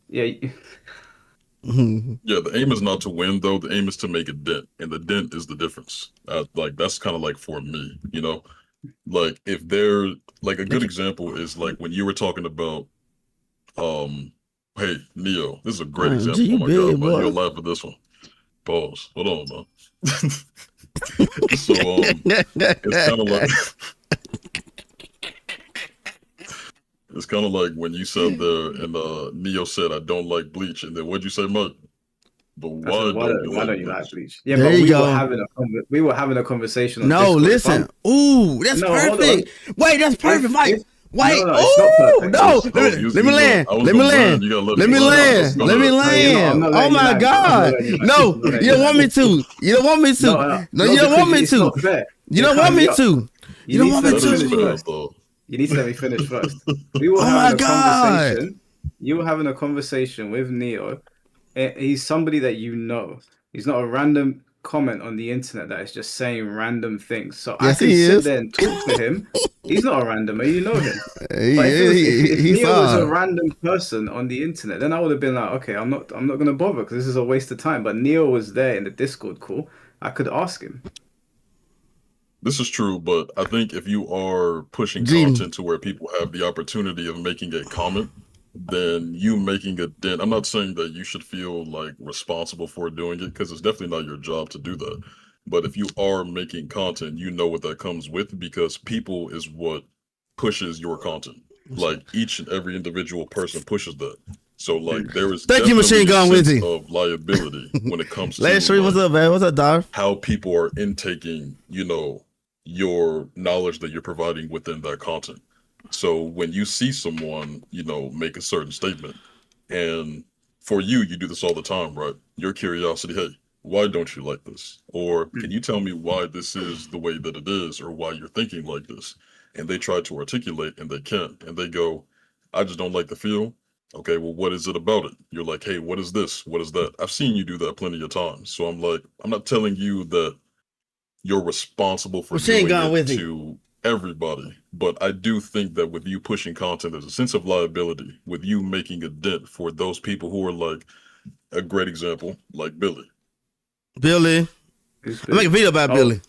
Yeah, Yeah, the aim is not to win though. The aim is to make a dent, and the dent is the difference. Like that's kind of like for me, like if they're like a good example is like when you were talking about um hey Neo, this is a great Man, G, example. Oh you my God, big man, boy. you'll laugh at this one. Pause. Hold on, man. So it's kind of like it's kind of like when you said there and Neo said I don't like Bleach, and then what'd you say, Mike? But I said, why don't you why like don't you like Bleach? Bleach? Yeah, There but you go. we were having a conversation on No, Discord. If listen. Ooh, that's no, hold on. perfect. Wait, that's perfect, Mike. If Wait. no, it's not Ooh, perfect. no. I Let me land. I was Let me gonna land. land. You gotta let Let me me No, land. no, Bro. land. Go Let me ahead. no, you're not. I'm land. not Oh letting you my land, bro. I'm not God. letting you land. No, I'm not letting you you don't want land. me to. You don't want me No, to. No, no, you don't because want me it's to. not fair. You You're don't cutting want me me up. to. You You don't need to want let me me That is finish fair, to. first. though. You need to let me finish first. We were Oh having my a God. conversation. You were having a conversation with Neo. He's somebody that you know. He's not a random comment on the internet that is just saying random things. So I Yes, can he sit is. there and talk to him. He's not a randomer. You know him. But if it he, was he, if he Neo was a saw. random person on the internet, then I would have been like, okay, I'm not gonna bother because this is a waste of time. But Neo was there in the Discord call. I could ask him. This is true, but I think if you are pushing G. content to where people have the opportunity of making a comment, then you making a dent. I'm not saying that you should feel like responsible for doing it because it's definitely not your job to do that. But if you are making content, you know what that comes with because people is what pushes your content. Like each and every individual person pushes that. So like there is Thank you, Machine definitely a Gun sense Wizzy. of liability when it comes to Last stream, what's like up, man? What's up, dog? how people are intaking, your knowledge that you're providing within that content. So when you see someone, make a certain statement, and for you, you do this all the time, right? Your curiosity, hey, why don't you like this? Or can you tell me why this is the way that it is, or why you're thinking like this? And they try to articulate, and they can't, and they go, I just don't like the feel. Okay, well, what is it about it? You're like, hey, what is this? What is that? I've seen you do that plenty of times. So I'm like, I'm not telling you that you're responsible for Machine doing Gun it Wizzy. to everybody. But I do think that with you pushing content, there's a sense of liability with you making a dent for those people who are like a great example, like Billy. Billy. Who's I'm making a Billy? video about Oh, Billy.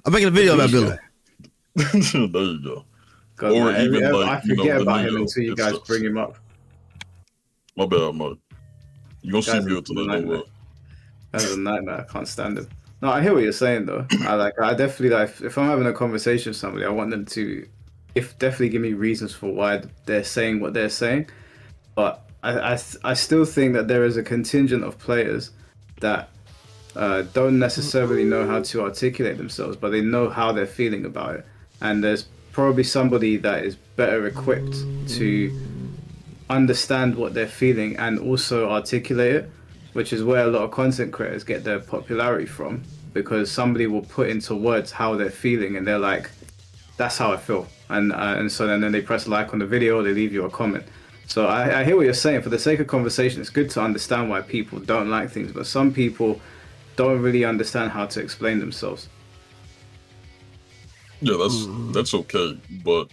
I'm making a the video about beach Billy. guy. There you go. God, Or man, even like, I forget the about him Neo until you guys instance. bring him up. My bad, Mike. You gonna see Guy's a good tonight, don't nightmare. worry. Guy's a nightmare. I can't stand him. No, I hear what you're saying though. I definitely like if I'm having a conversation with somebody, I want them to, if definitely give me reasons for why they're saying what they're saying. But I still think that there is a contingent of players that don't necessarily know how to articulate themselves, but they know how they're feeling about it. And there's probably somebody that is better equipped to understand what they're feeling and also articulate it, which is where a lot of content creators get their popularity from, because somebody will put into words how they're feeling and they're like, that's how I feel. And so then they press like on the video or they leave you a comment. So I hear what you're saying. For the sake of conversation, it's good to understand why people don't like things, but some people don't really understand how to explain themselves. Yeah, that's okay. But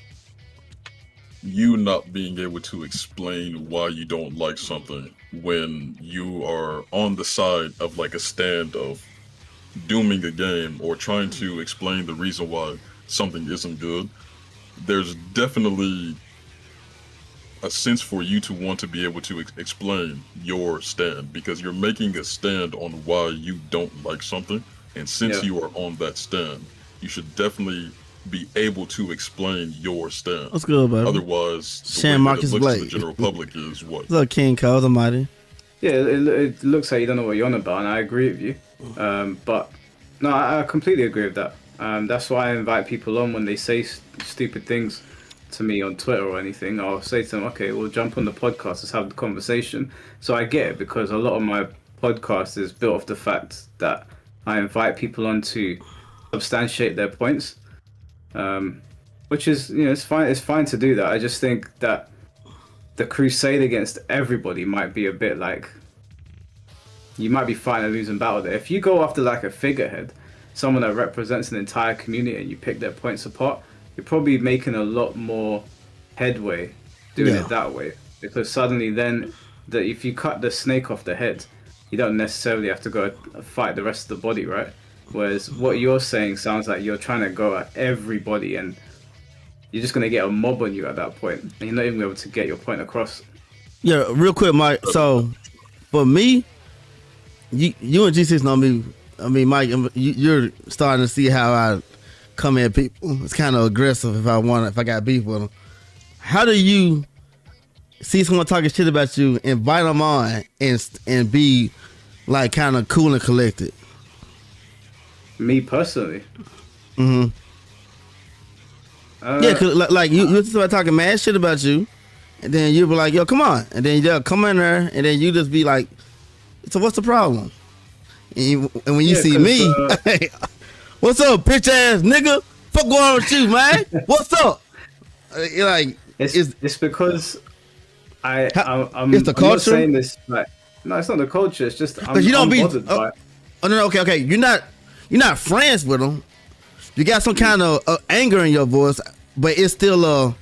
you not being able to explain why you don't like something when you are on the side of like a stand of dooming a game or trying to explain the reason why something isn't good, there's definitely a sense for you to want to be able to explain your stand because you're making a stand on why you don't like something. And since Yeah. you are on that stand, you should definitely be able to explain your stand. What's good, baby? Otherwise, the Shan way that it Marcus looks to the Blake. general public is what? What's up, King Cole? Almighty. Yeah, it looks like you don't know what you're on about, and I agree with you. But no, I completely agree with that. That's why I invite people on when they say stupid things to me on Twitter or anything. I'll say to them, okay, we'll jump on the podcast, let's have the conversation. So I get it because a lot of my podcast is built off the fact that I invite people on to substantiate their points, which is, it's fine. It's fine to do that. I just think that the crusade against everybody might be a bit like you might be fighting a losing battle there. If you go after like a figurehead, someone that represents an entire community, and you pick their points apart, you're probably making a lot more headway doing Yeah. it that way. Because suddenly then that if you cut the snake off the head, you don't necessarily have to go fight the rest of the body, right? Whereas what you're saying sounds like you're trying to go at everybody, and you're just gonna get a mob on you at that point, and you're not even able to get your point across. Yeah, real quick, Mike. So for me, you and G6 know me. I mean, Mike, you're starting to see how I come at people. It's kind of aggressive if I got beef with them. How do you see someone talking shit about you, invite them on, and be like kind of cool and collected? Me personally. Mm-hmm. Yeah, cause like you start talking mad shit about you, and then you be like, "Yo, come on," and then they'll come in there, and then you just be like, "So what's the problem?" And when you see me, what's up, bitch ass nigga? Fuck going on with you, man? What's up? You're like, it's because I'm it's the culture. I'm not saying this like, no, it's not the culture. It's just I'm, you don't be. bothered by it. Oh no, okay. You're not friends with them. You got some kind of anger in your voice, but it's still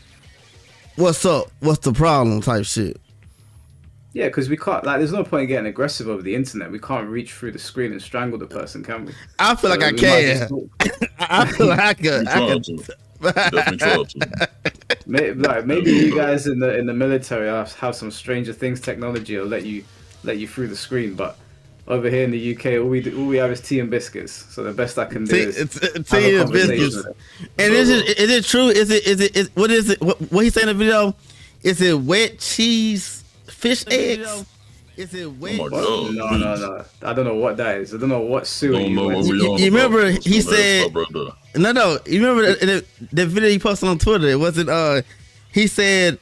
what's up? What's the problem? Type shit. Yeah, because we can't, like, there's no point in getting aggressive over the internet. We can't reach through the screen and strangle the person, can we? I feel like I can. I feel like I could. Definitely try to. Maybe you guys in the military have some Stranger Things technology or let you through the screen, but over here in the UK, all we have is tea and biscuits. So the best I can do is tea and biscuits. And is it true? Is it what is it? What he said in the video? Is it wet cheese fish eggs? Is it wet? Oh no. I don't know what that is. I don't know what sewer you remember he said no. You remember the video he posted on Twitter? It wasn't. He said,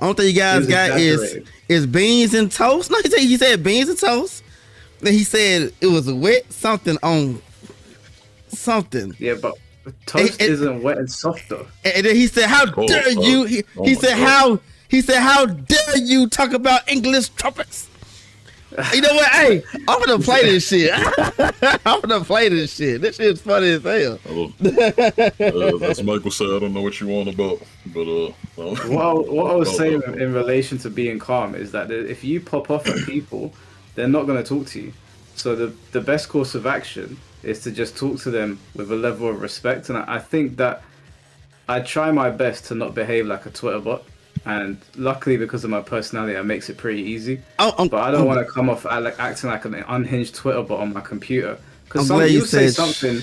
"Only thing you guys got is beans and toast." No, he said beans and toast. Then he said it was a wet something on something. Yeah, but toast isn't wet and soft though. And then he said, "How dare you?" He said, "How dare you talk about English tropics?" You know what? Hey, I'm gonna play this shit. I'm gonna play this shit. This shit's funny as hell. As Michael said, I don't know what you want about, but what I was saying in relation to being calm is that if you pop off at people, they're not going to talk to you. So the best course of action is to just talk to them with a level of respect. And I think that I try my best to not behave like a Twitter bot. And luckily, because of my personality, that makes it pretty easy. But I don't want to come off acting like an unhinged Twitter bot on my computer. Because you say something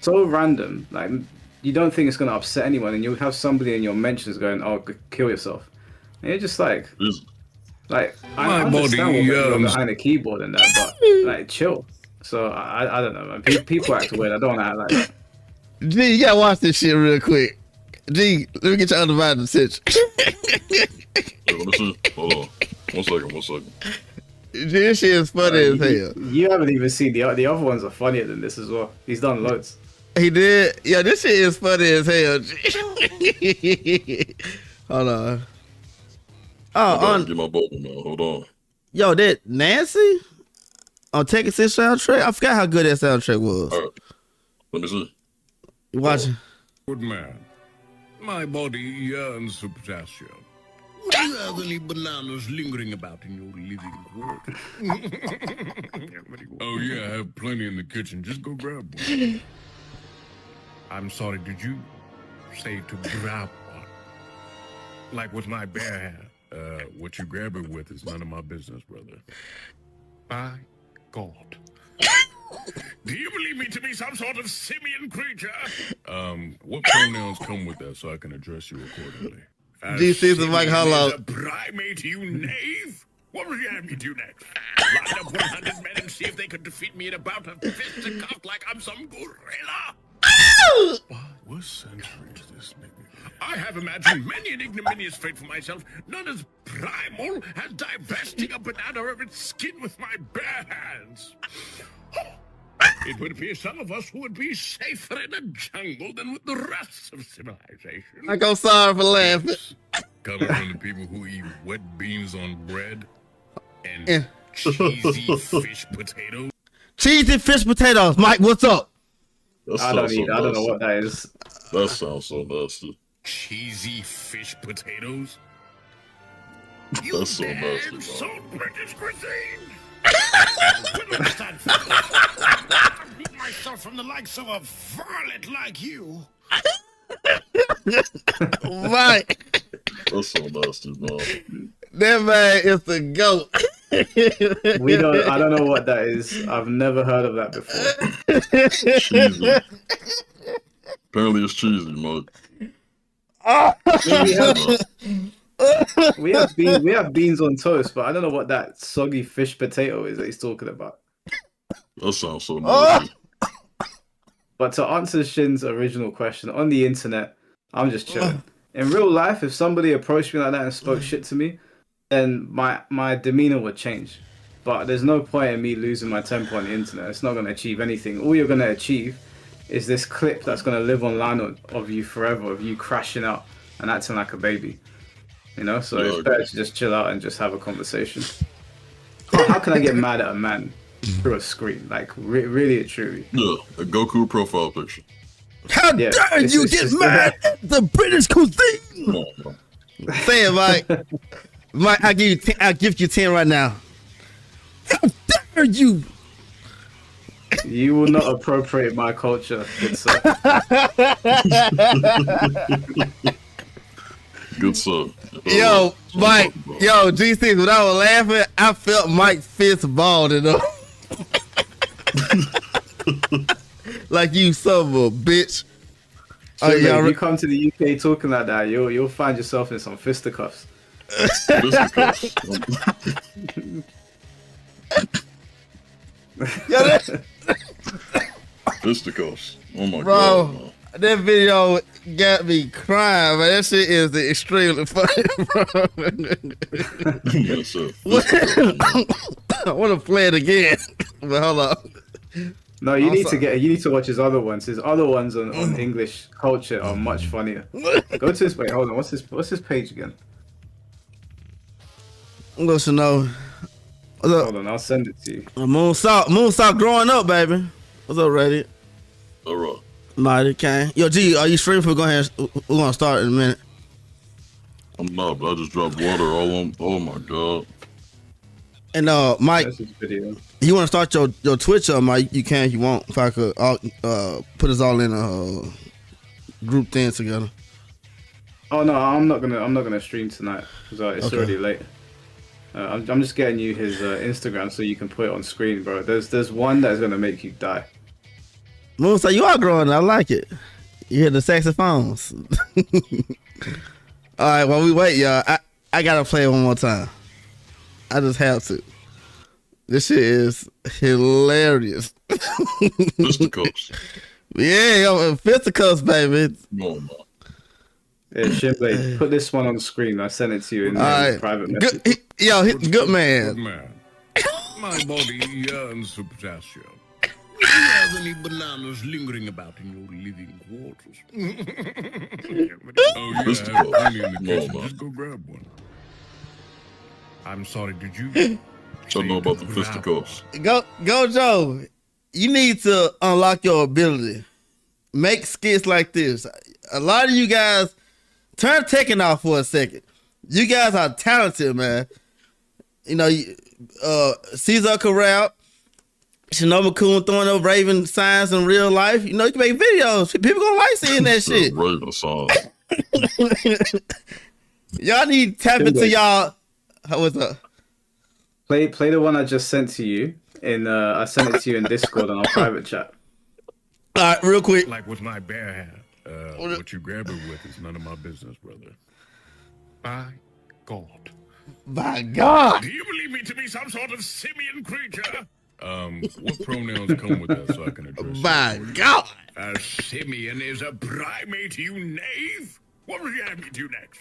so random, like you don't think it's going to upset anyone, and you'll have somebody in your mentions going, "Oh, kill yourself." And you're just like... Like, I understand what you're behind a keyboard and that, but like, chill. So I don't know, man. People act weird. I don't want to act like that. G, you gotta watch this shit real quick. G, let me get your undivided attention. Let me see. Hold on. One second. G, this shit is funny as hell. You haven't even seen the other ones are funnier than this as well. He's done loads. He did. Yeah, this shit is funny as hell. G. Hold on. Oh, get my bubble now. Hold on. Yo, that Nancy on Tekken 6 soundtrack? I forgot how good that soundtrack was. All right. Let me see. You watching? Good man. My body yearns for potassium. Would you have any bananas lingering about in your living room? Oh, yeah, I have plenty in the kitchen. Just go grab one. I'm sorry, did you say to grab one? Like with my bare hand. What you grab it with is none of my business, brother. By God. Do you believe me to be some sort of simian creature? What pronouns come with that so I can address you accordingly? G6isOP Mike Hollow. A primate, you knave? What would you have me do next? Line up 100 men and see if they could defeat me in a bout of fisticuffs like I'm some gorilla? What century is this, nigga? I have imagined many an ignominious fate for myself, none as primal as divesting a banana of its skin with my bare hands. It would appear some of us would be safer in a jungle than with the rest of civilization. I go sorry for laughing. Coming from the people who eat wet beans on bread and cheesy fish potatoes. Cheesy fish potatoes. Mike, what's up? I don't know what that is. That sounds so nasty. Cheesy fish potatoes? That's so damn nasty, man. salt British cuisine. I will not stand for this. I beat myself from the likes of a varlet like you. Right. That's so nasty, man. That man is the goat. I don't know what that is. I've never heard of that before. Cheesy. Apparently it's cheesy, Mike. We have beans on toast, but I don't know what that soggy fish potato is that he's talking about. That sounds so nasty. But to answer Shin's original question, on the internet, I'm just chilling. In real life, if somebody approached me like that and spoke shit to me, then my demeanor would change. But there's no point in me losing my temper on the internet. It's not going to achieve anything. All you're going to achieve is this clip that's going to live online of you forever, of you crashing out and acting like a baby. You know, so it's better to just chill out and just have a conversation. How can I get mad at a man through a screen? Like, really and truly. Yeah, a Goku profile picture. How dare you get mad at the British cuisine? Come on, man. Say it, Mike. Mike, I'll give you 10 right now. How dare you? You will not appropriate my culture, good sir. Good sir. Yo, Mike. Yo, G6, when I was laughing, I felt Mike's fist balled it up. Like you son of a bitch. So, if you come to the UK talking like that, you'll find yourself in some fisticuffs. Fisticuffs. Fisticuffs. Oh my god. Man. That video got me crying, man. That shit is extremely funny, bro. Yes, sir. I want to play it again, but hold on. No, you need to watch his other ones. His other ones on English culture are much funnier. Go to his wait, hold on. What's his page again? I'm going to know. Hold on, I'll send it to you. Moonsault growing up, baby. What's up, Reddit? All right. Mighty Kane. Yo, G, are you streaming? We're gonna start in a minute. I'm not, but I just dropped water all on. Oh my god. And Mike, you want to start your Twitch up, Mike? You can if you want. If I could put us all in a group thing together. Oh no, I'm not gonna stream tonight because it's already late. I'm just getting you his Instagram so you can put it on screen, bro. There's one that's gonna make you die. Moonsault, you are growing. I like it. You hear the saxophones. All right, while we wait, y'all, I gotta play it one more time. I just have to. This shit is hilarious. Fisticuffs. Yeah, yo, fisticuffs, baby. No. Yeah, Shinblade, put this one on the screen. I sent it to you in private message. Good man. Good man. My body yearns for potassium. Do you have any bananas lingering about in your living quarters? Oh, yeah, I have plenty in the kitchen. Just go grab one. I'm sorry, did you? I don't know about the fisticuffs. Go, Joe. You need to unlock your ability. Make skits like this. A lot of you guys, turn Tekken off for a second. You guys are talented, man. You know, Caesar Corral, Shinobu Kun throwing up Raven signs in real life. You know, you can make videos. People gonna like seeing that shit. Raven signs. Y'all need to tap into y'all. What's up? Play the one I just sent to you. I sent it to you in Discord on our private chat. All right, real quick. Like with my bare hand, what you grab it with is none of my business, brother. By God. By God. Do you believe me to be some sort of simian creature? What pronouns come with that so I can address it? By God. A simian is a primate, you knave. What would you have me do next?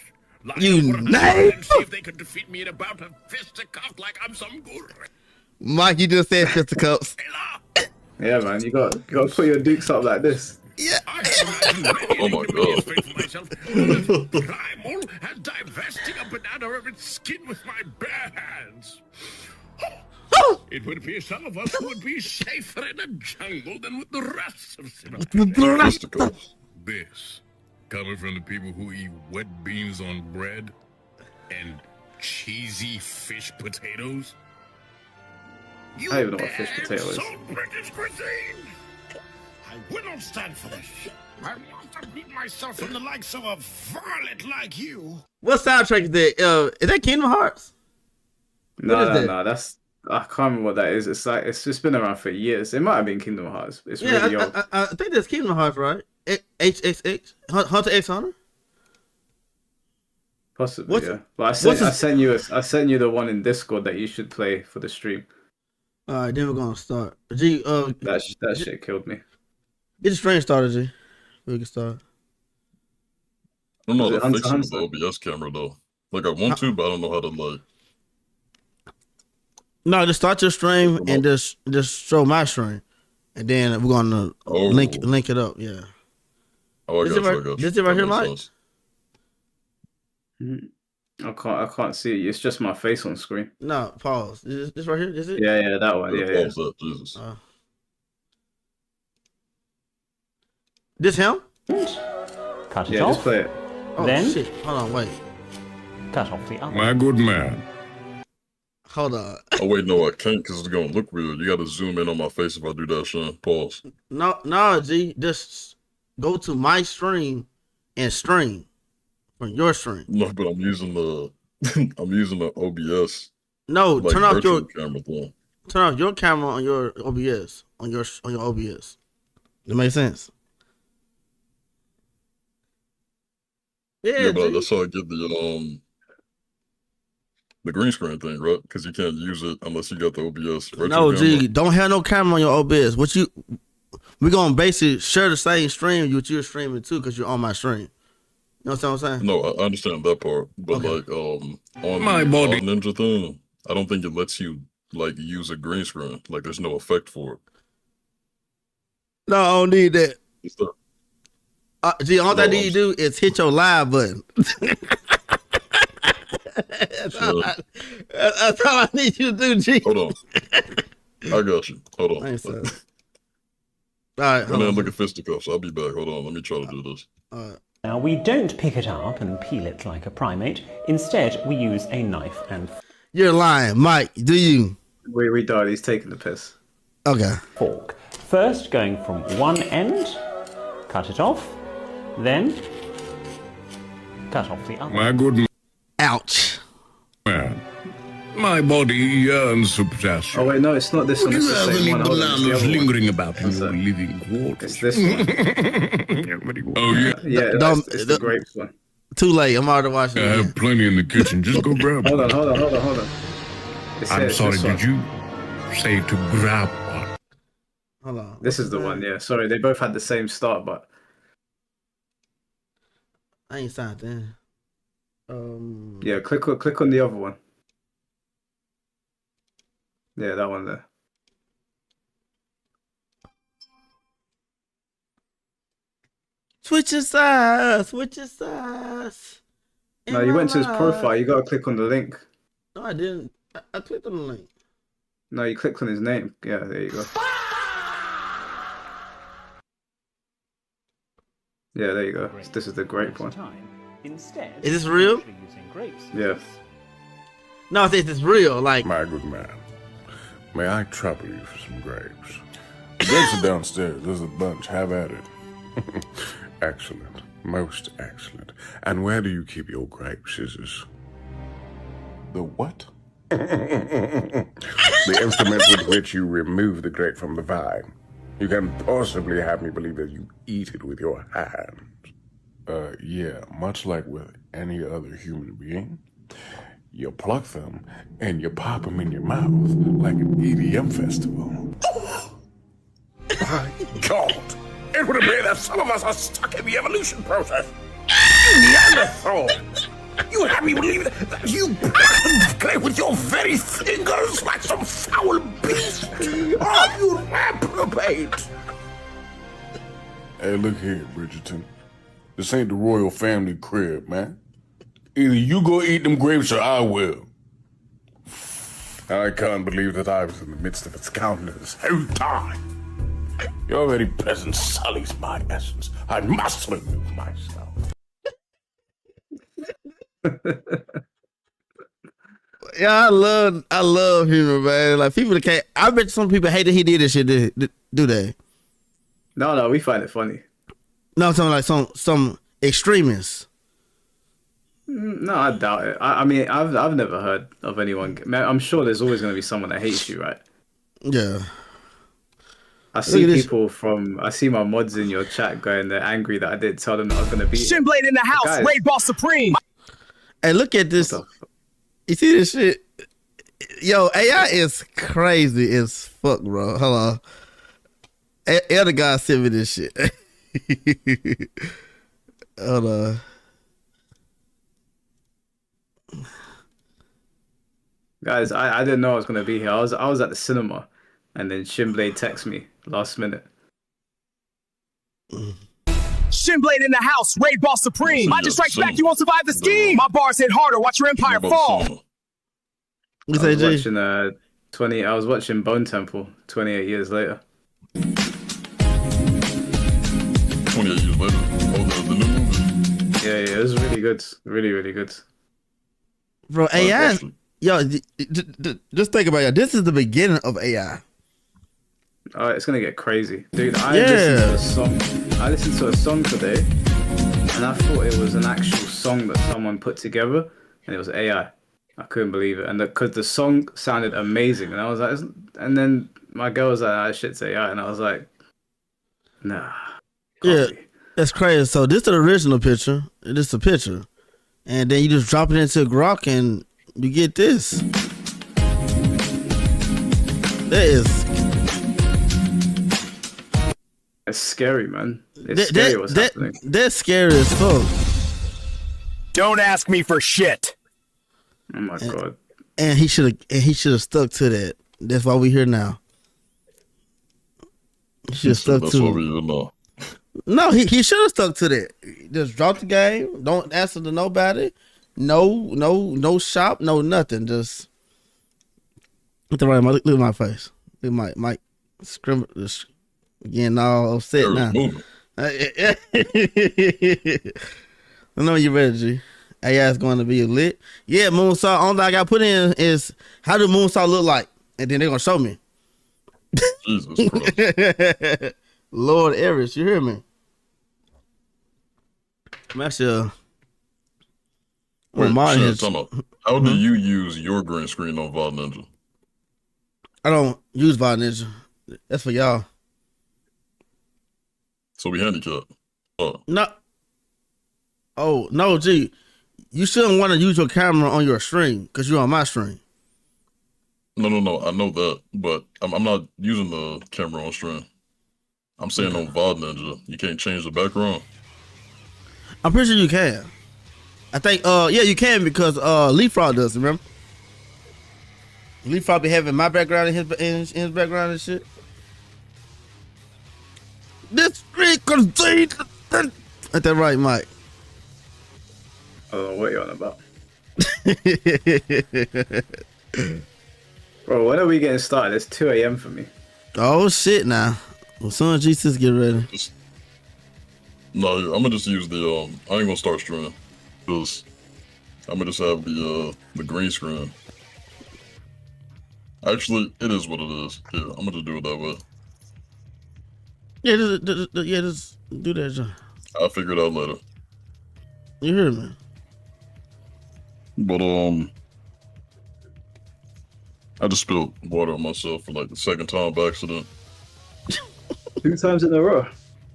You knave? And see if they could defeat me in a bout of fisticuffs like I'm some good. Mike, you just said fisticuffs. Yeah, man, you got to put your dukes up like this. Yeah. Oh my God. Primal and divesting a banana of its skin with my bare hands. It would appear some of us would be safer in a jungle than with the rest of civilization. This, coming from the people who eat wet beans on bread and cheesy fish potatoes? You I don't even know what fish dare potato is. insult British cuisine! I will not stand for this. I want to beat myself from the likes of a varlet like you. What soundtrack is that? Is that Kingdom Hearts? No. That's I can't remember what that is. It's like it's just been around for years. It might have been Kingdom Hearts. It's really old. I think that's Kingdom Hearts, right? HXX Hunter X Hunter. Possibly, yeah. But I sent you the one in Discord that you should play for the stream. All right, then we're gonna start. G, That shit killed me. get the stream started, G. We can start. I don't know Is how it to fix it with the Hunter? OBS camera though. Like I want to, but I don't know how to like. No, just start your stream and just show my stream, and then we're gonna link it up. Yeah. Oh, I This got it you. right- I got you. this it right That here, makes Mike? sense. I can't see it. It's just my face on screen. No, pause. Is this right here? Is it? Yeah, that one. Yeah, Yeah. pause that, Jesus. This him? Cut it Yeah, just off, play it. Oh Then? shit! Hold on, wait. cut off the other. My good man. Hold on. Oh wait, no, I can't because it's gonna look weird. You gotta zoom in on my face if I do that, Sean. Pause. No, G. Just go to my stream and stream from your stream. No, but I'm using the I'm using the OBS No, like turn off virtual camera thing. your camera on your OBS on your OBS. That makes sense. Yeah, but G. that's how I get the green screen thing, right? Because you can't use it unless you got the OBS virtual No, camera. G. Don't have no camera on your OBS. We're gonna basically share the same stream you're streaming too, because you're on my stream. You know what I'm saying? No, I understand that part, but Okay. like on My the body. Ninja thing, I don't think it lets you like use a green screen. Like there's no effect for it. No, I don't need that. It's the- G, all I No, need you to do is hit your live button. That's all I need you to do, G. Hold on. I got you. Hold on. Thanks, sir. All right, And hold then on. look at fisticuffs. I'll be back. Hold on. Let me try to do this. Now, we don't pick it up and peel it like a primate. Instead, we use a knife and You're lying, Mike. Do you? We died. He's taking the piss. Okay. fork. First, going from one end, cut it off, then cut off the other. My good Ouch. man. My body yearns for potassium. Oh wait, no, it's not this one. Do It's you the have same any one. Hold on, it's the bananas other one. lingering about in What's your that? living quarters? It's this one. Oh, yeah. Yeah, Don't- it's the grapes one. Too late. I'm already I watching it. have plenty in the kitchen. Just go grab Hold one. on. It I'm says sorry, this one. did you say to grab one? Hold on. This is the one. Yeah, sorry, they both had the same start, but I ain't signed in. yeah, click on the other one. Yeah, that one there. Switch your size. Switch your size. No, you went to his profile. You gotta click on the link. No, I didn't. I clicked on the link. No, you clicked on his name. Yeah, there you go. Yeah, there you go. This is the grape one. Instead, Is this real? we're using grapes. Yeah. No, it's real. Like, My good man, may I trouble you for some grapes? The grapes are downstairs. There's a bunch. Have at it. Excellent. Most excellent. And where do you keep your grape scissors? The what? The instrument with which you remove the grape from the vine. You can possibly have me believe that you eat it with your hands. Yeah, much like with any other human being. You pluck them and you pop them in your mouth like an EDM festival. My God! It would appear that some of us are stuck in the evolution process. You Neanderthal! You have me believe that you play with your very fingers like some foul beast! Oh, you reprobate! Hey, look here, Bridgerton. This ain't the royal family crib, man. Either you go eat them grapes or I will. I can't believe that I was in the midst of its countless whole time. Your very presence sullies my essence. I must remove myself. Yeah, I love humor, man. Like people that can't. I bet some people hate that he did this shit. Do they? No, we find it funny. No, I'm talking like some extremists. No, I doubt it. I mean, I've never heard of anyone. Man, I'm sure there's always going to be someone that hates you, right? Yeah. I see my mods in your chat going, they're angry that I didn't tell them that I was going to be. Shinblade in the house, Guys. Raid Boss Supreme. Hey, look at this. You see this shit? Yo, AI is crazy as fuck, bro. Hold on. Other guy sent me this shit. Hold on. Guys, I didn't know I was going to be here. I was at the cinema, and then Shinblade texted me last minute. Shinblade in the house, Raid Boss Supreme. Magic strikes back, you won't survive the scheme. My bars hit harder, watch your empire fall. You say, G? I was watching Bone Temple 28 years later. 28 years later. Oh, the new movie. Yeah, it was really good. Really, really good. Bro, AI. Yo, just think about it. This is the beginning of AI. Oh, it's gonna get crazy, dude. I listened to a song today, and I thought it was an actual song that someone put together, and it was AI. I couldn't believe it, and because the song sounded amazing, and I was like, and then my girl was like, "Ah, shit's AI," and I was like, "Nah." Yeah, that's crazy. So this is the original picture. This is the picture, and then you just drop it into Grok, and you get this. That is. It's scary, man. It's scary what's happening. That's scary as fuck. Don't ask me for shit. Oh my god. And he should have stuck to that. That's why we here now. He should have stuck That's to what we here now. No, he should have stuck to that. Just drop the game. Don't answer to nobody. No shop. No nothing. Just look at the right. Look at my face. Look at Mike. Scrim. Getting all upset now. I know you ready, G. AI is going to be lit. Yeah, Moonsaw. Only thing I got put in is how do Moonsaw look like, and then they're gonna show me. Jesus Christ. Lord Everest, you hear me? I'm actually Wait, how do you use your green screen on VOD Ninja? I don't use VOD Ninja. That's for y'all. So we handicapped. No. Oh no, G. You shouldn't want to use your camera on your stream because you're on my stream. No. I know that, but I'm not using the camera on stream. I'm saying on VOD Ninja, you can't change the background. I'm pretty sure you can. I think, yeah, you can because Leapfrog does. Remember? Leapfrog be having my background in his background and shit. This frequency. Ain't that right, Mike? I don't know what you're on about. Bro, when are we getting started? It's 2 a.m. for me. Oh shit! Now, as soon as G6 get ready. No, I'm gonna just use the I ain't gonna start streaming because I'm gonna just have the green screen. Actually, it is what it is. Yeah, I'm gonna just do it that way. Yeah, just do that, John. I'll figure it out later. You hear me? But I just spilled water on myself for like the second time by accident. 2 times in a row.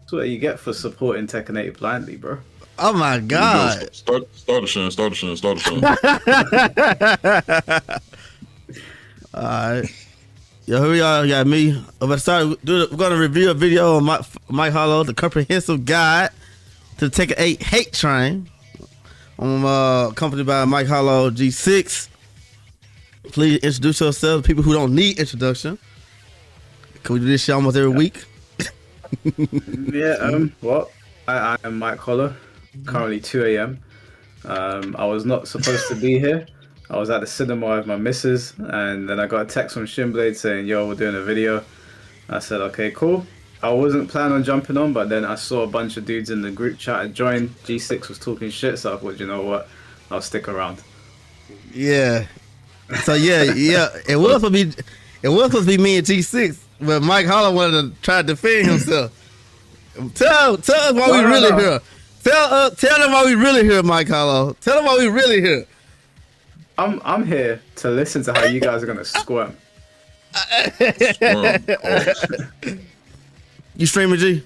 That's what you get for supporting Tekken 8 blindly, bro. Oh my god! Start a Shin. All right. Yo, here we are. We got me. I'm about to start. We're gonna review a video on Mike Hollow, the comprehensive guide to the Tekken 8 hate train. I'm accompanied by Mike Hollow, G6. Please introduce yourself to people who don't need introduction. Can we do this shit almost every week? Yeah, well, I am Mike Hollow, currently 2 a.m. I was not supposed to be here. I was at the cinema with my missus, and then I got a text from Shinblade saying, yo, we're doing a video. I said, okay, cool. I wasn't planning on jumping on, but then I saw a bunch of dudes in the group chat I joined. G6 was talking shit, so I thought, you know what, I'll stick around. Yeah. So yeah, it was supposed to be me and G6, but Mike Hollow wanted to try to defend himself. Tell us why we really here. Tell them why we really here, Mike Hollow. Tell them why we really here. I'm here to listen to how you guys are gonna squirm. You streaming, G?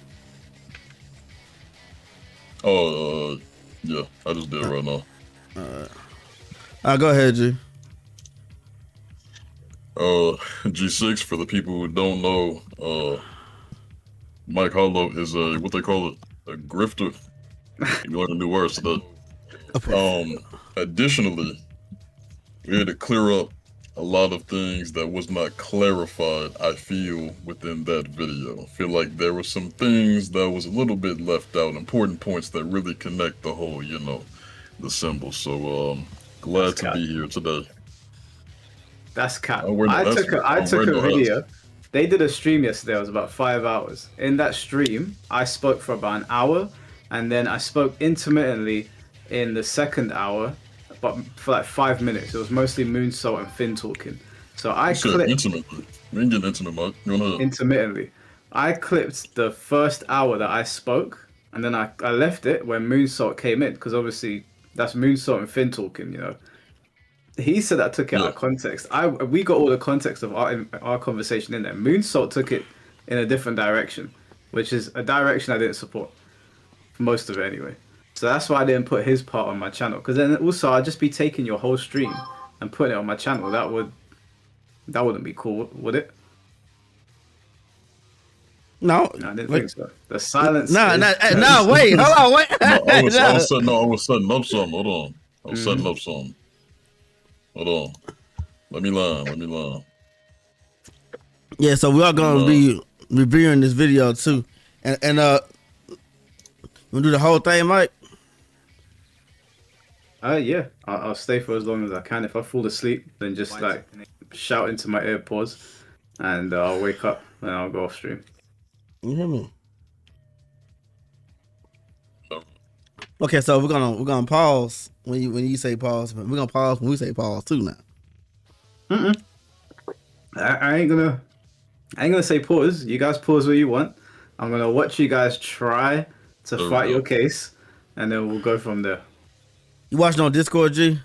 Oh, yeah, I just did it right now. Go ahead, G. G6, for the people who don't know, Mike Hollow is what they call it, a grifter. You learn a new word today. Additionally, we had to clear up a lot of things that was not clarified, I feel, within that video. I feel like there were some things that was a little bit left out, important points that really connect the whole, the symbol. So, glad to be here today. That's cap. I took a video. They did a stream yesterday. It was about 5 hours. In that stream, I spoke for about an hour, and then I spoke intermittently in the second hour, but for like 5 minutes. It was mostly Moonsault and Finn talking. So I clipped intermittently. We ain't getting intimate, Mike. Intermittently. I clipped the first hour that I spoke, and then I left it when Moonsault came in, because obviously that's Moonsault and Finn talking, He said I took it out of context. We got all the context of our conversation in there. Moonsault took it in a different direction, which is a direction I didn't support. Most of it anyway. So that's why I didn't put his part on my channel. Because then also I'd just be taking your whole stream and putting it on my channel. That wouldn't be cool, would it? No, I didn't think so. The silence. No, wait, hold on, wait. I was setting up something. Hold on. I was setting up something. Hold on. Let me line. Yeah, so we are gonna be reviewing this video too, and we'll do the whole thing, Mike. Yeah, I'll stay for as long as I can. If I fall asleep, then just like shout into my AirPods, and I'll wake up and I'll go off stream. You hear me? Okay, so we're gonna pause when you say pause. We're gonna pause when we say pause too now. I ain't gonna say pause. You guys pause what you want. I'm gonna watch you guys try to fight your case, and then we'll go from there. You watching on Discord, G?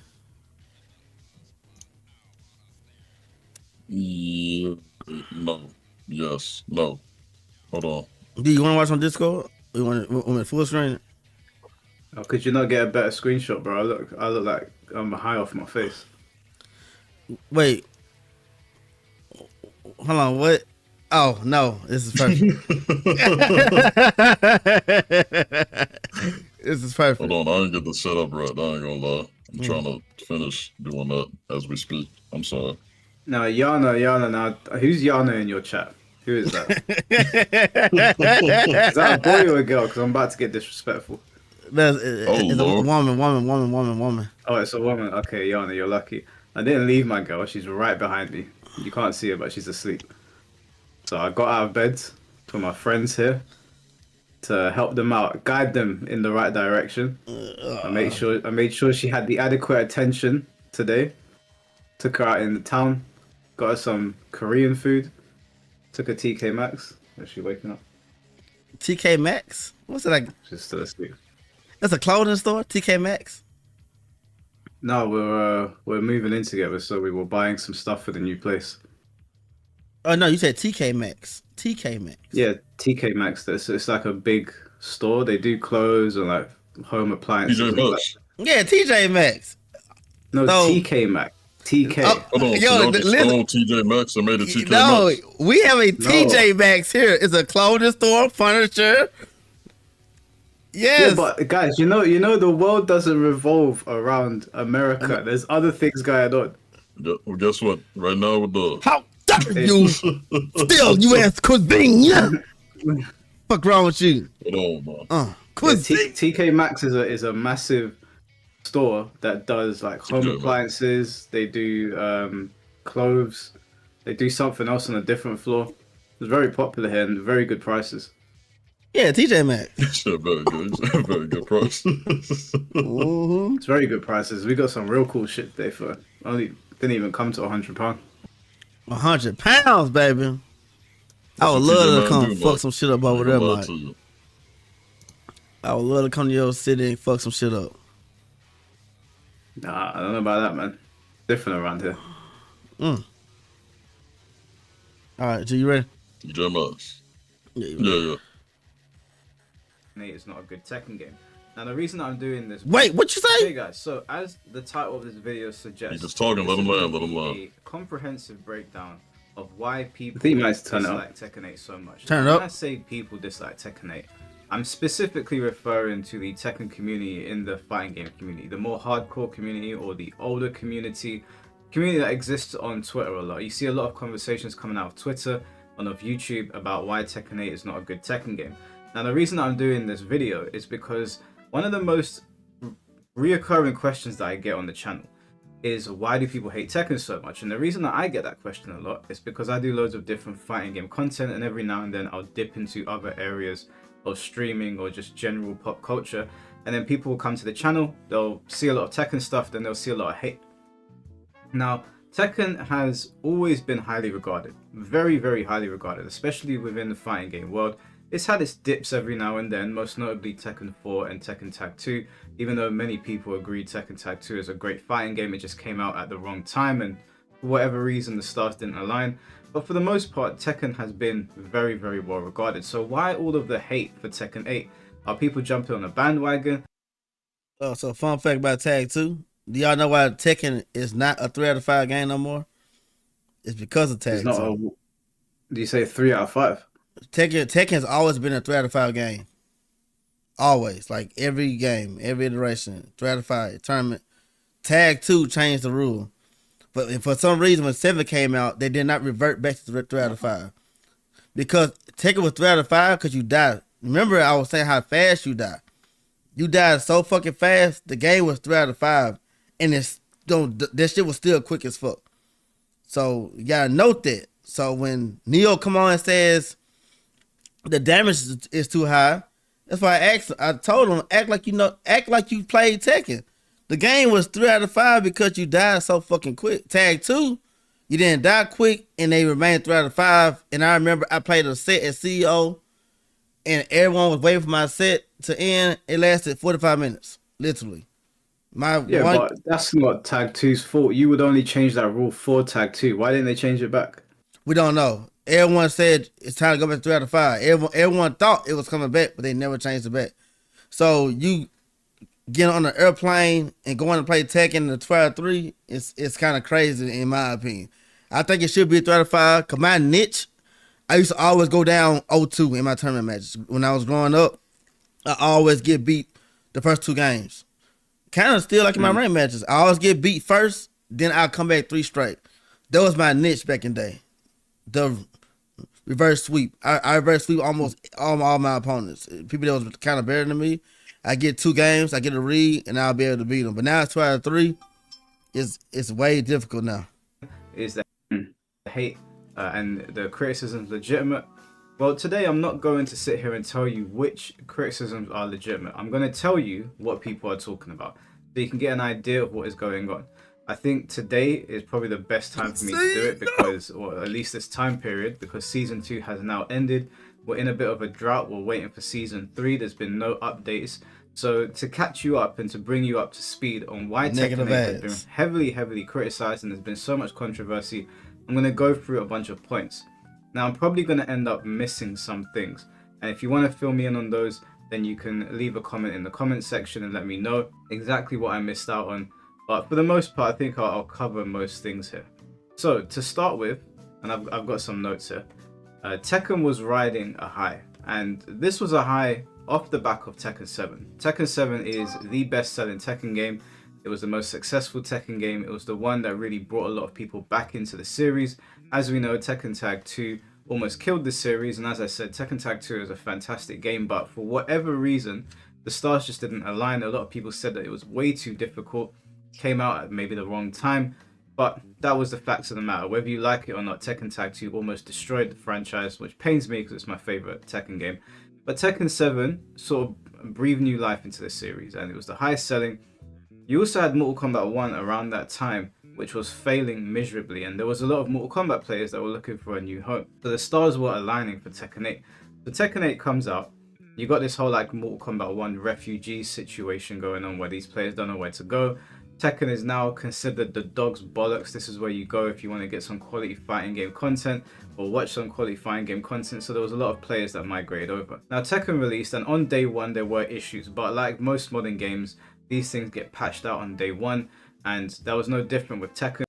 Yeah. No. Yes. No. Hold on. Do you want to watch on Discord? You want full screen? Oh, could you not get a better screenshot, bro? I look like I'm high off my face. Wait. Hold on, what? Oh, no. This is perfect. This is perfect. Hold on, I didn't get the setup right. I ain't gonna lie. I'm trying to finish doing that as we speak. I'm sorry. No, Yana. Now, who's Yana in your chat? Who is that? Is that a boy or a girl? Because I'm about to get disrespectful. It's a woman. Oh, it's a woman. Okay, Yana, you're lucky. I didn't leave my girl. She's right behind me. You can't see her, but she's asleep. So I got out of bed for my friends here to help them out, guide them in the right direction. I made sure she had the adequate attention today. Took her out in the town, got her some Korean food. Took her TK Maxx. Is she waking up? TK Maxx? What's it like? She's still asleep. That's a clothing store, TK Maxx? No, we're moving in together, so we were buying some stuff for the new place. Oh no, you said TK Maxx. TK Maxx. Yeah, TK Maxx. It's like a big store. They do clothes and like home appliances. TJ Maxx. Yeah, TJ Maxx. No, TK Maxx. TK. Hold on, yo, listen. TJ Maxx and made it TK Maxx. No, we have a TJ Maxx here. It's a clothing store, furniture. Yes. Yeah, but guys, you know the world doesn't revolve around America. There's other things going on. Well, guess what? Right now with the how dare you still U.S. cuisine? Fuck wrong with you? Hold on, cuisine. TK Maxx is a massive store that does like home appliances. They do clothes. They do something else on a different floor. It's very popular here and very good prices. Yeah, TJ Maxx. Very good. Very good price. It's very good prices. We got some real cool shit today for only Didn't even come to £100. 100 pounds, baby. I would love to come fuck some shit up over there, Mike. I would love to come to your city and fuck some shit up. Nah, I don't know about that, man. Different around here. All right, so you ready? You much. Yeah. It's not a good Tekken game. Now the reason I'm doing this. Wait, what you say? Hey guys, so as the title of this video suggests, He's just talking. Let him land. A comprehensive breakdown of why people dislike Tekken 8 so much. Turn it up. When I say people dislike Tekken 8, I'm specifically referring to the Tekken community in the fighting game community, the more hardcore community or the older community that exists on Twitter a lot. You see a lot of conversations coming out of Twitter and of YouTube about why Tekken 8 is not a good Tekken game. Now the reason I'm doing this video is because one of the most reoccurring questions that I get on the channel is why do people hate Tekken so much? And the reason that I get that question a lot is because I do loads of different fighting game content, and every now and then I'll dip into other areas of streaming or just general pop culture, and then people will come to the channel, they'll see a lot of Tekken stuff, then they'll see a lot of hate. Now Tekken has always been highly regarded, very, very highly regarded, especially within the fighting game world. It's had its dips every now and then, most notably Tekken 4 and Tekken Tag 2. Even though many people agreed Tekken Tag 2 is a great fighting game, it just came out at the wrong time, and for whatever reason the stars didn't align. But for the most part, Tekken has been very, very well regarded. So why all of the hate for Tekken 8? Are people jumping on a bandwagon? So fun fact about Tag 2. Do y'all know why Tekken is not a 3 out of 5 game no more? It's because of Tag 2. Do you say 3 out of 5? Tekken's always been a 3 out of 5 game. Always. Like every game, every iteration, 3 out of 5 tournament. Tag 2 changed the rule. But for some reason, when 7 came out, they did not revert back to 3 out of 5. Because Tekken was 3 out of 5 because you died. Remember, I was saying how fast you die. You died so fucking fast, the game was 3 out of 5. And that shit was still quick as fuck. So, you gotta note that. So, when Neo come on and says the damage is too high, that's why I told him, act like you played Tekken. The game was 3 out of 5 because you died so fucking quick. Tag 2, you didn't die quick, and they remained 3 out of 5. And I remember I played a set at CEO, and everyone was waiting for my set to end. It lasted 45 minutes, literally. But that's not Tag 2's fault. You would only change that rule for Tag 2. Why didn't they change it back? We don't know. Everyone said it's time to go back to 3 out of 5. Everyone thought it was coming back, but they never changed it back. So you get on an airplane and going to play Tekken in the 12 out of 3, it's kind of crazy in my opinion. I think it should be a 3 out of 5. Cause my niche, I used to always go down 0-2 in my tournament matches. When I was growing up, I always get beat the first 2 games. Kind of still like in my ranked matches. I always get beat first, then I'll come back 3 straight. That was my niche back in the day. The reverse sweep. I reverse sweep almost all my opponents. People that was kind of better than me. I get 2 games, I get a read, and I'll be able to beat them. But now it's 2 out of 3. It's way difficult now. Is that the hate and the criticisms legitimate? Well, today I'm not going to sit here and tell you which criticisms are legitimate. I'm going to tell you what people are talking about, so you can get an idea of what is going on. I think today is probably the best time for me to do it because, or at least this time period, because Season 2 has now ended. We're in a bit of a drought. We're waiting for Season 3. There's been no updates. So to catch you up and to bring you up to speed on why Tekken 8 has been heavily criticized and there's been so much controversy, I'm going to go through a bunch of points. Now, I'm probably going to end up missing some things. And if you want to fill me in on those, then you can leave a comment in the comment section and let me know exactly what I missed out on. But for the most part, I think I'll cover most things here. So to start with, and I've got some notes here, Tekken was riding a high. And this was a high off the back of Tekken 7. Tekken 7 is the best-selling Tekken game. It was the most successful Tekken game. It was the one that really brought a lot of people back into the series. As we know, Tekken Tag 2 almost killed the series. And as I said, Tekken Tag 2 is a fantastic game. But for whatever reason, the stars just didn't align. A lot of people said that it was way too difficult. Came out at maybe the wrong time. But that was the facts of the matter. Whether you like it or not, Tekken Tag 2 almost destroyed the franchise, which pains me because it's my favorite Tekken game. But Tekken 7 sort of breathed new life into the series, and it was the highest selling. You also had Mortal Kombat 1 around that time, which was failing miserably, and there was a lot of Mortal Kombat players that were looking for a new home. So the stars were aligning for Tekken 8. So Tekken 8 comes out. You got this whole like Mortal Kombat 1 refugee situation going on where these players don't know where to go. Tekken is now considered the dog's bollocks. This is where you go if you want to get some quality fighting game content or watch some quality fighting game content. So there was a lot of players that migrated over. Now Tekken released, and on day one there were issues, but like most modern games, these things get patched out on day one, and that was no different with Tekken.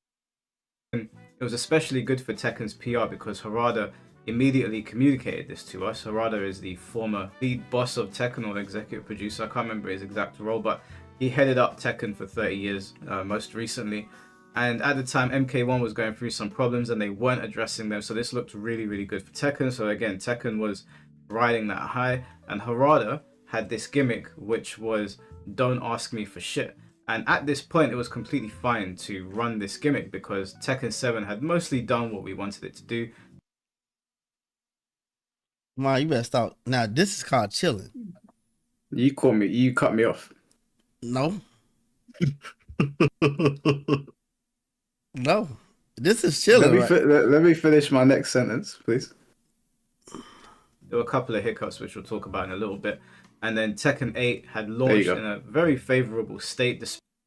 It was especially good for Tekken's PR because Harada immediately communicated this to us. Harada is the former lead boss of Tekken, or executive producer. I can't remember his exact role, but he headed up Tekken for 30 years most recently. And at the time, MK1 was going through some problems and they weren't addressing them. So this looked really, really good for Tekken. So again, Tekken was riding that high. And Harada had this gimmick, which was don't ask me for shit. And at this point, it was completely fine to run this gimmick because Tekken 7 had mostly done what we wanted it to do. Man, you better stop. Now, this is called chilling. You cut me off. No. No. This is chilling. Let me finish my next sentence, please. There were a couple of hiccups, which we'll talk about in a little bit. And then Tekken 8 had launched in a very favorable state.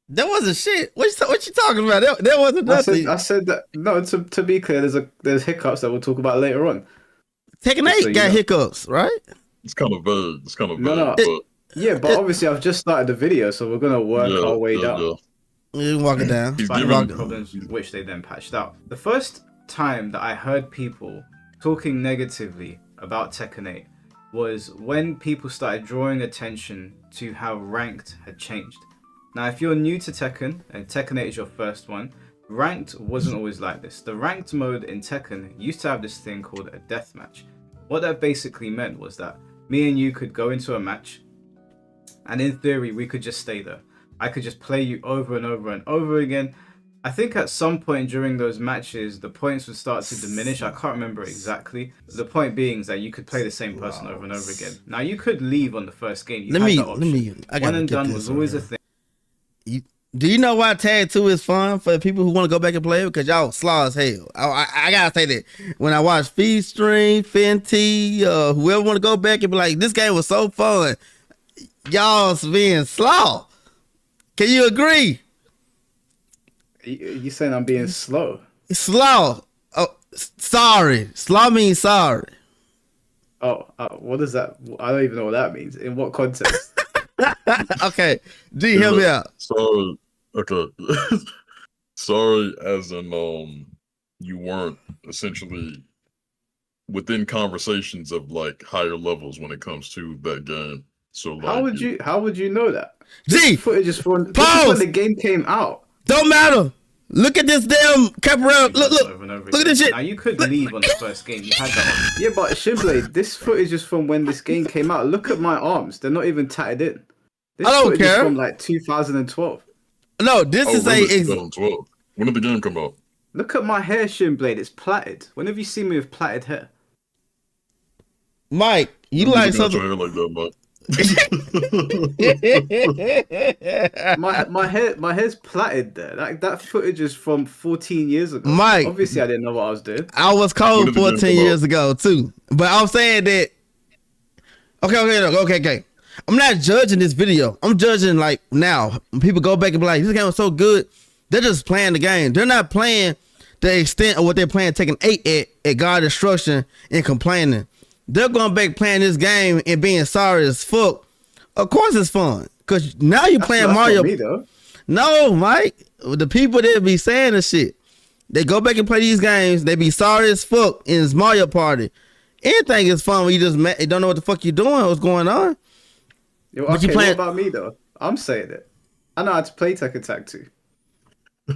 That wasn't shit. What you talking about? That wasn't nothing. I said that. No, to be clear, there's hiccups that we'll talk about later on. Tekken 8 got hiccups, right? It's kind of vague. It's kind of vague. No. But obviously I've just started the video, so we're gonna work our way down. Yeah. You walk it down. Problems which they then patched out. The first time that I heard people talking negatively about Tekken 8 was when people started drawing attention to how ranked had changed. Now, if you're new to Tekken and Tekken 8 is your first one, ranked wasn't always like this. The ranked mode in Tekken used to have this thing called a deathmatch. What that basically meant was that me and you could go into a match, and in theory, we could just stay there. I could just play you over and over and over again. I think at some point during those matches, the points would start to diminish. I can't remember exactly. The point being is that you could play the same person over and over again. Now, you could leave on the first game. One and done was always a thing. Do you know why Tag 2 is fun for people who want to go back and play it? Because y'all slaw as hell. I gotta say that. When I watch Feedstream, Fenty, whoever want to go back and be like, this game was so fun, y'all's being slaw. Can you agree? You saying I'm being slow? Slow. Oh, sorry. Slaw means sorry. Oh, what does that? I don't even know what that means. In what context? Okay, G, help me out. Sorry. Okay. Sorry, as in you weren't essentially within conversations of like higher levels when it comes to that game. So like, how would you know that? G, footage is from when the game came out. Don't matter. Look at this damn camera. Look at this shit. Now you could leave on the first game. You had that on. Yeah, but Shinblade, this footage is from when this game came out. Look at my arms. They're not even tatted in. This I don't footage care. Is from like 2012. No, this is 2012. When did the game come out? Look at my hair, Shinblade. It's plaited. When have you seen me with plaited hair? Mike, you like something? Your hair like that, Mike. my hair's plaited there. That footage is from 14 years ago. Mike, obviously I didn't know what I was doing. I was cold 14 years ago too. But I'm saying that okay. I'm not judging this video. I'm judging like now. When people go back and be like, this game was so good, they're just playing the game. They're not playing the extent of what they're playing Tekken 8 at God Destruction and complaining. They're going back playing this game and being sorry as fuck. Of course it's fun. Because now you're playing Mario. Me, though. No, Mike. The people that be saying this shit, they go back and play these games. They be sorry as fuck in this Mario Party. Anything is fun when you just don't know what the fuck you're doing, what's going on. Yo, okay, what about me, though? I'm saying it. I know how to play Tekken Tag 2.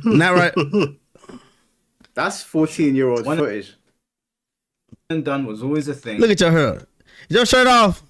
Not right. That's 14-year-old footage. And done was always a thing. Look at your hair. Is your shirt off?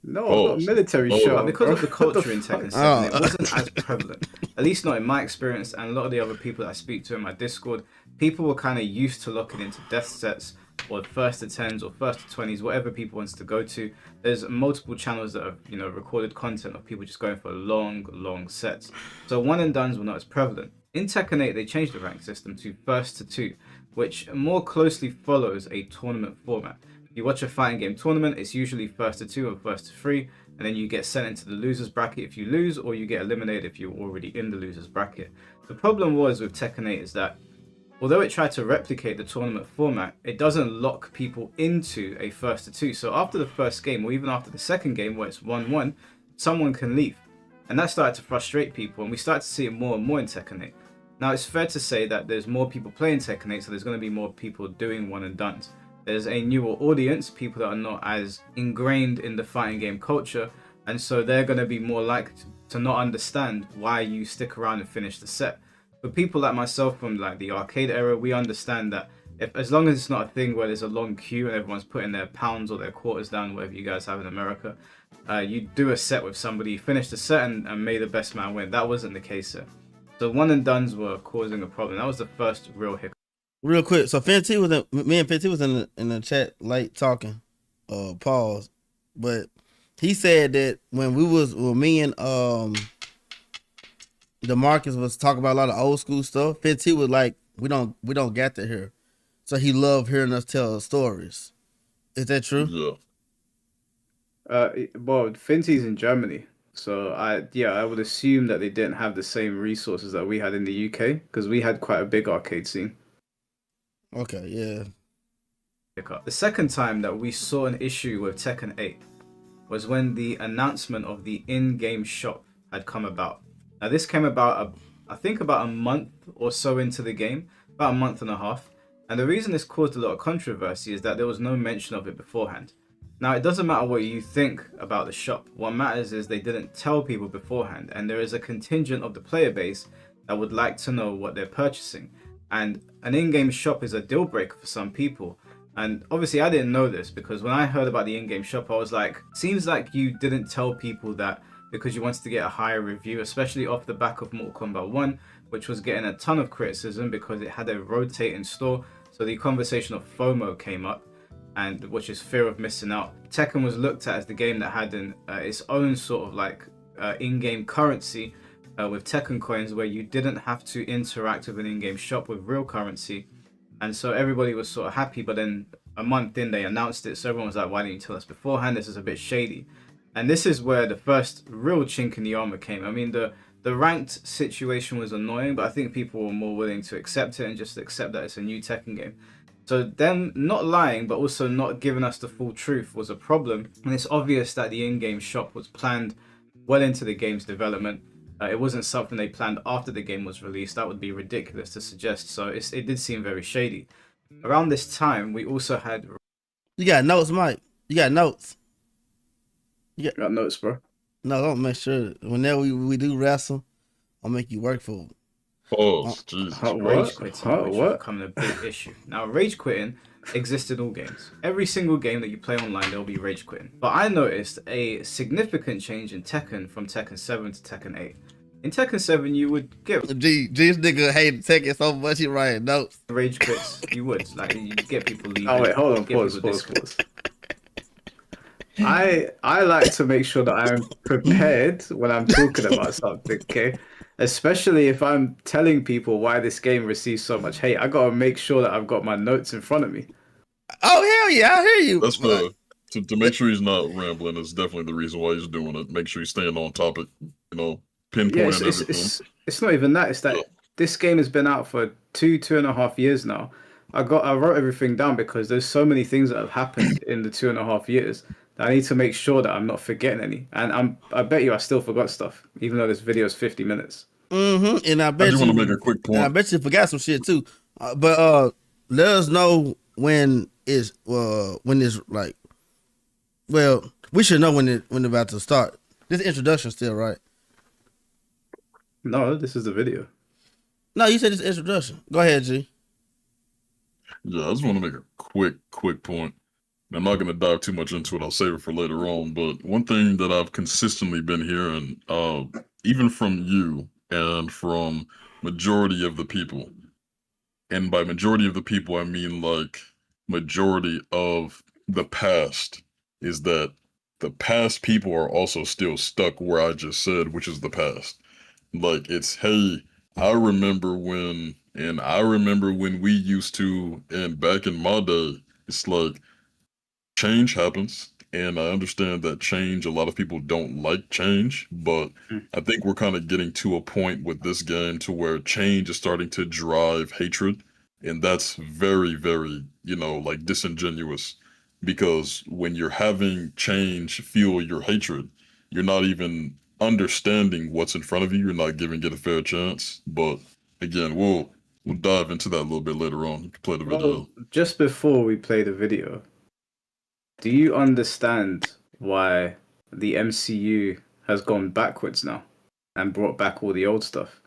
No, I've got a military shirt. But because of the culture in Tekken 7, it wasn't as prevalent. At least not in my experience, and a lot of the other people that I speak to in my Discord, people were kind of used to locking into death sets, or first to 10s, or first to 20s, whatever people wants to go to. There's multiple channels that have, recorded content of people just going for long sets. So one and dones were not as prevalent. In Tekken 8, they changed the rank system to first to two, which more closely follows a tournament format. You watch a fighting game tournament, it's usually first to two or first to three, and then you get sent into the losers bracket if you lose, or you get eliminated if you're already in the losers bracket. The problem was with Tekken 8 is that although it tried to replicate the tournament format, it doesn't lock people into a first to two. So after the first game, or even after the second game where it's 1-1, someone can leave. And that started to frustrate people, and we started to see it more and more in Tekken 8. Now, it's fair to say that there's more people playing Tekken 8, so there's going to be more people doing one and dones. There's a newer audience, people that are not as ingrained in the fighting game culture, and so they're going to be more likely to not understand why you stick around and finish the set. For people like myself from like the arcade era, we understand that as long as it's not a thing where there's a long queue and everyone's putting their pounds or their quarters down, whatever you guys have in America, you do a set with somebody, finish the set, and may the best man win. That wasn't the case here. So one and dones were causing a problem. That was the first real hiccup. Real quick, so Fenty was me and Fenty was in the chat late talking, pause, but he said that when me and DeMarcus was talking about a lot of old school stuff, Fenty was like, we don't get to here, so he loved hearing us tell stories. Is that true? Yeah. Well, Finty's in Germany, so I would assume that they didn't have the same resources that we had in the UK, because we had quite a big arcade scene. Okay, yeah. The second time that we saw an issue with Tekken 8 was when the announcement of the in-game shop had come about. Now this came about, I think about a month or so into the game, about a month and a half. And the reason this caused a lot of controversy is that there was no mention of it beforehand. Now it doesn't matter what you think about the shop. What matters is they didn't tell people beforehand, and there is a contingent of the player base that would like to know what they're purchasing. And an in-game shop is a deal breaker for some people. And obviously I didn't know this, because when I heard about the in-game shop, I was like, seems like you didn't tell people that because you wanted to get a higher review, especially off the back of Mortal Kombat 1, which was getting a ton of criticism because it had a rotating store. So the conversation of FOMO came up, and which is fear of missing out. Tekken was looked at as the game that had its own sort of like in-game currency with Tekken coins, where you didn't have to interact with an in-game shop with real currency. And so everybody was sort of happy, but then a month in they announced it, so everyone was like, why didn't you tell us beforehand? This is a bit shady. And this is where the first real chink in the armor came. I mean, the ranked situation was annoying, but I think people were more willing to accept it and just accept that it's a new Tekken game. So them not lying, but also not giving us the full truth was a problem. And it's obvious that the in-game shop was planned well into the game's development. It wasn't something they planned after the game was released. That would be ridiculous to suggest. So it did seem very shady. Around this time, we also had... You got notes, Mike? You got notes? You got notes, bro? No, don't make sure. Whenever we do wrestle, I'll make you work for it. Oh, Jesus. Rage quitting, which is becoming a big issue. Now, rage quitting exists in all games. Every single game that you play online, there'll be rage quitting. But I noticed a significant change in Tekken from Tekken 7 to Tekken 8. In Tekken 7, you would get... This nigga hated Tekken so much, he writing notes. Rage quits. You would. Like, you get people leaving. Oh, wait, hold on. Pause. I like to make sure that I'm prepared when I'm talking about something, okay? Especially if I'm telling people why this game receives so much hate. I gotta make sure that I've got my notes in front of me. Oh, hell yeah, I hear you. That's good. To make sure he's not rambling is definitely the reason why he's doing it. Make sure he's staying on topic, pinpointing everything. It's not even that. It's that this game has been out for 2.5 years now. I wrote everything down because there's so many things that have happened in the 2.5 years. I need to make sure that I'm not forgetting any. And I bet you I still forgot stuff, even though this video is 50 minutes. Mm-hmm. And I bet I just want to make a quick point. And I bet you forgot some shit too. But let us know when it's like, well, we should know when it's about to start. This introduction still, right? No, this is the video. No, you said it's introduction. Go ahead, G. Yeah, I just want to make a quick point. I'm not going to dive too much into it. I'll save it for later on. But one thing that I've consistently been hearing, even from you and from majority of the people, and by majority of the people, I mean like majority of the past, is that the past people are also still stuck where I just said, which is the past. Like, it's, hey, I remember when we used to, and back in my day, it's like change happens. And I understand that change, a lot of people don't like change, but I think we're kind of getting to a point with this game to where change is starting to drive hatred. And that's very, very, like disingenuous because when you're having change fuel your hatred, you're not even understanding what's in front of you. You're not giving it a fair chance. But again, we'll dive into that a little bit later on. You can play the video. Well, just before we play the video, do you understand why the MCU has gone backwards now and brought back all the old stuff?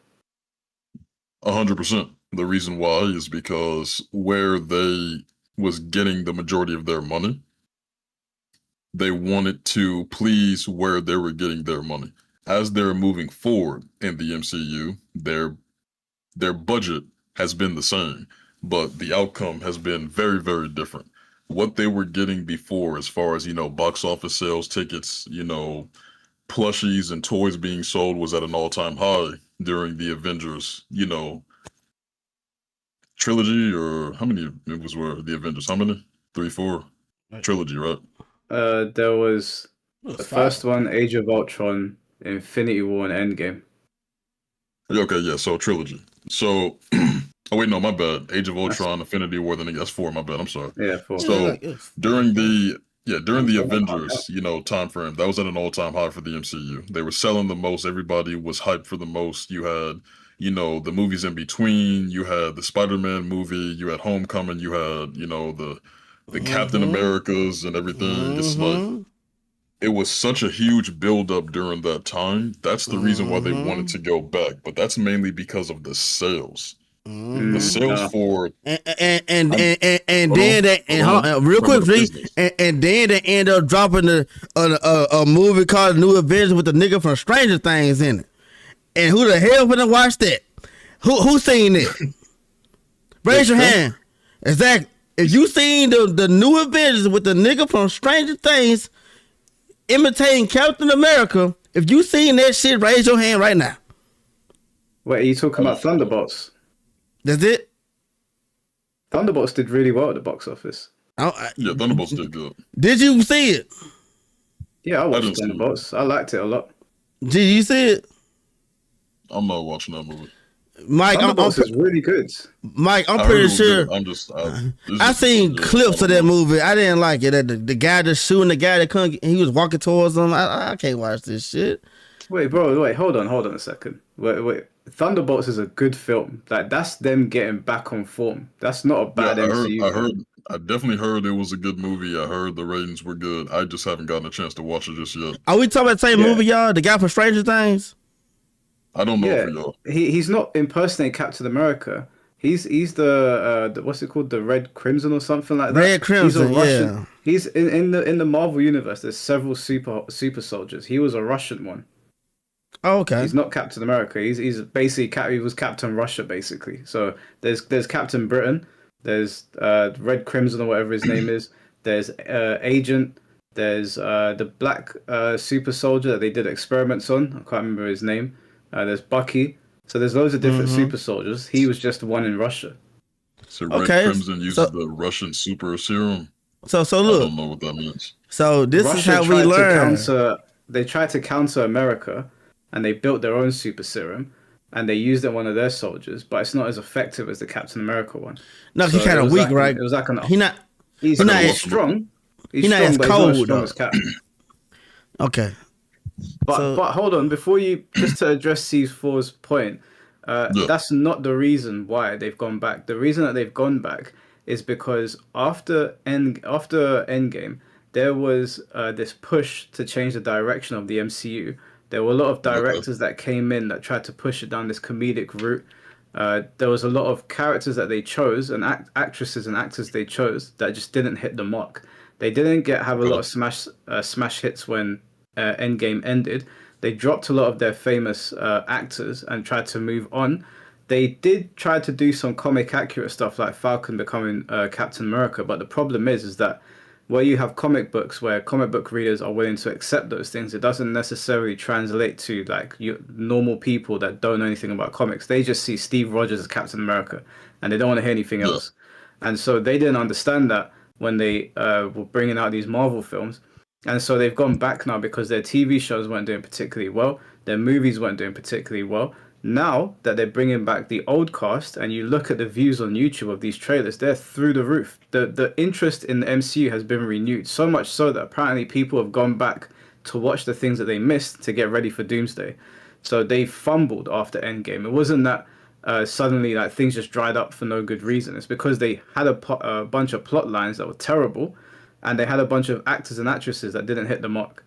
100%. The reason why is because where they was getting the majority of their money, they wanted to please where they were getting their money. As they're moving forward in the MCU, their budget has been the same, but the outcome has been very, very different. What they were getting before, as far as, box office sales, tickets, plushies and toys being sold was at an all-time high during the Avengers, trilogy, or how many movies were the Avengers? How many? 3, 4? Trilogy, right? There was the first one, Age of Ultron, Infinity War, and Endgame. Okay, yeah, so trilogy. So, oh wait, no, my bad. Age of Ultron, Infinity War, then that's 4, my bad, I'm sorry. Yeah, 4. So, during the Avengers, time frame, that was at an all-time high for the MCU. They were selling the most, everybody was hyped for the most. You had, the movies in between, you had the Spider-Man movie, you had Homecoming, you had, the Captain Americas and everything. It's like, it was such a huge build-up during that time. That's the reason why they wanted to go back, but that's mainly because of the sales. The sales for and then real quick, please, and then they end up dropping a movie called New Avengers with the nigga from Stranger Things in it. And who the hell gonna watch that? Who seen it? Raise your hand. Exactly. If you seen the New Avengers with the nigga from Stranger Things imitating Captain America, if you seen that shit, raise your hand right now. Wait, are you talking about Thunderbolts? That's it? Thunderbolts did really well at the box office. Yeah, Thunderbolts did good. Did you see it? Yeah, I watched Thunderbolts. I liked it a lot. Did you see it? I'm not watching that movie. Mike, Thunderbolts is really good. Mike, I'm pretty sure. I seen clips of that movie. I didn't like it. The guy just shooting the guy that couldn't. He was walking towards him. I can't watch this shit. Wait, bro. Wait, hold on a second. Wait. Thunderbolts is a good film. Like, that's them getting back on form. That's not a bad MCU. I definitely heard it was a good movie. I heard the ratings were good. I just haven't gotten a chance to watch it just yet. Are we talking about the same movie, y'all? The guy from Stranger Things? I don't know for y'all. He's not impersonating Captain America. He's the what's it called? The Red Crimson or something like that. Red Crimson, yeah. He's in the Marvel universe. There's several super soldiers. He was a Russian one. Oh, okay. He's not Captain America. He's basically he was Captain Russia basically. So there's Captain Britain. There's Red Crimson or whatever his name is. There's Agent. There's the black super soldier that they did experiments on. I can't remember his name. There's Bucky. So there's loads of different super soldiers. He was just one in Russia. So Red Crimson uses the Russian super serum. So look. I don't know what that means. So this Russia is how we learn. They tried to counter America, and they built their own super serum, and they used it on one of their soldiers, but it's not as effective as the Captain America one. No, he's kind of weak, right? It was like he's not as strong. He's not as cold, though. As Captain. Okay. But hold on, before you, just to address C4's point, that's not the reason why they've gone back. The reason that they've gone back is because after Endgame, there was this push to change the direction of the MCU. There were a lot of directors that came in that tried to push it down this comedic route. There was a lot of characters that they chose and actresses and actors they chose that just didn't hit the mark. They didn't have a lot of smash hits when Endgame ended. They dropped a lot of their famous actors and tried to move on. They did try to do some comic accurate stuff like Falcon becoming Captain America, but the problem is that where you have comic books where comic book readers are willing to accept those things, it doesn't necessarily translate to like normal people that don't know anything about comics. They just see Steve Rogers as Captain America and they don't want to hear anything else. And so they didn't understand that when they were bringing out these Marvel films. And so they've gone back now because their TV shows weren't doing particularly well. Their movies weren't doing particularly well. Now that they're bringing back the old cast and you look at the views on YouTube of these trailers, they're through the roof. The interest in the MCU has been renewed, so much so that apparently people have gone back to watch the things that they missed to get ready for Doomsday. So they fumbled after Endgame. It wasn't that suddenly like things just dried up for no good reason. It's because they had a bunch of plot lines that were terrible and they had a bunch of actors and actresses that didn't hit the mark.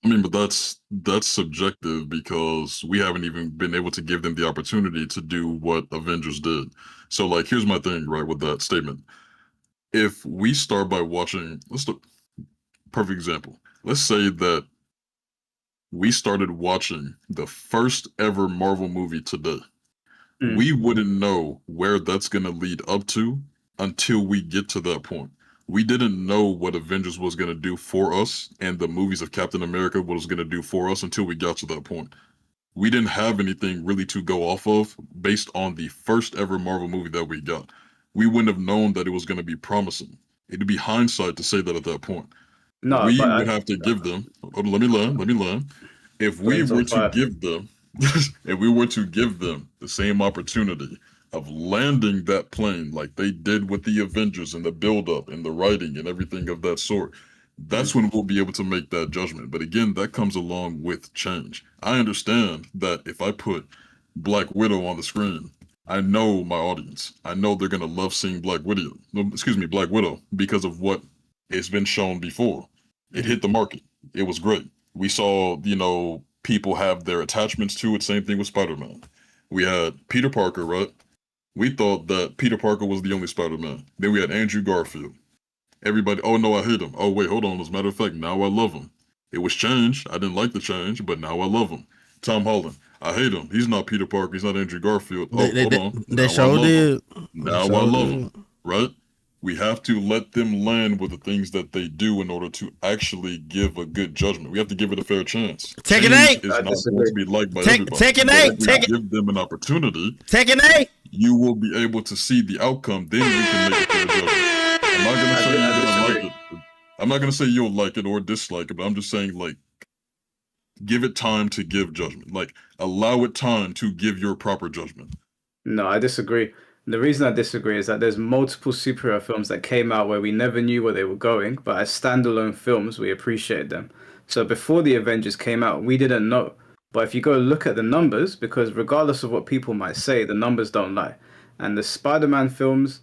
I mean, but that's subjective because we haven't even been able to give them the opportunity to do what Avengers did. So, like, here's my thing, right, with that statement. If we start by watching, perfect example. Let's say that we started watching the first ever Marvel movie today. We wouldn't know where that's going to lead up to until we get to that point. We didn't know what Avengers was going to do for us and the movies of Captain America was going to do for us until we got to that point. We didn't have anything really to go off of based on the first ever Marvel movie that we got. We wouldn't have known that it was going to be promising. It'd be hindsight to say that at that point. No, we would have to give them. Oh, let me learn. If we were to give them, if we were to give them the same opportunity of landing that plane like they did with the Avengers and the build-up and the writing and everything of that sort, that's when we'll be able to make that judgment. But again, that comes along with change. I understand that if I put Black Widow on the screen, I know my audience. I know they're going to love seeing Black Widow because of what it's been shown before. It hit the market. It was great. We saw, people have their attachments to it. Same thing with Spider-Man. We had Peter Parker, right? We thought that Peter Parker was the only Spider-Man. Then we had Andrew Garfield. Everybody, oh no, I hate him. Oh wait, hold on. As a matter of fact, now I love him. It was change. I didn't like the change, but now I love him. Tom Holland, I hate him. He's not Peter Parker. He's not Andrew Garfield. Oh, hold on. They sure did. Now I love him. Right? We have to let them land with the things that they do in order to actually give a good judgment. We have to give it a fair chance. Tekken 8 is not supposed to be liked by everybody. Tekken 8. Give them an opportunity. Tekken 8. You will be able to see the outcome. Then we can make a fair judgment. I'm not gonna say you're gonna like it. I'm not gonna say you'll like it or dislike it, but I'm just saying, like, give it time to give judgment. Like, allow it time to give your proper judgment. No, I disagree. The reason I disagree is that there's multiple superhero films that came out where we never knew where they were going, but as standalone films, we appreciated them. So before the Avengers came out, we didn't know. But if you go look at the numbers, because regardless of what people might say, the numbers don't lie. And the Spider-Man films,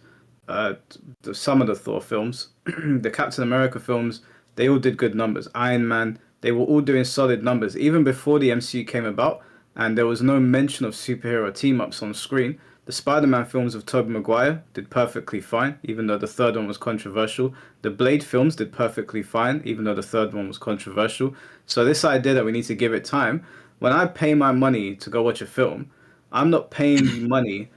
some of the Thor films, the Captain America films, they all did good numbers. Iron Man, they were all doing solid numbers, even before the MCU came about, and there was no mention of superhero team-ups on screen. The Spider-Man films of Tobey Maguire did perfectly fine, even though the third one was controversial. The Blade films did perfectly fine, even though the third one was controversial. So this idea that we need to give it time, when I pay my money to go watch a film, I'm not paying money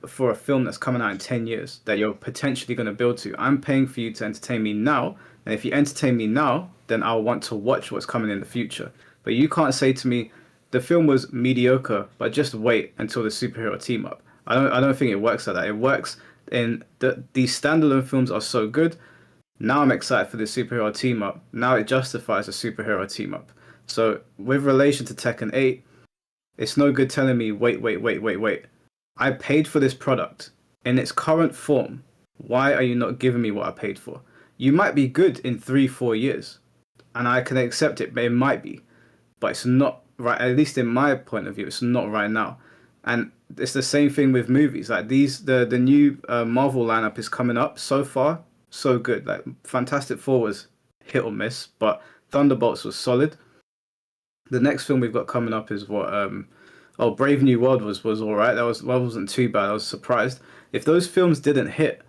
for a film that's coming out in 10 years that you're potentially going to build to. I'm paying for you to entertain me now, and if you entertain me now, then I'll want to watch what's coming in the future. But you can't say to me, the film was mediocre, but just wait until the superhero team up. I don't think it works like that. It works in these standalone films are so good. Now I'm excited for the superhero team up. Now it justifies a superhero team up. So with relation to Tekken 8, it's no good telling me, wait. I paid for this product in its current form. Why are you not giving me what I paid for? You might be good in 3-4 years, and I can accept it, but it might be. But it's not right, at least in my point of view, it's not right now. And it's the same thing with movies. Like the new Marvel lineup is coming up. So far, so good. Like Fantastic Four was hit or miss, but Thunderbolts was solid. The next film we've got coming up is what? Brave New World was all right. That wasn't too bad. I was surprised. If those films didn't hit,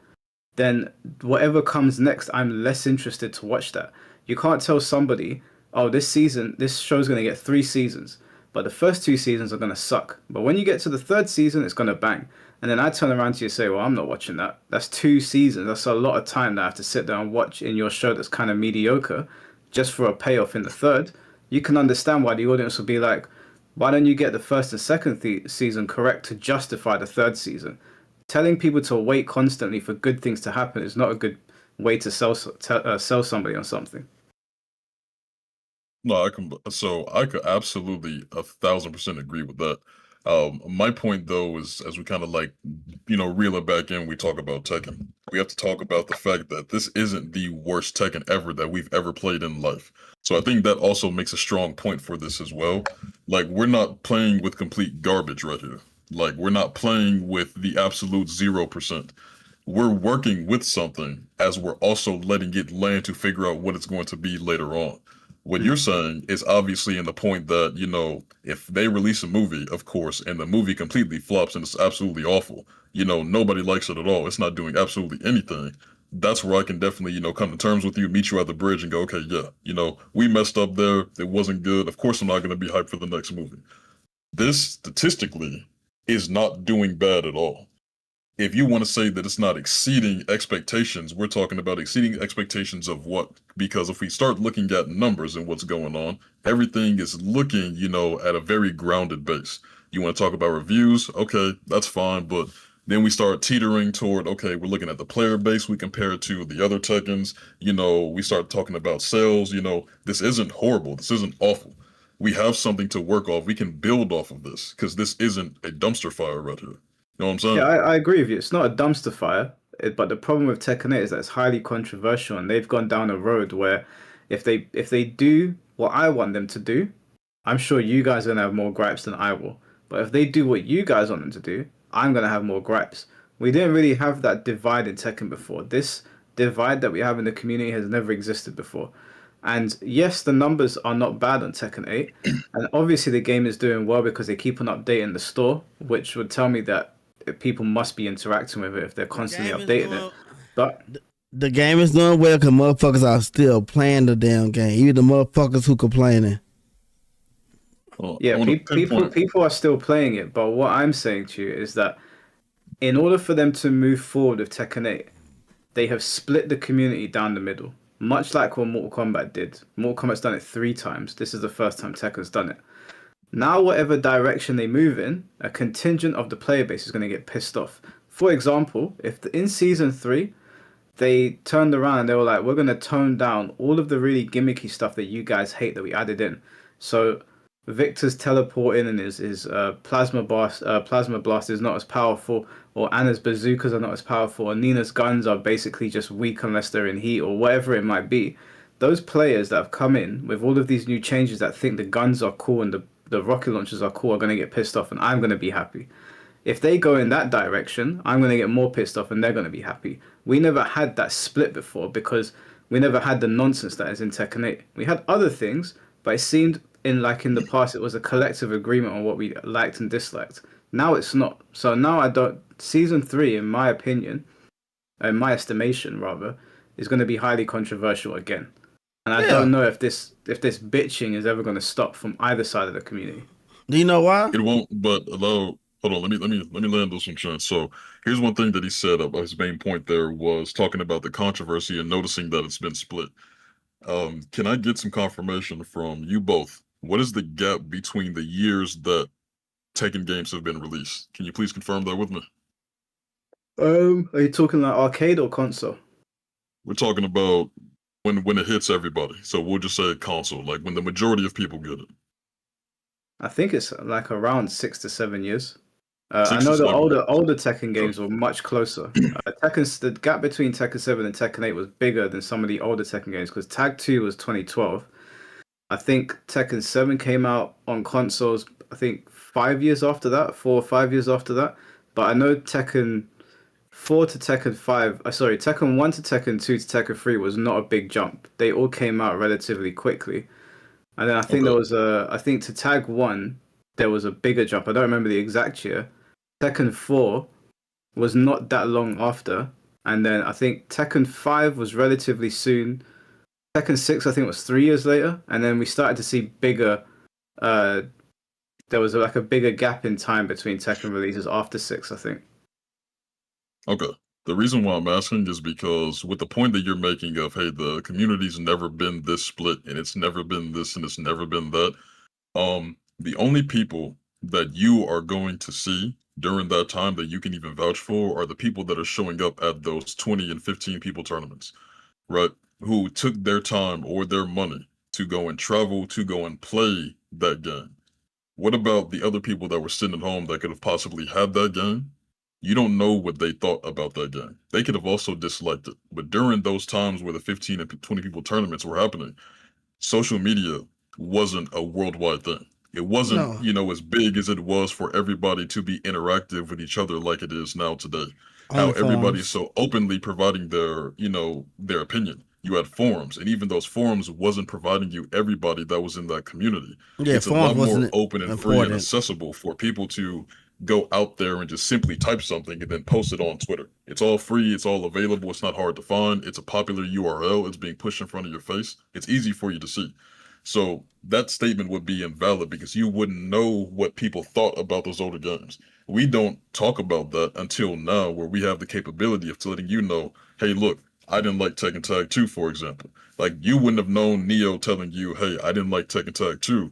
then whatever comes next, I'm less interested to watch that. You can't tell somebody, oh, this show's going to get 3 seasons. But the first 2 seasons are going to suck. But when you get to the third season, it's going to bang. And then I turn around to you and say, well, I'm not watching that. That's 2 seasons. That's a lot of time that I have to sit down and watch in your show that's kind of mediocre just for a payoff in the third. You can understand why the audience will be like, why don't you get the first and second season correct to justify the third season? Telling people to wait constantly for good things to happen is not a good way to sell somebody on something. No, I could absolutely 1,000% agree with that. My point though is, as we kind of like, reel it back in, we talk about Tekken. We have to talk about the fact that this isn't the worst Tekken ever that we've ever played in life. So I think that also makes a strong point for this as well. Like, we're not playing with complete garbage right here. Like, we're not playing with the absolute 0%. We're working with something as we're also letting it land to figure out what it's going to be later on. What you're saying is obviously in the point that, if they release a movie, of course, and the movie completely flops and it's absolutely awful, nobody likes it at all. It's not doing absolutely anything. That's where I can definitely, come to terms with you, meet you at the bridge and go, okay, yeah, we messed up there. It wasn't good. Of course, I'm not going to be hyped for the next movie. This statistically is not doing bad at all. If you want to say that it's not exceeding expectations, we're talking about exceeding expectations of what? Because if we start looking at numbers and what's going on, everything is looking, at a very grounded base. You want to talk about reviews? Okay, that's fine. But then we start teetering toward, okay, we're looking at the player base. We compare it to the other Tekkens. We start talking about sales. This isn't horrible. This isn't awful. We have something to work off. We can build off of this because this isn't a dumpster fire right here. You know what I'm saying? Yeah, I agree with you. It's not a dumpster fire, but the problem with Tekken 8 is that it's highly controversial, and they've gone down a road where if they do what I want them to do, I'm sure you guys are gonna have more gripes than I will. But if they do what you guys want them to do, I'm gonna have more gripes. We didn't really have that divide in Tekken before. This divide that we have in the community has never existed before. And yes, the numbers are not bad on Tekken 8, and obviously the game is doing well because they keep on updating the store, which would tell me that people must be interacting with it if they're constantly updating it. But the game is doing well because motherfuckers are still playing the damn game, even the motherfuckers who complaining. Yeah, people are still playing it. But what I'm saying to you is that in order for them to move forward with Tekken 8, they have split the community down the middle, much like what Mortal Kombat did. Mortal Kombat's done it 3 times. This is the first time Tekken's done it. Now, whatever direction they move in, a contingent of the player base is going to get pissed off. For example, if in Season 3, they turned around and they were like, we're going to tone down all of the really gimmicky stuff that you guys hate that we added in. So Victor's teleporting and his plasma blast is not as powerful, or Anna's bazookas are not as powerful, or Nina's guns are basically just weak unless they're in heat, or whatever it might be. Those players that have come in with all of these new changes that think the guns are cool and the rocket launchers are cool are going to get pissed off, and I'm going to be happy. If they go in that direction, I'm going to get more pissed off and they're going to be happy. We never had that split before because we never had the nonsense that is in Tekken 8. We had other things, but it seemed in the past it was a collective agreement on what we liked and disliked. Now it's not. So now Season 3, in my opinion, in my estimation rather, is going to be highly controversial again. And I don't know if this bitching is ever going to stop from either side of the community. Do you know why? It won't. But hold on. Let me land this one, Sean. So here's one thing that he said. His main point there was talking about the controversy and noticing that it's been split. Can I get some confirmation from you both? What is the gap between the years that Tekken games have been released? Can you please confirm that with me? Are you talking like arcade or console? We're talking about when it hits everybody. So we'll just say console, like when the majority of people get it. I think it's like around 6 to 7 years. I know the older Tekken games were much closer. The gap between Tekken 7 and Tekken 8 was bigger than some of the older Tekken games because Tag 2 was 2012. I think Tekken 7 came out on consoles, I think 5 years after that, 4 or 5 years after that. But I know Tekken 4 to Tekken 5, Tekken 1 to Tekken 2 to Tekken 3 was not a big jump. They all came out relatively quickly. And then I think there was to Tag 1, there was a bigger jump. I don't remember the exact year. Tekken 4 was not that long after. And then I think Tekken 5 was relatively soon. Tekken 6, I think, was 3 years later. And then we started to see bigger, there was a bigger gap in time between Tekken releases after 6, I think. Okay. The reason why I'm asking is because with the point that you're making of, hey, the community's never been this split and it's never been this and it's never been that. The only people that you are going to see during that time that you can even vouch for are the people that are showing up at those 20 and 15 people tournaments, right? Who took their time or their money to go and travel to go and play that game. What about the other people that were sitting at home that could have possibly had that game? You don't know what they thought about that game. They could have also disliked it. But during those times where the 15 and 20 people tournaments were happening, social media wasn't a worldwide thing. It wasn't, No. as big as it was for everybody to be interactive with each other like it is now today. How On everybody's forums. so openly providing their opinion. You had forums, and even those forums wasn't providing you everybody that was in that community. Yeah, It's a forums lot more wasn't open and free and important. accessible for people to go out there and just simply type something and then post it on Twitter. It's all free, it's all available, it's not hard to find, it's a popular URL, it's being pushed in front of your face. It's easy for you to see. So that statement would be invalid because you wouldn't know what people thought about those older games. We don't talk about that until now, where we have the capability of letting you know, hey, look, I didn't like Tekken Tag 2, for example. Like, you wouldn't have known Neo telling you, hey, I didn't like Tekken Tag 2,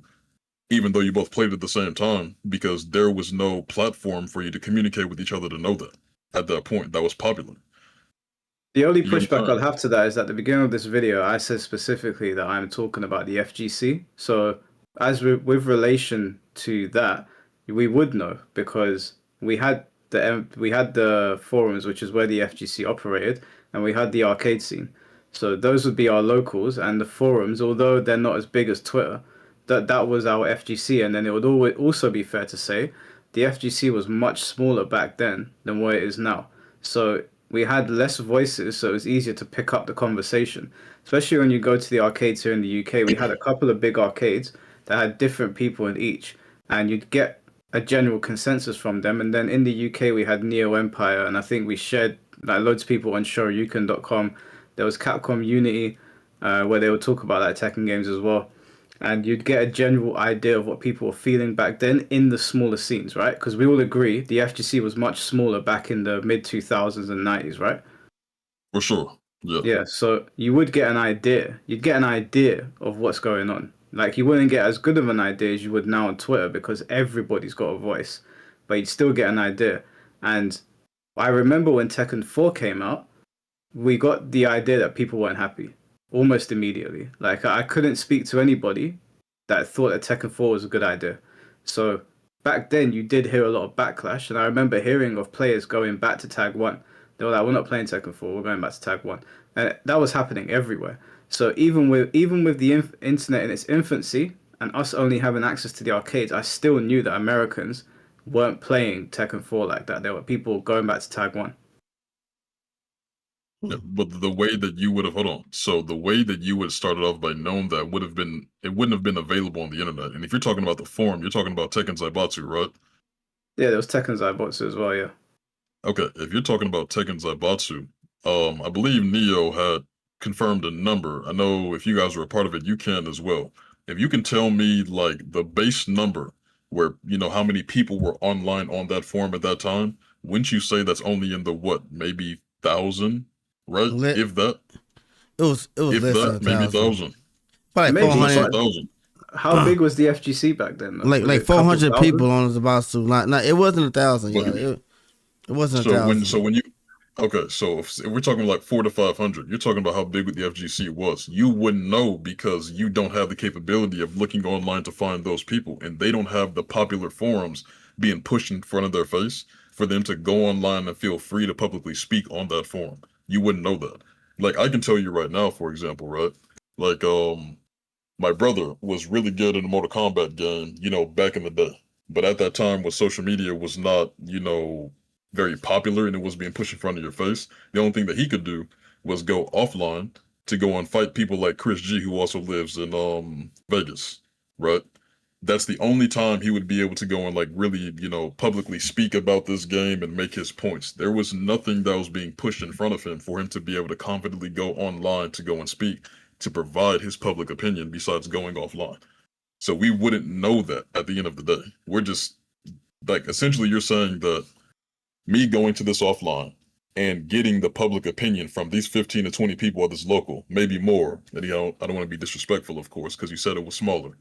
even though you both played at the same time, because there was no platform for you to communicate with each other to know that at that point. That was popular. The only You get what I'm pushback I'll saying? have to that is at the beginning of this video, I said specifically that I'm talking about the FGC. So, with relation to that, we would know because we had the forums, which is where the FGC operated, and we had the arcade scene. So those would be our locals, and the forums, although they're not as big as Twitter, that was our FGC. And then it would also be fair to say the FGC was much smaller back then than what it is now. So we had less voices, so it was easier to pick up the conversation. Especially when you go to the arcades here in the UK, we had a couple of big arcades that had different people in each, and you'd get a general consensus from them. And then in the UK, we had Neo Empire, and I think we shared like loads of people on Shoryuken.com. There was Capcom Unity, where they would talk about like Tekken games as well, and you'd get a general idea of what people were feeling back then in the smaller scenes, right? Because we all agree the FGC was much smaller back in the mid 2000s and 90s, right? For sure. Yeah. Yeah, so you would get an idea. You'd get an idea of what's going on. Like you wouldn't get as good of an idea as you would now on Twitter because everybody's got a voice, but you'd still get an idea. And I remember when Tekken 4 came out, we got the idea that people weren't happy almost immediately. Like I couldn't speak to anybody that thought that Tekken 4 was a good idea. So back then you did hear a lot of backlash, and I remember hearing of players going back to Tag 1. They were like, "We're not playing Tekken 4. We're going back to Tag 1," and that was happening everywhere. So even with the internet in its infancy and us only having access to the arcades, I still knew that Americans weren't playing Tekken 4 like that. There were people going back to Tag 1. Yeah, but the way that you would have, hold on. So the way that you would have started off by knowing that it wouldn't have been available on the internet. And if you're talking about the forum, you're talking about Tekken Zaibatsu, right? Yeah, there was Tekken Zaibatsu as well. Yeah. Okay, if you're talking about Tekken Zaibatsu, I believe Neo had confirmed a number. I know if you guys were a part of it, you can as well. If you can tell me like the base number where how many people were online on that forum at that time, wouldn't you say that's only in the what, maybe 1,000, right? Let, If that, it was if less than that, maybe 1,000. 1,000. Probably Maybe, Less than 400. 1,000. How big was the FGC back then? Though? Like Was like it a couple 400 thousand? people on the Zabatsu. Like, it wasn't 1,000. But- Yeah, it wasn't So 1,000. when you okay, so if we're talking like 400 to 500, you're talking about how big the FGC was. You wouldn't know because you don't have the capability of looking online to find those people, and they don't have the popular forums being pushed in front of their face for them to go online and feel free to publicly speak on that forum. You wouldn't know that. Like I can tell you right now, for example, right? Like my brother was really good in the Mortal Kombat game, back in the day. But at that time, when social media was not, very popular and it was being pushed in front of your face, the only thing that he could do was go offline to go and fight people like Chris G, who also lives in Vegas, right? That's the only time he would be able to go and like really, publicly speak about this game and make his points. There was nothing that was being pushed in front of him for him to be able to confidently go online to go and speak, to provide his public opinion besides going offline. So we wouldn't know that at the end of the day. We're just like, essentially you're saying that me going to this offline and getting the public opinion from these 15 to 20 people at this local, maybe more. And I don't want to be disrespectful, of course, because you said it was smaller.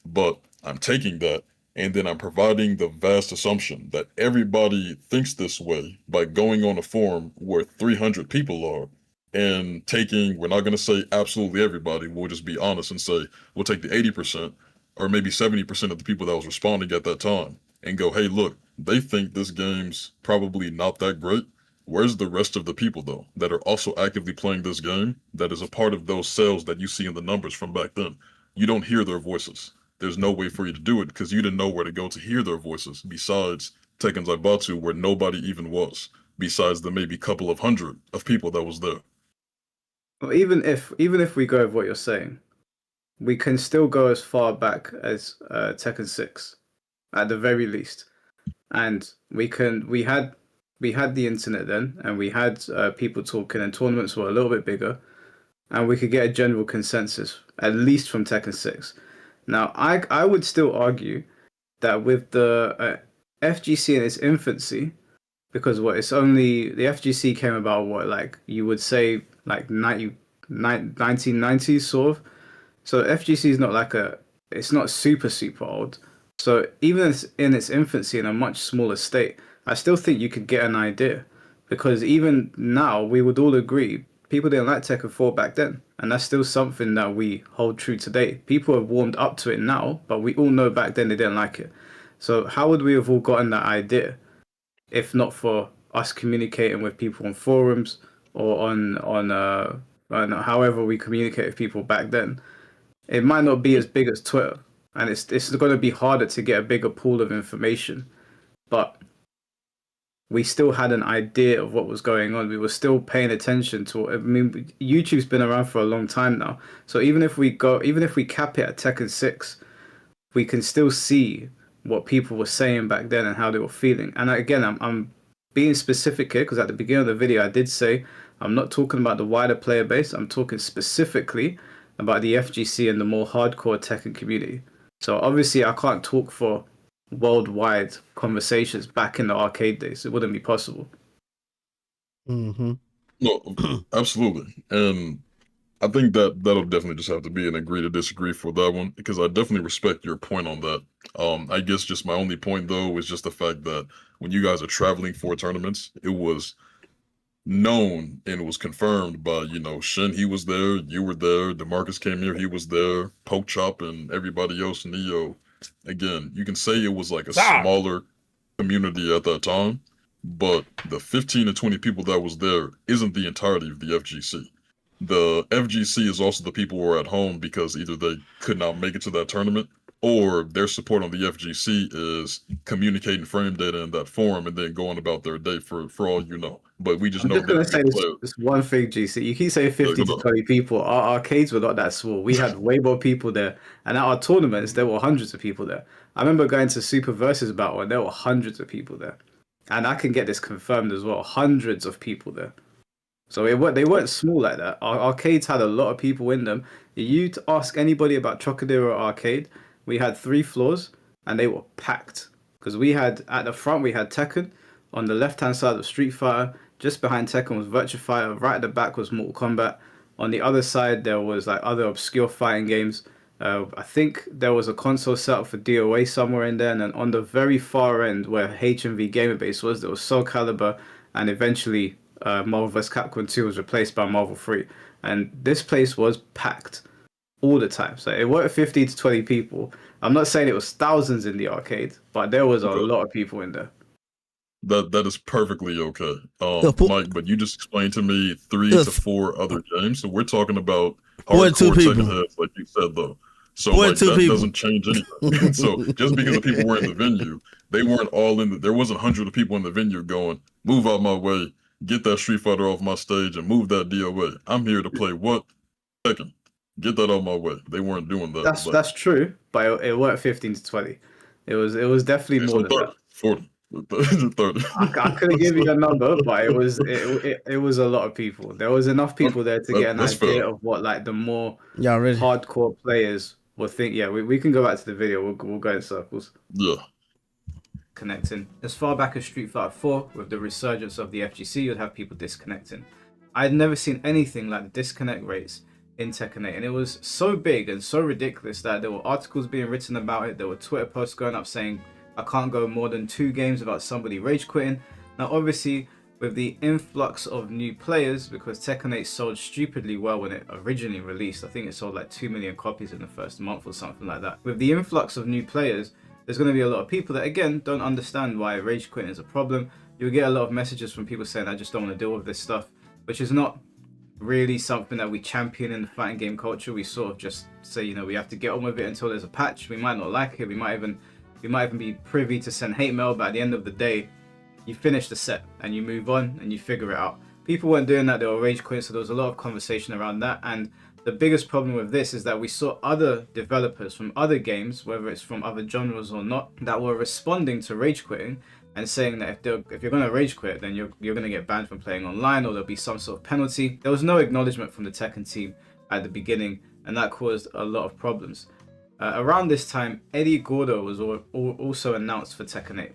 But I'm taking that and then I'm providing the vast assumption that everybody thinks this way by going on a forum where 300 people are and taking, we're not going to say absolutely everybody, we'll just be honest and say, we'll take the 80% or maybe 70% of the people that was responding at that time and go, hey, look, they think this game's probably not that great. Where's the rest of the people, though, that are also actively playing this game that is a part of those sales that you see in the numbers from back then? You don't hear their voices. There's no way for you to do it because you didn't know where to go to hear their voices besides Tekken Zaibatsu, where nobody even was, besides the maybe couple of hundred of people that was there. Well, even if we go with what you're saying, we can still go as far back as Tekken 6, at the very least, and we had the internet then, and we had people talking, and tournaments were a little bit bigger, and we could get a general consensus at least from Tekken 6. Now, I would still argue that with the FGC in its infancy, because it's only the FGC came about like you would say like 1990s sort of. So FGC is not it's not super old. So even in its infancy in a much smaller state, I still think you could get an idea, because even now we would all agree people didn't like Tekken 4 back then, and that's still something that we hold true today. People have warmed up to it now, but we all know back then they didn't like it. So how would we have all gotten that idea if not for us communicating with people on forums or on however we communicate with people back then? It might not be as big as Twitter, and it's going to be harder to get a bigger pool of information, but we still had an idea of what was going on. We were still paying attention to it. I mean, YouTube's been around for a long time now. So even if we cap it at Tekken 6, we can still see what people were saying back then and how they were feeling. And again, I'm being specific here because at the beginning of the video, I did say I'm not talking about the wider player base. I'm talking specifically about the FGC and the more hardcore Tekken community. So obviously I can't talk for worldwide conversations back in the arcade days. It wouldn't be possible. Mm-hmm. No, absolutely. And I think that'll definitely just have to be an agree to disagree for that one, because I definitely respect your point on that. I guess just my only point, though, is just the fact that when you guys are traveling for tournaments, it was known and it was confirmed by, Shin, he was there, you were there, DeMarcus came here, he was there, Poke Chop and everybody else, Neo. Again, you can say it was like a smaller community at that time, but the 15 to 20 people that was there isn't the entirety of the FGC. The FGC is also the people who are at home because either they could not make it to that tournament, or their support on the FGC is communicating frame data in that forum and then going about their day for all you know. But we just know. I'm just going to say this one thing, GC. You keep saying 50 to 20 people. Our arcades were not that small. We had way more people there. And at our tournaments, there were hundreds of people there. I remember going to Super Versus Battle and there were hundreds of people there. And I can get this confirmed as well. Hundreds of people there. So they weren't small like that. Our arcades had a lot of people in them. You to ask anybody about Trocadero Arcade, we had 3 floors and they were packed. Because we had, at the front, we had Tekken. On the left-hand side of Street Fighter, just behind Tekken was Virtua Fighter. Right at the back was Mortal Kombat. On the other side, there was like other obscure fighting games. I think there was a console setup for DOA somewhere in there. And then on the very far end, where HMV Gamerbase was, there was Soul Calibur. And eventually, Marvel vs. Capcom 2 was replaced by Marvel 3. And this place was packed all the time. So it weren't 50 to 20 people. I'm not saying it was thousands in the arcade, but there was a lot of people in there. That is perfectly okay, Mike. But you just explained to me 3 to 4 other games, so we're talking about hardcore Tekken heads, like you said, though. So like, that doesn't change anything. So just because the people were in the venue, they weren't all in. There wasn't hundreds of people in the venue going, "Move out my way, get that Street Fighter off my stage, and move that DOA. I'm here to play what Tekken. Get that out my way." They weren't doing that. That's true, but it weren't 15 to 20. It was definitely more than 30, that. 40. 30. I couldn't give you a number, but it was a lot of people. There was enough people there to get an idea of what like the more hardcore players will think. Yeah, we can go back to the video. We'll go in circles. Yeah. disconnecting. As far back as Street Fighter 4, with the resurgence of the FGC, you'd have people disconnecting. I'd never seen anything like the disconnect rates in Tekken 8, and it was so big and so ridiculous that there were articles being written about it, there were Twitter posts going up saying I can't go more than 2 games without somebody rage quitting. Now obviously with the influx of new players, because Tekken 8 sold stupidly well when it originally released, I think it sold like 2 million copies in the first month or something like that. With the influx of new players, there's going to be a lot of people that again don't understand why rage quitting is a problem. You'll get a lot of messages from people saying I just don't want to deal with this stuff, which is not really something that we champion in the fighting game culture. We sort of just say, you know, we have to get on with it until there's a patch. We might not like it, we might even be privy to send hate mail, but at the end of the day, you finish the set and you move on and you figure it out. People weren't doing that, they were rage quitting, so there was a lot of conversation around that. And the biggest problem with this is that we saw other developers from other games, whether it's from other genres or not, that were responding to rage quitting and saying that if you're going to rage quit, then you're going to get banned from playing online, or there'll be some sort of penalty. There was no acknowledgement from the Tekken team at the beginning, and that caused a lot of problems. Around this time, Eddie Gordo was also announced for Tekken 8.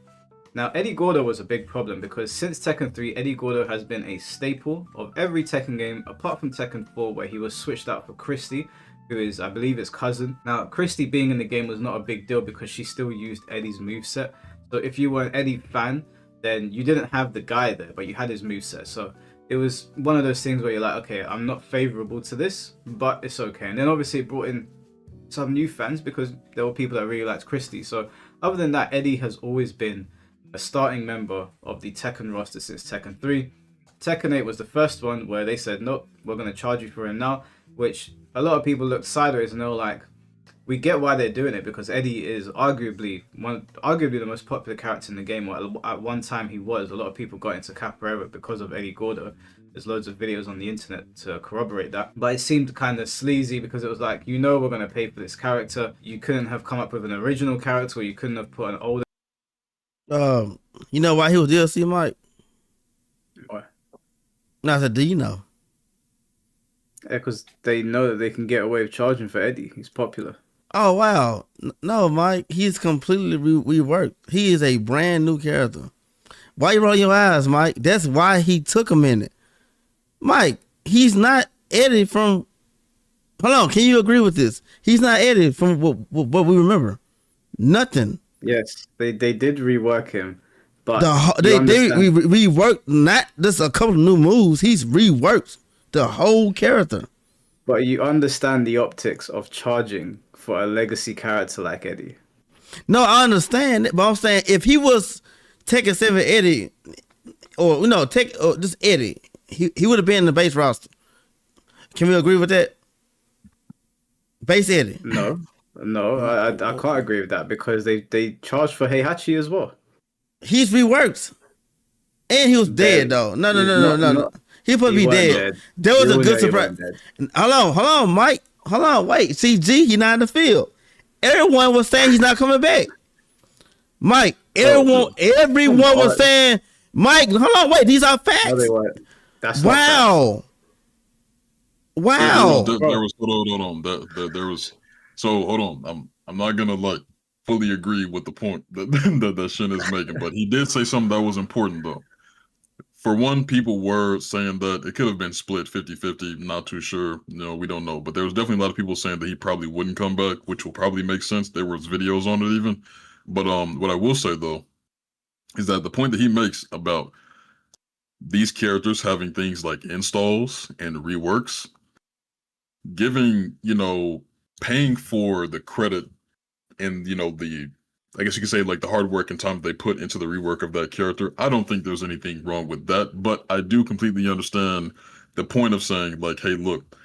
Now, Eddie Gordo was a big problem because since Tekken 3, Eddie Gordo has been a staple of every Tekken game, apart from Tekken 4, where he was switched out for Christy, who is, I believe, his cousin. Now, Christy being in the game was not a big deal because she still used Eddie's moveset. So if you were an Eddie fan, then you didn't have the guy there, but you had his moveset. So it was one of those things where you're like, okay, I'm not favorable to this, but it's okay. And then obviously it brought in some new fans because there were people that really liked Christy. So other than that, Eddie has always been a starting member of the Tekken roster since Tekken 3. Tekken 8 was the first one where they said, nope, we're going to charge you for him now, which a lot of people looked sideways and they were like, we get why they're doing it because Eddie is arguably the most popular character in the game, or at one time he was. A lot of people got into Capoeira because of Eddie Gordo. There's loads of videos on the internet to corroborate that. But it seemed kind of sleazy because it was like, you know, we're going to pay for this character. You couldn't have come up with an original character, or you couldn't have put an older. You know why he was DLC, Mike? Why? No, I said, do you know? Yeah, because they know that they can get away with charging for Eddie. He's popular. Oh, wow. No, Mike, he's completely reworked. He is a brand new character. Why you rolling your eyes, Mike? That's why he took a minute. Mike, he's not Eddie from... Hold on, can you agree with this? He's not Eddie from what we remember. Nothing. Yes, they did rework him, but they reworked not just a couple of new moves. He's reworked the whole character. But you understand the optics of charging for a legacy character like Eddie. No, I understand it, but I'm saying if he was Tekken 7 Eddie, or just Eddie, he would have been in the base roster. Can we agree with that? Base Eddie. No, I can't agree with that because they charged for Heihachi as well. He's reworked, and he was dead though. No. He supposed to be dead. There was a good surprise. Hold on, Mike. Hold on, wait. CG, he's not in the field. Everyone was saying he's not coming back. Mike, everyone was saying, Mike, hold on, wait. These are facts. No, they weren't. That's wow. Wow. There was hold on. There was. So hold on, I'm not gonna fully agree with the point that Shin is making, but he did say something that was important though. For one, people were saying that it could have been split 50-50, not too sure, we don't know. But there was definitely a lot of people saying that he probably wouldn't come back, which will probably make sense. There was videos on it even. But what I will say though, is that the point that he makes about these characters having things like installs and reworks, giving, paying for the credit and I guess you could say the hard work and time that they put into the rework of that character. I don't think there's anything wrong with that, but I do completely understand the point of saying hey, look,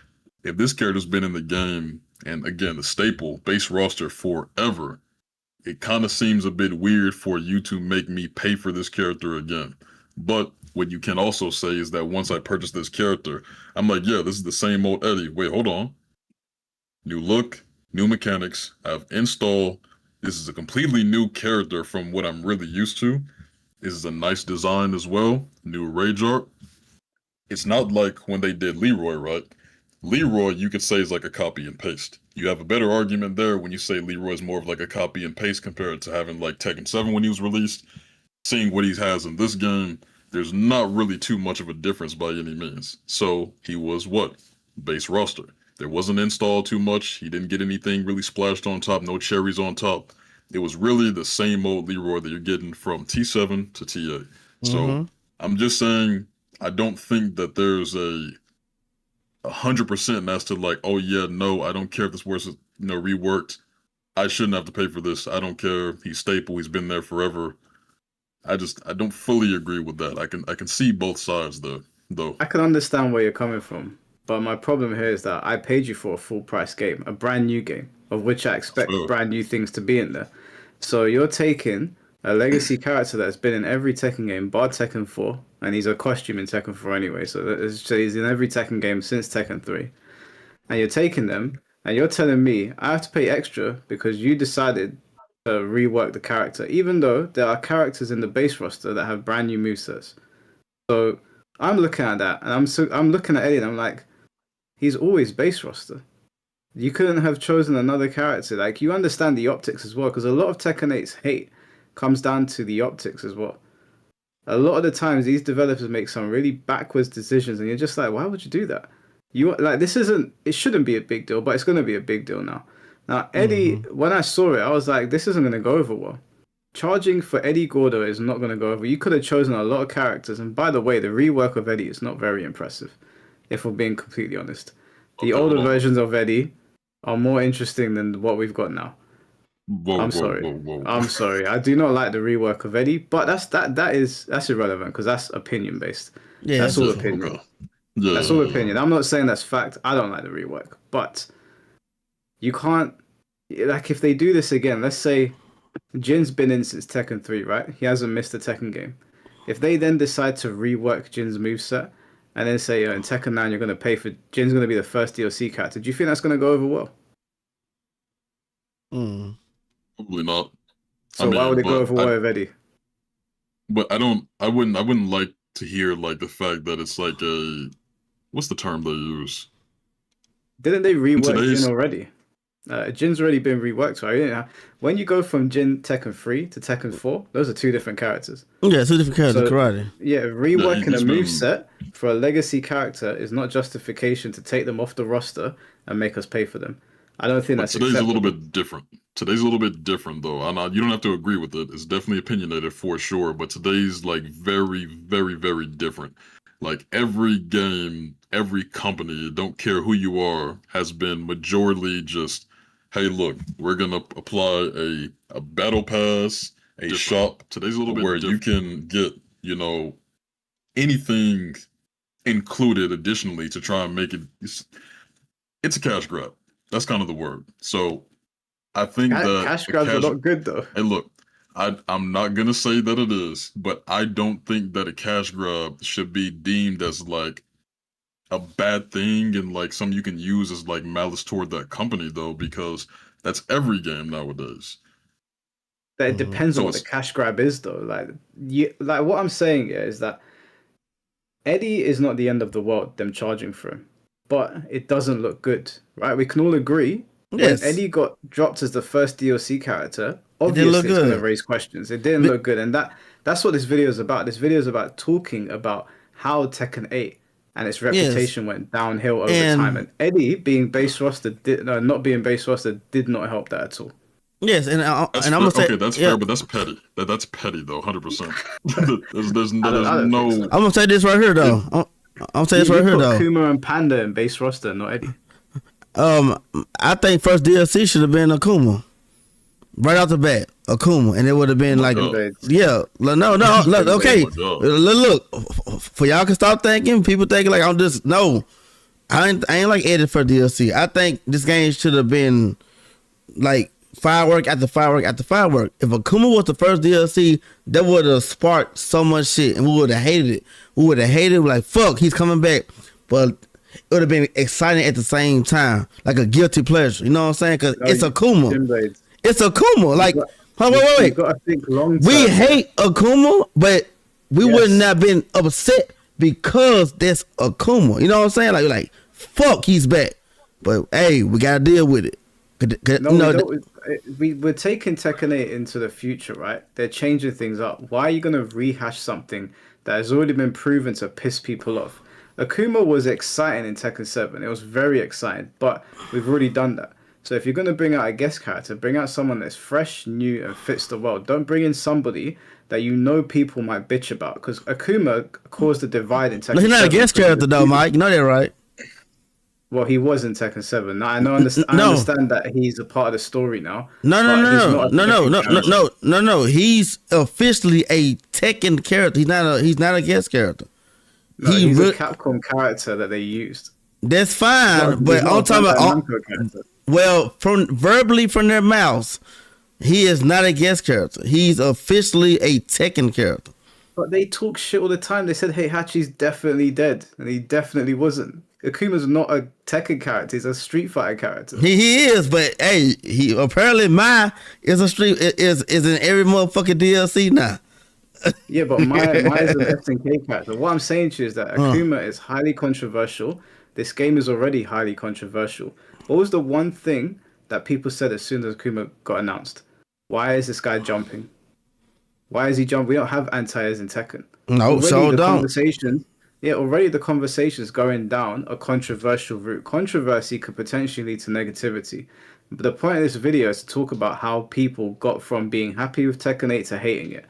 if this character's been in the game and again the staple base roster forever, it kind of seems a bit weird for you to make me pay for this character again. But what you can also say is that once I purchase this character, I'm like, yeah, this is the same old Eddie. Wait, hold on. New look, new mechanics, I have install. This is a completely new character from what I'm really used to. This is a nice design as well. New rage art. It's not like when they did Leroy, right? Leroy, you could say is like a copy and paste. You have a better argument there when you say Leroy is more of like a copy and paste compared to having like Tekken 7 when he was released. Seeing what he has in this game, there's not really too much of a difference by any means. So he was what? Base roster. There wasn't installed too much. He didn't get anything really splashed on top, no cherries on top. It was really the same old Leroy that you're getting from T7 to TA. So I'm just saying, I don't think that there's a 100% as to like, oh yeah, no, I don't care if this was reworked. I shouldn't have to pay for this. I don't care. He's staple. He's been there forever. I don't fully agree with that. I can see both sides though. I can understand where you're coming from, but my problem here is that I paid you for a full price game, a brand new game, of which I expect brand new things to be in there. So you're taking a legacy character that's been in every Tekken game bar Tekken 4, and he's a costume in Tekken 4 anyway, so he's in every Tekken game since Tekken 3. And you're taking them, and you're telling me I have to pay extra because you decided to rework the character, even though there are characters in the base roster that have brand new movesets. So I'm looking at that, and I'm looking at Eddie, and I'm like, he's always base roster. You couldn't have chosen another character. Like, you understand the optics as well, because a lot of Tekken 8's hate comes down to the optics as well. A lot of the times, these developers make some really backwards decisions, and you're just like, why would you do that? It shouldn't be a big deal, but it's going to be a big deal now. Now, Eddie, when I saw it, I was like, this isn't going to go over well. Charging for Eddie Gordo is not going to go over. You could have chosen a lot of characters, and by the way, the rework of Eddie is not very impressive, if we're being completely honest. The older versions of Eddie are more interesting than what we've got now. I'm sorry. I do not like the rework of Eddie, but that's irrelevant because that's opinion based. Yeah, that's all opinion. Okay. Yeah. That's all opinion. I'm not saying that's fact. I don't like the rework, but you can't, like, if they do this again, let's say Jin's been in since Tekken 3, right? He hasn't missed a Tekken game. If they then decide to rework Jin's moveset and then say in Tekken 9 you're going to pay for Jin's going to be the first DLC character, do you think that's going to go over well? Probably not. So why would it go over well with Eddie? But I wouldn't like to hear like the fact that it's like what's the term they use? Didn't they rework Jin already? Jin's already been reworked, right? When you go from Jin Tekken 3 to Tekken 4, those are two different characters. Yeah, two different characters, karate. Yeah, reworking a moveset for a legacy character is not justification to take them off the roster and make us pay for them. I don't think that's today's acceptable. A little bit different. Today's a little bit different, though. You don't have to agree with it. It's definitely opinionated for sure, but today's like very, very, very different. Like every game, every company, don't care who you are, has been majorly just, hey, look, we're gonna apply a battle pass, a shop. Today's a little bit where different. You can get anything included additionally to try and make it. It's a cash grab. That's kind of the word. So I think that cash grabs are not good though. Hey, look, I'm not gonna say that it is, but I don't think that a cash grab should be deemed as like a bad thing and like something you can use as like malice toward that company though, because that's every game nowadays. But it depends on what the cash grab is though. Like what I'm saying is that Eddie is not the end of the world, them charging for him. But it doesn't look good, right? We can all agree. Yes. When Eddie got dropped as the first DLC character, obviously it's going to raise questions. It didn't look good. And that's what this video is about. This video is about talking about how Tekken 8 and its reputation went downhill over time. And Eddie being base roster, not being base roster, did not help that at all. Yes, and I'm gonna say okay, that's fair, but that's petty. That's petty though, 100%. there's no. I'm gonna say this right here though. I'm saying this right here though. Kuma and Panda in base roster, not Eddie. I think first DLC should have been Akuma, right off the bat, Akuma, and it would have been like, look, okay, look, for y'all can stop thinking, people thinking like I'm just I ain't like Eddie for DLC. I think this game should have been like firework after firework after firework. If Akuma was the first DLC, that would have sparked so much shit, and we would have hated it. We would have hated it, like, fuck, he's coming back. But it would have been exciting at the same time, like a guilty pleasure. You know what I'm saying? Because it's Akuma. It's Akuma. Like, wait. You gotta think long term. We hate Akuma, but we would not have been upset because that's Akuma. You know what I'm saying? Like fuck, he's back. But hey, we gotta deal with it. We're taking Tekken 8 into the future, right? They're changing things up. Why are you going to rehash something that has already been proven to piss people off? Akuma was exciting in Tekken 7. It was very exciting, but we've already done that. So if you're going to bring out a guest character, bring out someone that's fresh, new, and fits the world. Don't bring in somebody that you know people might bitch about, because Akuma caused a divide in Tekken 7. He's not a guest character though, Mike. You know that, right? Well, he was in Tekken 7. Now, I understand that he's a part of the story now. No. He's officially a Tekken character. He's not a guest character. No, he's a Capcom character that they used. That's fine, but I'm talking about verbally from their mouths, he is not a guest character. He's officially a Tekken character. But they talk shit all the time. They said Heihachi's definitely dead, and he definitely wasn't. Akuma's not a Tekken character; he's a Street Fighter character. He is, but hey, he apparently Mai is in every motherfucking DLC now. Yeah, but Mai is an SNK character. What I'm saying to you is that Akuma is highly controversial. This game is already highly controversial. What was the one thing that people said as soon as Akuma got announced? Why is this guy jumping? Why is he jumping? We don't have anti-airs in Tekken. No, so don't. Already the conversations going down a controversial route. Controversy could potentially lead to negativity. But the point of this video is to talk about how people got from being happy with Tekken 8 to hating it.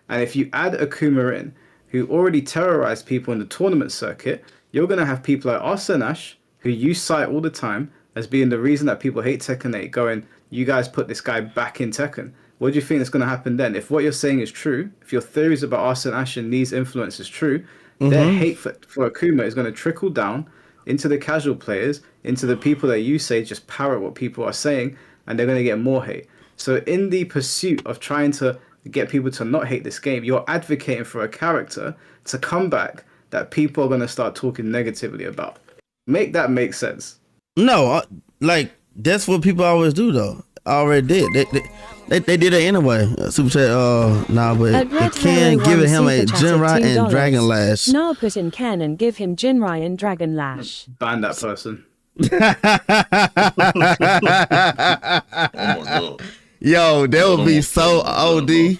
And if you add Akuma in, who already terrorized people in the tournament circuit, you're going to have people like Arsene Ash, who you cite all the time as being the reason that people hate Tekken 8, going, you guys put this guy back in Tekken. What do you think is going to happen then? If what you're saying is true, if your theories about Arsene Ash and these influence is true, their hate for Akuma is going to trickle down into the casual players, into the people that you say just parrot what people are saying, and they're going to get more hate. So in the pursuit of trying to get people to not hate this game, you're advocating for a character to come back that people are going to start talking negatively about. Make that make sense. No, that's what people always do though. I already did. They did it anyway. Super chat. But they can give him a Jinrai and Dragon Lash. Now put in Ken and give him Jinrai and Dragon Lash. Ban that person. Oh my god. Yo, that would be so OD.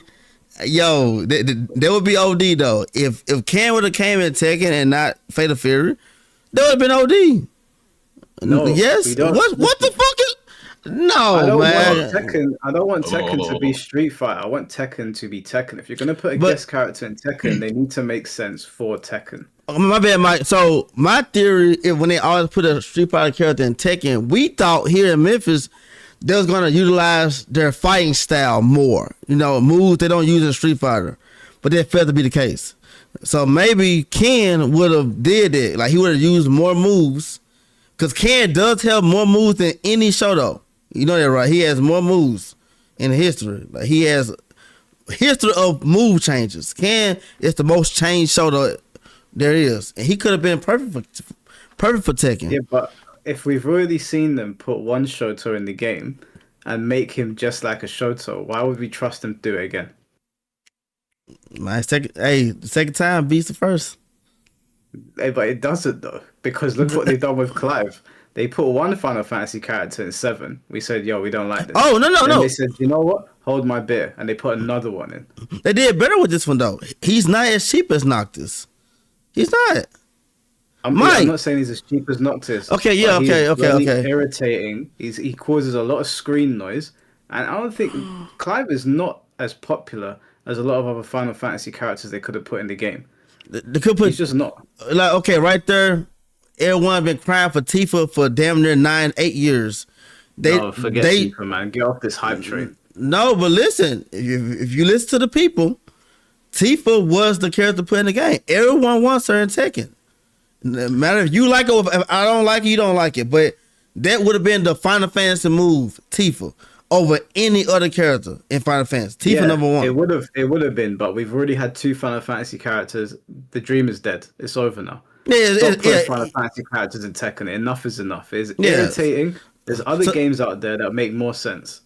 Yo, that would be OD though. If Ken would have came in Tekken and not Fatal Fury, that would have been OD. No, yes. What the fuck is? No, I don't want Tekken to be Street Fighter. I want Tekken to be Tekken. If you're gonna put a guest character in Tekken, they need to make sense for Tekken. My bad, Mike. So my theory is when they always put a Street Fighter character in Tekken, we thought here in Memphis they was gonna utilize their fighting style more. You know, moves they don't use in Street Fighter, but that failed to be the case. So maybe Ken would have did it. Like he would have used more moves, because Ken does have more moves than any Shoto. You know that, right? He has more moves in history. Like he has history of move changes. Ken is the most changed Shoto there is, and he could have been perfect for Tekken. Yeah, but if we've already seen them put one Shoto in the game and make him just like a Shoto, why would we trust them to do it again? The second time beats the first. Hey, but it doesn't though, because look what they've done with Clive. They put one Final Fantasy character in 7. We said, yo, we don't like this. Oh, no. They said, you know what? Hold my beer. And they put another one in. They did better with this one, though. He's not as cheap as Noctis. He's not. I'm not saying he's as cheap as Noctis. Okay, yeah, okay. Irritating. He causes a lot of screen noise. And I don't think... Clive is not as popular as a lot of other Final Fantasy characters they could have put in the game. He's just not. Like, okay, right there... Everyone been crying for Tifa for damn near 8 years. Forget Tifa, man. Get off this hype train. No, but listen, if you listen to the people, Tifa was the character put in the game. Everyone wants her in Tekken. No matter if you like it or if I don't like it, you don't like it. But that would have been the Final Fantasy move, Tifa, over any other character in Final Fantasy. Tifa number 1. It would have been, but we've already had 2 Final Fantasy characters. The dream is dead. It's over now. Stop putting Final Fantasy characters in Tekken. Enough is enough. It's irritating. There's other games out there that make more sense.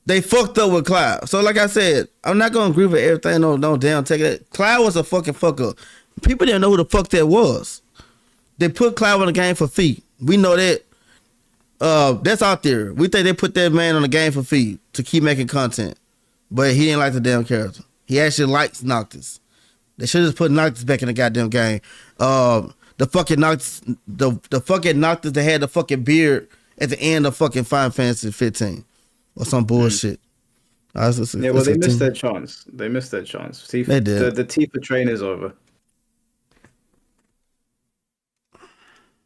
They fucked up with Cloud. So like I said, I'm not gonna agree with everything. No damn Tekken. Cloud was a fucking fuck up. People didn't know who the fuck that was. they put Cloud on the game for free. We know that. That's out there. We think they put that man on the game for free to keep making content, but he didn't like the damn character. He actually likes Noctis. They should just put Noctis back in the goddamn game. The fucking Noctis, the fucking Noctis that had the fucking beard at the end of fucking Final Fantasy 15 or some bullshit. Yeah, well, they missed their chance. They missed their chance. Tifa, They did. The Tifa train is over.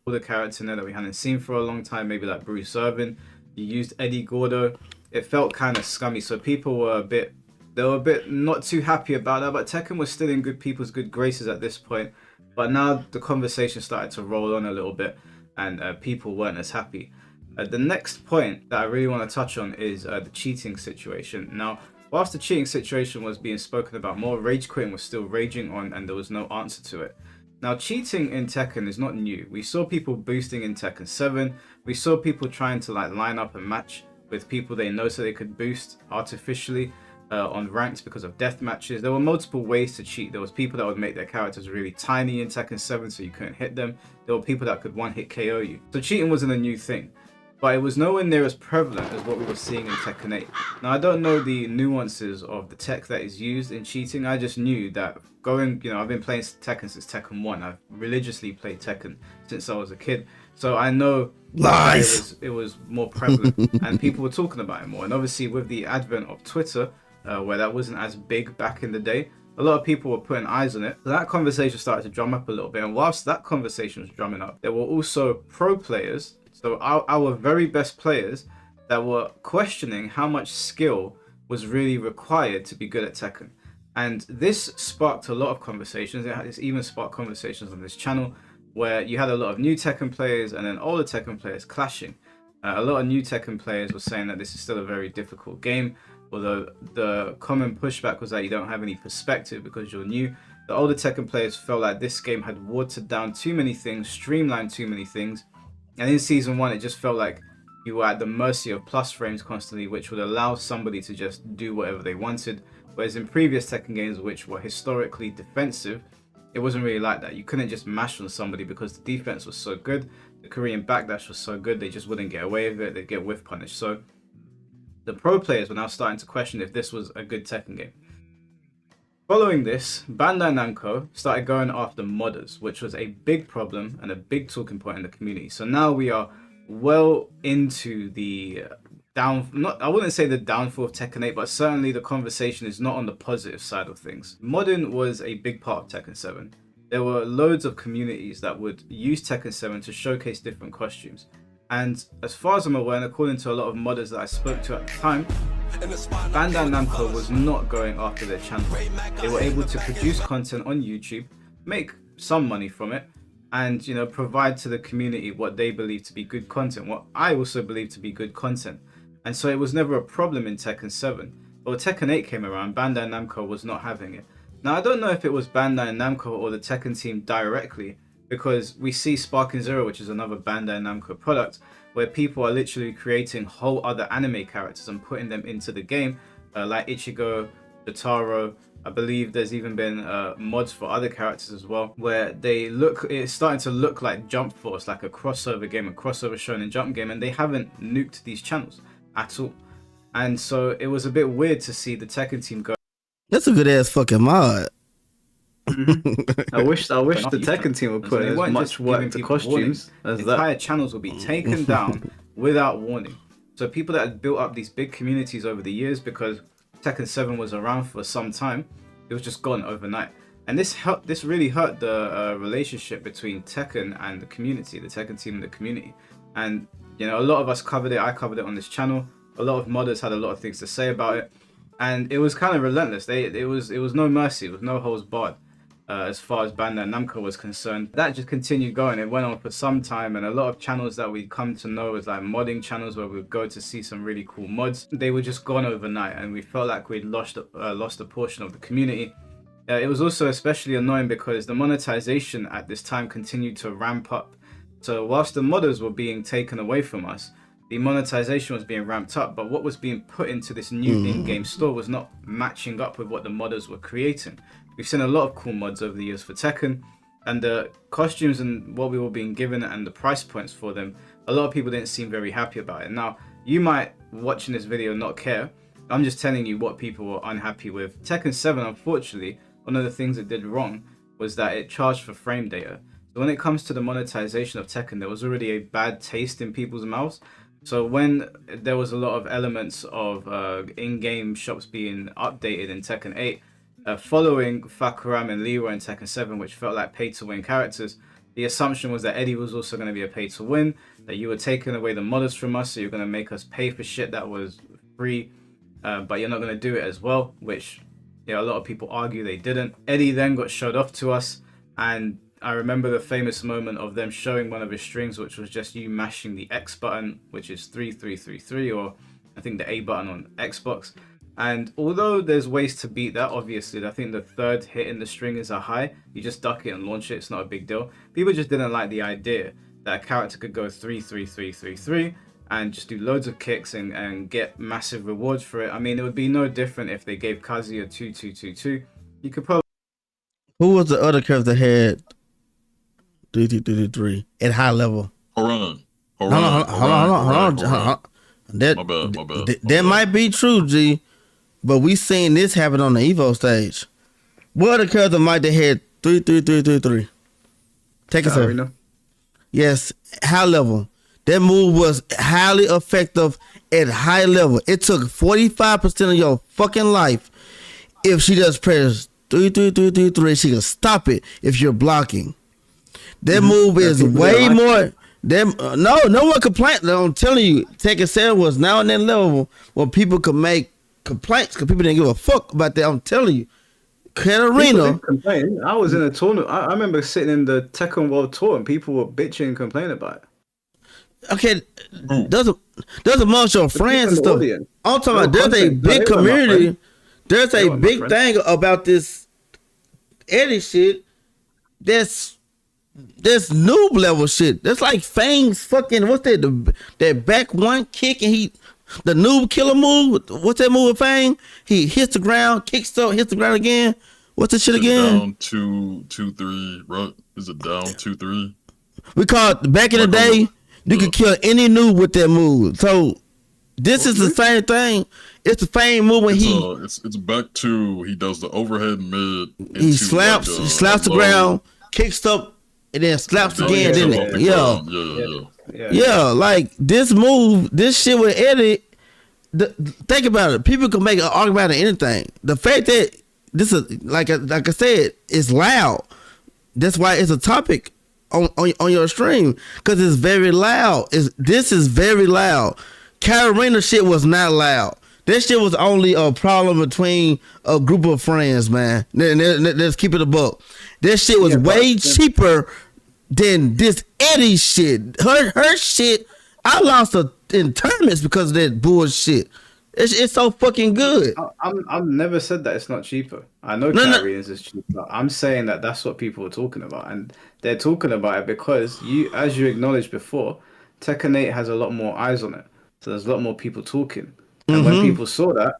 All the characters in there that we hadn't seen for a long time, maybe like Bruce Irvin. You used Eddie Gordo. It felt kind of scummy, so people were a bit not too happy about that. But Tekken was still in people's good graces at this point. But now the conversation started to roll on a little bit, and people weren't as happy. The next point that I really want to touch on is the cheating situation. Now, whilst the cheating situation was being spoken about more, rage quitting was still raging on, and there was no answer to it. Now, cheating in Tekken is not new. We saw people boosting in Tekken 7. We saw people trying to like line up a match with people they know so they could boost artificially on ranks because of death matches. There were multiple ways to cheat. There was people that would make their characters really tiny in Tekken 7 so you couldn't hit them. There were people that could one-hit KO you. So cheating wasn't a new thing. But it was nowhere near as prevalent as what we were seeing in Tekken 8. Now, I don't know the nuances of the tech that is used in cheating. I just knew that I've been playing Tekken since Tekken 1. I've religiously played Tekken since I was a kid. So I know it was more prevalent and people were talking about it more. And obviously with the advent of Twitter, where that wasn't as big back in the day, a lot of people were putting eyes on it. So that conversation started to drum up a little bit. And whilst that conversation was drumming up, there were also pro players, so our very best players, that were questioning how much skill was really required to be good at Tekken. And this sparked a lot of conversations. It's even sparked conversations on this channel where you had a lot of new Tekken players and then older Tekken players clashing. A lot of new Tekken players were saying that this is still a very difficult game, although the common pushback was that you don't have any perspective because you're new. The older Tekken players felt like this game had watered down too many things, streamlined too many things. And in Season 1, it just felt like you were at the mercy of plus frames constantly, which would allow somebody to just do whatever they wanted. Whereas in previous Tekken games, which were historically defensive, it wasn't really like that. You couldn't just mash on somebody because the defense was so good. The Korean backdash was so good, they just wouldn't get away with it. They'd get whiff punished. So the pro players were now starting to question if this was a good Tekken game. Following this, Bandai Namco started going after modders, which was a big problem and a big talking point in the community. So now we are well into the I wouldn't say the downfall of Tekken 8, but certainly the conversation is not on the positive side of things. Modding was a big part of Tekken 7. There were loads of communities that would use Tekken 7 to showcase different costumes. And as far as I'm aware, and according to a lot of modders that I spoke to at the time, Bandai Namco was not going after their channel. They were able to produce content on YouTube, make some money from it, and provide to the community what they believe to be good content, what I also believe to be good content. And so it was never a problem in Tekken 7. But when Tekken 8 came around, Bandai Namco was not having it. Now, I don't know if it was Bandai Namco or the Tekken team directly, because we see Sparking Zero, which is another Bandai Namco product, where people are literally creating whole other anime characters and putting them into the game, like Ichigo, Jotaro. I believe there's even been mods for other characters as well, where it's starting to look like Jump Force, like a crossover game, a crossover Shonen Jump game, and they haven't nuked these channels at all. And so it was a bit weird to see the Tekken team go. That's a good ass fucking mod. I wish the Tekken team would put as much work into costumes as that. Entire channels will be taken down without warning. So people that had built up these big communities over the years, because Tekken 7 was around for some time, it was just gone overnight. And this really hurt the relationship between Tekken and the community, the Tekken team and the community. And a lot of us covered it. I covered it on this channel. A lot of modders had a lot of things to say about it, and it was kind of relentless. It was no mercy. It was no holds barred. As far as Bandai Namco was concerned, that just continued going. It went on for some time, and a lot of channels that we come to know as like modding channels, where we'd go to see some really cool mods, they were just gone overnight, and we felt like we'd lost a portion of the community. It was also especially annoying because the monetization at this time continued to ramp up. So whilst the modders were being taken away from us, the monetization was being ramped up, but what was being put into this new in-game store was not matching up with what the modders were creating. We've seen a lot of cool mods over the years for Tekken, and the costumes and what we were being given and the price points for them, a lot of people didn't seem very happy about it. Now, you might, watching this video, not care. I'm just telling you what people were unhappy with. Tekken 7, unfortunately, one of the things it did wrong was that it charged for frame data. So when it comes to the monetization of Tekken, there was already a bad taste in people's mouths. So when there was a lot of elements of in-game shops being updated in Tekken 8, following Fakuram and Leroy in Tekken 7, which felt like pay-to-win characters, the assumption was that Eddie was also going to be a pay-to-win, that you were taking away the modders from us, so you're going to make us pay for shit that was free, but you're not going to do it as well, which a lot of people argue they didn't. Eddie then got showed off to us, and I remember the famous moment of them showing one of his strings, which was just you mashing the X button, which is 3333, or I think the A button on Xbox. And although there's ways to beat that, obviously, I think the third hit in the string is a high. You just duck it and launch it. It's not a big deal. People just didn't like the idea that a character could go 33333 and just do loads of kicks and get massive rewards for it. I mean, it would be no different if they gave Kazuya 2222. You could probably... Who was the other character that had 3333 at high level? Hold on. That might be true, G. But we seen this happen on the Evo stage. What other character might have had 33333? Take us over. Yes, high level. That move was highly effective at high level. It took 45% of your fucking life. If she just press 33333, she can stop it if you're blocking. That move is way more. No one complained. I'm telling you, Tekken 7 was now on that level where people could make complaints because people didn't give a fuck about that. I'm telling you, Katarina. I was in a tournament. I remember sitting in the Tekken World Tour and people were bitching and complaining about it. Okay, there's amongst your friends stuff. I'm talking about there's a big community. There's a big thing about this Eddie shit. That's noob level shit. That's like Fang's fucking, what's that? That back one kick and the noob killer move. What's that move with Fang? He hits the ground, kicks up, hits the ground again. What's the shit again? Down 2-3, right? Is it down 2-3? We called back in the day. You could kill any noob with that move. So this is the same thing. It's the same move when it's back to he does the overhead mid. He slaps the ground, kicks up, and then slaps again. Yeah. Like this move, this shit with Eddie. Think about it. People can make an argument out of anything. The fact that this is like I said, it's loud. That's why it's a topic on your stream, because it's very loud. This is very loud. Katarina shit was not loud. That shit was only a problem between a group of friends, man. Let's keep it a buck. That shit was way cheaper than this Eddie shit. Her shit, I lost her in tournaments because of that bullshit. It's so fucking good. I've never said that it's not cheaper. I know Katarina's is cheaper. I'm saying that that's what people are talking about, and they're talking about it because as you acknowledged before, Tekken 8 has a lot more eyes on it, so there's a lot more people talking. And when people saw that,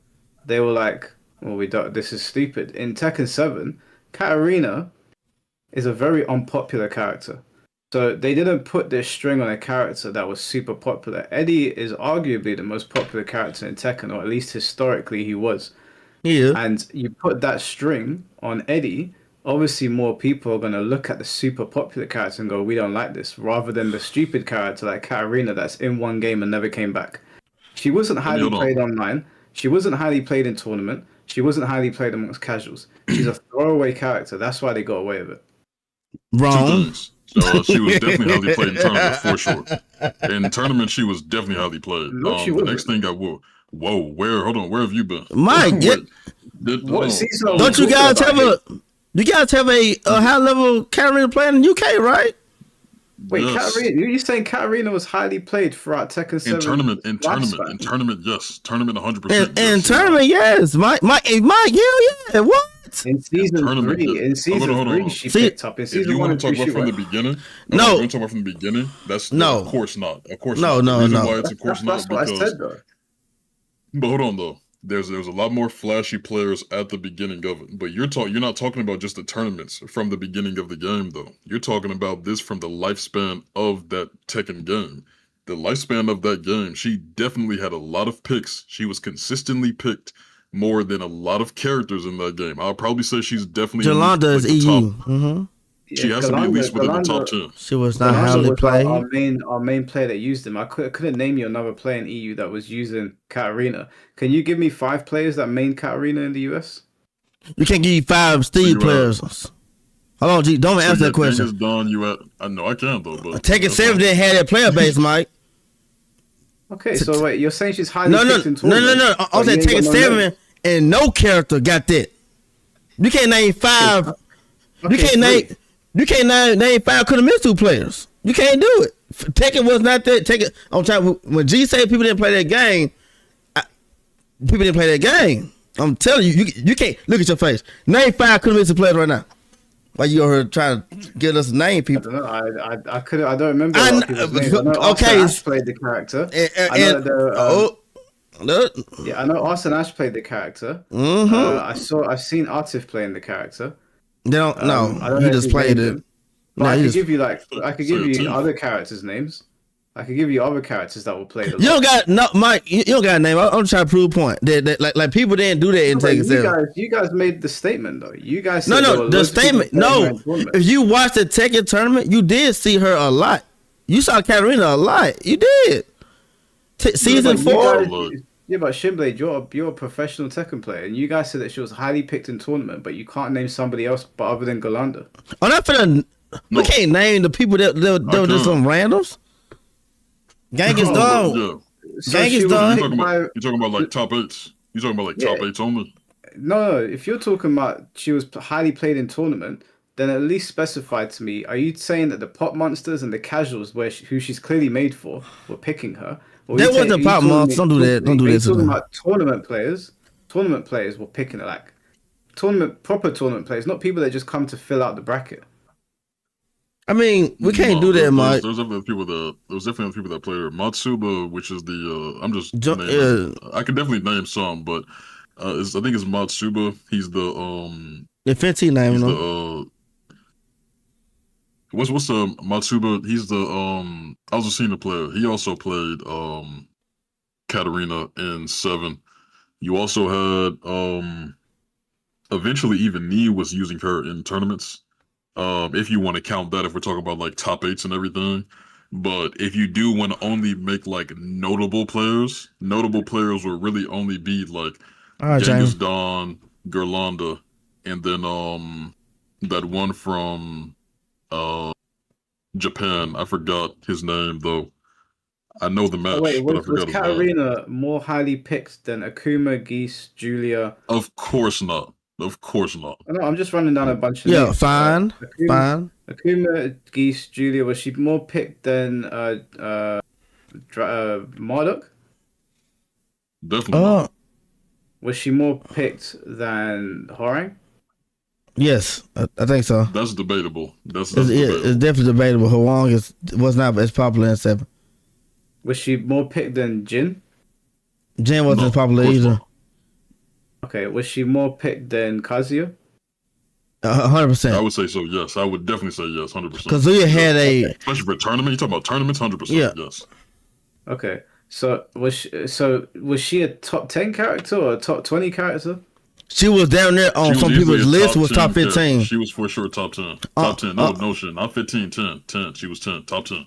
they were like, "Well, this is stupid." In Tekken 7, Katarina is a very unpopular character. So they didn't put this string on a character that was super popular. Eddie is arguably the most popular character in Tekken, or at least historically he was. Yeah. And you put that string on Eddie, obviously more people are going to look at the super popular character and go, we don't like this, rather than the stupid character like Katarina that's in one game and never came back. She wasn't highly played online. She wasn't highly played in tournament. She wasn't highly played amongst casuals. She's a throwaway character. That's why they got away with it. Wrong. She was definitely highly played in tournament for sure. In tournament, she was definitely highly played. The next thing I will. Whoa, where have you been? Mike, don't you guys have a high level Katarina player in the UK, right? Wait, yes. Katarina, you saying Katarina was highly played throughout Tekken 7? In tournament, yes. Tournament, 100%. In tournament, yes. Mike, hell yeah. What? In season 3, she picked up. In season 1 and 2, you want to talk about from the beginning? No. You want to talk about from the beginning? That's no. Of course not. Of course no, not. No. Why it's of course that's not what because. I said, though. But hold on though. There's a lot more flashy players at the beginning of it, but you're not talking about just the tournaments from the beginning of the game though. You're talking about this from the lifespan of that Tekken game. The lifespan of that game, she definitely had a lot of picks. She was consistently picked more than a lot of characters in that game. I'll probably say she's definitely Jolanda is EU. She has to be at least within the top 10. She was not highly played. Our main player that used him. I couldn't name you another player in EU that was using Katarina. Can you give me 5 players that main Katarina in the US? You can't give you 5 Steve players. Hold on, G. Don't answer that question. I know I can though, but Tekken 7 didn't have that player base, Mike. Okay, so wait, you're saying she's highly picked in No. tournament? I'm saying Tekken 7 and no character got that. You can't name 5. You can't name 5 Kunamitsu players. You can't do it. Tekken was not that. Tekken. I'm trying. When G said people didn't play that game, people didn't play that game. I'm telling you, you can't look at your face. Name 5 Kunamitsu players right now. Why you over here trying to get us name people? I don't know. I don't remember. I know okay, Ash played the character. I know Austin Ash played the character. I've seen Artif playing the character. They don't. No, I don't he know just played it. But I could give you other characters' names. I could give you other characters that will play. You don't got Mike. You don't got a name. I'm trying to prove a point. Like people didn't do that in Tekken 7. You guys made the statement though. You guys said the statement. No, if you watched the Tekken tournament, you did see her a lot. You saw Katarina a lot. You did. Season 4. Yeah, but Shinblade, you're a professional Tekken player, and you guys said that she was highly picked in tournament, but you can't name somebody else but other than Golanda. Oh, not for the. We can't name the people that were just some randoms. Gang is done. Gang is done. You're talking about like top 8s. You're talking about like top 8s only. No. If you're talking about she was highly played in tournament, then at least specify to me. Are you saying that the pop monsters and the casuals, who she's clearly made for, were picking her? That wasn't the pop monsters. Don't do that. Don't do that. Talking about tournament players. Tournament players were picking her, like proper tournament players, not people that just come to fill out the bracket. I mean, we can't do that, Mike. There's definitely people that play her. Matsuba, which is the I can definitely name some, but I think it's Matsuba. He's the the 15 name. What's Matsuba? He's the I was a senior player. He also played Katarina in 7. You also had eventually even Nee was using her in tournaments. If you want to count that, if we're talking about like top 8s and everything. But if you do want to only make like notable players will really only be like Genghis Dawn, Gerlanda, and then that one from Japan. I forgot his name though. I know the match. But I forgot was Katarina more highly picked than Akuma, Geese, Julia? Of course not. No, I'm just running down a bunch of names. Fine. Akuma, Geese, Julia, was she more picked than Marduk? Definitely not. Was she more picked than Horang? Yes, I think so. That's debatable. It's definitely debatable. Horang was not as popular in 7. Was she more picked than Jin? Jin wasn't as popular either. Not. Okay, was she more picked than Kazuya? 100%. I would say so. Yes, I would definitely say yes. 100%. Kazuya had especially for a tournament. You talking about tournaments? 100%. Yeah. Yes. Okay, so was she a top 10 character or a top 20 character? She was down there on some people's list. Was top 15. Yeah, she was for sure top 10. Top 10. No shit. Not 15. 10. She was 10. Top 10.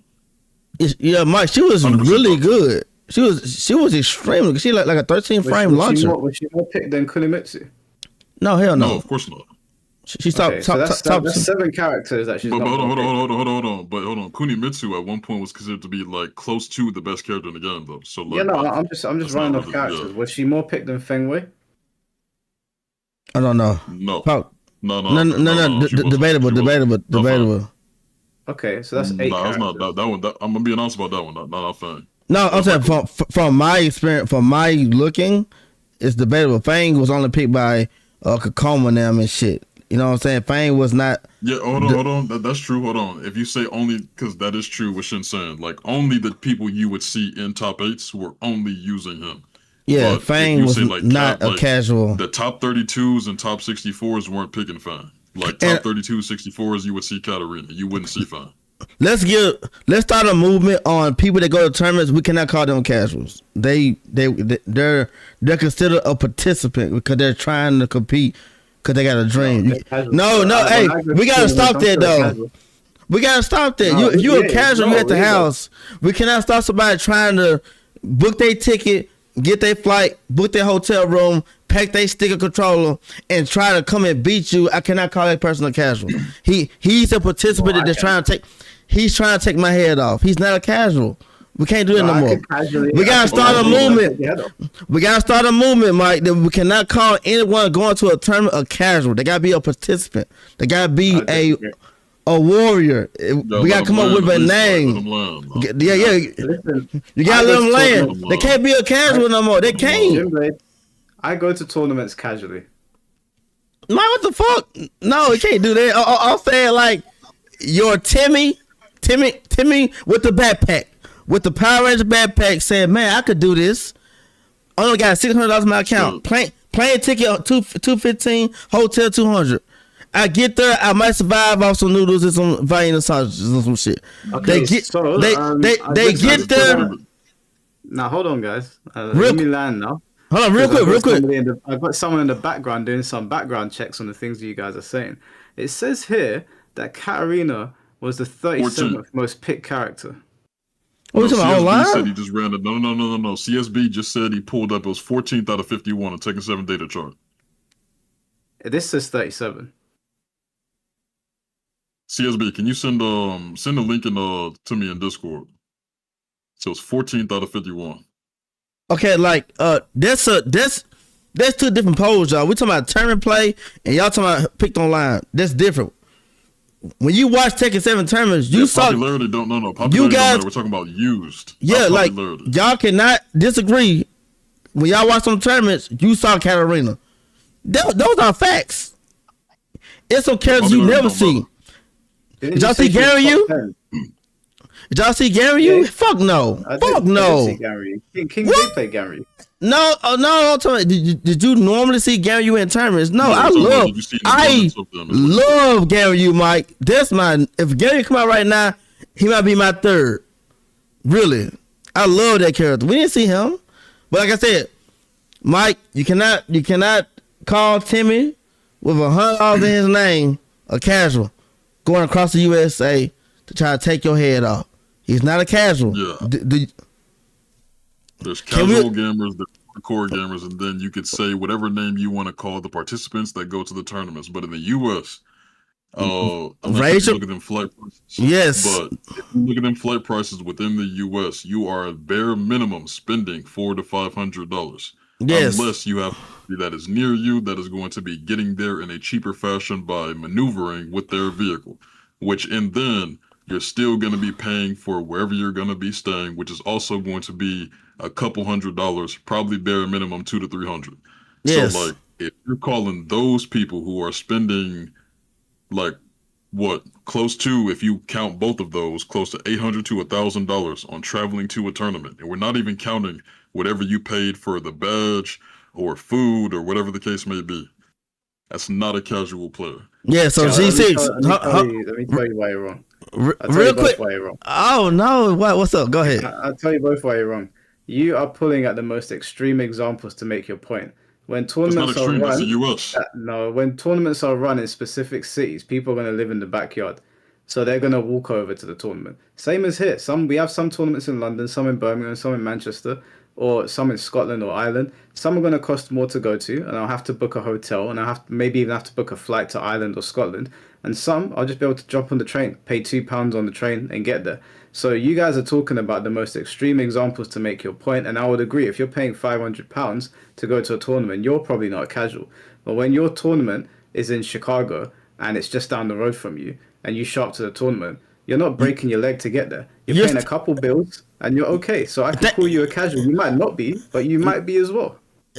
Yeah, Mike. She was really good. She was extremely good. She like a 13 frame launcher. Was she more picked than Kunimitsu? No, hell no. No, of course not. She's top. That's 7 characters that she's. But hold on. But hold on. Kunimitsu at one point was considered to be like close to the best character in the game, though. So like, I'm just running off characters. Yeah. Was she more picked than Feng Wei? I don't know. No. No. Debatable. Okay, so that's 8. No, that's not that one. I'm gonna be honest about that one. Not Feng. No, I'm saying from my experience, from my looking, it's debatable. Fang was only picked by Kakoma and them and shit. You know what I'm saying? Fang was not. Yeah, hold on. That's true. Hold on. If you say only, because that is true what Shin saying. Like only the people you would see in top 8s were only using him. Yeah, But if Fang you was say, like, not top, a casual. The top 32s and top 64s weren't picking Fang. Like top 32, 64s, you would see Katarina. You wouldn't see Fang. Let's start a movement on people that go to tournaments. We cannot call them casuals. They're considered a participant because they're trying to compete because they got a dream. No, hey, we gotta stop that though. We gotta stop that. If you're a casual, you at the house. We cannot stop somebody trying to book their ticket, get their flight, book their hotel room, pack their sticker controller, and try to come and beat you. I cannot call that person a casual. He's a participant that's trying to take. He's trying to take my head off. He's not a casual. We can't do it no more. We gotta start a movement. We gotta start a movement, Mike. That we cannot call anyone going to a tournament a casual. They gotta be a participant. They gotta be a warrior. We gotta come up with a name. Yeah. You gotta let them land. They can't be a casual no more. They can't. I go to tournaments casually. Man, what the fuck? No, you can't do that. I'm saying like your Timmy with the backpack, with the Power Ranger backpack, saying, "Man, I could do this. I only got $600 in my account. Plane ticket $215, hotel $200. I get there, I might survive off some noodles and some Vienna sausages and some shit." Okay, they get there. Now hold on, guys. Let me land now. Hold on, real quick. I've got someone in the background doing some background checks on the things you guys are saying. It says here that Katarina was the 37th most picked character. What are you talking about, online? Said he just ran it. No. CSB just said he pulled up. It was 14th out of 51 on Tekken 7 data chart. This says 37. CSB, can you send a link to me in Discord? So it's 14th out of 51. Okay, like that's two different polls, y'all. We talking about tournament play, and y'all talking about picked online. That's different. When you watch Tekken 7 tournaments, you saw popularity. Popularity you guys, we're talking about used. Yeah, like y'all cannot disagree. When y'all watch some tournaments, you saw Katarina. Those are facts. It's some characters you never see. Did y'all see Gary you? Did y'all see Gary you? Fuck no. Fuck no. King did play Gary. No. Did you normally see Gary you in tournaments? No, I love Gary you, Mike. If Gary come out right now, he might be my third. Really, I love that character. We didn't see him, but like I said, Mike, you cannot call Timmy with $100 in his name a casual going across the USA to try to take your head off. He's not a casual. Yeah. There's casual gamers, there's hardcore gamers, and then you could say whatever name you want to call the participants that go to the tournaments. But in the U.S., unless you look at them flight prices. Yes. But if you look at them flight prices within the U.S., you are at bare minimum spending $400 to $500. Yes. Unless you have that is near you that is going to be getting there in a cheaper fashion by maneuvering with their vehicle, then you're still going to be paying for wherever you're going to be staying, which is also going to be a couple $100, probably bare minimum $200 to $300. Yes. So like if you're calling those people who are spending like close to, if you count both of those, close to $800 to $1,000 on traveling to a tournament, and we're not even counting whatever you paid for the badge or food or whatever the case may be, that's not a casual player. Yeah, so G6. Let me tell you why you're wrong. Real quick. Oh no! What's up? Go ahead. I'll tell you both why you're wrong. You are pulling at the most extreme examples to make your point. When tournaments are run, when tournaments are run in specific cities, people are going to live in the backyard, so they're going to walk over to the tournament. Same as here. We have some tournaments in London, some in Birmingham, some in Manchester, or some in Scotland or Ireland. Some are going to cost more to go to, and I'll have to book a hotel, and I maybe even have to book a flight to Ireland or Scotland. And some, I'll just be able to jump on the train, pay £2 on the train, and get there. So you guys are talking about the most extreme examples to make your point, and I would agree. If you're paying £500 to go to a tournament, you're probably not a casual. But when your tournament is in Chicago and it's just down the road from you, and you show up to the tournament, you're not breaking your leg to get there. You're paying a couple bills, and you're okay. So I can call you a casual. You might not be, but you might be as well.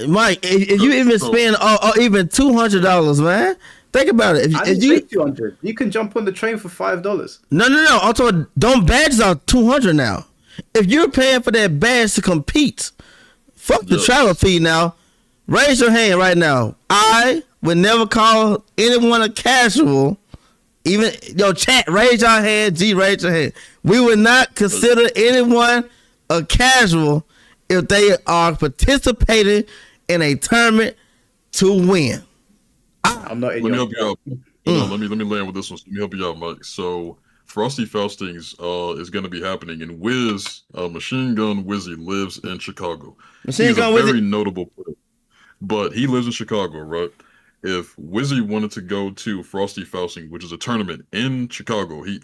Mike, if you even spend even $200, man. Think about it. If you $200, you can jump on the train for $5. No. Also, badges are $200 now. If you're paying for that badge to compete, Fuck the travel fee now. Raise your hand right now. I would never call anyone a casual. Even chat, raise your hand. G, raise your hand. We would not consider anyone a casual if they are participating in a tournament to win. I'm not in Let me your help you out. Let me land with this one. Let me help you out, Mike. So Frosty Faustings is going to be happening, and Machine Gun Wizzy lives in Chicago. He's a very notable player, but he lives in Chicago, right? If Wizzy wanted to go to Frosty Fausting, which is a tournament in Chicago, he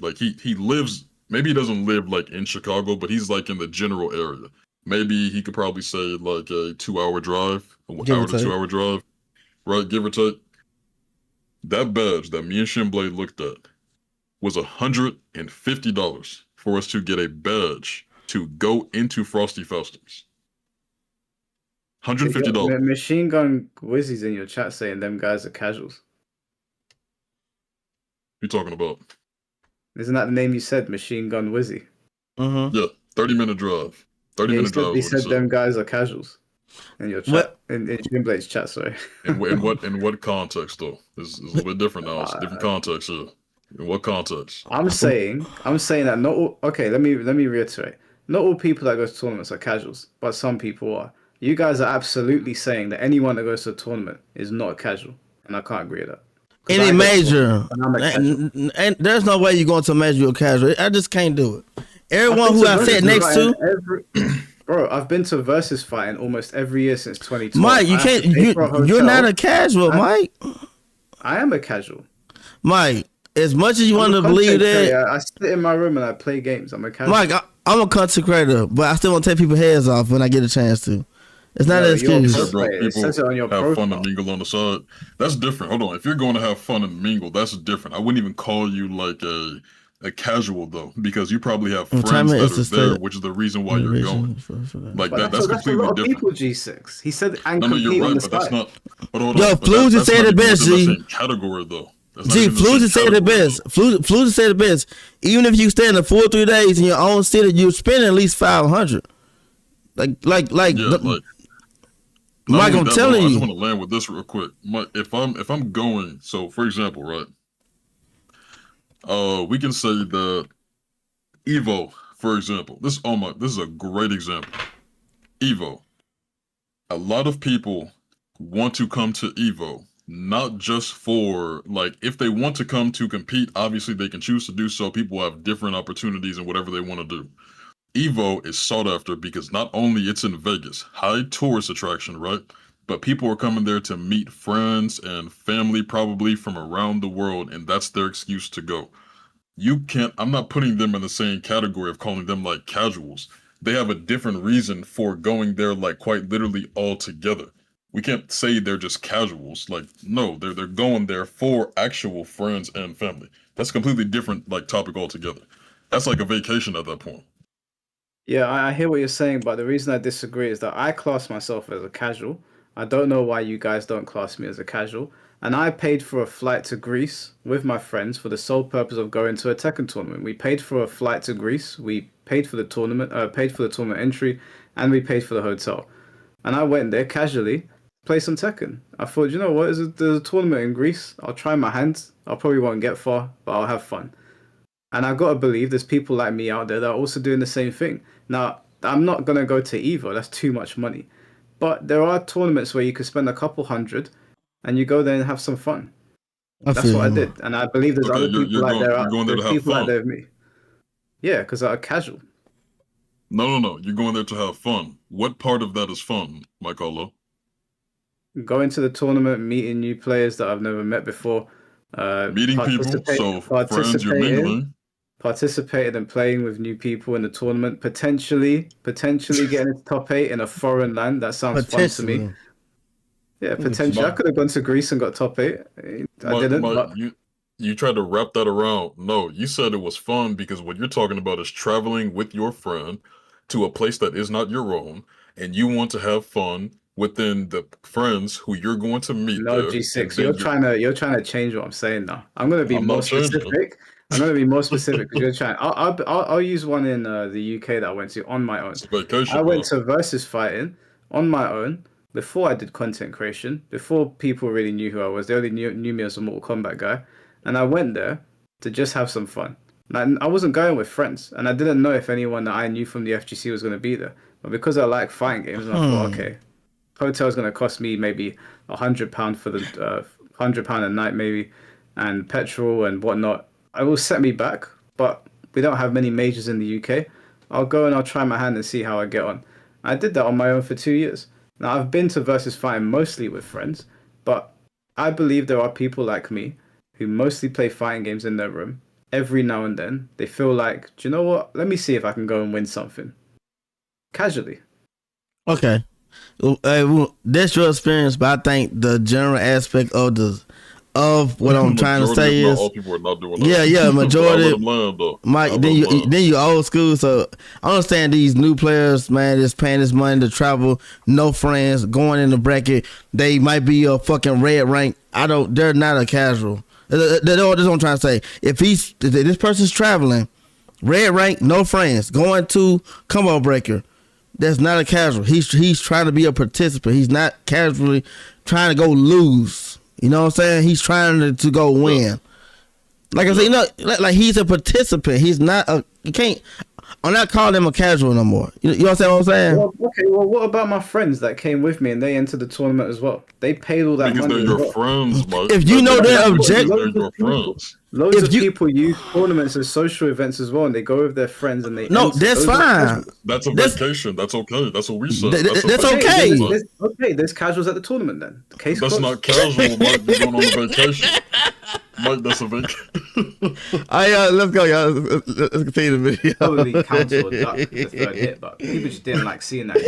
lives. Maybe he doesn't live like in Chicago, but he's like in the general area. Maybe he could probably say like a 2-hour drive, hour to 2-hour drive, right? Give or take. That badge that me and Shinblade looked at was $150 for us to get a badge to go into Frosty Faustings. $150. Machine Gun Wizzy's in your chat saying them guys are casuals. What you talking about? Isn't that the name you said, Machine Gun Wizzy? Mm-hmm. Yeah, 30-minute drive. 30-minute drive. He said them guys are casuals. In your chat, in Shinblade's chat, sorry. In what context though? It's a little bit different now. It's a different context here. In what context? I'm saying that not all. Okay, let me reiterate. Not all people that go to tournaments are casuals, but some people are. You guys are absolutely saying that anyone that goes to a tournament is not a casual, and I can't agree with that. Any major, and there's no way you're going to a major you're casual. I just can't do it. Everyone who I sat next to. Bro, I've been to versus fighting almost every year since 2012. Mike, you can't. You're not a casual, Mike. I am a casual. Mike, as much as you want to believe that, I sit in my room and I play games. I'm a casual. Mike, I'm a content creator, but I still want to take people's heads off when I get a chance to. It's not an excuse. It says it on your have fun and mingle on the side. That's different. Hold on. If you're going to have fun and mingle, that's different. I wouldn't even call you like a casual though, because you probably have friends that are there, which is the reason why you're going. Like that's completely different. People G6. He said and no, you're right, but that's not. Hold on. Yo, Floozy said it best. G category though. G Floozy said it best. Floozy said it best. Even if you stay in the 4-3 days in your own city, you spend at least $500. Mike, I'm telling you. I just want to land with this real quick. If I'm going, so for example, right? We can say that Evo, for example. This is a great example. Evo. A lot of people want to come to Evo, not just for like if they want to come to compete, obviously they can choose to do so. People have different opportunities and whatever they want to do. Evo is sought after because not only it's in Vegas, high tourist attraction, right? But people are coming there to meet friends and family probably from around the world, and that's their excuse to go. I'm not putting them in the same category of calling them like casuals. They have a different reason for going there, like quite literally all together. We can't say they're just casuals. Like, no, they're going there for actual friends and family. That's a completely different like topic altogether. That's like a vacation at that point. Yeah, I hear what you're saying, but the reason I disagree is that I class myself as a casual. I don't know why you guys don't class me as a casual. And I paid for a flight to Greece with my friends for the sole purpose of going to a Tekken tournament. We paid for a flight to Greece, we paid for the tournament, entry, and we paid for the hotel. And I went there casually, play some Tekken. I thought, you know what, there's a tournament in Greece. I'll try my hands. I probably won't get far, but I'll have fun. And I gotta believe there's people like me out there that are also doing the same thing. Now, I'm not gonna go to Evo, that's too much money. But there are tournaments where you could spend a couple $100 and you go there and have some fun. That's what I did. And I believe there's other people out there. There's people out there with me. Yeah, because I'm casual. No. You're going there to have fun. What part of that is fun, Mike Hollow? Going to the tournament, meeting new players that I've never met before. Meeting people, so friends you're mingling. Participated in playing with new people in the tournament, potentially getting into top 8 in a foreign land. That sounds fun to me. Yeah, potentially. I could have gone to Greece and got top 8. I didn't. But... You tried to wrap that around. No, you said it was fun because what you're talking about is traveling with your friend to a place that is not your own, and you want to have fun within the friends who you're going to meet. No, there, G6, you're trying to change what I'm saying now. I'm going to be more specific. I'm going to be more specific because you're trying. I'll use one in the UK that I went to on my own. Vacation, I went to versus fighting on my own before I did content creation, before people really knew who I was. They only knew me as a Mortal Kombat guy, and I went there to just have some fun. And I wasn't going with friends, and I didn't know if anyone that I knew from the FGC was going to be there. But because I like fighting games, and I thought, okay, hotel's going to cost me maybe £100 for the £100 a night maybe, and petrol and whatnot. It will set me back, but we don't have many majors in the UK. I'll go and I'll try my hand and see how I get on. I did that on my own for 2 years. Now, I've been to versus fighting mostly with friends, but I believe there are people like me who mostly play fighting games in their room. Every now and then, they feel like, do you know what? Let me see if I can go and win something. Casually. Okay. That's your experience, but I think the general aspect of what I'm trying to say is, all people are not doing majority. Land, Mike, then you old school, so I understand these new players, man, just paying this money to travel, no friends, going in the bracket. They might be a fucking red rank. They're not a casual. That's what I'm trying to say. If this person's traveling, red rank, no friends, going to combo breaker, that's not a casual. He's trying to be a participant. He's not casually trying to go lose. You know what I'm saying? He's trying to go win. Like I said, like he's a participant. He's not I'm not calling him a casual no more. You know what I'm saying? Well, okay, well, what about my friends that came with me and they entered the tournament as well? They paid all that because money. They're your friends, Mike. If you know their objective, they're your friends. Loads of people use tournaments as social events as well, and they go with their friends and they. No, that's fine. That's a vacation. That's okay. That's what we said. That's okay. There's casuals at the tournament then. That's closed. Not casual, Mike. You're going on a vacation. Mike, that's a vacation. Let's go, y'all. Let's continue the video. Probably cancelled the third hit, but people just didn't like seeing that.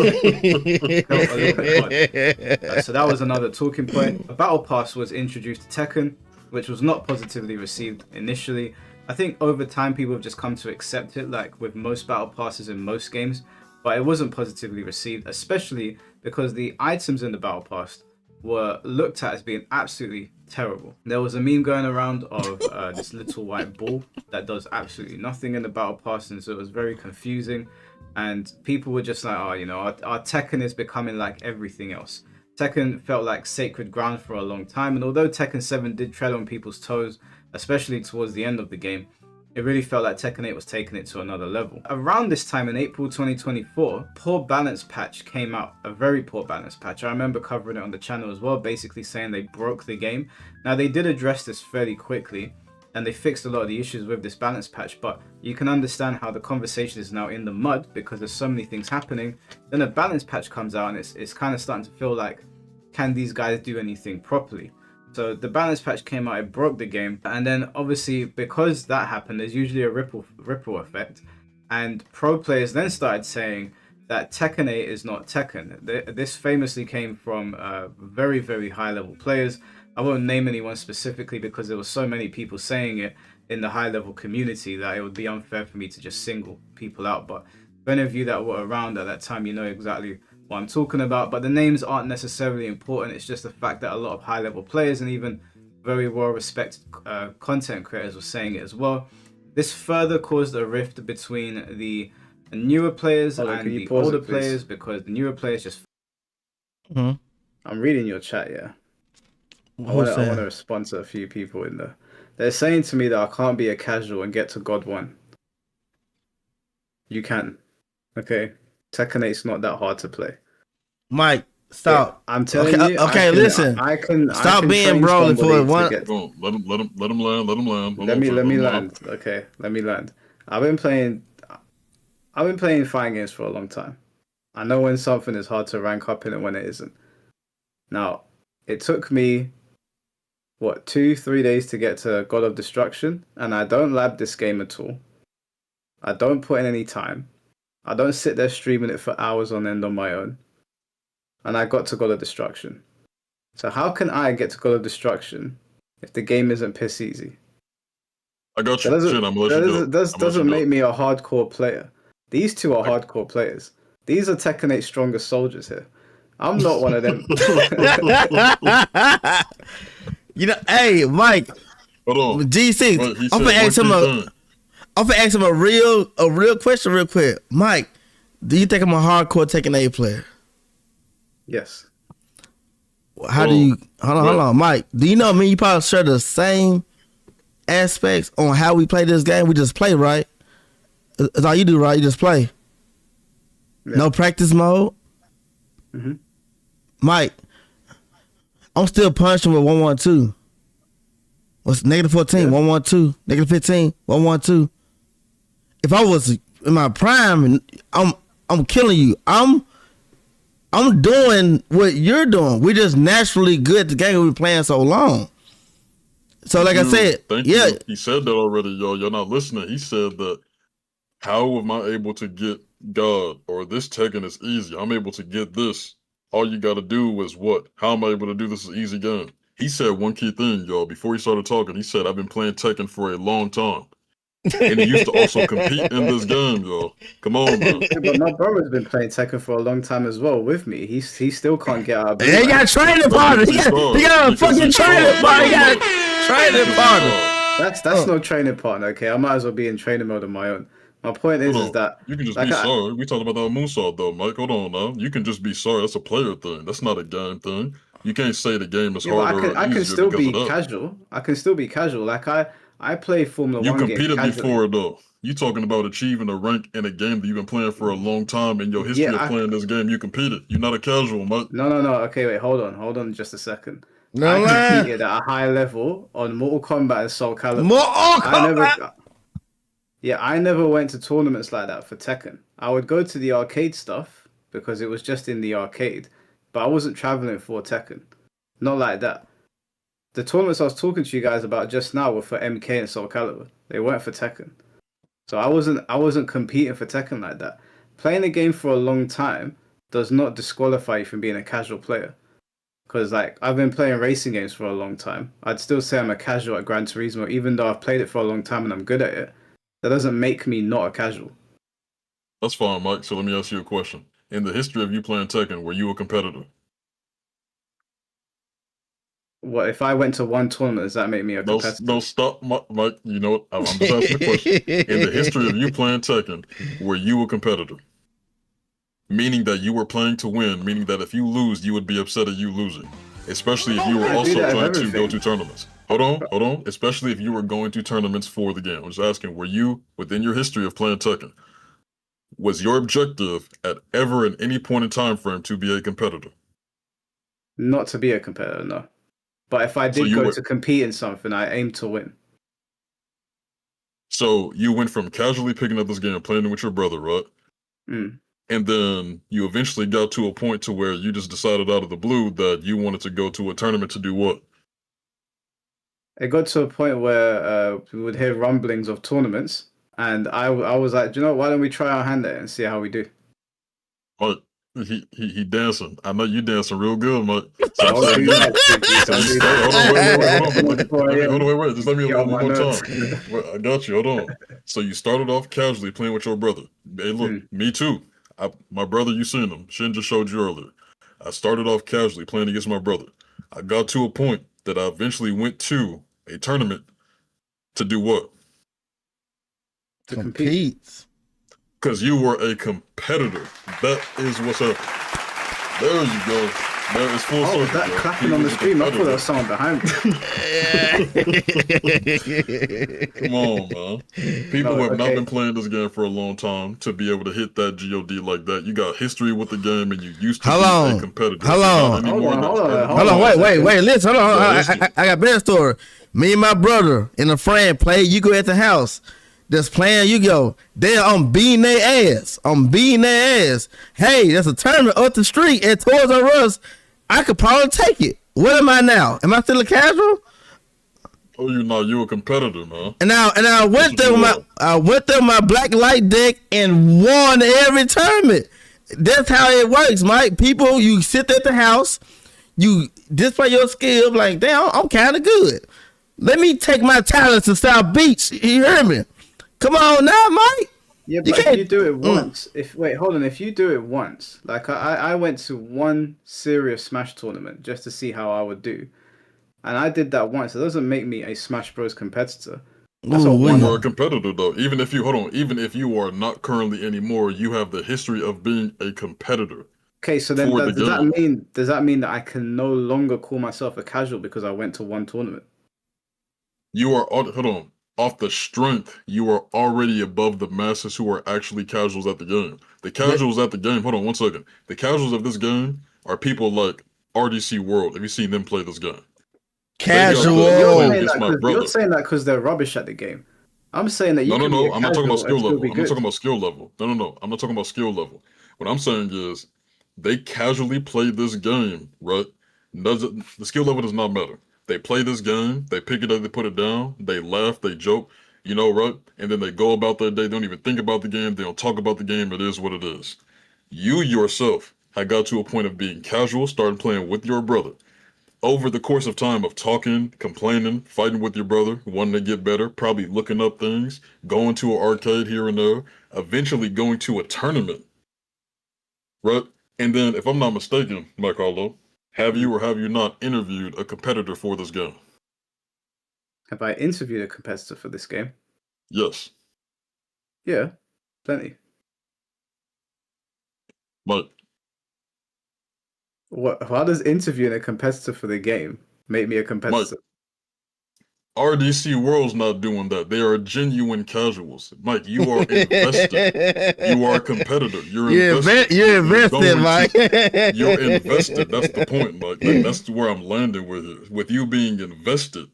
So that was another talking point. A battle pass was introduced to Tekken, which was not positively received initially. I think over time people have just come to accept it, like with most battle passes in most games, but it wasn't positively received, especially because the items in the battle pass were looked at as being absolutely terrible. There was a meme going around of this little white ball that does absolutely nothing in the battle pass, and so it was very confusing, and people were just like, our Tekken is becoming like everything else. Tekken felt like sacred ground for a long time, and although Tekken 7 did tread on people's toes, especially towards the end of the game, it really felt like Tekken 8 was taking it to another level. Around this time in April 2024, poor balance patch came out, a very poor balance patch. I remember covering it on the channel as well, basically saying they broke the game. Now they did address this fairly quickly, and they fixed a lot of the issues with this balance patch, but you can understand how the conversation is now in the mud because there's so many things happening. Then a balance patch comes out and it's kind of starting to feel like, can these guys do anything properly? So the balance patch came out, it broke the game, and then obviously because that happened, there's usually a ripple effect, and pro players then started saying that Tekken 8 is not Tekken. This famously came from very, very high level players. I won't name anyone specifically because there were so many people saying it in the high level community that it would be unfair for me to just single people out. But for any of you that were around at that time, you know exactly what I'm talking about. But the names aren't necessarily important. It's just the fact that a lot of high level players and even very well respected content creators were saying it as well. This further caused a rift between the newer players and the older players, because the newer players just... Mm-hmm. I'm reading your chat, yeah. I want to respond to a few people in there. They're saying to me that I can't be a casual and get to God 1. You can. Okay? Tekken 8's not that hard to play. Mike, stop. Yeah, I'm telling you. Okay, listen. I can stop being brawling for one. Let him land. Let me land. Okay, let me land. I've been playing fighting games for a long time. I know when something is hard to rank up in and when it isn't. Now, it took me 2-3 days to get to God of Destruction, and I don't lab this game at all. I don't put in any time. I don't sit there streaming it for hours on end on my own. And I got to God of Destruction. So how can I get to God of Destruction if the game isn't piss easy? I got you. That doesn't make me a hardcore player. These two are hardcore players. These are Tekken 8 strongest soldiers here. I'm not one of them. Hey, Mike. Hold on. G6. I'm gonna ask him a real question real quick. Mike, do you think I'm a hardcore Tekken 8 player? Yes. How do you hold on, Mike? Do you know me? You probably share the same aspects on how we play this game. We just play, right? That's all you do, right? You just play. Yeah. No practice mode. Mm-hmm. Mike, I'm still punching with 112. What's -14, 112, -15, 112. If I was in my prime, I'm killing you. I'm doing what you're doing. We're just naturally good at the game. We've been playing so long. So, like I said, yeah. He said that already, y'all. You're not listening. He said that, how am I able to get God, or this Tekken is easy? I'm able to get this. All you got to do is what? How am I able to do this? Is easy game. He said one key thing, y'all. Before he started talking, he said, I've been playing Tekken for a long time. And he used to also compete in this game, y'all. Come on, man. Yeah, but my brother's been playing Tekken for a long time as well with me. He still can't get out of it. He got training partner. He got a fucking training partner. He got training partner. That's no training partner, okay? I might as well be in training mode on my own. My point is that you can just be sorry. We talking about that moonsault though, Mike. Hold on now. You can just be sorry. That's a player thing. That's not a game thing. You can't say the game is harder. I can still be casual. I can still be casual. Like I play Formula 1 games. You competed before though. You talking about achieving a rank in a game that you've been playing for a long time. In your history of playing this game, you competed. You're not a casual, Mike. No. Okay, wait, hold on just a second. I competed at a high level on Mortal Kombat and Soul Calibur. I never went to tournaments like that for Tekken. I would go to the arcade stuff because it was just in the arcade, but I wasn't traveling for Tekken. Not like that. The tournaments I was talking to you guys about just now were for MK and Soul Calibur. They weren't for Tekken. So I wasn't competing for Tekken like that. Playing a game for a long time does not disqualify you from being a casual player. Because like I've been playing racing games for a long time. I'd still say I'm a casual at Gran Turismo, even though I've played it for a long time and I'm good at it. That doesn't make me not a casual. That's fine, Mike. So let me ask you a question. In the history of you playing Tekken, were you a competitor? What, if I went to one tournament, does that make me a competitor? No, stop, Mike. You know what? I'm just asking the question. In the history of you playing Tekken, were you a competitor? Meaning that you were playing to win, meaning that if you lose, you would be upset at you losing. Especially if you were also trying to go to tournaments. Hold on. Especially if you were going to tournaments for the game. I'm just asking, were you, within your history of playing Tekken, was your objective at ever in any point in time frame to be a competitor? Not to be a competitor, no. But if I did go to compete in something, I aimed to win. So you went from casually picking up this game and playing it with your brother, right? Mm. And then you eventually got to a point to where you just decided out of the blue that you wanted to go to a tournament to do what? It got to a point where we would hear rumblings of tournaments, and I was like, do you know, why don't we try our hand at it and see how we do? Mike, he dancing. I know you dancing real good, Mike. Hold on, wait. Just let me one more time. I got you. Hold on. So you started off casually playing with your brother. Hey, look, me too. My brother, you seen him. Shin just showed you earlier. I started off casually playing against my brother. I got to a point that I eventually went to a tournament to do what? To compete. Because you were a competitor. That is what's up. There you go. There is full circle. That clapping on the stream, I thought there was someone behind me. Come on, man. People who have not been playing this game for a long time to be able to hit that GOD like that. You got history with the game and you used to be a competitor. Hold on. Wait. Listen, hold on. I got a better story. Me and my brother and a friend played. You go at the house. Just playing, you go. I'm beating their ass. Hey, there's a tournament up the street at Toys R Us. I could probably take it. What am I now? Am I still a casual? Oh, you a competitor, man. And I went there with my black light deck and won every tournament. That's how it works, Mike. People, you sit at the house, you display your skill, like, damn, I'm kind of good. Let me take my talents to South Beach. You hear me? Come on now, Mike. Yeah, but if you do it once, if you do it once, like I went to one serious Smash tournament just to see how I would do, and I did that once. It doesn't make me a Smash Bros competitor. That's you are a competitor though. Even if you are not currently anymore, you have the history of being a competitor. Okay, so then for the game. does that mean that I can no longer call myself a casual because I went to one tournament? You are hold on. Off the strength, you are already above the masses who are actually casuals at the game. The casuals at the game, hold on 1 second. The casuals of this game are people like RDC World. Have you seen them play this game? Casual. You're saying that because they're rubbish at the game. I'm saying that you can be a I'm not talking about skill casual and still level. be I'm not good. talking about skill level. No. I'm not talking about skill level. What I'm saying is they casually play this game, right? The skill level does not matter. They play this game, they pick it up, they put it down, they laugh, they joke, you know, right? And then they go about their day, they don't even think about the game, they don't talk about the game, it is what it is. You yourself had got to a point of being casual, starting playing with your brother. Over the course of time of talking, complaining, fighting with your brother, wanting to get better, probably looking up things, going to an arcade here and there, eventually going to a tournament, right? And then, if I'm not mistaken, Mike Hollow, have you or have you not interviewed a competitor for this game? Have I interviewed a competitor for this game? Yes. Yeah, plenty. Mike. What? How does interviewing a competitor for the game make me a competitor? Mike, RDC World's not doing that. They are genuine casuals. Mike, you are invested. You are a competitor. You're invested. You're invested, Mike. You're invested. That's the point, Mike. That's where I'm landing with it. With you being invested,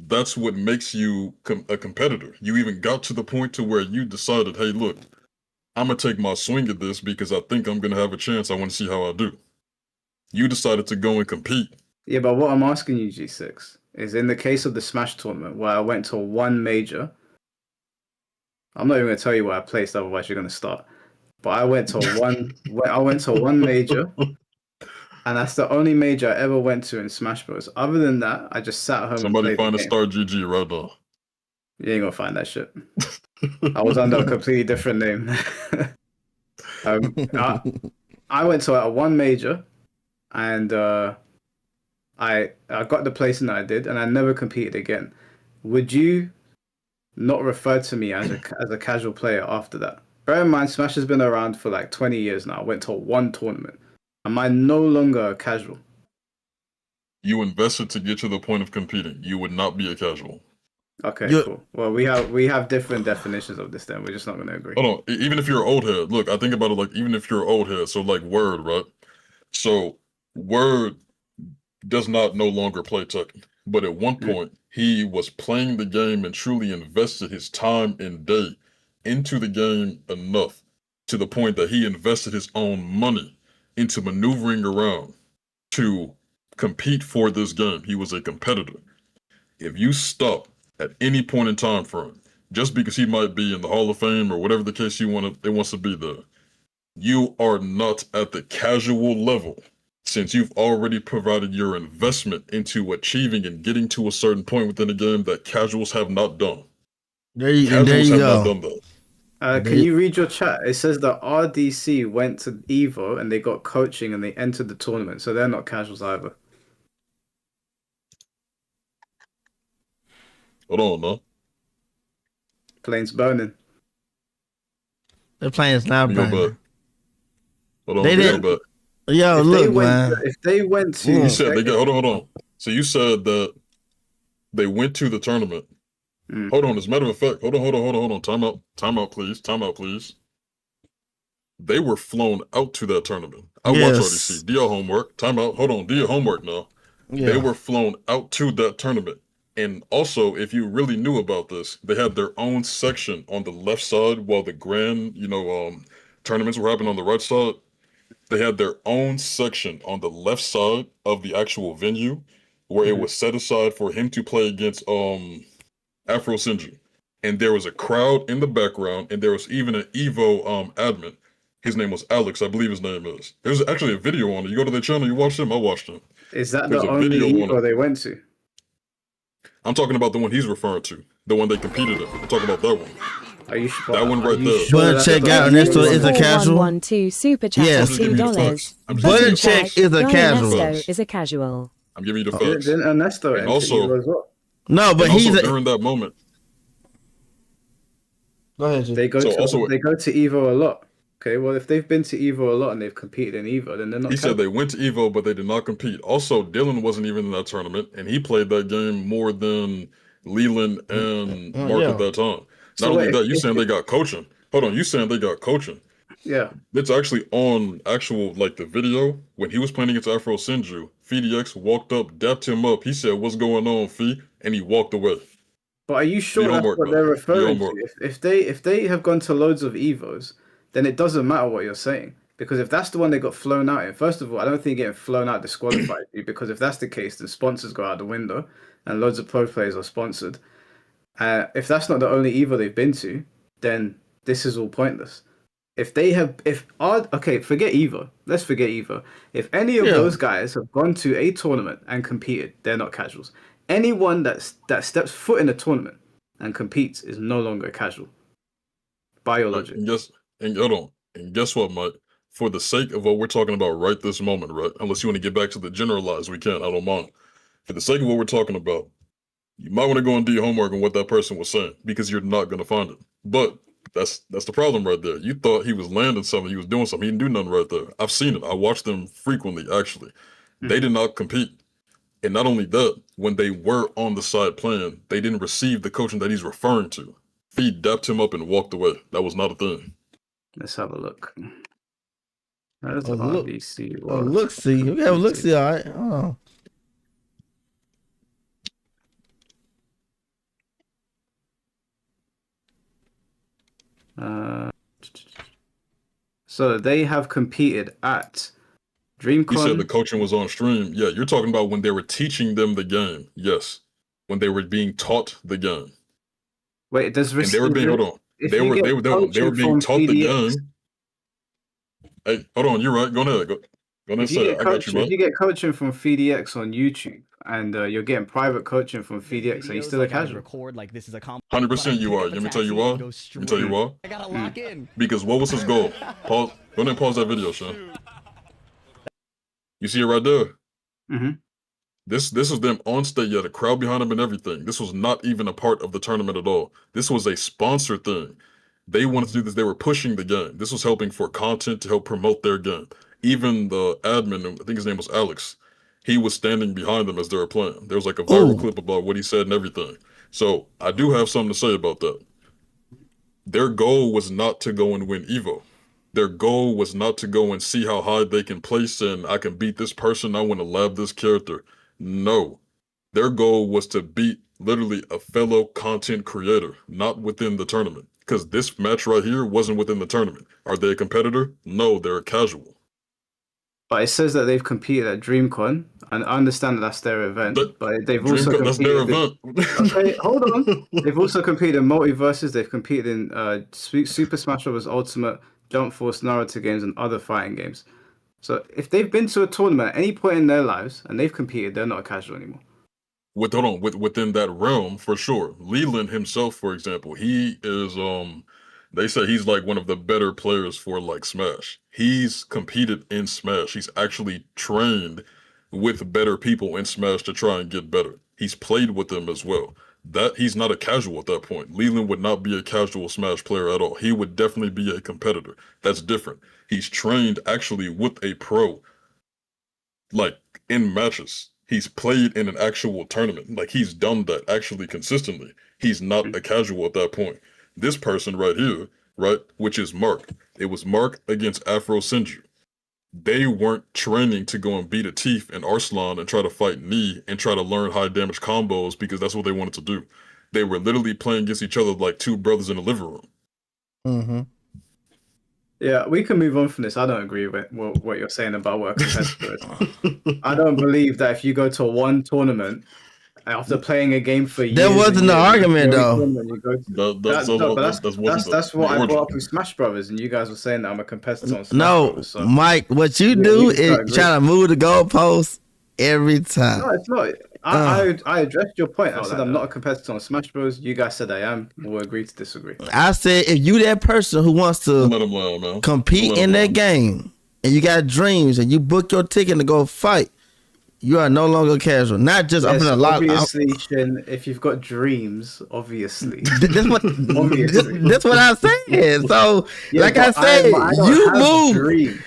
that's what makes you a competitor. You even got to the point to where you decided, hey, look, I'm going to take my swing at this because I think I'm going to have a chance. I want to see how I do. You decided to go and compete. Yeah, but what I'm asking you, G6, is in the case of the Smash tournament where I went to one major, I'm not even going to tell you where I placed, otherwise you're going to start. But I went to one major, and that's the only major I ever went to in Smash Bros. Other than that, I just sat home. Somebody find a Star GG right now. You ain't gonna find that shit. I was under a completely different name. I went to one major, and I got the placing that I did, and I never competed again. Would you not refer to me as a casual player after that? Bear in mind, Smash has been around for like 20 years now. I went to one tournament. Am I no longer a casual? You invested to get to the point of competing. You would not be a casual. Okay, cool. Well, we have different definitions of this then. We're just not going to agree. Hold on. Even if you're an old head, look, I think about it like even if you're an old head, so like Word, right? So Word does not no longer play Tekken. But at one point, he was playing the game and truly invested his time and day into the game enough to the point that he invested his own money into maneuvering around to compete for this game. He was a competitor. If you stop at any point in time frame, just because he might be in the Hall of Fame or whatever the case it wants to be there, you are not at the casual level since you've already provided your investment into achieving and getting to a certain point within the game that casuals have not done. There you go. Not done that. Can you read your chat? It says that RDC went to Evo and they got coaching and they entered the tournament, so they're not casuals either. Hold on, no. Plane's burning. The plane's not burning. Hold on, they didn't. Yo, look, man. If they went to, you said they got. Hold on. So you said that they went to the tournament. Hold on. As a matter of fact, hold on. Time out, please. They were flown out to that tournament. I watch RDC. Do your homework. Time out. Hold on. Do your homework now. Yeah. They were flown out to that tournament. And also, if you really knew about this, they had their own section on the left side while the grand, tournaments were happening on the right side. They had their own section on the left side of the actual venue where it was set aside for him to play against Afro Sinju. And there was a crowd in the background, and there was even an Evo admin. His name was Alex, I believe his name is. There's actually a video on it. You go to their channel, you watch him, I watched him. Is that the only Evo they went to? I'm talking about the one he's referring to. The one they competed in. I'm talking about that one. Are you sure? That one right there. Button check out Ernesto is a casual. 112 super chat $2. Button check is a casual. Ernesto is a casual. I'm giving you the facts. Didn't Ernesto and also as well? No, but he's during that moment. Go ahead, G. They go to Evo a lot. Okay, well, if they've been to Evo a lot and they've competed in Evo, then they're not. He said they went to Evo, but they did not compete. Also, Dylan wasn't even in that tournament, and he played that game more than Leland and Mark at that time. So Not only wait, that, you saying they got coaching. Hold on, you saying they got coaching. Yeah. It's actually on actual, like, the video. When he was playing against Afro Sinju, FeeDX walked up, dapped him up. He said, "What's going on, Fee?" And he walked away. But are you sure that's what they're referring to? If they have gone to loads of Evos, then it doesn't matter what you're saying. Because if that's the one they got flown out in, first of all, I don't think getting flown out disqualifies you, because if that's the case, then sponsors go out the window and loads of pro players are sponsored. If that's not the only Evo they've been to, then this is all pointless. Forget Evo. Let's forget Evo. If any of those guys have gone to a tournament and competed, they're not casuals. Anyone that steps foot in a tournament and competes is no longer a casual. By your logic. And guess what, Mike? For the sake of what we're talking about right this moment, right? Unless you want to get back to the generalized, we can. I don't mind. For the sake of what we're talking about, you might want to go and do your homework on what that person was saying, because you're not going to find it. But that's the problem right there. You thought he was landing something, he was doing something. He didn't do nothing right there. I've seen it. I watched them frequently, actually. They did not compete. And not only that, when they were on the side playing, they didn't receive the coaching that he's referring to. Fee dapped him up and walked away. That was not a thing. Let's have a look. That's RBC. Look-see. We have a look-see, all right. Oh. So they have competed at DreamCon. He said the coaching was on stream. Yeah, you're talking about when they were teaching them the game. Yes, when they were being taught the game. Wait, does and they were being hold on. They were being taught the game. Hey, hold on. You're right. Go ahead. Go ahead and say it. I got you, man. If you get coaching from FeeDX on YouTube and you're getting private coaching from FeeDX, are you still a casual? Record like this is a 100% you are. Let me tell you why. Let me tell you why. I gotta lock in. Because what was his goal? Pause. Go ahead and pause that video, Sean. You see it right there? Mm-hmm. This was them on stage. You had a crowd behind them and everything. This was not even a part of the tournament at all. This was a sponsor thing. They wanted to do this. They were pushing the game. This was helping for content to help promote their game. Even the admin, I think his name was Alex, he was standing behind them as they were playing. There was like a viral clip about what he said and everything. So I do have something to say about that. Their goal was not to go and win Evo. Their goal was not to go and see how high they can place and I can beat this person. I want to lab this character. No. Their goal was to beat literally a fellow content creator, not within the tournament. Because this match right here wasn't within the tournament. Are they a competitor? No, they're a casual. But it says that they've competed at DreamCon, and I understand that that's their event. But they've also competed. That's their event. Okay, hold on. They've also competed in Multiverses. They've competed in Super Smash Bros. Ultimate, Jump Force, Naruto games, and other fighting games. So if they've been to a tournament at any point in their lives and they've competed, they're not a casual anymore. Within that realm, for sure. Leland himself, for example, he is they say he's like one of the better players for like Smash. He's competed in Smash. He's actually trained with better people in Smash to try and get better. He's played with them as well. That he's not a casual at that point. Leland would not be a casual Smash player at all. He would definitely be a competitor. That's different. He's trained actually with a pro, like in matches. He's played in an actual tournament. Like he's done that actually consistently. He's not a casual at that point. This person right here, right, which is Mark. It was Mark against Afro Sinju. They weren't training to go and beat a Teeth and Arslan and try to fight Knee and try to learn high damage combos because that's what they wanted to do. They were literally playing against each other like two brothers in a living room. Mm-hmm. Yeah, we can move on from this. I don't agree with what you're saying about what a competitor is. I don't believe that if you go to one tournament after playing a game for years, there wasn't an argument though. That's what I brought up with Smash Brothers, and you guys were saying that I'm a competitor on Smash Brothers. So. Mike, what you do is try to move the goalposts every time. No, it's not. I addressed your point. I said I'm not a competitor on Smash Bros. You guys said I am. We'll agree to disagree. I said if you that person who wants to compete in that game and you got dreams and you book your ticket to go fight, You are no longer casual. Not just Yes, I'm gonna lock. obviously, Shin, if you've got dreams, obviously. That's what. That's what I said. So, Yeah, like I but said, I don't you have moved. dreams.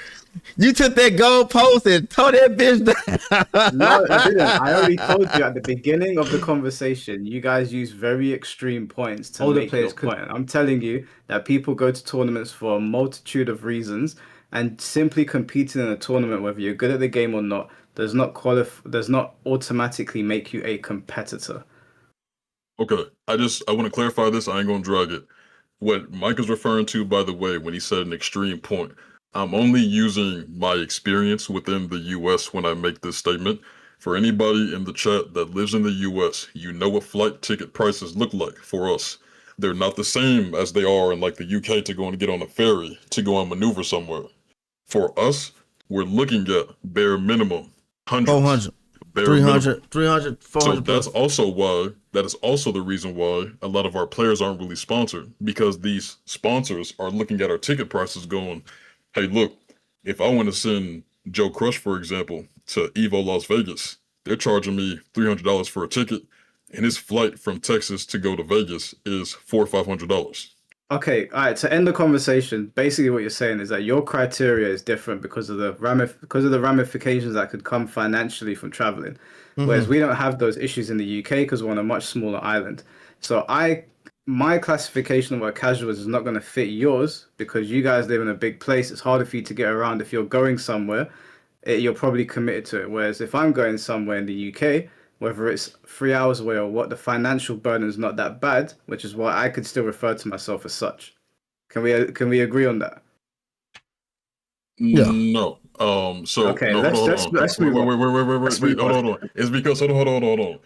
You took that gold post and tore that bitch down. No, I didn't. I already told you at the beginning of the conversation, you guys use very extreme points to make your point. I'm telling you that people go to tournaments for a multitude of reasons, and simply competing in a tournament, whether you're good at the game or not, does not automatically make you a competitor. Okay, I want to clarify this. I ain't gonna drag it. What Mike is referring to, by the way, when he said an extreme point, I'm only using my experience within the U.S. when I make this statement. For anybody in the chat that lives in the U.S., you know what flight ticket prices look like for us. They're not the same as they are in like the UK to go and get on a ferry to go and maneuver somewhere. For us, we're looking at bare minimum hundreds. 400. 300, 400. So that is also the reason why a lot of our players aren't really sponsored, because these sponsors are looking at our ticket prices going, hey, look, if I want to send Joe Crush, for example, to Evo Las Vegas, they're charging me $300 for a ticket, and his flight from Texas to go to Vegas is $400 or $500. Okay, all right. To end the conversation, basically what you're saying is that your criteria is different because of the ramifications that could come financially from traveling, whereas we don't have those issues in the UK because we're on a much smaller island. So my classification of what casual is not going to fit yours because you guys live in a big place. It's harder for you to get around. If you're going somewhere, you're probably committed to it. Whereas if I'm going somewhere in the UK, whether it's 3 hours away or what, the financial burden is not that bad, which is why I could still refer to myself as such. Can we agree on that? Yeah. No. So okay, no, let's move on. Wait, hold on. It's because hold on.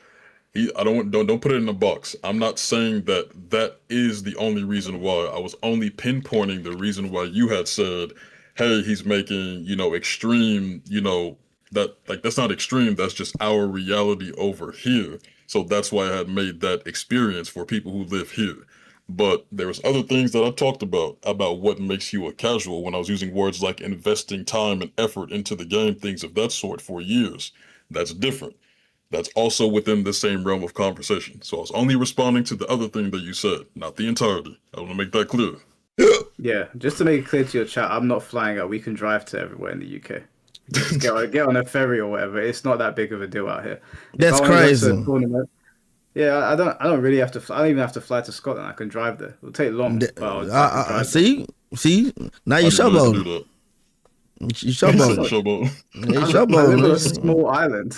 I don't put it in a box. I'm not saying that is the only reason why. I was only pinpointing the reason why you had said, hey, he's making, extreme, that's not extreme. That's just our reality over here. So that's why I had made that experience for people who live here. But there was other things that I talked about what makes you a casual when I was using words like investing time and effort into the game, things of that sort for years. That's different. That's also within the same realm of conversation. So I was only responding to the other thing that you said, not the entirety. I want to make that clear. Yeah, just to make it clear to your chat, I'm not flying out. We can drive to everywhere in the UK. Just get on a ferry or whatever. It's not that big of a deal out here. That's crazy. Yeah, I don't really have to. I don't even have to fly to Scotland. I can drive there. It'll take long. See, now you showboating. You showboating. I live on a small island.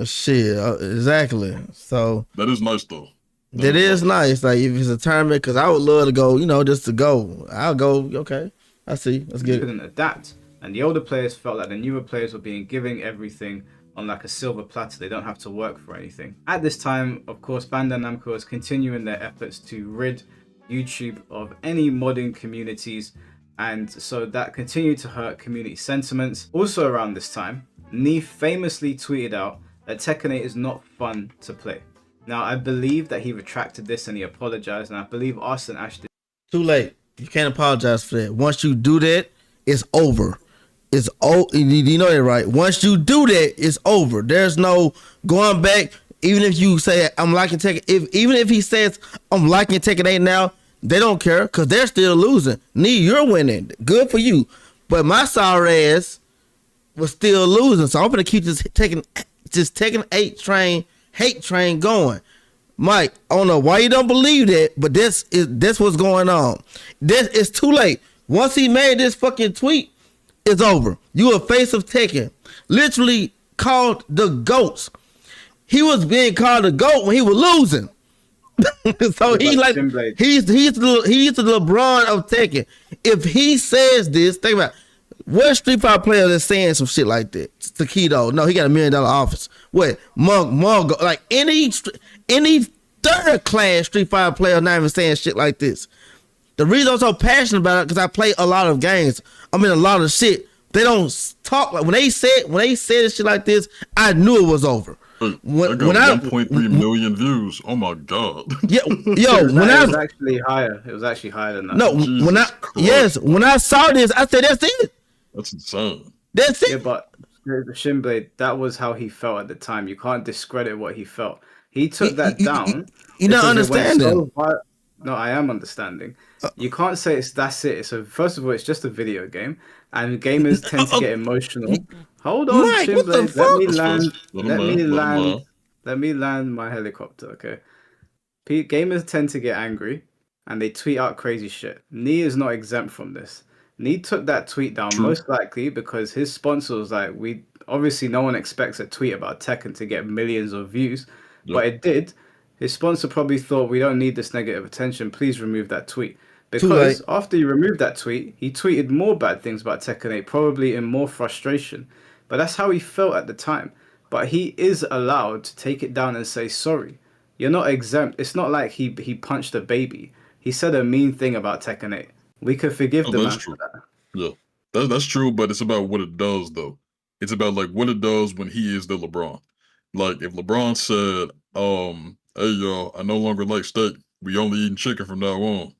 Shit, exactly. So that is nice though. That is nice. Like if it's a tournament, because I would love to go. Just to go. I'll go. Okay, I see. Let's get it. Couldn't adapt, and the older players felt like the newer players were being given everything on like a silver platter. They don't have to work for anything. At this time, of course, Bandai Namco was continuing their efforts to rid YouTube of any modding communities, and so that continued to hurt community sentiments. Also around this time, Nee famously tweeted out that Tekken 8 is not fun to play. Now, I believe that he retracted this and he apologized, and I believe Austin Ash did. Too late. You can't apologize for that. Once you do that, it's over. It's you know that, right? Once you do that, it's over. There's no going back. Even if you say I'm liking Tekken, even if he says I'm liking Tekken 8 now, they don't care because they're still losing. Nee, you're winning. Good for you. But my sour ass was still losing. So I'm gonna keep this Tekken 8 train, hate train going. Mike, I don't know why you don't believe that, but this what's going on. It's too late. Once he made this fucking tweet, it's over. You a face of Tekken. Literally called the GOATs. He was being called a GOAT when he was losing. So he's like he's the LeBron of Tekken. If he says this, think about it. What Street Fighter player that's saying some shit like that? Takedo. No, he got $1 million office. What? Mongo. Like any third class Street Fighter player not even saying shit like this. The reason I'm so passionate about it because I play a lot of games. I'm in a lot of shit. They don't talk like when they said shit like this, I knew it was over. I got 1.3 million views. Oh my god. Yeah, it was actually higher. It was actually higher than that. No, when I saw this, I said that's it. That's insane. That's it. Yeah, but Shinblade, that was how he felt at the time. You can't discredit what he felt. He took that down. You're not because it went understanding. No, I am understanding. You can't say that's it. So first of all, it's just a video game, and gamers tend to get emotional. Hold on, Mike, what the Shinblade. Let me fuck? land. Let him Let me land, let him land. land. Let me land my helicopter. Okay. Gamers tend to get angry, and they tweet out crazy shit. Nee is not exempt from this. Nee took that tweet down True. most likely because his sponsor was like, we obviously no one expects a tweet about Tekken to get millions of views, but it did. His sponsor probably thought we don't need this negative attention. Please remove that tweet. Because after you removed that tweet, he tweeted more bad things about Tekken 8, probably in more frustration. But that's how he felt at the time. But he is allowed to take it down and say sorry. You're not exempt. It's not like he punched a baby. He said a mean thing about Tekken 8. We could forgive the man for that. Yeah, that's true, but it's about what it does, though. It's about like what it does when he is the LeBron. Like if LeBron said, "Hey y'all, I no longer like steak. We only eating chicken from now on."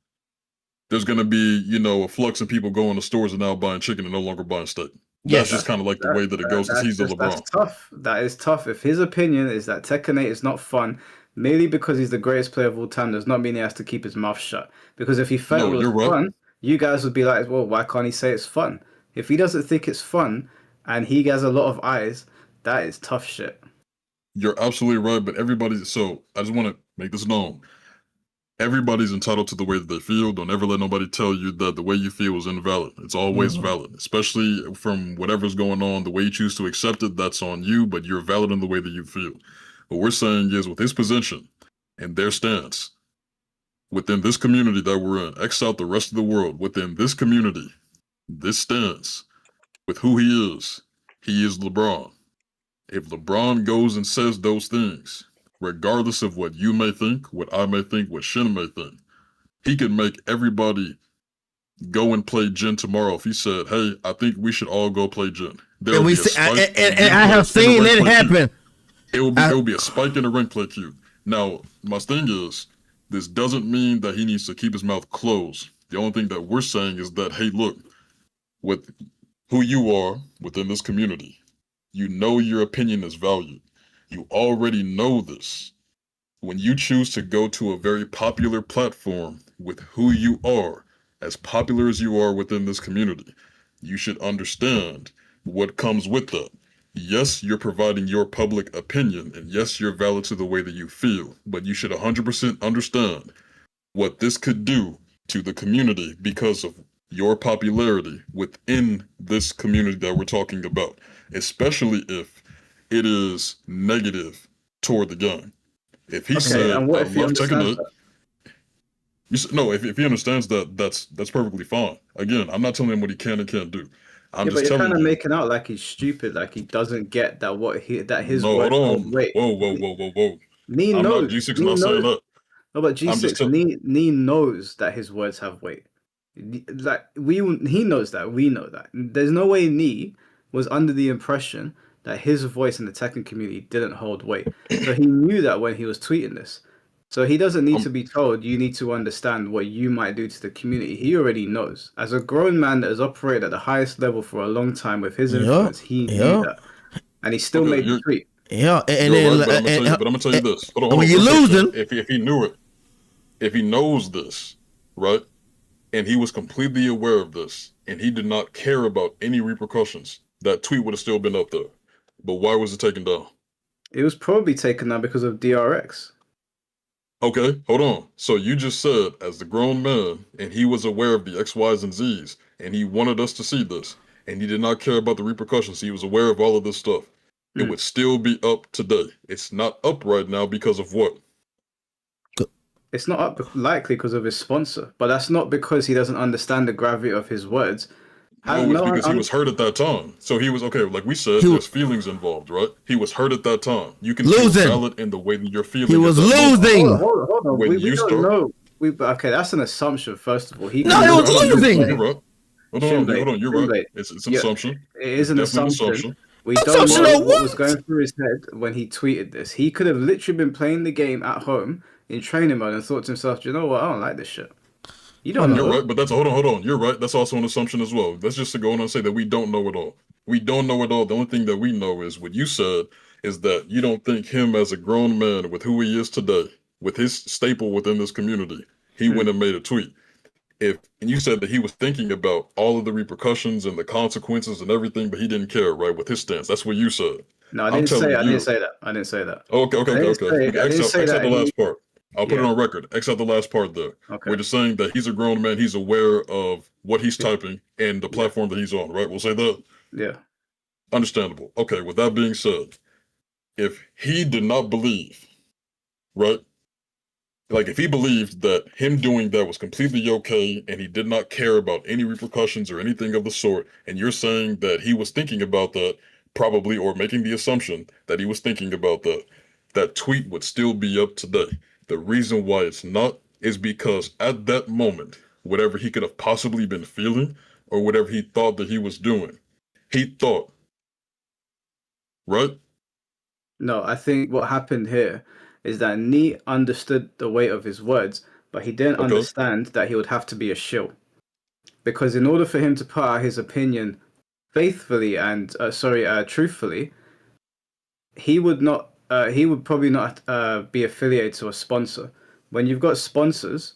There's gonna be, a flux of people going to stores and now buying chicken and no longer buying steak. That's just kind of like the way that it goes because he's the LeBron. That's tough. That is tough. If his opinion is that Tekken 8 is not fun, merely because he's the greatest player of all time, does not mean he has to keep his mouth shut. Because if he felt it was fun, you guys would be like, well, why can't he say it's fun? If he doesn't think it's fun and he has a lot of eyes, that is tough shit. You're absolutely right, but so I just want to make this known. Everybody's entitled to the way that they feel. Don't ever let nobody tell you that the way you feel is invalid. It's always valid, especially from whatever's going on. The way you choose to accept it, that's on you, but you're valid in the way that you feel. What we're saying is with his position and their stance within this community that we're in, X out the rest of the world, within this community, this stance with who he is LeBron. If LeBron goes and says those things, regardless of what you may think, what I may think, what Shin may think, he could make everybody go and play Jin tomorrow. If he said, "Hey, I think we should all go play Jin," and I have seen it happen. It will be a spike in the rank play queue. Now, my thing is, this doesn't mean that he needs to keep his mouth closed. The only thing that we're saying is that, hey, look, with who you are within this community, you know your opinion is valued. You already know this. When you choose to go to a very popular platform with who you are, as popular as you are within this community, you should understand what comes with that. Yes, you're providing your public opinion, and yes, you're valid to the way that you feel, but you should 100% understand what this could do to the community because of your popularity within this community that we're talking about, especially if it is negative toward the game. If he said, "I love Tekken 8," no, if he understands that, that's perfectly fine. Again, I'm not telling him what he can and can't do. I'm just telling you. But you're kind of making out like he's stupid, like he doesn't get that his no, word. Hold on. Wait. Whoa. Nee I'm knows. not G6 not saying that. No, but G6, Nee knows that his words have weight. Like he knows that. We know that. There's no way Nee was under the impression that his voice in the Tekken community didn't hold weight. So he knew that when he was tweeting this. So he doesn't need to be told, you need to understand what you might do to the community. He already knows. As a grown man that has operated at the highest level for a long time with his influence, he knew that. And he still made the tweet. Yeah, but I'm gonna tell you this. Hold on, you're losing. If he knew it, if he knows this, right, and he was completely aware of this, and he did not care about any repercussions, that tweet would have still been up there. But why was it taken down? It was probably taken down because of DRX. Okay, hold on. So you just said, as the grown man, and he was aware of the X, Y's, and Z's, and he wanted us to see this, and he did not care about the repercussions. He was aware of all of this stuff. It would still be up today. It's not up right now because of what? It's not up likely because of his sponsor, but that's not because he doesn't understand the gravity of his words. No, it's because he was hurt at that time. So he was, okay, like we said, there's feelings involved, right? He was hurt at that time. You can feel valid in the way that you're feeling. He was losing. Hold on. We don't know. Okay, that's an assumption, first of all. He was losing. You're right. Hold on. You're right. It's an assumption. It is an assumption. We don't know what was going through his head when he tweeted this. He could have literally been playing the game at home in training mode and thought to himself, you know what, I don't like this shit. You don't know. You're right, but that's hold on. You're right. That's also an assumption as well. That's just to go on and say that we don't know it all. We don't know at all. The only thing that we know is what you said is that you don't think him as a grown man with who he is today, with his staple within this community, he went and made a tweet. And you said that he was thinking about all of the repercussions and the consequences and everything, but he didn't care, right? With his stance, that's what you said. No, I didn't say that. I didn't say that. Okay. Except the last part. I'll put it Yeah. on record. Except the last part there. Okay. We're just saying that he's a grown man. He's aware of what he's typing and the platform that he's on, right? We'll say that. Yeah. Understandable. Okay, with that being said, if he did not believe, right? Like if he believed that him doing that was completely okay and he did not care about any repercussions or anything of the sort, and you're saying that he was thinking about that probably, or making the assumption that he was thinking about that tweet would still be up today. The reason why it's not is because at that moment, whatever he could have possibly been feeling or whatever he thought that he was doing, he thought, right? No, I think what happened here is that Nee understood the weight of his words, but he didn't understand that he would have to be a shill. Because in order for him to put out his opinion faithfully and truthfully, he would probably not be affiliated to a sponsor. When you've got sponsors,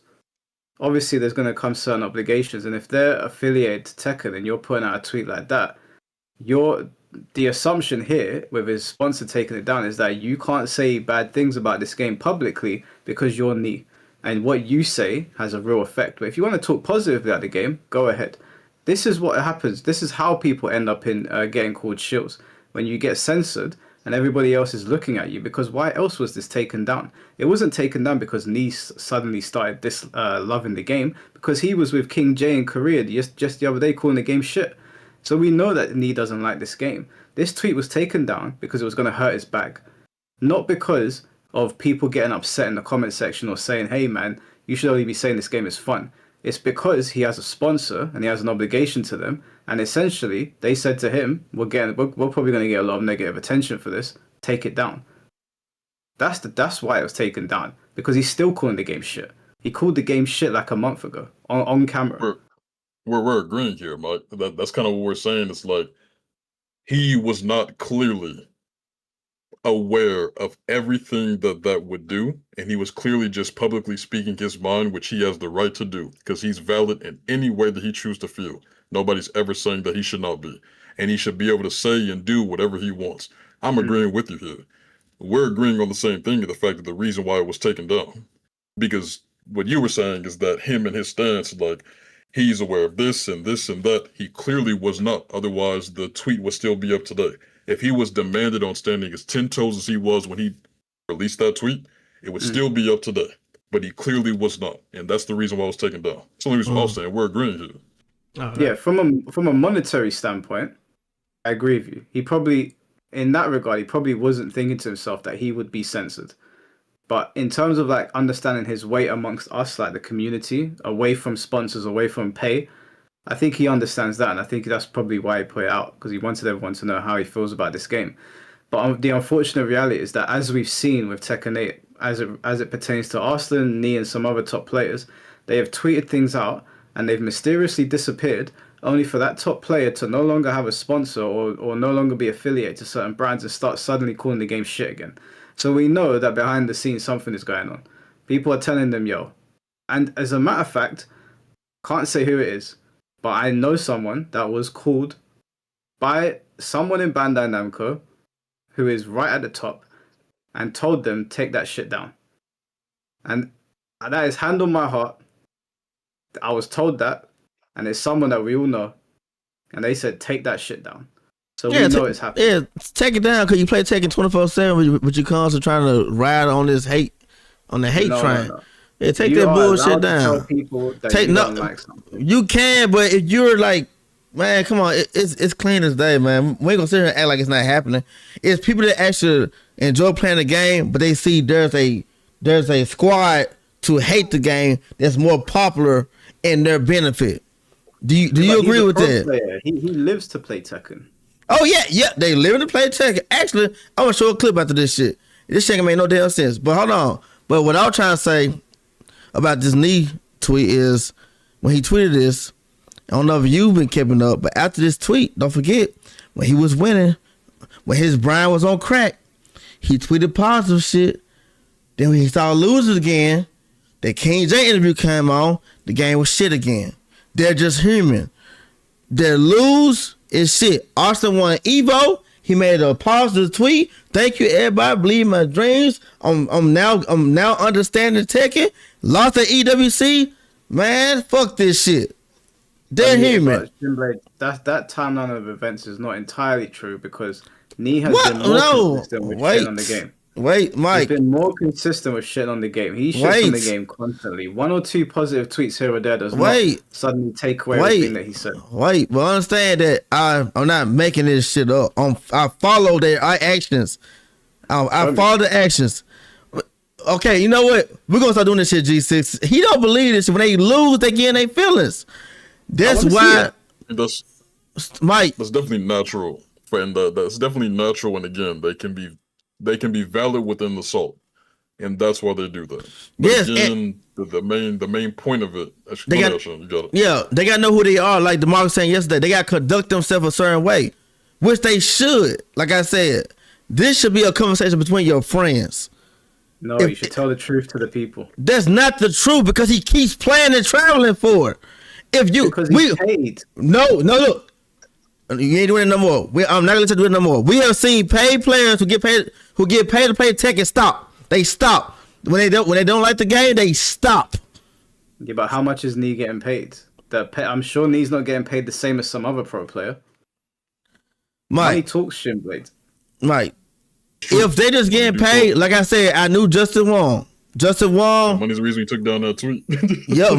obviously there's going to come certain obligations, and if they're affiliated to Tekken and you're putting out a tweet like that, the assumption here with his sponsor taking it down is that you can't say bad things about this game publicly because you're Nee, and what you say has a real effect. But if you want to talk positively about the game, go ahead. This is what happens. This is how people end up in getting called shills. When you get censored and everybody else is looking at you, because why else was this taken down? It wasn't taken down because Nee suddenly started loving the game, because he was with King J in Korea just the other day calling the game shit. So we know that Nee doesn't like this game. This tweet was taken down because it was going to hurt his bag. Not because of people getting upset in the comment section or saying, hey man, you should only be saying this game is fun. It's because he has a sponsor and he has an obligation to them. And essentially, they said to him, we're probably going to get a lot of negative attention for this. Take it down. That's why it was taken down. Because he's still calling the game shit. He called the game shit like a month ago on camera. We're agreeing here, Mike. That's kind of what we're saying. It's like he was not clearly aware of everything that would do, and he was clearly just publicly speaking his mind, which he has the right to do, because he's valid in any way that he chooses to feel. Nobody's ever saying that he should not be, and he should be able to say and do whatever he wants. I'm agreeing with you here. We're agreeing on the same thing, the fact that the reason why it was taken down, because what you were saying is that him and his stance, like, he's aware of this and that. He clearly was not. Otherwise, the tweet would still be up today. If he was demanded on standing as 10 toes as he was when he released that tweet, it would still be up today. But he clearly was not. And that's the reason why it was taken down. That's the only reason why I was saying we're agreeing here. Yeah, from a monetary standpoint, I agree with you. He probably, in that regard, he probably wasn't thinking to himself that he would be censored. But in terms of like understanding his weight amongst us, like the community, away from sponsors, away from pay, I think he understands that, and I think that's probably why he put it out, because he wanted everyone to know how he feels about this game. But the unfortunate reality is that, as we've seen with Tekken 8, as it pertains to Arslan, Nee, and some other top players, they have tweeted things out and they've mysteriously disappeared, only for that top player to no longer have a sponsor or no longer be affiliated to certain brands and start suddenly calling the game shit again. So we know that behind the scenes something is going on. People are telling them, yo. And as a matter of fact, can't say who it is, but I know someone that was called by someone in Bandai Namco who is right at the top and told them, take that shit down. And that is hand on my heart. I was told that, and it's someone that we all know. And they said, take that shit down. So we know it's happening. Yeah, take it down, because you play Tekken 24/7, but you constantly trying to ride on this hate, on the hate train. No. Yeah, take that bullshit down. Tell people that you don't like something. You can, but if you're like, man, come on, it's clean as day, man. We ain't gonna sit here and act like it's not happening. It's people that actually enjoy playing the game, but they see there's a squad to hate the game that's more popular in their benefit. Do you agree with that? Player. He lives to play Tekken. Oh yeah, they live to play Tekken. Actually, I want to show a clip after this shit. This shit ain't make no damn sense. But hold on. But what I was trying to say about this Nee tweet is, when he tweeted this, I don't know if you've been keeping up, but after this tweet, don't forget, when he was winning, when his brand was on crack, he tweeted positive shit. Then when he saw losers again, the King J interview came on, the game was shit again. They're just human. Their lose is shit. Austin won Evo. He made a positive tweet. Thank you, everybody. Believe my dreams. I'm now understanding Tekken. Lost at EWC. Man, fuck this shit. They're human. That timeline of events is not entirely true because Nee has been more consistent with shit on the game. Wait, Mike. He's been more consistent with shit on the game. He shits on the game constantly. 1 or 2 positive tweets here or there does not suddenly take away everything that he said. But understand that I'm not making this shit up. I follow their actions. I follow the actions. Okay, you know what? We're gonna start doing this shit, G6. He don't believe this shit. When they lose, they get in their feelings. That's why. Mike. That's definitely natural. And that's definitely natural. And again, they can be valid within the salt, and that's why they do that. But yes, again, the main point of it. They got to know who they are. Like DeMarcus was saying yesterday, they got to conduct themselves a certain way, which they should. Like I said, this should be a conversation between your friends. No, you should tell the truth to the people. That's not the truth because he keeps playing and traveling for it. Because he's paid. No, look. You ain't doing it no more. I'm not gonna let you do it no more. We have seen paid players who get paid to play Tekken stop. They stop. When they don't like the game, they stop. Yeah, but how much is Nee getting paid? I'm sure Nee's not getting paid the same as some other pro player. Money talks, Shinblade. Mike, if they just getting paid, like I said, I knew Justin Wong. Money's the reason he took down that tweet. yeah,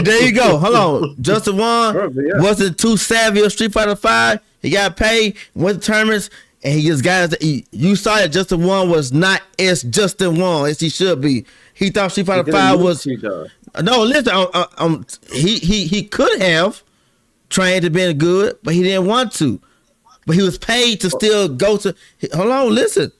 there you go. Hold on. Justin Wong wasn't too savvy of Street Fighter 5. He got paid, went to tournaments, and he just got you saw that Justin Wong was not as Justin Wong as he should be. He thought Street Fighter 5 was no, listen, he could have trained to be good, but he didn't want to. But he was paid to still go to listen.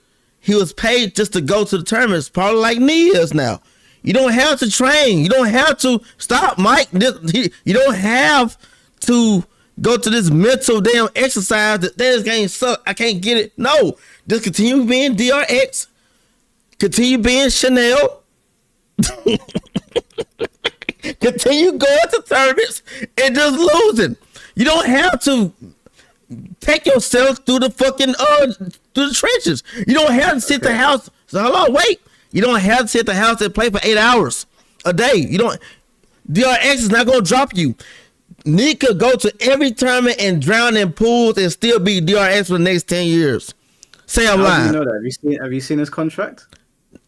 He was paid just to go to the tournaments, probably like Nee is now. You don't have to train. You don't have to stop, Mike. You don't have to go to this mental damn exercise that this game suck. I can't get it. No, just continue being DRX. Continue being Chanel. Continue going to tournaments and just losing. You don't have to take yourself through the fucking through the trenches. You don't have to sit at the house. So hold on, wait. You don't have to sit at the house and play for 8 hours a day. You don't. DRX is not gonna drop you. Nick could go to every tournament and drown in pools and still be DRX for the next 10 years. Say I'm lying. How do you know that? Have you seen his contract?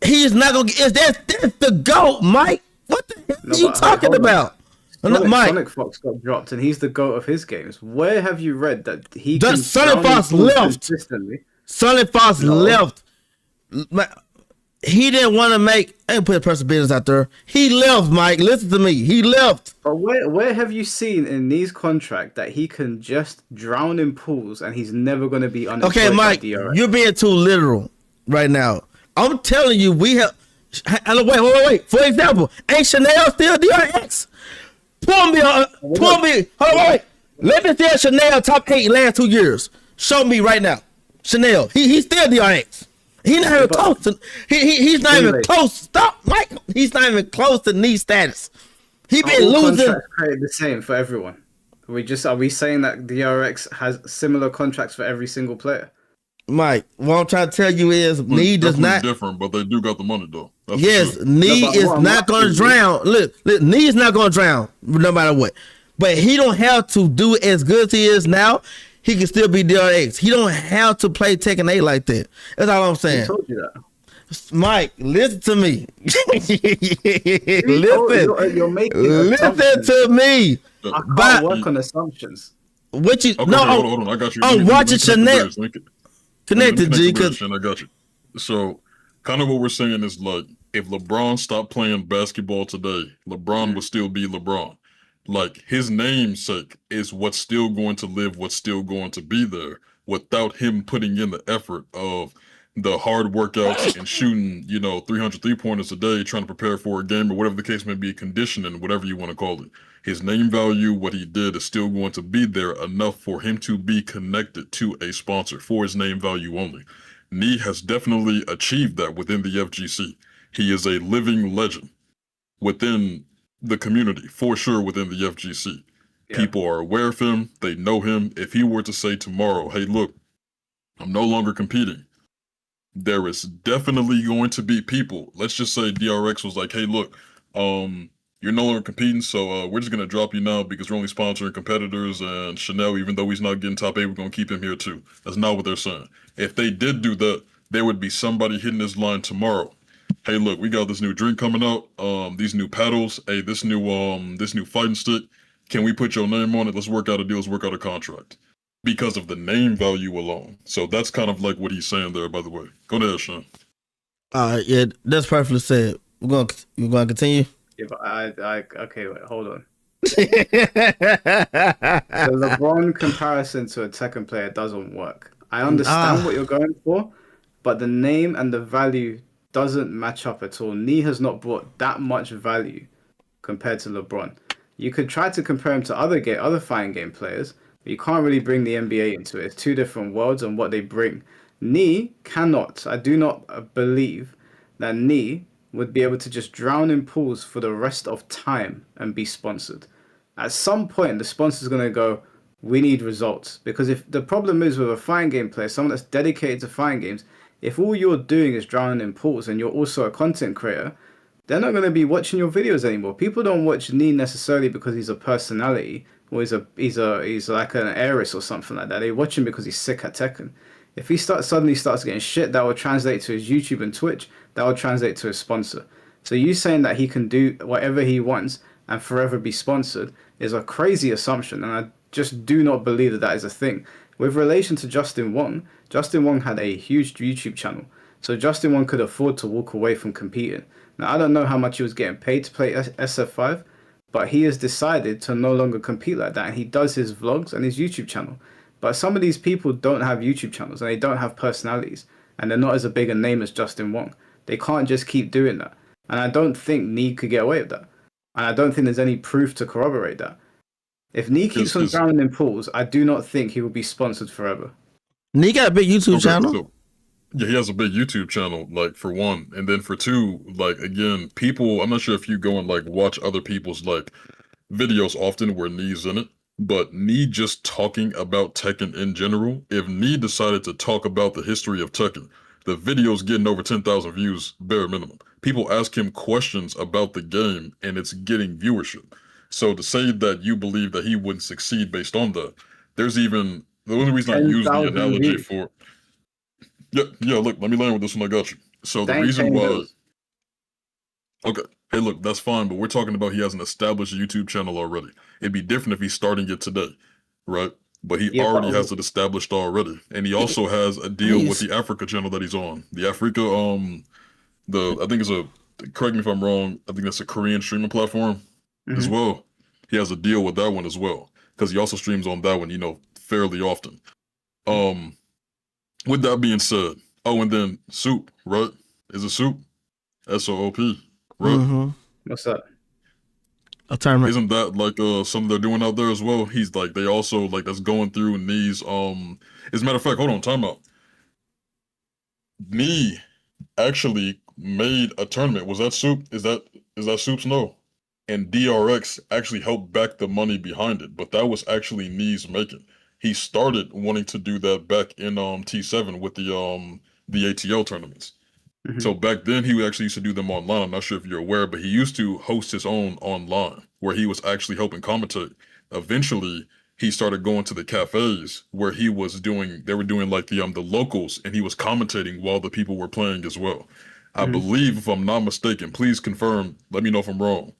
He's not gonna get. That's the GOAT, Mike. What the hell are you talking about? Sonic Fox got dropped, and he's the GOAT of his games. Where have you read that he? Sonic Fox left. Sonic Fox left. He didn't want to make. I ain't put a personal business out there. He left, Mike. Listen to me. He left. But where have you seen in Nee's contract that he can just drown in pools and he's never going to be unemployed? Okay, Mike, you're being too literal right now. I'm telling you, we have. Wait. For example, ain't Chanel still DRX? Pull me. Hold on, wait. Let me see Chanel top 8 last 2 years. Show me right now. Chanel. He's still DRX. He's not even close to. He's not even close. Stop, Mike. He's not even close to knee status. He been losing. Contracts created the same for everyone. Are we saying that DRX has similar contracts for every single player? Mike, what I'm trying to tell you is Nee does not different, but they do got the money though. That's yes, Nee is not going to drown. Look, Nee is not going to drown no matter what. But he don't have to do as good as he is now. He can still be DRX. He don't have to play Tekken 8 like that. That's all I'm saying. I told you that. Mike, listen to me. You're making listen to me. I can't work on assumptions. What you? Okay, no, hold on. I got you. I'm watching Chanel. Connected, G. I got you. So, kind of what we're saying is like, if LeBron stopped playing basketball today, LeBron would still be LeBron. Like, his namesake is what's still going to live, what's still going to be there, without him putting in the effort of the hard workouts and shooting, 300 3-pointers a day, trying to prepare for a game or whatever the case may be, conditioning, whatever you want to call it. His name value, what he did, is still going to be there enough for him to be connected to a sponsor for his name value only. Nee has definitely achieved that within the FGC. He is a living legend within the community, for sure, within the FGC. Yeah. People are aware of him. They know him. If he were to say tomorrow, hey, look, I'm no longer competing, there is definitely going to be people. Let's just say DRX was like, hey, look, you're no longer competing, so we're just going to drop you now because we're only sponsoring competitors, and Chanel, even though he's not getting top 8, we're going to keep him here too. That's not what they're saying. If they did do that, there would be somebody hitting his line tomorrow. Hey, look, we got this new drink coming out, these new paddles, hey, this new fighting stick. Can we put your name on it? Let's work out a deal, let's work out a contract. Because of the name value alone. So that's kind of like what he's saying there, by the way. Go ahead, Sean. Yeah, that's perfectly said. We're gonna continue. Yeah, but okay, wait, hold on. The LeBron comparison to a Tekken player doesn't work. I understand what you're going for, but the name and the value doesn't match up at all. Nee has not brought that much value compared to LeBron. You could try to compare him to other fighting game players, but you can't really bring the NBA into it. It's two different worlds and what they bring. Nee cannot. I do not believe that Nee would be able to just drown in pools for the rest of time and be sponsored. At some point, the sponsor's going to go, we need results. Because if the problem is with a fighting game player, someone that's dedicated to fighting games, if all you're doing is drowning in pools and you're also a content creator, they're not going to be watching your videos anymore. People don't watch Nee necessarily because he's a personality or he's like an heiress or something like that. They watch him because he's sick at Tekken. If he suddenly starts getting shit, that will translate to his YouTube and Twitch. That will translate to his sponsor. So you saying that he can do whatever he wants and forever be sponsored is a crazy assumption, and I just do not believe that is a thing. With relation to Justin Wong had a huge YouTube channel, so Justin Wong could afford to walk away from competing. Now, I don't know how much he was getting paid to play SF5, but he has decided to no longer compete like that, and he does his vlogs and his YouTube channel. But some of these people don't have YouTube channels, and they don't have personalities, and they're not as a big a name as Justin Wong. They can't just keep doing that. And I don't think Nee could get away with that. And I don't think there's any proof to corroborate that. If Nee keeps on drowning in pools, I do not think he will be sponsored forever. Nee got a big YouTube channel? So, yeah, he has a big YouTube channel, like, for one. And then for two, like, again, people, I'm not sure if you go and, like, watch other people's, like, videos often where Nee's in it. But Nee just talking about Tekken in general, if Nee decided to talk about the history of Tekken, the video's getting over 10,000 views, bare minimum. People ask him questions about the game, and it's getting viewership. So to say that you believe that he wouldn't succeed based on that, there's even... The only reason I use the analogy for... Yeah, look, let me land with this one, I got you. So the reason why... Okay, hey, look, that's fine, but we're talking about he has an established YouTube channel already. It'd be different if he's starting it today, right? But he already has it established already. And he also has a deal with the Africa channel that he's on. The Africa, I think it's correct me if I'm wrong, I think that's a Korean streaming platform as well. He has a deal with that one as well. Because he also streams on that one, fairly often. With that being said, and then Soup, right? Is it Soup? SOOP, right? Mm-hmm. What's that? A tournament. Isn't that like something they're doing out there as well? He's like, they also like that's going through Nee's as a matter of fact, hold on, time out. Nee actually made a tournament. Was that Soup? Is that Soup's? No. And DRX actually helped back the money behind it, but that was actually Nee's making. He started wanting to do that back in T7 with the ATL tournaments. So back then, he actually used to do them online. I'm not sure if you're aware, but he used to host his own online where he was actually helping commentate. Eventually, he started going to the cafes where they were doing like the locals, and he was commentating while the people were playing as well. I believe, if I'm not mistaken, please confirm, let me know if I'm wrong.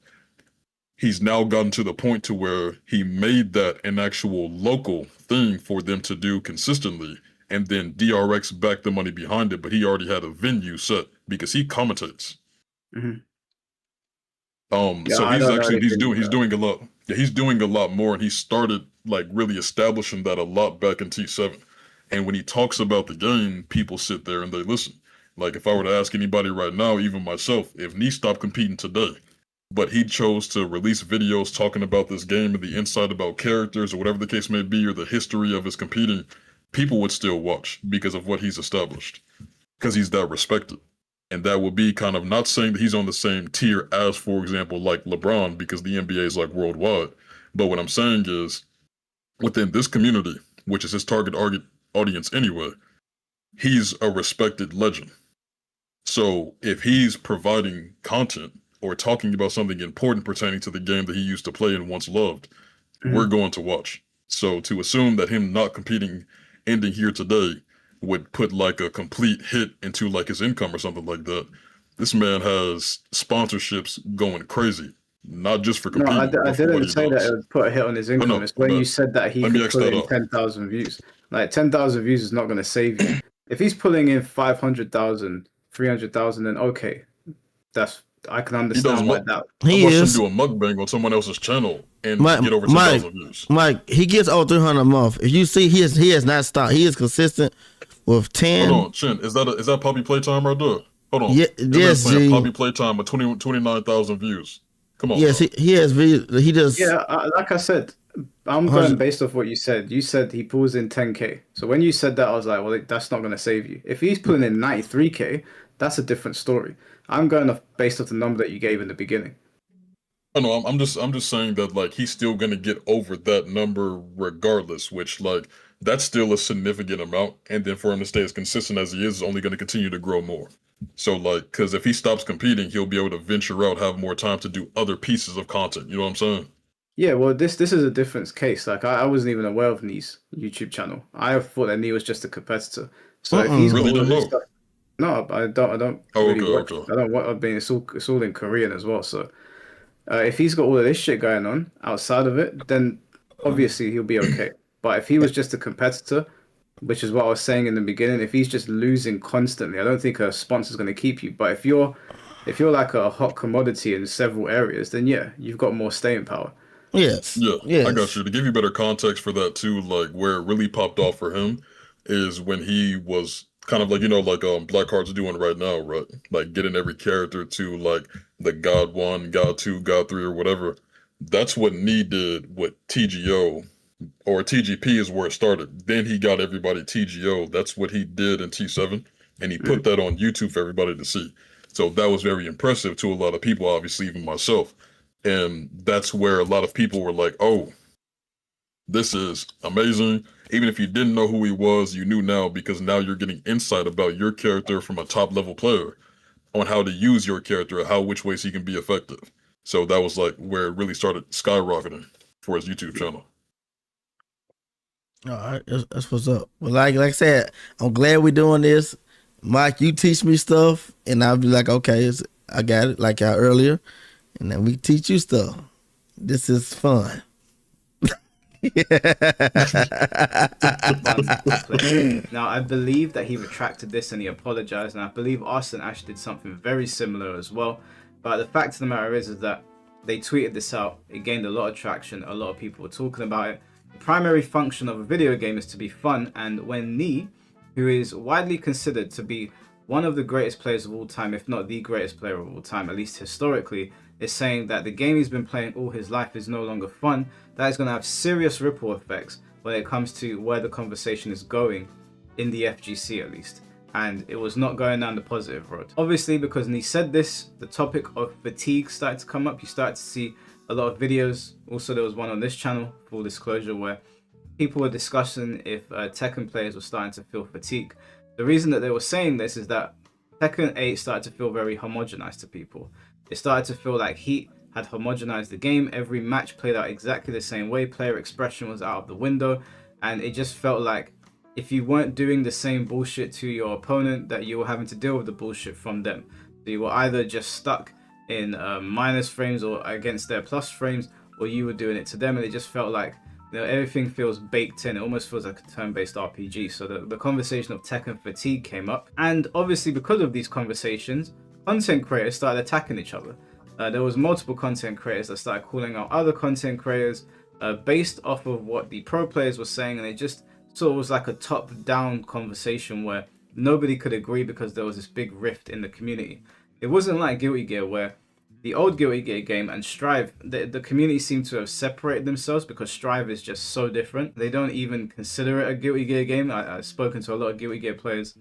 He's now gotten to the point to where he made that an actual local thing for them to do consistently. And then DRX backed the money behind it, but he already had a venue set because he commentates. So he's doing a lot. Yeah, he's doing a lot more, and he started like really establishing that a lot back in T7. And when he talks about the game, people sit there and they listen. Like if I were to ask anybody right now, even myself, if Nee stopped competing today, but he chose to release videos talking about this game and the insight about characters or whatever the case may be, or the history of his competing, people would still watch because of what he's established, because he's that respected. And that would be kind of not saying that he's on the same tier as, for example, like LeBron, because the NBA is like worldwide. But what I'm saying is, within this community, which is his target audience anyway, he's a respected legend. So if he's providing content or talking about something important pertaining to the game that he used to play and once loved, we're going to watch. So to assume that him not competing, ending here today, would put like a complete hit into like his income or something like that. This man has sponsorships going crazy, not just for competing. No, I didn't say that it would put a hit on his income. No, it's when you said that he could put in 10,000 views. Like 10,000 views is not going to save you. If he's pulling in 500,000, 300,000, then okay, I can understand why that. He is do a mukbang on someone else's channel and get over 10,000 views. Mike, he gets over 300 a month. If you see, he has not stopped. He is consistent with 10. Hold on, Shin, is that Poppy Playtime right there? Hold on. Yeah, yes, G. Poppy Playtime with 29,000 views. Come on. Yes, he has views. He does. Yeah, like I said, I'm going based off what you said. You said he pulls in 10K. So when you said that, I was like, well, that's not going to save you. If he's pulling in 93K, that's a different story. I'm going off based off the number that you gave in the beginning. I know. I'm just saying that like he's still gonna get over that number regardless, which like that's still a significant amount. And then for him to stay as consistent as he is only going to continue to grow more. So like, because if he stops competing, he'll be able to venture out, have more time to do other pieces of content. You know what I'm saying? Yeah, well, this is a different case. Like I wasn't even aware of Nee's YouTube channel. I thought that Nee was just a competitor. So if he's really don't know. Stuff, no, I don't. Oh, really okay. I don't want. I mean, it's all in Korean as well. So if he's got all of this shit going on outside of it, then obviously he'll be okay. But if he was just a competitor, which is what I was saying in the beginning, if he's just losing constantly, I don't think a sponsor's going to keep you. But if you're like a hot commodity in several areas, then yeah, you've got more staying power. Yes. Yeah, yes. I got you. To give you better context for that too, like where it really popped off for him is when he was kind of like, like Blackheart's doing right now, right? Like getting every character to like the God 1, God 2, God 3 or whatever. That's what Nee did with TGO, or TGP is where it started. Then he got everybody TGO. That's what he did in T7, and he put that on YouTube for everybody to see. So that was very impressive to a lot of people, obviously, even myself. And that's where a lot of people were like, oh, this is amazing. Even if you didn't know who he was, you knew now, because now you're getting insight about your character from a top level player on how to use your character, which ways he can be effective. So that was like where it really started skyrocketing for his YouTube channel. All right, that's what's up. Well, like I said, I'm glad we're doing this. Mike, you teach me stuff, and I'll be like, okay, I got it, like earlier. And then we teach you stuff. This is fun. Now, I believe that he retracted this and he apologized, and I believe Arsene Ash did something very similar as well. But the fact of the matter is that they tweeted this out. It gained a lot of traction. A lot of people were talking about it. The primary function of a video game is to be fun, and when Nee, who is widely considered to be one of the greatest players of all time, if not the greatest player of all time, at least historically, is saying that the game he's been playing all his life is no longer fun, that is going to have serious ripple effects when it comes to where the conversation is going in the FGC at least. And it was not going down the positive road. Obviously, because Nee said this, the topic of fatigue started to come up. You started to see a lot of videos. Also, there was one on this channel, full disclosure, where people were discussing if Tekken players were starting to feel fatigue. The reason that they were saying this is that Tekken 8 started to feel very homogenized to people. It started to feel like Heat had homogenized the game. Every match played out exactly the same way. Player expression was out of the window. And it just felt like if you weren't doing the same bullshit to your opponent, that you were having to deal with the bullshit from them. So you were either just stuck in minus frames or against their plus frames, or you were doing it to them. And it just felt like everything feels baked in. It almost feels like a turn-based RPG. So the conversation of Tekken fatigue came up. And obviously because of these conversations, content creators started attacking each other. There was multiple content creators that started calling out other content creators based off of what the pro players were saying, and it just sort of was like a top-down conversation where nobody could agree because there was this big rift in the community. It wasn't like Guilty Gear where the old Guilty Gear game and Strive, the community seemed to have separated themselves because Strive is just so different. They don't even consider it a Guilty Gear game. I've spoken to a lot of Guilty Gear players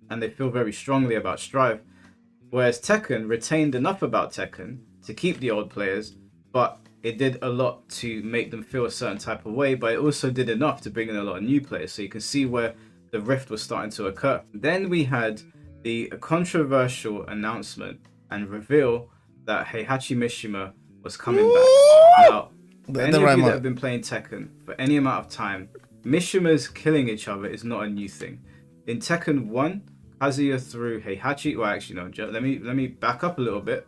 and they feel very strongly about Strive. Whereas Tekken retained enough about Tekken to keep the old players, but it did a lot to make them feel a certain type of way, but it also did enough to bring in a lot of new players. So you can see where the rift was starting to occur. Then we had the controversial announcement and reveal that Heihachi Mishima was coming back. Now, for any of you that have been playing Tekken for any amount of time, Mishimas killing each other is not a new thing. In Tekken 1, Kazuya threw Heihachi. Well, actually, no. Let me back up a little bit.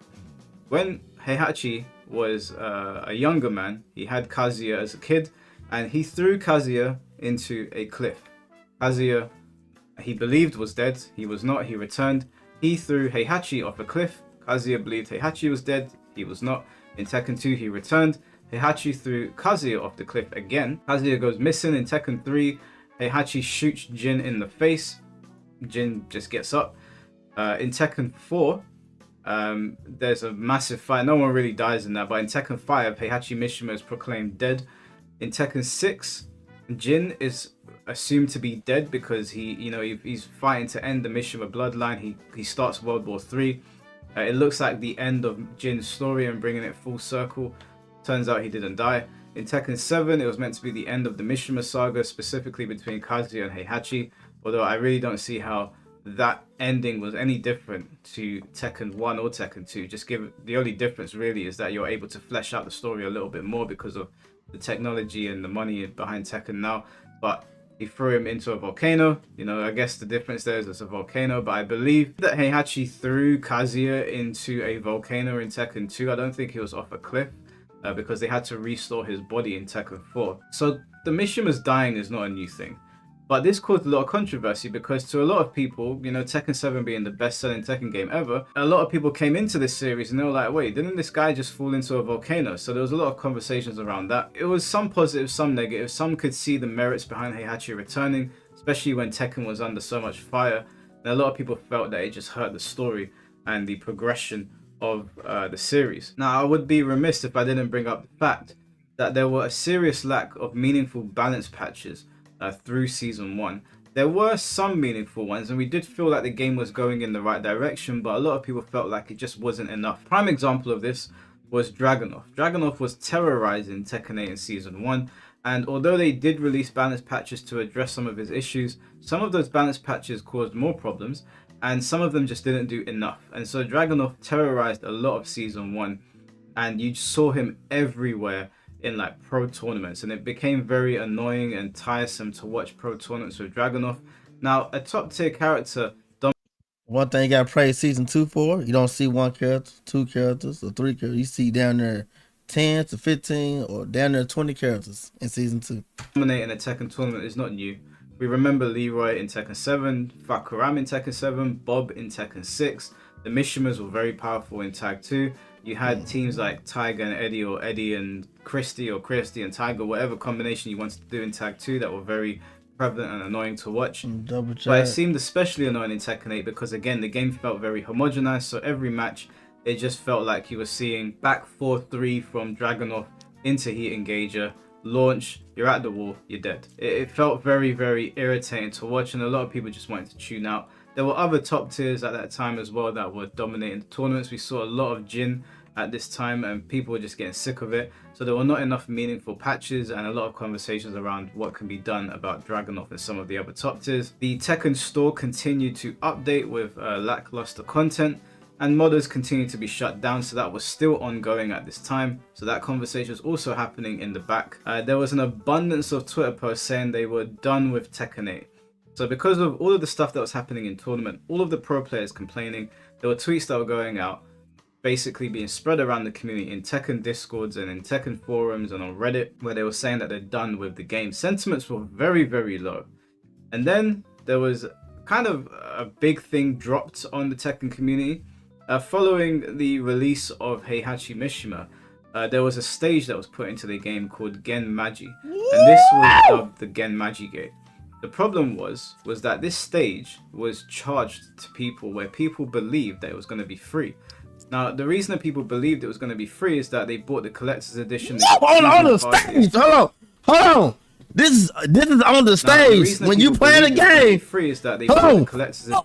When Heihachi was a younger man, he had Kazuya as a kid, and he threw Kazuya into a cliff. Kazuya, he believed, was dead. He was not. He returned. He threw Heihachi off a cliff. Kazuya believed Heihachi was dead. He was not. In Tekken 2, he returned. Heihachi threw Kazuya off the cliff again. Kazuya goes missing. In Tekken 3, Heihachi shoots Jin in the face. Jin just gets up. In Tekken 4, there's a massive fight. No one really dies in that, but in Tekken 5, Heihachi Mishima is proclaimed dead. In Tekken 6, Jin is assumed to be dead because he's fighting to end the Mishima bloodline. He starts World War 3. It looks like the end of Jin's story and bringing it full circle. Turns out he didn't die. In Tekken 7, it was meant to be the end of the Mishima saga, specifically between Kazuya and Heihachi, although I really don't see how that ending was any different to Tekken 1 or Tekken 2. The only difference really is that you're able to flesh out the story a little bit more because of the technology and the money behind Tekken now. But he threw him into a volcano. I guess the difference there is it's a volcano, but I believe that Heihachi threw Kazuya into a volcano in Tekken 2. I don't think he was off a cliff because they had to restore his body in Tekken 4. So the Mishimas dying is not a new thing. But this caused a lot of controversy because to a lot of people, Tekken 7 being the best-selling Tekken game ever, a lot of people came into this series and they were like, wait, didn't this guy just fall into a volcano? So there was a lot of conversations around that. It was some positive, some negative. Some could see the merits behind Heihachi returning, especially when Tekken was under so much fire. And a lot of people felt that it just hurt the story and the progression of the series. Now, I would be remiss if I didn't bring up the fact that there were a serious lack of meaningful balance patches through Season 1. There were some meaningful ones, and we did feel like the game was going in the right direction, but a lot of people felt like it just wasn't enough. Prime example of this was Dragunov. Dragunov was terrorizing Tekken 8 in Season 1, and although they did release balance patches to address some of his issues, some of those balance patches caused more problems, and some of them just didn't do enough. And so Dragunov terrorized a lot of Season 1, and you saw him everywhere in like pro tournaments, and it became very annoying and tiresome to watch pro tournaments with Dragunov. Now, a top tier character. One thing you gotta praise Season 2 for, you don't see one character, two characters, or three characters. You see down there 10 to 15 or down there 20 characters in Season 2. Dominating a Tekken tournament is not new. We remember Leroy in Tekken 7, Fakuram in Tekken 7, Bob in Tekken 6. The Mishimas were very powerful in Tag 2. You had teams like Tiger and Eddie, or Eddie and Christy, or Christy and Tiger, whatever combination you wanted to do in Tag 2 that were very prevalent and annoying to watch. But it seemed especially annoying in Tekken 8 because, again, the game felt very homogenized. So every match, it just felt like you were seeing back 4-3 from Dragunov into Heat Engager, launch, you're at the wall, you're dead. It felt very, very irritating to watch, and a lot of people just wanted to tune out. There were other top tiers at that time as well that were dominating the tournaments. We saw a lot of Jin at this time, and people were just getting sick of it. So there were not enough meaningful patches and a lot of conversations around what can be done about Dragunov and some of the other top tiers. The Tekken store continued to update with lackluster content, and modders continued to be shut down, so that was still ongoing at this time. So that conversation was also happening in the back. There was an abundance of Twitter posts saying they were done with Tekken 8. So because of all of the stuff that was happening in tournament, all of the pro players complaining, there were tweets that were going out, basically being spread around the community in Tekken Discords and in Tekken forums and on Reddit, where they were saying that they're done with the game. Sentiments were very, very low. And then there was kind of a big thing dropped on the Tekken community. Following the release of Heihachi Mishima, there was a stage that was put into the game called Gen Magi. And this was dubbed the Gen Magi Gate. The problem was that this stage was charged to people where people believed that it was going to be free. Now, the reason that people believed it was going to be free is that they bought the collector's edition. Hold on, stage. Hold on. This is on the stage. When you play the game, free is that they bought the collector's edition.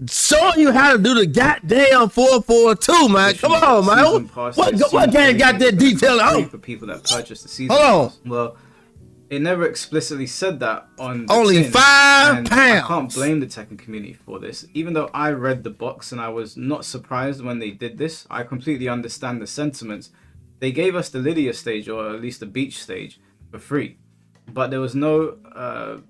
Showing you how to do the goddamn 442, man. Come on, man. What game got that detail on? For people that purchased the season. Hold on. Well, it never explicitly said that on the only tin, £5. I can't blame the Tekken community for this. Even though I read the box and I was not surprised when they did this, I completely understand the sentiments. They gave us the Lydia stage, or at least the beach stage, for free, but there was no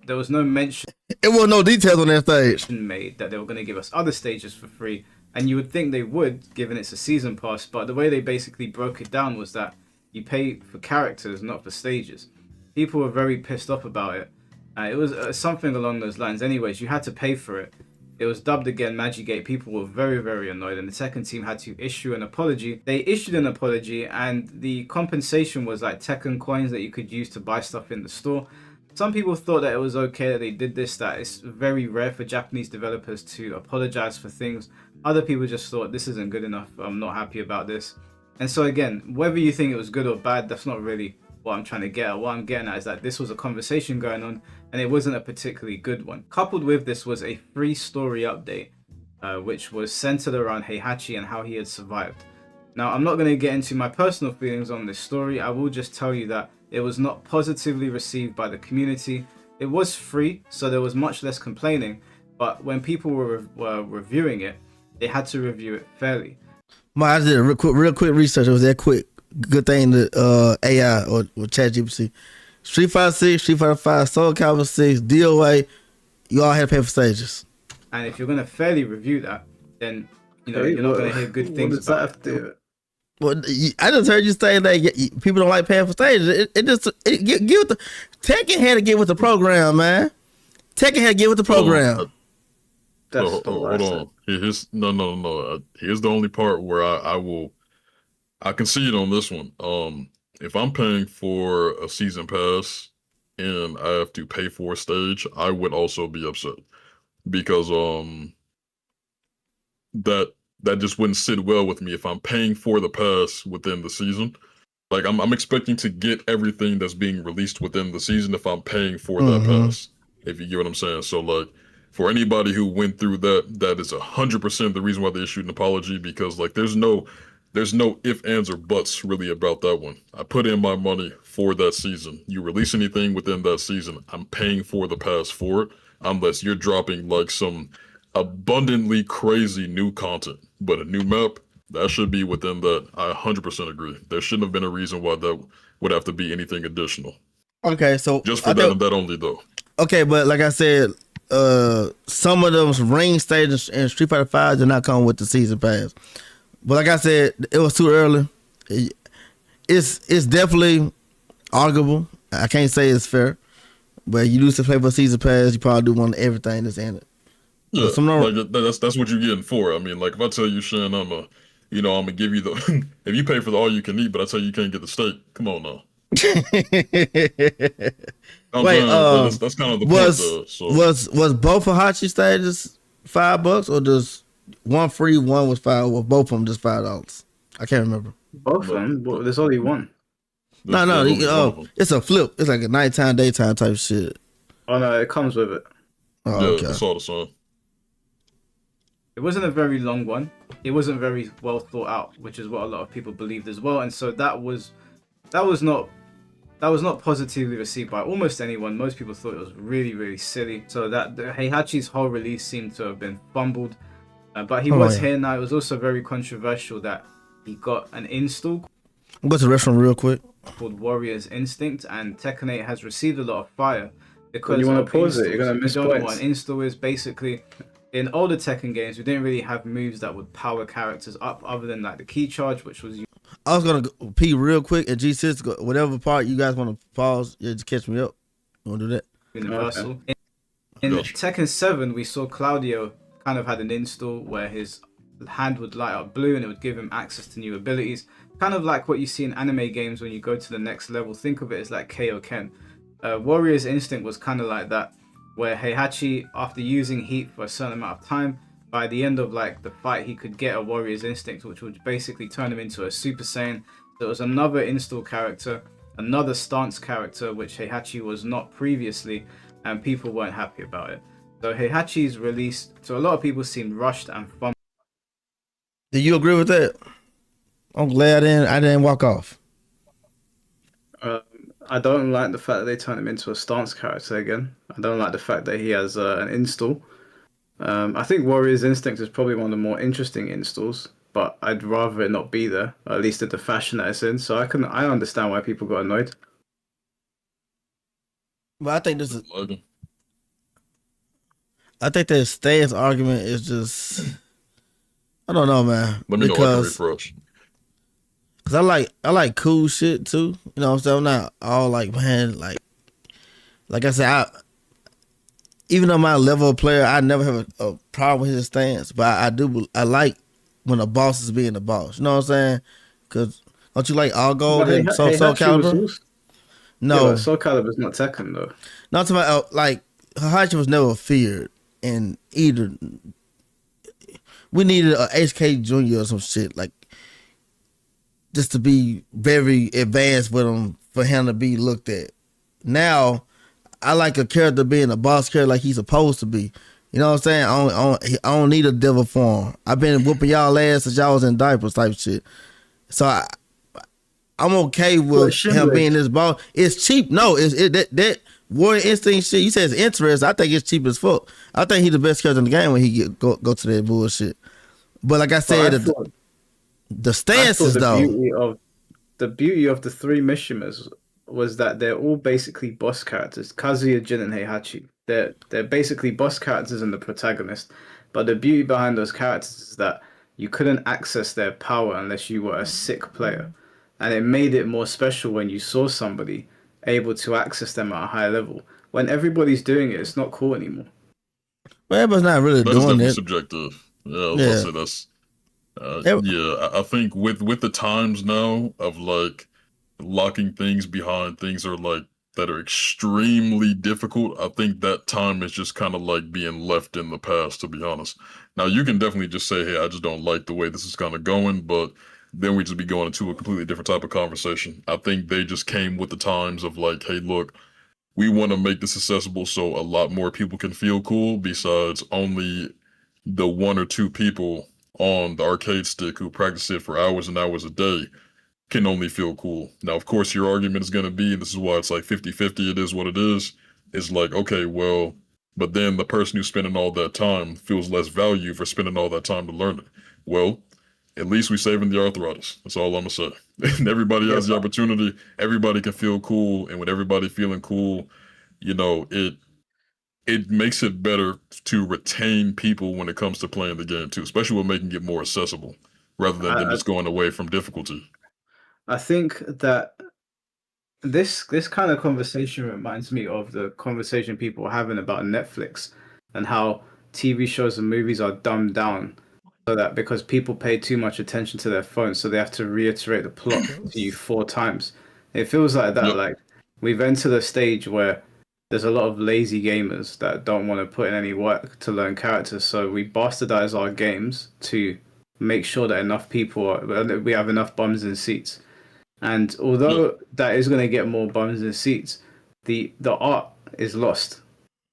mention. It was no details on that stage made that they were going to give us other stages for free, and you would think they would, given it's a season pass. But the way they basically broke it down was that you pay for characters, not for stages. People were very pissed off about it. It was something along those lines. Anyways, you had to pay for it. It was dubbed again Magigate. People were very, very annoyed, and the Tekken team had to issue an apology. They issued an apology, and the compensation was like Tekken coins that you could use to buy stuff in the store. Some people thought that it was okay that they did this, that it's very rare for Japanese developers to apologize for things. Other people just thought, this isn't good enough, I'm not happy about this. And so again, whether you think it was good or bad, that's not really what I'm trying to get at. What I'm getting at is that this was a conversation going on, and it wasn't a particularly good one. Coupled with this was a free story update, which was centered around Heihachi and how he had survived. Now, I'm not going to get into my personal feelings on this story. I will just tell you that it was not positively received by the community. It was free, so there was much less complaining, but when people were reviewing it, they had to review it fairly. I did a real quick research. It was that quick. Good thing that AI or ChatGPT. Street Fighter 6, Street Fighter 5, Soul Calibur 6, DOA, you all had to pay for stages. And if you're going to fairly review that, then you're not going to hear good things about it. Well, I just heard you say that people don't like paying for stages. Tekken had to get with the program, man. Tekken had to get with the program. Hold on. Here's the only part where I concede on this one. If I'm paying for a season pass and I have to pay for a stage, I would also be upset because that just wouldn't sit well with me if I'm paying for the pass within the season. Like I'm expecting to get everything that's being released within the season if I'm paying for that pass. If you get what I'm saying. So like for anybody who went through that is 100% the reason why they issued an apology, because like there's no if, ands, or buts really about that one. I put in my money for that season. You release anything within that season, I'm paying for the pass for it, unless you're dropping like some abundantly crazy new content. But a new map, that should be within that. I 100% agree. There shouldn't have been a reason why that would have to be anything additional. Okay, so just for that and that only though. Okay, but like I said, some of those ring stages in Street Fighter 5 did not come with the season pass. But like I said, it was too early. It's definitely arguable. I can't say it's fair, but you do to play for season pass, you probably do want everything that's in it. Yeah, like that's what you're getting for. I mean, like if I tell you, Shin, I'm gonna give you the if you pay for the all you can eat, but I tell you can't get the steak. Come on now. Wait, that's kind of the point though. So. Was both of Hachi stages $5 or just one free, one was $5, or both of them just $5? I can't remember. Both of them? But there's only one. No, it's a flip. It's like a nighttime, daytime type shit. Oh no, it comes with it. Oh, yeah, okay. that's all the same. It wasn't a very long one. It wasn't very well thought out, which is what a lot of people believed as well. And so that was not positively received by almost anyone. Most people thought it was really, really silly. So that Heihachi's whole release seemed to have been fumbled. But he was here now. It was also very controversial that he got an install. I'll go to the restaurant real quick. Called Warrior's Instinct, and Tekken 8 has received a lot of fire because you want to pause it. You're gonna miss points. Don't know points. what an install is. Basically, in older Tekken games, we didn't really have moves that would power characters up, other than like the key charge, which was. I was gonna pee real quick at G6. Whatever part you guys want to pause, just catch me up. You want to do that? Universal. Okay. In Tekken 7, we saw Claudio kind of had an install where his hand would light up blue and it would give him access to new abilities. Kind of like what you see in anime games when you go to the next level. Think of it as like Kaioken. Warrior's Instinct was kind of like that. where Heihachi, after using heat for a certain amount of time, by the end of like the fight, he could get a warrior's instinct, which would basically turn him into a Super Saiyan. There was another install character, another stance character, which Heihachi was not previously, and people weren't happy about it. So Heihachi's release, to a lot of people, seemed rushed and fun. Do you agree with that? I'm glad I didn't walk off. I don't like the fact that they turned him into a stance character again. I don't like the fact that he has an install. I think Warrior's Instinct is probably one of the more interesting installs, but I'd rather it not be there, or at least in the fashion that it's in. So I understand why people got annoyed. But I think that stance argument is just, I don't know, man. Let me know. I can refresh. Cause I like cool shit too. You know what I'm saying? I'm not all like, man, like I said, even though my level of player, I never have a problem with his stance, but I like when a boss is being a boss. You know what I'm saying? Cause don't you like All Gold and Soul Calibur? No, yeah, Soul Calibur's not Tekken though. Not to my like Heihachi was never feared, and either we needed a HK Junior or some shit like, just to be very advanced with him for him to be looked at. Now, I like a character being a boss character like he's supposed to be. You know what I'm saying? I don't need a devil form. I've been whooping y'all ass since y'all was in diapers type shit. So I'm okay with him being this boss. It's cheap. No, that Warrior Instinct shit. You said it's interesting. I think it's cheap as fuck. I think he's the best character in the game when he go to that bullshit. But like I said, the stances though. The beauty of the three Mishimas was that they're all basically boss characters. Kazuya, Jin, and Heihachi. They're basically boss characters and the protagonist. But the beauty behind those characters is that you couldn't access their power unless you were a sick player. And it made it more special when you saw somebody able to access them at a high level. When everybody's doing it, it's not cool anymore. Well, everybody's not really doing it. That's subjective. Yeah, that's. I think with the times now of like locking things behind things that are extremely difficult, I think that time is just kind of like being left in the past, to be honest. Now you can definitely just say, hey, I just don't like the way this is kind of going, but then we just be going into a completely different type of conversation. I think they just came with the times of like, hey, look, we want to make this accessible so a lot more people can feel cool besides only the one or two people on the arcade stick who practice it for hours and hours a day can only feel cool. Now, of course, your argument is going to be, and this is why it's like 50-50, it is what it is like, okay, well, but then the person who's spending all that time feels less value for spending all that time to learn it. Well, at least we're saving the arthritis. That's all I'm going to say. And everybody has the opportunity. Everybody can feel cool. And with everybody feeling cool, you know, it makes it better to retain people when it comes to playing the game too, especially with making it more accessible rather than them just going away from difficulty. I think that this kind of conversation reminds me of the conversation people are having about Netflix and how TV shows and movies are dumbed down so that because people pay too much attention to their phones, so they have to reiterate the plot to you 4 times. It feels like that. Yep. Like we've entered a stage where there's a lot of lazy gamers that don't want to put in any work to learn characters, so we bastardize our games to make sure that we have enough bums in seats. And although that is going to get more bums in seats, the art is lost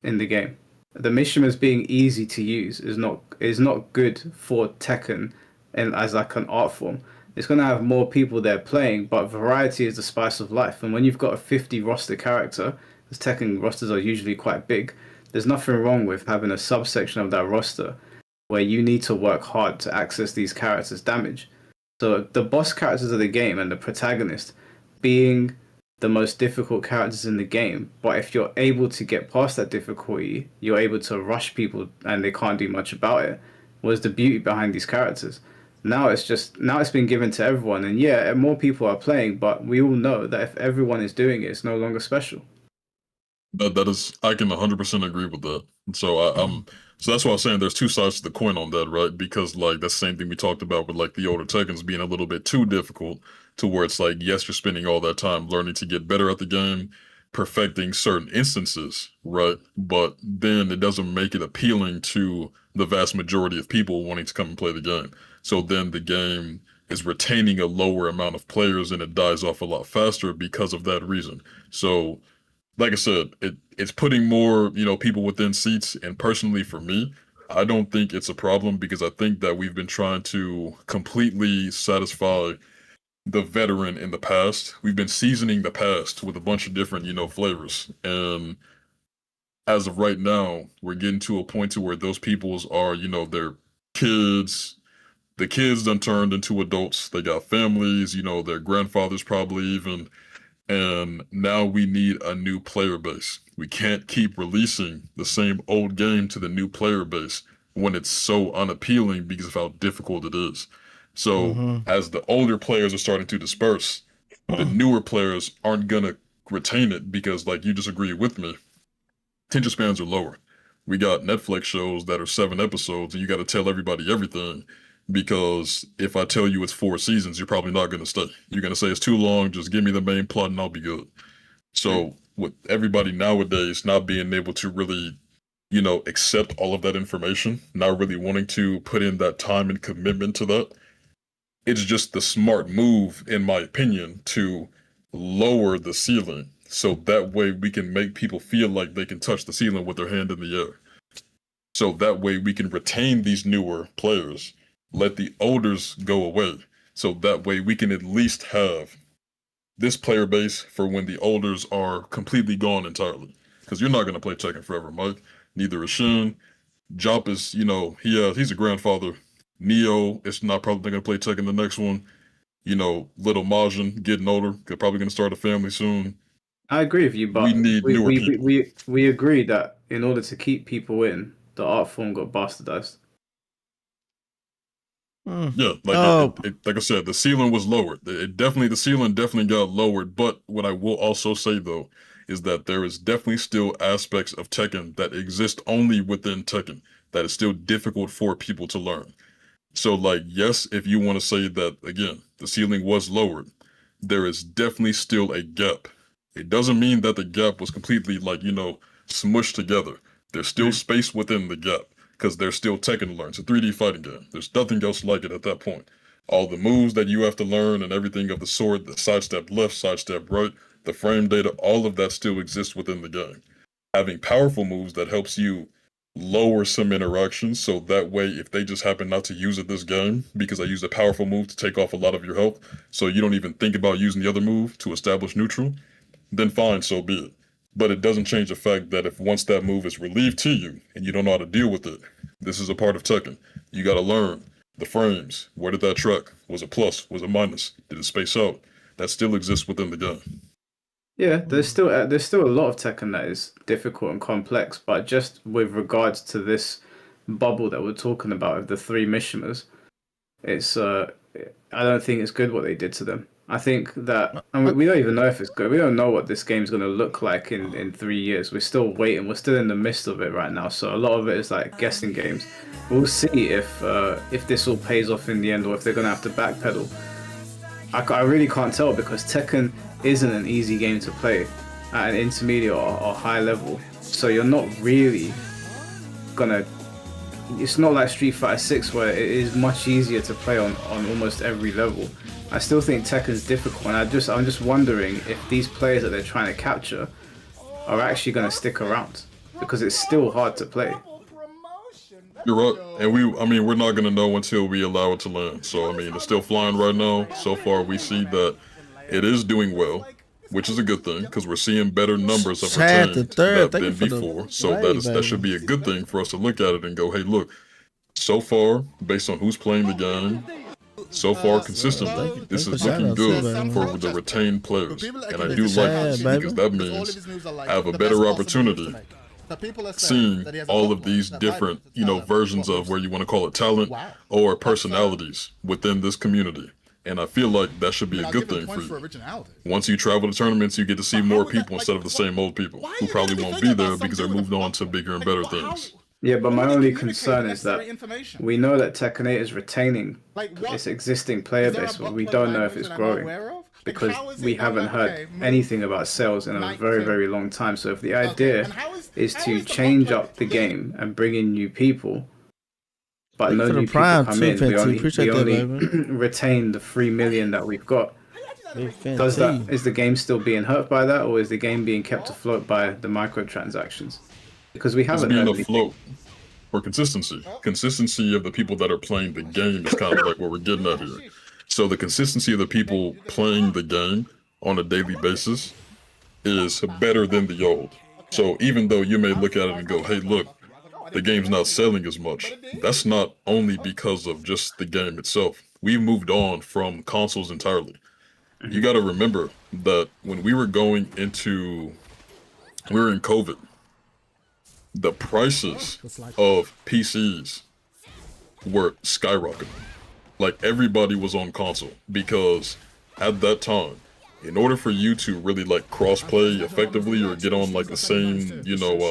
in the game. The Mishimas being easy to use is not good for Tekken and as like an art form. It's going to have more people there playing, but variety is the spice of life. And when you've got a 50 roster character, because Tekken rosters are usually quite big, there's nothing wrong with having a subsection of that roster where you need to work hard to access these characters' damage. So the boss characters of the game and the protagonist being the most difficult characters in the game, but if you're able to get past that difficulty, you're able to rush people and they can't do much about it, was the beauty behind these characters. Now it's been given to everyone, and yeah, more people are playing, but we all know that if everyone is doing it, it's no longer special. That is, I can 100% agree with that. So so that's why I was saying there's two sides to the coin on that, right? Because like that's the same thing we talked about with like the older Tekkens being a little bit too difficult to where it's like, yes, you're spending all that time learning to get better at the game, perfecting certain instances, right? But then it doesn't make it appealing to the vast majority of people wanting to come and play the game. So then the game is retaining a lower amount of players and it dies off a lot faster because of that reason. So, like I said, it's putting more, people within seats. And personally for me, I don't think it's a problem because I think that we've been trying to completely satisfy the veteran in the past. We've been seasoning the past with a bunch of different, flavors. And as of right now, we're getting to a point to where those peoples are, their kids. The kids done turned into adults. They got families, their grandfathers probably even. And now we need a new player base. We can't keep releasing the same old game to the new player base when it's so unappealing because of how difficult it is. So as the older players are starting to disperse, the newer players aren't going to retain it because, like you just agreed with me, attention spans are lower. We got Netflix shows that are 7 episodes and you got to tell everybody everything. Because if I tell you it's 4 seasons, you're probably not going to stay. You're going to say it's too long, just give me the main plot and I'll be good. So with everybody nowadays not being able to really, accept all of that information, not really wanting to put in that time and commitment to that, it's just the smart move, in my opinion, to lower the ceiling. So that way we can make people feel like they can touch the ceiling with their hand in the air. So that way we can retain these newer players. Let the olders go away. So that way we can at least have this player base for when the olders are completely gone entirely. Because you're not going to play Tekken forever, Mike. Neither is Shin. Jop is, he's a grandfather. Neo is not probably going to play Tekken the next one. Little Majin getting older. They're probably going to start a family soon. I agree with you, but we need newer people. We agree that in order to keep people in, the art form got bastardized. Yeah, like I said, the ceiling was lowered. The ceiling definitely got lowered. But what I will also say though is that there is definitely still aspects of Tekken that exist only within Tekken that is still difficult for people to learn. So, like, yes, if you want to say that again, the ceiling was lowered, there is definitely still a gap. It doesn't mean that the gap was completely smushed together. There's still space within the gap. Because there's still Tekken to learn. It's a 3D fighting game. There's nothing else like it at that point. All the moves that you have to learn and everything of the sword, the sidestep left, sidestep right, the frame data, all of that still exists within the game. Having powerful moves that helps you lower some interactions, so that way if they just happen not to use it this game, because I used a powerful move to take off a lot of your health, so you don't even think about using the other move to establish neutral, then fine, so be it. But it doesn't change the fact that if once that move is relieved to you and you don't know how to deal with it, this is a part of Tekken. You got to learn the frames. Where did that track? Was it plus? Was it minus? Did it space out? That still exists within the game. Yeah, there's still a lot of Tekken that is difficult and complex, but just with regards to this bubble that we're talking about of the 3 Mishimas, it's I don't think it's good what they did to them. I think that, and we don't even know if it's good. We don't know what this game's going to look like in 3 years. We're still waiting. We're still in the midst of it right now. So a lot of it is like guessing games. We'll see if this all pays off in the end or if they're going to have to backpedal. I really can't tell because Tekken isn't an easy game to play at an intermediate or high level. So you're not really going to... It's not like Street Fighter 6 where it is much easier to play on almost every level. I still think Tekken's difficult, and I'm just wondering if these players that they're trying to capture are actually going to stick around because it's still hard to play. You're right, and we're not going to know until we allow it to land. So it's still flying right now. So far, we see that it is doing well, which is a good thing because we're seeing better numbers of retained than before. So that should be a good thing for us to look at it and go, hey, look, so far, based on who's playing the game, so far consistently, this is looking good for the retained players. And I do like this because that means I have a better opportunity seeing all of these different, versions of where you want to call it talent or personalities within this community. And I feel like that should be a good thing for you. Once you travel to tournaments, you get to see more people instead of the same old people who probably won't be there because they're moved on to bigger and better things. Yeah, but my only concern is that we know that Tekken 8 is retaining its existing player base, but we don't know if it's growing. because we haven't heard anything about sales in a very, very long time. So if the idea is to change up the game and bring in new people, but no new people come in, we only retain the 3 million that we've got. Is the game still being hurt by that, or is the game being kept afloat by the microtransactions? Because we haven't heard anything. Afloat for consistency of the people that are playing the game is kind of like what we're getting at here. So the consistency of the people playing the game on a daily basis is better than the old. So even though you may look at it and go, hey, look, the game's not selling as much, that's not only because of just the game itself. We've moved on from consoles entirely. You got to remember that when we were in COVID, the prices of PCs were skyrocketing. Like, everybody was on console, because at that time, in order for you to really like cross-play effectively or get on like the same,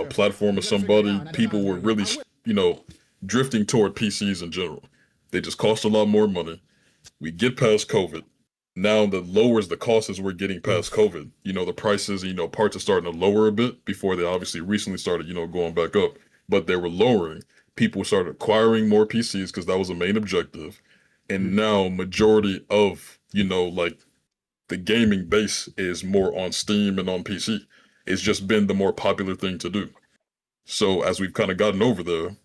platform as somebody, people were really, drifting toward PCs in general. They just cost a lot more money. We get past COVID. Now that lowers the cost as we're getting past COVID. The prices, parts are starting to lower a bit before they obviously recently started, going back up. But they were lowering. People started acquiring more PCs because that was the main objective. And now majority of, the gaming base is more on Steam and on PC. It's just been the more popular thing to do. So as we've kind of gotten over there,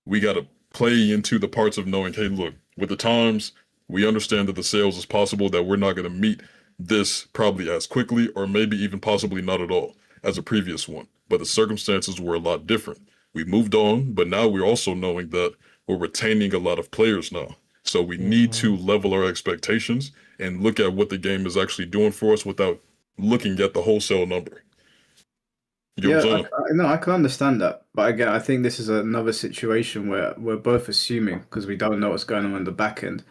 we got to play into the parts of knowing, hey, look, with the times, we understand that the sales is possible, that we're not going to meet this probably as quickly, or maybe even possibly not at all as a previous one. But the circumstances were a lot different. We moved on, but now we're also knowing that we're retaining a lot of players now. So we need to level our expectations and look at what the game is actually doing for us without looking at the wholesale number. I can understand that. But again, I think this is another situation where we're both assuming, because we don't know what's going on in the back end.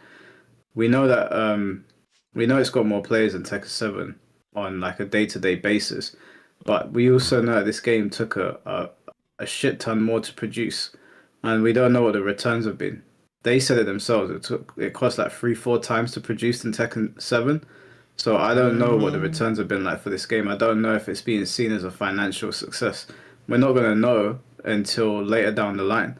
We know that it's got more players than Tekken 7 on like a day-to-day basis, but we also know this game took a shit ton more to produce, and we don't know what the returns have been. They said it themselves. It cost like 3-4 times to produce than Tekken 7, so I don't know what the returns have been like for this game. I don't know if it's being seen as a financial success. We're not going to know until later down the line.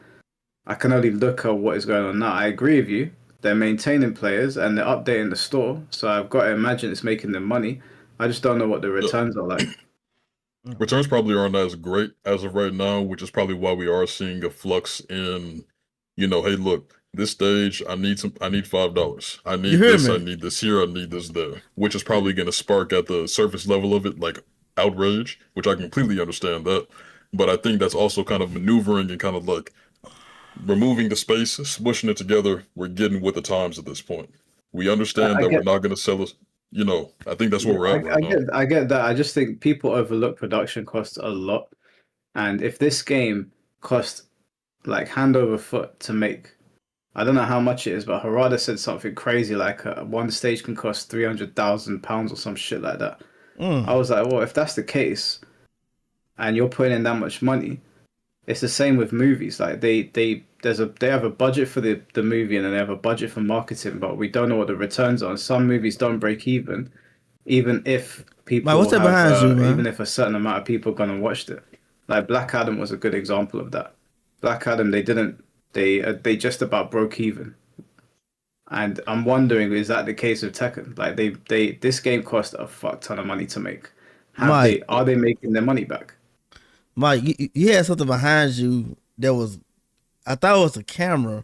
I can only look at what is going on now. I agree with you. They're maintaining players and they're updating the store, so I've got to imagine it's making them money. I just don't know what the returns are like. Returns probably aren't as great as of right now, which is probably why we are seeing a flux in, hey, look, this stage, I need $5. I need this, I need this here, I need this there, which is probably going to spark at the surface level of it, like outrage, which I completely understand that. But I think that's also kind of maneuvering and kind of like removing the space, smushing it together. We're getting with the times at this point. We understand that we're not going to sell us. I think that's where we're at right now. I get that. I just think people overlook production costs a lot. And if this game cost like hand over foot to make, I don't know how much it is, but Harada said something crazy like one stage can cost £300,000 or some shit like that. I was like, well, if that's the case, and you're putting in that much money, it's the same with movies. Like they have a budget for the movie, and then they have a budget for marketing, but we don't know what the returns are. Some movies don't break even if people even if a certain amount of people are gonna watch it. Like Black Adam was a good example of that. Black Adam, they just about broke even. And I'm wondering, is that the case with Tekken? Like this game cost a fuck ton of money to make. Are they making their money back? Mike, you had something behind you that was, I thought it was a camera,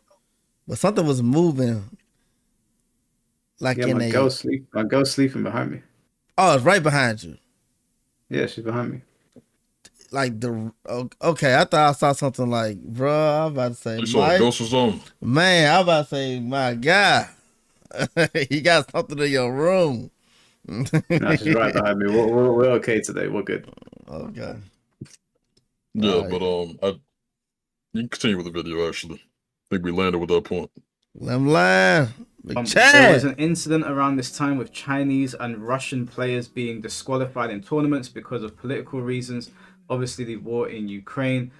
but something was moving. Like my girl's sleeping behind me. Oh, it's right behind you. Yeah, she's behind me. Like okay, I thought I saw something like, bro, I was about to say, you saw a ghost or something? Man, I was about to say, my God, you got something in your room. No, she's right behind me. We're okay today. We're good. Okay. Yeah, but you can continue with the video. Actually, I think we landed with that point. Let him land. There was an incident around this time with Chinese and Russian players being disqualified in tournaments because of political reasons. Obviously, the war in Ukraine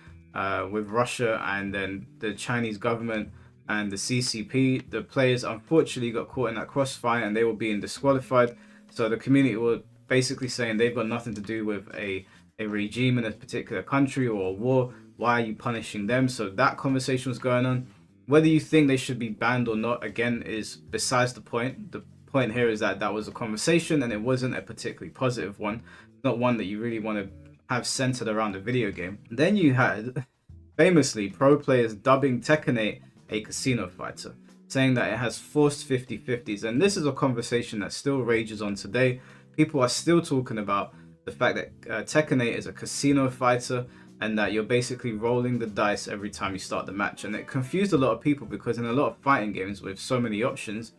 with Russia and then the Chinese government and the CCP. The players unfortunately got caught in that crossfire and they were being disqualified. So the community were basically saying they've got nothing to do with a regime in a particular country or a war. Why are you punishing them? So that conversation was going on. Whether you think they should be banned or not, again, is besides the point. The point here is that was a conversation and it wasn't a particularly positive one. Not one that you really want to have centered around a video game. Then you had, famously, pro players dubbing Tekken 8 a casino fighter, saying that it has forced 50-50s. And this is a conversation that still rages on today. People are still talking about the fact that Tekken 8 is a casino fighter and that you're basically rolling the dice every time you start the match. And it confused a lot of people because in a lot of fighting games with so many options,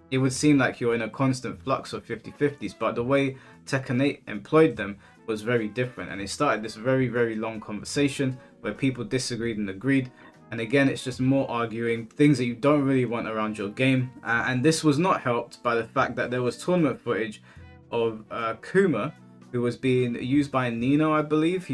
it would seem like you're in a constant flux of 50-50s. But the way Tekken 8 employed them was very different. And it started this very, very long conversation where people disagreed and agreed. And again, it's just more arguing things that you don't really want around your game. And this was not helped by the fact that there was tournament footage of Kuma, who was being used by Nino, I believe.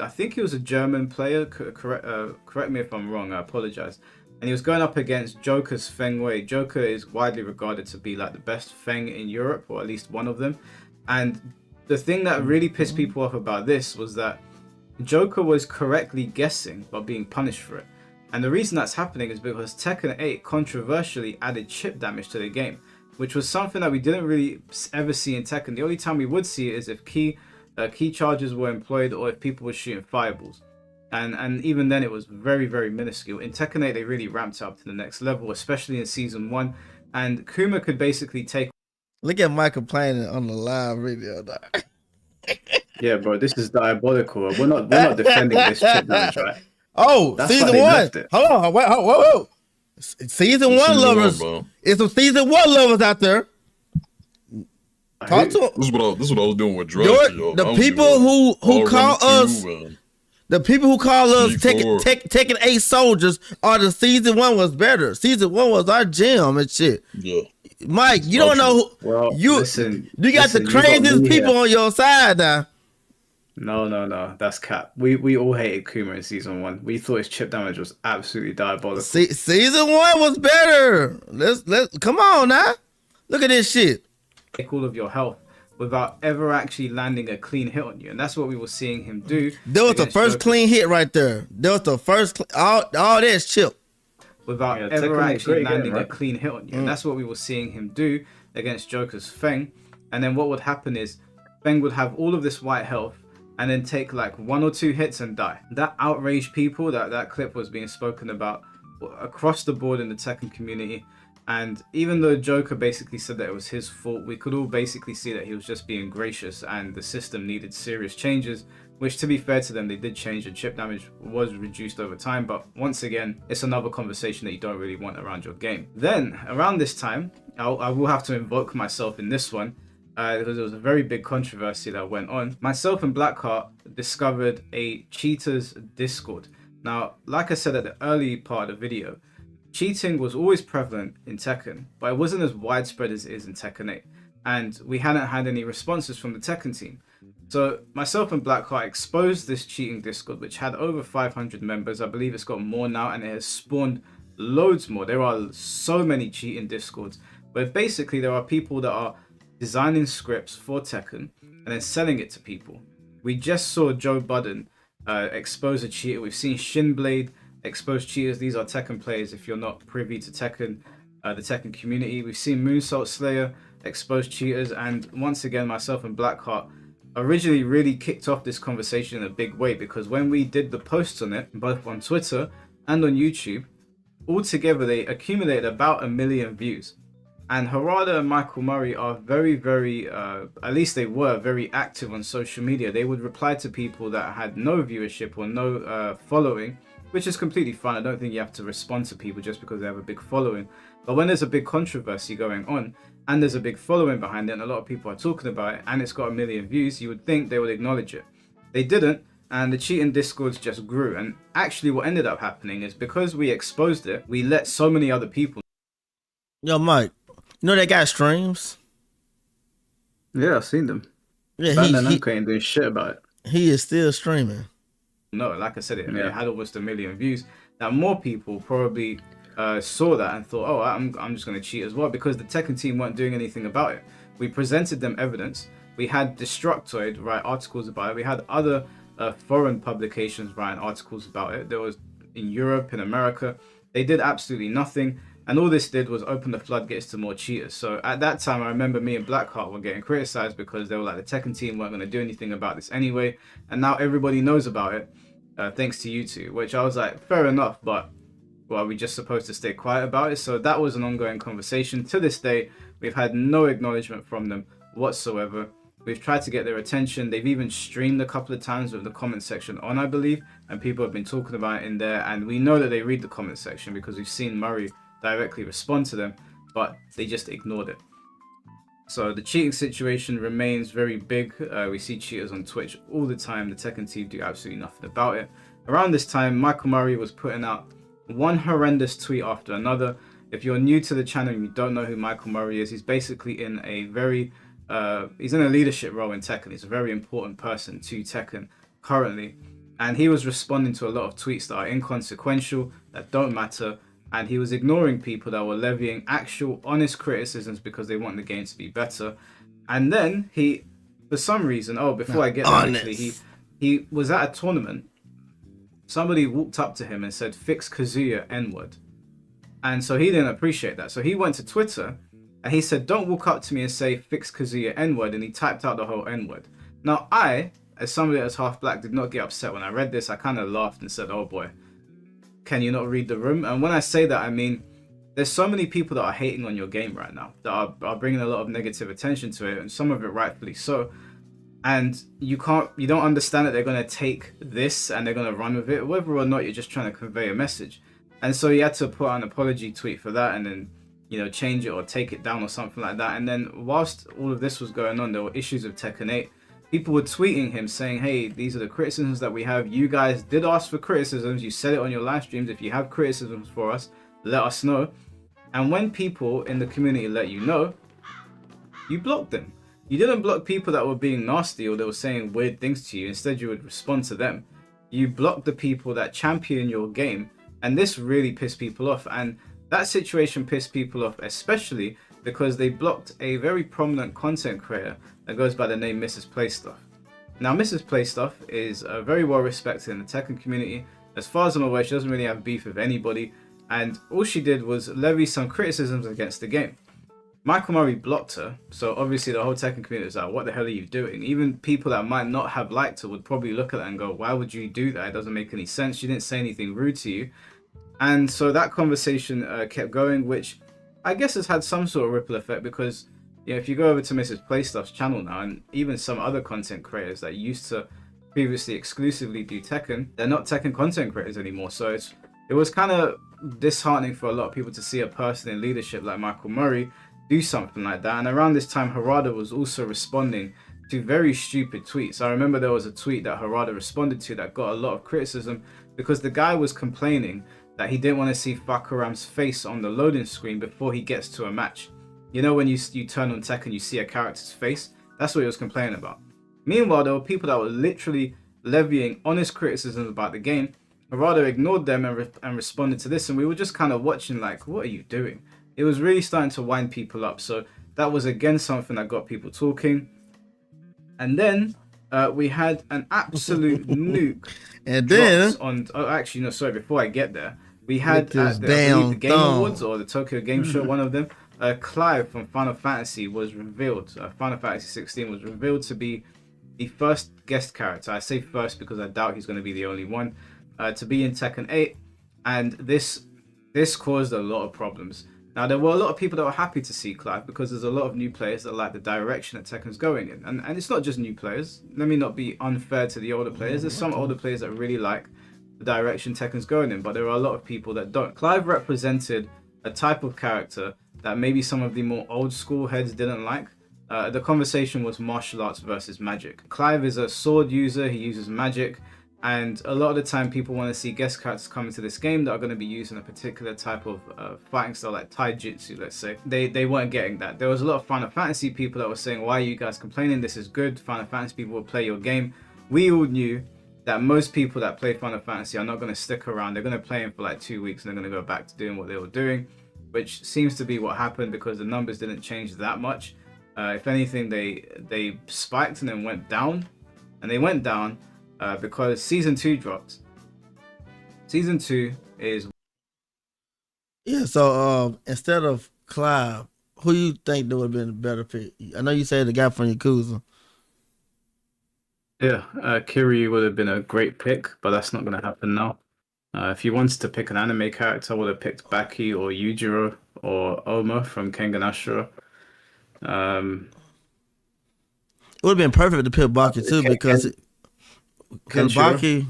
I think he was a German player. Correct me if I'm wrong. I apologize. And he was going up against Joker's Feng Wei. Joker is widely regarded to be like the best Feng in Europe, or at least one of them. And the thing that really pissed people off about this was that Joker was correctly guessing but being punished for it. And the reason that's happening is because Tekken 8 controversially added chip damage to the game, which was something that we didn't really ever see in Tekken. The only time we would see it is if key charges were employed or if people were shooting fireballs. And even then it was very, very minuscule. In Tekken 8 they really ramped up to the next level, especially in Season 1. And Kuma could basically take... Look at Mike complaining on the live video. Yeah, bro, this is diabolical. We're not defending this chip damage, right? Oh, That's Season 1. Hold on, wait, whoa. Season 1 lovers. It's some Season 1 lovers out there. Talk to them. This is what I was doing with drugs. The people who call us... The people who call us Tekken 8 soldiers are the Season 1 was better. Season 1 was our gem and shit. Yeah. Mike, you don't know who... Well, you got the craziest people on your side now. No, that's cap. We all hated Kuma in Season 1. We thought his chip damage was absolutely diabolical. Season 1 was better. Let's come on now. Look at this shit. Take all of your health without ever actually landing a clean hit on you, and that's what we were seeing him do. That was the first clean hit right there. That was the first all this chip. Without ever actually landing a clean hit on you. And that's what we were seeing him do against Joker's Feng. And then what would happen is Feng would have all of this white health and then take like 1 or 2 hits and die. That outraged people. That clip was being spoken about across the board in the Tekken community. And even though Joker basically said that it was his fault, we could all basically see that he was just being gracious and the system needed serious changes, which, to be fair to them, they did change. The chip damage was reduced over time, but once again, it's another conversation that you don't really want around your game. Then, around this time, I will have to invoke myself in this one, because there was a very big controversy that went on. Myself and Blackheart discovered a cheaters Discord. Now, like I said at the early part of the video, cheating was always prevalent in Tekken, but it wasn't as widespread as it is in Tekken 8. And we hadn't had any responses from the Tekken team. So myself and Blackheart exposed this cheating Discord, which had over 500 members. I believe it's got more now, and it has spawned loads more. There are so many cheating Discords, where basically there are people that are designing scripts for Tekken and then selling it to people. We just saw Joe Budden expose a cheater. We've seen Shinblade expose cheaters. These are Tekken players if you're not privy to Tekken, the Tekken community. We've seen Moonsault Slayer expose cheaters, and once again myself and Blackheart originally really kicked off this conversation in a big way, because when we did the posts on it, both on Twitter and on YouTube, altogether they accumulated about 1 million views. And Harada and Michael Murray are very, at least they were very active on social media. They would reply to people that had no viewership or no following, which is completely fine. I don't think you have to respond to people just because they have a big following. But when there's a big controversy going on, and there's a big following behind it, and a lot of people are talking about it, and it's got 1 million views, you would think they would acknowledge it. They didn't, and the cheating Discords just grew. And actually what ended up happening is, because we exposed it, we let so many other people... Yo, Mike, you know that guy streams? Yeah, I've seen them. Yeah, he ain't doing shit about it. He is still streaming. No, like I said, it had almost 1 million views. Now, more people probably saw that and thought, oh, I'm just going to cheat as well, because the Tekken team weren't doing anything about it. We presented them evidence. We had Destructoid write articles about it. We had other foreign publications writing articles about it. There was in Europe, in America. They did absolutely nothing. And all this did was open the floodgates to more cheaters. So at that time, I remember me and Blackheart were getting criticized because they were like, the Tekken team weren't going to do anything about this anyway. And now everybody knows about it, thanks to you two, which I was like, fair enough, but well, are we just supposed to stay quiet about it? So that was an ongoing conversation. To this day, we've had no acknowledgement from them whatsoever. We've tried to get their attention. They've even streamed a couple of times with the comment section on, I believe, and people have been talking about it in there. And we know that they read the comment section because we've seen Murray directly respond to them, but they just ignored it. So the cheating situation remains very big. We see cheaters on Twitch all the time. The Tekken team do absolutely nothing about it. Around this time, Michael Murray was putting out one horrendous tweet after another. If you're new to the channel and you don't know who Michael Murray is, he's basically in a very he's in a leadership role in Tekken. He's a very important person to Tekken currently, and he was responding to a lot of tweets that are inconsequential, that don't matter, and he was ignoring people that were levying actual honest criticisms because they want the game to be better. And then he, for some reason, before I get there, actually, he was at a tournament. Somebody walked up to him and said, "Fix Kazuya N-word." And so he didn't appreciate that. So he went to Twitter and he said, "Don't walk up to me and say, fix Kazuya N-word." And he typed out the whole N-word. Now I, as somebody that's half black, did not get upset when I read this. I kind of laughed and said, "Oh boy, can you not read the room?" And when I say that, I mean, there's so many people that are hating on your game right now, that are bringing a lot of negative attention to it, and some of it rightfully so. And you don't understand that they're going to take this and they're going to run with it, whether or not you're just trying to convey a message. And so he had to put out an apology tweet for that, and then, change it or take it down or something like that. And then whilst all of this was going on, there were issues of Tekken 8. People were tweeting him saying, "Hey, these are the criticisms that we have. You guys did ask for criticisms. You said it on your live streams. If you have criticisms for us, let us know." And when people in the community let you know, you blocked them. You didn't block people that were being nasty or they were saying weird things to you. Instead, you would respond to them. You blocked the people that champion your game. And this really pissed people off. And that situation pissed people off, especially because they blocked a very prominent content creator that goes by the name Mrs. Playstuff. Now, Mrs. Playstuff is very well respected in the Tekken community. As far as I'm aware, she doesn't really have beef with anybody. And all she did was levy some criticisms against the game. Michael Murray blocked her, so obviously the whole Tekken community was like, "What the hell are you doing?" Even people that might not have liked her would probably look at that and go, "Why would you do that? It doesn't make any sense. She didn't say anything rude to you." And so that conversation kept going, which I guess has had some sort of ripple effect because, if you go over to Mrs. Playstuff's channel now, and even some other content creators that used to previously exclusively do Tekken, they're not Tekken content creators anymore. So it was kind of disheartening for a lot of people to see a person in leadership like Michael Murray do something like that. And around this time, Harada was also responding to very stupid tweets. I remember there was a tweet that Harada responded to that got a lot of criticism because the guy was complaining that he didn't want to see Fakaram's face on the loading screen before he gets to a match. When you turn on Tekken, you see a character's face. That's what he was complaining about. Meanwhile, there were people that were literally levying honest criticisms about the game. Harada ignored them and responded to this, and we were just kind of watching like, what are you doing? It was really starting to wind people up. So that was again something that got people talking. And then we had an absolute nuke. And then before I get there, we had the Game Awards or the Tokyo Game Show, one of them. Clive from Final Fantasy was revealed. Final Fantasy 16 was revealed to be the first guest character. I say first because I doubt he's going to be the only one to be in Tekken 8. And this caused a lot of problems. Now, there were a lot of people that were happy to see Clive because there's a lot of new players that like the direction that Tekken's going in. And it's not just new players. Let me not be unfair to the older players. There's some older players that really like the direction Tekken's going in, but there are a lot of people that don't. Clive represented a type of character that maybe some of the more old school heads didn't like. The conversation was martial arts versus magic. Clive is a sword user. He uses magic. And a lot of the time, people want to see guest characters come into this game that are going to be using a particular type of fighting style, like taijutsu, let's say. They weren't getting that. There was a lot of Final Fantasy people that were saying, "Why are you guys complaining? This is good. Final Fantasy people will play your game." We all knew that most people that play Final Fantasy are not going to stick around. They're going to play him for like 2 weeks and they're going to go back to doing what they were doing, which seems to be what happened because the numbers didn't change that much. If anything, they spiked and then went down, and they went down because season 2 dropped. Season 2 is So instead of Clive, who you think that would have been a better pick? I know you said the guy from Yakuza. yeah, Kiryu would have been a great pick, but that's not going to happen now. If you wanted to pick an anime character, I would have picked Baki or Yujiro or Oma from Kengan Ashura. It would have been perfect to pick Baki too because Baki,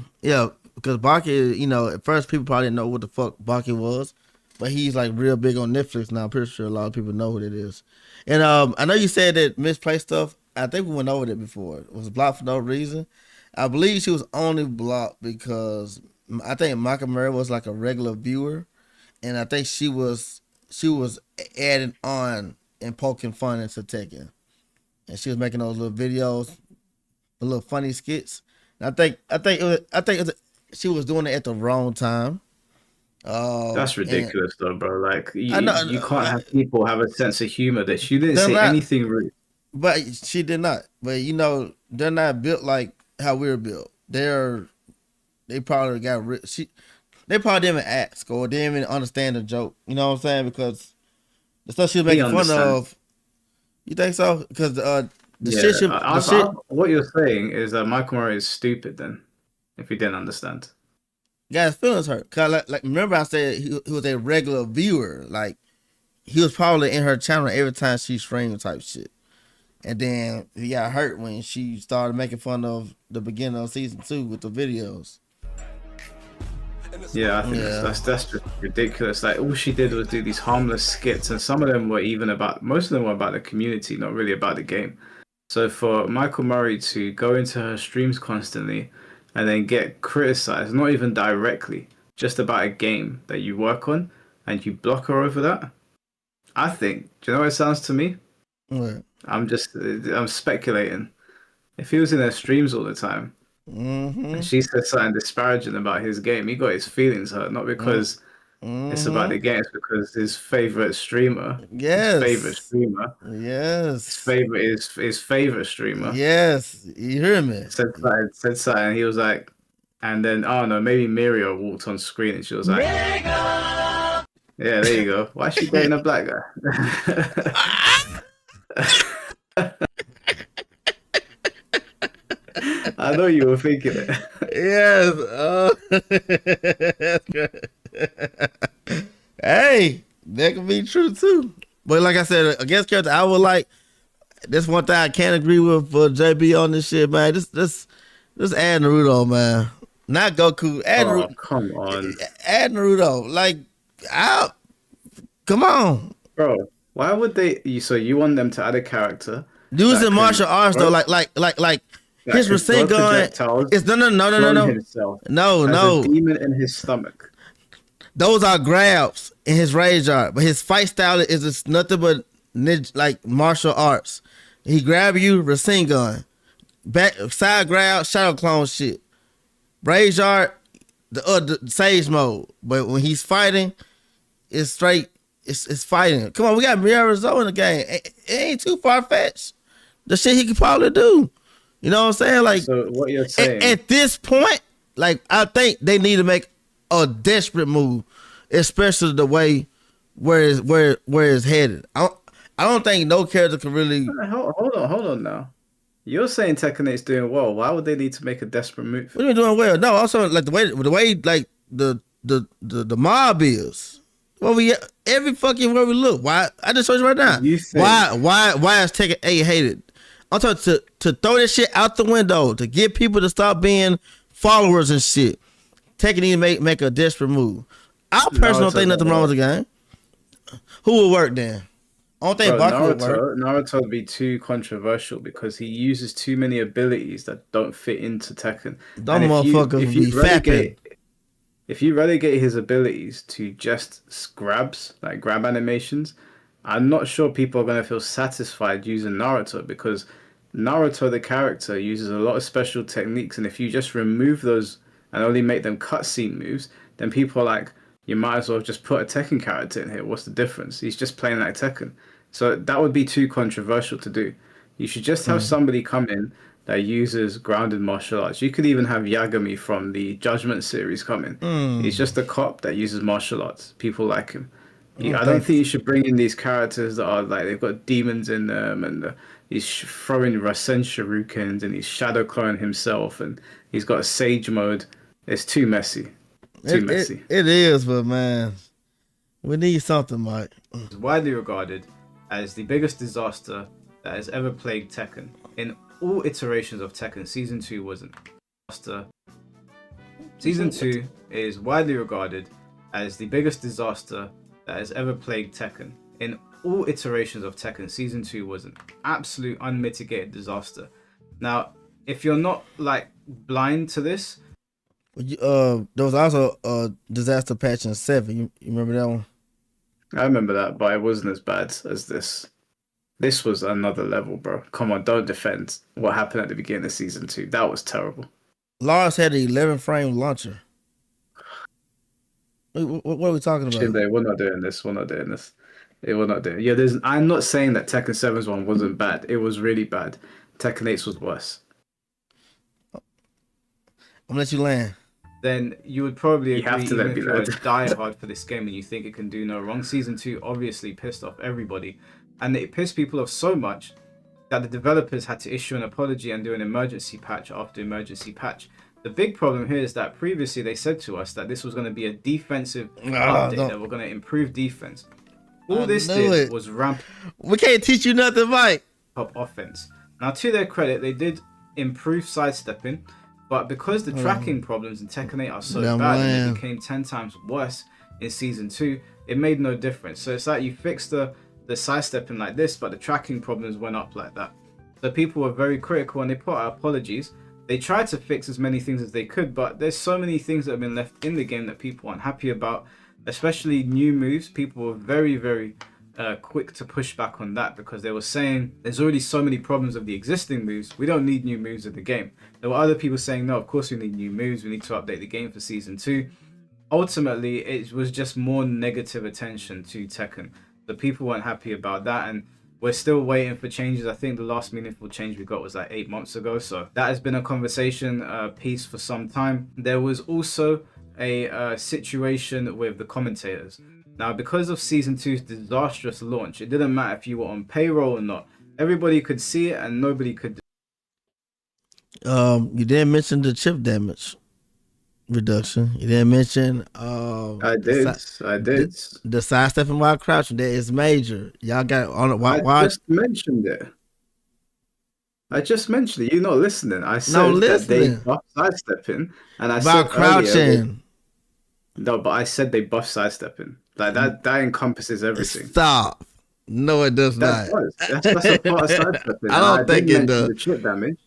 because Baki, you know, at first people probably didn't know what the fuck Baki was, but he's like real big on Netflix now. I'm pretty sure a lot of people know what it is. And I know you said that misplaced stuff. I think we went over that before. It was blocked for no reason. I believe she was only blocked because I think Maka Murray was like a regular viewer, and I think she was added on and poking fun into Tekken, and she was making those little videos, the little funny skits. And I think she was doing it at the wrong time. That's ridiculous, though, bro. Like you can't have people have a sense of humor. That she didn't say anything rude. But she did not. But you know, they're not built like how we're built. They probably got they probably didn't even ask or didn't even understand the joke. You know what I'm saying? Because the stuff she was making fun of. You think so? Because what you're saying is that Michael Murray is stupid. Then, if you didn't understand, guys' feelings hurt. Cause like remember I said he was a regular viewer. Like he was probably in her channel every time she streamed type shit. And then he got hurt when she started making fun of the beginning of season 2 with the videos. Yeah, I think that's just ridiculous. Like all she did was do these harmless skits, and most of them were about the community, not really about the game. So for Michael Murray to go into her streams constantly and then get criticized, not even directly, just about a game that you work on, and you block her over that, I think, do you know what it sounds to me? What? I'm speculating. If he was in her streams all the time, and she said something disparaging about his game, he got his feelings hurt, not because it's about the game, it's because his favorite streamer, yes, his favorite streamer, yes, you hear me? Said something, he was like, and then maybe Mirio walked on screen and she was like, yeah, there you go. Why is she dating a black guy? I know you were thinking it. Yes. That's good. Hey, that could be true too. But like I said, against character, I would like. That's one thing I can't agree with for JB on this shit, man. Just add Naruto, man. Not Goku. Add Naruto. Come on. Add Naruto. Like, come on, bro. Why would they? So you want them to add a character using martial arts though, like his Rasengan is no. A demon in his stomach. Those are grabs in his rage art, but his fight style is nothing but like martial arts. He grab you, Rasengan, back side grab, shadow clone shit, rage art, the sage mode. But when he's fighting, it's straight. It's fighting. Come on, we got Miyamoto in the game. It ain't too far fetched. The shit he could probably do. You know what I'm saying? Like, so what you're saying at this point, like I think they need to make a desperate move, especially the way where it's headed. I don't think no character can really. Hold on now. You're saying Tekken 8's doing well. Why would they need to make a desperate move? What are you doing well? No, also like the way like the mob is. Well, every fucking where we look. Why? I just showed you right now. Why is Tekken 8 hated? I'm talking to throw this shit out the window to get people to stop being followers and shit. Tekken need to make a desperate move. I personally don't think nothing wrong with the game. Who would work then? I don't think Baki would work. Naruto would be too controversial because he uses too many abilities that don't fit into Tekken. Dumb motherfucker would be fapping. If you relegate his abilities to just grabs, like grab animations, I'm not sure people are going to feel satisfied using Naruto because Naruto, the character, uses a lot of special techniques. And if you just remove those and only make them cutscene moves, then people are like, you might as well just put a Tekken character in here. What's the difference? He's just playing like Tekken. So that would be too controversial to do. You should just have somebody come in that uses grounded martial arts. You could even have Yagami from the Judgment series come in. He's just a cop that uses martial arts. People like him. I don't think you should bring in these characters that are like they've got demons in them, and he's throwing Rasen Shurikens, and he's shadow cloning himself, and he's got a Sage mode. It's too messy. Too messy. It is, but man, we need something, Mike. It's widely regarded as the biggest disaster that has ever plagued Tekken. In all iterations of Tekken, Season 2 was a disaster. Season 2 is widely regarded as the biggest disaster that has ever plagued Tekken. In all iterations of Tekken, Season 2 was an absolute unmitigated disaster. Now, if you're not like blind to this, there was also a disaster patch in 7. You remember that one? I remember that, but it wasn't as bad as this. This was another level, bro. Come on, don't defend what happened at the beginning of Season 2. That was terrible. Lars had an 11 frame launcher. What are we talking about? Shinde, we're not doing this. We're not doing this. We're not doing. Yeah, I'm not saying that Tekken 7's one wasn't bad. It was really bad. Tekken 8's was worse. I'm gonna let you land. Then you would probably agree, have to even let if me you're land. diehard for this game and you think it can do no wrong. Season 2 obviously pissed off everybody, and it pissed people off so much that the developers had to issue an apology and do an emergency patch after emergency patch. The big problem here is that previously they said to us that this was going to be a defensive update, that we're going to improve defense. All this did was ramp We can't teach you nothing, Mike. up offense. Now, to their credit, they did improve sidestepping, but because the tracking problems in Tekken 8 are so bad and it became 10 times worse in Season 2, it made no difference. So it's like you fixed the sidestepping like this, but the tracking problems went up like that. So people were very critical and they put out apologies. They tried to fix as many things as they could, but there's so many things that have been left in the game that people aren't happy about, especially new moves. People were very, very quick to push back on that because they were saying there's already so many problems of the existing moves. We don't need new moves in the game. There were other people saying, no, of course we need new moves. We need to update the game for Season 2. Ultimately, it was just more negative attention to Tekken. The people weren't happy about that, and we're still waiting for changes. I think the last meaningful change we got was like 8 months ago. So that has been a conversation piece for some time. There was also a situation with the commentators. Now, because of Season 2's disastrous launch, it didn't matter if you were on payroll or not. Everybody could see it and nobody could. You didn't mention the chip damage reduction. You didn't mention. I did. The sidestepping while crouching. That is major. Y'all got on it. Why? I just mentioned it. I just mentioned it. You're not listening. I said that they buff sidestepping, and I said crouching. No, but I said they buff sidestepping. Like that encompasses everything. Stop. No, it does not. That's a part of sidestepping. I don't think it does. The chip damage.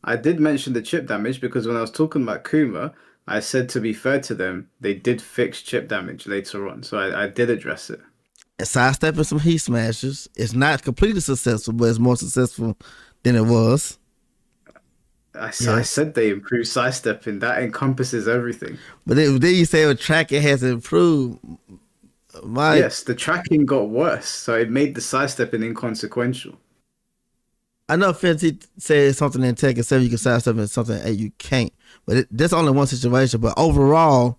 I did mention the chip damage because when I was talking about Kuma, I said to be fair to them, they did fix chip damage later on. So I did address it. And sidestepping some heat smashes. It's not completely successful, but it's more successful than it was. I said they improved sidestepping. That encompasses everything. But then you say tracking has improved. Yes, the tracking got worse, so it made the sidestepping inconsequential. I know Fenty said something in Tekken 7 you can sidestep and something in 8 you can't. But that's only one situation. But overall,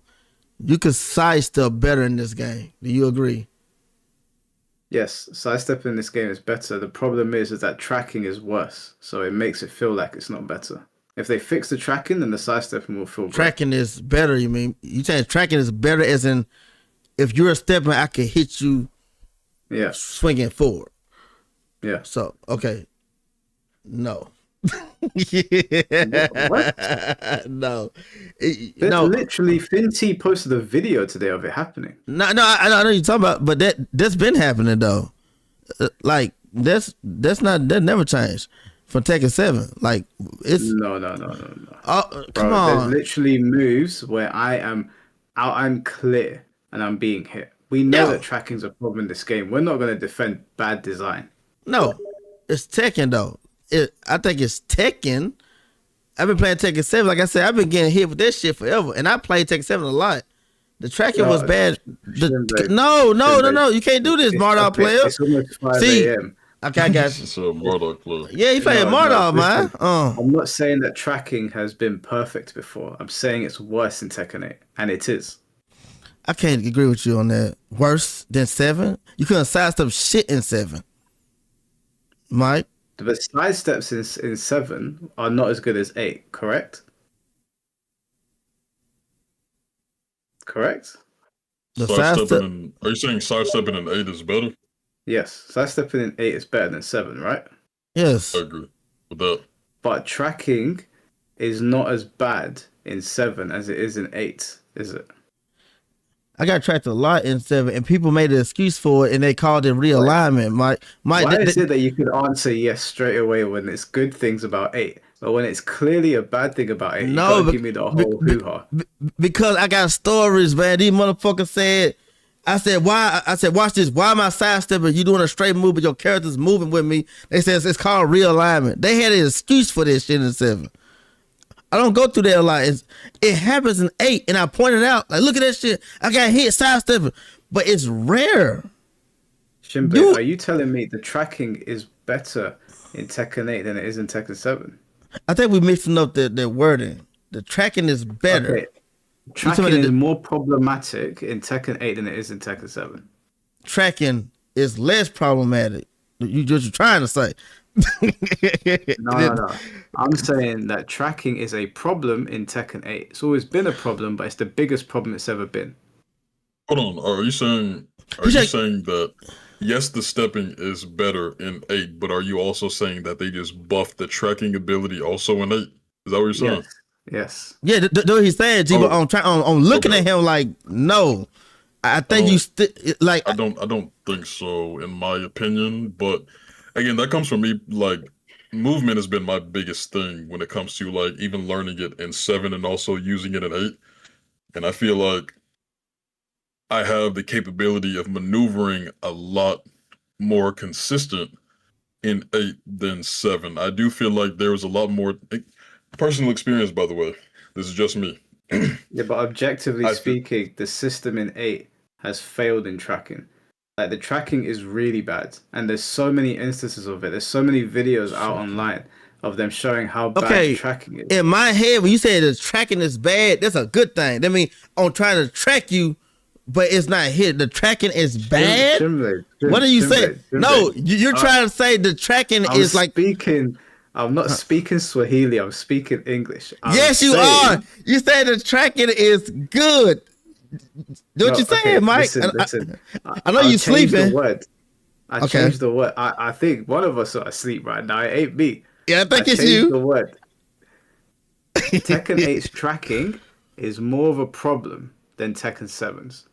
you can sidestep better in this game. Do you agree? Yes, sidestepping in this game is better. The problem is that tracking is worse, so it makes it feel like it's not better. If they fix the tracking, then the sidestepping will feel tracking better. Is better, you mean? You saying tracking is better as in if you're stepping, I can hit you swinging forward. Yeah. So, okay. No. What? No. Literally, Finty posted a video today of it happening. No, I know what you're talking about, but that's been happening though. Like that never changed from Tekken 7. Like it's no. Oh, come on. There's literally moves where I'm clear and I'm being hit. We know that tracking's a problem in this game. We're not going to defend bad design. No, it's Tekken though. I think it's Tekken. I've been playing Tekken 7. Like I said, I've been getting hit with that shit forever. And I played Tekken 7 a lot. The tracking was bad. Shinbei. No. You can't do this, Marduk player. It's almost 5 See, a.m. Okay, I got you. It's a Murdoch player. Yeah, he playing Marduk, man. Listen, I'm not saying that tracking has been perfect before. I'm saying it's worse in Tekken 8, and it is. I can't agree with you on that. Worse than 7? You couldn't sidestep shit in 7. Mike? The side steps in 7 are not as good as 8, correct? Correct? The Are you saying sidestepping in 8 is better? Yes. Sidestepping in 8 is better than 7, right? Yes. I agree with that. But tracking is not as bad in 7 as it is in 8, is it? I got tracked a lot in 7, and people made an excuse for it, and they called it realignment. Mike, why is it that you could answer yes straight away when it's good things about 8, but when it's clearly a bad thing about 8, you can't give me the whole hoo-ha? Because I got stories, man. These motherfuckers said, I said, why? I said, watch this. Why am I sidestepping? You doing a straight move, but your character's moving with me. They said it's called realignment. They had an excuse for this shit in 7. I don't go through that a lot. It happens in 8, and I pointed out, like, look at that shit. I got hit sidestepping, but it's rare. Shinbei, are you telling me the tracking is better in Tekken 8 than it is in Tekken 7? I think we're mixing up the wording. The tracking is better. Okay. Tracking is more problematic in Tekken 8 than it is in Tekken 7. Tracking is less problematic. You're trying to say. No. I'm saying that tracking is a problem in Tekken 8. It's always been a problem, but it's the biggest problem it's ever been. Hold on. Are you saying that yes, the stepping is better in 8, but are you also saying that they just buffed the tracking ability also in 8? Is that what you're saying? Yes. Yeah, what he's saying, G, but I'm looking at him like, no. I think like I don't think so, in my opinion. But again, that comes from me. Like, movement has been my biggest thing when it comes to like even learning it in 7 and also using it in 8. And I feel like I have the capability of maneuvering a lot more consistent in 8 than 7. I do feel like there was a lot more personal experience, by the way. This is just me. Yeah, but objectively speaking, the system in 8 has failed in tracking. Like, the tracking is really bad, and there's so many instances of it. There's so many videos out online of them showing how bad tracking is. In my head, when you say the tracking is bad, that's a good thing. That means I'm trying to track you, but it's not hit. The tracking is bad. What are you saying? No, you're trying to say the tracking is like speaking. I'm not speaking Swahili. I'm speaking English. Yes, you are. You say the tracking is good. What you saying, Mike? Listen. I know you sleeping. I changed the word. I think one of us are asleep right now. It ain't me. Yeah, I think it's changed you. The word. Tekken 8's tracking is more of a problem than Tekken 7's.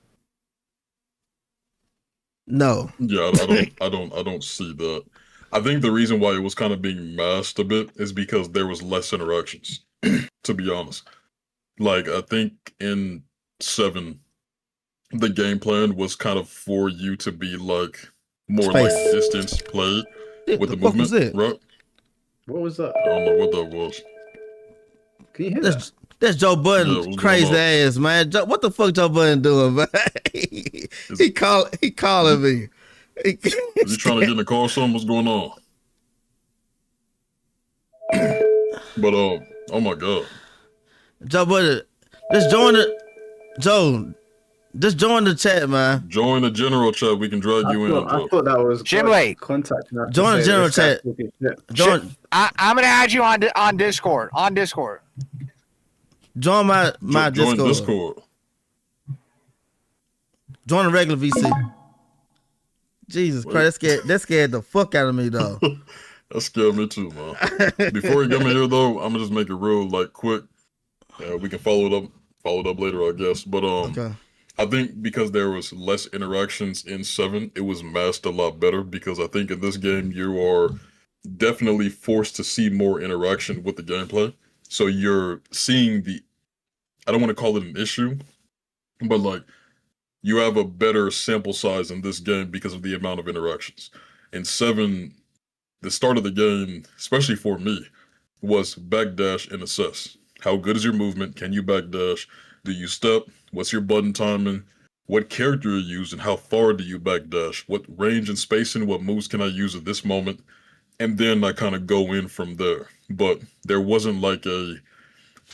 No. Yeah, I don't see that. I think the reason why it was kind of being masked a bit is because there was less interactions, to be honest. Like, I think in 7, the game plan was kind of for you to be like more like distance play with the movement, right? What was that? I don't know what that was. Can you hear that? That's Joe Budden crazy ass, man. What the fuck Joe Budden doing, man? he calling me. Is he trying to get in the car or something? What's going on? But oh my god. Joe Budden, just join the chat, man. Join the general chat. We can drag you in. I thought that was contact. Join the general chat. I'm gonna add you on Discord. On Discord. Join my Discord. Join Discord. Join the regular VC. Jesus Christ, that scared the fuck out of me, though. That scared me too, man. Before you come in here, though, I'm gonna just make it real, like, quick. We can follow it up later, I guess. But okay. I think because there was less interactions in 7, it was masked a lot better. Because I think in this game you are definitely forced to see more interaction with the gameplay. So you're seeing I don't want to call it an issue, but like, you have a better sample size in this game because of the amount of interactions. In 7, the start of the game, especially for me, was backdash and assess. How good is your movement? Can you backdash? Do you step? what's your button timing, what character you use, and how far do you backdash, what range and spacing, what moves can I use at this moment, and then I kind of go in from there. But there wasn't like a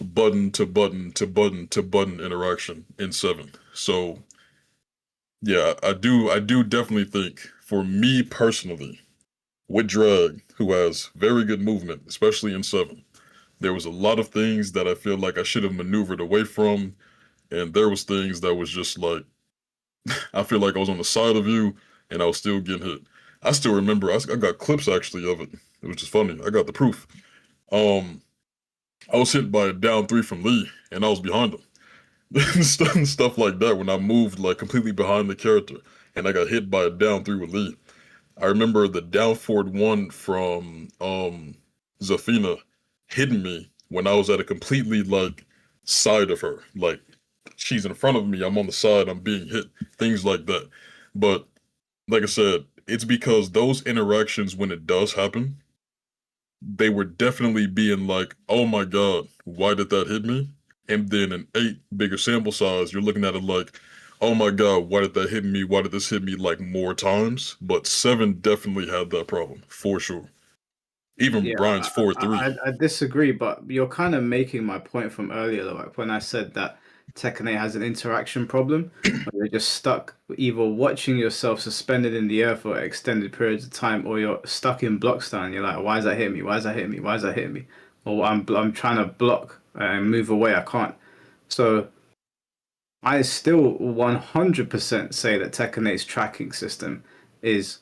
button to button to button to button interaction in 7. So yeah, I do definitely think, for me personally, with Drag, who has very good movement, especially in 7, there was a lot of things that I feel like I should have maneuvered away from, and there was things that was just like, I feel like I was on the side of you, and I was still getting hit. I still remember, I got clips actually of it, which is funny. I got the proof. I was hit by a down 3 from Lee, and I was behind him. Stuff like that, when I moved like completely behind the character, and I got hit by a down 3 with Lee. I remember the down forward 1 from Zafina hitting me when I was at a completely like side of her. Like, she's in front of me, I'm on the side, I'm being hit, things like that. But like I said, it's because those interactions, when it does happen, they were definitely being like, oh my god, why did that hit me? And then an 8 bigger sample size, you're looking at it like, oh my god, why did that hit me? Why did this hit me like more times? But 7 definitely had that problem, for sure. Even Brian's 4-3. I disagree, but you're kind of making my point from earlier, like when I said that Tekken 8 has an interaction problem, where you're just stuck either watching yourself suspended in the air for extended periods of time, or you're stuck in block stun. You're like, why is that hitting me? Why is that hitting me? Why is that hitting me? Or I'm trying to block and move away, I can't. So I still 100% say that Tekken 8's tracking system is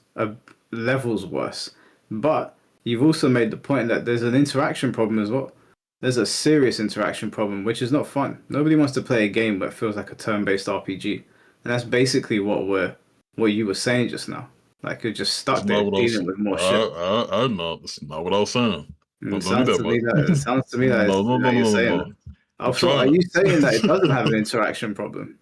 levels worse. But you've also made the point that there's an interaction problem as well. There's a serious interaction problem, which is not fun. Nobody wants to play a game where it feels like a turn-based RPG. And that's basically what you were saying just now. Like, you're just stuck there dealing with more shit. No, that's not what I was saying. It sounds to me that you're saying that. Are you saying that it doesn't have an interaction problem?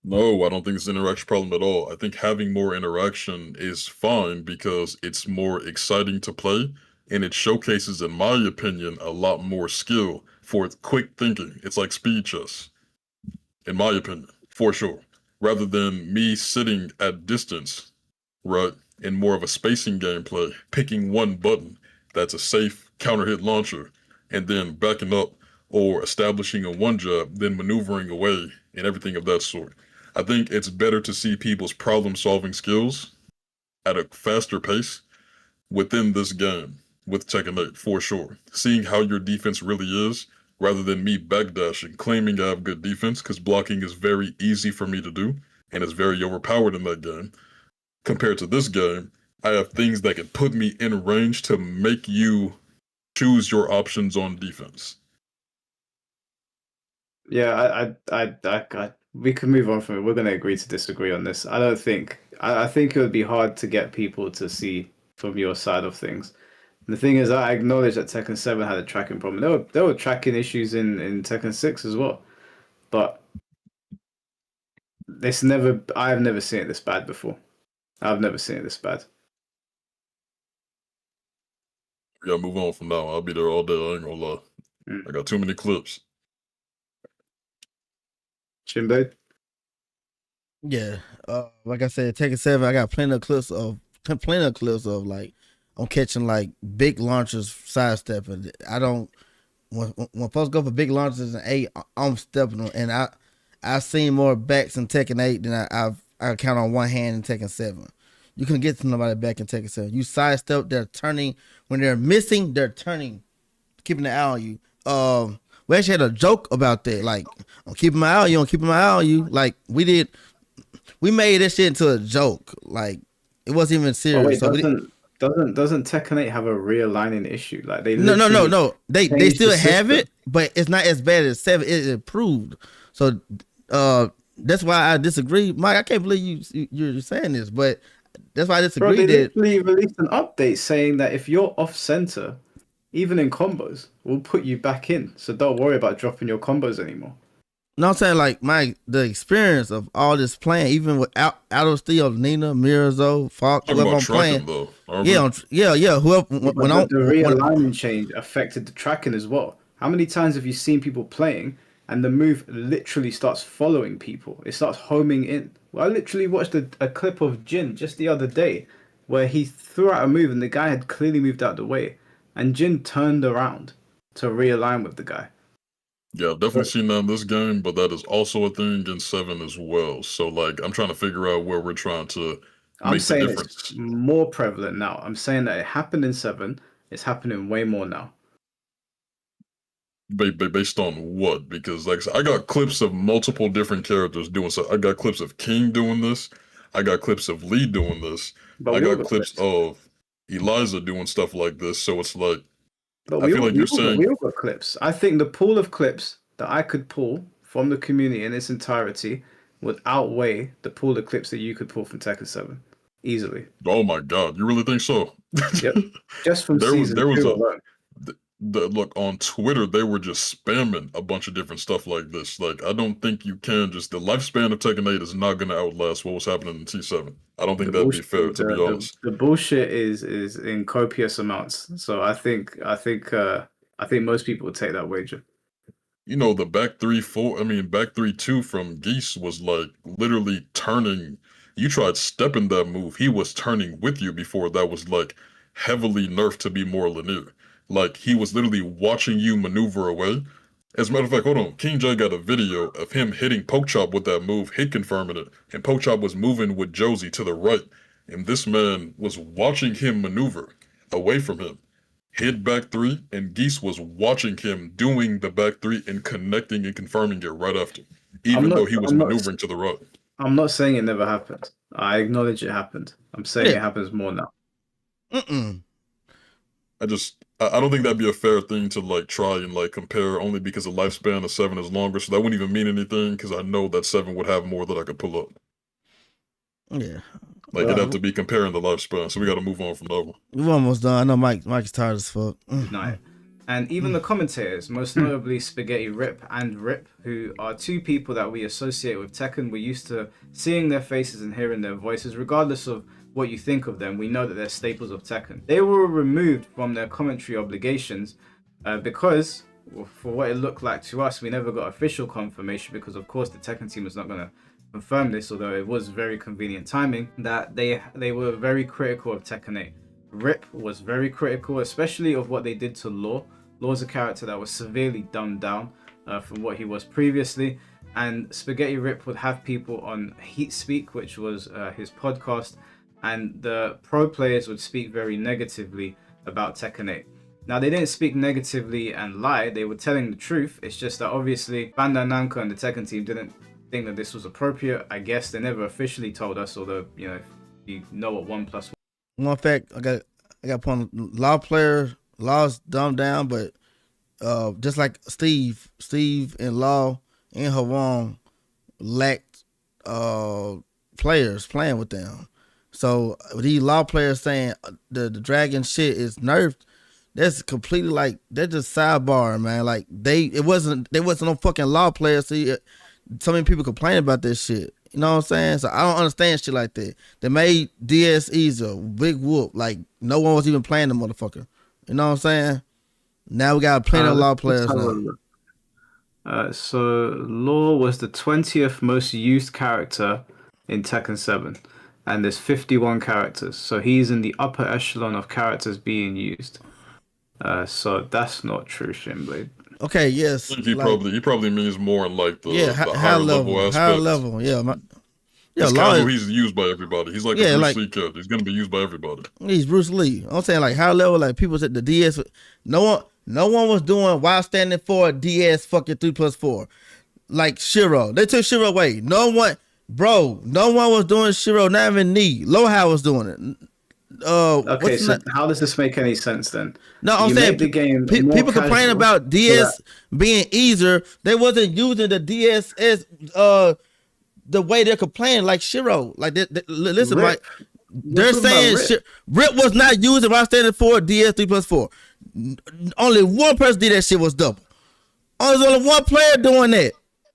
No, I don't think it's an interaction problem at all. I think having more interaction is fine because it's more exciting to play, and it showcases, in my opinion, a lot more skill for quick thinking. It's like speed chess, in my opinion, for sure. Rather than me sitting at distance, right, in more of a spacing gameplay, picking one button that's a safe counter hit launcher, and then backing up or establishing a one jab, then maneuvering away, and everything of that sort. I think it's better to see people's problem-solving skills at a faster pace within this game with Tekken 8, for sure. Seeing how your defense really is, rather than me backdashing, claiming I have good defense, because blocking is very easy for me to do, and it's very overpowered in that game. Compared to this game, I have things that can put me in range to make you choose your options on defense. Yeah, we can move on from it. We're going to agree to disagree on this. I think it would be hard to get people to see from your side of things. The thing is, I acknowledge that Tekken 7 had a tracking problem. There were tracking issues in Tekken 6 as well. But I've never seen it this bad before. I've never seen it this bad. We gotta move on from now. I'll be there all day. I ain't gonna lie. I got too many clips. Shinblade? Yeah, like I said, Tekken 7. I got plenty of clips of like I'm catching like big launchers, sidestepping. I don't when folks go for big launchers in 8, I'm stepping them, and I've seen more backs in Tekken 8 than I count on one hand in Tekken 7. You couldn't get to nobody back in Tekken 7. You sidestep, they're turning. When they're missing, they're turning, keeping the eye on you. We actually had a joke about that. Like, I'm keeping my eye on you, I'm keeping my eye on you. Like, we made this shit into a joke. Like, it wasn't even serious. Oh, wait, doesn't Tekken 8 have a realigning issue? Like, they no. They still have it, but it's not as bad as 7. It improved. So that's why I disagree. Mike, I can't believe you're saying this, but that's why I disagree. Bro, they literally released an update saying that if you're off center, even in combos, we'll put you back in. So don't worry about dropping your combos anymore. No, I'm saying, like, the experience of all this playing, even with Auto Steel, Nina, Mirzo, Falk, whoever I'm playing. Though, yeah. Whoever the realigning change affected the tracking as well. How many times have you seen people playing and the move literally starts following people. It starts homing in. Well, I literally watched a clip of Jin just the other day where he threw out a move and the guy had clearly moved out the way, and Jin turned around to realign with the guy. Yeah, I've definitely seen that in this game, but that is also a thing in 7 as well. So, like, I'm trying to figure out where we're trying to I'm make the saying difference. it's more prevalent now. I'm saying that it happened in 7. It's happening way more now. Based on what? Because, like I said, I got clips of multiple different characters doing so. I got clips of King doing this. I got clips of Lee doing this. But I we all got clips of Eliza doing stuff like this. So it's like, But I feel like you're saying, we all got clips. I think the pool of clips that I could pull from the community in its entirety would outweigh the pool of clips that you could pull from Tekken 7 easily. oh my God, you really think so? Yep, just from there season was 2 a alone. look on Twitter. They were just spamming a bunch of different stuff like this. Like, I don't think you can just the lifespan of Tekken 8 is not going to outlast what was happening in T7. I don't think that'd be fair, to be honest. The bullshit is in copious amounts. So I think most people would take that wager. You know, the back 3-2 from Geese was like literally turning. You tried stepping that move. He was turning with you before that was like heavily nerfed to be more linear. Like, he was literally watching you maneuver away. As a matter of fact, hold on. King J got a video of him hitting Poke Chop with that move, hit confirming it, and Poke Chop was moving with Josie to the right. And this man was watching him maneuver away from him. Hit back 3, and Geese was watching him doing the back 3 and connecting and confirming it right after, even though he was maneuvering to the right. I'm not saying it never happened. I acknowledge it happened. I'm saying it happens more now. I don't think that'd be a fair thing to like try and like compare, only because the lifespan of 7 is longer. So that wouldn't even mean anything, because I know that 7 would have more that I could pull up. Yeah. Like, it'd have to be comparing the lifespan. So we got to move on from that one. We're almost done. I know Mike's tired as fuck. Night. And even the commentators, most notably Spaghetti Rip and Rip, who are two people that we associate with Tekken. We're used to seeing their faces and hearing their voices, regardless of what you think of them. We know that they're staples of Tekken. They were removed from their commentary obligations because, for what it looked like to us, we never got official confirmation, because of course the Tekken team was not going to confirm this, although it was very convenient timing, that they were very critical of Tekken 8. Rip was very critical, especially of what they did to Law. Law's a character that was severely dumbed down from what he was previously, and Spaghetti Rip would have people on Heat Speak, which was his podcast, and the pro players would speak very negatively about Tekken 8. Now, they didn't speak negatively and lie, they were telling the truth. It's just that obviously Bandai Namco and the Tekken team didn't think that this was appropriate. I guess they never officially told us, although, you know, you know what 1 + 1. One fact, I got point. Law's dumbed down, but just like Steve and Law and Hwang lacked players playing with them. So these Law players saying the dragon shit is nerfed, that's completely like, they're just sidebar, man. Like they wasn't no fucking Law players. So many people complain about this shit. You know what I'm saying? So I don't understand shit like that. They made DS easier, big whoop. Like, no one was even playing the motherfucker. You know what I'm saying? Now we got plenty of Law players now. So Law was the 20th most used character in Tekken 7, and there's 51 characters. So he's in the upper echelon of characters being used. So that's not true, Shinblade. Okay, yes. I think he probably means more in like the higher level aspects. Higher level, yeah. He's used by everybody. He's like a Bruce Lee character. He's gonna be used by everybody. He's Bruce Lee. I'm saying like higher level, like people said the DS. No one was doing while standing for DS fucking 3+4. Like Shiro. They took Shiro away. No one was doing Shiro, not even Knee. Lowhow was doing it. Okay, so how does this make any sense then? No, I'm saying the game people complain about DS being easier. They wasn't using the DSS the way they're complaining, like Shiro. Like, listen, Mike, they're saying Rip was not using while standing for DS 3+4. Only one person did that shit was double. There's only one player doing that.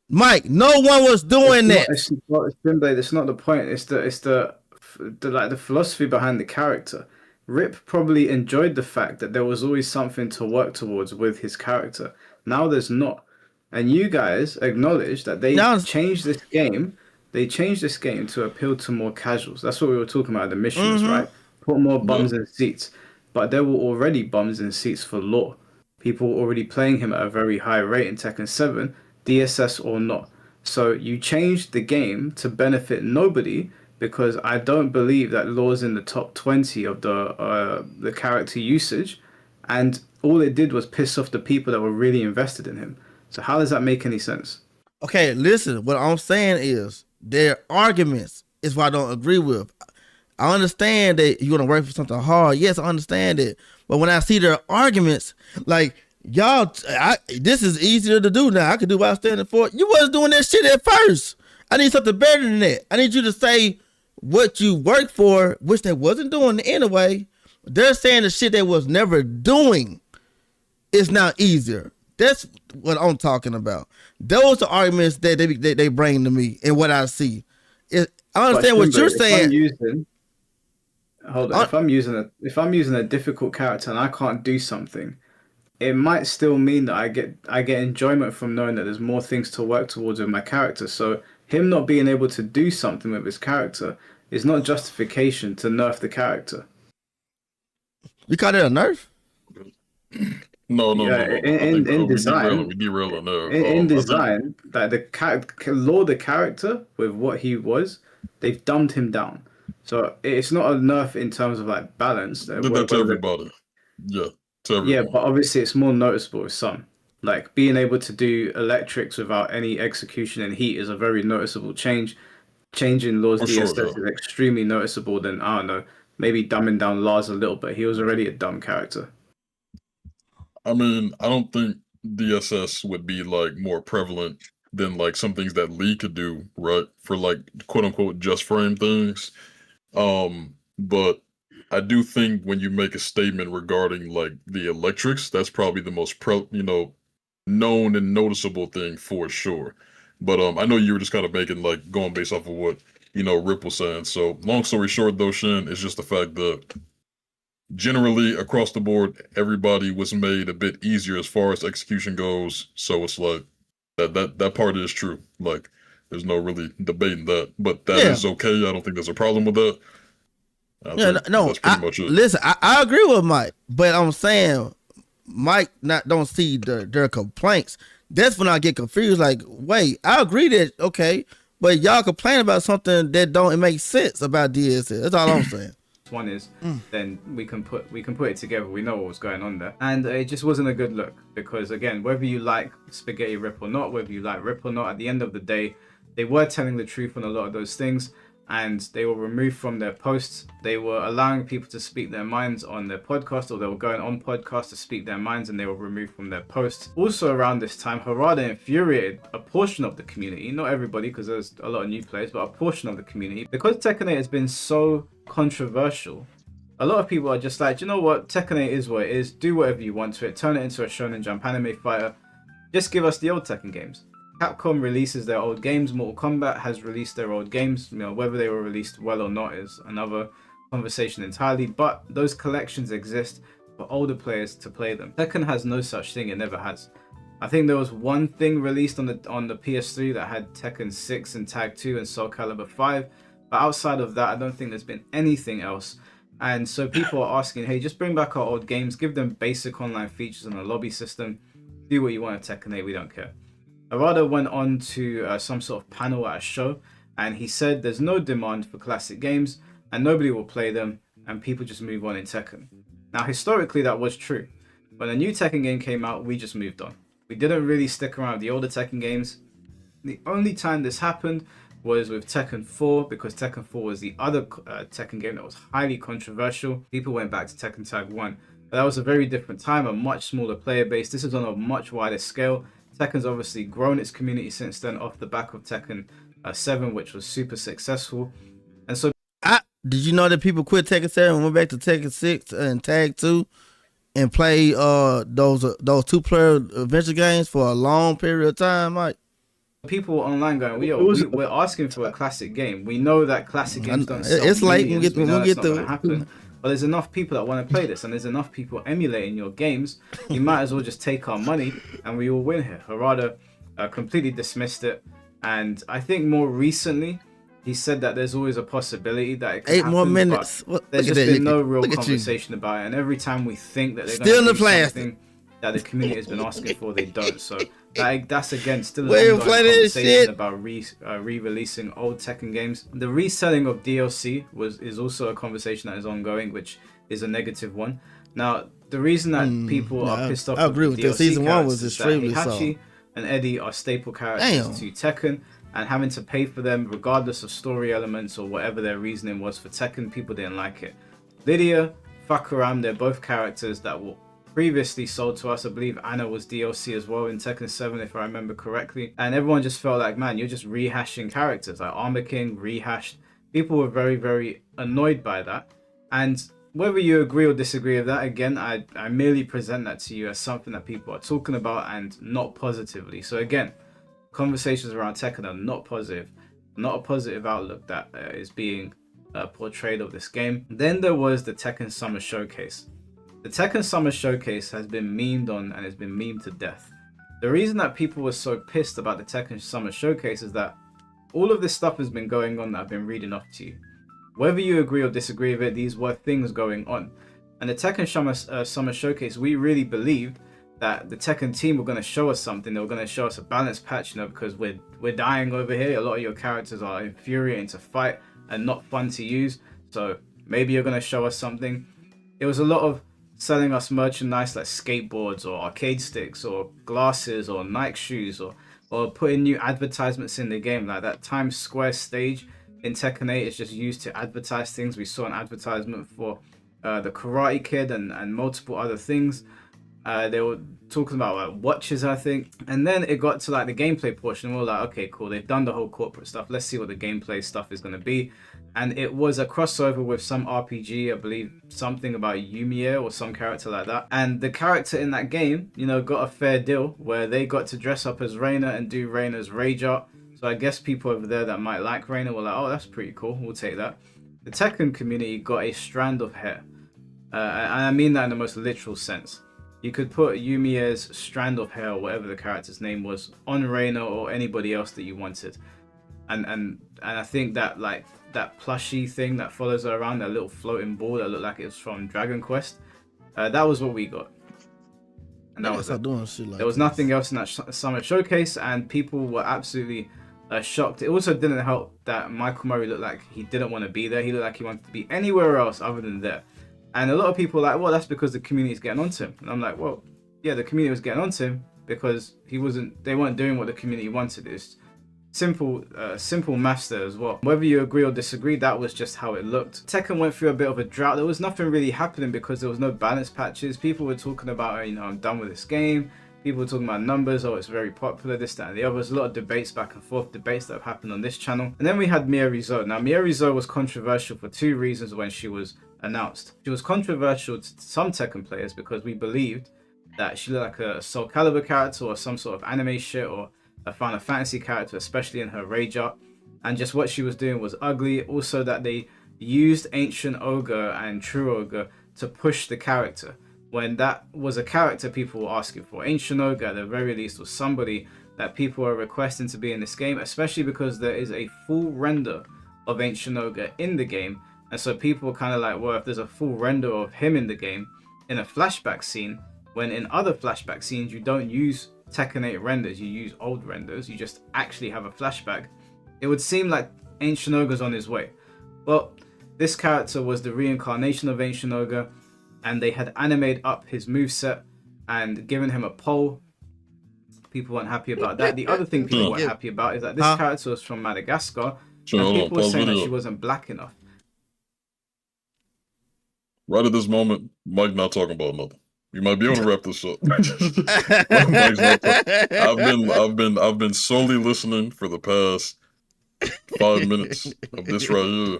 Mike, no one was doing that. It's not the point. It's the philosophy behind the character. Rip probably enjoyed the fact that there was always something to work towards with his character. Now there's not. and you guys acknowledge that they Now- changed this game. They changed this game to appeal to more casuals. That's what we were talking about, the missions, right? Put more bums in seats. But there were already bums in seats for Law. People were already playing him at a very high rate in Tekken 7, DSS or not. So you changed the game to benefit nobody, because I don't believe that Law's in the top 20 of the character usage, and all it did was piss off the people that were really invested in him. So how does that make any sense? Okay, listen, what I'm saying is their arguments is what I don't agree with. I understand that you're gonna work for something hard. Yes, I understand it. But when I see their arguments, like y'all, this is easier to do now. I can do what I'm standing for. You wasn't doing that shit at first. I need something better than that. I need you to say what you work for, which they wasn't doing anyway. They're saying the shit they was never doing is now easier. That's what I'm talking about. Those are arguments that they bring to me and what I see. I understand what you're saying. If I'm using a difficult character and I can't do something, it might still mean that I get enjoyment from knowing that there's more things to work towards with my character. So him not being able to do something with his character is not justification to nerf the character. You call it a nerf? No. In design, we derail on there. In design, that the character with what he was, they've dumbed him down. So it's not a nerf in terms of like balance. Did that to everybody. Yeah, to everyone. Yeah, but obviously it's more noticeable with some. Like being able to do electrics without any execution and heat is a very noticeable change. Changing Law's DSS is extremely noticeable than, I don't know, maybe dumbing down Lars a little bit. He was already a dumb character. I mean, I don't think DSS would be like more prevalent than like some things that Lee could do, right? For like quote unquote just frame things. But I do think when you make a statement regarding like the electrics, that's probably the most known and noticeable thing for sure. But I know you were just kind of making like going based off of what Rip was saying. So long story short, though, Shin, it's just the fact that generally across the board, everybody was made a bit easier as far as execution goes. So it's like that part is true. Like there's no really debating that, but that is okay. I don't think there's a problem with that. That's pretty much it. Listen, I agree with Mike, but I'm saying Mike don't see their complaints. That's when I get confused. Like, wait, I agree that okay, but y'all complain about something that don't make sense about DSS. That's all I'm saying. One is, then we can put it together. We know what was going on there, and it just wasn't a good look, because again, whether you like Spaghetti Rip or not, whether you like Rip or not, at the end of the day, they were telling the truth on a lot of those things, and they were removed from their posts. They were allowing people to speak their minds on their podcast, or they were going on podcasts to speak their minds, and they were removed from their posts. Also around this time, Harada infuriated a portion of the community, not everybody, because there's a lot of new players, but a portion of the community, because Tekken 8 has been so controversial. A lot of people are just like, you know what, Tekken 8 is what it is, do whatever you want to it, turn it into a Shonen Jump anime fighter, just give us the old Tekken games. Capcom releases their old games, Mortal Kombat has released their old games, whether they were released well or not is another conversation entirely, but those collections exist for older players to play them. Tekken has no such thing, it never has. I think there was one thing released on the PS3 that had Tekken 6 and Tag 2 and Soul Calibur 5, but outside of that, I don't think there's been anything else. And so people are asking, hey, just bring back our old games, give them basic online features and a lobby system, do what you want at Tekken 8, we don't care. Arada went on to some sort of panel at a show, and he said there's no demand for classic games, and nobody will play them, and people just move on in Tekken. Now, historically, that was true. When a new Tekken game came out, we just moved on. We didn't really stick around with the older Tekken games. The only time this happened was with Tekken 4, because Tekken 4 was the other Tekken game that was highly controversial. People went back to Tekken Tag 1. But that was a very different time, a much smaller player base. This is on a much wider scale. Tekken's obviously grown its community since then off the back of Tekken 7, which was super successful. And so, did you know that people quit Tekken 7 and went back to Tekken 6 and Tag 2 and played those two-player adventure games for a long period of time, Mike? People online going, we're asking for a classic game. We know that classic games don't sell. It's late. We'll get to it. Happen. But there's enough people that want to play this, and there's enough people emulating your games. You might as well just take our money, and we all win here. Harada completely dismissed it. And I think more recently, he said that there's always a possibility that it could 8 happen, more but minutes. there's just been no real conversation about it. And every time we think that they're going to do something that the community has been asking for, they don't. So that's again still an ongoing conversation about re-releasing old Tekken games. The reselling of DLC is also a conversation that is ongoing, which is a negative one. Now, the reason that people are pissed off I agree with DLC that. Season 1 was is that extremely Heihachi and Eddie are staple characters to Tekken, and having to pay for them regardless of story elements or whatever their reasoning was for Tekken, people didn't like it. Lydia, Fakaram, they're both characters that were previously sold to us. I believe Anna was DLC as well in Tekken 7, if I remember correctly. And everyone just felt like, man, you're just rehashing characters. Like Armor King, rehashed. People were very, very annoyed by that. And whether you agree or disagree with that, again, I merely present that to you as something that people are talking about and not positively. So again, conversations around Tekken are not positive. Not a positive outlook that is being portrayed of this game. Then there was the Tekken Summer Showcase. The Tekken Summer Showcase has been memed on and has been memed to death. The reason that people were so pissed about the Tekken Summer Showcase is that all of this stuff has been going on that I've been reading off to you. Whether you agree or disagree with it, these were things going on. And the Tekken Summer Showcase, we really believed that the Tekken team were going to show us something. They were going to show us a balance patch, because we're dying over here. A lot of your characters are infuriating to fight and not fun to use. So maybe you're going to show us something. It was a lot of selling us merchandise like skateboards or arcade sticks or glasses or Nike shoes or putting new advertisements in the game. Like that Times Square stage in Tekken 8 is just used to advertise things. We saw an advertisement for the Karate Kid and multiple other things. They were talking about like watches, I think. And then it got to like the gameplay portion. And we're like, okay, cool. They've done the whole corporate stuff. Let's see what the gameplay stuff is going to be. And it was a crossover with some RPG, I believe something about Yumiya or some character like that. And the character in that game, got a fair deal where they got to dress up as Reina and do Reina's rage art. So I guess people over there that might like Reina were like, oh, that's pretty cool. We'll take that. The Tekken community got a strand of hair. And I mean that in the most literal sense. You could put Yumiya's strand of hair, or whatever the character's name was, on Reina or anybody else that you wanted. And I think that like that plushie thing that follows her around, that little floating ball that looked like it was from Dragon Quest, that was what we got. And that was it. There was nothing else in that summer showcase, and people were absolutely shocked. It also didn't help that Michael Murray looked like he didn't want to be there. He looked like he wanted to be anywhere else other than there. And a lot of people were like, well, that's because the community is getting onto him. And I'm like, well, yeah, the community was getting onto him because they weren't doing what the community wanted. It's simple maths there as well. Whether you agree or disagree, that was just how it looked. Tekken went through a bit of a drought. There was nothing really happening because there was no balance patches. People were talking about, I'm done with this game. People were talking about numbers, it's very popular, this, that, and the other. There's a lot of debates back and forth, debates that have happened on this channel. And then we had Miorizo. Now, Miorizo was controversial for two reasons when she was announced. She was controversial to some Tekken players because we believed that she looked like a Soul Calibur character or some sort of anime shit or a Final Fantasy character, especially in her rage art. And just what she was doing was ugly. Also that they used Ancient Ogre and True Ogre to push the character, when that was a character people were asking for. Ancient Ogre, at the very least, was somebody that people are requesting to be in this game, especially because there is a full render of Ancient Ogre in the game. And so people were kind of like, well, if there's a full render of him in the game in a flashback scene, when in other flashback scenes you don't use Tekken 8 renders, you use old renders, you just actually have a flashback, it would seem like Ancient Ogre's on his way. Well, this character was the reincarnation of Ancient Ogre, and they had animated up his moveset and given him a pole. People weren't happy about that. The other thing people weren't happy about is that this character was from Madagascar, and people were saying that she wasn't black enough. Right at this moment, Mike not talking about nothing. You might be able to wrap this up. I've been solely listening for the past 5 minutes of this right here.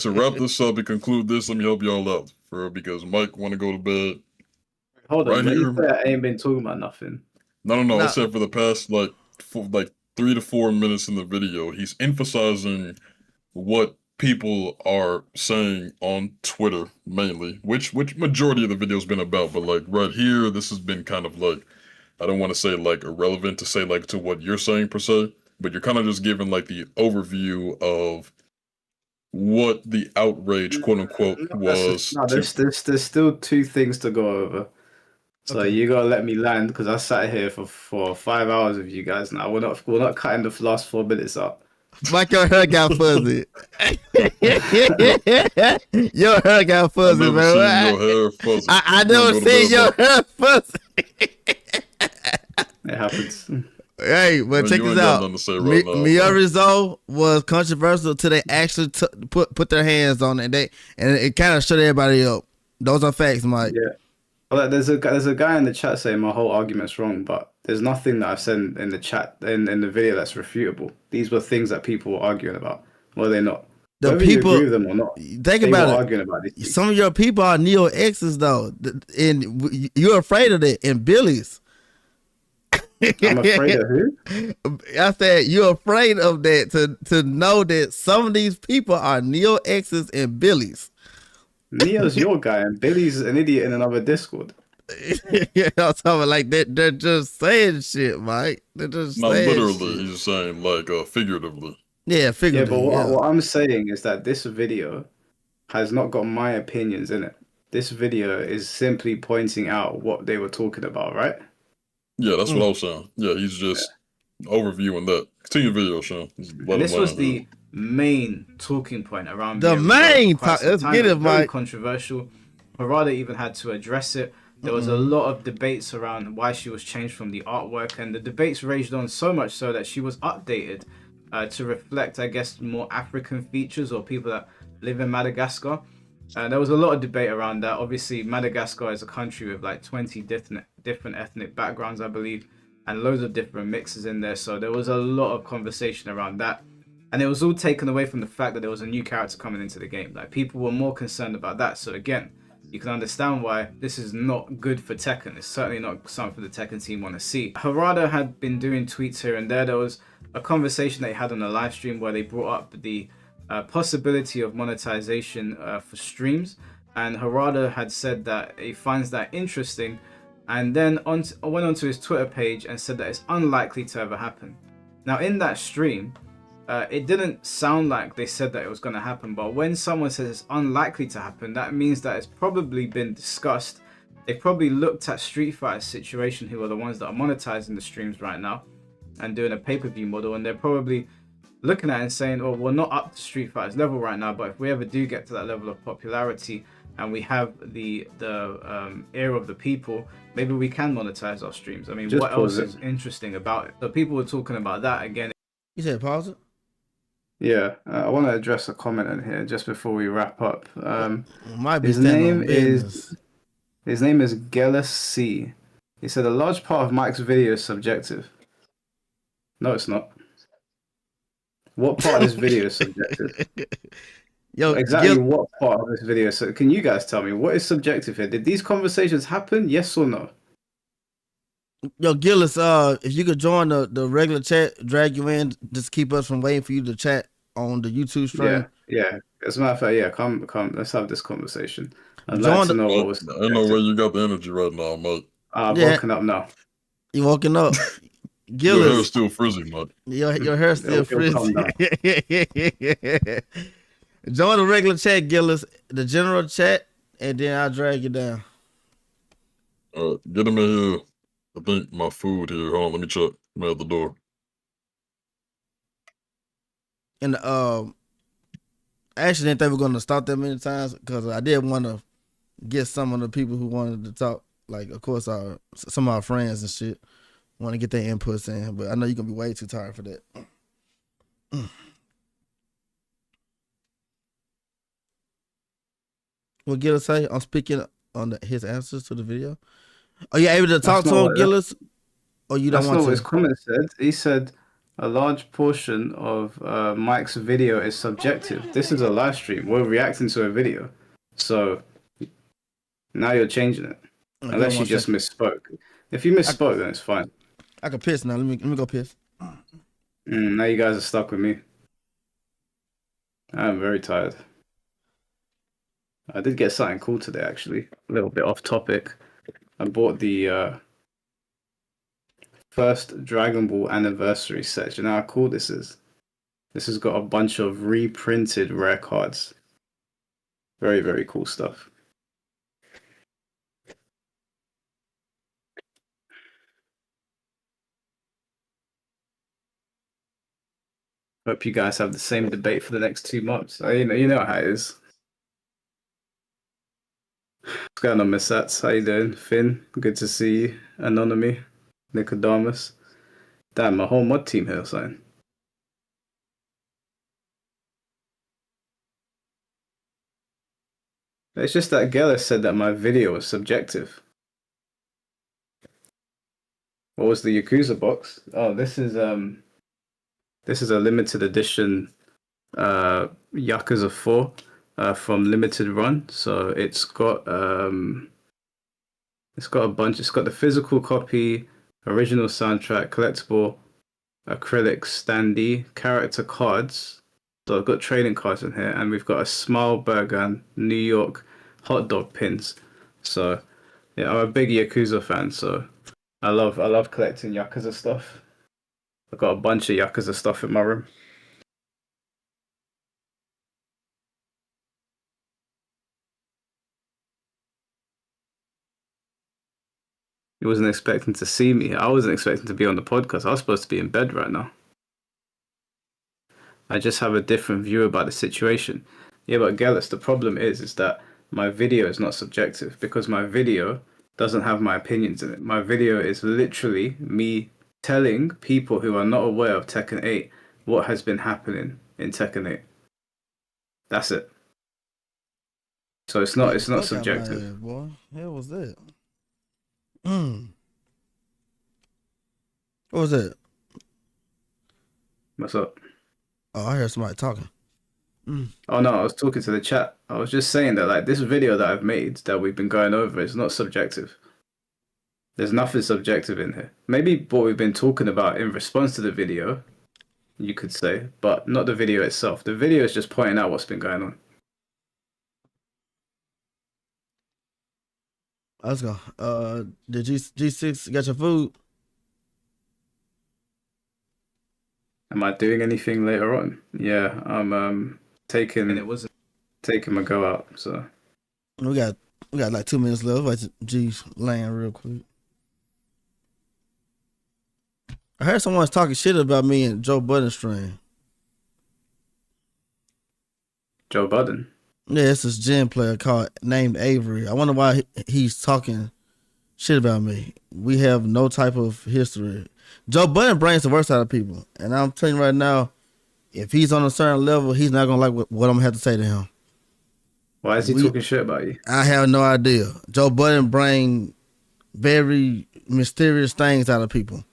To wrap this up and conclude this, let me help y'all out because Mike want to go to bed. Hold on, I ain't been talking about nothing. No. I said for the past like 3 to 4 minutes in the video, he's emphasizing what people are saying on Twitter mainly, which majority of the video has been about, but like right here, this has been kind of like I don't want to say like irrelevant to say like to what you're saying per se, but you're kind of just giving like the overview of what the outrage, quote unquote, was. There's still two things to go over. So you gotta let me land because I sat here for 5 hours with you guys now. We're not cutting the last 4 minutes up. Mike, your hair got fuzzy. Your hair got fuzzy, man. Your hair fuzzy. I never seen your hair fuzzy. It happens. Hey, but check this out. Mia Rizzo was controversial till they actually put their hands on it. And it kind of shut everybody up. Those are facts, Mike. Yeah. Well, there's a guy in the chat saying my whole argument's wrong, but there's nothing that I've said in the chat in the video that's refutable. These were things that people were arguing about. Were they not? Whether people you agree with them or not. Think about it. Arguing about these some of your people are neo X's though, and you're afraid of it. And Billy's. I'm afraid of who? I said you're afraid of that to know that some of these people are neo X's and Billy's. Neo's your guy, and Billy's an idiot in another Discord. Yeah, I'm talking like that. They're just saying shit, Mike. They're just not saying literally. Shit. He's saying like figuratively. Yeah, figuratively. Yeah, but what I'm saying is that this video has not got my opinions in it. This video is simply pointing out what they were talking about, right? Yeah, that's what I was saying. Yeah, he's just overviewing that. Continue the video, Sean. And this was the main talking point around the main talk. Let's get it, Mike. Controversial. Harada even had to address it. There was a lot of debates around why she was changed from the artwork, and the debates raged on so much so that she was updated to reflect, I guess, more African features or people that live in Madagascar. There was a lot of debate around that. Obviously, Madagascar is a country with like 20 different ethnic backgrounds, I believe, and loads of different mixes in there. So there was a lot of conversation around that. And it was all taken away from the fact that there was a new character coming into the game. Like, people were more concerned about that. So again, you can understand why this is not good for Tekken. It's certainly not something the Tekken team want to see. Harada had been doing tweets here and there. There was a conversation they had on a live stream where they brought up the possibility of monetization for streams. And Harada had said that he finds that interesting, and then went onto his Twitter page and said that it's unlikely to ever happen. Now, in that stream, it didn't sound like they said that it was going to happen, but when someone says it's unlikely to happen, that means that it's probably been discussed. They probably looked at Street Fighter's situation, who are the ones that are monetizing the streams right now and doing a pay-per-view model, and they're probably looking at it and saying, oh, we're not up to Street Fighter's level right now, but if we ever do get to that level of popularity and we have the ear of the people, maybe we can monetize our streams. I mean, what else is interesting about it? So people were talking about that again. You said pause it? Yeah, I want to address a comment in here just before we wrap up. His name is Gellis C. He said a large part of Mike's video is subjective. No, it's not. What part of this video is subjective? Exactly what part of this video? So can you guys tell me what is subjective here? Did these conversations happen? Yes or no? Yo, Gillis, if you could join the regular chat, drag you in, just keep us from waiting for you to chat on the YouTube stream. Yeah. As a matter of fact, yeah, come. Let's have this conversation. I'd like to know what was. I know where you got the energy right now, mate. I'm woken up now. You woken up? Gillis, your hair's still frizzy, mate. Your hair's still frizzy. Join the regular chat, Gillis, the general chat, and then I'll drag you down. Get him in here. I think my food here. Hold on, let me check. I'm at the door. And I actually didn't think we were gonna stop that many times because I did want to get some of the people who wanted to talk. Like, of course, some of our friends and shit want to get their inputs in, but I know you're gonna be way too tired for that. What Gillis say? I'm speaking on his answers to the video. Are you able to talk to him, Gillis? Or you don't want to? That's not what his comment said. He said a large portion of Mike's video is subjective. This is a live stream. We're reacting to a video. So now you're changing it. Unless you just misspoke. If you misspoke, then it's fine. I can piss now. Let me go piss. Now you guys are stuck with me. I'm very tired. I did get something cool today, actually. A little bit off topic. I bought the first Dragon Ball anniversary set. Do you know how cool this is? This has got a bunch of reprinted rare cards. Very, very cool stuff. Hope you guys have the same debate for the next 2 months. You know how it is. What's going on, Miss Sats? How you doing? Finn, good to see you. Anonymy, Nicodamus. Damn, my whole mod team here, son. It's just that Geller said that my video was subjective. What was the Yakuza box? Oh, this is a limited edition Yakuza 4 from Limited Run. So it's got a bunch. It's got the physical copy, original soundtrack, collectible, acrylic standee, character cards. So I've got trading cards in here, and we've got a Smile Burger and New York hot dog pins. So yeah, I'm a big Yakuza fan, so I love collecting Yakuza stuff. I've got a bunch of Yakuza stuff in my room. You wasn't expecting to see me. I wasn't expecting to be on the podcast. I was supposed to be in bed right now. I just have a different view about the situation. Yeah, but Gallus, the problem is that my video is not subjective because my video doesn't have my opinions in it. My video is literally me telling people who are not aware of Tekken 8 what has been happening in Tekken 8. That's it. So it's not subjective. Head, boy. Hell was that? What was that? What's up? Oh, I heard somebody talking. Oh no, I was talking to the chat. I was just saying that like this video that I've made that we've been going over is not subjective. There's nothing subjective in here. Maybe what we've been talking about in response to the video, you could say, but not the video itself. The video is just pointing out what's been going on. Let's go. Did G6 got your food? Am I doing anything later on? Yeah, I'm taking my go out. So we got like 2 minutes left. Like G's land real quick. I heard someone's talking shit about me and Joe Budden stream. Joe Budden? Yeah, it's this gym player named Avery. I wonder why he's talking shit about me. We have no type of history. Joe Budden brings the worst out of people. And I'm telling you right now, if he's on a certain level, he's not going to like what I'm going to have to say to him. Why is he talking shit about you? I have no idea. Joe Budden brings very mysterious things out of people.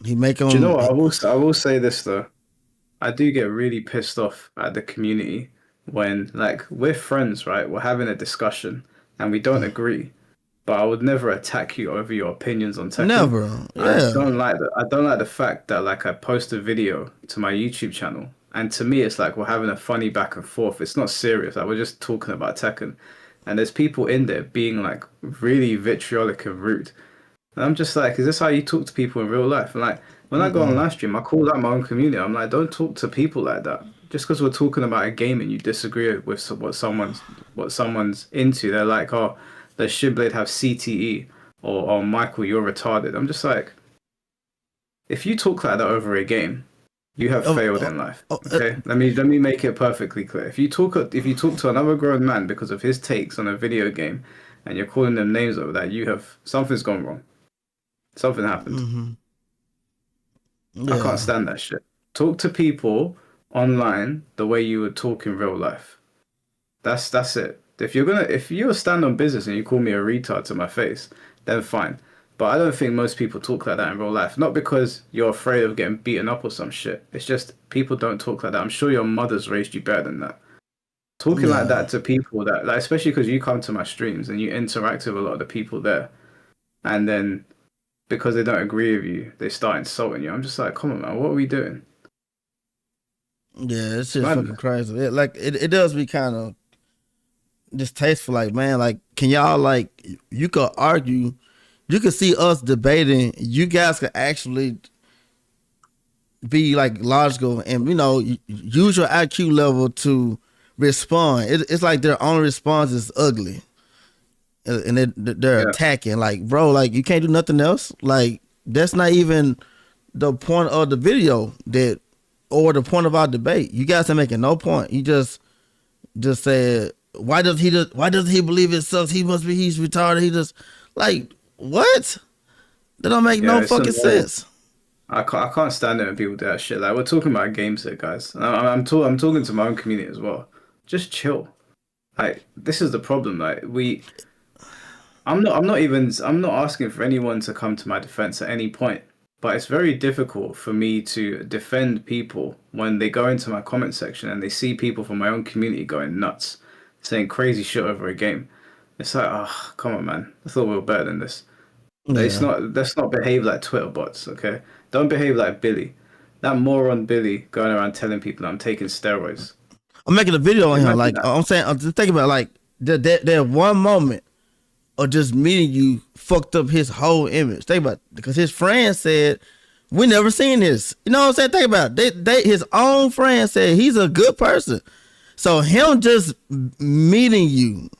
He make them... Do you know what? I will say this, though. I do get really pissed off at the community when, like, we're friends, right? We're having a discussion and we don't agree. But I would never attack you over your opinions on Tekken. Never. Yeah. I don't like the fact that like I post a video to my YouTube channel, and to me it's like we're having a funny back and forth. It's not serious. Like we're just talking about Tekken, and there's people in there being like really vitriolic and rude. And I'm just like, is this how you talk to people in real life? And like when I go on live stream, I call out my own community. I'm like, don't talk to people like that. Just because we're talking about a game and you disagree with what someone's into, they're like, oh, does Shinblade have CTE? Or Michael, you're retarded. I'm just like, if you talk like that over a game, you have failed in life. Okay, let me make it perfectly clear. If you talk to another grown man because of his takes on a video game, and you're calling them names over that, something's gone wrong. Something happened. Mm-hmm. Yeah. I can't stand that shit. Talk to people online the way you would talk in real life. That's it. If you're stand on business and you call me a retard to my face, then fine. But I don't think most people talk like that in real life. Not because you're afraid of getting beaten up or some shit. It's just people don't talk like that. I'm sure your mother's raised you better than that. Talking like that to people that, like, especially because you come to my streams and you interact with a lot of the people there, and then because they don't agree with you, they start insulting you. I'm just like, come on, man, what are we doing? Yeah, it's just fucking crazy. It does be kind of distasteful. Like, man, like, can y'all, like, you could argue you can see us debating. You guys can actually be like logical and use your IQ level to respond. It's like their only response is ugly, and they're attacking. Like, bro, like you can't do nothing else. Like that's not even the point of the video or the point of our debate. You guys are making no point. You just said, why does he believe it sucks? He's retarded. He just like what? That don't make no fucking sense. I can't stand it when people do that shit. Like we're talking about games here, guys. I'm talking to my own community as well. Just chill. Like this is the problem. Like I'm not asking for anyone to come to my defense at any point. But it's very difficult for me to defend people when they go into my comment section and they see people from my own community going nuts, saying crazy shit over a game. It's like, oh, come on, man. I thought we were better than this. Yeah. Let's not behave like Twitter bots, okay? Don't behave like Billy. That moron Billy going around telling people I'm taking steroids. I'm making a video on him. Like, I'm saying, I'm just thinking about like that one moment or just meeting you fucked up his whole image. Think about it, because his friend said, we never seen this. You know what I'm saying? Think about it. His own friend said he's a good person. So him just meeting you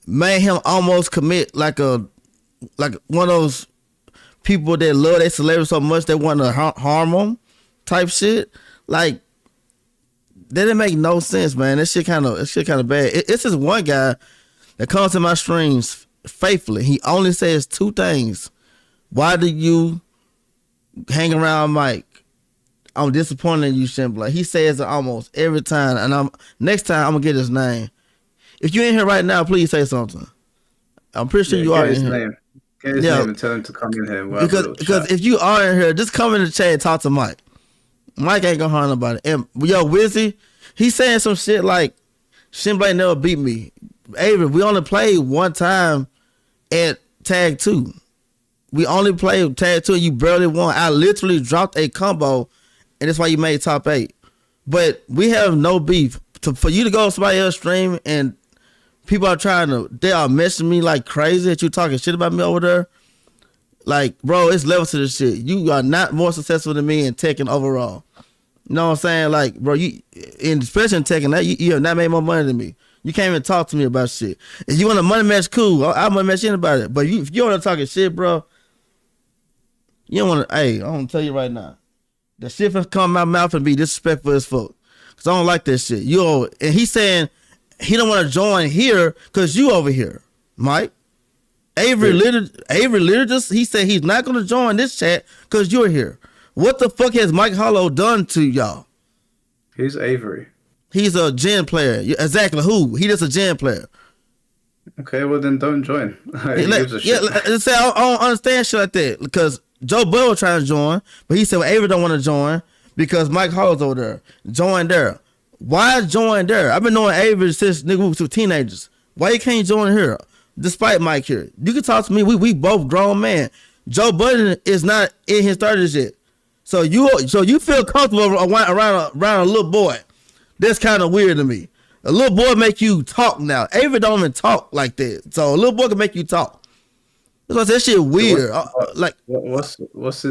made him almost commit like one of those people that love their celebrity so much they want to harm them type shit. Like that didn't make no sense, man. That shit kind of bad. It's just one guy that comes to my streams faithfully. He only says two things. Why do you hang around Mike? I'm disappointed in you, ShinFolk. He says it almost every time. And next time I'm gonna get his name. If you in here right now, please say something. I'm pretty sure you are in here. Get his name and tell him to come in here. Because if you are in here, just come in the chat and talk to Mike. Mike ain't gonna harm nobody. And yo, Wizzy, he's saying some shit like ShinFolk never beat me. Avery, we only played one time at Tag 2. We only played Tag 2 and you barely won. I literally dropped a combo and that's why you made top 8. But we have no beef. For you to go to somebody else's stream and people are they are messaging me like crazy that you talking shit about me over there. Like, bro, it's levels to this shit. You are not more successful than me in tech and overall. You know what I'm saying? Like, bro, especially in tech and that, you have not made more money than me. You can't even talk to me about shit. If you want a money match, cool. I money match anybody. But if you want to talking shit, bro, you don't want to. Hey, I'm gonna tell you right now, the shit from come out my mouth and be disrespectful as fuck. Cause I don't like that shit. And he's saying he don't want to join here cause you over here, Mike. Avery literally just he said he's not gonna join this chat cause you're here. What the fuck has Mike Hollow done to y'all? Who's Avery? He's a gen player. Exactly who? He just a gen player. Okay, well then don't join. I don't understand shit like that because Joe Budden was trying to join, but he said Avery don't want to join because Mike Hollow's over there. Join there. Why join there? I've been knowing Avery since nigga we was teenagers. Why you can't join here? Despite Mike here, you can talk to me. We both grown men. Joe Budden is not in his 30s yet, so you feel comfortable around a little boy. That's kind of weird to me. A little boy make you talk now. Avery don't even talk like that. So a little boy can make you talk. That shit weird. What's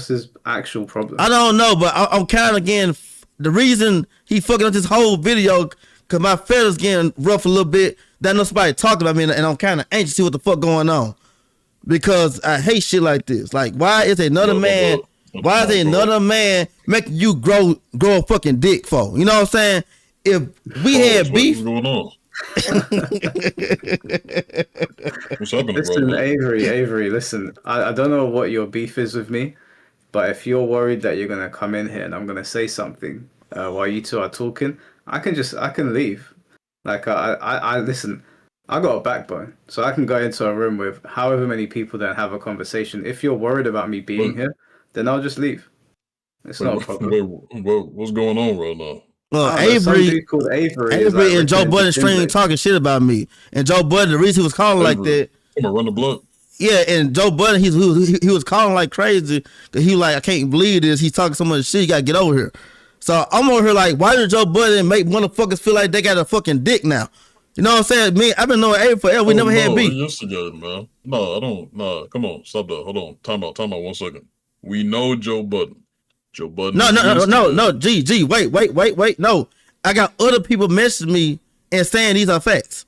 his actual problem? I don't know, but I'm kind of getting the reason he fucking up this whole video because my feathers getting rough a little bit. That no somebody talking about me, and I'm kind of anxious to see what the fuck going on because I hate shit like this. Like, why is another man? Why is another man making you grow a fucking dick for? You know what I'm saying? If we had beef, what's going on? What's happening? Listen, Avery, listen. I don't know what your beef is with me, but if you're worried that you're gonna come in here and I'm gonna say something while you two are talking, I can leave. Like I listen. I got a backbone, so I can go into a room with however many people that have a conversation. If you're worried about me being here, then I'll just leave. It's not a problem. What's going on right now? Well, Avery and Joe Budden stream talking shit about me. And Joe Budden, the reason he was calling like that. I'm gonna run the block. Yeah, and Joe Budden, he was calling like crazy. Cause he like, I can't believe this. He's talking so much shit. You gotta get over here. So I'm over here like, why did Joe Budden make motherfuckers feel like they got a fucking dick now? You know what I'm saying? Me, I've been knowing Avery forever. We never had beef. He instigated, man. No, I don't. Nah, come on, stop that. Hold on, time out 1 second. We know Joe Budden. Joe Budden. No. G. Wait. No, I got other people messaging me and saying these are facts.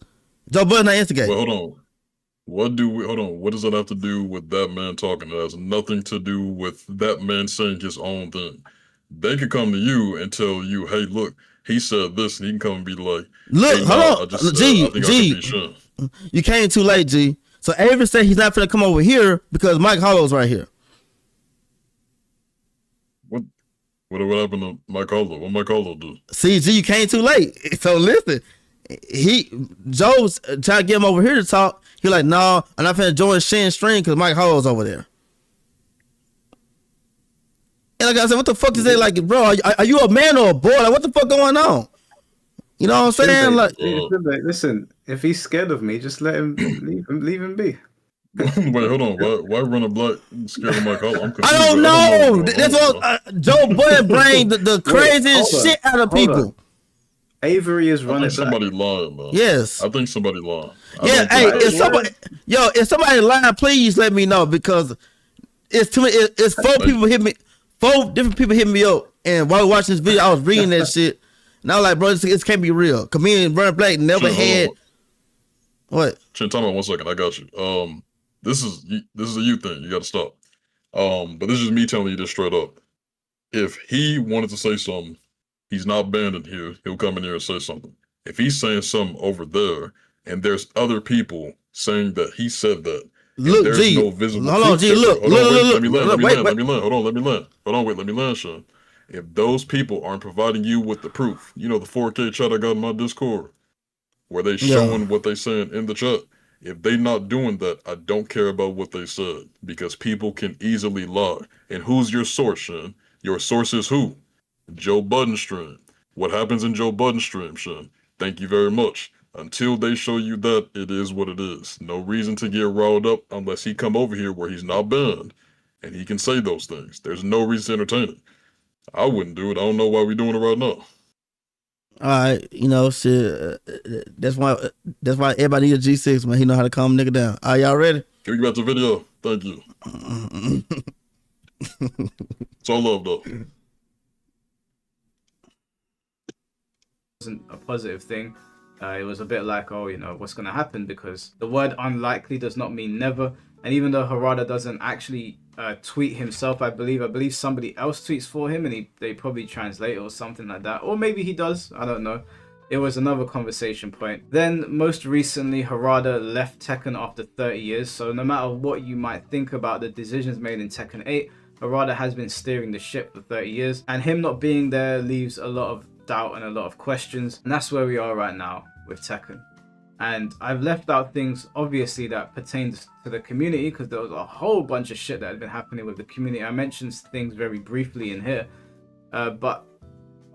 Joe Budden not instigated. Well, hold on. What does that have to do with that man talking? It has nothing to do with that man saying his own thing. They could come to you and tell you, hey, look, he said this, and he can come and be like, look, hey, hold on, G. You came too late, G. So Avery said he's not finna come over here because Mike Hollow's right here. What happened to Mike Hollow? What Mike Hollow do? See, G, you came too late. So listen, Joe's trying to get him over here to talk. He like, no, I'm not finna join Shin Stream because Mike Hollow's over there. And like I said, what the fuck is that? Like, bro, are you a man or a boy? Like, what the fuck going on? You know what I'm saying? Like, listen, if he's scared of me, just let him leave him be. Wait, hold on. Why run a black scared of Mike Hollow? I don't know. That's what Joe Budden bring the craziest shit out of people. Avery is running. Somebody lying, man. Yes, I think somebody lying. Yeah, hey, if somebody lying, please let me know because it's too many. It's 4 people hit me. 4 different people hit me up, and while watching this video, I was reading that shit, and I was like, bro, this can't be real. Cause me and Running Black never had. What? Chin, time out 1 second. I got you. This is a you thing. You got to stop. But this is me telling you this straight up. If he wanted to say something, he's not banned in here. He'll come in here and say something. If he's saying something over there, and there's other people saying that he said that, look, there's G, no visible hold on, G, look, let me land. Hold on, let me land, Sean. If those people aren't providing you with the proof, you know the 4K chat I got in my Discord, where they showing what they saying in the chat. If they not doing that, I don't care about what they said because people can easily lie. And who's your source, Sean? Your source is who? Joe Budden stream. What happens in Joe Budden stream, Sean? Thank you very much. Until they show you that, it is what it is. No reason to get riled up unless he come over here where he's not banned and he can say those things. There's no reason to entertain it. I wouldn't do it. I don't know why we're doing it right now. All right, you know, shit. That's why everybody needs a G6, man. He know how to calm a nigga down. Are y'all ready? Can we get back to the video? Thank you. It's all love, though. Wasn't a positive thing. It was a bit like, oh, you know, what's going to happen? Because the word unlikely does not mean never. And even though Harada doesn't actually tweet himself, I believe somebody else tweets for him and they probably translate it or something like that. Or maybe he does. I don't know. It was another conversation point. Then, most recently, Harada left Tekken after 30 years. So no matter what you might think about the decisions made in Tekken 8, Harada has been steering the ship for 30 years. And him not being there leaves a lot of doubt and a lot of questions. And that's where we are right now with Tekken. And I've left out things obviously that pertains to the community because there was a whole bunch of shit that had been happening with the community. I mentioned things very briefly in here, but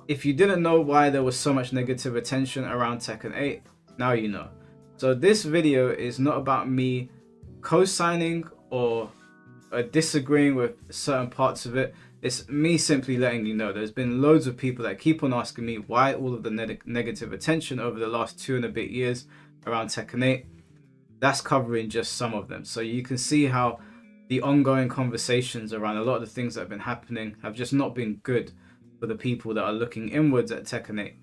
if you didn't know why there was so much negative attention around Tekken 8, now you know. So this video is not about me co-signing or disagreeing with certain parts of it. It's me simply letting you know there's been loads of people that keep on asking me why all of the negative attention over the last 2 and a bit years around Tekken 8. That's covering just some of them. So you can see how the ongoing conversations around a lot of the things that have been happening have just not been good for the people that are looking inwards at Tekken 8.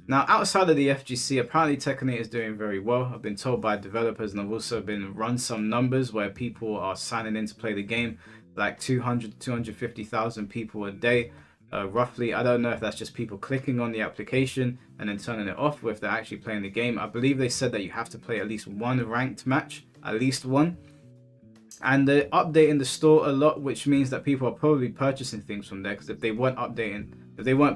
Now, outside of the FGC, apparently Tekken 8 is doing very well. I've been told by developers, and I've also been run some numbers where people are signing in to play the game, like 200 to 250,000 people a day, roughly. I don't know if that's just people clicking on the application and then turning it off, or if they're actually playing the game. I believe they said that you have to play at least one ranked match, at least one. And they're updating the store a lot, which means that people are probably purchasing things from there, because if they weren't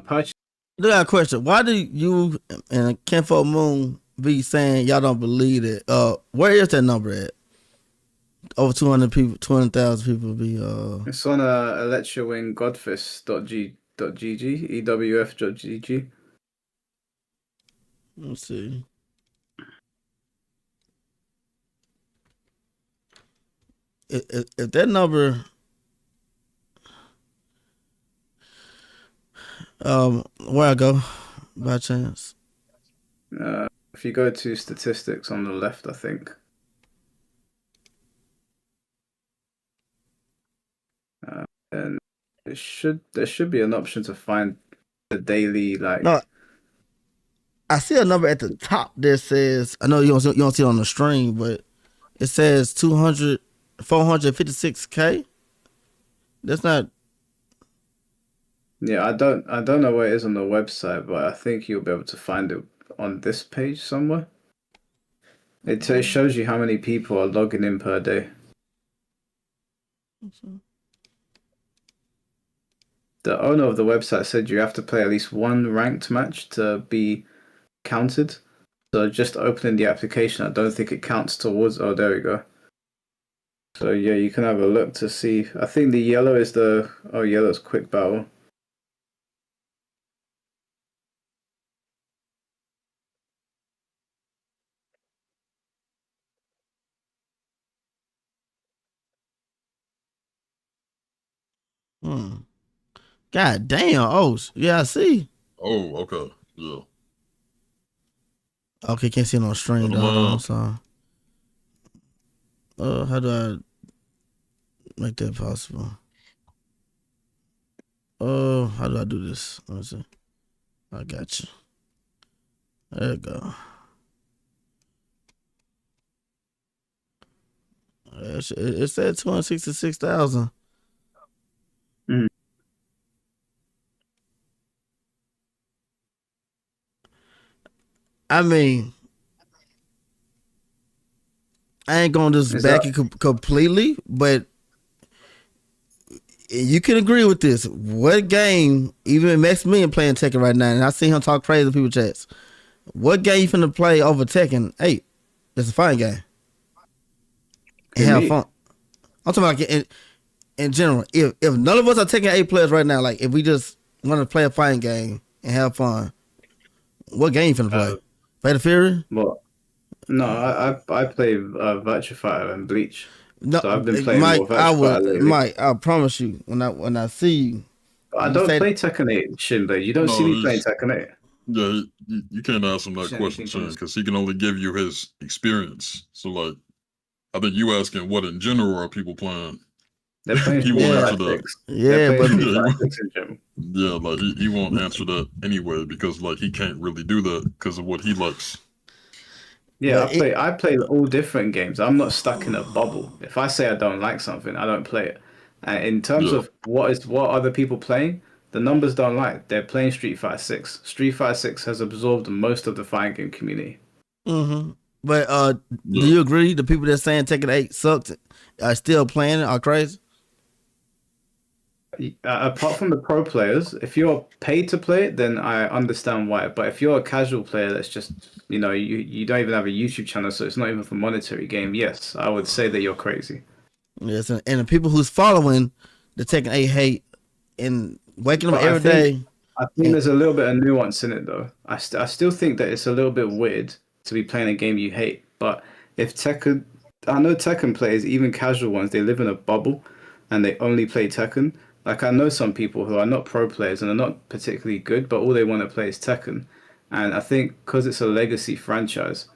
purchasing. I got a question. Why do you and Kinfo Moon be saying y'all don't believe it? Where is that number at? Over 200 people, 200,000 people be. It's on Electrowing Godfist.gg, EWF.gg. Let's see. If that number, where I go by chance? If you go to statistics on the left, I think. And there should be an option to find the daily like. No, I see a number at the top that says, I know you don't see it on the stream, but it says 456K. That's not. Yeah, I don't know where it is on the website, but I think you'll be able to find it on this page somewhere. It shows you how many people are logging in per day. The owner of the website said you have to play at least one ranked match to be counted. So just opening the application, I don't think it counts towards. Oh, there we go. So yeah, you can have a look to see. I think the yellow is yellow's quick battle. God damn. Oh, yeah, I see. Oh, okay. Yeah. Okay, can't see it on stream though. So, how do I make that possible? How do I do this? Let me see. I got you. There you go. It said 266,000. I mean, I ain't gonna just back it completely, but you can agree with this. What game, even Maximilian playing Tekken right now, and I see him talk crazy in people's chats. What game you finna play over Tekken 8? That's a fine game. And have fun. I'm talking about in general. If none of us are Tekken 8 players right now, like if we just want to play a fighting game and have fun, what game you finna play? Fatal Fury? Well, no, I play Virtua Fighter and Bleach. No, so I've been playing Mike, more Virtua Fighter lately. Mike, I promise you, when I see you, I don't play Tekken 8, Shinblade. You don't see me playing Tekken 8. Yeah, you can't ask him that question, Shin, because he can only give you his experience. So, like, I think you asking what in general are people playing. They're playing he won't answer that. Yeah, but yeah, like he won't answer that anyway because like he can't really do that because of what he likes. Yeah, I play all different games. I'm not stuck in a bubble. If I say I don't like something, I don't play it. And in terms of what other people playing, the numbers don't lie. They're playing Street Fighter 6. Street Fighter 6 has absorbed most of the fighting game community. Mm-hmm. But do you agree the people that saying Tekken 8 sucked are still playing it are crazy? Apart from the pro players, if you're paid to play it, then I understand why. But if you're a casual player that's just, you don't even have a YouTube channel, so it's not even for monetary game, yes, I would say that you're crazy. Yes, and the people who's following the Tekken 8 hate and waking up every day. I think there's a little bit of nuance in it, though. I still think that it's a little bit weird to be playing a game you hate. But if Tekken, I know Tekken players, even casual ones, they live in a bubble and they only play Tekken. Like, I know some people who are not pro players and are not particularly good, but all they want to play is Tekken. And I think because it's a legacy franchise,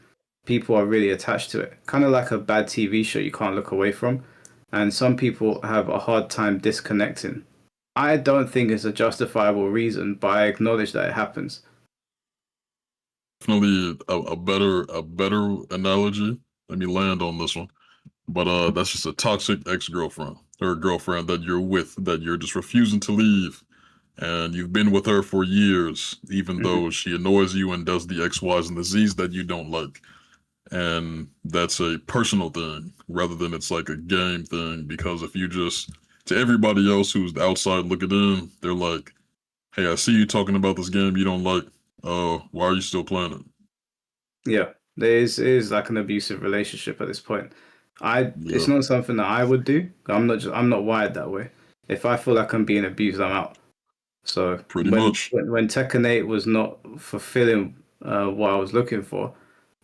people are really attached to it. Kind of like a bad TV show you can't look away from. And some people have a hard time disconnecting. I don't think it's a justifiable reason, but I acknowledge that it happens. Definitely a better analogy. Let me land on this one. But that's just a toxic ex-girlfriend or a girlfriend that you're with, that you're just refusing to leave. And you've been with her for years, even though she annoys you and does the X, Y's, and the Z's that you don't like. And that's a personal thing rather than it's like a game thing. Because if you just, to everybody else who's outside looking in, they're like, hey, I see you talking about this game you don't like. Why are you still playing it? Yeah, there is like an abusive relationship at this point. It's not something that I would do. I'm not wired that way. If I feel like I'm being abused, I'm out. So pretty much when Tekken 8 was not fulfilling what I was looking for,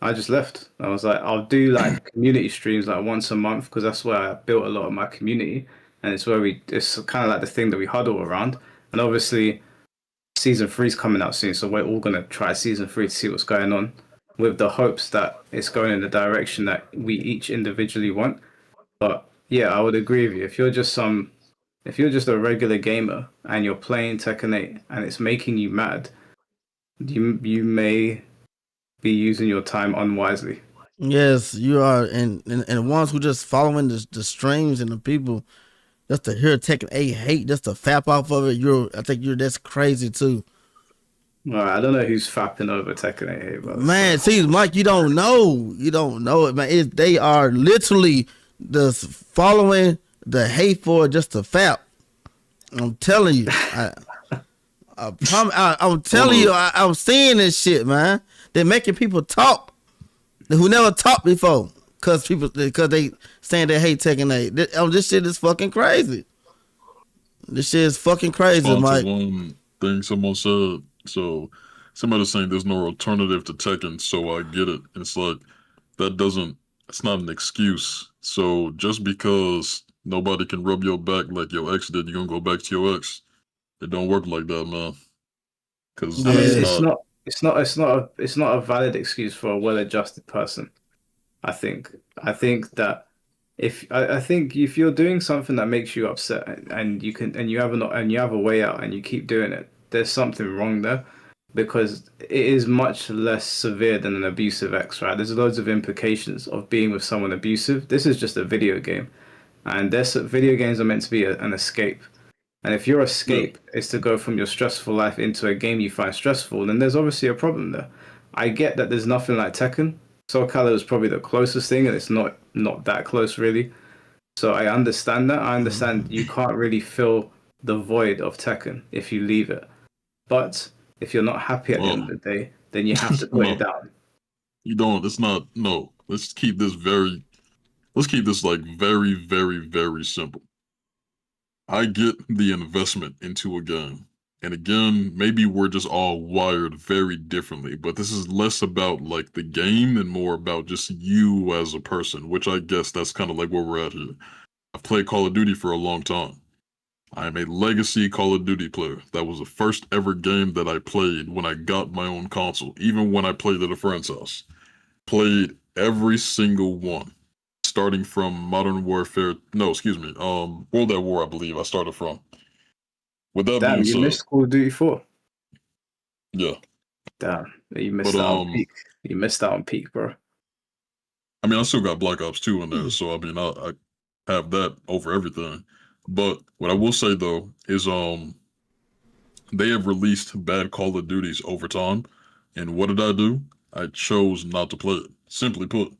I just left. I was like, I'll do like community streams like once a month because that's where I built a lot of my community, and it's where it's kind of like the thing that we huddle around. And obviously, season 3 is coming out soon, so we're all gonna try season 3 to see what's going on. with the hopes that it's going in the direction that we each individually want. But yeah, I would agree with you. If you're just a regular gamer and you're playing Tekken 8 and it's making you mad, you may be using your time unwisely. Yes, you are, and the ones who just following the streams and the people just to hear Tekken 8 hate, just to fap off of it. I think that's crazy too. All right, I don't know who's fapping over Tekken 8 here, but Man, see, Mike, you don't know it, man. They are literally just following the hate for just to fap. I'm telling you, I'm telling you, I'm seeing this shit, man. They're making people talk who never talked before, because they saying they hate Tekken 8. This shit is fucking crazy. This shit is fucking crazy, Mike. One thing someone said. So somebody's saying there's no alternative to Tekken, so I get it. And it's like it's not an excuse. So just because nobody can rub your back like your ex did, you're gonna go back to your ex. It don't work like that, man. Because it's not a valid excuse for a well-adjusted person. I think that I think if you're doing something that makes you upset and you have a way out and you keep doing it, there's something wrong there, because it is much less severe than an abusive ex, right? There's loads of implications of being with someone abusive. This is just a video game, and video games are meant to be an escape. And if your escape is to go from your stressful life into a game you find stressful, then there's obviously a problem there. I get that there's nothing like Tekken. Soul Calibur is probably the closest thing, and it's not that close, really. So I understand that. I understand you can't really fill the void of Tekken if you leave it. But if you're not happy at the end of the day, then you have to put it down. You don't. It's not. No. Let's keep this like very, very, very simple. I get the investment into a game. And again, maybe we're just all wired very differently, but this is less about like the game and more about just you as a person, which I guess that's kind of like where we're at here. I've played Call of Duty for a long time. I am a legacy Call of Duty player. That was the first ever game that I played when I got my own console, even when I played at a friend's house. Played every single one. Starting from Modern Warfare, World at War, I believe I started from. With that being said, you missed Call of Duty 4. Yeah. Damn, you missed out on peak. You missed out on peak, bro. I mean, I still got Black Ops 2 in there, so I mean, I have that over everything. But what I will say though is, they have released bad Call of Duties over time, and what did I do? I chose not to play it. Simply put.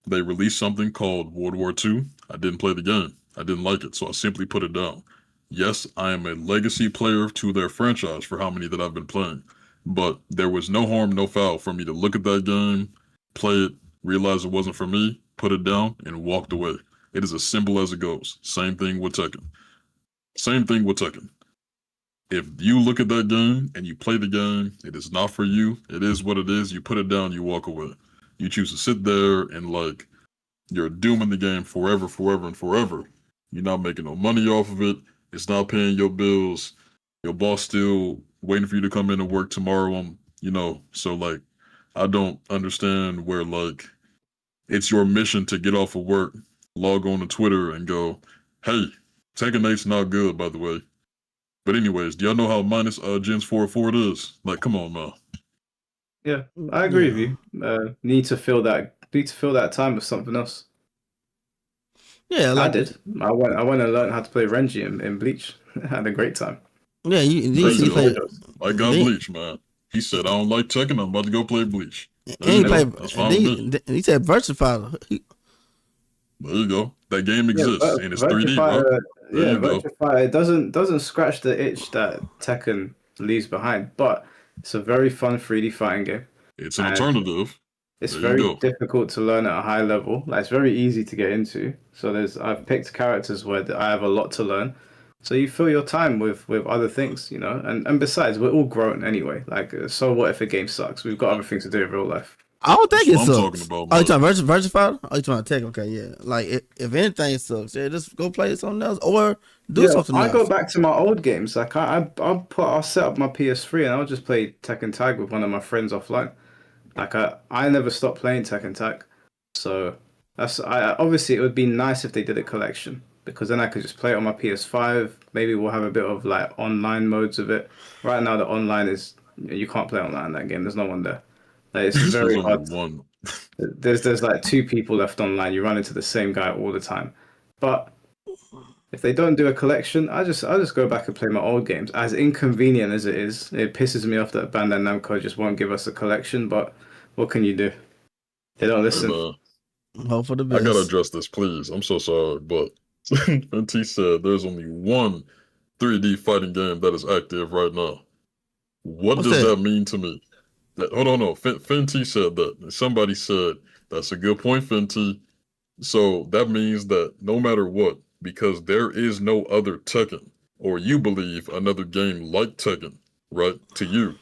They released something called World War II. I didn't play the game. I didn't like it, so I simply put it down. Yes, I am a legacy player to their franchise for how many that I've been playing, but there was no harm, no foul for me to look at that game, play it, realize it wasn't for me, put it down, and walked away. It is as simple as it goes. Same thing with Tekken. If you look at that game and you play the game, it is not for you. It is what it is. You put it down, you walk away. You choose to sit there and like you're dooming the game forever, and forever. You're not making no money off of it. It's not paying your bills. Your boss still waiting for you to come in and work tomorrow. So like, I don't understand where like it's your mission to get off of work, log on to Twitter and go, hey, Tekken 8's not good, by the way. But anyways, do y'all know how minus Gens 4 is? Like, come on, man. Yeah, I agree with you. Need to fill that time with something else. Yeah, I did. I went and learned how to play Renji in Bleach. Had a great time. Yeah, I got Bleach, man. He said, I don't like Tekken, I'm about to go play Bleach. That's fine. He said Versatile. There you go. That game exists, and it's 3D, bro. Versatile. It doesn't scratch the itch that Tekken leaves behind, but it's a very fun 3D fighting game. It's an alternative. It's very difficult to learn at a high level. Like, it's very easy to get into. So I've picked characters where I have a lot to learn. So you fill your time with other things, you know. And besides, we're all grown anyway. Like, so what if a game sucks? We've got other things to do in real life. I don't think it sucks. Talking about, you talking Versatile? Oh, you talking Tech? Okay, yeah. Like, if anything sucks, just go play something else or do something else. I go back to my old games. Like, I'll set up my PS3 and I'll just play Tekken Tag with one of my friends offline. Like I never stopped playing Tekken Tag, so obviously it would be nice if they did a collection because then I could just play it on my PS5. Maybe we'll have a bit of like online modes of it. Right now the online is you can't play online in that game. There's no one there. Like, it's There's very only hard. one. There's like 2 people left online. You run into the same guy all the time. But if they don't do a collection, I just go back and play my old games. As inconvenient as it is, it pisses me off that Bandai Namco just won't give us a collection. But what can you do? They don't listen. Hope for the I best. gotta address this, please. I'm so sorry, but Fenty said there's only one 3D fighting game that is active right now. What does that mean to me? Hold on, no. Fenty said that. Somebody said that's a good point, Fenty. So that means that no matter what, because there is no other Tekken, or you believe another game like Tekken, right, to you,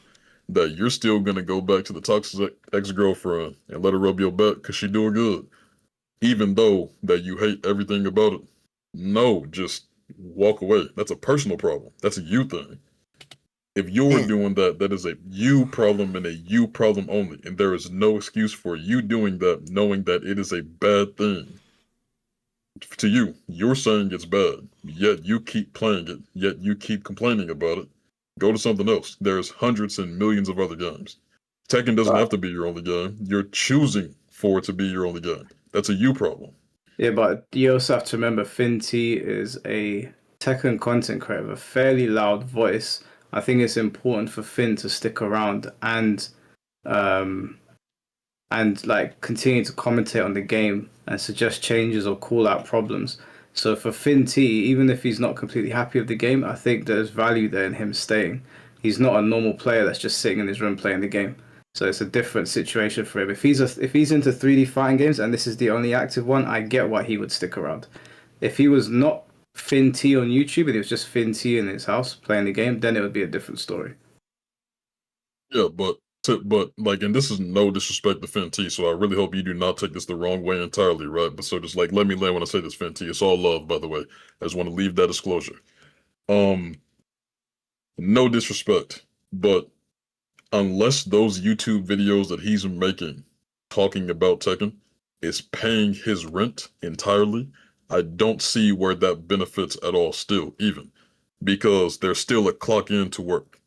that you're still gonna go back to the toxic ex-girlfriend and let her rub your back because she doing good, even though that you hate everything about it. No, just walk away. That's a personal problem. That's a you thing. If you're doing that, that is a you problem and a you problem only. And there is no excuse for you doing that, knowing that it is a bad thing. To you, you're saying it's bad, yet you keep playing it, yet you keep complaining about it. Go to something else. There's hundreds and millions of other games. Tekken doesn't have to be your only game. You're choosing for it to be your only game. That's a you problem. Yeah, but you also have to remember Finty is a Tekken content creator, with a fairly loud voice. I think it's important for Finn to stick around and like continue to commentate on the game and suggest changes or call out problems. So for Finn T, even if he's not completely happy with the game, I think there's value there in him staying. He's not a normal player that's just sitting in his room playing the game. So it's a different situation for him. If he's into 3D fighting games and this is the only active one, I get why he would stick around. If he was not Finn T on YouTube and he was just Finn T in his house playing the game, then it would be a different story. Yeah, but like, and this is no disrespect to Finn T, so I really hope you do not take this the wrong way entirely, right? But so just like let me land when I say this, Finn T. It's all love, by the way. I just want to leave that disclosure. No disrespect, but unless those YouTube videos that he's making talking about Tekken is paying his rent entirely, I don't see where that benefits at all still, even. Because there's still a clock in to work.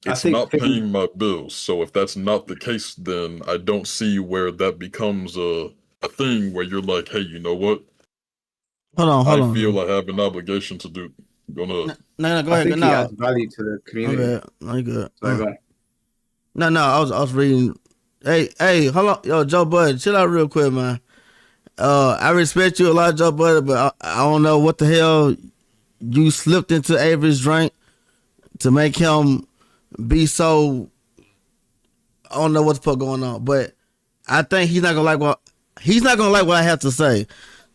It's not paying my bills, so if that's not the case, then I don't see where that becomes a thing where you're like, hey, you know what? Hold on. I feel I have an obligation to do. No, go ahead. I think he adds value to the community. No, you good. Go on. No, I was reading. Hey, hold on, yo, Joe Budden, chill out real quick, man. I respect you a lot, Joe Budden, but I don't know what the hell you slipped into Avery's drink to make him be so. I don't know what the fuck going on, but I think he's not gonna like what I have to say,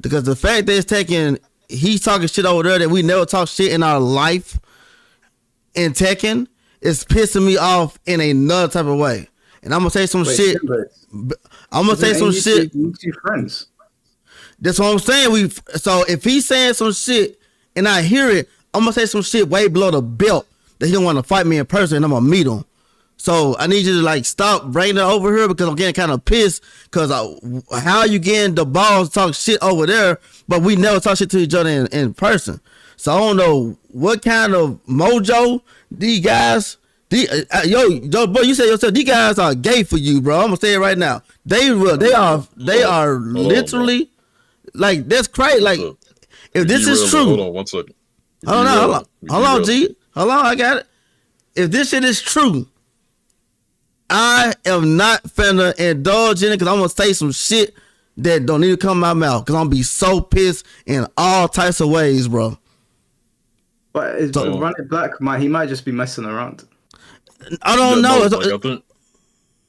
because the fact that he's talking shit over there that we never talk shit in our life in Tekken is pissing me off in another type of way. And I'm gonna say some shit. I'm gonna say some shit. Friends. That's what I'm saying. So if he's saying some shit and I hear it, I'm gonna say some shit way below the belt that he don't want to fight me in person, and I'm gonna meet him. So I need you to like stop bringing it over here, because I'm getting kind of pissed. Because how you getting the balls to talk shit over there, but we never talk shit to each other in person. So I don't know what kind of mojo these guys. Joe, boy, you said yourself, these guys are gay for you, bro. I'm gonna say it right now. They are literally like, that's crazy. Like, if this is true, hold on 1 second. Hold on, G. Hold on, I got it. If this shit is true, I am not finna indulge in it, because I'm gonna say some shit that don't need to come out my mouth, because I'm gonna be so pissed in all types of ways, bro. But Run It Black, he might just be messing around. I don't know. I think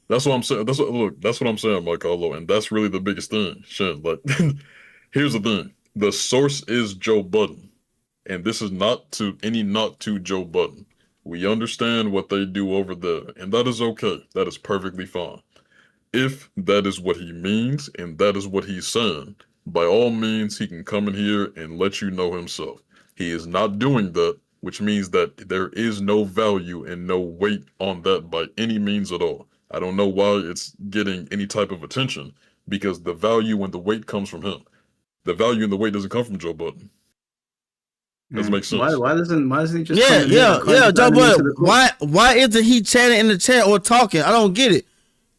that's what I'm saying. That's what I'm saying, Mike Hollow, and that's really the biggest thing. Shin, like, here's the thing: the source is Joe Budden, and this is not to Joe Budden. We understand what they do over there, and that is okay. That is perfectly fine. If that is what he means and that is what he's saying, by all means, he can come in here and let you know himself. He is not doing that, which means that there is no value and no weight on that by any means at all. I don't know why it's getting any type of attention, because the value and the weight comes from him. The value and the weight doesn't come from Joe Budden. Doesn't make sense. Why doesn't he just Yeah, come in here and kind of Joe dive into Budden. the court? Why isn't he chatting in the chat or talking? I don't get it.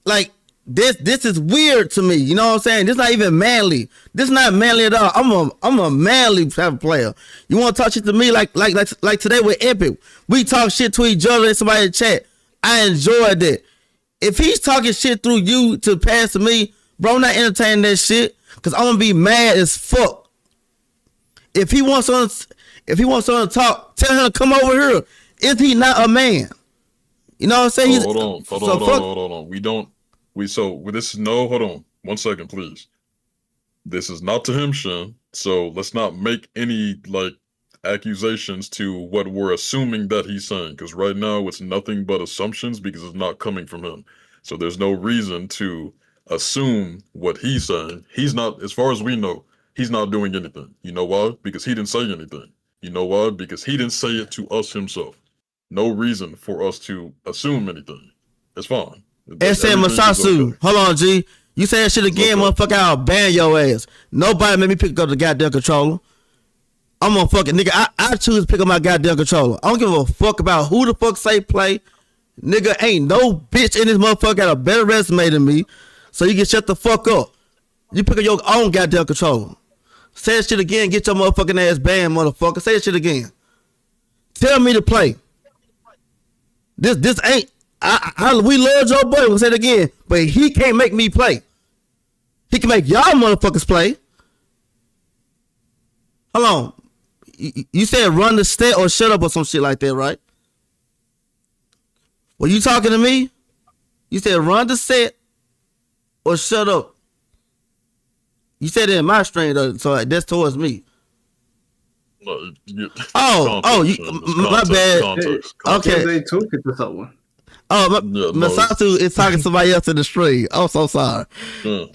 Like this is weird to me. You know what I'm saying? This not even manly. This not manly at all. I'm a manly type of player. You want to talk shit to me like today with Epic? We talk shit to each other and somebody in chat. I enjoyed that. If he's talking shit through you to pass to me, bro, I'm not entertaining that shit because I'm gonna be mad as fuck. If he wants someone to talk, tell him to come over here. Is he not a man? You know what I'm saying? Hold on. Hold on. 1 second, please. This is not to him, Shin. So let's not make any accusations to what we're assuming that he's saying, because right now it's nothing but assumptions because it's not coming from him. So there's no reason to assume what he's saying. He's not, as far as we know, he's not doing anything. You know why? Because he didn't say anything. You know why? Because he didn't say it to us himself. No reason for us to assume anything. It's fine. SM Masasu. Okay. Hold on, G. You say that shit again, motherfucker, I'll ban your ass. Nobody made me pick up the goddamn controller. I'm gonna fucking nigga. I choose to pick up my goddamn controller. I don't give a fuck about who the fuck say play. Nigga, ain't no bitch in this motherfucker got a better resume than me. So you can shut the fuck up. You pick up your own goddamn controller. Say that shit again, get your motherfucking ass banned, motherfucker. Say that shit again. Tell me to play. This ain't. We love Joe Budden. We'll say it again, but he can't make me play. He can make y'all motherfuckers play. Hold on. You said run the set or shut up or some shit like that, right? Were you talking to me? You said run the set or shut up. You said it in my stream, though, so that's towards me. No, my bad. Context. Okay. They talking to someone. Oh, Masasu is talking to somebody else in the stream. I'm so sorry. Sure.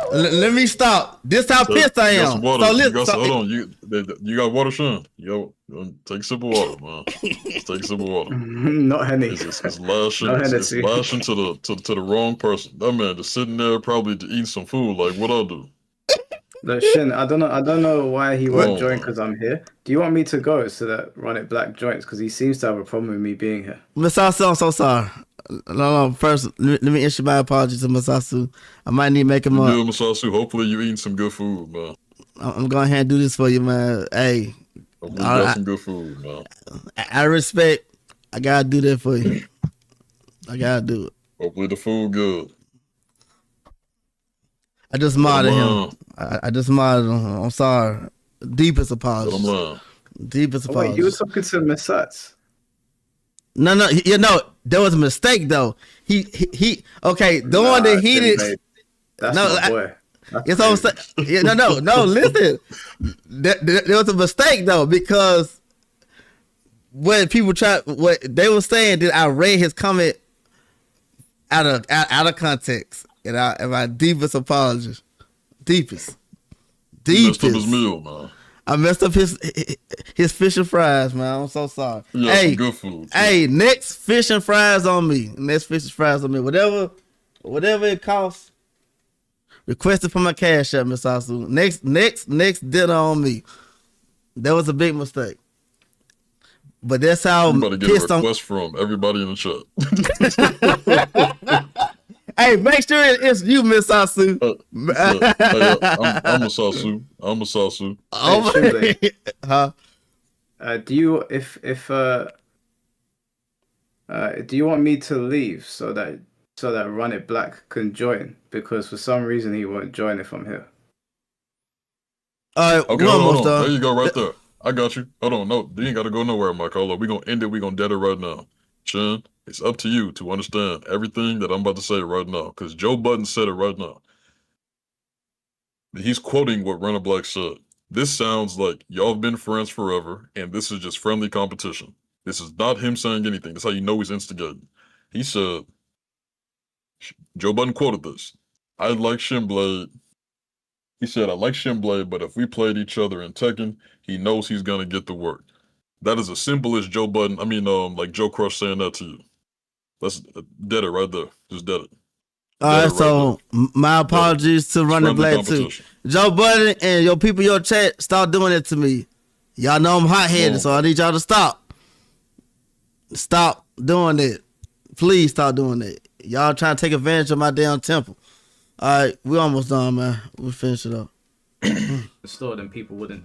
Let me stop. This how pissed I am. Hold on. You got water, Sean? Take a sip of water, man. Just take a sip of water. Not Henny. It's lashing to the wrong person. That man just sitting there probably eating some food. Like, what I'll do? Look, Shin, I don't know why he won't join because I'm here. Do you want me to go so that Run It Black joins? Because he seems to have a problem with me being here. Masasu, I'm so sorry. No, first, let me issue my apologies to Masasu. I might need to make him up. Good, Masasu. Hopefully you eating some good food, man. I'm going ahead and do this for you, man. Hey. Hopefully you got some good food, man. I respect. I got to do that for you. I got to do it. Hopefully the food good. I just modded him. I just modded him. I'm sorry. Deepest apologies. Deepest apologies. Wait, you were talking to Masats? No, there was a mistake though. He okay. The one that he did. That's my boy. It's all no. Listen, there was a mistake though because what they were saying that I read his comment out of context. And my deepest apologies. Deepest. You messed up his meal, man. I messed up his fish and fries, man. I'm so sorry. Yeah, hey, some good food. Hey, next fish and fries on me. Whatever it costs. Request it for my cash app, Miss Asu. Next dinner on me. That was a big mistake. But that's how I'm about to get a request from everybody in the chat. Hey, make sure it's you, Miss Asu. I'm a Sasu. Huh? Do you want me to leave so that Run It Black can join? Because for some reason he won't join if I'm here. Okay, hold on. There you go, right there. I got you. Hold on, no, you ain't got to go nowhere, Mike Hollow. We're gonna end it. We're gonna dead it right now. Shin, it's up to you to understand everything that I'm about to say right now, because Joe Budden said it right now. He's quoting what Run It Black said. This sounds like y'all have been friends forever, and this is just friendly competition. This is not him saying anything. That's how you know he's instigating. He said, Joe Budden quoted this. I like Shinblade. He said, I like Shinblade, but if we played each other in Tekken, he knows he's going to get the work. That is as simple as Joe Budden. I mean, like Joe Crush saying that to you. That's dead it right there. Just dead it. All right, so my apologies to Running Black too. Joe Budden and your people, your chat, stop doing it to me. Y'all know I'm hot-headed, so I need y'all to stop. Stop doing it. Please stop doing it. Y'all trying to take advantage of my damn temple. All right, we almost done, man. We'll finish it up. The store, then people wouldn't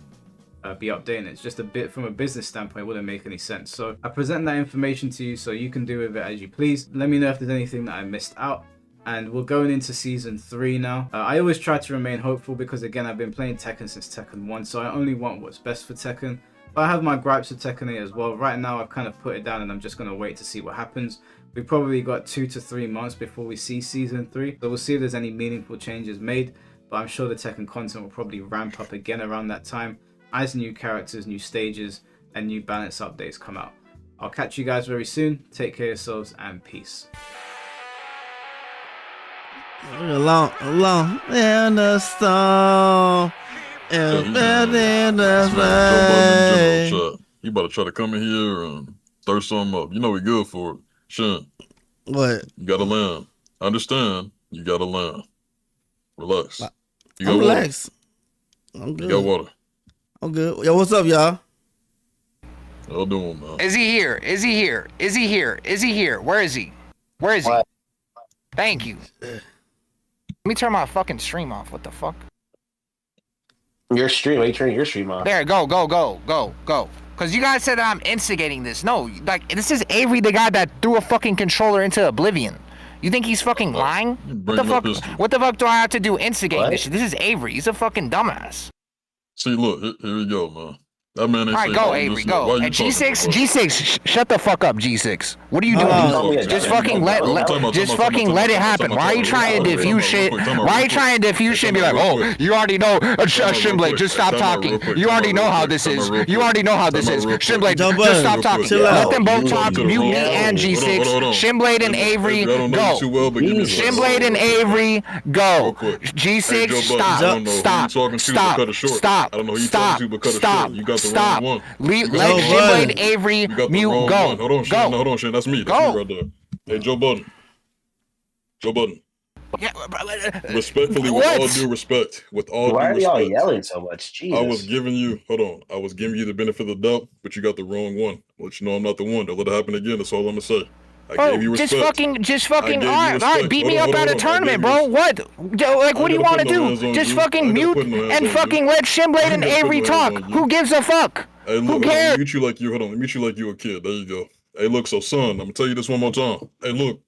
be updating it. It's just a bit from a business standpoint, it wouldn't make any sense. So I present that information to you so you can do with it as you please. Let me know if there's anything that I missed out. And we're going into season 3 now. I always try to remain hopeful because, again, I've been playing Tekken since Tekken 1, so I only want what's best for Tekken. But I have my gripes with Tekken 8 as well. Right now, I've kind of put it down and I'm just going to wait to see what happens. We've probably got 2 to 3 months before we see season 3. So we'll see if there's any meaningful changes made. But I'm sure the Tekken content will probably ramp up again around that time as new characters, new stages, and new balance updates come out. I'll catch you guys very soon. Take care of yourselves and peace. Along in the storm, and in the rain. You about to try to come in here and stir something up. You know we good for it. Shin. What? You gotta land. I understand. You gotta land. Relax. You got relax. Water. I'm good. You got water. I'm good. Yo, what's up, y'all? How doing, man? Is he here? Is he here? Is he here? Is he here? Where is he? Where is he? Thank you. Let me turn my fucking stream off. What the fuck? Your stream? Why are you turning your stream off? There, go. Because you guys said that I'm instigating this. No, like, this is Avery, the guy that threw a fucking controller into oblivion. You think he's fucking lying? What the fuck? What the fuck do I have to do instigating this shit? This is Avery. He's a fucking dumbass. See, look, here we go, man. That man ain't Alright, go, Avery, go. And G6, shut the fuck up, G6. What are you doing? Just fucking let it happen. Why are you trying to diffuse shit? Why are you trying to diffuse shit and be like, oh, you already know, Shimblade, just stop talking. You already know how this is. Shimblade, just stop talking. Let them both talk, mute me and G6. Shimblade and Avery, go. Shimblade and Avery, go. G6, stop. Stop. Let Shimblade and Avery mute. Go. Hold on, Shane. That's me. That's me right there. Hey, Joe Budden. Yeah, respectfully, with all due respect. Why are y'all yelling so much? Jesus. I was giving you the benefit of the doubt, but you got the wrong one. I'll let you know I'm not the one. Don't let it happen again. That's all I'm gonna say. I gave you respect. Just fucking, all right, beat me up at a tournament, bro. What? Like, what do you want to do? Just fucking mute and fucking let Shimblade and Avery talk. Who gives a fuck? Hey, look, who cares? Let me mute you like you a kid. There you go. Hey, look, so son, I'm gonna tell you this one more time. Hey, look,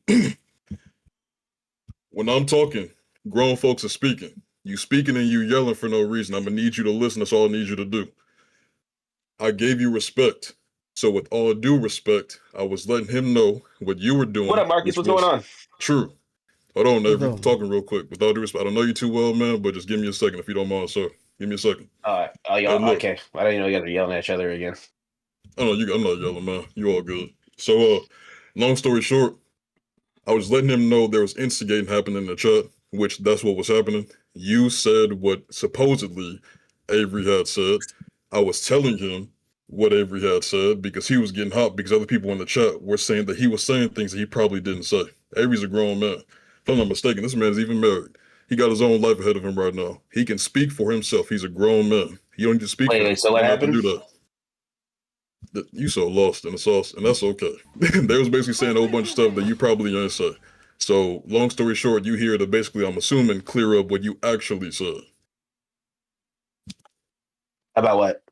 when I'm talking, grown folks are speaking. You speaking and you yelling for no reason. I'm gonna need you to listen. That's all I need you to do. I gave you respect. So with all due respect, I was letting him know what you were doing. What up, Marcus? What's going on? True. Hold on, Avery. Talking real quick. With all due respect, I don't know you too well, man, but just give me a second if you don't mind, sir. Give me a second. All right. Y'all, okay. I didn't know you guys were yelling at each other again. Oh, no, I'm not yelling, man. You all good. So, long story short, I was letting him know there was instigating happening in the chat, which that's what was happening. You said what supposedly Avery had said. I was telling him what Avery had said because he was getting hot because other people in the chat were saying that he was saying things that he probably didn't say. Avery's a grown man. If I'm not mistaken, this man is even married. He got his own life ahead of him right now. He can speak for himself. He's a grown man. You don't need to speak for him. So what happened? Do that. You so lost in the sauce, and that's okay. They was basically saying a whole bunch of stuff that you probably ain't say. So, long story short, you here to basically, I'm assuming, clear up what you actually said. About what?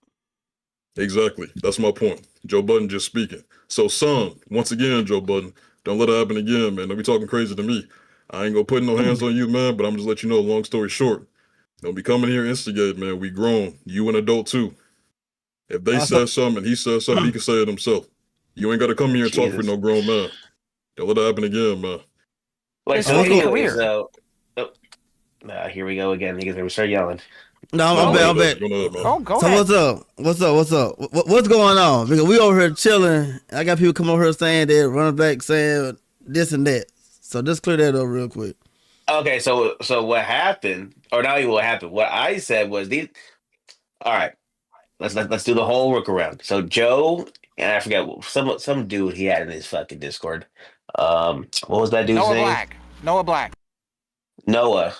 Exactly. That's my point. Joe Budden just speaking. So, son, once again, Joe Budden, don't let it happen again, man. Don't be talking crazy to me. I ain't gonna put no hands on you, man, but I'm just let you know, long story short, don't be coming here instigate, man. We grown. You an adult, too. If they said something and he said something, he can say it himself. You ain't got to come here and talk for no grown man. Don't let it happen again, man. Like, so here we go again. You guys start yelling. No, I'm back. So what's up? What's going on? Because we over here chilling. I got people come over here saying that running back saying this and that. So just clear that up real quick. Okay, so what happened, or not even what happened, what I said was these. All right, let's do the whole workaround. So Joe and I forget some dude he had in his fucking Discord. What was that dude's name? Noah Black. Noah.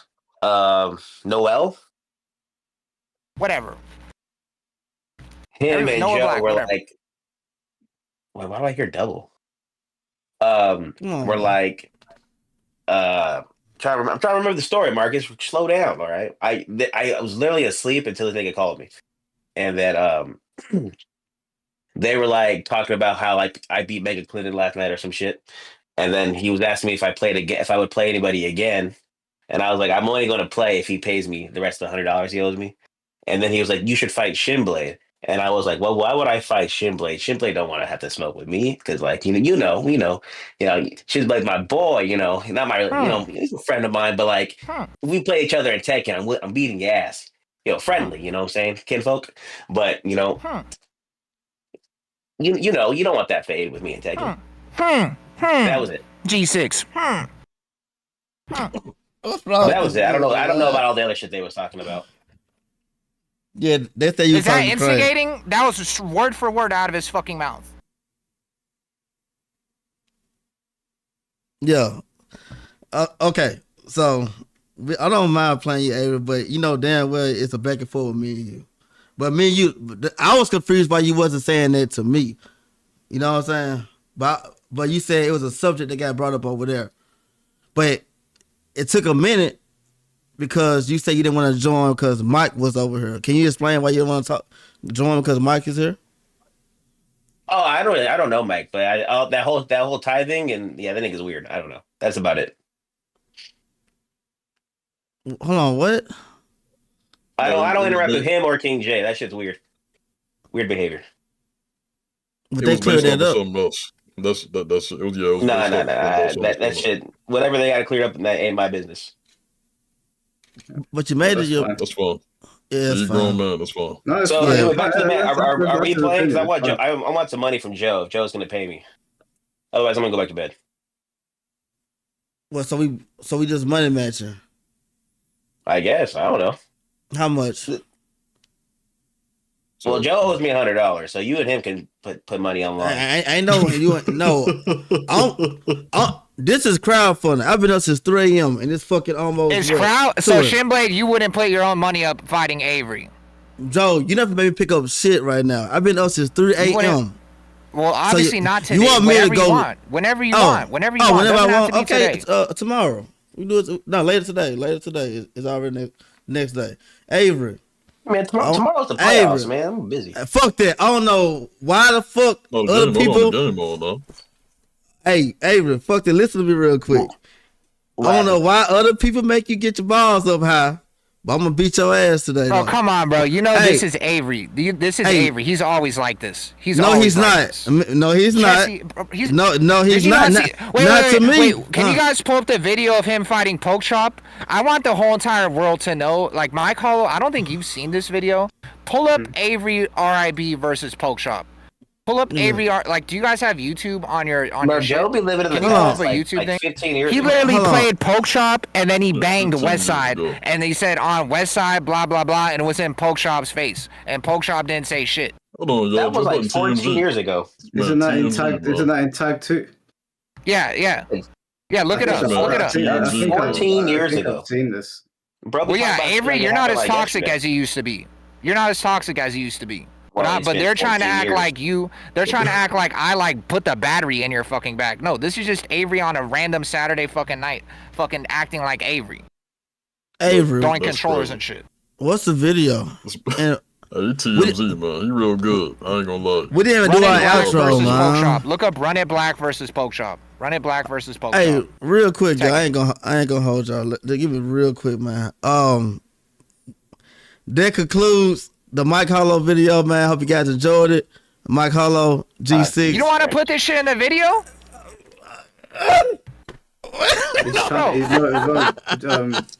Noel. Whatever. Him and Noah Joe Black, were whatever. like, why do I hear double? We're like, I'm trying to remember the story. Marcus, slow down, all right? I was literally asleep until this nigga called me, and then they were like talking about how like I beat Megan Clinton last night or some shit, and then he was asking me if I played again, if I would play anybody again, and I was like, I'm only going to play if he pays me the rest of the $100 he owes me, and then he was like, you should fight Shinblade. And I was like, well, why would I fight Shinblade? Shinblade don't want to have to smoke with me because, like, you know, Shinblade's my boy, not my, he's a friend of mine, but like, if we play each other in Tekken, I'm beating your ass, friendly, you know what I'm saying, kinfolk, but you don't want that fade with me in Tekken. That was it. G6. What's wrong? That was it. I don't know about all the other shit they was talking about. Yeah, they say you. Is that instigating? Crazy. That was just word for word out of his fucking mouth. Yeah. Okay. So I don't mind playing you, Avery, but you know damn well it's a back and forth with me and you. But me and you, I was confused why you wasn't saying that to me. You know what I'm saying? But you said it was a subject that got brought up over there. But it took a minute. Because you said you didn't want to join because Mike was over here. Can you explain why you didn't want to join because Mike is here? Oh, I don't know Mike, but that whole tie thing and that nigga's weird. I don't know. That's about it. Hold on, what? I don't interact with him or King J. That shit's weird. Weird behavior. But they cleared that up. Something else. That's it was No. That shit. Whatever they got to clear up, that ain't my business. But you made it. That's fine. Yeah, you're grown man. That's fine. No, so anyway, back to the man. Are we playing? Because I want some money from Joe. If Joe's going to pay me. Otherwise, I'm going to go back to bed. Well, so we just money matching. I guess. I don't know. How much? Well, Joe owes me $100, so you and him can put money online. I know you no. This is crowdfunding. I've been up since 3 a.m. and it's fucking almost. It's crowd. So Shinblade, you wouldn't put your own money up fighting Avery. Joe, you never made me pick up shit right now. I've been up since 3 a.m. Well, obviously so not today. You want me to go? Whenever you want. Whenever you want. Whenever I want. Okay, tomorrow. We do it. No, later today. Later today is already next day. Avery. Man, tomorrow's the playoffs, man. I'm busy. Fuck that. I don't know why the fuck other people. Hey, Avery, fuck that. Listen to me real quick. I don't know why other people make you get your balls up high, but I'm gonna beat your ass today. Oh, come on, bro. You know this is Avery. This is Avery. He's always like this. He's not. No, he's not. No, he's not. Not to me. Wait, can you guys pull up the video of him fighting Poke Chop? I want the whole entire world to know. Like Mike Hollow, I don't think you've seen this video. Pull up Avery RIB versus Poke Chop. Pull up Avery. Like, do you guys have YouTube on your? Joe be living in the past YouTube thing. 15 years he literally played Poke Chop and then he banged Westside and he said on Westside blah blah blah and it was in Poke Chop's face and Poke Chop didn't say shit. Hold on, y'all. That was like 14 years ago. Isn't that in tag 2? Yeah. Look it up. Look it up. 14 years ago. I've seen this. Bro, well, yeah, Avery, you're not as toxic as you used to be. You're not as toxic as you used to be. But they're trying to act like you. They're trying to act like I like put the battery in your fucking back. No, this is just Avery on a random Saturday fucking night, fucking acting like Avery. Throwing controllers and shit. What's the video? Hey, TMZ, man. He real good. I ain't gonna lie. We didn't even do our outro, man. Look up Run It Black versus Poke Chop. Run It Black versus Poke Chop. Hey, real quick, y'all. I ain't gonna hold y'all. Give me real quick, man. That concludes the Mike Hollow video, man. Hope you guys enjoyed it. Mike Hollow, G6. You don't want to put this shit in the video?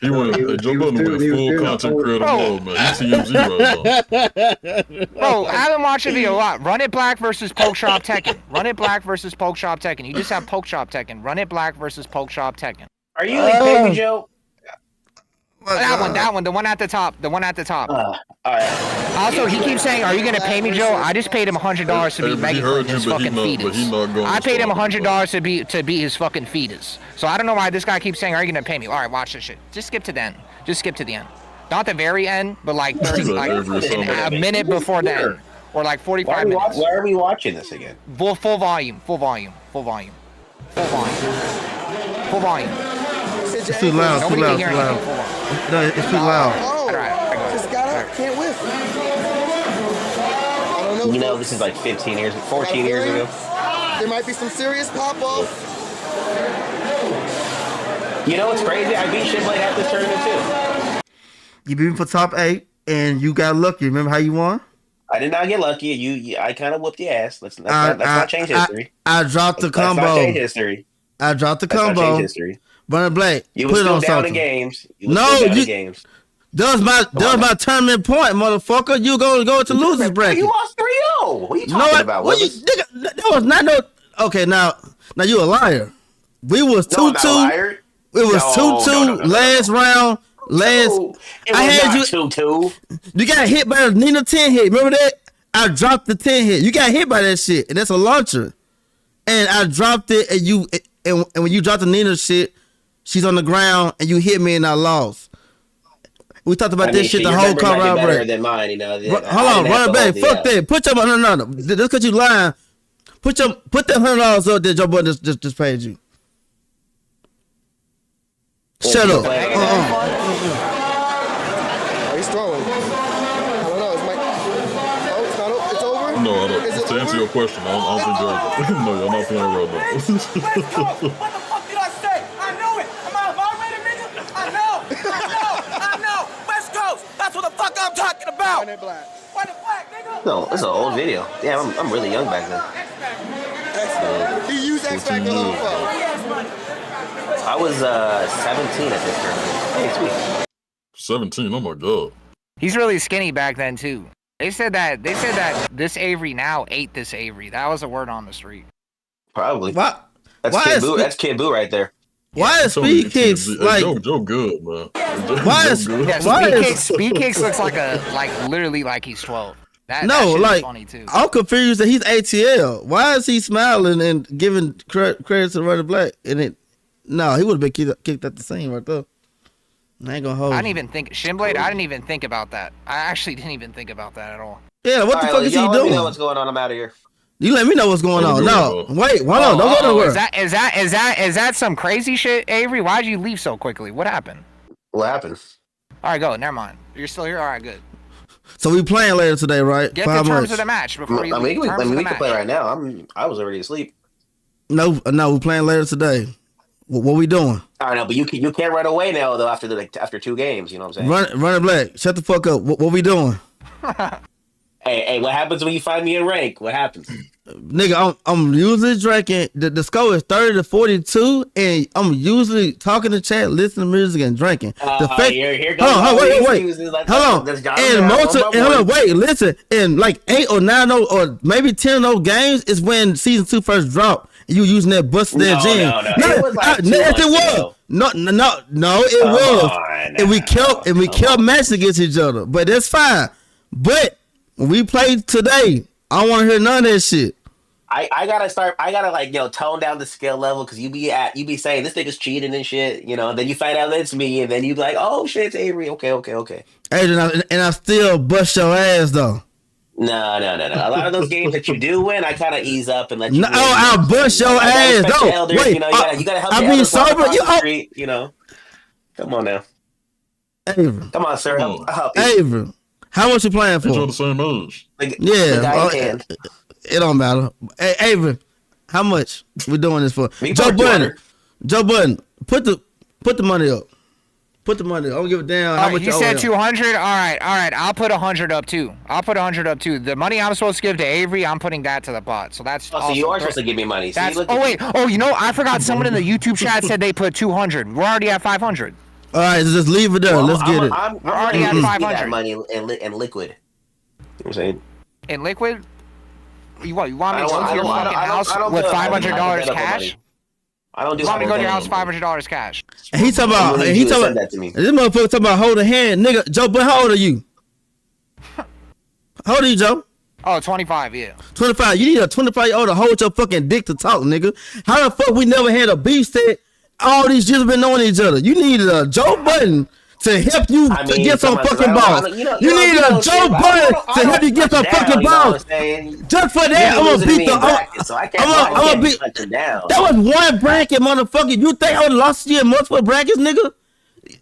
He went full content creator mode, man. He TMZ right now. Bro, I haven't watched the video a lot. Run It Black versus Poke Chop Tekken. Run It Black versus Poke Chop Tekken. You just have Poke Chop Tekken. Run It Black versus Poke Chop Tekken. Are you like Baby Joe? That one, the one at the top. All right. Also, he keeps saying, "Are you gonna pay me, Joe?" I just paid him $100 to be Megatron, his fucking fetus. I paid him $100 to be his fucking fetus. So I don't know why this guy keeps saying, "Are you gonna pay me?" All right, watch this shit. Just skip to the end. Just skip to the end. Not the very end, but like 30, like a minute before the end, or like 45 minutes. Why are we watching this again? Full volume. Full volume. Full volume. Full volume. It's too loud. Nobody can hear anything. Full volume. No, it's too loud. All right, I got it. Just got up, can't whiff. I don't know. You know, this is like 14 years ago. There might be some serious pop-off. You know what's crazy? I beat Shinblade at this tournament too. You beat me for top 8, and you got lucky. Remember how you won? I did not get lucky. I kind of whooped your ass. Let's not change history. I dropped the combo. Let's not change history. I dropped the Let's combo. not change history. Burn Black. You put were it still on down something. in games. Games. That was my tournament point, motherfucker. You gonna go to losers bracket. You lost 3-0. What are you talking about? That was not no. Okay, now you a liar. We was 2-2. It was 2-2 last round. I had you 2-2. You got hit by the Nina 10 hit. Remember that? I dropped the 10 hit. You got hit by that shit, and that's a launcher. And I dropped it, and when you dropped the Nina shit, she's on the ground, and you hit me, and I lost. We talked about this shit the whole car ride break. Better than mine, you know. Hold on, run it back. Fuck that. Put your no. Just because you lying, put that $100 up that Joe Budden just paid you. Shut up. Oh, he's throwing. I don't know. It's not. It's over. No, I don't. To answer your question, I don't think you're. No, you're not playing real now. What the fuck did I say? I knew it. Am I a vibrator, nigga? I know. West Coast. That's what the fuck I'm talking about. White and black. White and black, nigga. No, it's an old video. Damn, I'm really young back then. X-Factor. He used X-Factor the whole fuck. I was 17 at this tournament. Hey, sweet. 17. Oh my god. He's really skinny back then too. They said that this Avery now ate this Avery. That was a word on the street. Probably. What? That's Kid Boo right there. Why is Speed Kicks like Joe good, man? Speed Kicks looks like literally like he's 12. That no, shit like is funny too. I'm confused that he's ATL. Why is he smiling and giving credit to Running Black? No, he would have been kicked at the scene right there. I ain't gonna hold. I didn't even think Shinblade. I didn't even think about that. I actually didn't even think about that at all. Yeah, what the fuck is he doing? Let me know what's going on. I'm out of here. You let me know what's going on. No, wait, hold on, don't go nowhere. Is that some crazy shit, Avery? Why'd you leave so quickly? What happened? What happened? All right, go. Never mind. You're still here. All right, good. So we playing later today, right? Get the terms of the match before you leave. We can play right now. I was already asleep. No, we playing later today. What we doing? I know, but you can't run away now though after 2 games. You know what I'm saying? Running Black, shut the fuck up. What we doing? Hey, what happens when you find me in rank? What happens? Nigga, I'm usually drinking. The score is 30-42, and I'm usually talking to chat, listening to music, and drinking. Here goes hold on, wait. Hold on. Wait, listen. And like 8 or 9 or maybe 10 of those games is when season 2 first dropped. You using that busted that gym. No. It was like it was. No, it was. And we kept matching against each other. But that's fine. But when we played today, I don't want to hear none of that shit. I gotta tone down the skill level because you be saying this nigga's cheating and shit, you know, then you find out that it's me and then you be like, oh shit, it's Avery. Okay. Adrian, and I still bust your ass though. No. A lot of those games that you do win, I kind of ease up and let you. No, I'll bust your ass. No, wait. You gotta help. I mean, sober. You know. Come on now. Avery. Come on, sir. I'll help you. Avery, how much you playing for? They're the same age. It don't matter. Hey, Avery, how much we doing this for? Joe Budden, put the money up. Put the money up. I don't give a damn how much you said 200. All right. I'll put 100 up too. The money I'm supposed to give to Avery, I'm putting that to the pot. So that's. So you are supposed to give me money. I forgot. Someone in the YouTube chat said they put 200. We're already at 500. All right, just leave it there. Let's get it. We're already at 500. That money in liquid. You know what I'm saying? In liquid? You want me to come to your fucking house with $500 cash? I don't do. Want me to go to your house? $500 cash. And he talking about. And he talking about. To me. This motherfucker talking about holding hand, nigga. Joe, but how old are you? How old are you, Joe? Oh, 25, yeah. 25. You need a 25-year-old to hold your fucking dick to talk, nigga. How the fuck we never had a beef set? All these years been knowing each other. You need a Joe Budden to help you to get some fucking balls. You need a Joe Budden to help you get some fucking balls. Just for that, I'm gonna beat the. I'm gonna beat. That was one bracket, motherfucker. You think I would lost you in multiple brackets, nigga?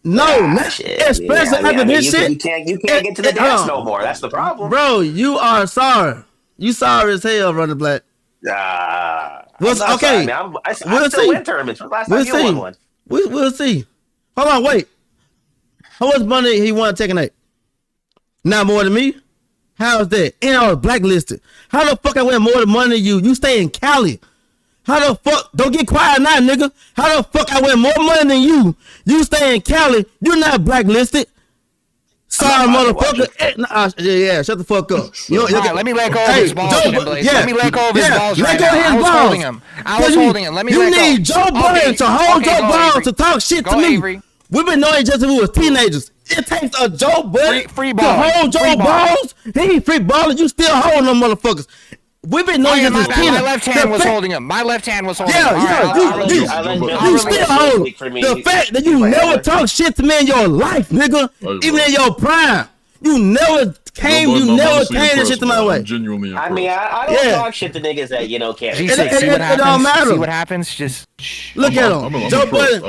No, especially after this shit. You can't get to the dance no more. That's the problem, bro. You are sorry. You sorry as hell, Running Black. Okay. I still win tournaments. Last time you won one. We'll see. Hold on, wait. How much money he won taking that? Not more than me? How's that? And I was blacklisted. How the fuck I win more money than you? You stay in Cali. How the fuck? Don't get quiet now, nigga. How the fuck I win more money than you? You stay in Cali. You're not blacklisted. Sorry, motherfucker. Yeah, shut the fuck up. Let me let go of his balls, Blaze. Let me let go of his balls right now. I was holding him. Let me let go. You need Joe Budden to hold your balls to talk shit to me. Avery. We've been knowing each other since we was teenagers. It takes a Joe Budden to hold your balls. He ain't free balling. You still holding them motherfuckers. We've been knowing you since teenagers. My left hand was holding him. My left hand was holding him. You still hold the fact that you never talk shit to me in your life, nigga. Even in your prime. You never came this shit to my way. Genuinely I mean, I don't talk shit to niggas that, can't. G6, see what happens? Don't matter. See what happens? Just look at him. Joe Budden.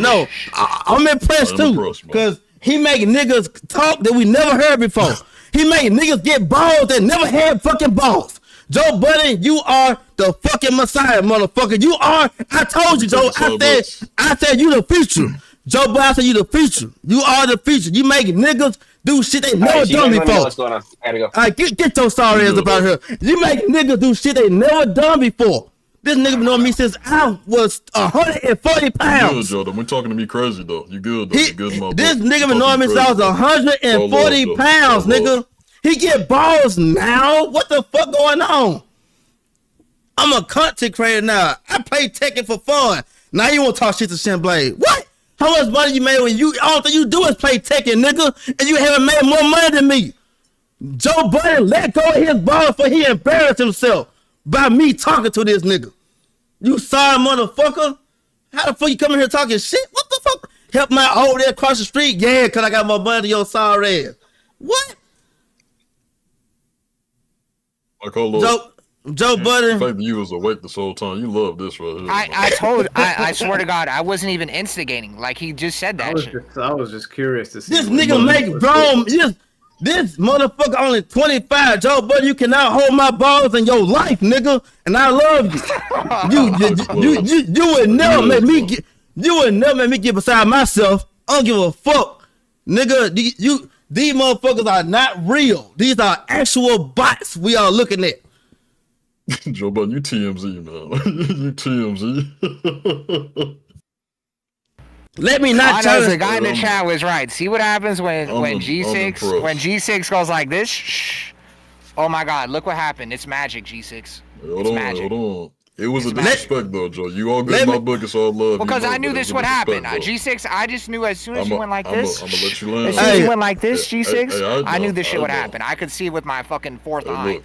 No. I'm impressed too. Because he make niggas talk that we never heard before. He make niggas get balls that never had fucking balls. Joe Budden, you are the fucking Messiah, motherfucker. You are. I told you, Joe. I said you the future. Joe Budden, I said you the future. You are the future. You make niggas do shit they never done before. What's going on? I gotta go. All right, get your sorry ass up out here. You make niggas do shit they never done before. This nigga been knowing me since I was 140 pounds. You good, Joe. Don't talking to me crazy though. You good though. You good, my This nigga been knowing me since I was 140 pounds, nigga. He get balls now. What the fuck going on? I'm a content creator now. I play Tekken for fun. Now you want to talk shit to ShinBlade. What? How much money you made when all thing you do is play Tekken, nigga, and you haven't made more money than me? Joe Budden let go of his balls for he embarrassed himself by me talking to this nigga. You sorry motherfucker? How the fuck you coming here talking shit? What the fuck? Help my old there across the street? Yeah, cause I got more money than your sorry ass. What? Joe Budden. The fact that you was awake this whole time, you love this right here. I swear to God, I wasn't even instigating. Like he just said that shit. I was just curious to see. This nigga make grown. This motherfucker only 25. Joe Budden, you cannot hold my balls in your life, nigga. And I love you. You would never make me get. You would never make me get beside myself. I don't give a fuck, nigga. These motherfuckers are not real. These are actual bots we are looking at. Joe Budden, you TMZ, man. You TMZ. Let me not tell you. The guy in the chat was right. See what happens when G6 goes like this? Shh. Oh my God! Look what happened. It's magic, G6. Hold on. It was a disrespect though, Joe. You all good in my book. It's all love. Because I knew this would happen. G6, I just knew as soon as you went like this. I'm gonna let you land. As soon as you went like this, G6, I knew this shit would happen. I could see it with my fucking fourth eye.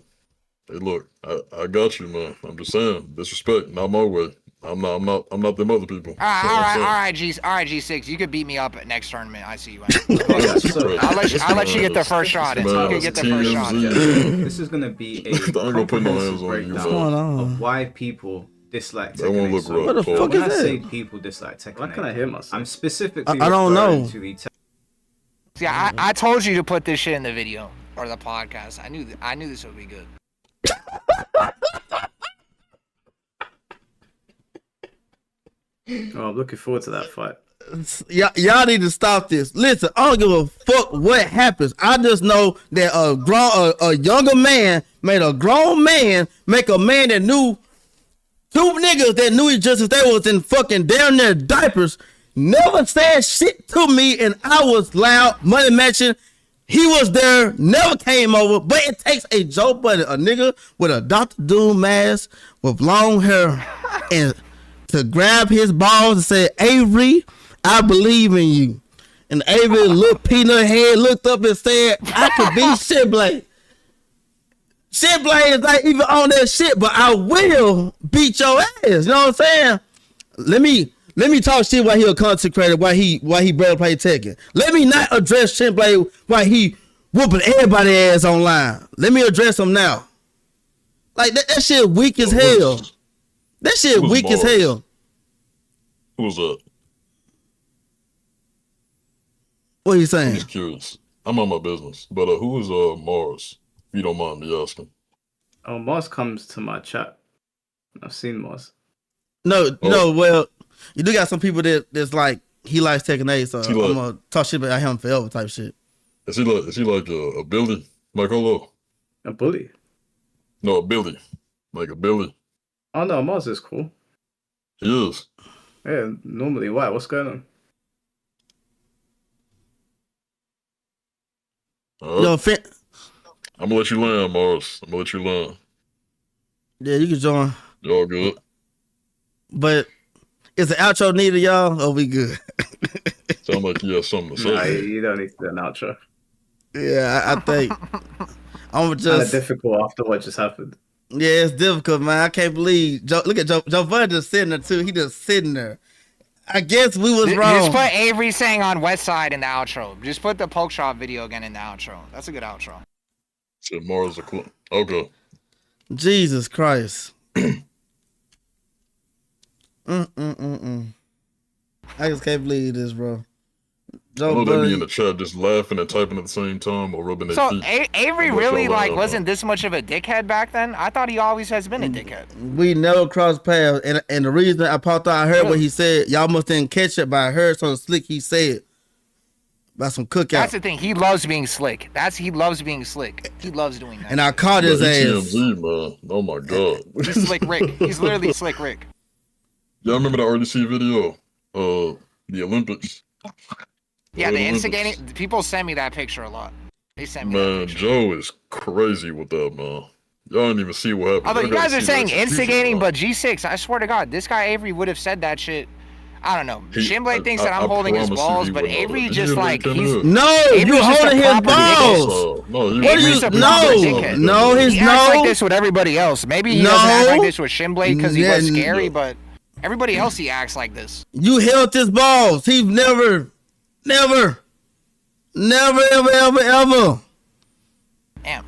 Look, I got you, man. I'm just saying, disrespect, not my way. I'm not them other people. All right, G6. You could beat me up at next tournament. I see you. I'll let you get the first shot. You can get the first shot. This is gonna be a comprehensive breakdown of why people dislike Tekken. What the fuck is that? When I say people dislike Tekken, why can I hear myself? I'm specifically I don't know. To the See, I told you to put this shit in the video or the podcast. I knew this would be good. Oh, I'm looking forward to that fight. Y'all need to stop this. Listen, I don't give a fuck what happens. I just know that a younger man made a grown man make a man that knew two niggas that knew each other since they was in fucking down their diapers. Never said shit to me, and I was loud, money matching. He was there, never came over, but it takes a Joe Budden, a nigga with a Dr. Doom mask, with long hair, and to grab his balls and say, Avery, I believe in you. And Avery looked peanut head, looked up and said, I could beat Shitblade. Shitblade is not even on that shit, but I will beat your ass. You know what I'm saying? Let me talk shit while he a content creator, while he barely play Tekken. Let me not address Shitblade while he whooping everybody's ass online. Let me address him now. Like that shit weak as hell. That shit weak as hell. Who was that? What are you saying? I'm just curious. I'm on my business. But who is Mars? If you don't mind me asking. Oh, Mars comes to my chat. I've seen Mars. No, well, you do got some people that's like, he likes Tekken 8, so I'm gonna talk shit about him forever type shit. Is he like a Billy? Mike Hollow? A bully? No, a Billy. Like a Billy. Oh no, Mars is cool. He is. Yeah, normally. Why? What's going on? All right. I'm gonna let you land, Mars. I'm gonna let you land. Yeah, you can join. Y'all good. But is the outro needed, y'all? Or we good? Sound like you have something to say. Nah, you don't need to do an outro. Yeah, I think I'm just kind of difficult after what just happened. Yeah, it's difficult, man. I can't believe look at Joe Budden just sitting there too. He just sitting there. I guess we was wrong. Just put Avery saying on West Side in the outro. Just put the Poke Shop video again in the outro. That's a good outro. So Mars a cool. Okay. Jesus Christ. I just can't believe this, bro. Joe Budden, they be in the chat just laughing and typing at the same time or rubbing their feet. So Avery really wasn't this much of a dickhead back then? I thought he always has been a dickhead. We never crossed paths, and the reason I popped out, I heard what he said. Y'all must didn't catch it, but I heard something slick he said about some cookout. That's the thing. He loves being slick. He loves being slick. He loves doing that. And I caught his ass. TMZ, man. Oh my god. He's Slick Rick. He's literally Slick Rick. Y'all remember the RDC video? The Olympics. Yeah, the instigating. People send me that picture a lot. They send me that picture. Joe is crazy with that, man. Y'all didn't even see what happened. Although you guys are saying instigating, but G6, I swear to God, this guy Avery would have said that shit. I don't know. Shinblade thinks that I'm holding his balls, but Avery just like he's you holding his balls. No, he acts like this with everybody else. Maybe he doesn't act like this with Shinblade because he was scary, but everybody else he acts like this. You held his balls. He's never, ever. Damn.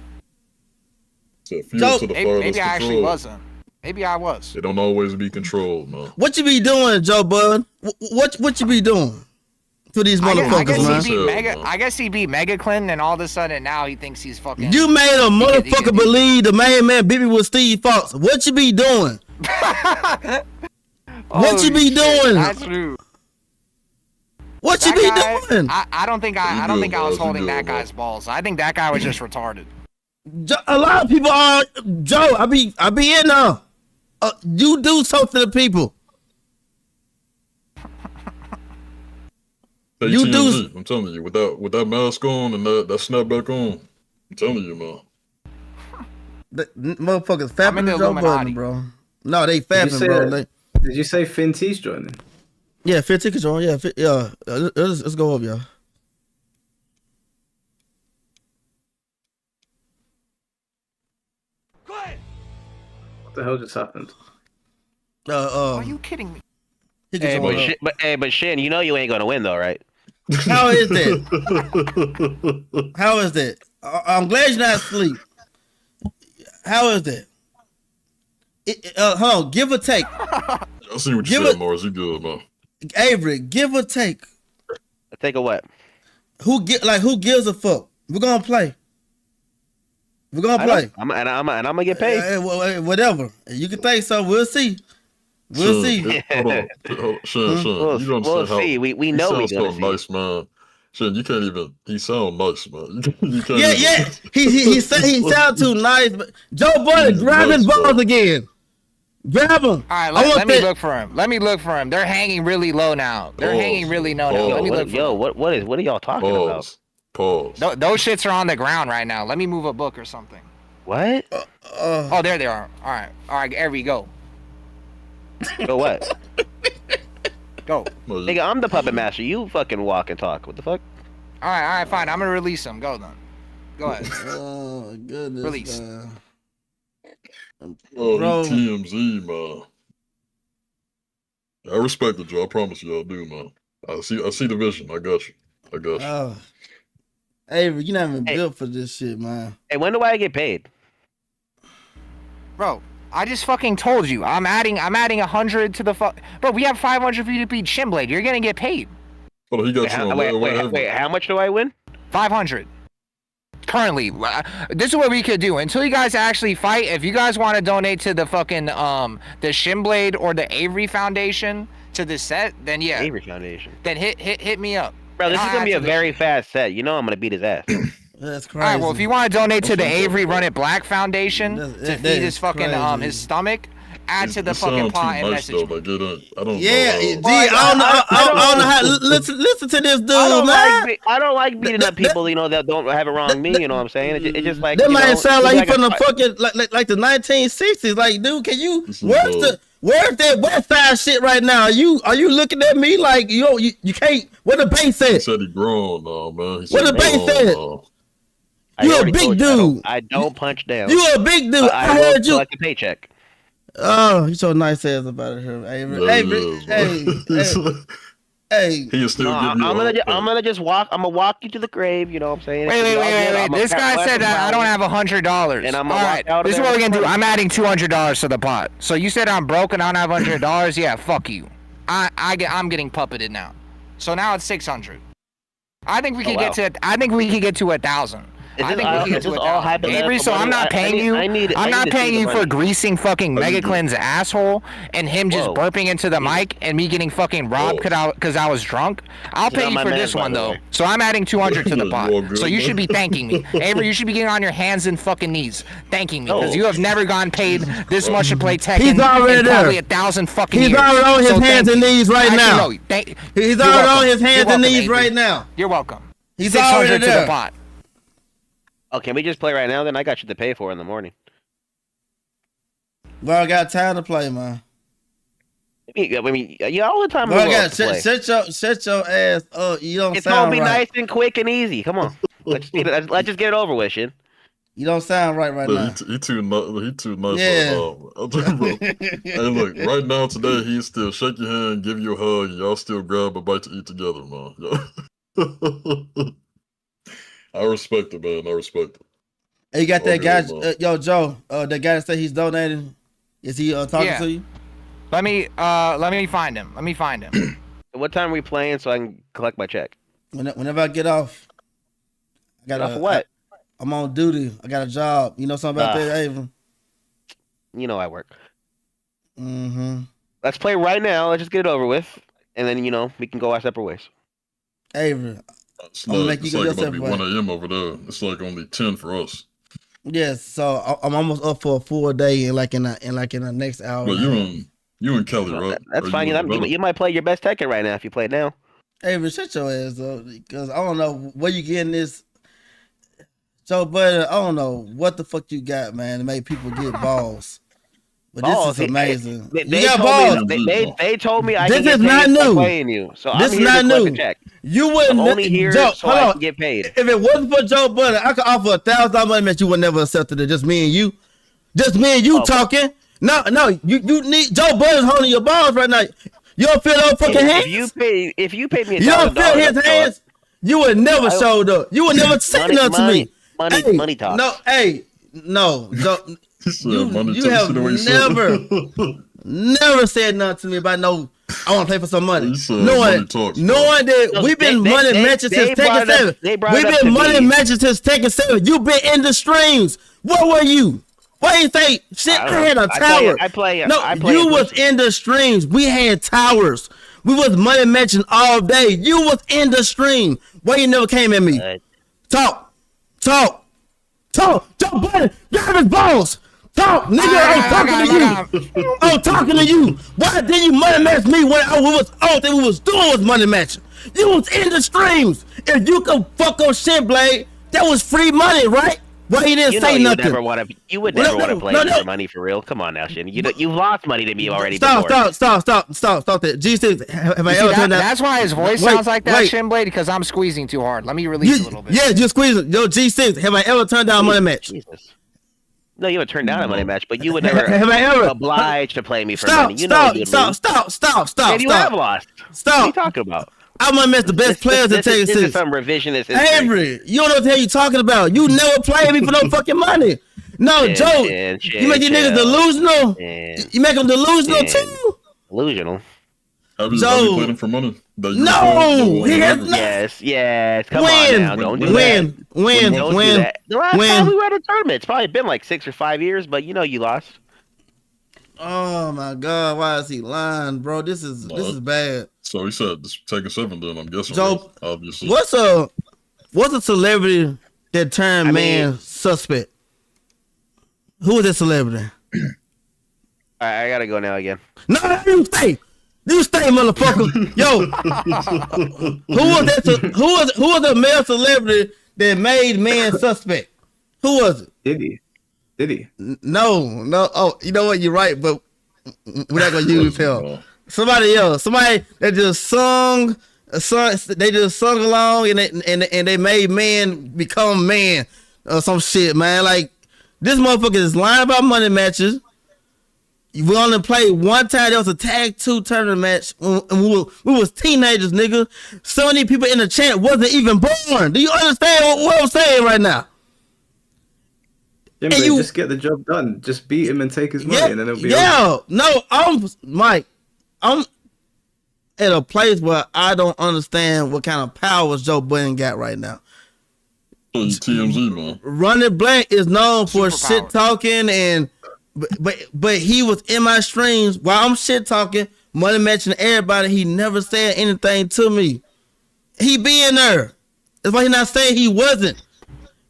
Maybe I actually wasn't. Maybe I was. They don't always be controlled, man. What you be doing, Joe Bud? What you be doing to these motherfuckers, man? I guess he beat Mega Clinton, and all of a sudden now he thinks he's fucking. You made a motherfucker believe the main man beat me with Steve Fox. What you be doing? What you be doing? That's true. What you be doing? I don't think I was holding that guy's balls. I think that guy was just retarded. A lot of people are Joe. I be in there. You do something to people. You do. I'm telling you, with that mask on and that snapback on, I'm telling you, man. The motherfuckers fapping the Joe Budden, bro. No, they fapping, bro. Did you say Finn T's joining? Yeah, Finn T can join. Yeah. Let's go over, y'all. What the hell just happened? Are you kidding me? But Shin, you know you ain't gonna win though, right? How is that? How is that? I'm glad you're not asleep. How is that? Hold on, give or take. I see what you said, Morris. You good, man. Avery, give or take. Take a what? Who gives a fuck? We're gonna play. We're gonna play. I'm gonna get paid. Whatever. You can think so. We'll see. We'll see. Hold on. Shin. We'll see. We know we're gonna see. Nice, man. Shin, you can't even. He sound nice, man. You can't yeah. He sound too nice. But Joe Budden grabbing balls again. Grab him. All right, let me look for him. Let me look for him. They're hanging really low now. They're hanging really low now. Let me look for him. What are y'all talking about? Pause. Those shits are on the ground right now. Let me move a book or something. What? Oh, there they are. All right, there we go. Go what? Go. Nigga, I'm the puppet master. You fucking walk and talk. What the fuck? All right, fine. I'm gonna release him. Go then. Go ahead. Oh goodness. Release. Man. Oh, Bro. TMZ, man. I respect it, Joe. I promise you, I do, man. I see the vision. I got you. Oh. Avery, you're not even built for this shit, man. Hey, when do I get paid? Bro, I just fucking told you. I'm adding 100 to the Bro, we have 500 for you to beat Shinblade. You're gonna get paid. Oh, he got you on Wait, how much do I win? 500. Currently, this is what we could do until you guys actually fight. If you guys want to donate to the fucking the Shinblade or the Avery Foundation to the set, then yeah. Avery Foundation. Then hit me up. Bro, this is gonna be a very fast set. You know I'm gonna beat his ass. That's crazy. All right, well, if you want to donate to the Avery Run It Black Foundation to feed his fucking crazy. his stomach, add to the fucking pot and message me. I don't Yeah, know. G, I don't know how. Listen to this dude, man. I don't like beating up people, you know, that don't have it wrong me. You know what I'm saying? It's just like That you might know, sound like it's you from the a- fucking like the 1960s. Like, dude, can you? Where's that West Side shit right now? Are you looking at me like you can't? What the bass He said? said he grown, man. He What said the bass grown, said? I You a already big told you, dude. I don't punch down. You a big dude. I will heard you. collect a paycheck. Oh, you so nice ass about it, here. Hey. He is still No, I'm gonna just walk. I'm gonna walk you to the grave. You know what I'm saying? Wait. This guy said that I don't have $100. And I'm all gonna right, walk out of this is there what we're gonna do. with I'm adding $200 to the pot. So you said I'm broke and I don't have $100. Yeah, fuck you. I'm getting puppeted now. So now it's 600. I think we can get to. I think we can get to 1,000. I think we can get to 1,000. Avery, so I'm not paying you. I'm not paying you for greasing fucking Mega Clean's asshole and him just burping into the mic and me getting fucking robbed because I was drunk. I'll pay you for this one though. So I'm adding 200 to the pot. So you should be thanking me, Avery. You should be getting on your hands and fucking knees thanking me because you have never gotten paid this much to play Tekken. He's already in there. probably 1,000 fucking years. He's already on his So hands and knees right now. He's already on his hands and knees right now. You're welcome. He's 600 already to there. the pot. Oh, can we just play right now? Then I got you to pay for in the morning. Well, I got time to play, man. I mean, yeah, all the time. Well, I we got love to play. shut your ass up. You don't It's sound gonna be right. nice and quick and easy. Come on, let's just get it over with, shit. You don't sound right now. He too nice. Yeah. Hey, look, right now today he's still shake your hand, give you a hug, and y'all still grab a bite to eat together, man. I respect it, man. I respect it. Hey, you got that guy, man. yo, Joe. The guy that said he's donating. Is he talking to you? Let me find him. What time are we playing so I can collect my check? Whenever I get off, I got Off what? I'm on duty. I got a job. You know something about that, Avon? You know I work. Mm-hmm. Let's play right now. Let's just get it over with, and then we can go our separate ways. Avery, It's I'm gonna like, make you it's go like your about to be separate 1 a.m. over there. It's like only 10 for us. yes. So I'm almost up for a full day, and in the next hour. But you in Cali, right? That's Or fine. You might play your best Tekken right now if you play it now. Avery, shut your ass up, because I don't know where you getting this. Joe Budden, I don't know what the fuck you got, man, to make people get balls. But Balls, this is amazing. They you got balls. They told me I This can get is paid not for new. playing you. So This I'm is here not to collect new. a check. You wouldn't. I'm only here Joe, so hold I on. can get paid. If it wasn't for Joe Budden, I could offer $1,000 money match. You would never accepted it. Just me and you. Just me and you talking. No. You need Joe Budden's holding your balls right now. You don't feel those fucking hands. If you pay me, You don't feel his hands. You would never showed up. You would never say nothing to me. Money talk. No, Joe, money you talk. have You know what he said? never said nothing to me about no. I want to play for some money. He said Knowing money talks, that No, we've been money matches since Tekken 7. they brought We've it up been to money me. matches since Tekken 7. You've been in the streams. Where were you? Why you think shit? I had a tower. I play you was in the streams. We had towers. We was money matching all day. You was in the stream. Why you never came at me? Talk. Joe Budden, grab his balls. Talk, nigga. I'm talking to you. I'm talking to you. Why didn't you money match me when all thing we was doing was money matching? You was in the streams. If you could fuck on Shinblade, that was free money, right? Why he didn't say nothing? You would never want to play me for money for real. Come on now, Shin. You've lost money to me already. Stop that. G6, have I ever turned down? That's why his voice sounds like that, Shinblade, because I'm squeezing too hard. Let me release a little bit. Yeah, just squeezing. Yo, G6, have I ever turned down a money match? Jesus. No, you would turn down a money match, but you would never have I ever obliged to play me for money. Stop. And you have lost. Stop. What are you talking about? I'm gonna miss the best players in Texas. This is some revisionist history. Avery, you don't know what the hell you talking about. You never played me for no fucking money. No, Joe, you make these niggas delusional. You make them delusional too. Delusional. Have you played him for money? No, he has not. Yes. Come on now, don't do that. When? The last time we were at a tournament, it's probably been like 6 or 5 years, but you lost. Oh my God, why is he lying, bro? This is bad. So he said take a 7 then, I'm guessing. Joe, obviously. What's a celebrity that turned man suspect? Who is that celebrity? I gotta go now again. No, you stay. You stay, motherfucker. Yo, who was the male celebrity that made man suspect? Who was it? Did he? No. Oh, you know what? You're right, but we're not gonna use him. Somebody else. Somebody that just sung a song. They just sung along and they made man become man or some shit, man. Like this motherfucker is lying about money matches. We only played one time. There was a tag 2 tournament match and we was teenagers, nigga. So many people in the chat wasn't even born. Do you understand what I'm saying right now? Jimbo, just get the job done. Just beat him and take his money, and then it'll be over. No, Mike. I'm at a place where I don't understand what kind of powers Joe Budden got right now. TMZ, man. Running Blank is known for shit talking but he was in my streams while I'm shit talking, money matching everybody. He never said anything to me. He be in there. That's why he not saying he wasn't.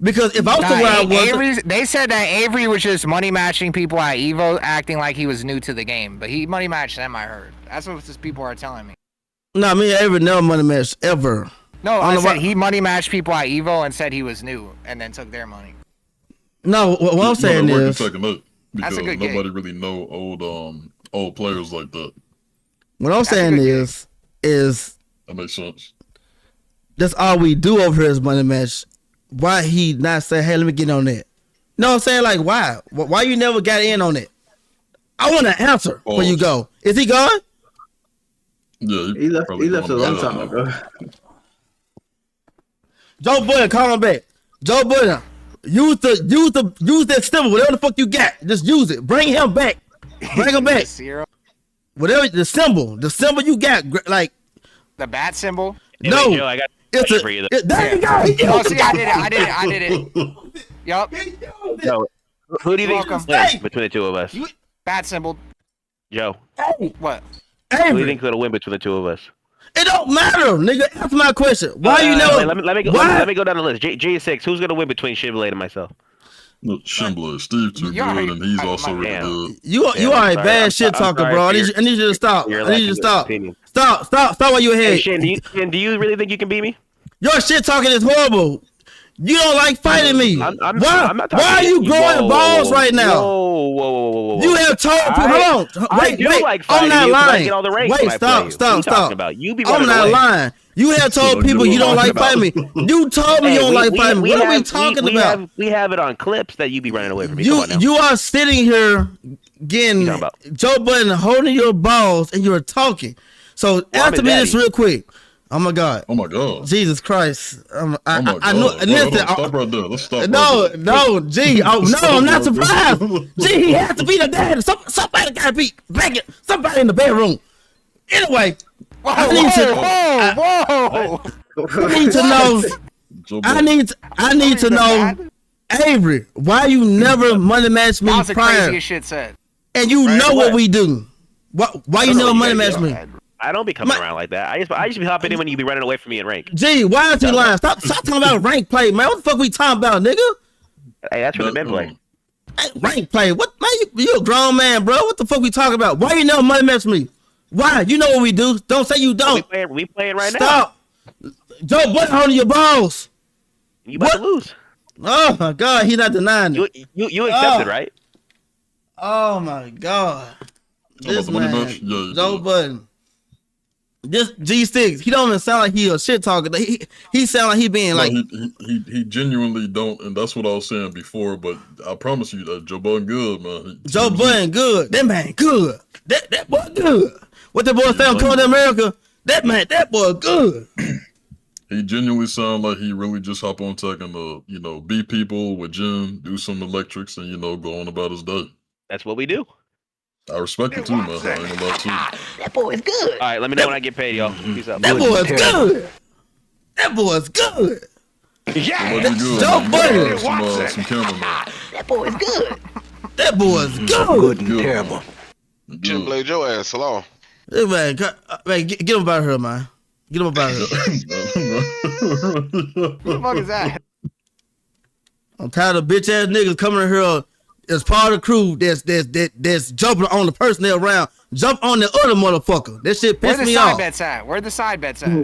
Because if I was where I was, they said that Avery was just money matching people at Evo, acting like he was new to the game. But he money matched them. I heard. That's what these people are telling me. No, me and Avery never money matched ever. No, I said he money matched people at Evo and said he was new, and then took their money. No, what I'm saying is, because nobody really know old players like that. What I'm saying is that makes sense. That's all we do over here is money match. Why he not say, hey, let me get on that? No, I'm saying, like, why? Why you never got in on it? I want an answer before you go. Is he gone? Yeah, he left a long time ago. Joe Budden, call him back. Joe Budden, use that symbol, whatever the fuck you got. Just use it. Bring him back. Bring him back. Whatever the symbol you got, like the bat symbol. No, Joe, I got it's for you. There you go. See, I did it. Yup. Joe, who do you think wins between the two of us? Bat symbol. Joe. Hey. What? Who do you think will win between the two of us? It don't matter, nigga. Answer my question. Why you know? Let me go down the list. G6, who's gonna win between Shinblade and myself? Look, Shinblade, Steve too good, and he's also really good. You are a bad shit talker, bro. I need you to stop. I need you to stop. Stop while you're ahead. Hey, Shin, do you really think you can beat me? Your shit talking is horrible. You don't like fighting me. Why are you growing balls right now? Whoa. You have told people. Hold on. Wait. Like I'm not lying. Wait, stop. You be I'm not lying. You have told people you don't like fighting me. You told me you don't like fighting me. What are we talking about? We have it on clips that you be running away from me. You are sitting here getting Joe Budden holding your balls and you're talking. So answer me this real quick. Oh my God. Jesus Christ. I know. Listen. Stop right there. Let's stop. No, G. No, I'm not surprised. G, he has to be the dad. Somebody gotta be back. Somebody in the bedroom. Anyway, I need to know, Avery, why you never money match me That was prior? the craziest shit said. And you know what we do. Why you never money match me? I don't be coming around like that. I just be hopping in when you be running away from me in rank. Gee, why aren't you lying? Stop talking about rank play, man. What the fuck we talking about, nigga? Hey, that's where the men play. Hey, rank play? What, man? You a grown man, bro. What the fuck we talking about? Why you never money match me? Why? You know what we do. Don't say you don't. We playing right now. Stop. Joe Budden holding your balls. You about to lose. Oh my God, he's not denying it. You accepted, right? Oh my God, this money man, match? Yeah, Joe Budden. This G6, he don't even sound like he a shit talker. He sound like he being like he genuinely don't, and that's what I was saying before. But I promise you that Joe Budden good, man. Joe Budden good. That man good. That boy good. What that boy found coming to America? That boy good. He genuinely sound like he really just hop on tech and beat people with Jim, do some electrics, and go on about his day. That's what we do. I respect it too, man. I ain't gonna lie to you. That boy is good. All right, let me know when I get paid, y'all. Peace out. That boy is good. That boy is good. Yeah, Joe Budden. Some cameraman. That boy is good. That boy is good. Good and terrible. Jim Blade your ass, hello. Hey, man, get him about her, man. Get him about her. What the fuck is that? I'm tired of bitch ass niggas coming in here as part of the crew that's jumping on the person they're around. Jump on the other motherfucker. That shit pissed me off. Where the side bets at? Hey,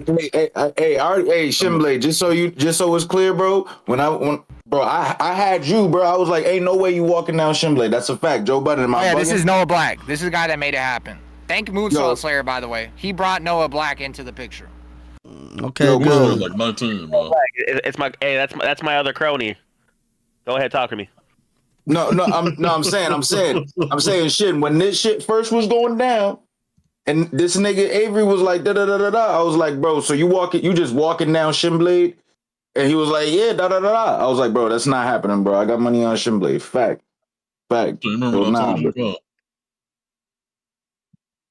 Shinblade, just so it's clear, bro. When I had you, bro. I was like, ain't no way you walking down Shinblade. That's a fact. Joe Budden and my this is Noah Black. This is the guy that made it happen. Thank Moonsault Slayer, by the way. He brought Noah Black into the picture. Okay, good. Like 19, man. It's my that's my other crony. Go ahead, talk to me. I'm saying shit. When this shit first was going down, and this nigga Avery was like da da da da da. I was like, bro, so you just walking down Shinblade, and he was like, yeah, da da da da. I was like, bro, that's not happening, bro. I got money on Shinblade. Fact. So you remember what I told you about?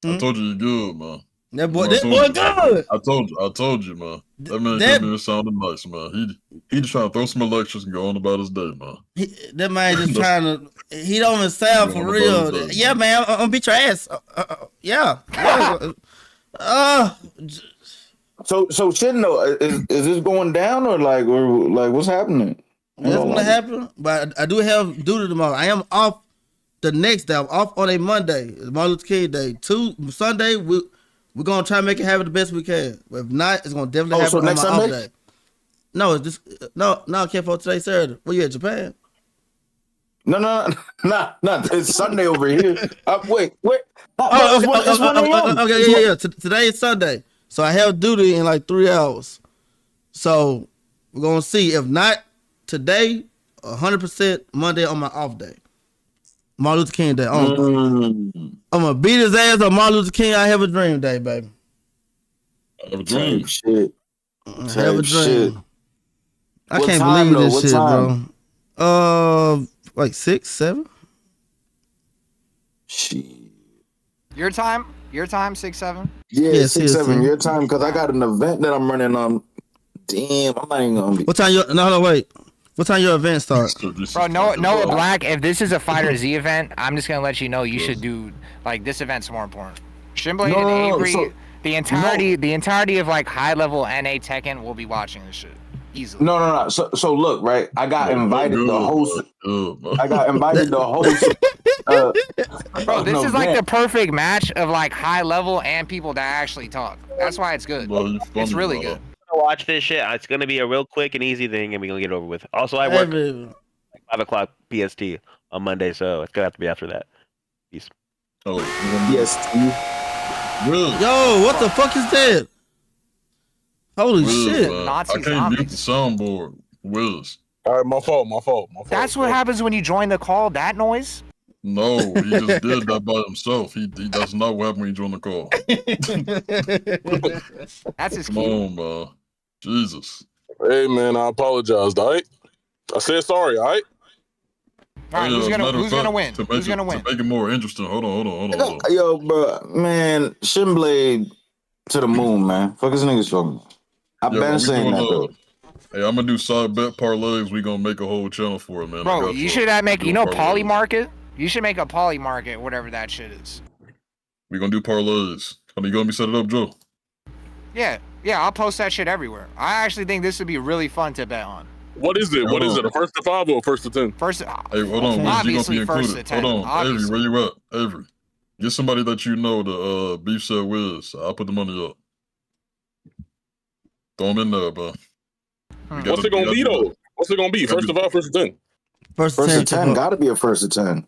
I told you you're good, man. That boy good. I told you, man. That man came here sounding nice, man. He just trying to throw some elections and go on about his day, man. That man just trying to. He don't even sound for real. Yeah, man. I'm gonna beat your ass. Yeah. So shit. No, is this going down or what's happening? That's gonna happen. But I do have duty tomorrow. I am off the next day. I'm off on a Monday. It's Martin Luther King Day. Sunday we're gonna try to make it happen the best we can. But if not, it's gonna definitely happen on my off day. No, it's just I can't for today, Saturday. Where you at, Japan? No. It's Sunday over here. Wait. Okay, yeah. Today is Sunday, so I have duty in like 3 hours. So we're gonna see. If not today, 100% Monday on my off day. Martin Luther King Day. I'm gonna beat his ass on Martin Luther King. I have a dream day, baby. I have a dream. Shit. I have a dream. I can't believe this shit, bro. Like 6, 7. Shit. Your time, 6, 7. Yeah, 6, 7. Your time, because I got an event that I'm running on. Damn, I'm not even gonna be. What time? Wait. What time your event starts? Bro, Noah Black, if this is a Fighter Z event, I'm just gonna let you know you should do this event's more important. Shinblade and Avery, the entirety of like high level NA Tekken will be watching this shit. Easily. No. So look, right? I got invited to host. I got invited to host. Bro, this is like the perfect match of like high level and people that actually talk. That's why it's good. It's really good. Watch this shit. It's gonna be a real quick and easy thing, and we're gonna get it over with. Also, I work 5:00 PST on Monday, so it's gonna have to be after that. Peace. Oh, PST. Yo, what the fuck is that? Holy shit! I can't mute the soundboard. Wiz. All right, my fault. That's what happens when you join the call. That noise. No, he just did that by himself. That's not what happened when you joined the call. That's his Come cue. on, man. Jesus. Hey, man, I apologize, all right? I said sorry, all right? All right, who's gonna win? Who's gonna win? To make it more interesting, hold on. Yo, bro, man, Shinblade to the moon, man. Fuck this niggas talking. I've been saying that, though. Hey, I'm gonna do side bet parlays. We gonna make a whole channel for it, man. Bro, you should make, Poly Market? You should make a Poly Market, whatever that shit is. We gonna do parlays. Are you gonna be set it up, Joe? Yeah, I'll post that shit everywhere. I actually think this would be really fun to bet on. What is it? What is it? A first to 5 or a first to 10? First. Hey, hold on. Obviously, you gonna be first to 10. Hold on, Avery, where you at? Avery, get somebody that you know to beef set Wiz. I'll put the money up. Throw him in there, bro. What's it gonna be though? What's it gonna be? First of all, first of 10. First to 10 got to be a first to 10.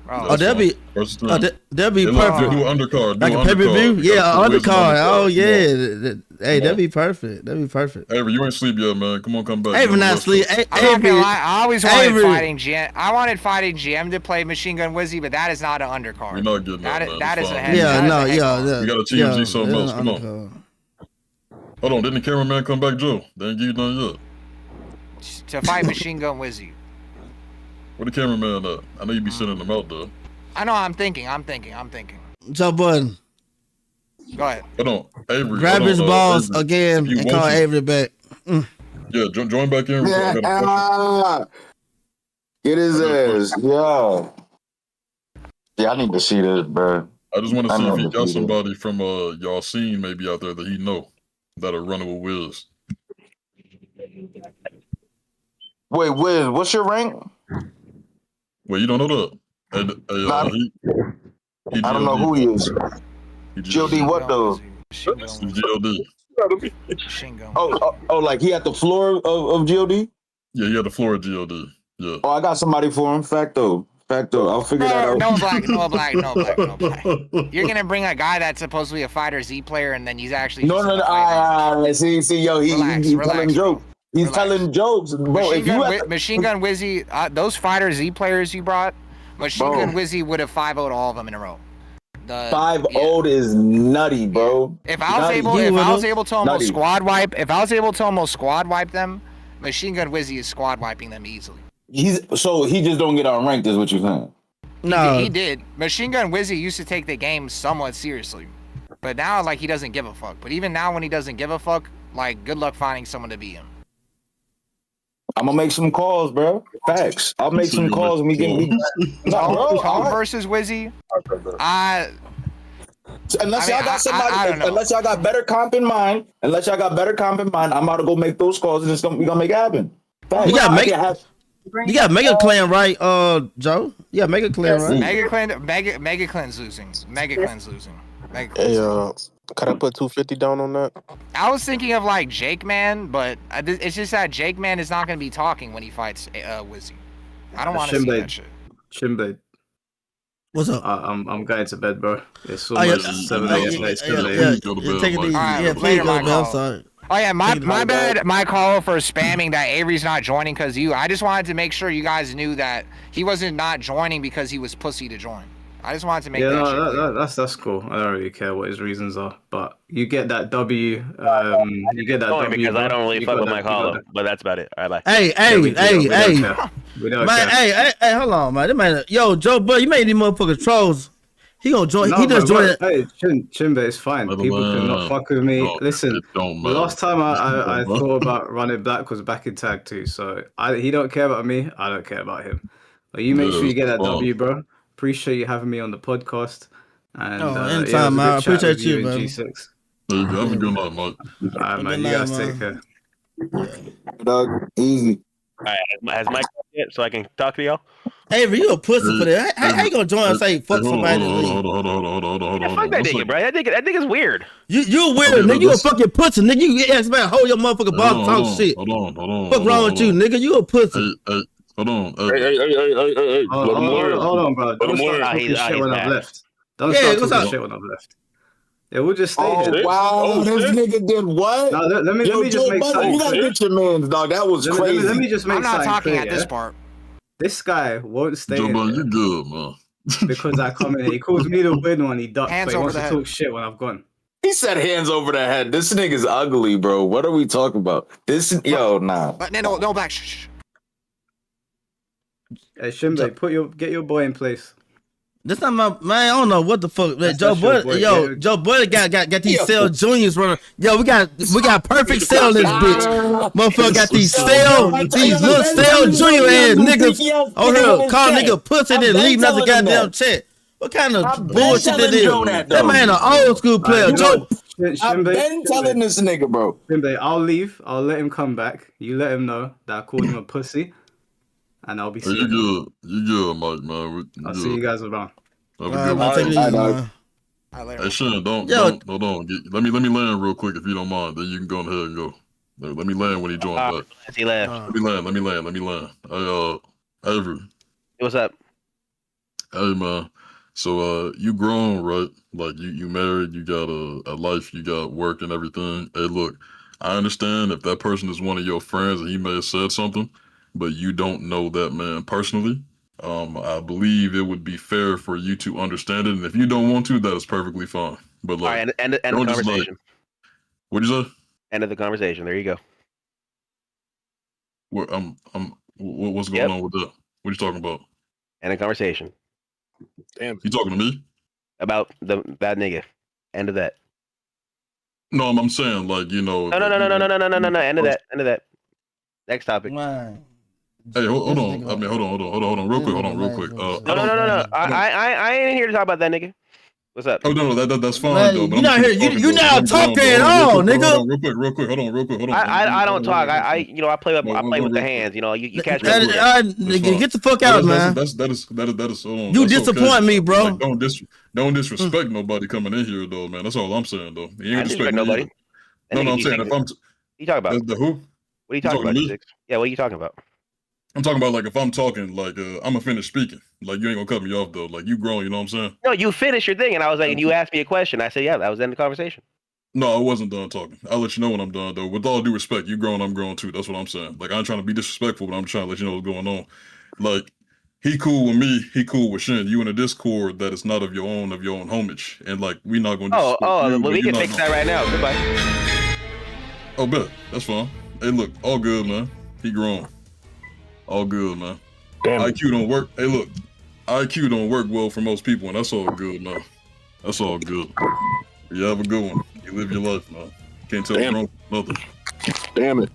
Oh, that'll be First to oh, 10. that'll be Do perfect. an undercard. Like a pay-per-view? Yeah, an undercard. Oh yeah. Hey, that'd be perfect. That'd be perfect. Avery, you ain't sleep yet, man. Come on, come back. Avery not sleep. I'm not gonna lie, I always wanted fighting GM. I wanted fighting GM to play Machine Gun Wizzy, but that is not an undercard. We're not getting that, man. That is a head. Yeah, no, yeah. We got to TMZ something else. Come on. Hold on, didn't the cameraman come back, Joe? They ain't give you none yet. To fight Machine Gun Wizzy. Where the cameraman at? I know you be sending them out there. I know. I'm thinking. Joe Budden. Go ahead. Hold on, Avery. Grab his balls Avery. again and call Avery back. Yeah, join back in. Get his ass, yo. Yeah, I need to see this, bro. I just want to see if he got somebody from y'all scene maybe out there that he know that'll run it with Wiz. Wait, Wiz, what's your rank? Well, you don't know that. I don't know who he is. GOD what though? GOD. Oh, like he at the floor of GOD? Yeah, he at the floor of GOD. Yeah. Oh, I got somebody for him. Facto. I'll figure that out. No black. You're gonna bring a guy that's supposed to be a fighter Z player, and then he's actually no. See, yo, he's telling jokes. He's telling jokes, bro. Machine Gun Wizzy, those fighter Z players you brought, Machine Gun Wizzy would have 5-0'd all of them in a row. 5-0 is nutty, bro. If I was able to almost squad wipe them, Machine Gun Wizzy is squad wiping them easily. He just don't get unranked, is what you're saying? No, he did. Machine Gun Wizzy used to take the game somewhat seriously, but now like he doesn't give a fuck. But even now, when he doesn't give a fuck, like good luck finding someone to beat him. I'm gonna make some calls, bro. Facts. I'll make some calls when we get. Tom versus Wizzy. Unless y'all got somebody, unless y'all got better comp in mind, I'm about to go make those calls and we gonna make it happen. Facts. You got Mega Clan right, Joe? Yeah, Mega Clan right. Mega Clan's losing. Hey, could I put 250 down on that? I was thinking of like Jake Man, but it's just that Jake Man is not going to be talking when he fights Wizzy. I don't want to see that shit. Shinblade. What's up? I'm going to bed, bro. It's almost 7 a.m. Take it easy. Yeah, please go, man. I'm sorry. Oh yeah, my bad, Mike Hollow, for spamming that Avery's not joining because of you. I just wanted to make sure you guys knew that he wasn't not joining because he was pussy to join. I just wanted to make that's cool. I don't really care what his reasons are, but you get that W. You get that W because I don't really fuck with Mike Hollow, but that's about it. All right, bye. Hey, hold on, man. Yo, Joe, but you made these motherfuckers trolls. He gonna join. He just joined. Hey, Chimba, it's fine. People cannot fuck with me. Listen, the last time I thought about running black was back in tag 2. So he don't care about me. I don't care about him. But you make sure you get that W, bro. Appreciate you having me on the podcast. And anytime, man. I appreciate you, man. G6. Have a good night, Mike. All right, man. You guys take care. Dog, easy. All right, has Mike yet so I can talk to y'all? Avery, you a pussy for that. How you gonna join and say fuck somebody? Hold on. Fuck that nigga, bro. That nigga's weird. You weird, nigga. You a fucking pussy, nigga. You ask man, hold your motherfucking balls and talk shit. Hold on. Fuck wrong with you, nigga? You a pussy. Hey. Hold on. Hey. Hold on, bro. Don't start talking shit when I've left. Don't start talking shit when I've left. Yeah, we'll just stay here. Wow, this nigga did what? No, let me just make something. You gotta get your man's, dog. That was crazy. Let me just make something. I'm not talking clear, at this part. This guy won't stay in you good, man. because I come in. He calls me the weird one. He ducks, hands but he wants over to the talk shit when I've gone. He said hands over the head. This nigga's ugly, bro. What are we talking about? Nah. But no back. Shh. Hey, Shimbe, get your boy in place. This not my man. I don't know what the fuck. Man, Joe Buddy, Joe Buddy got these Cell Juniors running. Yo, we got perfect Cell in this bitch. Motherfucker got these little Cell Junior ass niggas on here call nigga pussy and then leave another goddamn chat. What kind of bullshit that is? That man an old school player. Joe. I've been telling this nigga, bro. Shimbe, I'll leave. I'll let him come back. You let him know that I called him a pussy. And I'll be seeing you good, Mike, man. I'll see you guys around. Have a good one. Hey, Shin, don't. Let me land real quick if you don't mind. Then you can go ahead and go. Let me land when he joins back. He left. Let me land. Avery. What's up? Hey man. So you grown, right? Like you married, you got a life, you got work and everything. Hey, look, I understand if that person is one of your friends and he may have said something, but you don't know that man personally. I believe it would be fair for you to understand it, and if you don't want to, that is perfectly fine. But like, All right, end the conversation. What'd you say? End of the conversation. There you go. What's going on with that? What are you talking about? End of conversation. Damn. You talking to me? About the bad nigga. End of that. No, I'm saying like, you know. No. End of that. Next topic. Man. Hey, hold on. I mean, hold on, real quick. No. I ain't here to talk about that nigga. What's up? Oh no, that's fine Man, though. But you not here. You not talking at all, nigga. Real quick. Hold on. I don't talk. I play with the hands. You know, you catch me. Nigga, get the fuck out, man. That is. You disappoint me, bro. Like, don't disrespect nobody coming in here though, man. That's all I'm saying though. You ain't disrespect nobody. No, I'm saying if I'm. You talking about the who? What are you talking about? G6? Yeah, what are you talking about? I'm talking about like if I'm talking, like I'm gonna finish speaking. Like you ain't gonna cut me off though. Like you grown, you know what I'm saying? No, you finished your thing, and I was like, and you asked me a question. I said, yeah, that was the end of the conversation. No, I wasn't done talking. I'll let you know when I'm done though. With all due respect, you grown, I'm grown too. That's what I'm saying. Like I ain't trying to be disrespectful, but I'm trying to let you know what's going on. Like he cool with me, he cool with Shin. You in a Discord that is not of your own homage, and like we not gonna. Well, we can fix that right now. Goodbye. Oh, bet that's fine. Hey, look, all good, man. He grown. All good, man. Damn. IQ don't work. Hey, look, IQ don't work well for most people, and that's all good, man. That's all good. You have a good one. You live your life, man. Can't tell grown nothing. Damn it.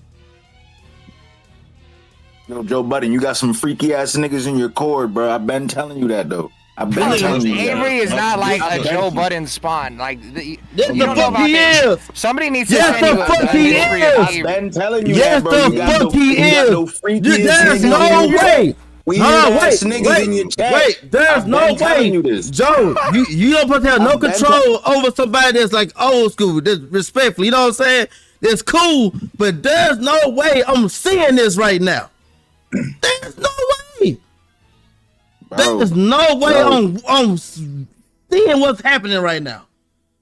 Yo, Joe Budden, you got some freaky ass niggas in your cord, bro. I've been telling you that though. I've been telling you that. Avery is not like a Joe Budden spawn. Like you don't know about this. Somebody needs to send you a history of I've been telling you that, bro. Yes, the fuck he is. There's no way. We niggas in your chat. Wait, there's no way. Joe, you don't put to have no control over somebody that's like old school, that's respectful. You know what I'm saying? That's cool, but there's no way I'm seeing this right now. There's no way. There's no way I'm seeing what's happening right now.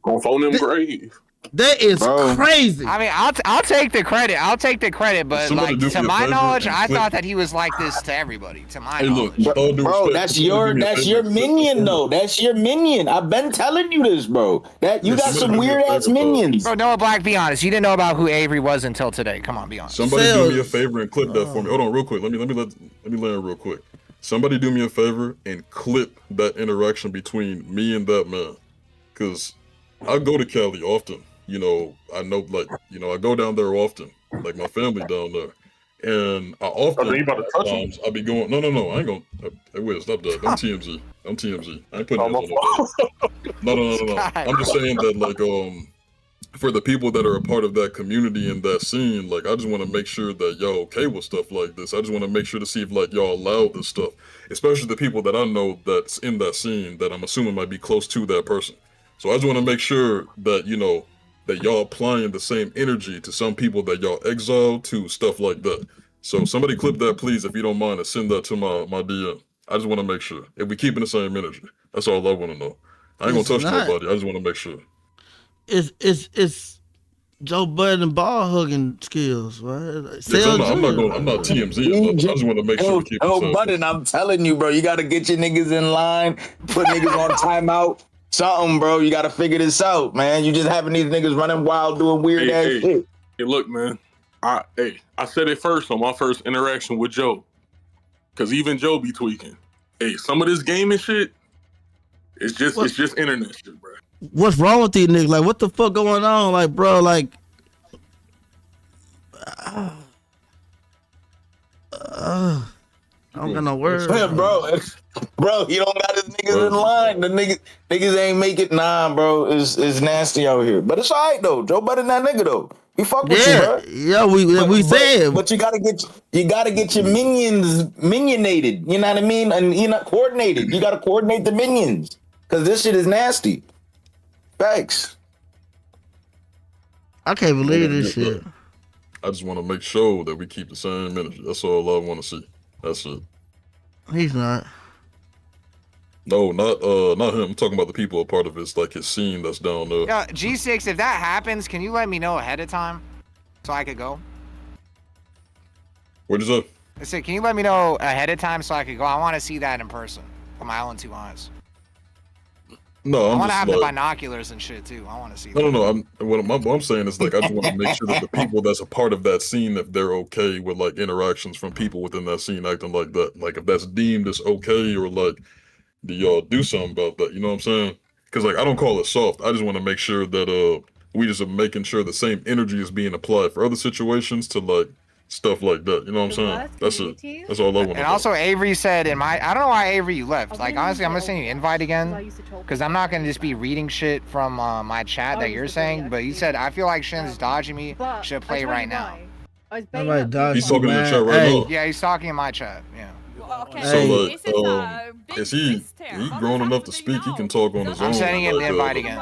Gonna phone them grave. That is crazy. I mean, I'll take the credit. But Somebody like to my knowledge, I thought that he was like this to everybody. To my knowledge, bro, that's your minion though. That's your minion. I've been telling you this, bro. That you got some weird ass minions. Bro, Noah Black, be honest. You didn't know about who Avery was until today. Come on, be honest. Somebody do me a favor and clip that for me. Hold on, real quick. Let me land real quick. Somebody do me a favor and clip that interaction between me and that man, because I go to Cali often. You know, I know, like, you know, I go down there often, like my family down there, and I often I be going. No, I ain't gonna. Hey, wait, stop that. I'm TMZ. I ain't putting hands on no. I'm just saying that, like, for the people that are a part of that community and that scene, like, I just want to make sure that y'all okay with stuff like this. I just want to make sure to see if, like, y'all allow this stuff, especially the people that I know that's in that scene that I'm assuming might be close to that person. So I just want to make sure that, you know, that y'all applying the same energy to some people that y'all exile to, stuff like that. So somebody clip that, please, if you don't mind, and send that to my DM. I just want to make sure if we keeping the same energy. That's all I want to know. I ain't gonna touch nobody. I just want to make sure. It's Joe Budden and ball hugging skills, right? I'm not TMZ. I just want to make sure we keep Joe Budden, I'm telling you, bro, you got to get your niggas in line, put niggas on timeout. Something, bro. You got to figure this out, man. You just having these niggas running wild, doing weird ass shit. Hey, look, man. I said it first on my first interaction with Joe, because even Joe be tweaking. Hey, some of this gaming shit, it's just internet shit, bro. What's wrong with these niggas? Like, what the fuck going on? Like, bro, like, I don't got no words. Bro, you don't got his niggas in line. The niggas ain't make it. Nah, bro, it's nasty out here. But it's all right though. Joe Budden that nigga though. We fuck with you, bro. Yeah, we said. But you gotta get your minions minionated. You know what I mean? And you're not coordinated. You gotta coordinate the minions, cause this shit is nasty. Thanks. I can't believe this shit. I just want to make sure that we keep the same energy. That's all I want to see. That's it. He's not. No, not him. I'm talking about the people a part of his like his scene that's down there. Yeah, G6, if that happens, can you let me know ahead of time so I could go? What'd you say? I said, can you let me know ahead of time so I could go? I want to see that in person with my own 2 eyes. No, I I'm want to just have like, the binoculars and shit too. I want to see. No. What I'm saying is like I just want to make sure that the people that's a part of that scene, if they're okay with like interactions from people within that scene acting like that, like if that's deemed as okay, or like do y'all do something about that? You know what I'm saying? Because like I don't call it soft. I just want to make sure that we just are making sure the same energy is being applied for other situations to like stuff like that. You know what I'm saying? That's it. That's all I want. And also Avery said I don't know why Avery you left. Like honestly, I'm gonna send you an invite again because I'm not gonna just be reading shit from my chat that you're saying. But he said I feel like Shin's dodging me. Should play right now. He's talking in the chat right now. Yeah, he's talking in my chat. Yeah. Okay. So like, is he grown enough to speak? He can talk on his own. I'm sending him the invite again.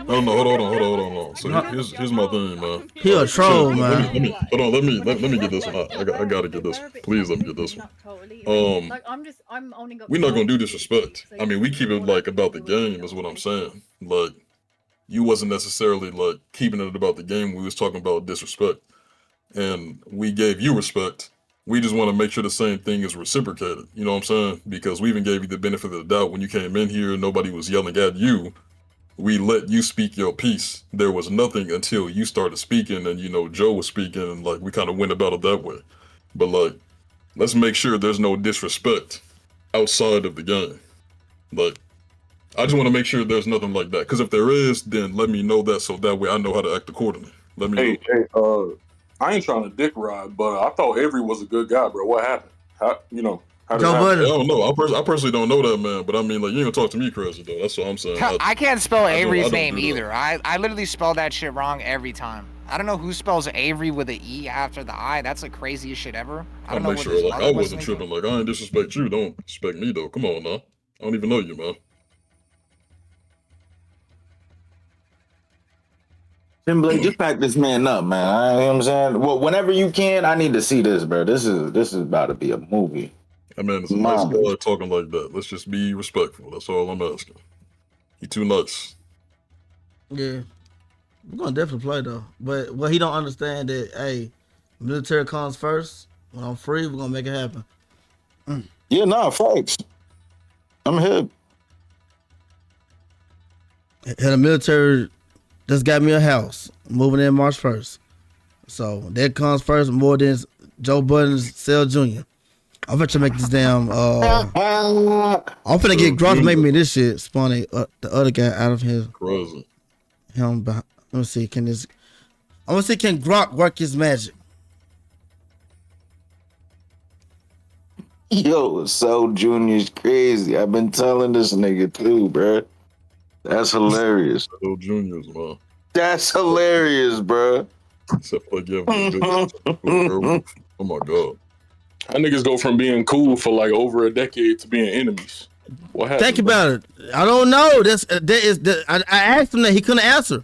No, hold on. So here's my thing, man. He a troll, man. Let me get this one. I gotta get this one. Please let me get this one. We're not gonna do disrespect. I mean, we keep it like about the game is what I'm saying. Like, you wasn't necessarily like keeping it about the game. We was talking about disrespect, and we gave you respect. We just want to make sure the same thing is reciprocated. You know what I'm saying? Because we even gave you the benefit of the doubt when you came in here. Nobody was yelling at you. We let you speak your piece. There was nothing until you started speaking and, you know, Joe was speaking and, like, we kind of went about it that way. But, like, let's make sure there's no disrespect outside of the game. Like, I just want to make sure there's nothing like that. Because if there is, then let me know that so that way I know how to act accordingly. Let me know. I ain't trying to dick ride, but I thought Avery was a good guy, bro. What happened? How did that happen? I don't know. I personally don't know that man, but I mean, like, you ain't gonna talk to me crazy though. That's what I'm saying. I can't spell Avery's name either. I literally spell that shit wrong every time. I don't know who spells Avery with an E after the I. That's the craziest shit ever. I don't know make what sure this like mother I was wasn't thinking. tripping. Like I ain't disrespect you. Don't respect me though. Come on now. I don't even know you, man. Blade, just pack this man up, man. You know what I'm saying? Well, whenever you can, I need to see this, bro. This is about to be a movie. I mean, it's a nice guy talking like that. Let's just be respectful. That's all I'm asking. He too nice. Yeah, we're gonna definitely play though. But what he don't understand that, hey, military comes first. When I'm free, we're gonna make it happen. Yeah, nah, facts. I'm here. And the military just got me a house. Moving in March 1st. So that comes first more than Joe Budden's Cell Jr. I'm finna make this damn I'm finna get Groff to make me this shit. Spawn the other guy out of his crazy. Him behind. Let me see, can Grock work his magic? Yo, Cell Jr.'s crazy. I've been telling this nigga too, bro. That's hilarious. Cell Jr.'s, man. That's hilarious, bro. Except for oh my god. That niggas go from being cool for like over a decade to being enemies. What happened? Think about it. I don't know. I asked him that, he couldn't answer.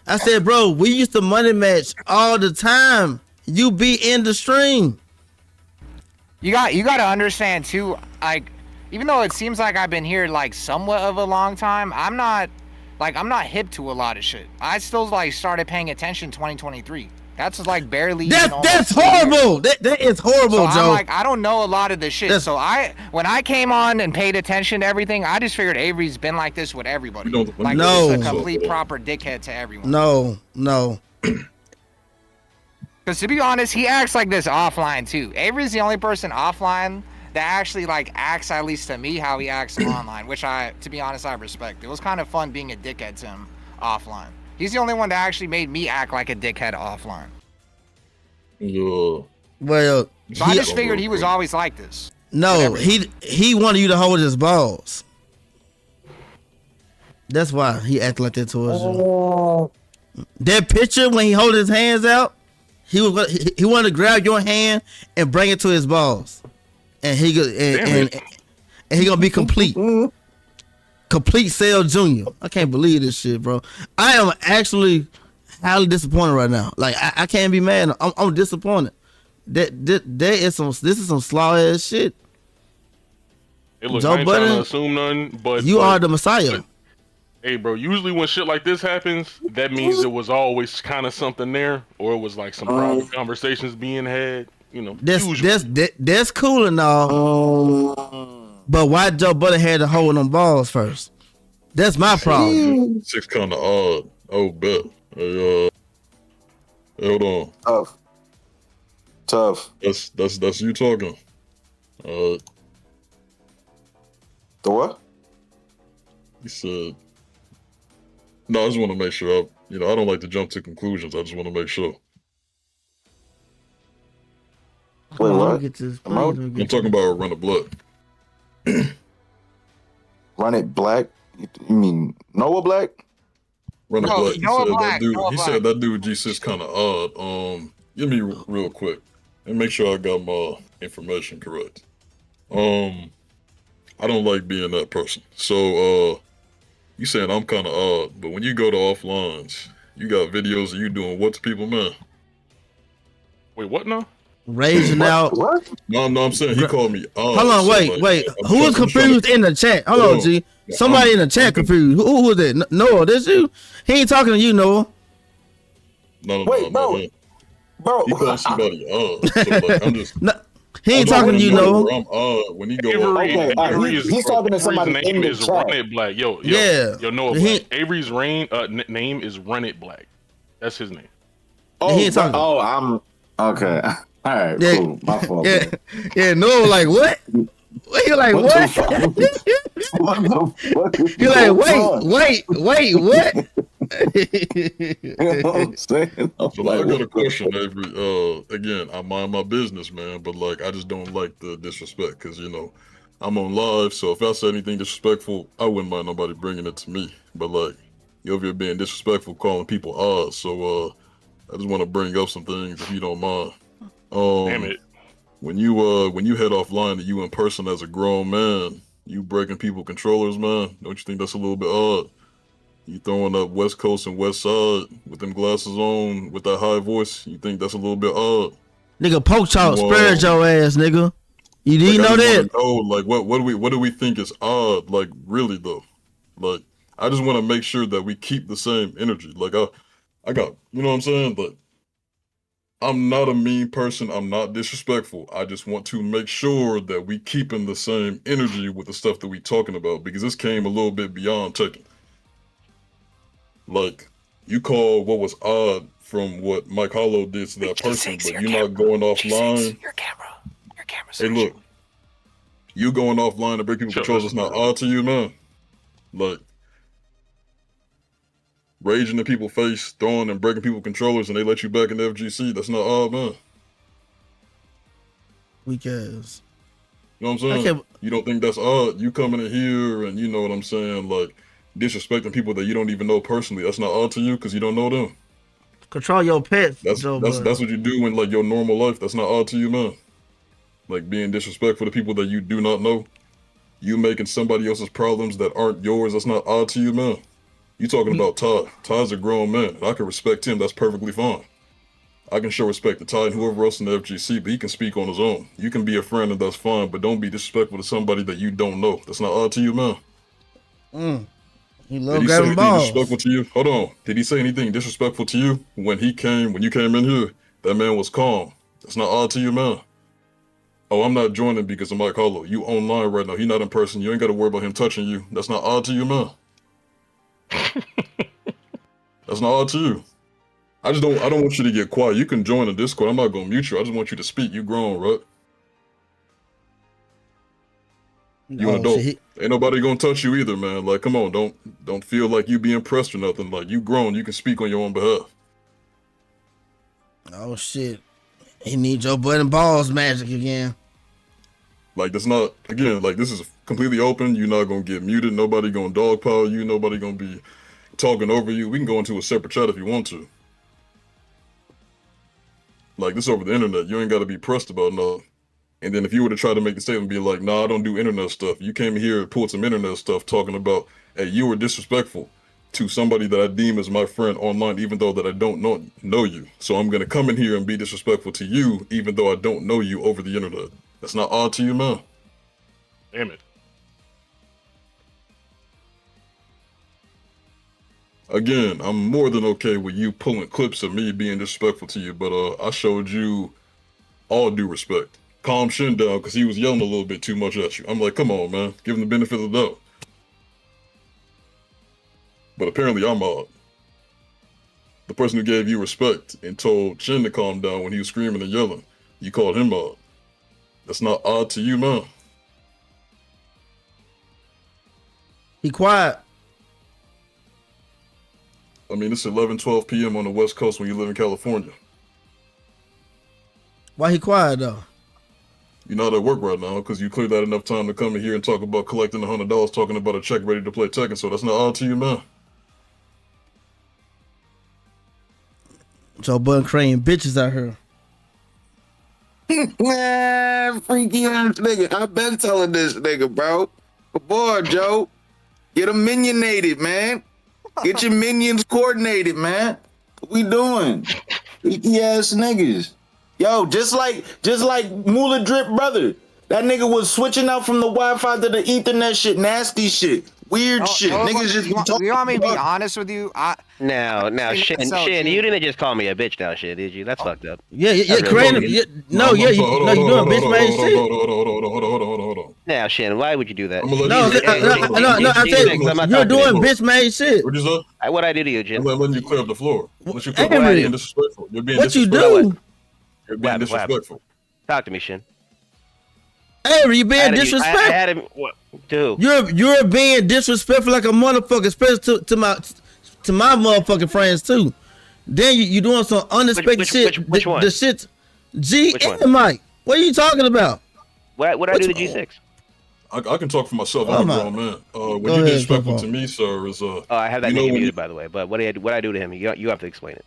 I said, bro, we used to money match all the time. You be in the stream. You got to understand too, like, even though it seems like I've been here like somewhat of a long time, I'm not hip to a lot of shit. I still like started paying attention 2023. That's like barely. That's horrible. That is horrible, so Joe. I'm like, I don't know a lot of the shit. So when I came on and paid attention to everything, I just figured Avery's been like this with everybody. Like no, he's a complete proper dickhead to everyone. No. Because to be honest, he acts like this offline too. Avery's the only person offline that actually like acts, at least to me, how he acts online, which to be honest, I respect. It was kind of fun being a dickhead to him offline. He's the only one that actually made me act like a dickhead offline. Yeah. Well, so I just figured he was always like this. No, he wanted you to hold his balls. That's why he acted like that towards you. That picture when he held his hands out, he wanted to grab your hand and bring it to his balls, and he gonna be complete. Complete Cell Jr. I can't believe this shit, bro. I am actually highly disappointed right now. Like I can't be mad. I'm disappointed. This is some slaw ass shit. Hey, look, Joe I ain't trying Budden, to assume nothing, but you are the Messiah. But, hey, bro, usually when shit like this happens, that means there was always kind of something there, or it was like some private conversations being had. You know, that's cool and all. But why Joe Budden had to hold them balls first? That's my problem. G6 kind of odd. Oh, bet. Hey, hold on. Tough. That's you talking. The what? He said. No, I just want to make sure. I don't like to jump to conclusions. I just want to make sure. Wait, what? I'm talking about Run It Black. Run It Black? You mean Noah Black? Run It Black. He said that dude G6 kind of odd. Give me real quick and make sure I got my information correct. I don't like being that person. So you saying I'm kind of odd, but when you go to offlines, you got videos of you doing what to people, man? Wait, what now? Raging out. What? No, I'm saying he called me odd. Hold on, wait. Who was confused in the chat? Hold on, G. Somebody in the chat confused. Who was it? Noah, this you? He ain't talking to you, Noah. No, bro. He called somebody odd. So like, I'm just. He ain't talking to you, Noah. I'm odd when he go. He's talking to somebody Avery's in name the is chat. Run It Black. Yo, Noah Black. Avery's name is Run It Black. That's his name. He ain't talking. I'm okay. All right, cool. My fault. Yeah. Noah like what? He like what? He like wait, what? You know what I'm saying? So I got a question, Avery. Again, I mind my business, man, but like I just don't like the disrespect because I'm on live, so if I say anything disrespectful, I wouldn't mind nobody bringing it to me. But like you're over here being disrespectful, calling people odd, so I just want to bring up some things if you don't mind. Damn it. When you head offline and you in person as a grown man, you breaking people controllers, man. Don't you think that's a little bit odd? You throwing up West Coast and West Side with them glasses on with that high voice. You think that's a little bit odd? Nigga, poke chalk spared your ass, nigga. You didn't know that? Like what do we think is odd? Like really though, like I just want to make sure that we keep the same energy. Like I got, you know what I'm saying? But I'm not a mean person. I'm not disrespectful. I just want to make sure that we keeping the same energy with the stuff that we talking about because this came a little bit beyond Tekken. Like, you call what was odd from what Mike Hollow did to that person, but you're not going offline. Your camera. Hey, look. You going offline to break people controls is not odd to you, man. Like, raging in people's face, throwing and breaking people controllers, and they let you back in the FGC. That's not odd, man. Weak ass. You know what I'm saying? You don't think that's odd? You coming in here and you know what I'm saying, like disrespecting people that you don't even know personally. That's not odd to you because you don't know them. Control your pets. That's what you do in like your normal life. That's not odd to you, man. Like being disrespectful to people that you do not know. You making somebody else's problems that aren't yours. That's not odd to you, man. You talking about Todd. Todd's a grown man. I can respect him. That's perfectly fine. I can show respect to Todd and whoever else in the FGC, but he can speak on his own. You can be a friend and that's fine, but don't be disrespectful to somebody that you don't know. That's not odd to you, man. He love grabbing balls. Disrespectful to you? Hold on. Did he say anything disrespectful to you when you came in here? That man was calm. That's not odd to you, man. Oh, I'm not joining because of Mike Hollow. You online right now. He not in person. You ain't got to worry about him touching you. That's not odd to you, man. That's not odd to you. I don't want you to get quiet. You can join the Discord. I'm not gonna mute you. I just want you to speak. You grown, right? You an adult. Ain't nobody gonna touch you either, man. Like, come on, don't feel like you being pressed or nothing. Like, you grown. You can speak on your own behalf. Oh shit. He needs your butt and balls magic again. Like, that's not, again, like, this is completely open. You're not gonna get muted. Nobody gonna dogpile you. Nobody gonna be talking over you. We can go into a separate chat if you want to. Like, this over the internet. You ain't gotta be pressed about nothing. And then if you were to try to make the statement, be like, nah, I don't do internet stuff. You came here and pulled some internet stuff talking about, hey, you were disrespectful. to somebody that I deem as my friend online, even though that I don't know you. So I'm gonna come in here and be disrespectful to you, even though I don't know you over the internet. That's not odd to you, man. Damn it. Again, I'm more than okay with you pulling clips of me being disrespectful to you, but I showed you all due respect. Calm Shin down because he was yelling a little bit too much at you. I'm like, come on, man. Give him the benefit of the doubt. But apparently I'm odd. The person who gave you respect and told Shin to calm down when he was screaming and yelling, you called him odd. That's not odd to you, man. He quiet. I mean, it's 11:12 p.m. on the West Coast when you live in California. Why he quiet though? You're not at work right now because you cleared out enough time to come in here and talk about collecting $100, talking about a check ready to play Tekken. So that's not odd to you, man. Joe Budden creating bitches out here. Man, freaky ass nigga. I've been telling this nigga, bro. Come on, Joe. Get them minionated, man. Get your minions coordinated, man. What we doing? Freaky ass niggas. Yo, just like Moolah Drip brother. That nigga was switching out from the Wi-Fi to the Ethernet shit, nasty shit. Weird shit. Niggas just you want me to be honest with you? Now, Shin, you didn't just call me a bitch now, Shin, did you? That's fucked up. Yeah, creative. No, you doing bitch made shit. Hold on. Now, Shin, why would you do that? No, I said you're doing bitch made shit. What you say? What I do to you, Jim? I'm letting you clear up the floor. What you being disrespectful. You're being what disrespectful. you do? You're being disrespectful. Talk to me, Shin. Avery, you being disrespectful. Dude. You're being disrespectful like a motherfucker, especially to my motherfucking friends too. Then you doing some unexpected shit. Which one? The shit. G and Mike. What are you talking about? What I do to G6? I can talk for myself. I'm a grown man. When you're disrespectful to me, sir, is I have that nigga muted, by the way. But what I do to him? You have to explain it.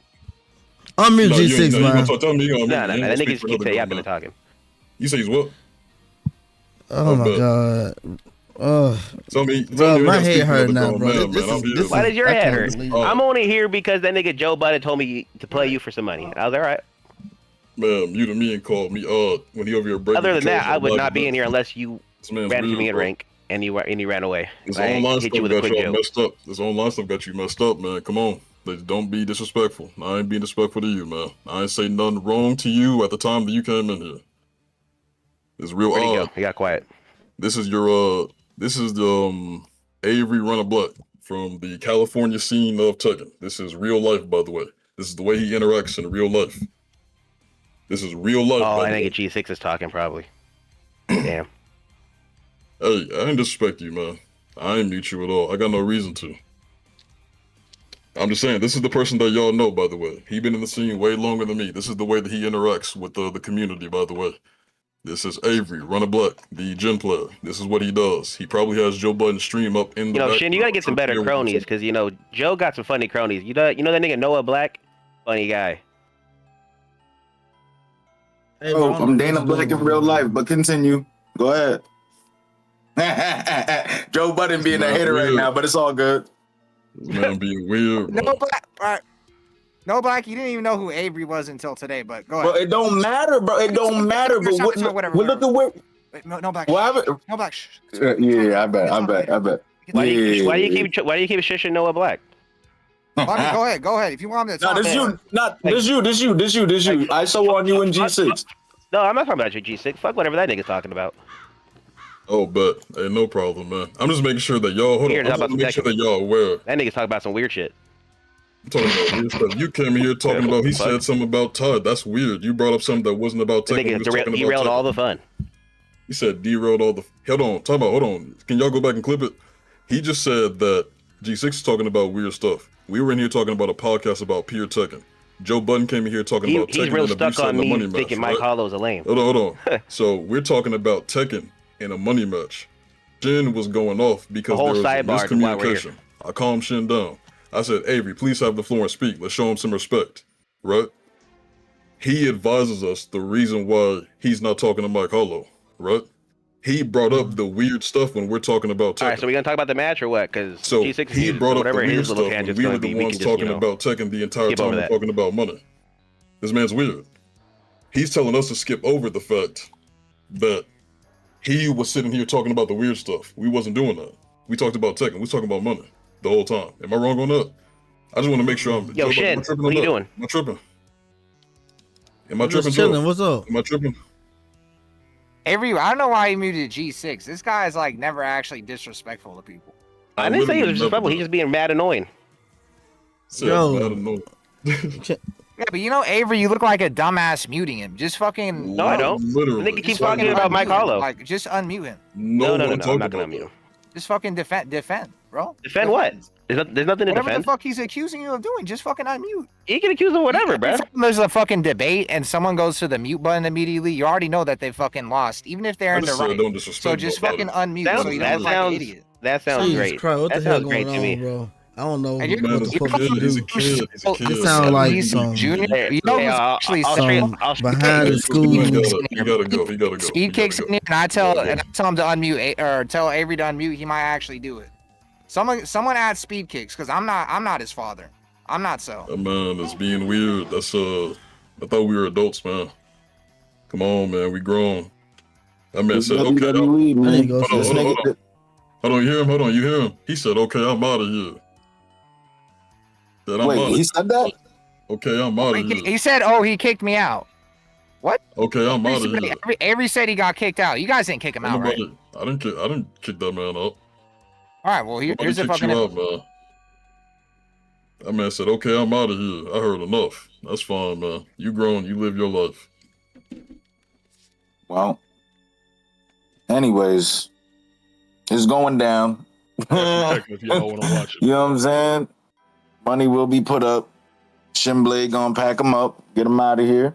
I'm in G6, man. You gonna talk to me? No. That nigga just keep yapping and talking. You say he's what? Oh my god. Tell me my head hurt now, bro. Why does your head hurt? I'm only here because that nigga Joe Budden told me to play you for some money. I was all right. Man, muted me and called me when he over here breaking. Other than that, I would not be in here unless you ran to me in rank and you ran away. This online stuff got y'all messed up. This online stuff got you messed up, man. Come on. Don't be disrespectful. I ain't being disrespectful to you, man. I ain't say nothing wrong to you at the time that you came in here. It's real odd. Where'd he go? He got quiet. This is the Avery Runner Black from the California scene of Tekken. This is real life, by the way. This is the way he interacts in real life. This is real life. Oh, I think G6 is talking probably. Damn. Hey, I didn't disrespect you, man. I ain't mute you at all. I got no reason to. I'm just saying, this is the person that y'all know, by the way. He been in the scene way longer than me. This is the way that he interacts with the community, by the way. This is Avery, Runner Black, the gym player. This is what he does. He probably has Joe Budden stream up in the Shin, you gotta get some better cronies, because, Joe got some funny cronies. You know that nigga Noah Black? Funny guy. Hey, bro, I'm Dana Black in real life, but continue. Go ahead. Joe Budden being a hater right now, but it's all good. Man, being weird. No, Black, you didn't even know who Avery was until today, but go ahead. Bro, it don't matter, bro. It don't matter. But whatever. Look at where. No, Black. No, Black. Yeah, I bet. Why do you keep shushing Noah Black? Go ahead. If you want me to talk. This you. I saw on you in G6. No, I'm not talking about your G6. Fuck whatever that nigga's talking about. Oh, but hey, no problem, man. I'm just making sure that y'all make sure that y'all aware. That nigga's talking about some weird shit. I'm talking about weird stuff. You came here talking about. He said something about Todd. That's weird. You brought up something that wasn't about Tekken. Derailed all the fun. He said derailed all the. Hold on. Can y'all go back and clip it? He just said that G6 is talking about weird stuff. We were in here talking about a podcast about pure Tekken. Joe Budden came in here talking about Tekken. He's real stuck on me thinking Mike Hollow's a lame. Hold on. So we're talking about Tekken in a money match. Shin was going off because there was miscommunication. I calmed Shin down. I said, Avery, please have the floor and speak. Let's show him some respect, right? He advises us the reason why he's not talking to Mike Hollow, right? he brought up the weird stuff when we're talking about Tekken. All right, so we're gonna talk about the match or what? Because So G6 he brought up the whatever weird his little stuff when tangent's we gonna were the be. We ones can just, talking about Tekken the entire skip time over we're that. talking about money. This man's weird. He's telling us to skip over the fact that he was sitting here talking about the weird stuff. We wasn't doing that. We talked about Tekken. We was talking about money the whole time. Am I wrong on that? I just want to make sure I'm. Yo, Shin, what are you doing? Am I tripping? Am I I'm just tripping? chilling. Joe? What's up? Am I tripping? Avery, I don't know why he muted G6. This guy is like never actually disrespectful to people. I didn't say he was disrespectful. He's just being mad annoying. Yo. Yeah, but you know, Avery, you look like a dumbass muting him. Just fucking. No, I don't. Literally. The nigga keeps talking about Mike Hollow. Like, just unmute him. No, I'm not gonna unmute him. Just fucking defend, bro. Defend what? There's nothing to Whatever defend. the fuck he's accusing you of doing, just fucking unmute. He can accuse of whatever, bro. There's a fucking debate and someone goes to the mute button immediately, you already know that they fucking lost, even if they're in the right. So just fucking unmute so you don't look like an idiot. That sounds Jesus great. Christ, what That the hell sounds great going to me. on, bro? I don't know And what the fuck to do. He's a kid. It sounds like some Junior, you know who's actually some behind the school. You gotta go. You gotta go. Speed kicks in here, and I tell him to unmute or tell Avery to unmute. He might actually do it. Someone add speed kicks because I'm not his father. I'm not so. Man, it's being weird. That's I thought we were adults, man. Come on, man. We grown. That man said, okay. Hold on, you hear him? Hold on, you hear him? He said, okay, I'm out of here. Wait, he said that? Okay, I'm out of here. He said, oh, he kicked me out. What? Okay, I'm out of here. Avery said he got kicked out. You guys didn't kick him out, right? I didn't kick that man out. All right, well, here's the fucking. Out, man. That man said, okay, I'm out of here. I heard enough. That's fine, man. You grown, you live your life. Well, anyways, it's going down. If y'all want to watch it. You know what I'm saying? Money will be put up. Shinblade gonna pack him up, get him out of here.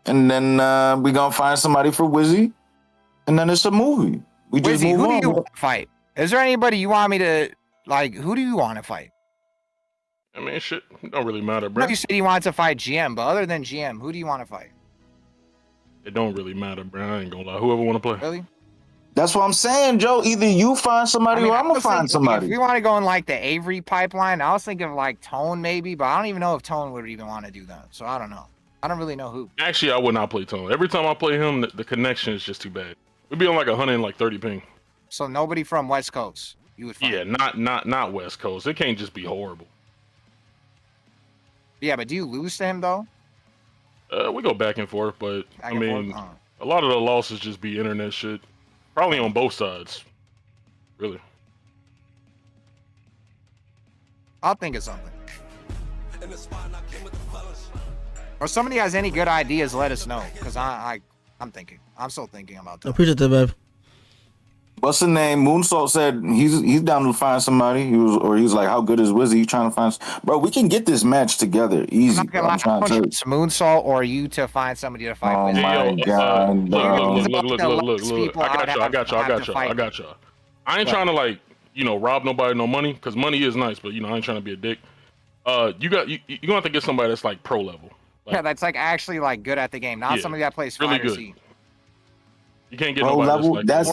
And then we gonna find somebody for Wizzy. And then it's a movie. We just Wizzy, move who do on. you want to fight? Is there anybody you want me to, like, who do you want to fight? I mean, shit, it don't really matter, bro. You said you wanted to fight GM, but other than GM, who do you want to fight? It don't really matter, bro. I ain't gonna lie. Whoever want to play. Really? That's what I'm saying, Joe. Either you find somebody or I'm gonna find somebody. If we want to go in like the Avery pipeline, I was thinking of like Tone maybe, but I don't even know if Tone would even want to do that. So I don't know. I don't really know who. Actually, I would not play Tone. Every time I play him, the connection is just too bad. We'd be on like 130 ping. So nobody from West Coast. You would find. Yeah, not West Coast. It can't just be horrible. Yeah, but do you lose to him though? We go back and forth, but Back I and mean, forth? a lot of the losses just be internet shit. Probably on both sides. Really. I'll think of something. Or somebody has any good ideas, let us know. Because I'm thinking. I'm still thinking about that. Appreciate that, babe. What's the name? Moonsalt said he's down to find somebody. He's like, how good is Wizzy? He's trying to find. Bro, we can get this match together easy. I'm not gonna lie, I want it's Moonsalt or you to find somebody to fight with. Oh my god! Look. I got y'all. I ain't trying to like, rob nobody no money, because money is nice, but I ain't trying to be a dick. You gonna have to get somebody that's like pro level. Yeah, that's like actually like good at the game, not somebody that plays really fighter good. seat. You can't get pro nobody level. that's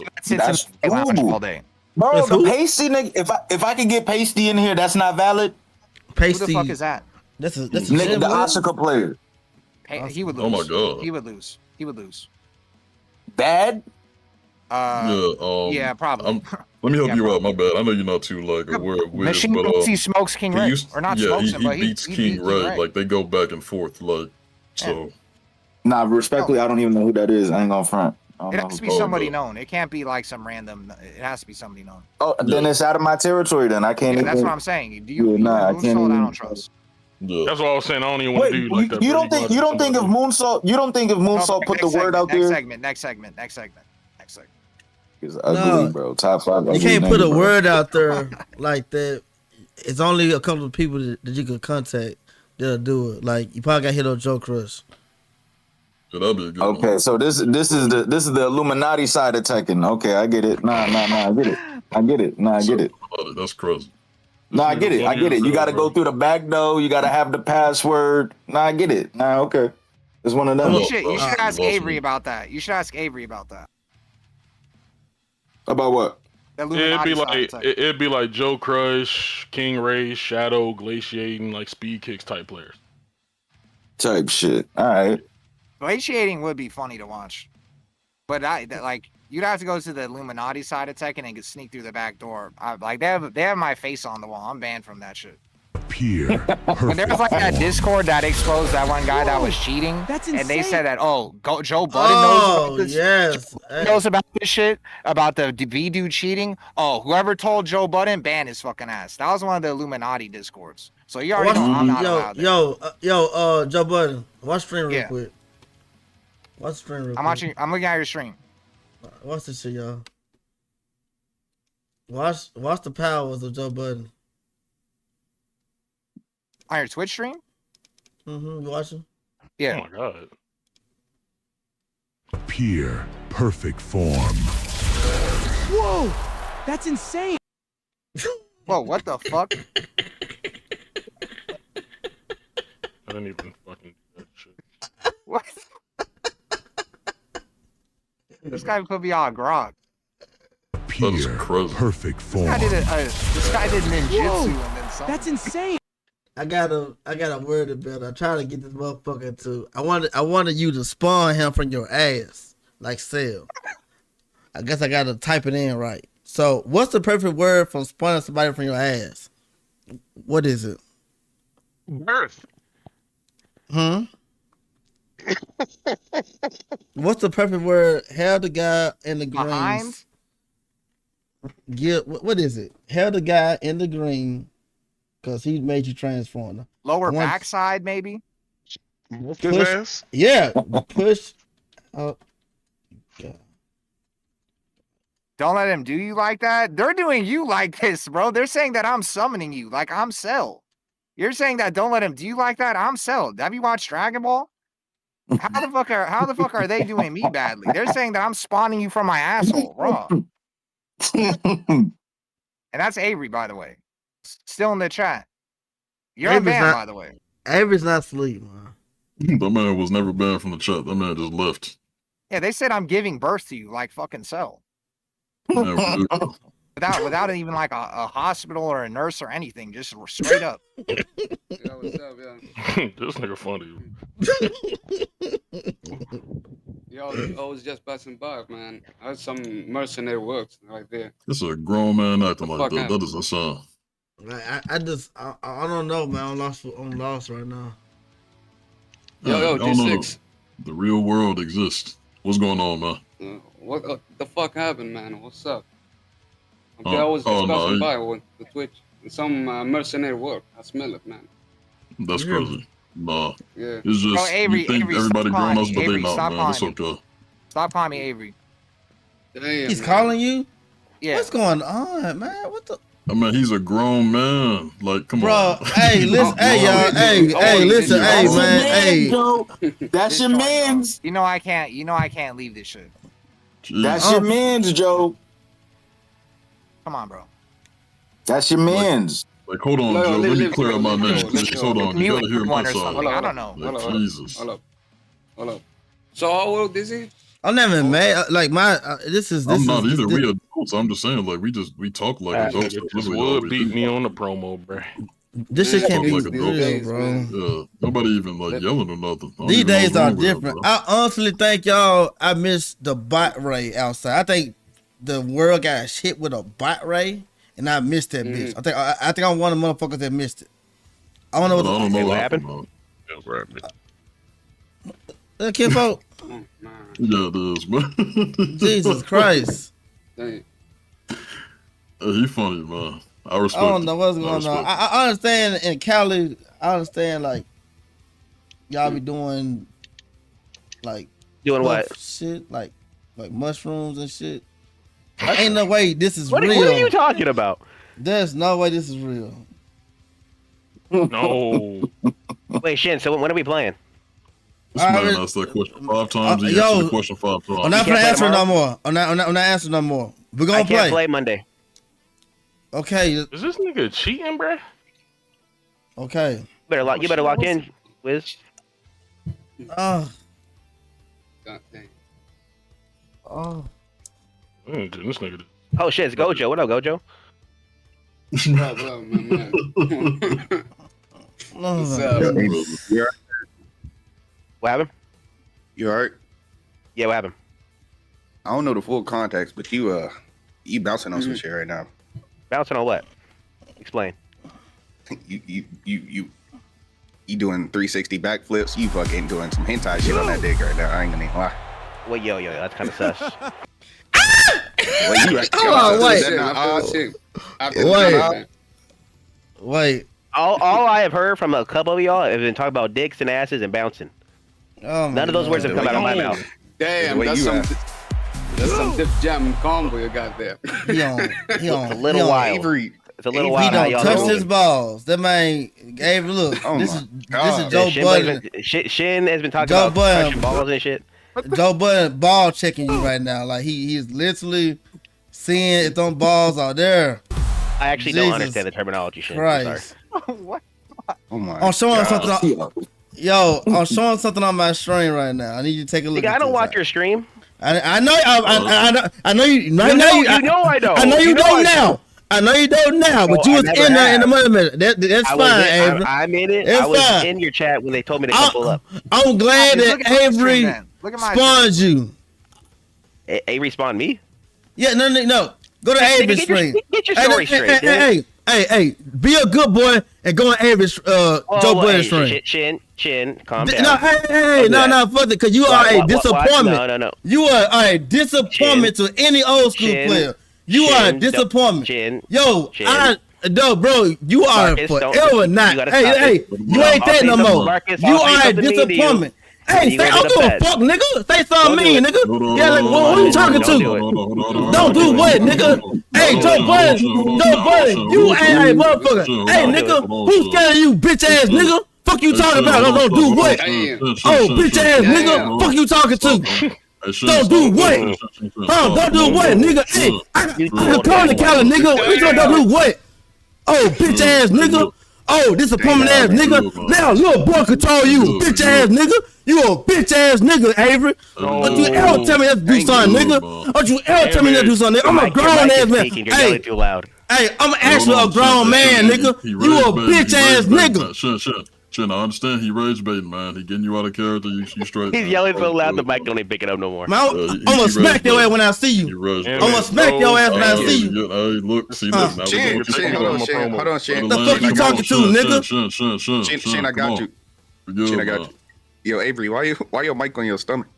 doable. all day. Bro, the pasty nigga. If I could get pasty in here, that's not valid. Pasty. Who the fuck is that? That's a nigga, the Asuka player. He would lose. Oh my god. He would lose. Bad? Yeah, probably. Let me help you out. My bad. I know you're not too like aware of Wiz, Machine but he smokes King Red, or not smokes him, but he beats King Red. Like they go back and forth, like so. Nah, respectfully, I don't even know who that is. I ain't gonna front. It has to be somebody known. It can't be like some random. It has to be somebody known. Oh, then it's out of my territory. Then I can't. Yeah, even... that's what I'm saying. Do you? Nah, I can't. Even... I don't trust. Yeah. That's what I was saying. I don't even want to do like that. You don't think if Moonsalt? You don't think if Moonsalt put the word out there? Next segment. It's ugly, bro. Top 5. You can't put a word out there like that. It's only a couple of people that you can contact that'll do it. Like you probably got to hit on Joe Crush. Okay, so this is the Illuminati side of Tekken. Okay, I get it. Nah, I get it. That's crazy. Nah, I get it. You got to go through the back door. You got to have the password. Nah, I get it. Nah, okay. It's one of them. You should ask Avery about that. About what? It'd be like Joe Crush, King Ray, Shadow, Glaciating, like speed kicks type players. Type shit. All right. Glaciating would be funny to watch, but you'd have to go to the Illuminati side of Tekken and get sneak through the back door. They have my face on the wall. I'm banned from that shit. Pure. When there was like that Discord that exposed that one guy that was cheating, That's and they insane. said that Joe Budden knows about this shit, about the V-Dude cheating. Oh, whoever told Joe Budden, ban his fucking ass. That was one of the Illuminati Discords. So you already know I'm not allowed there. Joe Budden, watch stream real quick. Watch stream real quick. I'm looking at your stream. Watch this shit, y'all. Watch the powers of Joe Budden. On your Twitch stream? You watching? Yeah. Oh my god. Pure, perfect form. Whoa, that's insane. Whoa, what the fuck? I didn't even fucking do that shit. What? This guy could be all grog. Pure, perfect form. This guy did ninjutsu and then something. That's insane. I got a word about it. I'm trying to get this motherfucker to. I wanted you to spawn him from your ass, like Cell. I guess I gotta type it in right. So, what's the perfect word from spawning somebody from your ass? What is it? Birth. What's the perfect word? Held the guy in the greens. Behind? What is it? Held the guy in the green. Because he made you transform. Lower backside, maybe? Push, yeah, push. Don't let him do you like that. They're doing you like this, bro. They're saying that I'm summoning you like I'm Cell. You're saying that don't let him do you like that. I'm Cell. Have you watched Dragon Ball? How the fuck are they doing me badly? They're saying that I'm spawning you from my asshole, raw. And that's Avery, by the way. Still in the chat. You're a man, by the way. Avery's not asleep, man. That man was never banned from the chat. That man just left. Yeah, they said I'm giving birth to you like fucking Cell. Without even like a hospital or a nurse or anything, just straight up. Yeah, what's up, yeah? This nigga funny. Yo, I was just passing by, man. I had some mercenary works right there. It's a grown man acting like that. That doesn't sound. I don't know, man. I'm lost right now. Yo, G6. The real world exists. What's going on, man? What the fuck happened, man? What's up? I was just passing by with the Twitch. Some mercenary work. I smell it, man. That's crazy. Nah. Yeah. It's just Avery, you think Avery, everybody grown us, but Avery, they not, man. It's okay. Stop calling me Avery. Damn, He's calling you? Yeah. What's going on, man? What the? I mean, he's a grown man. Like, come on. Bro, hey, listen, hey, y'all, hey, listen, hey, man, hey. That's your man's. You know I can't leave this shit. That's your man's, Joe. Come on, bro. That's your man's. Like, hold on, Joe. Let me clear up my name. Hold on. You gotta hear my side. I don't know. Like, Jesus. Hold up. So how old is he? I'm never mad. Like my, this is. I'm not either. We adults. I'm just saying, like we talk like adults. This would beat me on the promo, bro. This shit can't be like real, bro. Yeah, nobody even like yelling or nothing. These days are different. I honestly think y'all, I miss the bot ray outside. I think the world got hit with a bot ray, and I missed that bitch. I think I'm one of the motherfuckers that missed it. I don't know what happened. Kinfolk. Yeah, it is, man. Jesus Christ. Hey. He funny, man. I respect. I don't know what's going on. I understand in Cali. I understand like y'all be doing like what shit like mushrooms and shit. Ain't no way this is real. What are you talking about? There's no way this is real. No. Wait, Shin. So when are we playing? This man asked that question 5 times. He answered the question 5 times. I'm not gonna answer no more. I'm not answer no more. We're gonna play. I can't play Monday. Okay. Is this nigga cheating, bruh? Okay. You better lock in, Wiz. God damn. Oh. This nigga Oh shit, it's Gojo. What up, Gojo? What up, man? What's up? What happened? You alright? Yeah, what happened? I don't know the full context, but you bouncing on some Mhm. shit right now. Bouncing on what? Explain. You doing 360 backflips? You fucking doing some hentai shit on that dick right now. I ain't gonna even lie. Well, yo, that's kind of sus. Wait, you Hold on, wait. Wait. All I have heard from a couple of y'all have been talking about dicks and asses and bouncing. Oh, none of those words have come out of my mouth. Damn, that's some Def Jam combo you got there. It's a little wild. It's a little wild. He How don't y'all touch doing? his balls. That man gave look. this is Joe Budden. Shin has been talking Joe about Budden. touching balls and shit. Joe Budden ball checking you right now. Like he is literally seeing if them balls are there. I actually don't understand the terminology, Shin. I'm sorry. Christ. Oh my I'm showing God. something. I'm showing something on my screen right now. I need you to take a look. Nigga, at I don't this. watch your stream. I know. I know you. Right You now, know- you know I don't. I know you, You know don't I now. don't. I know you don't now. But Oh, you I was never in there in the have. moment. That's I was fine, in- Avery. I'm in it. It's I was fine. in your chat when they told me to come pull up. I'm glad Just that look at my Avery stream, then. Look at my spawned you. Avery spawned me? Yeah, no. Go to Nigga, Avery's get your- stream. get your story straight, Hey, be a good boy and go on Avery's Joe Budden's stream. Chin, calm No, down. hey, no, fuck it, because you are a disappointment. No. You are a disappointment to any old school Chin. player. You are a Chin. disappointment. Chin. Yo, Chin. bro, you are Marcus, don't- forever not. you gotta Hey, stop it. you ain't I'll that say no something, more. Marcus, You I'll say are a something mean to you, disappointment. and Hey, you say, I gonna don't get give a upset. fuck, nigga. Say something Don't do mean, it. nigga. Yeah, like, who you talking Don't do to? it. Don't do what, nigga? Hey, Joe Budden, you hey, motherfucker. Hey, nigga, who's scared of you, bitch ass nigga? Fuck you talking about? Don't do what? Oh, bitch ass nigga. Fuck you talking to? Don't do what? Huh? Don't do what, nigga? Hey, I can call the calendar, nigga. What you don't do what? Oh, bitch ass nigga. Oh, disappointment ass nigga. Now little boy control you, bitch ass nigga. You a bitch ass nigga, Avery. Don't you ever tell me that to do something, nigga? Don't you ever tell me that to do something? I'm a grown ass man. You're yelling too loud. Hey, I'm actually a grown man, nigga. You a bitch ass nigga. Shin, I understand he rage baiting, man. He getting you out of character. You straight. He's yelling so loud the mic don't even pick it up no more. Man, I'm gonna smack your ass when I see you. I'm gonna smack your ass when I see you. Hey, look, see this. Now Shin, hold on, Shin. The fuck you talking to, nigga? Shin, I got you. Shin, I got you. Yo, Avery, why your mic on your stomach?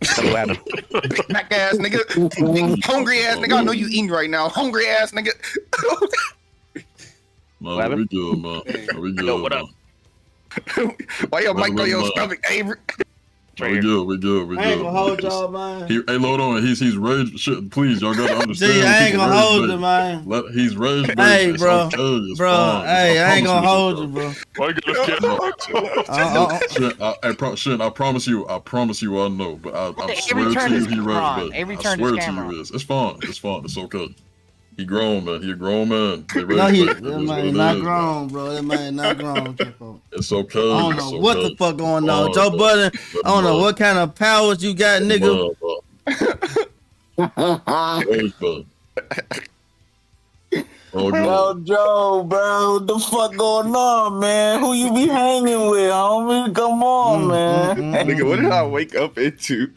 Back ass nigga. Hungry ass nigga. I know you eating right now. Hungry ass nigga. No, we good, man. We good. Yo, what up? Why your mic on your stomach, Avery? We good. I ain't gonna hold y'all, man. Hey, hold on. He's rage. Shit, please, y'all gotta understand. Gee, I ain't people gonna rage hold bait. you, man. He's rage bait. Hey, It's bro. okay. It's Bro, fine. hey, I ain't gonna promise hold you, you, bro. Shin, I promise you, I know, but I swear Avery to turned you, his he camera on. rage bait. Avery I turned swear his to camera you, it's fine. It's okay. He grown, man. He a grown man. They rage No, bait. that It is man what it not is, grown, bro. That man not grown. It's okay. I don't know what the fuck going on, Joe Budden. I don't know bro. what kind of powers you got, nigga. Yo, Joe, bro, what the fuck going on, man? Who you be hanging with, homie? Come on, man. Nigga, what did I wake up into?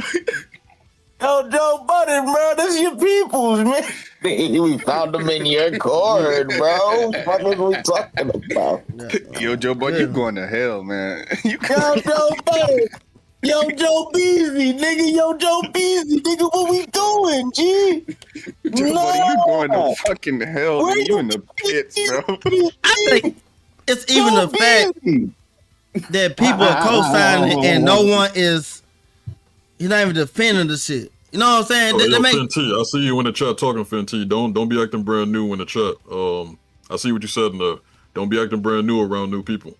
Yo, Joe Budden, bro, this your peoples, man. We found them in your cord, bro. What are we talking about? Yo, Joe Budden, you going to hell, man. Yo, Joe Budden. Yo, Joe Beezy, nigga. Yo, Joe Beezy, nigga. What we doing, G? Joe Budden, you going to fucking hell, nigga. You in the pits, bro. I think it's even the fact that people are co-signing and no one is, you're not even defending the shit. You know what I'm saying? Yo, Fenty, I see you in the chat talking, Fenty. Don't be acting brand new in the chat. I see what you said in there. Don't be acting brand new around new people.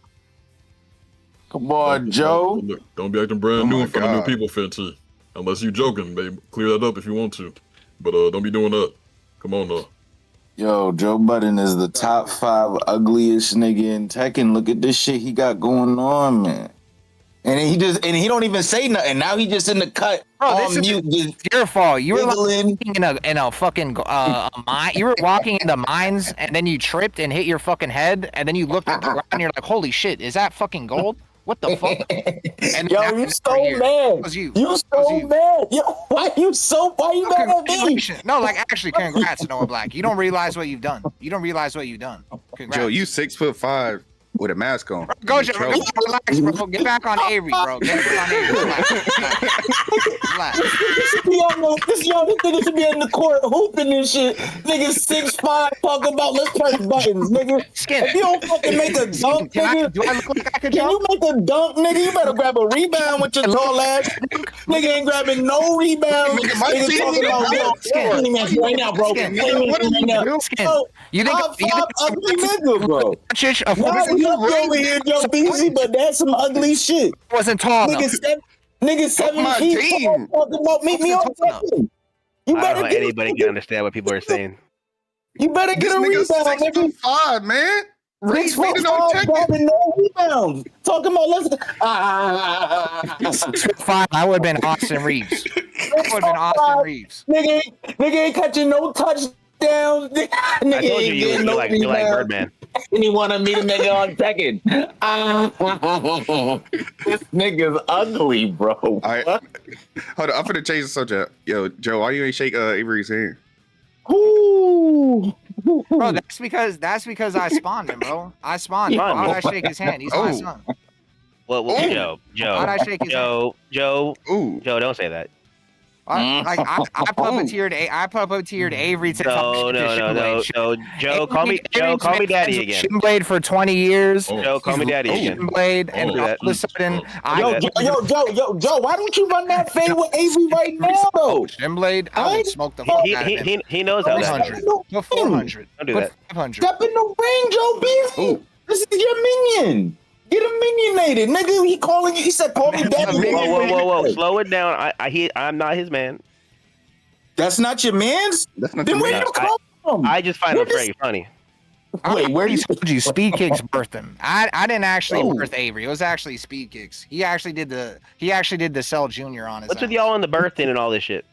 Come on, Joe. Don't be acting brand new in front of new people, Fenty. Unless you joking, babe. Clear that up if you want to. But don't be doing that. Come on now. Yo, Joe Budden is the top 5 ugliest nigga in Tekken. Look at this shit he got going on, man. And he don't even say nothing. Now he just in the cut on mute. It's your fault. You were walking in a fucking mine. You were walking in the mines, and then you tripped and hit your fucking head, and then you looked at the ground, and you're like, "Holy shit, is that fucking gold? What the fuck?" And yo, you so mad. You so mad. Yo, why you mad at me? No, like actually, congrats, Noah Black. You don't realize what you've done. Congrats. Joe, you 6'5" with a mask on. Go, Joe. Relax, bro. Get back on Avery, bro. Get back on Avery. Relax. This nigga should be in the court hooping and shit. Nigga 6'5" talking about let's press buttons, nigga. If you don't fucking make a dunk, nigga. Do I look like I could Can you make a dunk, nigga? You better grab a rebound with your tall ass. Nigga ain't grabbing no rebound. Nigga talking about right now, bro. You think ugly nigga, bro? You over here, Joe Beasy, but that's some ugly shit. Wasn't tall enough. Nigga 7 feet tall talking about meet me on second. You I better don't know anybody can understand what people are saying. You better get a rebound, nigga. 6'5", man. 6'5", grabbing no rebounds. Talking about let's 6'5", I would have been Austin Reeves. Nigga ain't catching no touchdowns. Nigga I told you like Birdman. And he wanted me to make it on second. This nigga's ugly, bro. All right. Hold on, I'm finna change the subject. Yo, Joe, why you ain't shake Avery's hand? Ooh. Bro, that's because I spawned him, bro. I spawned him. Why would I shake his hand? He's my son. Well, Joe. Why'd I shake his hand? Joe, don't say that. I puppeteered Avery to No. Joe, call me daddy again. Shinblade for 20 years. Joe, call me daddy again. Shinblade, and all of a sudden, Joe, why don't you run that fade with Avery right now, though? Shinblade, I would smoke the fuck out of him. He knows how that. 400. Don't do that. 500. Step in the ring, Joe Beasy. This is your minion. Get him minionated, nigga. He calling you. He said, "Call me daddy." Whoa! Slow it down. I'm not his man. That's not your man's. Then where you come from? I just find him very funny. Wait, where he told you Speed Kicks birthed him? I didn't actually birth Avery. It was actually Speed Kicks. He actually did the Cell Junior on his. What's with y'all in the birthing and all this shit?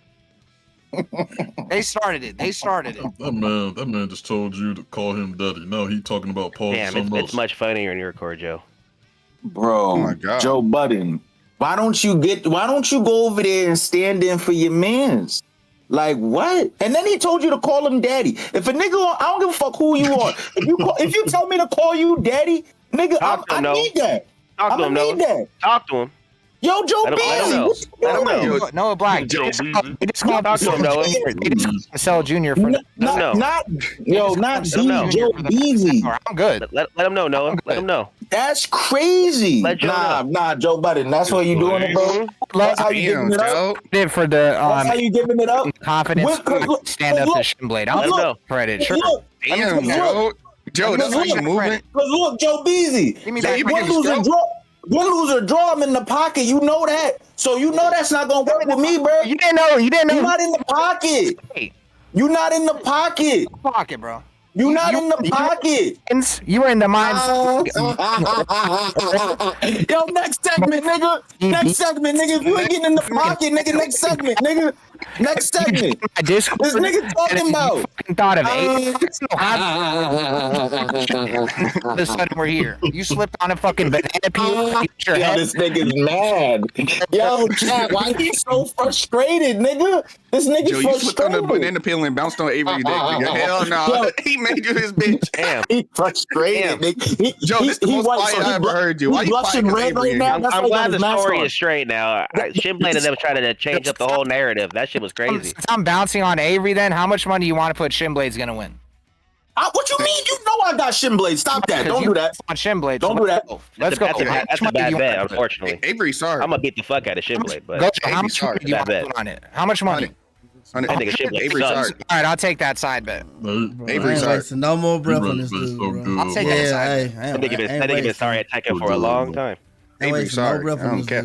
They started it. That man just told you to call him daddy. Now he talking about Paul. Damn, it's much funnier in your record, Joe. Bro, my God. Joe Budden, why don't you go over there and stand in for your mans? Like what? And then he told you to call him daddy. If a nigga, I don't give a fuck who you are. If you tell me to call you daddy, nigga, I need that. Talk to him, Noah. Talk to him. Yo, Joe Beasy. Noah Black. Joe Beasy. Talk to him, Noah. Cell Junior for not Joe Beasy. I'm good. Let him know, Noah. Let him know. That's crazy. Nah, Joe Budden. That's what you doing it, bro. That's how you giving it up. Did for the that's how you giving it up. Confidence. Stand up to Shinblade. I'll credit. Sure. Damn, Joe, that's how you moving. Look, Joe Beasy. Win, lose, or draw, I'm in the pocket. You know that. So you know that's not gonna work with me, bro. You didn't know. You're not in the pocket. You're not in the pocket. Pocket, bro. You're not in the pocket. You were in the mines. Yo, next segment, nigga. If you ain't getting in the pocket, nigga, next segment, nigga. Next segment. This nigga talking about. Thought of it. All of a sudden we're here. You slipped on a fucking banana peel. Yo, this nigga's mad. Yo, chat, why he so frustrated, nigga? This nigga's frustrated. You slipped on a banana peel and bounced on Avery's dick, nigga. Hell no. He made you his bitch. Damn. He frustrated, nigga. Joe, this is the most quiet I ever heard you. Why you blushing red right now? I'm glad the story is straight now. Shinblade and them trying to change up the whole narrative. That shit was crazy. Since I'm bouncing on Avery, then how much money do you want to put Shinblade's gonna win? What you mean? You know I got Shinblade. Stop that. Don't do that. On Shinblade. Don't do that. Let's go. That's a bad bet, unfortunately. Avery, sorry. I'm gonna beat the fuck out of Shinblade, but how much money do you want to put on it? How much money? I think Shinblade Avery, sorry. All right, I'll take that side bet. Avery, sorry. No more breath on this dude, bro. I'll take that side bet. I think he's been sorry at Tekken for a long time. Avery, sorry. I don't care.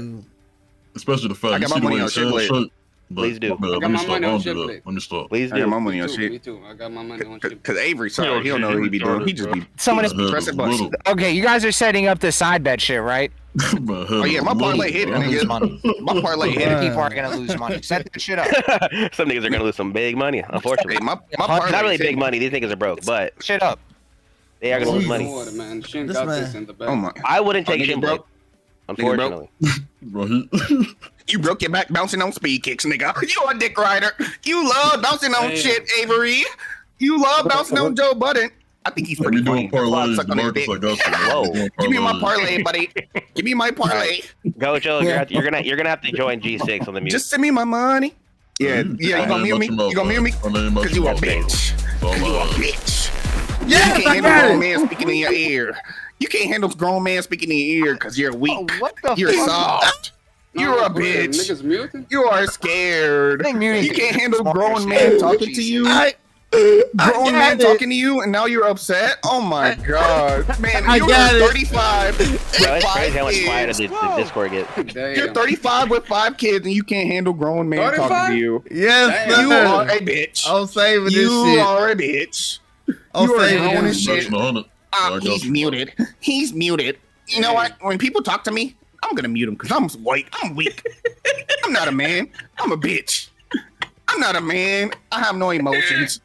Especially the fact I got my money on Shinblade. Please do. Man, I got my money on ShinFolk. Let me stop. Please I got do. my money on Me shit. too. I got my money on ShinFolk. Cause Avery, sorry, he don't know what he be doing. He just be Someone is pressing buttons. Okay, you guys are setting up the side bet shit, right? Oh yeah, my parlay hit, lose money. My parlay hit. People are gonna lose money. Set that shit up. Some niggas are gonna lose some big money, unfortunately. My Not really big money. These niggas are broke, but shit up. They are gonna lose money. Man. Shin got this in the back. Oh my! I wouldn't take nigga Shin broke. unfortunately. You broke your back bouncing on speed kicks, nigga. You a dick rider. You love bouncing on shit, Avery. You love bouncing on Joe Budden. I think he's pretty funny. Parlays, Suck on his dick. Whoa! Give me my parlay, buddy. Give me my parlay. Go, Joe. You're gonna have to join G6 on the music. Just send me my money. Yeah, you gonna mute me? You gonna mute me? Cause you a bitch. You a bitch. Yes, you can't handle a grown man speaking in your ear. You can't handle a grown man speaking in your ear because you're weak. You're soft. You're a bitch. Niggas muting? You are scared. You can't handle grown man man talking to you. Grown man talking to you, and now you're upset. Oh my god, man! I You're got it. 35. Bro, with it's 5 crazy how much kids. quieter the Discord gets. You're 35 with 5 kids, and you can't handle grown man 35? talking to you. Yes, You sir. are a bitch. I'm saving this You shit. are a bitch. I'm You are saving grown this as shit. shit. He's muted. He's muted. You know what? When people talk to me, I'm gonna mute him because I'm white. I'm weak. I'm not a man. I'm a bitch. I'm not a man. I have no emotions.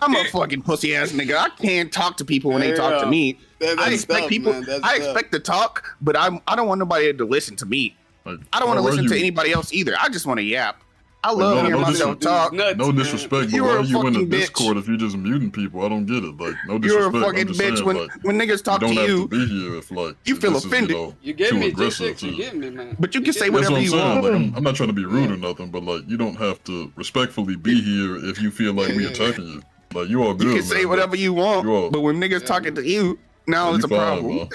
I'm a fucking pussy ass nigga. I can't talk to people when they talk to me. I expect people. I expect to talk, but I don't want nobody to listen to me. I don't want to listen to anybody else either. I just want to yap. I love hearing myself talk. No disrespect, but You why are are a you in the fucking bitch. Discord if you're just muting people? I don't get it. Like, no disrespect. You're a I'm fucking just bitch saying, when niggas talk to you. Don't you. have to be here if like You feel this is, offended. You get too me, aggressive G6. You to- get me, man. But you can say That's whatever what I'm you saying. want. Like, I'm not trying to be rude or nothing, but like, you don't have to respectfully be here if you feel like we attacking you. Like, you all good. You can say man, whatever you want, You all- but when niggas talking to you, now it's a fine, problem. man.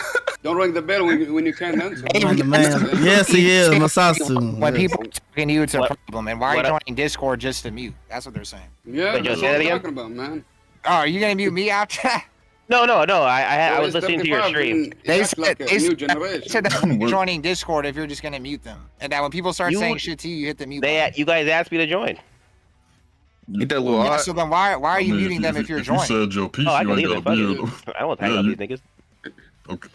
Don't ring the bell when you can't answer. I'm the man. Yes, he is. Masasu. When Yes. people are talking to you, it's a What- problem. And why are you what I- joining Discord just to mute? That's what they're saying. Yeah, Wait, Joe, that's say what that I'm again? talking about, man. Oh, are you gonna mute me after? No. I was listening to your stream. They Act said, like a they new said generation. that when you're joining Discord if you're just gonna mute them, and that when people start You- saying shit to you, you hit the mute button. You guys asked me to join. Get that little Yeah, odd. so then why are you muting them if you're If you joining? said Joe Peace, Oh, I you can ain't leave gotta it. be Fuck here. it. I won't hang Yeah, out you- with these niggas.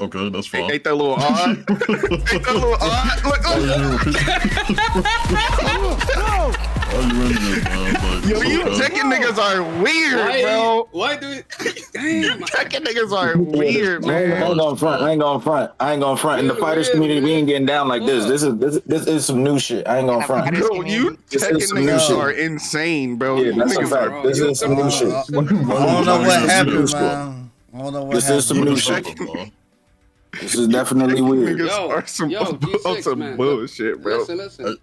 Okay, that's fine. Ain't that little odd? Ain't that little odd? Look, Why you in here, man? Like, yo, you okay. Tekken niggas are weird, bro. Why do it? Damn. Tekken niggas are weird, I man. ain't gonna front. I ain't gonna front. In the fighters community, we ain't getting down like this. This is some new shit. I ain't gonna front. Bro, you This Tekken is some new niggas shit. are insane, bro. Yeah, You that's a niggas fact. are. This is some new shit. I don't know what happened, man. I don't know what This is some happened. new shit. This is definitely weird. Niggas are some, G6, some man. bullshit, bro. Listen.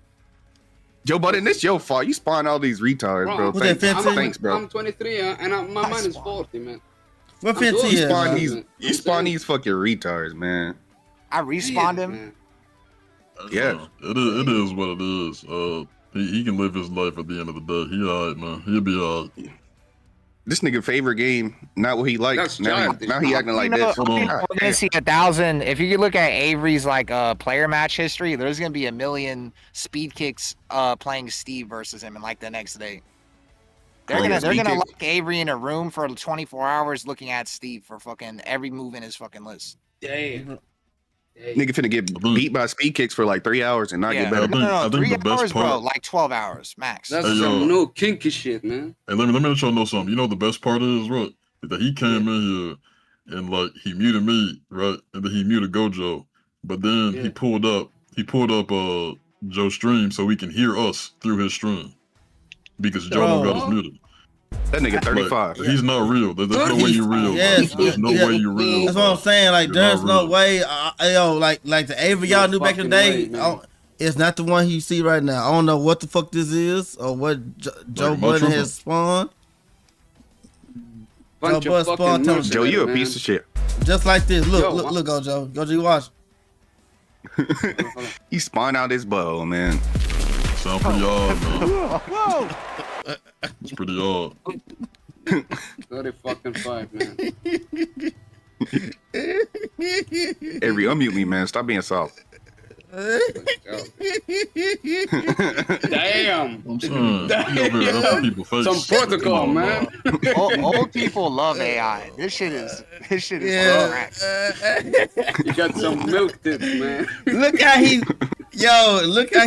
Joe Budden, this your fault. You spawned all these retards, bro. Who's that, Thanks, 15? thanks, bro. I'm 23 and my man is 40, man. What I'm 15 doing is, this, man? man. You spawn these fucking retards, man. I respawned him. Man. Yeah. It is what it is. He can live his life at the end of the day. He alright, man. He'll be alright. This nigga favorite game, not what he likes. That's Now childish. he acting like You know, this. we're God gonna damn. see 1,000. If you could look at Avery's like player match history, there's gonna be 1 million speed kicks playing Steve versus him in like the next day. They're gonna speed kick. lock Avery in a room for 24 hours looking at Steve for fucking every move in his fucking list. Damn. Nigga finna get beat by speed kicks for like 3 hours and not Yeah. get better. No, I think 3 the best hours, bro. part- Like 12 hours max. That's Hey, some yo. new kinky shit, man. Hey, let me let y'all know something. You know the best part is, right? That he came in here and like he muted me, right? And then he muted Gojo. But then he pulled up Joe's stream so he can hear us through his stream. Because Joe don't got us muted. That nigga 35. Like, he's not real. There's no way you're real. Yes, There's no way you're real. That's what I'm saying. Like, You're there's not no real. way. Yo, like the Avery y'all knew back in the day. fucking way, man. It's not the one you see right now. I don't know what the fuck this is or what Joe Like, Budden my has spawned. Bunch Joe of Bud fucking spawned. Tell him, Joe, you a man. piece of shit. just like this. Look, Yo, look, Gojo. Gojo, you watch. He spawned out his bow, man. Sound pretty odd, man. Whoa! It's pretty odd. 30 fucking 5, man. Avery, unmute me, man. Stop being soft. Damn. I'm saying, That's what people face. Some protocol, man. Old people love AI. This shit is crack. You got some milk tips, man. Look how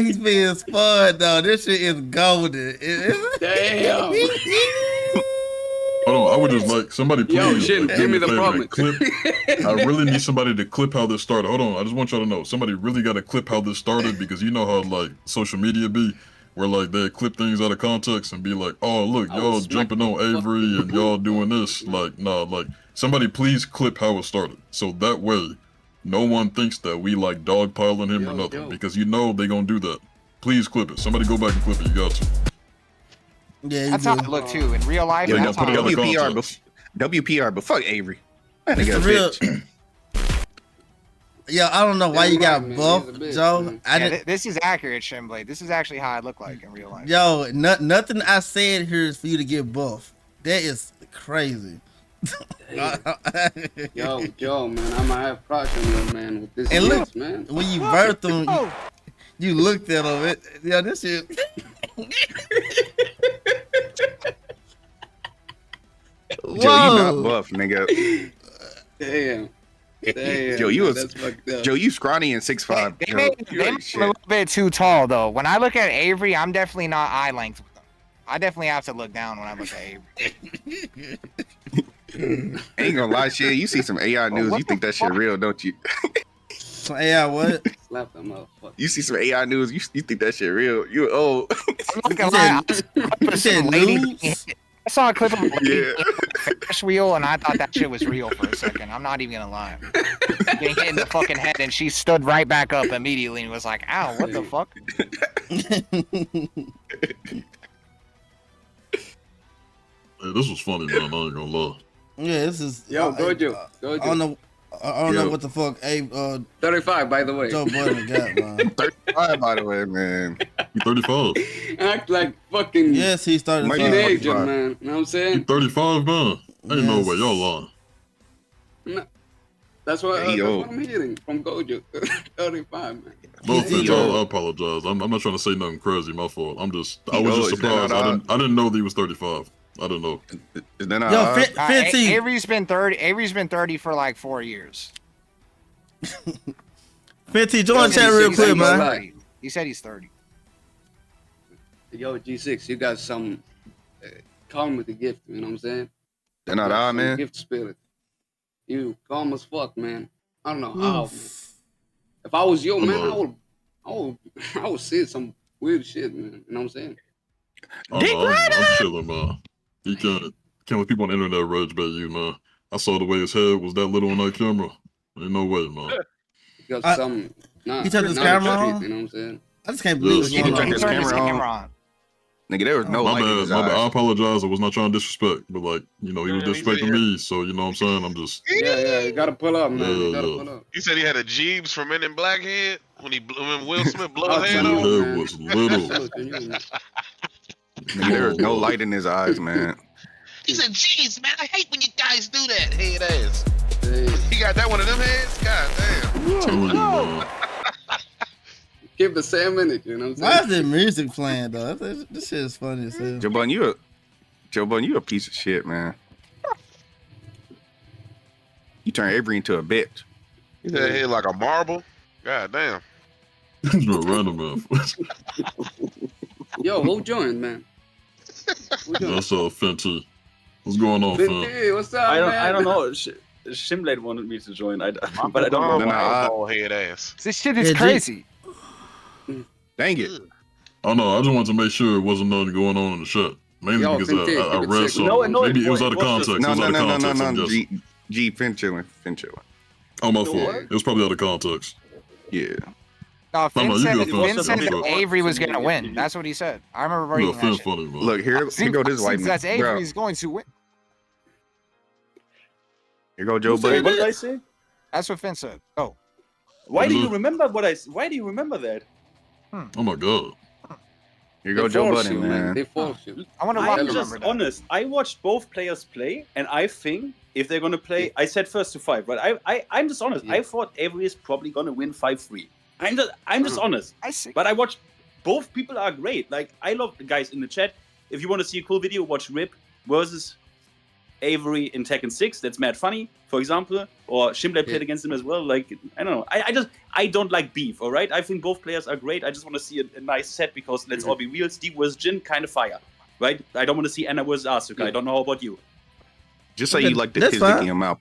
he's being spun though. This shit is golden. Damn. Hold on, I would just like somebody please. Yo, Shin, give me the problem. Clip. I really need somebody to clip how this started. Hold on, I just want y'all to know. Somebody really got to clip how this started because you know how like social media be, where like they clip things out of context and be like, oh look, y'all jumping on Avery and y'all doing this. Like, nah, like somebody please clip how it started. So that way, no one thinks that we like dogpiling him or nothing because you know they gonna do that. Please clip it. Somebody go back and clip it. You got to. Yeah, that's how it looked too in real life. Yeah, That's how it looked. WPR, but fuck Avery. That It's nigga a real. bitch. Yo, I don't know why you got buff, Joe. This is accurate, Shinblade. This is actually how I look like in real life. Yo, nothing I said here is for you to get buff. That is crazy. Yo, Joe, man, I might have crush on you, man, with this And look, man. when you birthed him, you looked at him. Yo, this shit. Joe, you not buff, nigga. Damn. Joe, you was that's fucked up. Joe, you scrawny and 6'5". They made him a little bit too tall though. When I look at Avery, I'm definitely not eye length with him. I definitely have to look down when I look at Avery. Ain't gonna lie, shit. You see some AI news, you think that shit real, don't you? Some AI what? Slap that motherfucker. You see some AI news, you think that shit real. You old. I'm not gonna lie. I saw a clip of a lady Ferris wheel, and I thought that shit was real for a second. I'm not even gonna lie. Getting hit in the fucking head, and she stood right back up immediately and was like, "Ow, what the fuck?" Hey, this was funny, man. I ain't gonna lie. Yeah, this is. Yo, Gojo. I don't know. I don't know what the fuck. 35, by the way. Joe Budden got, man. 35, by the way, man. You 35? Act like fucking yes, he's 35. teenager, man. You know what I'm saying? You 35, man? Ain't no way. Y'all lying. No, that's what I'm hearing from Gojo. 35, man. No offense, I apologize. I'm not trying to say nothing crazy. My fault. I was just surprised. I didn't know that he was 35. I don't know. Avery's been 30. Avery's been 30 for like 4 years. Fenty, join chat real quick, man. He said he's 30. Yo, G6, you got some calm with the gift. You know what I'm saying? They're not odd, man. Gift spirit. You calm as fuck, man. I don't know how. Man. If I was you, man, I would say some weird shit, man. You know what I'm saying? I'm chilling, man. He can't let people on the internet rage bait you, man. I saw the way his head was that little on that camera. Ain't no way, man. He got some. He turned his camera on? You know what I'm saying? I just can't believe he turned his camera on. Nigga, there was no light in his eyes. I apologize. I was not trying to disrespect, but like, you know, he was disrespecting me, so you know what I'm saying? I'm just. Yeah, you gotta pull up, man. You gotta pull up. You said he had a Jeeves from Men in Black head when Will Smith blew his head His off. head was little. Nigga, there was no light in his eyes, man. He said, "Jeez, man, I hate when you guys do that, head ass." He got that one of them heads. God damn. Keep the same minute, you know what I'm saying? Why is there music playing though? This shit is funny as hell. Joe Budden, you a piece of shit, man. You turn Avery into a bitch. He said head like a marble. God damn. He's no random, man. Yo, who joined, man? That's Fenty. What's going on, Fenty? What's up, man? I don't know. Shimblade wanted me to join, but I don't know. Bald head ass. This shit is crazy. Dang it. Oh no, I just wanted to make sure it wasn't nothing going on in the chat. Mainly because I read something. No, Maybe it was out of context. No. G, Finn chilling. Oh, my fault. It was probably out of context. Yeah. No, Finn said that Avery was going to win. That's what he said. I remember reading that shit. Funny, man. Look, here go this white man. That's Avery's going to win. Here go Joe Budden. What did I say? That's what Finn said. Oh. Why do you remember Why do you remember that? Oh my god. Here go Joe Budden, man. They force you. I'm just honest. I watched both players play, and I think if they're gonna play, I said first to 5, but I'm just honest. I thought Avery is probably gonna win 5-3. I'm just honest. I see. But I watched both people are great. Like I love the guys in the chat. if you want to see a cool video, watch Rip versus Avery in Tekken 6. That's mad funny, for example. Or Shinblade played against him as well. Like, I don't know. I don't like beef, all right? I think both players are great. I just want to see a nice set because, let's all be real, Steve versus Jin, kind of fire, right? I don't want to see Anna versus Asuka. I don't know how about you. Just say you like the kids licking your mouth.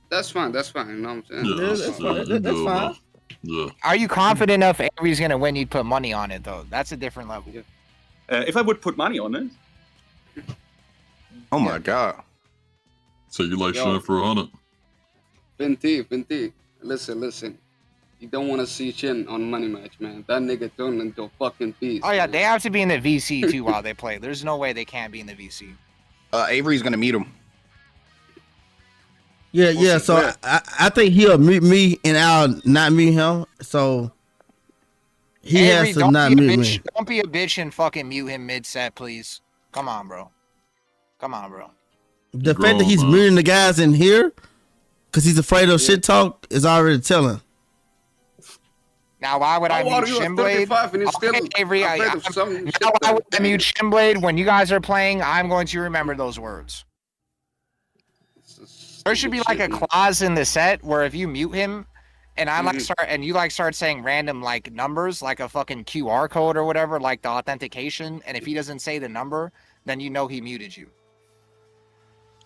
That's fine. You know what I'm saying? That's fine. Yeah. Are you confident enough Avery's gonna win? You'd put money on it though. That's a different level. If I would put money on it. Oh my god. So you like Shin for 100? Fenty, listen. You don't want to see Shin on Money Match, man. That nigga turned into a fucking beast. Oh yeah, they have to be in the VC too while they play. There's no way they can't be in the VC. Avery's gonna mute him. Yeah. So I think he'll mute me and I'll not mute him. So he Avery, has to not mute me. Don't be a bitch and fucking mute him mid-set, please. Come on, bro. The fact that he's muting the guys in here because he's afraid of shit talk is already telling. Now, why would I mute Shinblade? Okay, Avery, now why would I mute Shinblade? When you guys are playing, I'm going to remember those words. There should be like a clause in the set where if you mute him, and I start saying random like numbers, like a fucking QR code or whatever, like the authentication, and if he doesn't say the number, then you know he muted you.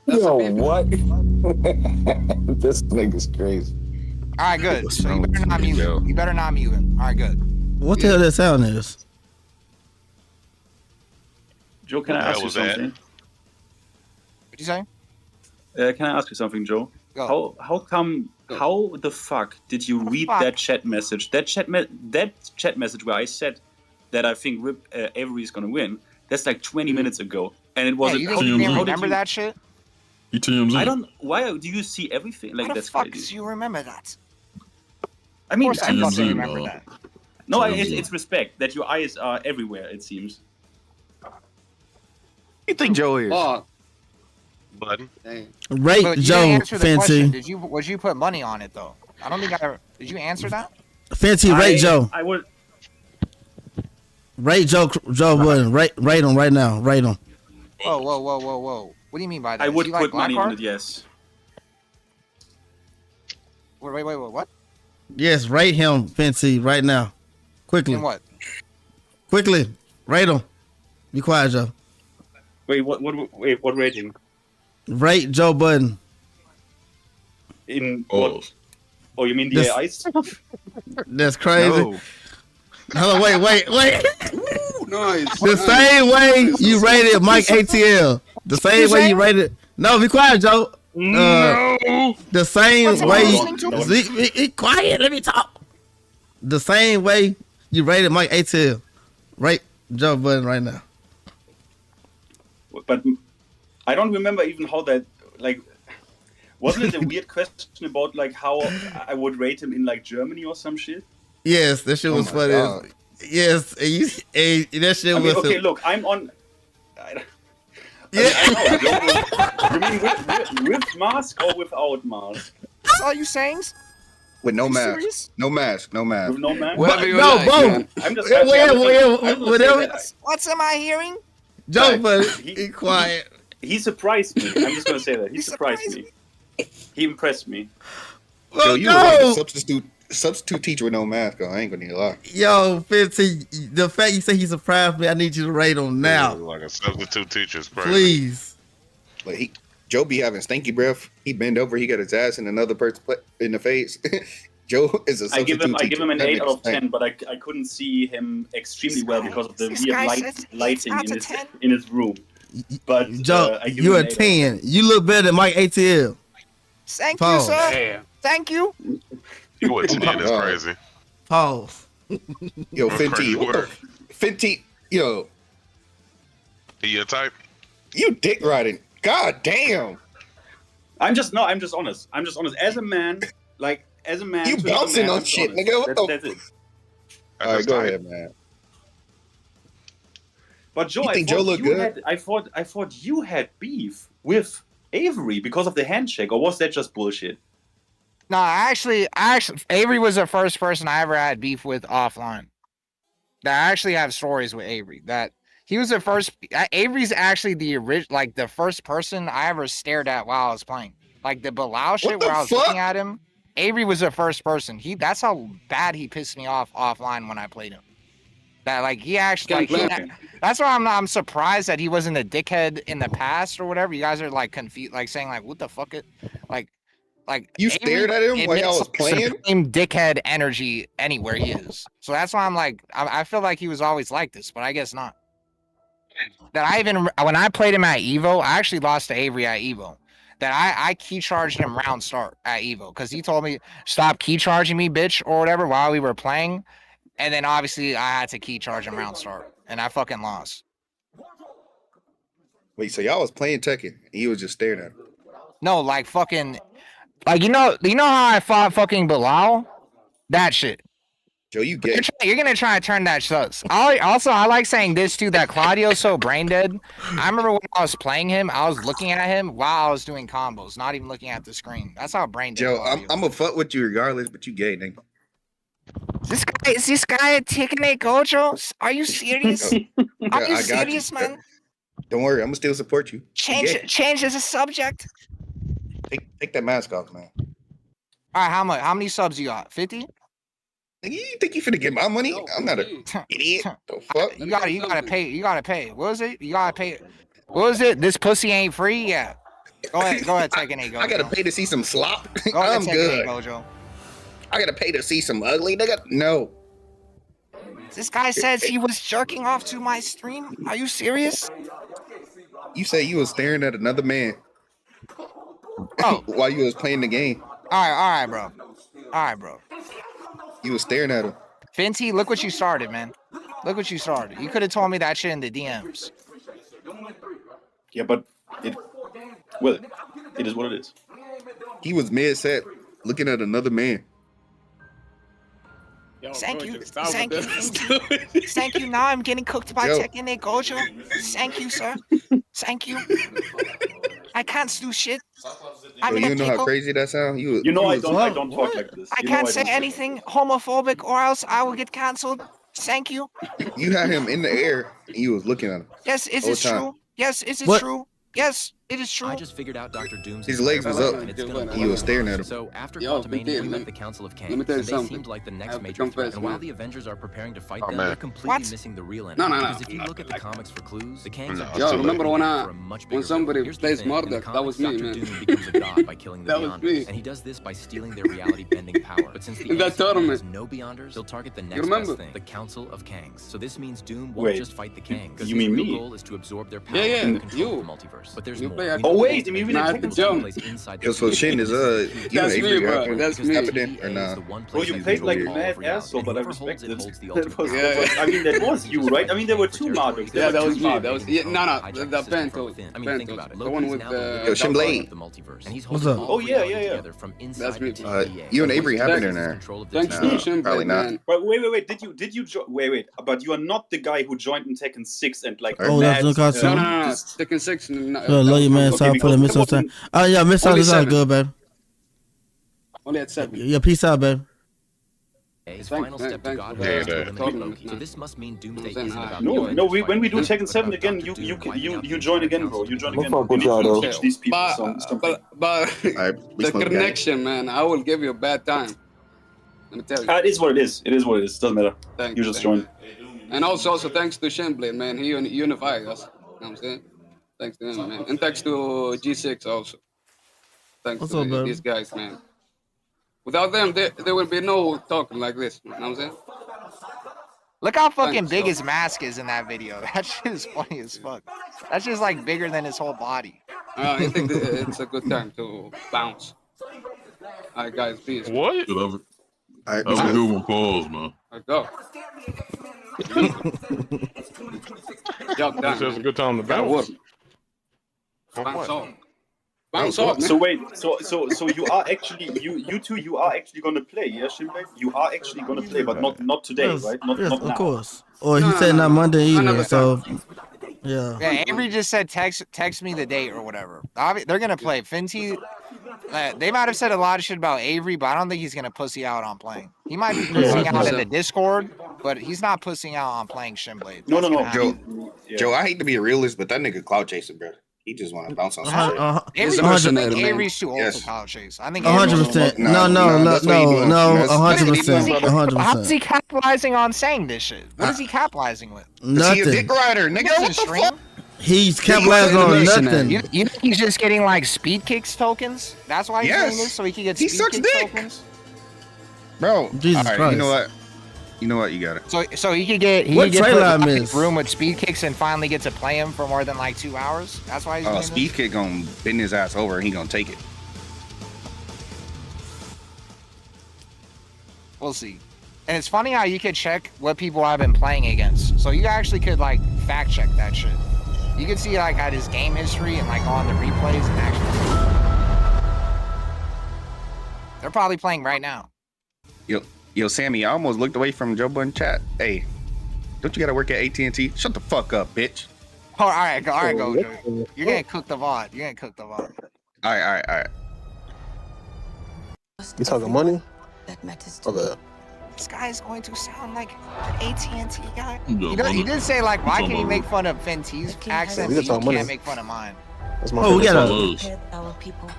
Yo, what? This nigga's crazy. All right, good. So you better not mute him. You better not mute him. All right, good. What the hell that sound is? Joe, can I ask you something? What'd you say? Can I ask you something, Joe? Go. How the fuck did you read that chat message? That chat message where I said that I think Avery is gonna win. That's like 20 minutes ago, and it was. You think you didn't remember that shit? TMZ. I don't. Why do you see everything? Like How the that's fuck crazy. do you remember that? I mean, of course I fucking remember that. No, it's respect that your eyes are everywhere. It seems. You think Joe is? Button. Rate Joe Fancy. Would you put money on it though? I don't think did you answer that? Fancy, rate Joe. I would. Rate Joe Budden. Rate him right now. Rate him. Whoa. What do you mean by that? I would put money on it, yes. Wait, what? Yes, rate him, Fancy, right now. Quickly. In what? Quickly. Rate him. Be quiet, Joe. Wait, what rating? Rate Joe Budden. In what? Oh, you mean the AI stuff? That's crazy. No. Hold on, wait. Ooh, nice. The same way you rated Mike ATL. The same way you rated. No, be quiet, Joe. No. The same way. Be quiet. Let me talk. The same way you rated Mike ATL. Rate Joe Budden right now. But I don't remember even how that like. Wasn't it a weird question about like how I would rate him in like Germany or some shit? Yes, that shit was funny. God. Yes, and that shit was. Okay, look, I'm on. Yeah. You mean with mask or without mask? That's all you saying? With no mask. Serious? No mask. With no mask? No, both. I'm just. Whatever. What am I hearing? Joe, but be quiet. He surprised me. I'm just gonna say that he surprised me. He impressed me. Yo, you were like a substitute teacher with no mask on. I ain't gonna need a lie. Yo, 15, the fact you say he surprised me, I need you to rate him now. Like a substitute teacher's crazy. Please. Like Joe be having stinky breath. He bend over, he got his ass in another person in the face. Joe is a substitute I give him an teacher. 8 out of 10, but I couldn't see him extremely well because of the weird lighting in his room. But Joe, you're a 10. You look better than Mike ATL. Thank Pause. you, sir. Thank you. You wouldn't say that's crazy. Pause. Yo, Fenty, yo. He your type? You dick riding. God damn. I'm just honest. As a man, you bouncing on shit, nigga. What the? That's it. All right, go ahead, man. But Joe, You think Joe look good? I thought you had beef with Avery because of the handshake, or was that just bullshit? No, actually, Avery was the first person I ever had beef with offline. I actually have stories with Avery that He was the first. Avery's actually the original, like the first person I ever stared at while I was playing. Like the Bilal shit where I was looking at him. Avery was the first person. That's how bad he pissed me off offline when I played him. That like he actually that's why I'm surprised that he wasn't a dickhead in the past or whatever. You guys are like confused, like saying like what the fuck it like you stared at him while y'all was playing? Same dickhead energy anywhere he is. So that's why I'm like I feel like he was always like this, but I guess not. That when I played him at Evo, I actually lost to Avery at Evo. That I key charged him round start at Evo because he told me stop key charging me, bitch, or whatever while we were playing. And then obviously I had to key charge him round start, and I fucking lost. Wait, so y'all was playing Tekken, and he was just staring at him? No, like fucking, like you know how I fought fucking Bilal? That shit. Joe, you gay. You're gonna try to turn that sus. I like saying this too, that Claudio's so brain dead. I remember when I was playing him, I was looking at him while I was doing combos, not even looking at the screen. That's how brain dead. Joe, I'm gonna fuck with you regardless, but you gay, nigga. Is this guy taking a Gojo? Are you serious? Are you serious, man? Don't worry, I'm gonna still support you. Change as a subject. Take that mask off, man. All right, how much? How many subs you got? 50? You think you finna get my money? I'm not an idiot. The fuck? You gotta pay. You gotta pay. What was it? You gotta pay. What was it? This pussy ain't free? Yeah. Go ahead, take an Gojo. I gotta pay to see some slop. Go ahead, I'm take good. an Gojo. I gotta pay to see some ugly nigga? No. This guy says he was jerking off to my stream. Are you serious? You say you was staring at another man. Oh. While you was playing the game. All right, bro. You was staring at him. Fenty, look what you started, man. Look what you started. You could have told me that shit in the DMs. Yeah, but it is what it is. He was mid-set looking at another man. Thank you. Thank you. Now I'm getting cooked by Tekken Gojo. Thank you, sir. Thank you. I can't do shit. You know how crazy that sounds? I don't talk like this. I can't say anything homophobic or else I will get canceled. Thank you. You had him in the air and you was looking at him. Yes, is it true? Yes, is it true? Yes, it is true. I just figured out Dr. Doom's his legs was up. He was staring at him. So after Quantumania, we met the Council of Kangs, and they seemed like the next major threat. And while the Avengers are preparing to fight them, they're completely missing the real enemy. No. Because if you look at the comics for clues, the Kangs are Yo, remember when somebody plays Murdoch? That was me, man. Doom becomes a god by killing the That was me. Beyonders, and he does this by stealing their reality-bending power. But since the In that MCU tournament. has no Beyonders, they'll target the next best thing, the Council of Kangs. So this means Doom won't just fight the Kangs. You mean his me? real goal is to absorb their power Yeah, and control you. the multiverse. But there's You more. play We wait, know you mean Nah, I have to jump. Yo, so Shin is you That's and me, Avery bro. have That's just me. happened in or nah? Bro, you played like a mad asshole, but I respect it. That was you, right? I mean, there were two Mardocs. Yeah, that was me. That was the Pento. The one with the. Yo, Shin Blade. What's up? Oh yeah. That's me. You and Avery happened in there. Thanks No, to Shin probably Blade, not. man. But wait. Did you wait? But you are not the guy who joined in Tekken 6 and like. Oh, that's no cartoon. No. Tekken 6. Yo, love you, man. Sorry for the misunderstanding. Oh, yeah, miss out. It's all good, baby. Only at 7. Yeah, peace out, baby. His final step to God Yeah, was to yeah. eliminate Loki. So this must mean Doomsday isn't about No. When we do Tekken 7 again, you join again, bro. You join again. fuck with You y'all, need to though. teach these people something. But we the smoke connection, man, I will give you a bad time. Let me tell you. It is what it is. It is what it is. Doesn't matter. Thank You just join. And also thanks to Shinblade, man. He unified us. You know what I'm saying? Thanks to him, man. And thanks to G6 also. Thanks What's to up, man? these guys, man. Without them, there will be no talking like this. You know what I'm saying? Look how fucking Thanks, big bro. his mask is in that video. That shit is funny as fuck. That's just like bigger than his whole body. I think it's a good time to bounce. All right, guys, peace. What? That was a good one. Pause, man. Let's go. Job done. This is a good time to Gotta bounce. work. For Bounce what? off. Bounce off, man. So wait, so you are actually you two you are actually gonna play, yeah, Shinblade? You are actually gonna play, but not today, Yes, right? Not yes, not of now. course. Or he said not Monday either, so yeah. Yeah, Avery just said text me the date or whatever. They're gonna play. Fenty, they might have said a lot of shit about Avery, but I don't think he's gonna pussy out on playing. He might be pussy out in the Discord, but he's not pussing out on playing Shinblade. No. Joe, I hate to be a realist, but that nigga cloud chasing, bro. He just want to bounce on some shit. He's Avery's too old for cloud chase. I think 100%. No, 100%. How's he capitalizing on saying this shit? What is he capitalizing with? Nothing. He a dick rider, nigga. What the fuck? He's capitalizing on nothing. You think he's just getting like speed kicks tokens? That's why he's doing this, so he can get speed kicks tokens? Bro, Jesus Christ. You know what? You got it. So he could get put in a room with speed kicks and finally get to play him for more than like 2 hours. That's why he's doing speed this? kick gonna bend his ass over and he gonna take it. We'll see. And it's funny how you could check what people have been playing against. So you actually could like fact check that shit. You could see like at his game history and like on the replays and actually. They're probably playing right now. Yo, Sammy, I almost looked away from Joe Budden chat. Hey, don't you gotta work at AT&T? Shut the fuck up, bitch. Oh, all right, go, Joe. You're gonna cook the VOD. All right. You talking money? Okay. This guy is going to sound like an AT&T guy. He did say like, why can you make fun of Fenty's accent, but you can't make fun of mine? That's my we gotta. Our people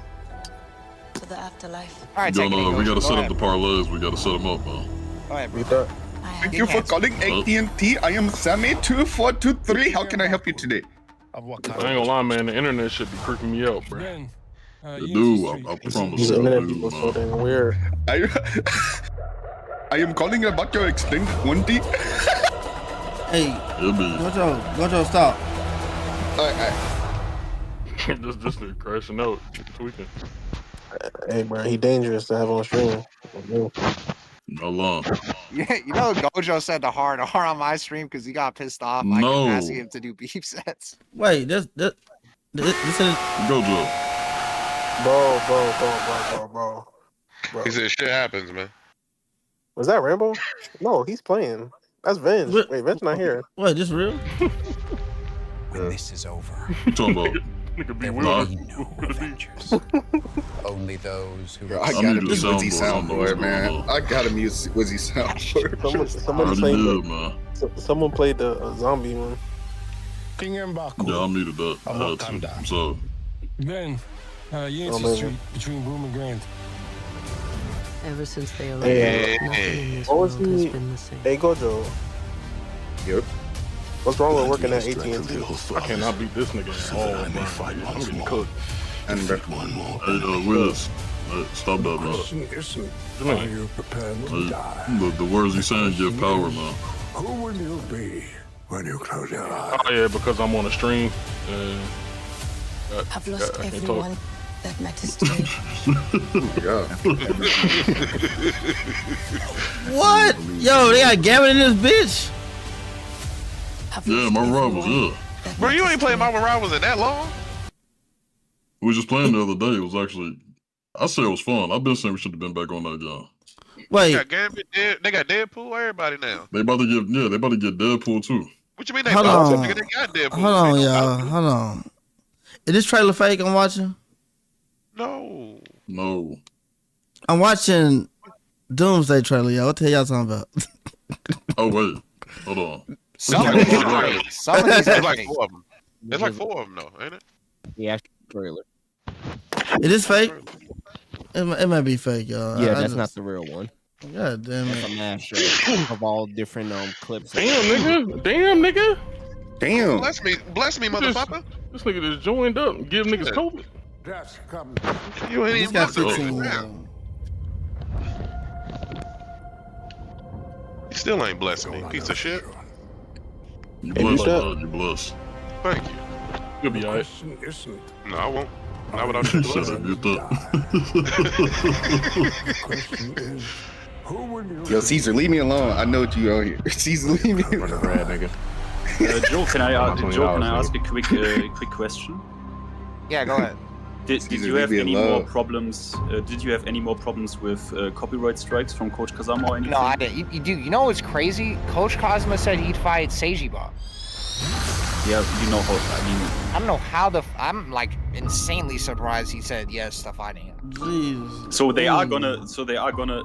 for the afterlife. All right, we gotta set up the parlays. We gotta set them up, man. Go ahead, bro. Thank you for calling AT&T. I am Sammy2423. How can I help you today? I ain't gonna lie, man. The internet should be creeping me out, bro. Dude, I promise. These internet people so damn weird. I am calling about your extended warranty. Hey, Gojo, stop. All right. This nigga crashing out, tweaking. Hey, bro, he dangerous to have on stream. No long. Yeah, you know Gojo said the hard R on my stream because he got pissed off. I kept asking him to do beef sets. Wait, this is Gojo. Bro. He said shit happens, man. Was that Rambo? No, he's playing. That's Vince. Wait, Vince not here. What, this real? When this is over, You talking about? there will be no Avengers. Only those who. I gotta mute Wizzy soundboard, man. I gotta mute Wizzy soundboard. Someone played the zombie one. Yeah, I muted that. I had to. So. Ben, Yancey Street between Broome and Grand. Ever since they arrived, What was he? Hey, Gojo. Yep. What's wrong with working at AT&T? I cannot beat this nigga at all, man. I'm getting cooked. Hey, Wiz. Stop that, man. Are you prepared to die? The words he's saying give power, man. Who will you be when you close your eyes? Oh yeah, because I'm on a stream. I've lost everyone that matters to me. What? Yo, they got Gavin in this bitch. Yeah, my rivals, yeah. Bro, you ain't playing my rivals in that long? We was just playing the other day. It was actually, I say it was fun. I've been saying we should have been back on that game. Wait. They got Deadpool, everybody now. They about to get Deadpool too. What you mean they Hold about on. to? Nigga, they got Deadpool. Hold on, y'all. Hold on. Is this trailer fake I'm watching? No. I'm watching Doomsday trailer, y'all. What the hell y'all talking about? Oh, wait. Hold on. Some of these are like 4 of them. There's like 4 of them, though, ain't it? Yeah, trailer. Is this fake? It might be fake, y'all. Yeah, that's not the real one. God damn it. That's a mashup of all different clips. Damn, nigga. Damn. Bless me, motherfucker. This nigga just joined up and give niggas COVID. That's coming. You ain't even got You still ain't blessing me, piece of shit. You blessed, you blessed. Thank you. You'll be alright. No, I won't. Not without shit blessing. Yo, Caesar, leave me alone. I know what you out here. Caesar, leave me alone. Nigga. Joe, can I ask a quick question? Yeah, go ahead. Did you have any more problems? Did you have any more problems with copyright strikes from Coach Kazama or anything? No, I didn't. You know what's crazy? Coach Kazama said he'd fight Seijiba. Yeah, you know how. I mean, I don't know how I'm like insanely surprised he said yes to fighting him. Jeez. so they are gonna.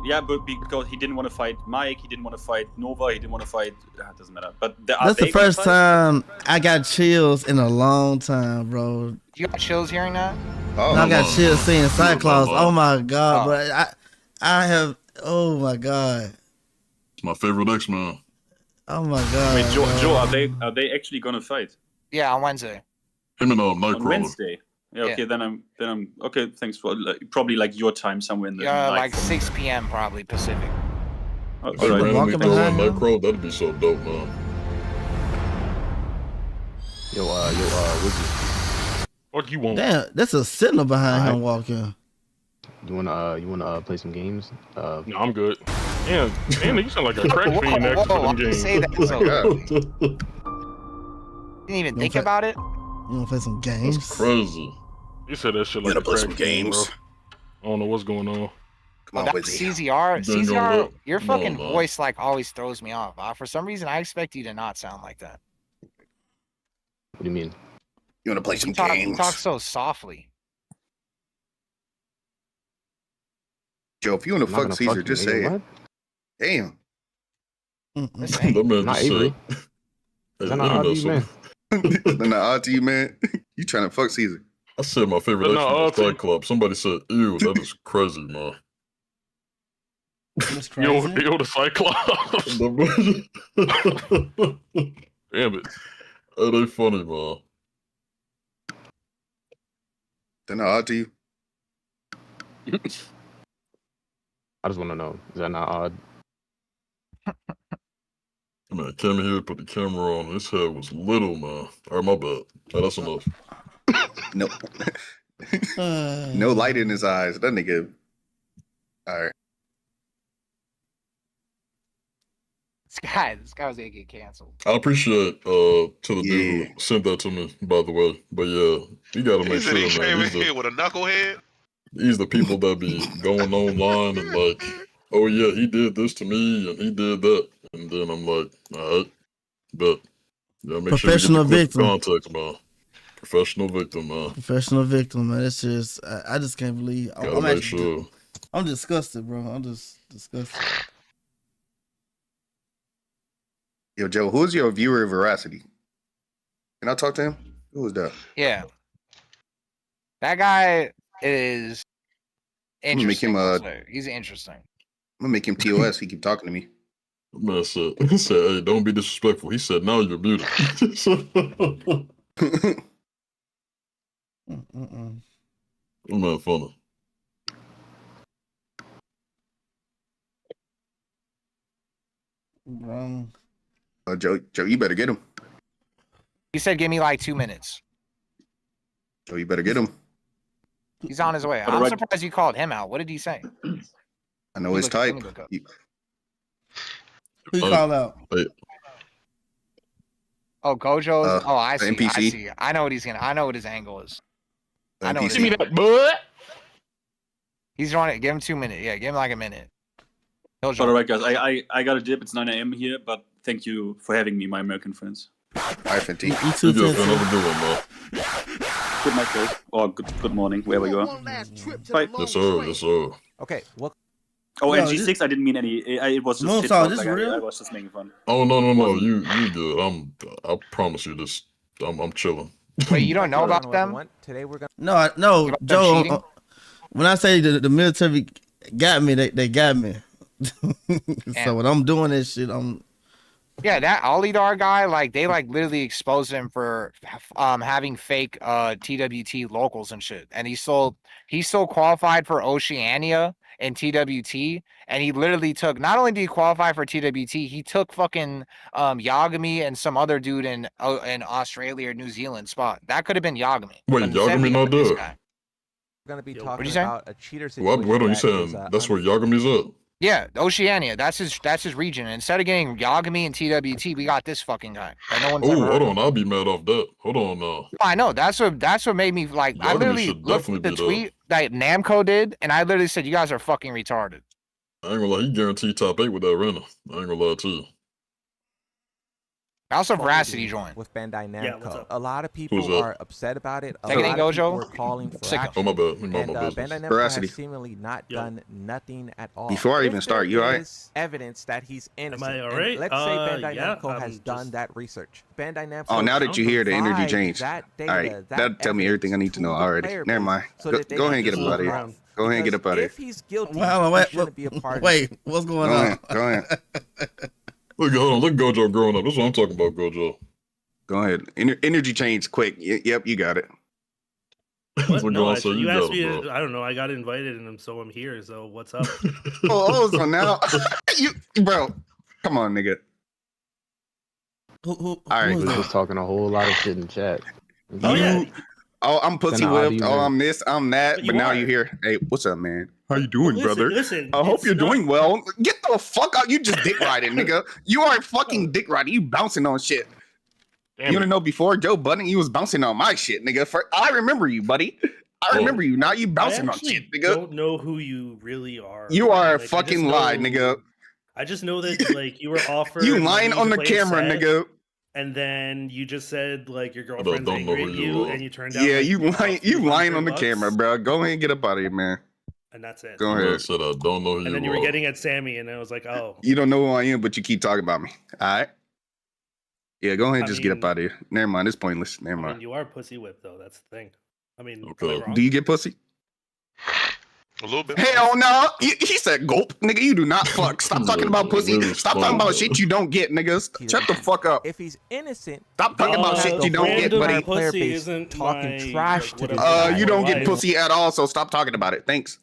Yeah, but because he didn't want to fight Mike, he didn't want to fight Nova, he didn't want to fight. It doesn't matter. But That's the first time I got chills in a long time, bro. You got chills hearing that? Oh, I got chills seeing Cyclops. Oh my god, bro! I have. Oh my god. It's my favorite X-Men. Oh my god. Wait, Joe, are they actually gonna fight? Yeah, on Wednesday. Him and On Nightcrawler. Wednesday. Yeah, okay, then I'm okay. Thanks for probably like your time somewhere in the Yeah, night. like 6 p.m. probably Pacific. Oh, They alright. randomly throw in Nightcrawler. That'd be so dope, man. Yo, Wizzy. What you want? Damn, that's a signal behind him walking. You wanna play some games? No, I'm good. Damn, you sound like a crack fiend next to them games. Say that so didn't even think about it. You wanna play some games? That's crazy. You said that shit like a crack fiend, bro. I don't know what's going on. Come on, That's Wizzy. CZR. Then go CZR, look. your fucking No. voice like always throws me off. For some reason, I expect you to not sound like that. What do you mean? You want to play some You games? talk so softly. Joe, if you want to I'm not fuck gonna Caesar, fuck just you, say nigga, it. Damn. That man Not just Avery. said. Is that not odd to you, man? Then not odd to you, man. You trying to fuck Caesar? I said my favorite That's not X-Men odd was to you. Cyclops. Somebody said, "Ew, that is crazy, man." That's crazy. Yo, the Cyclops. Damn it. That ain't funny, man. Then not odd to you? I just want to know. Is that not odd? Man, came in here, put the camera on. His head was little, man. All right, my bad. Right, that's enough. No. No light in his eyes. That nigga. All right. This guy was gonna get canceled. I appreciate to the dude who sent that to me, by the way. But yeah, you gotta make He said sure, he man. came in These here are, with a knucklehead. these the people that be going online and like, oh yeah, he did this to me and he did that, and then I'm like, all right, but yeah, make Professional sure you get victim. the context, man. Professional victim, man. Professional victim, man. It's just I just can't believe. Gotta make sure. I'm disgusted, bro. I'm just disgusted. Yo, Joe, who's your viewer of Veracity? Can I talk to him? Who was that? Yeah. That guy is I'm gonna make interesting. him I'll say. He's interesting. I'm gonna make him TOS. He keep talking to me. Man said, he said, hey, don't be disrespectful. He said, now you're beautiful. Man, funny. Wrong. Joe, you better get him. He said, "Give me like 2 minutes." Joe, you better get him. He's on his way. But I'm right- surprised you called him out. What did he say? I know his type. Who you call out? Oh, Gojo's. Oh, I the see. I NPC. see. I know what he's gonna. I know what his angle is. I know. What NPC. his angle. He's on it. Give him 2 minutes. Yeah, give him like a minute. He'll But alright, guys, I got a dip. It's 9 a.m. here, but thank you for having me, my American friends. Bye, Fenty. You just another good one, man. Good night, guys. Or good morning, wherever you are. Bye. Yes, sir. Yes, sir. Okay, what? Oh, and No, G6, I didn't mean any. It was just No, shit sorry, talk, this like, is real? I was just making fun. Oh no, you good. I promise you this. I'm chilling. Wait, you don't know about them? Today we're gonna. No, no, About them Joe. cheating? When I say the military got me, they got me. So when I'm doing this shit, Yeah, that Alidar guy, like they like literally exposed him for having fake TWT locals and shit. And he's still qualified for Oceania and TWT. And he literally took, not only did he qualify for TWT, he took fucking Yagami and some other dude in Australia or New Zealand spot. That could have been Yagami. Wait, But instead Yagami we not put this there? guy. We're gonna be What'd talking you say? about a cheater What? situation. What are you that saying? is, That's where Yagami's at. Yeah, Oceania. That's his region. And instead of getting Yagami and TWT, we got this fucking guy. That no one's Oh, ever heard hold of. on. I'll be mad off that. Hold on now. I know that's what made me like. I Yagami literally should looked at definitely the be there. tweet that Namco did, and I literally said, "You guys are fucking retarded." I ain't gonna lie. He guaranteed top 8 with that Renner. I ain't gonna lie to you. Also, Veracity joined with Bandai Namco. Yeah, what's up? A lot of people are upset about it. A Take it lot in, of people Gojo. are calling for Sick 'em. action. Oh, my bad. And Bandai Namco Veracity. has seemingly not done nothing at all. Before I even If start, there you alright? is evidence that he's innocent. I all and right? let's say Bandai Yeah, Namco has done that research. Bandai Namco. Oh, now that you hear the energy provide change, that all data, right, that that'll tell me everything I need to know already. player Never base mind. so Go that they ahead and can get up move out of here. around. Go ahead and get up out of here. If he's guilty, Wow, he shouldn't be a part of it. Wait, what's going on? Go ahead. Look, hold on. Look, Gojo growing up. That's what I'm talking about, Gojo. Go ahead. Energy change quick. Yep, you got it. What? We're No, going, actually, so you you asked got me. it, bro. I don't know. I got invited, and so I'm here. So what's up? So now you, bro, come on, nigga. All right, we was talking a whole lot of shit in chat. Oh, I'm pussy Then whipped. I'll Oh, I'm this, I'm that. But now are. you here. Hey, what's up, man? How you doing, Listen, brother? listen, I hope it's you're not- doing well. Get the fuck out. You just dick riding, nigga. You are fucking dick riding. You bouncing on shit. Damn you wanna know before Joe Budden, you was bouncing on my shit, nigga. I remember you, buddy. I remember you. Now you bouncing I on shit, actually nigga. don't know who you really are. You are a Like, I fucking just lie, know- nigga. I just know that like you were offered. You lying money on to the play a camera, set, nigga. And then you just said like your don't girlfriend's know angry who at you you, are. and you turned down. Yeah, like, you lying. You lying on the $200, camera, bro. Go ahead and get up out of here, man. and that's it. Go I ahead. said I don't know who And then you you were are. getting at Sammy, and I was like, oh, You don't know who I am, but you keep talking about me. All right. Yeah, go ahead and just get up out of here. Never mind. It's pointless. Never I mind. mean, you are pussy whipped though. That's the thing. I mean, Okay. am I wrong? Do you get pussy? A little bit. Hell no. He said gulp. Nigga, you do not fuck. Stop talking about pussy. Stop talking about shit you don't get, niggas. Shut the fuck up. If he's innocent, Stop talking about shit you don't get, buddy. Player Pussy base isn't talking my, trash like, to this whatever. guy. You don't get Life. pussy at all, so stop talking about it. Thanks.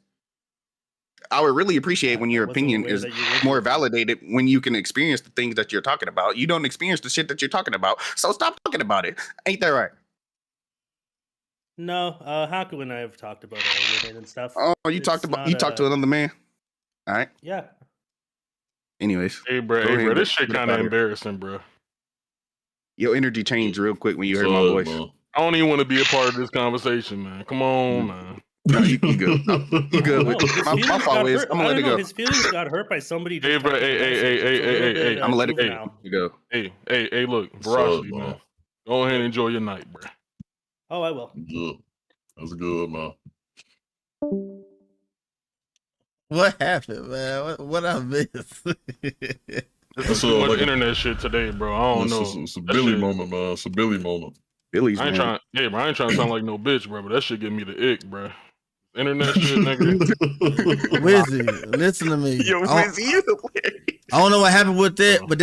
I would really appreciate when your wasn't opinion aware is that you would more do validated when you can experience the things that you're talking about. You don't experience the shit that you're talking about, so stop talking about it. Ain't that right? No, Haku and I have talked about women and stuff. Oh, you It's talked not, to another man. All right. Yeah. Anyways, Hey, bro, go ahead, this shit get up kind of out here. embarrassing, bro. Your energy changed real quick when you heard What's my up, voice. man? I don't even want to be a part of this conversation, man. Come on, man. No, you good. You good. No, his My feelings fault got is hurt. I'm I gonna let don't it know. go. His feelings got hurt by somebody. Hey, just bro. typing a message. It's a little bit, I'm gonna let it juvenile. go. Look, What's Veracity, up, man. Go ahead and enjoy your night, bro. Oh, I will. Good. That's good, man. What happened, man? What I missed? There's too much internet shit today, bro. I don't know. It's a That Billy shit- moment, man. It's a Billy moment. Billy's I ain't man. trying. Yeah, bro. I ain't trying to sound like no bitch, bro. But that shit give me the ick, bro. Internet shit, nigga. Wizzy, listen to me. Yo, I Wizzy, you I don't know what happened with that, but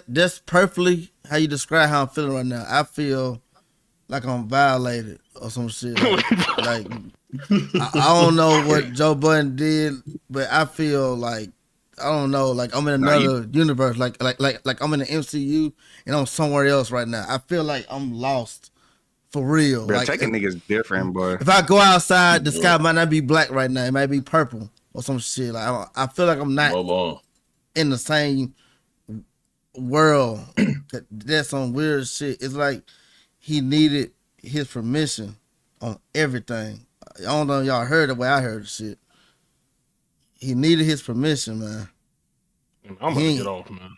that's perfectly how you describe how I'm feeling right now. I feel like I'm violated or some shit. Like I don't know what Joe Budden did, but I feel like I don't know, like I'm in another universe, like I'm in the MCU and I'm somewhere else right now. I feel like I'm lost for real. Bro, like taking niggas different, boy. if I go outside, the sky might not be black right now. It might be purple or some shit. Like I feel like I'm not in the same world. That's some weird shit. It's like he needed his permission on everything. I don't know if y'all heard the way I heard the shit. He needed his permission, man. I'm gonna get off, man.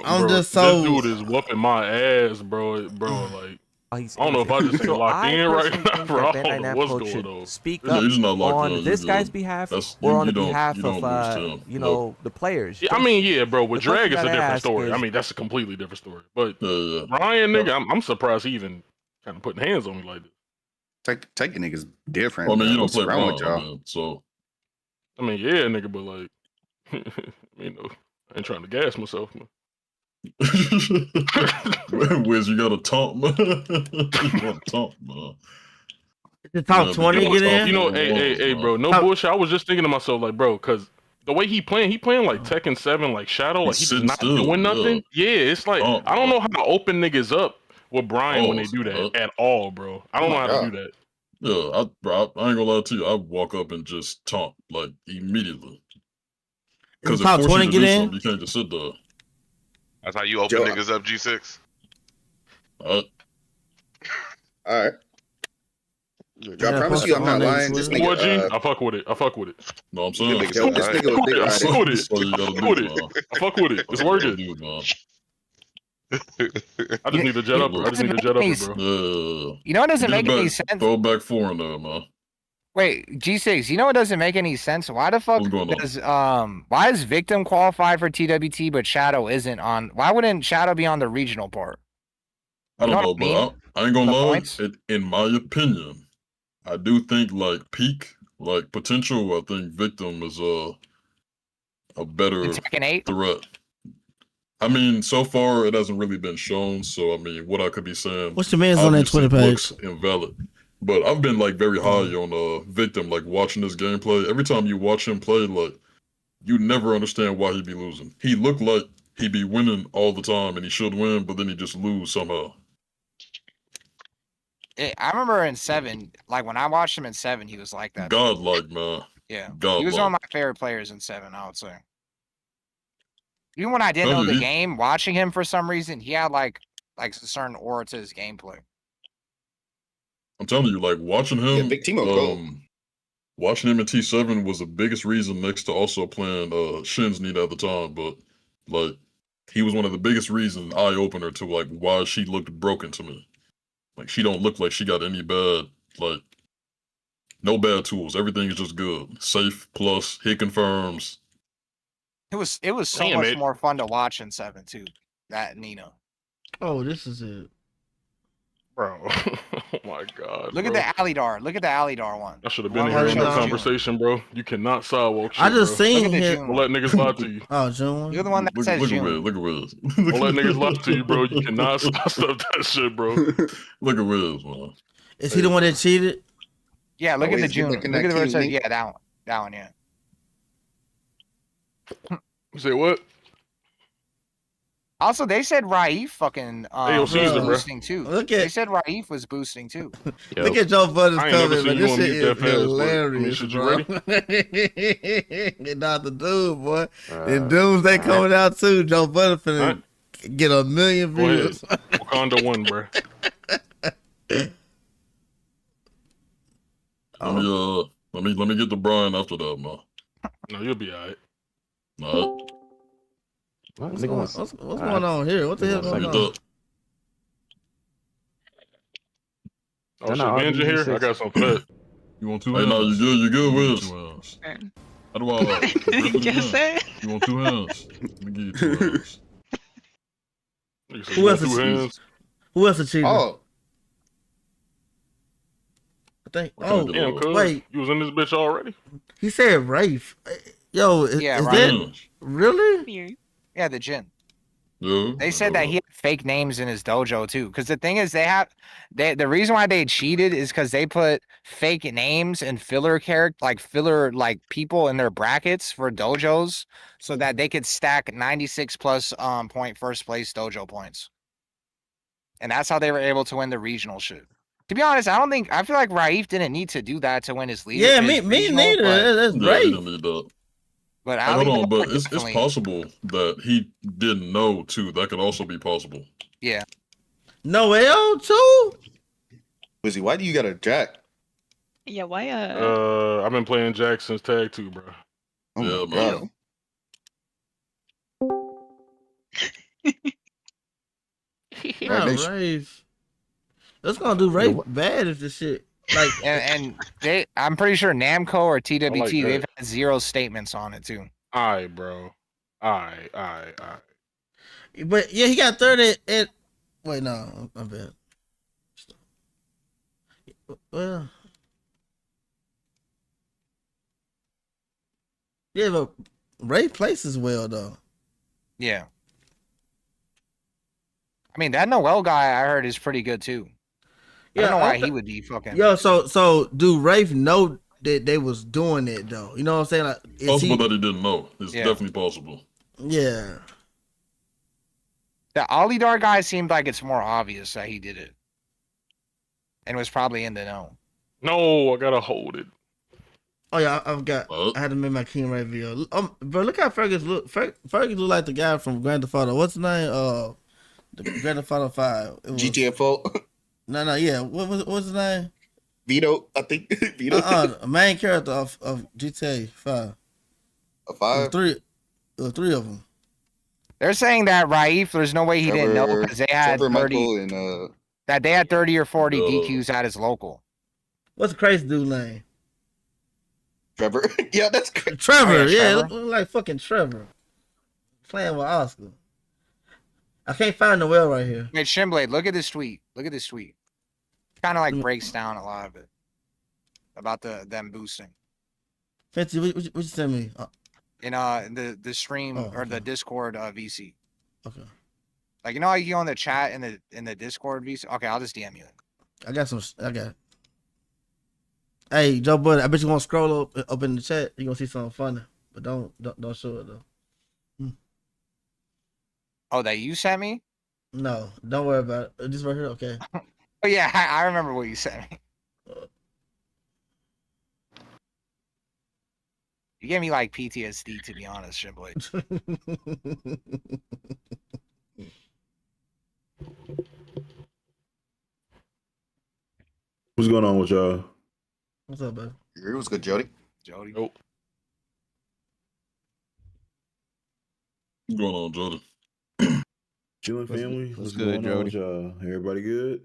I'm just so. This dude is whooping my ass, bro. Like, I don't know if I just ain't So locked I in right personally now, think bro. I that don't Bandai know what's Namco going should on. speak Yeah, up he's not locked on in, this you're guy's good. behalf That's- or you- on you the don't- behalf you don't of lose to him. you know, the players. Yeah, I mean, yeah, bro. With The question Drag, it's a gotta different ask story. I is- mean, that's a completely different story. But Ryan, nigga, I'm surprised he even kind of putting hands on me like this. Taking niggas different. I mean, you man. don't What's play wrong with Ron, y'all? man, so I mean, yeah, nigga, but like, you know, I ain't trying to gas myself, man. Wiz, you got a taunt, man. You got a taunt, man. The top 20 get in? You know, hey, bro, no bullshit. I was just thinking to myself, like, bro, because the way he playing like Tekken 7, like Shadow, like he's just not doing nothing. Yeah, it's like, I don't know how to open niggas up with Brian when they do that at all, bro. I don't know how to do that. Yeah, I ain't gonna lie to you. I walk up and just taunt, like, immediately. Because if top force 20 you to get do in? something, you can't just sit there. That's how you open niggas up, G6. All right. I promise you, I'm not lying. This nigga, What, G? I fuck with it. I fuck with it. No, I'm saying. This nigga was dick I riding. fuck with it. I fuck with it. It's working. I just need a jet upper. bro. You know what doesn't make any sense? Throw back 4 in there, man. Wait, G6, you know what doesn't make any sense? Why the fuck does why is Victim qualified for TWT but Shadow isn't on? Why wouldn't Shadow be on the regional part? I don't know, but I ain't gonna lie. In my opinion, I do think like peak, like potential. I think Victim is a better threat. I mean, so far it hasn't really been shown. So I mean, what I could be saying. What's your man's on that Twitter page? Looks invalid. But I've been like very high on Victim, like watching this gameplay. Every time you watch him play, like you never understand why he be losing. He looked like he be winning all the time, and he should win, but then he just lose somehow. I remember in 7, like when I watched him in 7, he was like that. Godlike, man. Yeah, godlike. He was one of my favorite players in 7, I would say. Even when I didn't know the game, watching him for some reason, he had like a certain aura to his gameplay. I'm telling you, like watching him, watching him in T7 was the biggest reason next to also playing Shin's Need at the time. But like, he was one of the biggest reasons, eye opener to like why she looked broken to me. Like she don't look like she got any bad, like no bad tools. Everything is just good, safe plus hit confirms. It was so much more fun to watch in 7 too. That Nina. Oh, this is it. Bro, oh my god. Look at the Alidar. Look at the Alidar one. I should have been here in that conversation, bro. You cannot sidewalk shit, I just bro. seen him. Don't let niggas lie to you. Oh, June. You're the one that says June. Look at Wiz. Don't let niggas lie to you, bro. You cannot stuff that shit, bro. Look at Wiz, man. Is he the one that cheated? Yeah, look at the June. Look at the where it says, yeah, that one. That one, yeah. You say what? Also, they said Raif fucking was boosting too. They said Raif was boosting too. Look at Joe Butters coming, man. This shit is hilarious, bro. Not the dude, boy. And Doomsday coming out too. Joe Butters finna get 1 million views. Wakanda won, bro. Let me get the Brian after that, man. No, you'll be alright. Alright. What's going on here? What the hell going on? Oh, shit, Benji here? I got something for that. You want 2 hands? Hey, no, you good, Wiz? How do I You want 2 hands? Let me give you 2 hands. Who else is Who else achieved? Oh. I think. Damn, cuz. Wait. You was in this bitch already? He said Rafe. Yo, is that really? Yeah, the Jin. Yeah. They said that he had fake names in his dojo too. Because the thing is, the reason why they cheated is because they put fake names and filler people in their brackets for dojos, so that they could stack 96 plus point first place dojo points. And that's how they were able to win the regional shit. To be honest, I feel like Raif didn't need to do that to win his league. Yeah, me neither. That's great. But hold on, but it's possible that he didn't know too. That could also be possible. Yeah. Noel too? Wizzy, why do you got a Jack? Yeah, why I've been playing Jack since Tag 2, bro. Yeah, man. Rafe. That's gonna do Rafe bad if this shit. Like I'm pretty sure Namco or TWT they've had 0 statements on it too. Alright, bro. Alright. But yeah, he got 30 at wait, no, I'm bad. Well, yeah, but Ray places well though. Yeah. I mean, that Noel guy I heard is pretty good too. I don't know why he would be fucking. Yo, so do Rafe know that they was doing it though? You know what I'm saying? Like, possible that he didn't know. It's definitely possible. Yeah. The Alidar guy seemed like it's more obvious that he did it, and was probably in the know. No, I gotta hold it. Oh yeah, I had to make my King Ray video. Bro, look how Fergus look. Fergus look like the guy from Grand Theft Auto. What's his name? The Grand Theft Auto 5. GTA 4. No, yeah. What's his name? Vito, I think. Vito. A main character of GTA 5. A 5? It was three of them. They're saying that Raif, there's no way he didn't know Trevor- because they had Trevor, 30 Michael, and that they had 30 or 40 DQs at his local. What's the crazy dude name? Trevor. Yeah, that's crazy. Trevor. Oh, yeah, Trevor. look like fucking Trevor. Playing with Oscar. I can't find the well right here. Wait, Shimblade, look at this tweet. Look at this tweet. Kind of like breaks down a lot of it about them boosting. Fancy, what you send me? In the stream or the Discord VC. Okay. Like, you know how you go in the chat in the Discord VC? Okay, I'll just DM you. I got it. Hey, Joe Budden, I bet you won't scroll up in the chat. You're gonna see something funny. But don't show it though. Oh, that you sent me? No, don't worry about it. This right here, okay. Oh yeah, I remember what you sent me. You gave me like PTSD, to be honest, Shimblade. What's going on with y'all? What's up, baby? It was good, Jody. Jody. Nope. What's going on, Jordan? Chilling family. What's going good, on Jody? with y'all? Everybody good?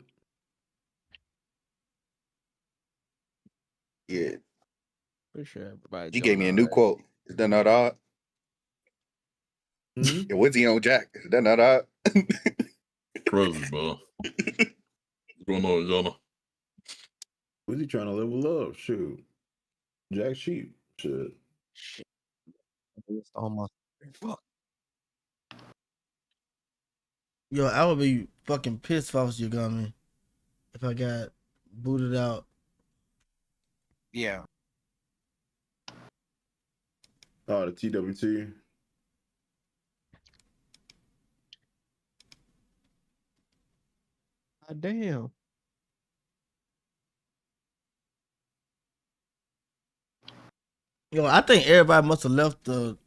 Yeah. Pretty sure everybody. He gave me a new quote. Is that not odd? Mm-hmm. Yeah, what's he on Jack? Is that not odd? Crazy, bro. What's going on, Yana? Was he trying to level up? Shoot. Jack Sheep. Shit. It's almost fuck. Yo, I would be fucking pissed if I was Yagami. If I got booted out. Yeah. Oh, the TWT. God damn. Yo, I think everybody must have left the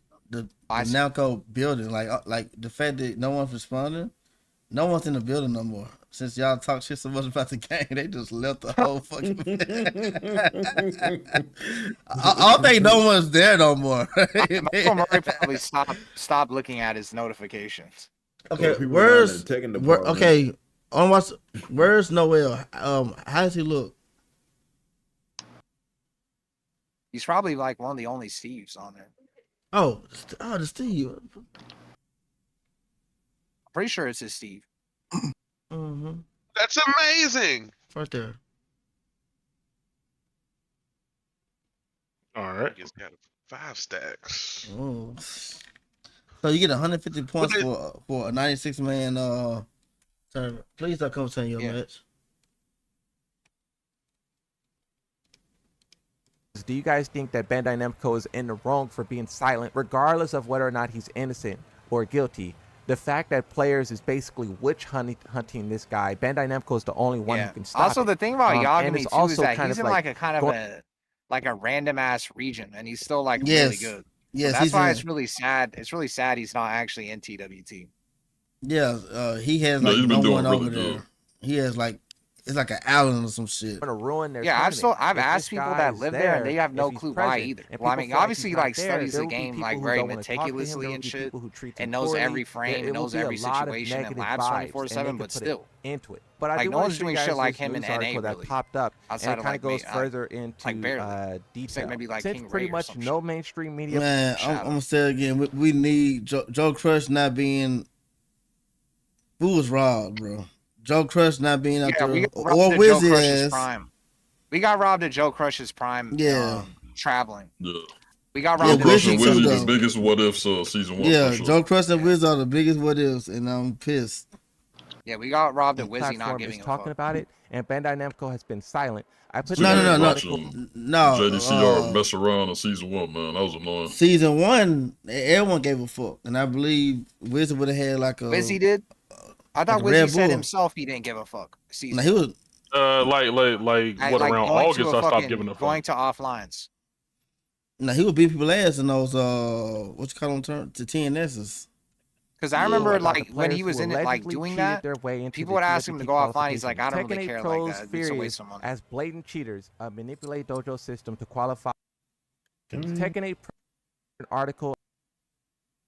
Namco building. Like the fact that no one's responding, no one's in the building no more. Since y'all talk shit so much about the game, they just left the whole fucking. I don't think no one's there no more. Michael Murray probably stopped looking at his notifications. Okay, people where's down in the teching okay? On watch. Where's Noel? How does he look? He's probably like one of the only Steves on there. Oh, the Steve. Pretty sure it's his Steve. Mm-hmm. That's amazing. Right there. All right. He's got 5 stacks. Oh. So you get 150 points for a 96-man tournament. Please don't come saying your match. Do you guys think that Bandai Namco is in the wrong for being silent, regardless of whether or not he's innocent or guilty? The fact that players is basically witch hunting this guy. Bandai Namco is the only one who can stop Also, it. the thing about And Yagami it's too is that kind he's of in like a kind of a random ass region, and he's still like really good. Yes, so that's why it's really sad. It's really sad he's not actually in TWT. Yeah, he has like he's no been doing one really over good. there. He has like it's like an island or some shit. Gonna ruin their Yeah, tournament. I've If asked this people guy that is live there, and they have if no he's clue why present, either. and Well, I people mean, feel like obviously, he's not like there, studies there the will be game people like who very don't wanna talk to him, meticulously there will and be shit, people who treat him and knows poorly. every frame, It and will knows be a every lot of situation, and negative labs vibes, 24/7. and they But could put it still, into it. But I like do no want one's to show doing you guys shit like this him in news NA article that really. popped up, Outside and of it kind like of goes me, further into like barely. detail. maybe like Since King pretty Ray or much some no mainstream media. Man, I'm gonna say it again. We need Joe Crush not being. Who was robbed, bro? Joe Crush not being out Yeah, there, we got or robbed at Joe Wizzy Crush's ass. prime. We got robbed at Joe Crush's prime. Yeah. Traveling. Yeah. We got Joe robbed Crush Wizzy and too, Wizzy, though. the biggest what ifs season 1. Yeah, for sure. Joe Crush and Wiz are the biggest what ifs, and I'm pissed. Yeah, we got robbed at The Wizzy not platform giving is a talking fuck. about it, and Bandai Namco has been silent. I put No. JDCR mess around in season 1, man. That was annoying. Season 1, everyone gave a fuck, and I believe Wizard would have had like a. Wizzy did. I thought like a Red Wizzy said Bull. himself he didn't give a fuck. Season No, he was. Like what, around going August to a I stopped fucking- giving a going fuck. to offlines. No, he would beat people ass in those what you call them to TNSs. Because I remember like when he was in it, like doing that, people would ask him to go offline. He's like, I don't really care like that. It's a waste of money. As blatant cheaters manipulate dojo system to qualify. Tekken 8 an article.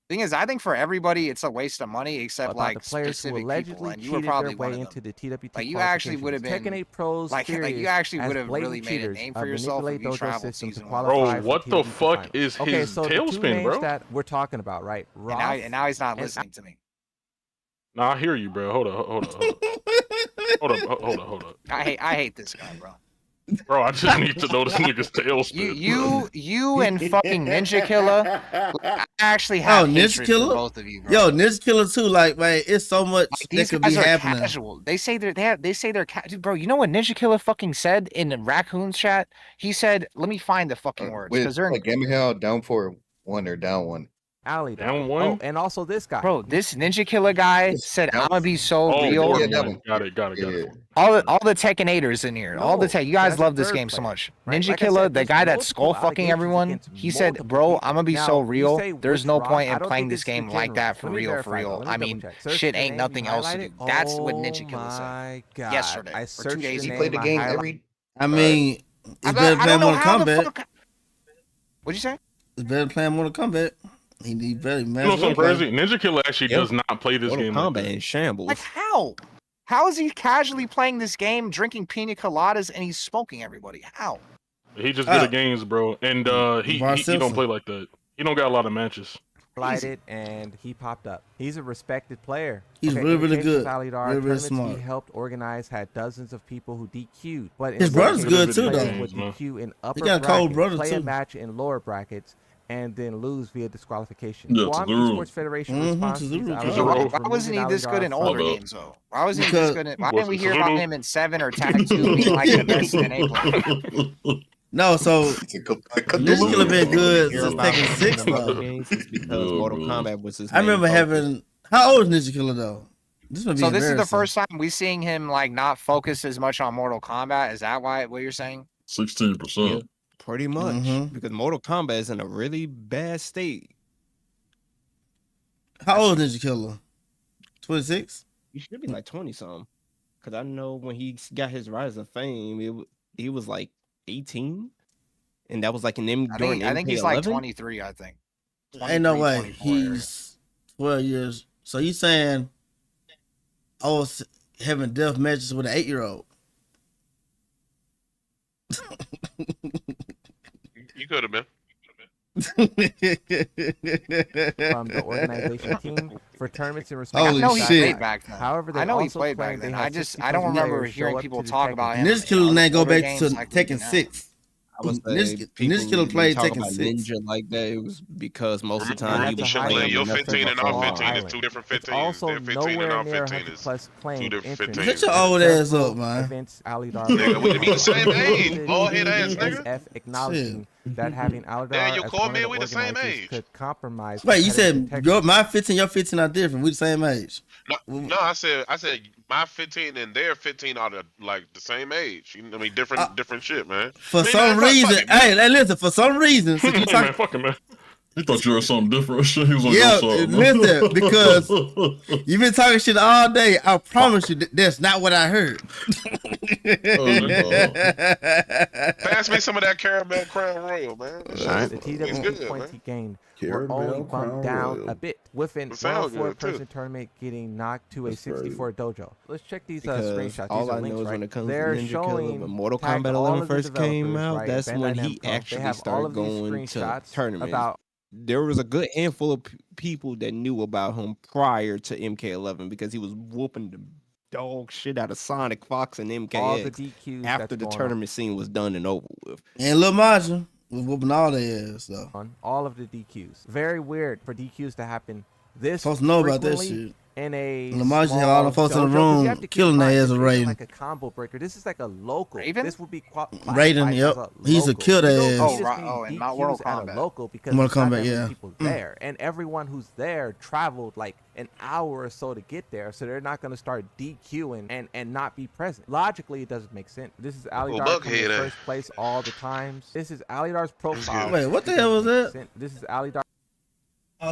Thing is, I think for everybody, it's a waste of money except like specific people, and you were probably one of them. Into the TWT like you actually would have been Tekken 8 Pros like you actually would have really made a name for yourself if you traveled season one. Bro, what the fuck is his tailspin, bro? That we're talking about, right? And now he's not listening to me. Nah, I hear you, bro. Hold up. I hate this guy, bro. Bro, I just need to know this nigga's tailspin. You and fucking Ninja Killer actually have hatred for both of you, bro. Yo, Ninja Killer too. Like, man, it's so much that could be happening. Casual. They say they're bro. You know what Ninja Killer fucking said in the Raccoon's chat? He said, "Let me find the fucking words." Because they're like Gamma Hell down 4-1 or down 1. Alley down 1. Oh, and also this guy, bro. This Ninja Killer guy said, "I'm gonna be so real." Yeah, got it. All the Tekkenators in here. All the tech. You guys love this game so much. Right? Ninja Killer, the guy that's skull fucking everyone. He said, "Bro, I'm gonna be so real. There's no point in playing this game like that for real. I mean, shit ain't nothing else to do." That's what Ninja Killer said yesterday or 2 days ago. He played the game every. I mean, it's better playing Mortal Kombat. What'd you say? It's better playing Mortal Kombat. He very you know something crazy? Ninja Killer actually does not play this game. Combat in shambles. Like how? How is he casually playing this game, drinking pina coladas, and he's smoking everybody? How? He just good at games, bro, and he don't play like that. He don't got a lot of matches. Lighted and he popped up. He's a respected player. He's really good. Really smart. He helped organize, had dozens of people who DQ'd. But his brother's good too, though. Would DQ in upper he got a cold brother play too. A match in lower brackets. And then lose via disqualification. Yeah, Guam Sports Federation response. Why wasn't he this good in older games though? Why wasn't he this good? Why didn't we hear about him in 7 or Tag 2 being like the best in A player? No, so Ninja Killer been good since Tekken 6 though. Because Mortal Kombat was his. I remember having. How old is Ninja Killer though? This is the first time we seeing him like not focus as much on Mortal Kombat. Is that what you're saying? 16%. Pretty much, because Mortal Kombat is in a really bad state. How old is Ninja Killer? 26? He should be like 20-something. Because I know when he got his Rise of Fame, he was like 18. And that was like an M during I think he's like 23, I think. Ain't no way. He's 12 years. So you saying I was having death matches with an 8-year-old? You could have been. From the organization team for tournaments and respect. Holy shit! However, I know he played back then. I don't remember hearing people talk about him. Ninja Killer name go back to Tekken 6. Ninja Killer played Tekken 6. Ninja like that. It was because most of the time he was playing. Your 15 and our 15 is 2 different 15s. Also, their 15 and our 15 is 2 different 15s. Shut your old ass up, man. Nigga, we be the same age. Bald head ass nigga. Acknowledging that having Alidar Damn, you called me. We the same age. Could compromise. Wait, you said my 15, your 15 are different. We the same age. No, I said my 15 and their 15 are like the same age. I mean, different shit, man. For some reason, hey, listen. For some reason, since you talking, fucking man. He thought you were something different. He was on yeah, your side, listen, because you've been talking shit all day. I promise you, that's not what I heard. Pass me some of that caramel crown royal, man. The TWT points he gained were only bumped down a bit with an 4-person tournament getting knocked to a 64 dojo. Let's check these screenshots. All these I links, know is right? when it comes They're to Ninja showing Killer, when Mortal Kombat 11 first came out, right? that's when he actually started going to tournaments. There was a good handful of people that knew about him prior to MK11 because he was whooping the dog shit out of Sonic, Fox, and MKX after the tournament scene was done and over with. And Lil Majin was whooping all their ass, though. On all of the DQs. Very weird for DQs to happen this supposed to know about that shit. In a Lamar had all the folks in the room killing their ass with Raiden. Like a combo breaker. This is like a local. Raven? This would be Raiden. Yep, he's a kill their ass. And not Mortal Kombat. Local because Mortal Kombat, yeah. People there, and everyone who's there traveled like an hour or so to get there, so they're not going to start DQing and not be present. Logically, it doesn't make sense. This is Alidar in first place all the times. This is Alidar's profile. Wait, what the hell was that? This is Alidar. Oh,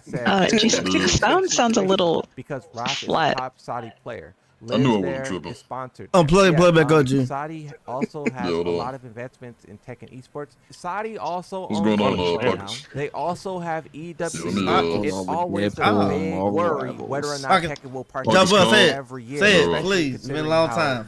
chat said G6 sounds a little because Rock is a flat. top Saudi player. I knew I Lives wasn't there, tripping. is sponsored. Oh, play back up, G. Saudi also has a lot of investments in tech and esports. Saudi also What's owns going on, now. Buckets? They also have EW. It's always a big worry whether or not Tekken will Jump up, say every year. Say it, please. It's been a long time.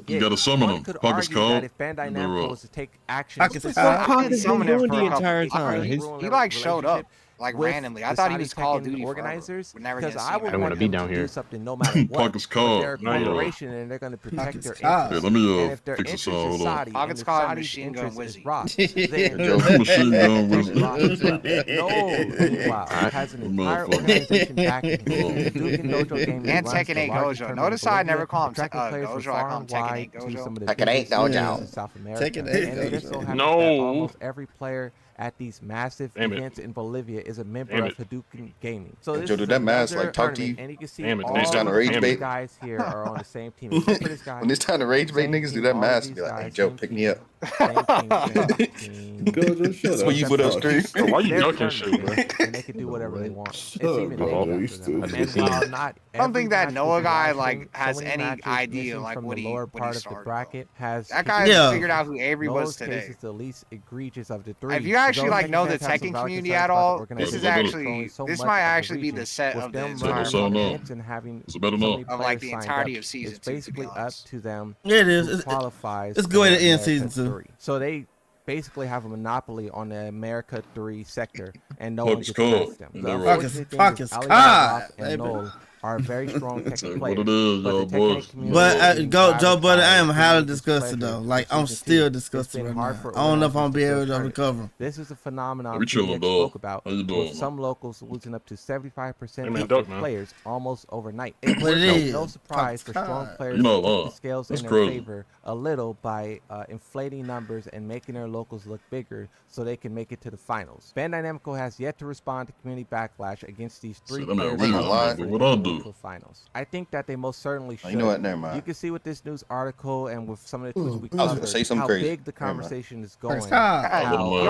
You gotta summon him. Pockets Argue that call. if Bandai Namco was to take action, Pockets been doing the entire time. He like showed up. like with randomly. I the thought he Saudi was Call of Tekken Duty organizers never because gonna see I him would ever want again. them to do something no matter what. Pockets called. They're a corporation and they're going to protect their called. interests. Let me And if their fix this interest sound. is Hold on. Saudi, and Pockets if called Saudi's Machine Gun interest is Wizzy. Ross, then Yo, Machine Gun Wizzy. no, meanwhile, Alright. has an entire organization backing him. Hold on. Hadouken Dojo Gaming And runs Tekken the 8 largest Gojo. tournament Notice in I Bolivia, never call him attracting players from Gojo. I far call him and Tekken wide 8 to Gojo. some of the Tekken 8 biggest cities Dojo. in South America. Tekken 8 And it just so Gojo. happens No. that almost every player at these massive Damn it. events in Bolivia is a member Damn of it. Hadouken Gaming. So this Joe, is did that mask, another like, talk to you? tournament, and you can see Damn it. all When it's time to of rage these bait? guys here are on the same team. Except for this guy. When it's time to rage bait, Same niggas do team, that all of mask. these Be like, hey, guys, Joe, same pick team, me up. same team. Gojo, shut That's up. when you put up stream. Bro, why you They're ducking shit, bro? tournaments, and they can do whatever they want. It's up, even Gojo, named you after them. stupid. And while not I don't think every that match Noah will be guy live like streamed, has so many any matches idea missing like from what the he lower what he part of the started. bracket has That guy Yeah. figured out who Avery in was most today. cases the least egregious of the three. If you actually Though like Tekken know the fans have some Tekken valid community concerns at about the all, this organization is controlling actually so this much might of the actually be region, the set with of the them So running that's all now. events and having It's better so now. many of like players the signed entirety up, of season it's 2, to be basically up honest. to them Yeah, it is. who qualifies It's good for to end America season 2. 3. So they basically have a monopoly on the America 3 sector, and no Pockets one gets cold. past them. And The they right. unfortunate thing Pockets is Ali cod, Bazoff and baby. Noel are very strong That's Tekken what it players, is, but y'all the Tekken boys. community But is being Joe Budden, I am divided by highly previous disgusted pleasure though. Like for I'm season still 2. disgusted It's been right hard now. for I don't know if I'm organizers be to able fill to tournaments. recover. This is a phenomenon We chilling, PDX dog. spoke about, How you doing? with some locals losing up to 75% Hey, man, of duck, their man. players almost overnight. It But was it is. no surprise for strong God. players You know, to tip the scales that's in their crazy. favor a little by inflating numbers and making their locals look bigger so they can make it to the finals. Bandai Namco has yet to respond to community backlash against these three See, that man players weird, qualifying but for what the I individual do? finals. I think that they most certainly should. Oh, you know what? Never mind. You can see with this news article and with some of the tweets we I was gonna covered say something how crazy. big the Never mind. conversation is going. God. how You You're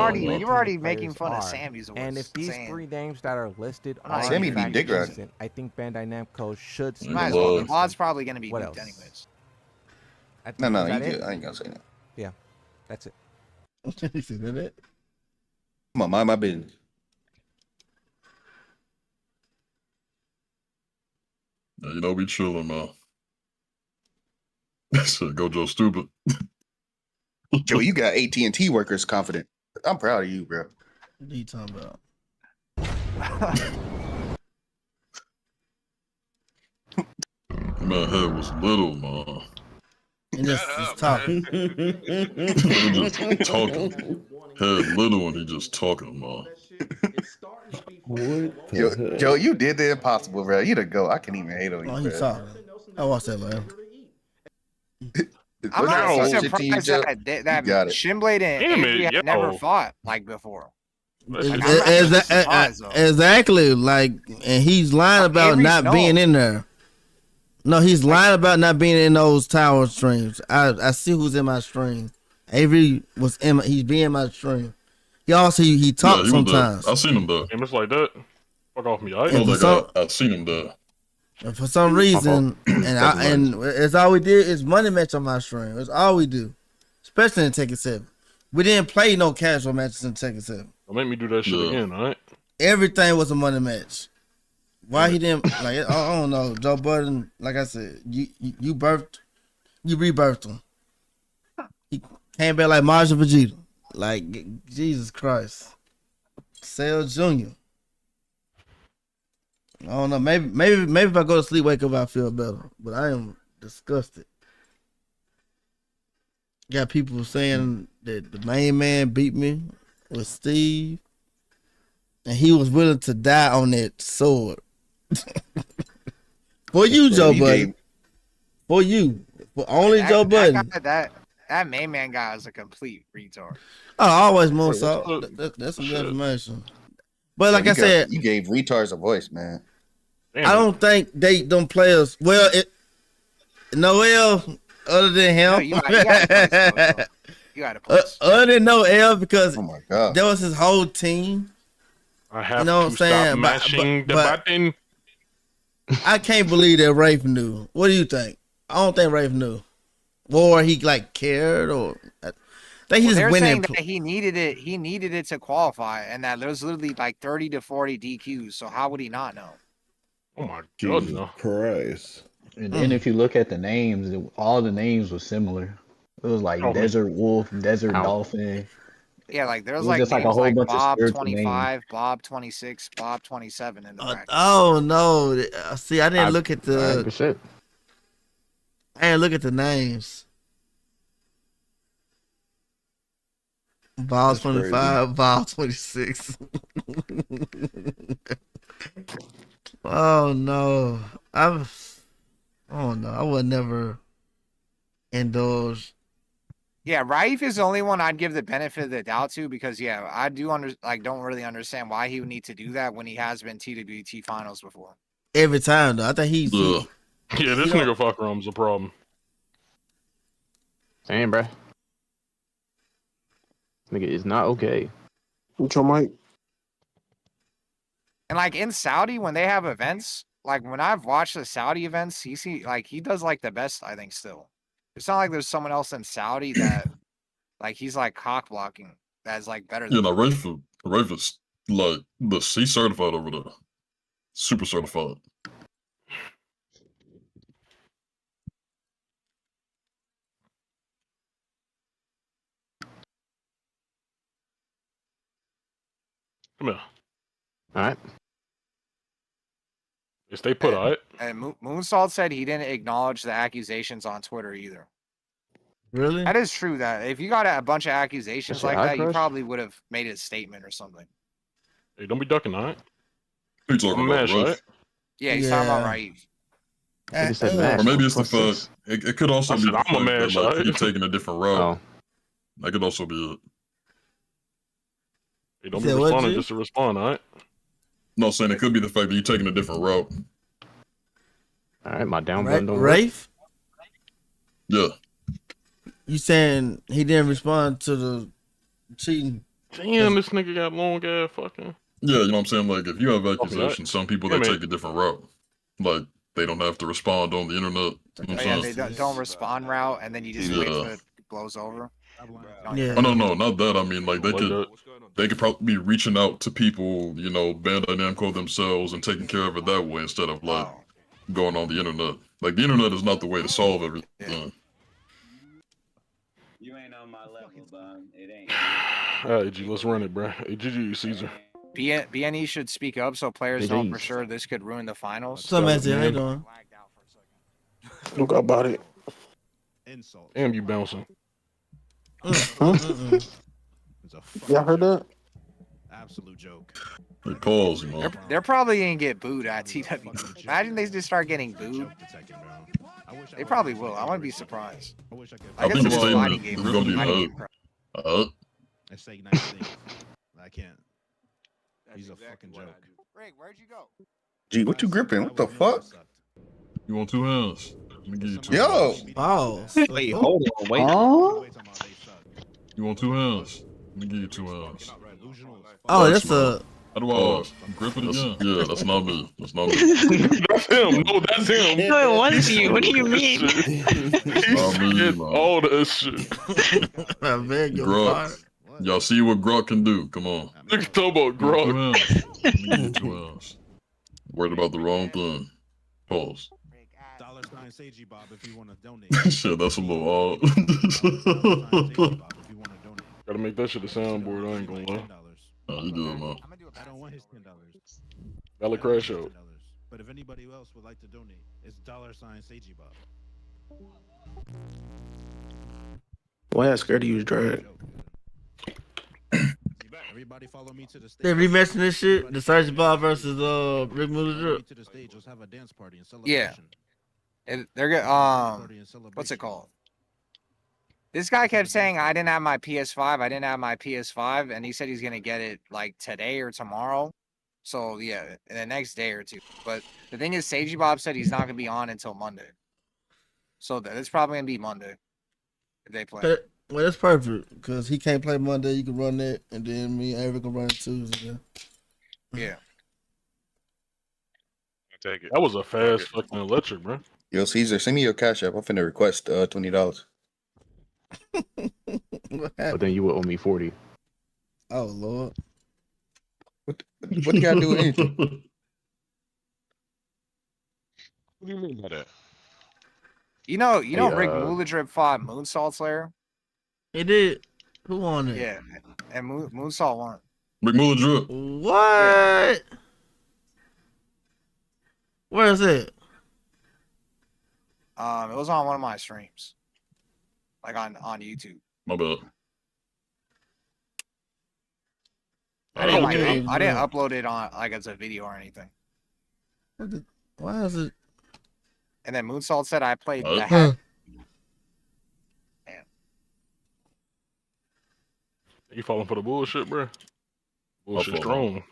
already talented making players fun of are. Sammy's awards. And if these Sam. three names that are listed I'm not are Sammy in be fact dick riding. decent, I think Bandai Namco should You Might as know well. what? Vlad's probably gonna be What nuked else? anyways. I think- No, is you that it? good. I ain't gonna say that. Yeah, that's it. He said that. Come on, mind my business. Yeah, you know, we chilling, man. Shit, Gojo stupid. Joe, you got AT&T workers confident. I'm proud of you, bro. What are you talking about? Man, head was little, man. And just talking. He just talking. Head little and he just talking, man. What the Joe, hell? Joe, you did the impossible, bro. You the go. I can't even hate on you, Oh, he bro. talking. I watched that, man. I'm What's not that shit to you, surprised Joe? that You got it. Shinblade and Damn it, Avery have yo. never fought like before. Like, I'm Ex- actually ex- surprised, though. Exactly. Like, and he's lying about Avery's not no. being in there. No, he's lying about not being in those tower streams. I see who's in my stream. Avery was in. He's be in my stream. He also he talks he was there. sometimes. I seen him there. Damn, it's like that. Fuck off me, I alright? know And that for some- guy. I seen him there. And for some reason, and it's all we did is money match on my stream. That's all we do, especially in Tekken 7. We didn't play no casual matches in Tekken 7. Don't make me do that shit again, alright? Everything was a money match. Why he didn't like? I don't know. Joe Budden, like I said, you rebirthed him. He came back like Majin Vegeta. Like Jesus Christ, Cell Jr. I don't know. Maybe if I go to sleep, wake up, I feel better. But I am disgusted. Got people saying that the main man beat me with Steve, and he was willing to die on that sword. For you, Joe Budden. For you. For only Joe Budden. That main man guy is a complete retard. Oh, always moonsault. That's some good information. But like I said, you gave retards a voice, man. I don't think them players. Well, Noel, other than him, No, you gotta place. other than Noel, because Oh my god, that was his whole team. I have You know what to I'm saying? stop mashing the button. I can't believe that Rafe knew. What do you think? I don't think Rafe knew, or he like cared, or I think he just They're went saying in. that he needed it. He needed it to qualify, and that there was literally like 30 to 40 DQs. So how would he not know? Oh my Jesus god, no. Christ. And then if you look at the names, all the names were similar. It was like Oh, Desert Wolf, Desert Ow. Dolphin, Yeah, like there's was like just like a names whole like bunch of Bob spiritual 25, Bob 26, Bob 27 in the bracket. Oh no! See, I didn't look at the. 100%. I didn't look at the names. Ball That's 25, ball 26. Oh no! Oh no! I would never indulge. Yeah, Raif is the only one I'd give the benefit of the doubt to because yeah, I do don't really understand why he would need to do that when he has been TWT finals before. Every time though, I think he's Yeah, this nigga fuck around is a problem. Damn, bruh. Nigga is not okay. What's your mic? And like in Saudi, when they have events, like when I've watched the Saudi events, he does like the best, I think, still. It's not like there's someone else in Saudi that like he's like cock blocking that's like better Yeah, than no, Rafe is like he's certified over there. Super certified. Come here. All right. Stay put, all right? And Moonsault said he didn't acknowledge the accusations on Twitter either. Really? That is true. That if you got a bunch of accusations like that, you Crush? probably would have made a statement or something. Hey, don't be ducking, all right? Who you talking I'm about, Mash, Rafe? right? Yeah, he's talking about Raif. Or maybe it's the fact. It could also I be said, the I'm a fact Mash, that like right? he's taking a different route. That could also be it. Hey, don't be responding just to respond, all right? No, saying it could be the fact that you're taking a different route. All right, my down button don't work. Rafe? Yeah. You saying he didn't respond to the cheating? Damn, this nigga got long ass fucking. Yeah, you know what I'm saying? Like, if you have accusations, some people, they Yeah, man. take a different route. Like, they don't have to respond on the internet. You know what I'm Yeah, saying? they don't respond route, and then you just wait Yeah. till it blows over. Yeah. Oh, no, not that. I mean, like, they could probably be reaching out to people, you know, Bandai Namco themselves and taking care of it that way instead of, like, going on the internet. Like, the internet is not the way to solve everything. You ain't on my level, bud. It ain't. All right, G, let's run it, bro. Hey, GG, Caesar. BNE should speak up so players know for sure this could ruin the finals. What's up, Matthew? How you doing? Look about it. Damn, you bouncing. Y'all heard that? Absolute joke. They pause, you know. They're probably gonna get booed at TW. Imagine they just start getting booed. They probably will. I wouldn't be surprised. I think the statement is going to be I say nice things. I can't. He's a fucking joke. Rick, where'd you go? Gee, what you gripping? What the fuck? You want 2 hands? Let me give you 2 Yo! hands. Pause. Wait, hold on, wait. You want 2 hands? Let me give you 2 hands. Oh, that's a. How do I grip it again? Yeah, that's not me. That's not me. That's him. No, that's him. No, it was you. What do you mean? Not me, man. All that shit. I beg your Grok. pardon. Y'all see what Grok can do. Come on. Nigga talking about Grok. Let me give you 2 hands. Worried about the wrong thing. Pause. $sign Seiji Bob if you want to donate. Shit, that's a little odd. Gotta make that shit a soundboard. I ain't gonna lie. Nah, you good, man. I don't want his $10. Valid crash out. But if anybody else would like to donate, it's $sign Seiji Bob. Why I scared to use drag? Everybody follow me to the stage. They rematching this shit. The Sergeant Bob versus Rick Muller. To the stage. Let's have a dance party and Yeah. celebration. And they're gonna what's it called? This guy kept saying I didn't have my PS5. I didn't have my PS5, and he said he's gonna get it like today or tomorrow. So yeah, in the next day or two. But the thing is, Seiji Bob said he's not gonna be on until Monday. So that's probably gonna be Monday if they play. Well, that's perfect because he can't play Monday. You can run that, and then me and Eric can run it Tuesday. Yeah. Take it. That was a fast fucking electric, bro. Yo, Caesar, send me your cash app. I'm finna request $20. But then you would owe me 40. Oh Lord. What you gotta do with anything? What do you mean by that? You know, Hey, Rick Muladrip fought Moonsault Slayer. He did. Who won it? Yeah, and Moonsault won. McMullen drip. What? Where is it? It was on one of my streams, like on YouTube. My bad. I didn't upload it on like as a video or anything. Why is it? And then Moonsault said I played the heck. You falling for the bullshit, bro? Bullshit strong.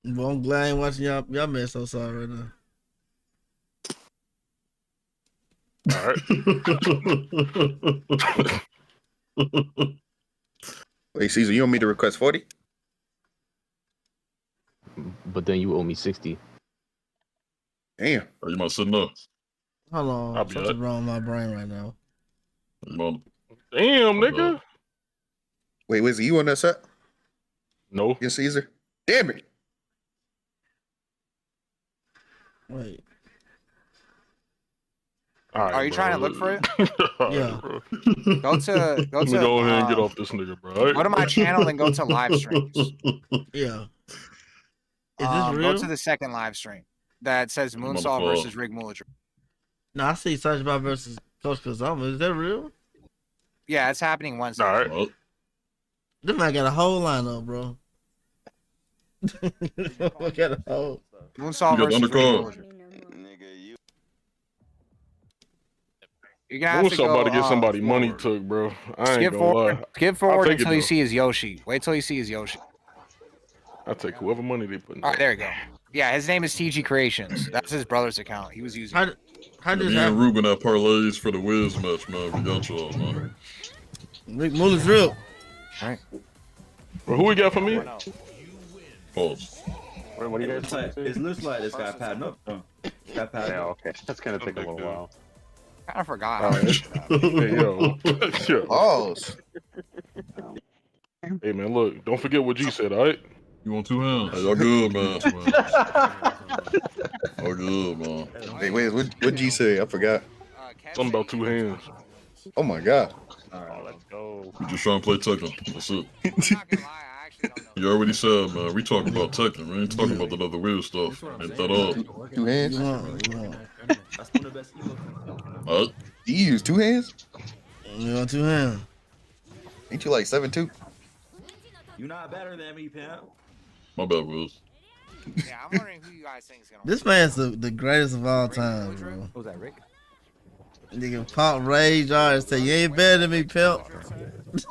Well, I'm glad I ain't watching y'all man so sorry right now. All right. Wait, Caesar, you want me to request 40? But then you owe me 60. Damn. Are you might sit up? Hold on. Something's wrong with my brain right now. Damn, nigga. Wait, Wizzy, you on that set? No. Yes, Caesar. Damn it. Wait. Right, are you trying to look for it? Yeah. Go to. Let me go ahead and get off this nigga, bro. Go to my channel and go to live streams. Yeah. Is this real? Go to the second live stream that says Moonsault versus Rick Muller. No, I see Sajba versus Coach Kazama. Is that real? Yeah, it's happening Wednesday. All right. This man got a whole lineup, bro. Got a whole. Moonsault versus Rick Muller. You're gonna have to go, about to get somebody money took, bro. I ain't gonna lie. Skip forward until you see his Yoshi. Wait till you see his Yoshi. I'll take whoever money they put in. All right, there you go. Yeah, his name is TG Creations. That's his brother's account. He was using. How did me and Ruben have parlays for the Wiz match, man. We got y'all, man. Rick Muller's real. All right. Well, who we got for me? Pause. What do you guys say? It looks like this guy padding up. Yeah, okay. That's gonna take a little while. I forgot. Hey, yo. Pause. Hey, man, look. Don't forget what G said, all right? You want 2 hands? Hey, y'all good, man. Y'all good, man. Hey, wait, what G say? I forgot. Something about 2 hands. Oh my god. All right, let's go. We just trying to play Tekken. That's it. You already said, man. We talking about Tekken. We ain't talking about that other weird stuff. Ain't that all? 2 hands? That's one of the best What? You use 2 hands? You want 2 hands? Ain't you like 7'2"? You're not better than me, pimp. My bad, Wiz. Yeah, I'm wondering who you guys think is gonna. This man's the greatest of all time, bro. What was that, Rick? Nigga pop rage and say you ain't better than me, pimp.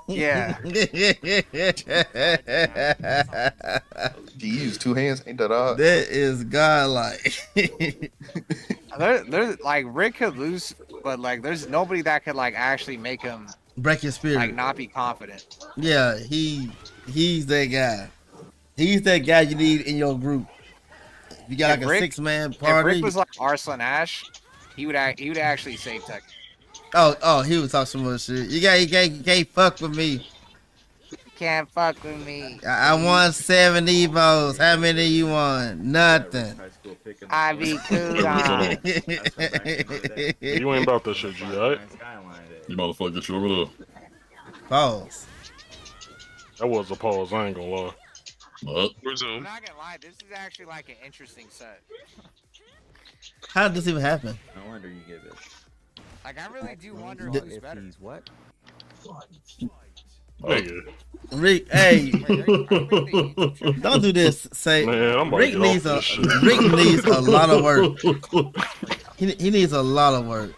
Yeah. You use 2 hands? Ain't that odd? That is godlike. There's like Rick could lose, but like there's nobody that could like actually make him break your spirit, like not be confident. Yeah, he's that guy. He's that guy you need in your group. You got like a 6-man party. If Rick was like Arslan Ash, he would actually save Tekken. Oh, he would talk so much shit. You can't fuck with me. You can't fuck with me. I won 7 Evos. How many you won? Nothing. I be cool on. You ain't about that shit, G, alright? You motherfucker, get you over there. Pause. That was a pause, I ain't gonna lie. What? I'm not gonna lie, this is actually like an interesting set. How did this even happen? No wonder you give it. Like I really do wonder who's better. He's what? Rick, hey, don't do this. Say man, Rick needs a lot of work. He needs a lot of work.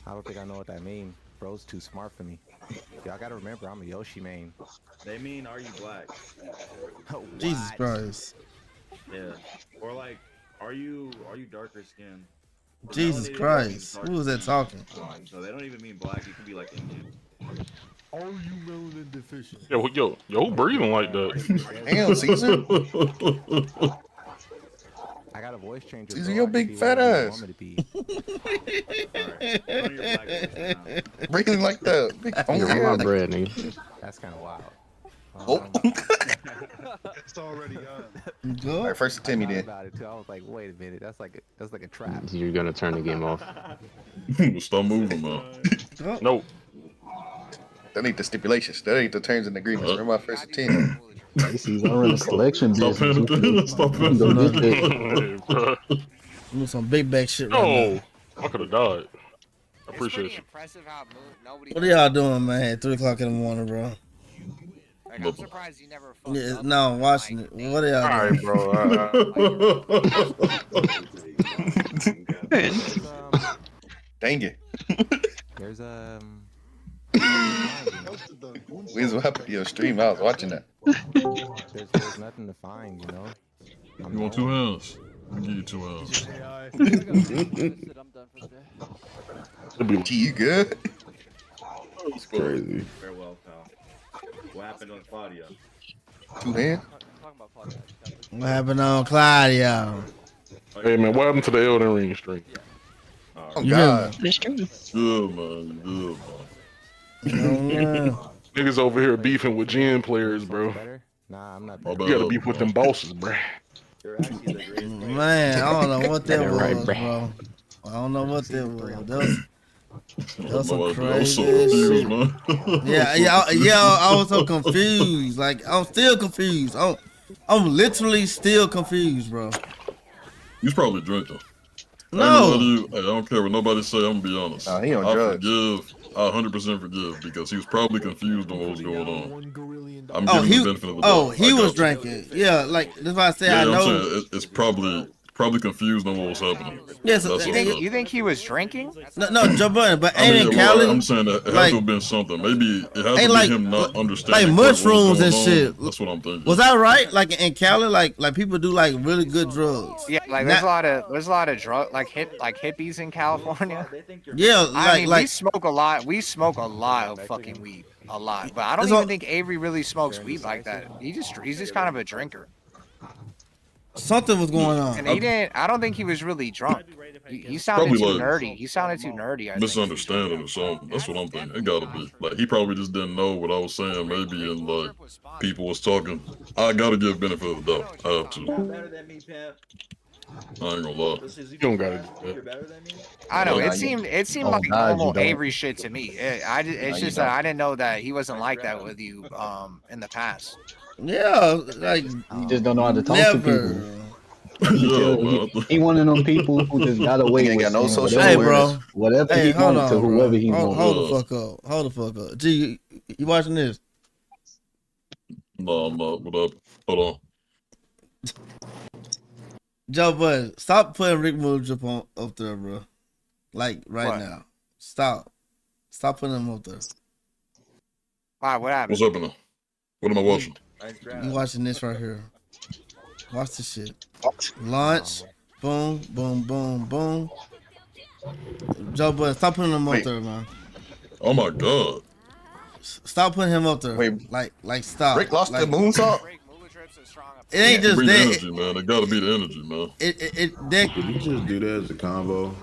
I don't think I know what that means. Bro's too smart for me. Y'all gotta remember, I'm a Yoshi main. They mean, are you black? Jesus Christ. Yeah. Or like, are you darker skinned? Jesus Christ. Who was that talking? So they don't even mean black. You can be like Indian. Are you melanin deficient? Yo, who breathing like that? Damn, Caesar. I got a voice changer. Caesar, your big fat ass. Breathing like that. Big my bread, nigga. That's kind of wild. It's already gone. All right, first to Timmy then. About it too. I was like, wait a minute, that's like a trap. You're gonna turn the game off. Stop moving, man. Nope. That ain't the stipulations. That ain't the terms and agreements. Remember my first to 10. He's already a collection Stop business. Stop Do some big back shit right No, I could have died. I appreciate you. What are y'all doing, man? At 3 o'clock in the morning, bro. Like, I'm surprised you never fucked Yeah, up. no, I'm watching it. What are y'all doing? Dang it. There's What happened to your stream? I was watching that. there's nothing to find, you know. You want 2 hands? I'll give you 2 hands. Gee, you good? It's crazy. Farewell, pal. What happened on Claudia? 2 hands? What happened on Claudio? Hey man, what happened to the Elden Ring stream? Oh God. Good man, Niggas over here beefing with gen players, bro. Nah, I'm not. You gotta beef with them bosses, bro. Man, I don't know what that was, bro. I don't know what that was. That was some crazy shit. Yeah, I was so confused. Like, I'm still confused. I'm literally still confused, bro. He's probably drinking. No. I don't care what nobody say. I'm gonna be honest. Nah, he on I drugs. forgive. I 100% forgive because he was probably confused on what was going on. I'm giving he the benefit of the doubt. he was drinking. Yeah, like that's why I say I I'm know. saying it's probably confused on what was happening. Yes, That's what You think he was drinking? No, Joe Budden, but I ain't mean, in Cali. I'm saying that it has to have been something. Maybe it has to be like- him not understanding like what was mushrooms going and on. shit. That's what I'm thinking. Was that right? Like in Cali, like people do like really good drugs. Yeah, like there's a lot of drug like hippies in California. Yeah, I mean, we smoke a lot. We smoke a lot of fucking weed, a lot. But I don't even think Avery really smokes weed like that. He's just kind of a drinker. Something was going on. And he didn't. I don't think he was really drunk. He sounded Probably too like nerdy. He sounded too nerdy. I think. misunderstanding or something. That's what I'm thinking. It gotta be. Like he probably just didn't know what I was saying. Maybe and like people was talking. I gotta give benefit of the doubt. I have to. Better than me, pimp. I ain't gonna lie. You don't gotta do You're better than me. I know. Yeah, It seemed Oh, like God, you normal don't. Avery shit to me. It's just that I didn't know that he wasn't like that with you in the past. Yeah, like You just don't know how to talk to never. people. He one of them people who just got away He ain't with got no saying social Hey, awareness. bro. whatever Hey, he hold wanted to on, whoever bro. he wanted. Hold the fuck up. Hold the fuck up. G, you watching this? No, I'm not. What up? Hold on. Joe Budden, stop putting Rick Moodrup on up there, bro. Like right What? now. Stop putting him up there. Why? What happened? What's happening? What am I watching? You watching this right here. Watch this shit. Launch. Boom, boom, boom, boom. Joe Budden, stop putting him up there, man. Oh my God. Stop putting him up there. Wait. Like stop. Rick lost like, the moonsault? It ain't just Bring the that. energy, man. It gotta be the energy, man. That, Did you just do that as a combo?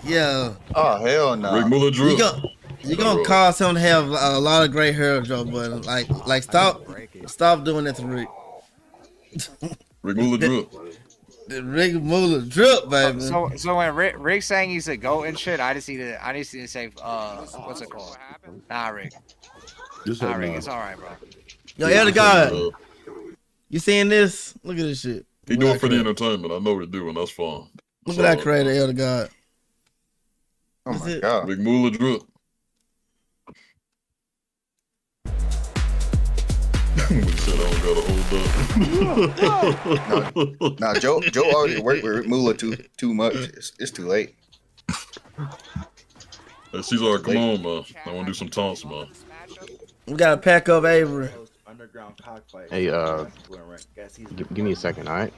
yeah. Oh, hell no. Rick Muller drip. You gonna cause him to have a lot of gray hair, Joe Budden. Like stop doing that to Rick. Rick Muller drip. The Rick Muller drip, baby. So when Rick's saying he's a goat and shit, I just need to say what's it called? Nah, Rick. Just Nah, like Rick, nah. it's all right, bro. Yo, Elder God, you seeing this? Look at this shit. He do it for the entertainment. I know he do, and that's fine. Look at that creator, Elder God. Oh my God. Rick Muller drip. We said I don't gotta hold up. Nah, Joe already worked with Rick Muller too much. It's too late. Hey, Cesar, come on, man. I want to do some taunts, man. We gotta pack up Avery. Underground cockfight. Hey, give me a second, all right?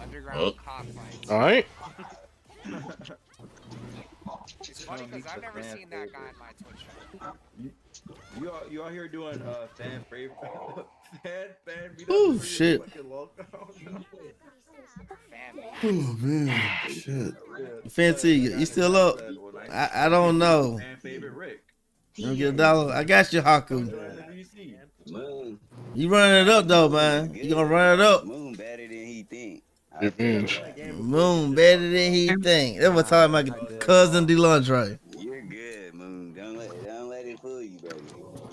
Underground cockfight. All right. It's funny because I've never seen that guy in my Twitch channel. You out here doing fan favorite fan Oh shit. Fan Oh man, shit. Fancy, you still up? I don't know. fan favorite Rick. You don't get $1? I got you, Haku. You running it up though, man. You gonna run it up. Moon better than he think. Moon better than he think. That was talking about cousin DeLandre. You're good, Moon. Don't let it fool you, baby.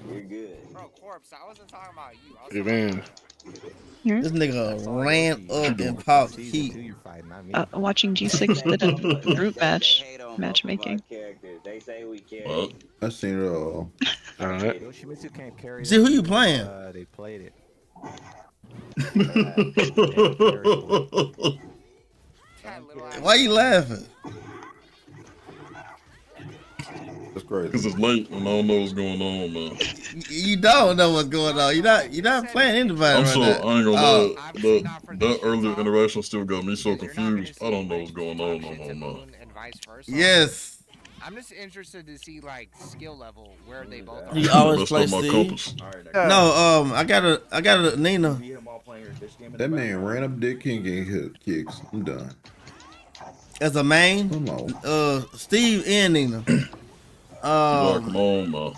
You're good. Bro, Corpse, I wasn't talking about you. This nigga ran up and popped heat. Watching G6 did a group matchmaking. They say we carry. I seen it all. Alright. See who you playing? They played it. Why you laughing? That's crazy. Because it's late and I don't know what's going on, man. You don't know what's going on. You're not playing anybody I'm right so now. I ain't gonna lie. That earlier interaction still got me so confused. I don't know what's going on no more, man. Yes. I'm just interested to see like skill level where they both are. He always That's plays not my Steve. compass. No, I got a Nina. That man ran up Dick King and hit kicks. I'm done. As a main, Come on. Steve and Nina. Come on, man.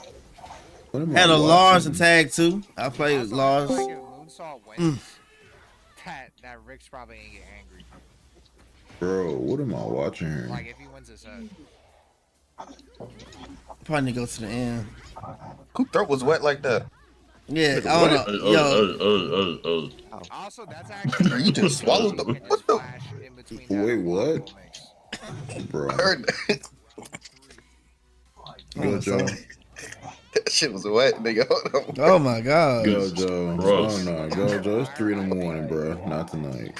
Had a Lars and tag too. I played with Lars. That Rick's probably ain't get angry. Bro, what am I watching here? Like if he wins his head. Probably need to go to the end. Whose throat was wet like that? Yeah, I don't know. Yo. Also, that's actually. You just swallowed the. What the? Wait, what? Bro. I heard that. Go, Joe. That shit was wet, nigga. Oh my god. Go, Joe. Oh no, go, Joe. It's 3 in the morning, bro. Not tonight.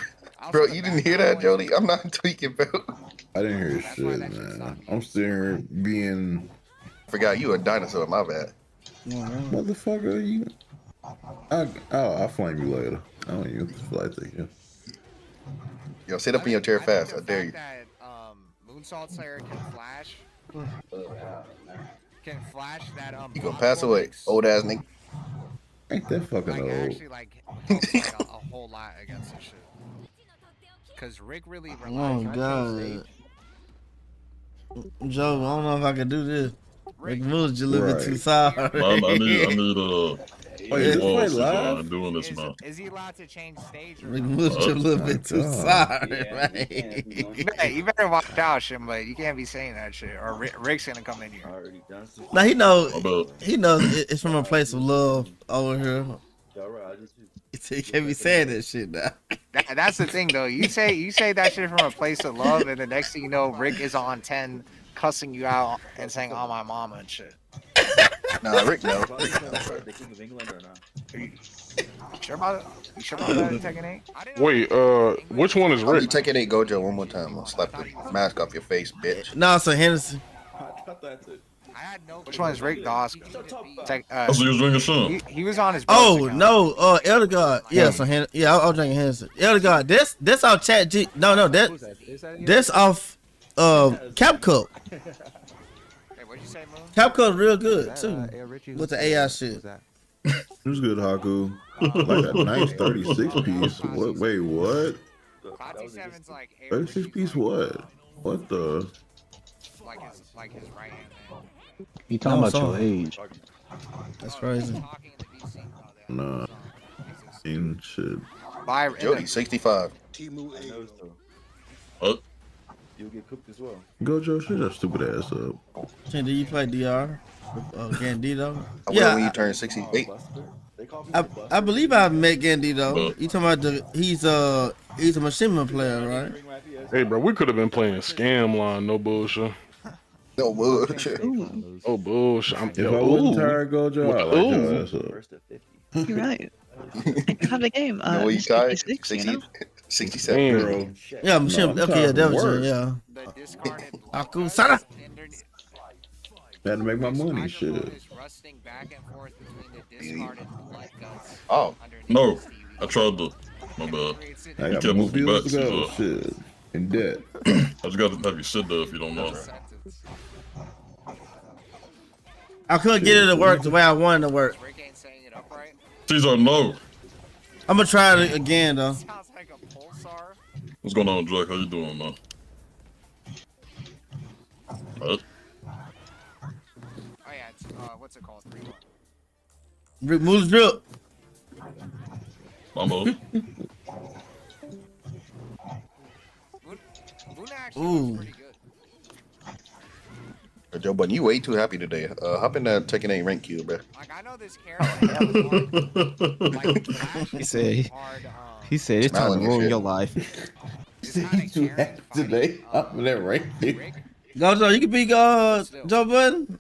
Bro, you didn't hear that, Jody? I'm not tweaking, bro. I didn't hear shit, man. I'm sitting here being. Forgot you a dinosaur. My bad. Motherfucker, you. I'll flame you later. I don't even fly take you. Yo, sit up in your chair fast. I dare you. That Moonsault Slayer can flash. Can flash that You gonna pass away, old ass nigga. Ain't that fucking old? Actually, helps, like, a whole lot against this shit. Cause Rick really relies on god. Joe, I don't know if I can do this. Rick moves a little bit too sorry. I need Wait, I'm doing this, man. Is he allowed to change stage? Rick moves a little bit too sorry, man. You better watch out, Shimba. You can't be saying that shit, or Rick's gonna come in here. Now he knows it's from a place of love over here. He can't be saying that shit now. That's the thing, though. You say that shit from a place of love, and the next thing you know, Rick is on 10, cussing you out and saying, "Oh my mama" and shit. Nah, Rick knows. The King of England or not? You sure about it? You sure about that, Tekken 8? Wait, which one is Rick? Rick? Tekken 8 Gojo one more time. I'll slap the mask off your face, bitch. No, it's a Henderson. Which one is Rick? The Oscar. He was on his. Oh no, Elder God. Yeah, so I was drinking Henderson. Elder God. This off Chat G. No, this off Cap Cup. What'd you say, Moon? Cap Cup's real good too. With the AI shit. It was good, Haku. Like a nice 36 piece. What? Wait, what? 36 piece what? What the? Like his right hand man. You talking about your age? That's crazy. Nah. In shit. Jody, 65. What? You'll get cooked as well. Gojo, shut your stupid ass up. Did you play DR? Gandito? I will when you turn 68. I believe I met Gandito. You talking about he's a machinima player, right? Hey, bro, we could have been playing Scam Line, no bullshit. No bullshit. Oh bullshit. If I wasn't tired, Gojo, I'd like your ass up. You're right. Have a game. You know what you tired? 66, you know? 67, bro. Yeah, machinima. Okay, yeah, that was yeah. Aku Sana. Had to make my money, shit. Oh. No, I tried to. My bad. I You got kept more moving bills back. to go, So, shit. In debt. I just got to have you sit there if you don't know. I couldn't get it to work the way I wanted it to work. Caesar, no. I'm gonna try it again though. What's going on, Jack? How you doing, man? What? Oh yeah, it's what's it called? 3-1. Rick Moose drip. Mama. Ooh. Joe Budden, you way too happy today. Hop in that Tekken 8 rank queue, bro. Like I know this character. He said it's time to ruin your life. You too happy today. Hop in that rank queue. Gojo, you can beat Joe Budden.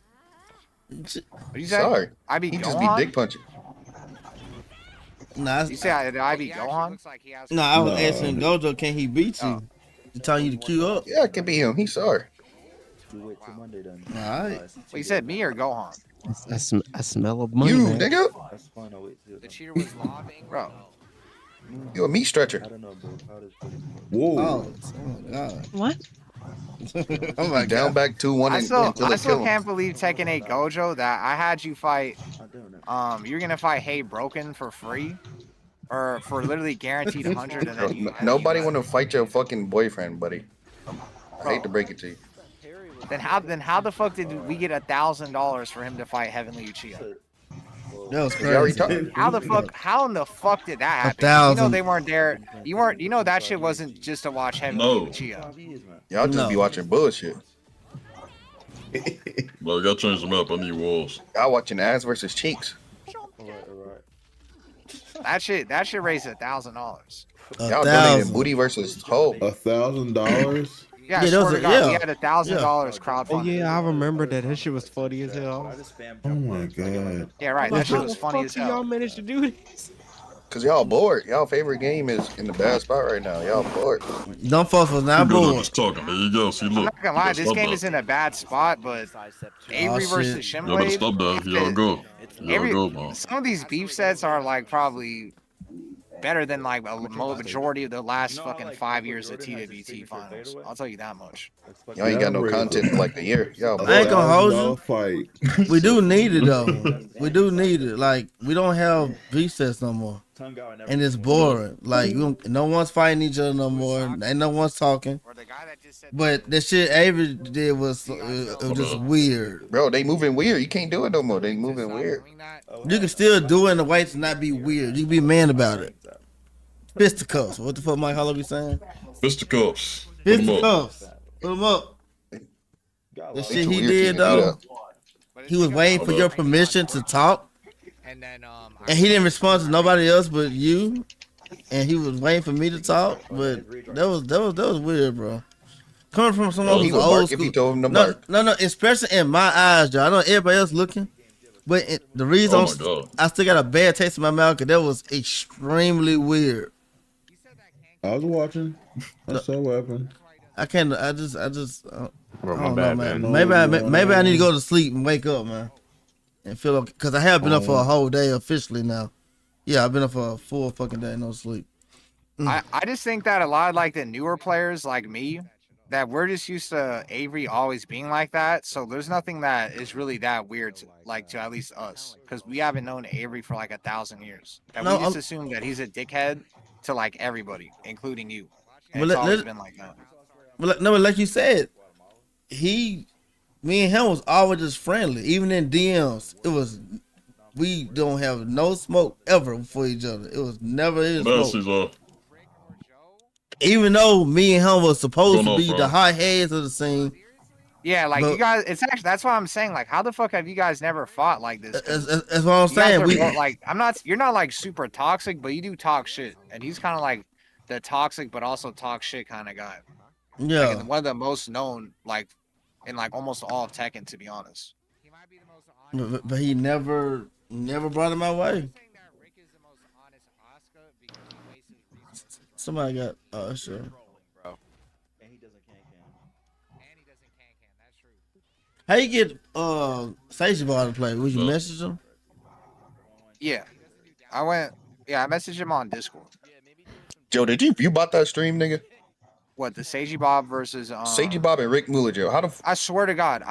You Sorry. I be He just be dick punching. Nah, You say I be Gohan? No, I was asking Gojo, can he beat you? He telling you to queue up. Yeah, it can be him. He's sorry. All right. Well, you said me or Gohan? I smell a money. You, man. nigga. The cheater was lobbing, bro. You a meat stretcher. Whoa. Oh my god. What? Oh my Down god. back 2-1 I still can't believe Tekken 8 Gojo that I had you fight. You're gonna fight Hey Broken for free, or for literally guaranteed 100, and then Nobody want to fight your fucking boyfriend, buddy. I hate to break it to you. Then how the fuck did we get $1,000 for him to fight Heavenly Uchiha? That was You already crazy. talked. How in the fuck did that happen? 1,000. You know they weren't there. You know that shit wasn't just to watch Heavenly No. Uchiha. Y'all just be watching bullshit. Bro, you gotta change the map. I need walls. Y'all watching ass versus cheeks. That shit raised $1,000. Y'all donating booty versus hoe. $1,000. Yeah, Yeah, I those swear are- to God, yeah. we had $1,000 crowdfunded. Oh yeah, I remember that. That shit was funny as hell. Oh my god. Yeah, right. That shit was funny as Y'all hell. managed to do this? Cause y'all bored. Y'all favorite game is in the bad spot right now. Y'all bored. Don't fuck with You not good at bored. just talking. There you go. See, I'm look. not gonna lie, this Stop game that. is in a bad spot, but Avery versus shit. Y'all better Shinblade. stop that. Y'all go. Y'all go, man. Some of these beef sets are like probably better than like a majority of the last fucking 5 years of TWT finals. I'll tell you that much. Y'all ain't got no content in like a year. Y'all I ain't gonna hold $1,000 you. fight. We do need it though. We do need it. Like we don't have beef sets no more, and it's boring. Like no one's fighting each other no more. Ain't no one's talking. But the shit Avery did was just weird. Bro, they moving weird. You can't do it no more. They moving weird. You can still do it in a way to not be weird. You can be man about it. Fisticuffs. What the fuck Mike Hollow be saying? Fisticuffs. Put 'em up. Fisticuffs. Put them up. The shit he weird did to do though. He was waiting for your permission to talk, and he didn't respond to nobody else but you. And he was waiting for me to talk, but that was weird, bro. Coming from someone He who's would old bark if school. you told him to No, bark. no, especially in my eyes, Joe. I know everybody else looking, but the reason Oh my God. I still got a bad taste in my mouth because that was extremely weird. I was watching. I saw what happened. I can't. I just. Bro, I my don't bad, know, man. man. Maybe I need to go to sleep and wake up, man, and feel okay. Cause I have been up for a whole day officially now. Yeah, I've been up for a full fucking day, no sleep. I just think that a lot of like the newer players like me, that we're just used to Avery always being like that. So there's nothing that is really that weird to at least us, because we haven't known Avery for like 1,000 years. And No, we just assume that he's a dickhead to like everybody, including you. And Well, it's always been like that. But like you said, me and him was always just friendly. Even in DMs, it was. We don't have no smoke ever for each other. It was never his smoke. Even though me and him was supposed to be the hot heads of the scene. Yeah, like you guys, it's actually that's why I'm saying, like, how the fuck have you guys never fought like this? That's what I'm saying. You're not like super toxic, but you do talk shit, and he's kind of like the toxic but also talk shit kind of guy. Yeah, like, one of the most known, like in like almost all of Tekken, to be honest. But he never brought it my way. Somebody got sure. How you get Sage Bar to play? Would you message him? Yeah, I messaged him on Discord. Joe, did you bought that stream, nigga? What, the Seiji Bob versus Seiji Bob and Rick Muller, Joe? I swear to God,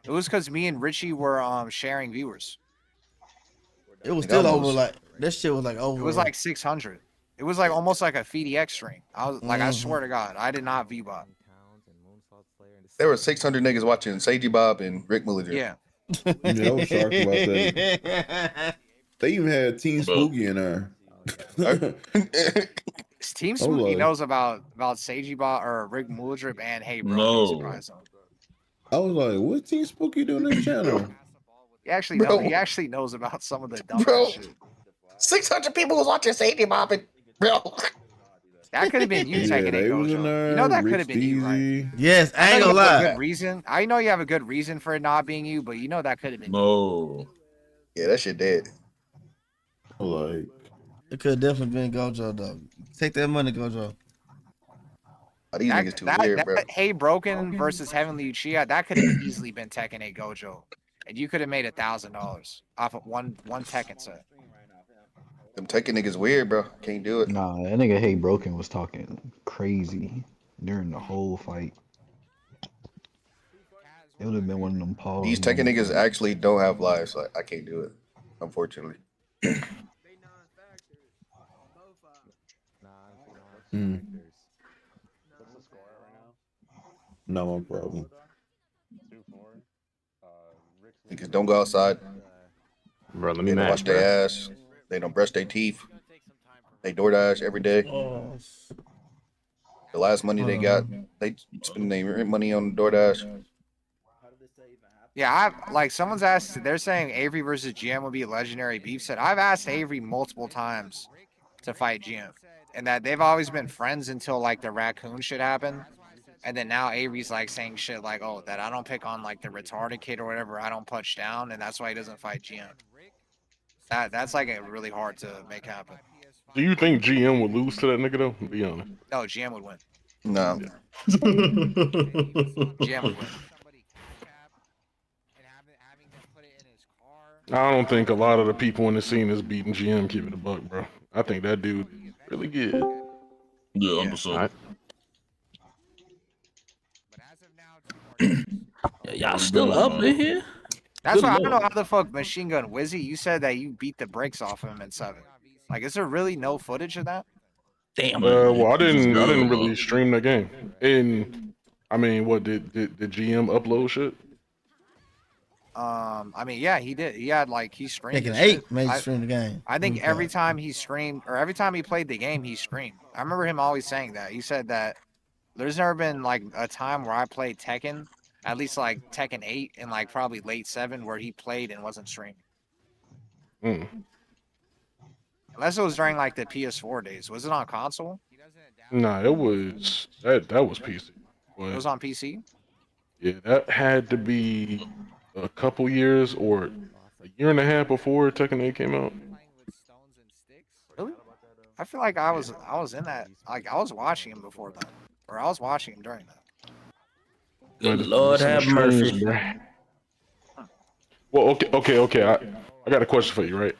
it was because me and Richie were sharing viewers. It was still over like that shit was like over. It was like 600. It was like almost like a FDX stream. I was like, I swear to God, I did not VBot. There were 600 niggas watching Seiji Bob and Rick Muller. Yeah. Yeah, I was shocked about that. They even had Team Spooky in there. Team Spooky knows about Seiji Bot or Rick Muldrip and Hey Bro. No. Surprise him. I was like, "What Team Spooky doing on this channel?" He actually knows about some of the dumb shit. 600 people was watching Sadie Bobbin, bro. That could have been you taking it, Gojo. You know that could have been you, right? Yes, I ain't gonna lie. Good reason. I know you have a good reason for it not being you, but you know that could have been you. Yeah, that shit dead. Like, it could have definitely been Gojo though. Take that money, Gojo. Oh, these niggas too weird, bro. Hey Broken versus Heavenly Uchiha, that could have easily been Tekken 8 Gojo. And you could have made $1,000 off of one Tekken set. Them Tekken niggas weird, bro. Can't do it. Nah, that nigga Hey Broken was talking crazy during the whole fight. It would have been one of them pause. These Tekken niggas actually don't have lives. Like, I can't do it, unfortunately. No problem. Niggas don't go outside. Bro, let me They don't wash their ass. They don't brush their teeth. They DoorDash every day. The last money they got, they spend their money on DoorDash. Yeah, someone's asked. They're saying Avery versus GM would be a legendary beef set. I've asked Avery multiple times to fight GM, and that they've always been friends until like the raccoon shit happened. And then now Avery's like saying shit like, "Oh, that I don't pick on like the retarded kid or whatever. I don't punch down, and that's why he doesn't fight GM." That's like really hard to make happen. Do you think GM would lose to that nigga though? Be honest. No, GM would win. No. GM would win. I don't think a lot of the people in the scene is beating GM. Keep it a buck, bro. I think that dude is really good. Yeah, 100%. Y'all still up in here? That's why I don't know how the fuck Machine Gun Wizzy. You said that you beat the brakes off him in 7. Like, is there really no footage of that? Damn. Well, I didn't really stream the game. And I mean, what did GM upload shit? I mean, yeah, he did. He had he streamed. Tekken 8 made you stream the game. I think every time he streamed or every time he played the game, he streamed. I remember him always saying that. He said that there's never been a time where I played Tekken, at least Tekken 8 and probably late 7, where he played and wasn't streaming. Unless it was during the PS4 days. Was it on console? Nah, it was that was PC. But, it was on PC? Yeah, that had to be a couple years or a year and a half before Tekken 8 came out. Really? I feel like I was in that. I was watching him before that. Or I was watching him during that. Good Lord have mercy. Well, okay. I got a question for you, right?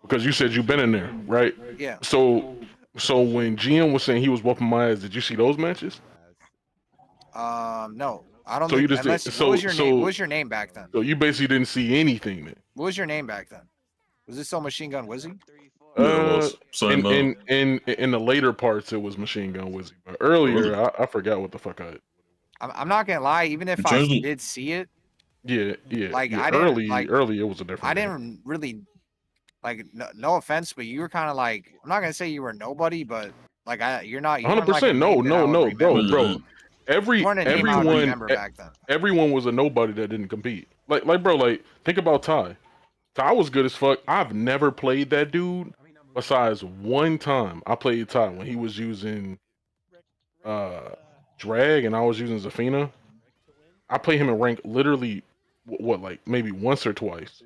Because you said you've been in there, right? Yeah. So when GM was saying he was whooping my ass, did you see those matches? No. I don't So think, you just unless, did, what was your name? What was your name back then? So you basically didn't see anything then. What was your name back then? Was this still Machine Gun Wizzy? In the later parts, it was Machine Gun Wizzy. But earlier, I forgot what the fuck I'm not gonna lie. Even if I did see it, yeah. I didn't, early it was a different. I didn't really no offense, but you were kind of I'm not gonna say you were nobody, but you're not. 100%. No, bro. Everyone was a nobody that didn't compete. Bro, think about Ty. Ty was good as fuck. I've never played that dude besides one time. I played Ty when he was using Drag and I was using Zafina. I played him in rank literally maybe once or twice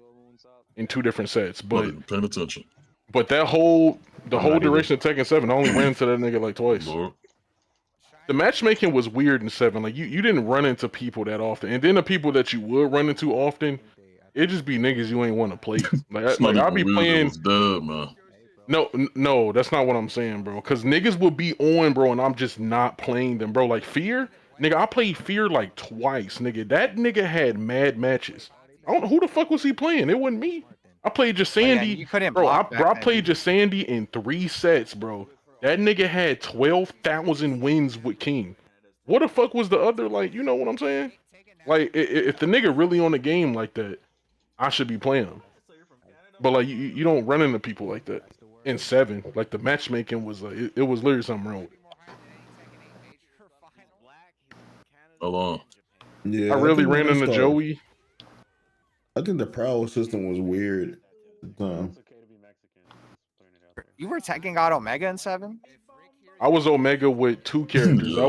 in 2 different sets. But paying attention. But the whole duration of Tekken 7, I only ran into that nigga twice. Lord. The matchmaking was weird in 7. You didn't run into people that often, and then the people that you would run into often, it just be niggas you ain't want to play. I'll be playing. Dead, man. No, that's not what I'm saying, bro. Because niggas would be on, bro, and I'm just not playing them, bro. Fear, nigga, I played Fear twice, nigga. That nigga had mad matches. I don't know who the fuck was he playing. It wasn't me. I played just Sandy. You couldn't bro. I played just Sandy in 3 sets, bro. That nigga had 12,000 wins with King. What the fuck was the other, you know what I'm saying? If the nigga really on the game like that, I should be playing him. But you don't run into people like that. in 7. Like the matchmaking was like it was literally something wrong with it. Hold on. Yeah, I really think when ran they into started- Joey. I think the prowl system was weird. You were Tekken God Omega in 7? I was Omega with 2 characters. Yeah. I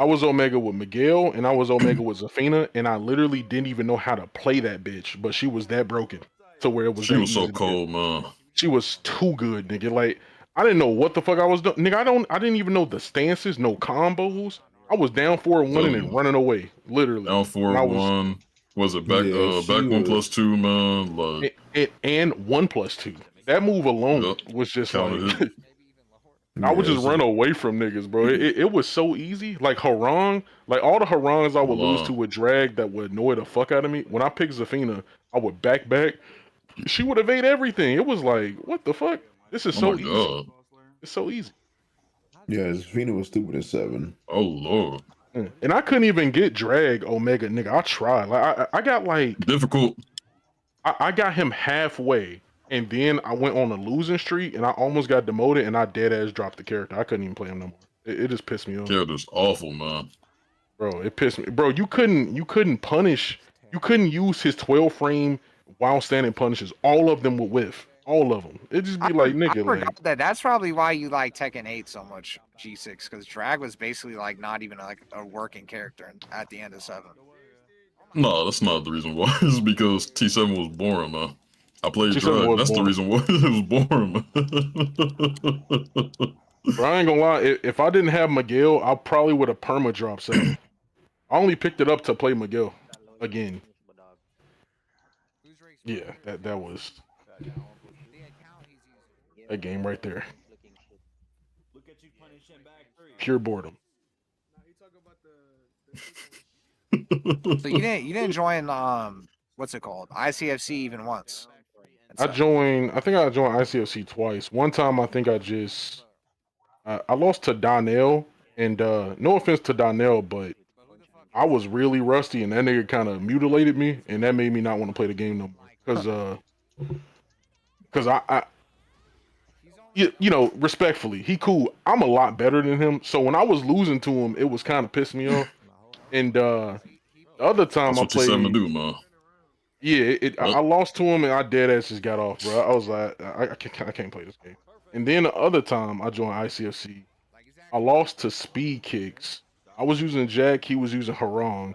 was Omega with Miguel and I was Omega with Zafina, and I literally didn't even know how to play that bitch, but she was that broken to where it was. She that was easy so to get. cold, man. She was too good, nigga. Like I didn't know what the fuck I was doing, nigga. I didn't even know the stances, no combos. I was down 4-1 and then running away, literally. Down And I 4-1. Was it back? Yeah, she back was- 1+2, man. Like and 1+2. That move alone Yup. was just Counted like. I would just run away from niggas, bro. It was so easy. Like Harang, like all the Harangs I would lose to with drag that would annoy the fuck out of me. When I picked Zafina, I would back. She would evade everything. It was like, what the fuck? This is so my easy. God. It's so easy. Yeah, Zafina was stupid in 7. Oh lord. And I couldn't even get drag Omega, nigga. I tried. Like I got like difficult. I got him halfway. And then I went on a losing streak, and I almost got demoted, and I dead ass dropped the character. I couldn't even play him no more. It just pissed me off. Character's awful, man. Bro, it pissed me. Bro, you couldn't punish. You couldn't use his 12 frame while standing punishes. All of them would whiff. All of them. It just be like, nigga, I like forgot that's probably why you like Tekken 8 so much, G6, because drag was basically like not even like a working character at the end of 7. No, that's not the reason why. It's because T7 was boring, man. I played T7 drag. was That's boring. the reason why it was boring, man. bro, I ain't gonna lie. If I didn't have Miguel, I probably would have perma dropped 7. I only picked it up to play Miguel again. Yeah, that was that game right there. Pure boredom. So you didn't join what's it called? ICFC even once. I think I joined ICFC twice. One time I think I lost to Donnell, and no offense to Donnell, but I was really rusty and that nigga kind of mutilated me, and that made me not want to play the game no more. Cause I you know, respectfully, he cool. I'm a lot better than him. So when I was losing to him, it was kind of pissing me off. And the other time That's what I played, T7 to do, man. yeah, I lost to him and I dead ass just got off, bro. I was like, I can't play this game. And then the other time I joined ICFC, I lost to Speed Kicks. I was using Jack, he was using Harang.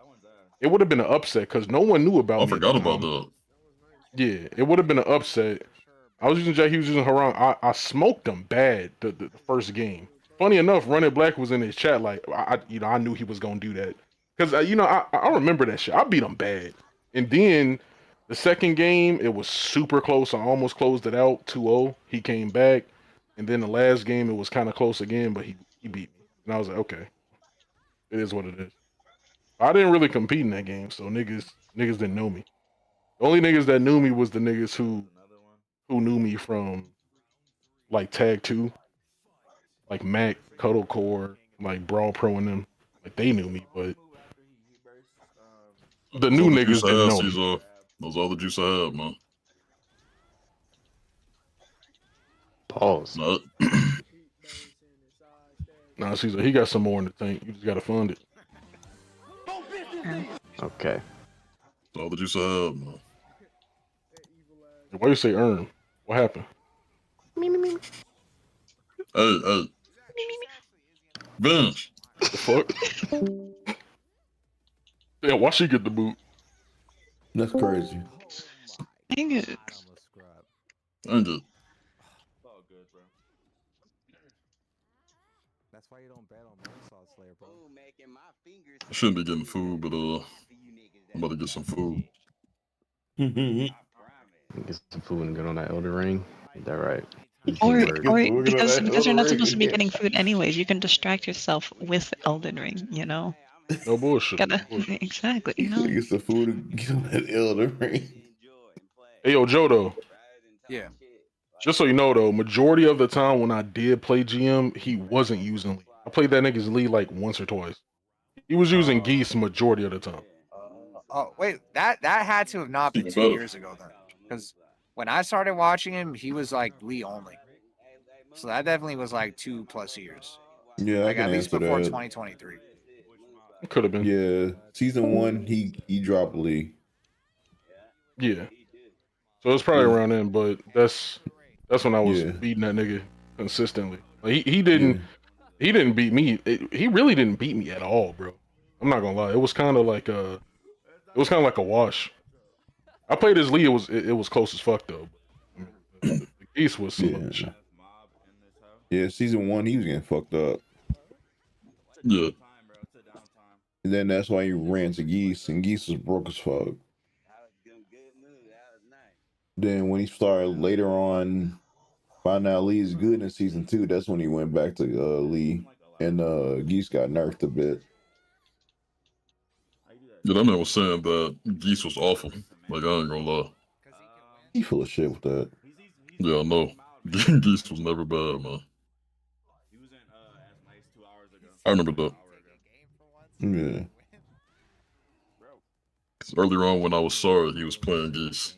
It would have been an upset because no one knew about me. I forgot about that. Yeah, it would have been an upset. I was using Jack, he was using Harang. I smoked him bad the first game. Funny enough, Running Black was in his chat like, I knew he was gonna do that. Because, I remember that shit. I beat him bad. And then the second game, it was super close. I almost closed it out 2-0. He came back. And then the last game, it was kind of close again, but he beat me. And I was like, okay. It is what it is. I didn't really compete in that game, so niggas didn't know me. The only niggas that knew me was the niggas who knew me from, like, Tag 2. Like Mac, Cuddlecore, like Brawl Pro and them. Like, they knew me, but the new niggas didn't know me. Those all the juice I had, man. Pause. No. Nah, Caesar, he got some more in the tank. You just gotta fund it. Okay. That's all the juice I had, man. Why you say earn? What happened? Hey. Vince. The fuck? Damn, why she get the boot? That's crazy. Dang it. Dang it. That's why you don't bet on Moonsault Slayer, bro. I shouldn't be getting food, but I'm about to get some food. Get some food and get on that Elder Ring. Is that right? Or because you're not supposed to be getting food anyways, you can distract yourself with Elden Ring, you know? No bullshit. Exactly, you know? Get some food and get on that Elder Ring. Hey, yo, Jodo. Yeah. Just so you know, though, majority of the time when I did play GM, he wasn't using Lee. I played that nigga's Lee like once or twice. He was using Geese majority of the time. Oh wait, that had to have not been 2 years ago then, because when I started watching him, he was like Lee only. So that definitely was like 2+ years. Yeah, Like I can at least answer before that. 2023. It could have been. Yeah, season 1, he dropped Lee. Yeah. So it's probably around then, but that's when I was beating that nigga consistently. Like he didn't beat me. He really didn't beat me at all, bro. I'm not gonna lie. It was kind of like a wash. I played as Lee. It was close as fuck though. The Geese was some other shit. Yeah, season 1, he was getting fucked up. Yeah. And then that's why he ran to Geese, and Geese was broke as fuck. Then when he started later on, found out Lee is good in season 2, that's when he went back to Lee, and Geese got nerfed a bit. Yeah, that man was saying that Geese was awful. Like, I ain't gonna lie. He full of shit with that. Yeah, I know. Geese was never bad, man. I remember that. Yeah. Because earlier on when I was sorry, he was playing Geese.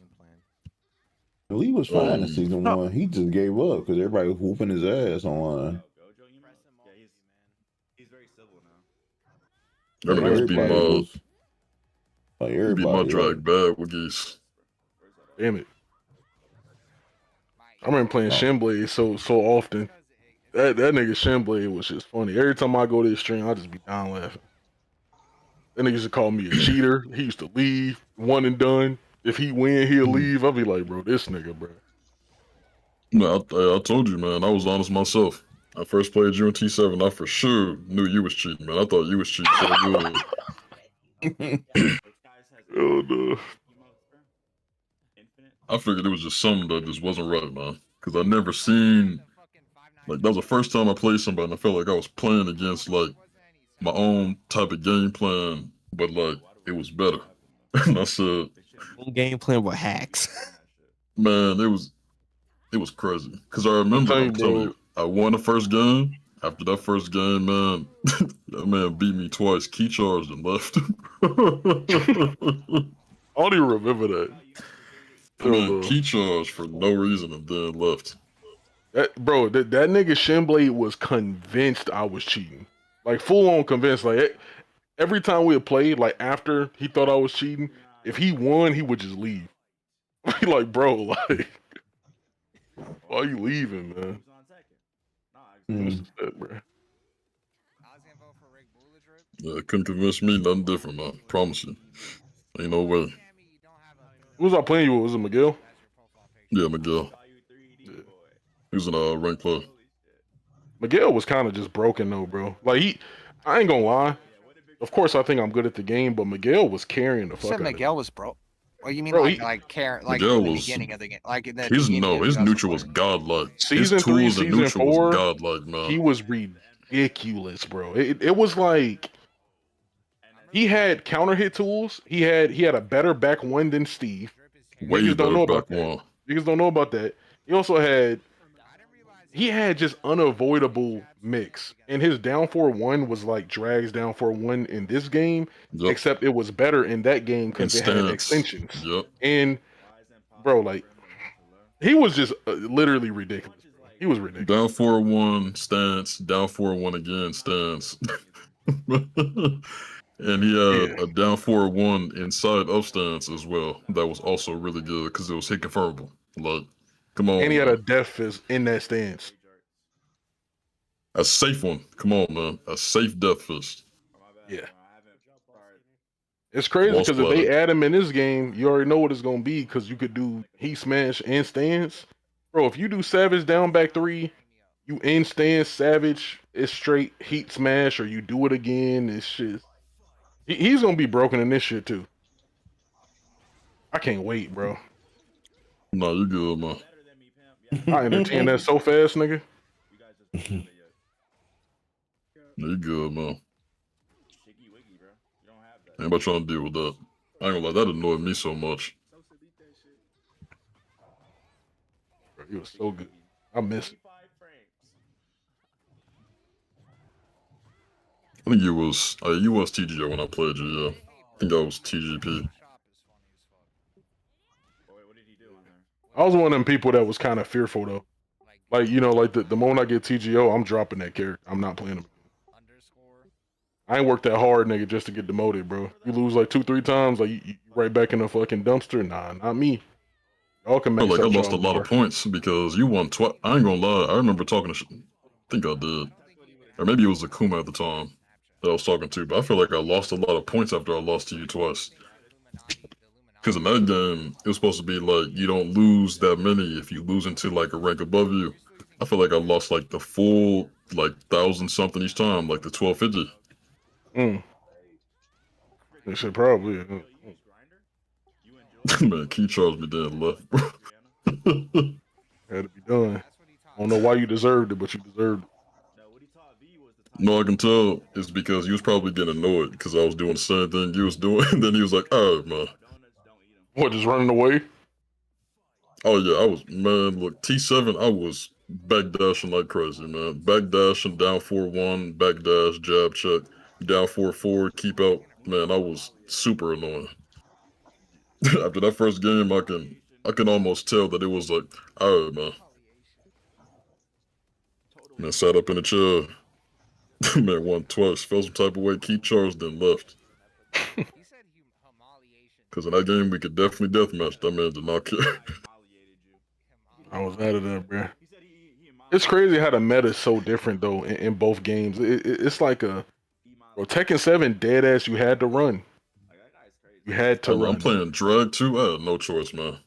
Lee was fine in season 1. He just gave up because everybody was whooping his ass online. I remember he beat my everybody drag bad with Geese. Damn it. I remember playing Shinblade so often. That nigga Shinblade was just funny. Every time I go to his stream, I just be down laughing. That nigga used to call me a cheater. He used to leave, one and done. If he win, he'll leave. I'll be like, bro, this nigga, bro. No, I told you, man. I was honest myself. I first played you in T7. I for sure knew you was cheating, man. I thought you was cheating so good. Oh, no. I figured it was just something that just wasn't right, man. Because I never seen... Like, that was the first time I played somebody and I felt like I was playing against, like, my own type of game plan, but, like, it was better. And I said... Game plan with hacks. Man, it was crazy. Because I remember, I'm telling you, I won the first game. After that first game, man, that man beat me twice. Key charged and left. I don't even remember that. Man, key charged for no reason and then left. That nigga Shinblade was convinced I was cheating. Like, full on convinced. Like, every time we would play, like, after he thought I was cheating, if he won, he would just leave. Like, bro, like, why are you leaving, man? Bro. Yeah, couldn't convince me nothing different, man. Promise you. Ain't no way. Who was I playing you with? Was it Miguel? Yeah, Miguel. Yeah. He was in a ranked player. Miguel was kind of just broken though, bro. Like, I ain't gonna lie. Of course, I think I'm good at the game, but Miguel was carrying the fuck out of it. Miguel was broke. What you mean, Bro, like Miguel in the was, beginning of the game, like in the his neutral was godlike. Season his 3, tools and season neutral 4, was godlike, man. He was ridiculous, bro. It was like he had counter hit tools. He had a better back one than Steve. Way Niggas don't know better about back that. one. Niggas don't know about that. He also had just unavoidable mix. And his down 4-1 was like Drag's down 4-1 in this game, except it was better in that game because it had extensions. Yep. And bro, like, he was just literally ridiculous. He was ridiculous. Down 4-1 stance, down 4-1 again stance. And he had a down 4-1 inside up stance as well. That was also really good because it was hit confirmable. Like, come on. And he had a death fist in that stance. A safe one. Come on, man. A safe death fist. Yeah. It's crazy because if they add him in this game, you already know what it's going to be because you could do heat smash and stance. Bro, if you do Savage down back 3, you in stance Savage, it's straight heat smash, or you do it again, it's shit. He's going to be broken in this shit too. I can't wait, bro. No, you good, man. I entertain that so fast, nigga. You good, man. Anybody trying to deal with that? I ain't gonna lie, that annoyed me so much. Bro, he was so good. I miss him. I think you was TGO when I played you, yeah. I think I was TGP. I was one of them people that was kind of fearful though. Like, like the moment I get TGO, I'm dropping that character. I'm not playing him. I ain't worked that hard, nigga, just to get demoted, bro. You lose like 2-3 times, like you right back in the fucking dumpster. Nah, not me. Y'all can I feel max like I out lost a y'all lot more. of points because you won twice. I ain't gonna lie. I remember talking to. I think I did, or maybe it was Akuma at the time that I was talking to. But I feel like I lost a lot of points after I lost to you twice. Because in that game, it was supposed to be like you don't lose that many if you lose into like a rank above you. I feel like I lost like the full like 1,000 something each time, like the 1250. They should probably. Man, Key charged me dead left, bro. Had to be done. I don't know why you deserved it, but you deserved it. No, I can tell it's because he was probably getting annoyed because I was doing the same thing he was doing. And then he was like, all right, man. What, just running away? Oh, yeah, I was, man, look, T7, I was backdashing like crazy, man. Backdashing, down 4-1, backdash, jab check, down 4-4, keep out. Man, I was super annoying. After that first game, I can almost tell that it was like, all right, man. Man, sat up in the chair. Man, won twice. Felt some type of way. Keep charged, then left. Because in that game, we could definitely deathmatch. That man did not care. I was out of there, bro. It's crazy how the meta is so different, though, in both games. It's like Tekken 7, dead ass, you had to run. You had to run. I'm playing Drag too. I had no choice, man.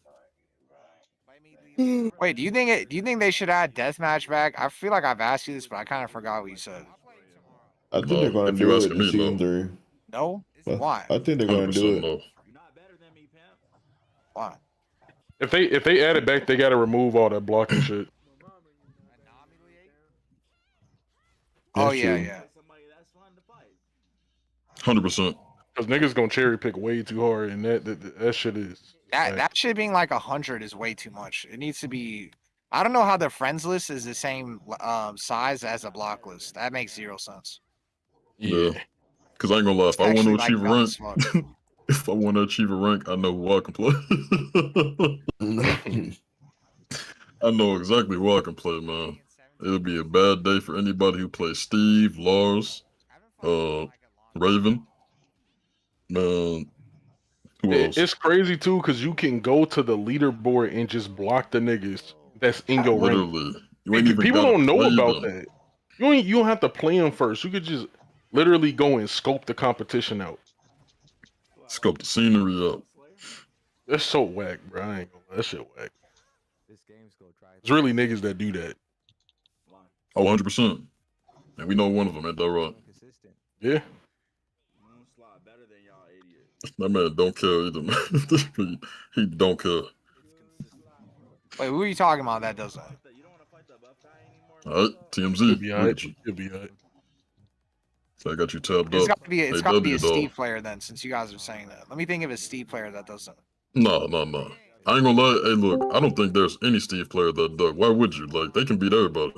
Wait, do you think they should add deathmatch back? I feel like I've asked you this, but I kind of forgot what you said. I think they're going to do it in season 3. No? Why? I think they're going to do it. No. Why? If they add it back, they got to remove all that blocking shit. Oh yeah. 100%. Because niggas gonna cherry pick way too hard, and that shit is that shit being like 100 is way too much. It needs to be. I don't know how the friends list is the same size as a block list. That makes zero sense. Yeah. Because I ain't gonna lie, if I want to achieve a rank, if I want to achieve a rank, I know who I can play. I know exactly who I can play, man. It'll be a bad day for anybody who plays Steve, Lars, Raven. Man, who else? It's crazy too, because you can go to the leaderboard and just block the niggas that's in your rank. Literally. You ain't even People don't know play about them. that. You don't have to play them first. You could just literally go and scope the competition out. Scope the scenery out. That's so whack, bro. I ain't gonna lie. That shit whack. It's really niggas that do that. Oh, 100%. And we know one of them, ain't that right? Yeah. That man don't care either, man. he don't care. Wait, who are you talking about that does that? Alright, TMZ. Could be alright. So I got you tabbed It's up. got to be a dog. Steve player then, since you guys are saying that. Let me think of a Steve player that does that. No. I ain't gonna lie. Hey, look, I don't think there's any Steve player that does. Why would you? Like, they can beat everybody.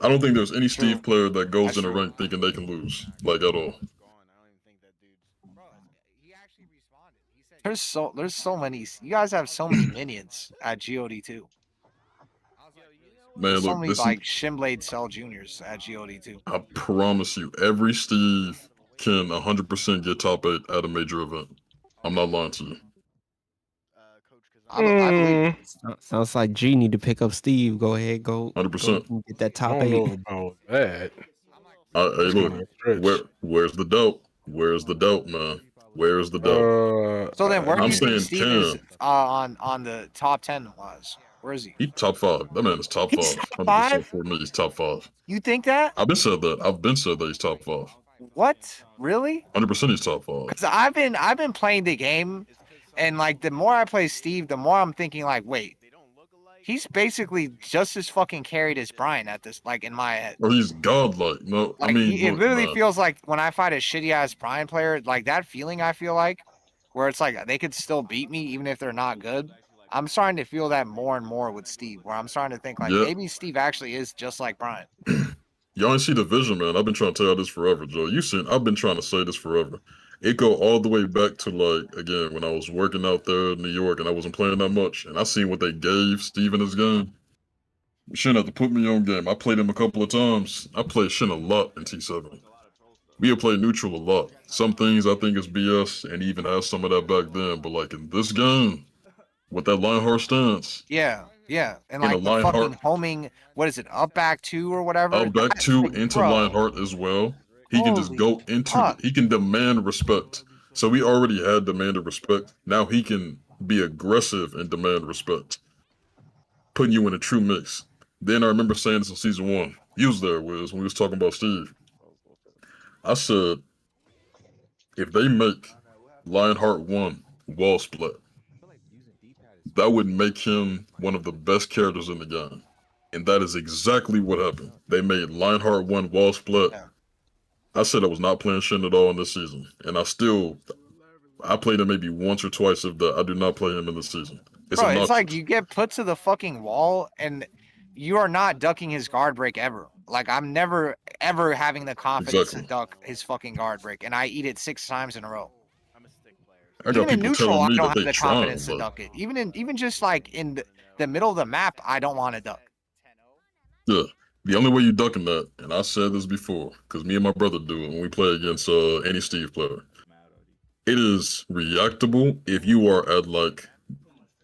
I don't think there's any Steve player that goes in a rank thinking they can lose, like, at all. There's so many. You guys have so many minions at GOD2. Man, So look, many this like is, Shimblade Cell Juniors at GOD2. I promise you, every Steve can 100% get top 8 at a major event. I'm not lying to you. I believe Sounds like G need to pick up Steve. Go ahead, go 100%. get that top I don't 8. know about that. Hey, look, where's the doubt? Where's the doubt, man? Where's the doubt? So then, where do I'm you think saying Steve is Cam. on the top 10 wise? Where is he? He's top 5. That man is top 5. He's top 100% five? for me, he's top 5. You think that? I've been said that he's top 5. What? Really? 100% he's top 5. Because I've been playing the game, and like the more I play Steve, the more I'm thinking like, wait, he's basically just as fucking carried as Brian at this, like in my head. Or he's godlike. No, Like, I mean, it look, literally man. feels like when I fight a shitty ass Brian player, like that feeling I feel like, where it's like they could still beat me even if they're not good. I'm starting to feel that more and more with Steve, where I'm starting to think like Yeah. maybe Steve actually is just like Brian. Y'all ain't see the vision, man. I've been trying to tell y'all this forever, Joe. I've been trying to say this forever. It go all the way back to, like, again, when I was working out there in New York and I wasn't playing that much, and I seen what they gave Steve in his game. Shin have to put me on game. I played him a couple of times. I played Shin a lot in T7. We have played neutral a lot. Some things I think is BS, and even has some of that back then. But like in this game, with that Lionheart stance, Yeah, and in a like the Lionheart fucking homing, what is it, up back 2 or whatever? up back That's 2 like, into bro, Lionheart as well. He can just holy go into fuck. he can demand respect. So we already had demanded respect. Now he can be aggressive and demand respect. Putting you in a true mix. Then I remember saying this in season 1. You was there, Wiz, when we was talking about Steve. I said, if they make Lionheart 1 wall split, that would make him one of the best characters in the game. And that is exactly what happened. They made Lionheart 1 wall split. I said I was not playing Shin at all in this season. And I played him maybe once or twice if that. I do not play him in this season. Bro, it's like you get put to the fucking wall and you are not ducking his guard break ever. Like I'm never ever having the confidence to duck his fucking guard break, and I eat it 6 times in a row. I got Even in people neutral, telling I me don't that have they the confidence to trying, duck it. Even just like in the middle of the map, I don't want to duck. Yeah. The only way you ducking that, and I said this before, because me and my brother do it when we play against any Steve player. It is reactable if you are at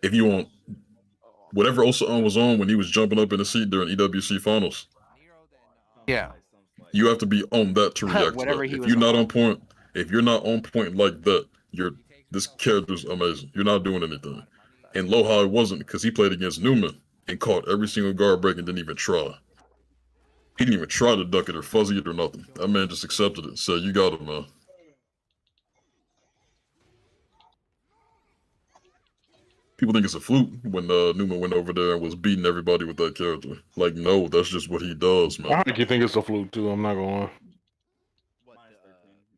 if you on whatever Osa was on when he was jumping up in the seat during EWC finals. Yeah. You have to be on that to react to that. If you're not on point, like that, this character's amazing. You're not doing anything. And Lohai wasn't because he played against Newman and caught every single guard break and didn't even try. He didn't even try to duck it or fuzzy it or nothing. That man just accepted it. So you got him, man. People think it's a fluke when Newman went over there and was beating everybody with that character. Like, no, that's just what he does, man. I think you think it's a fluke too. I'm not gonna lie.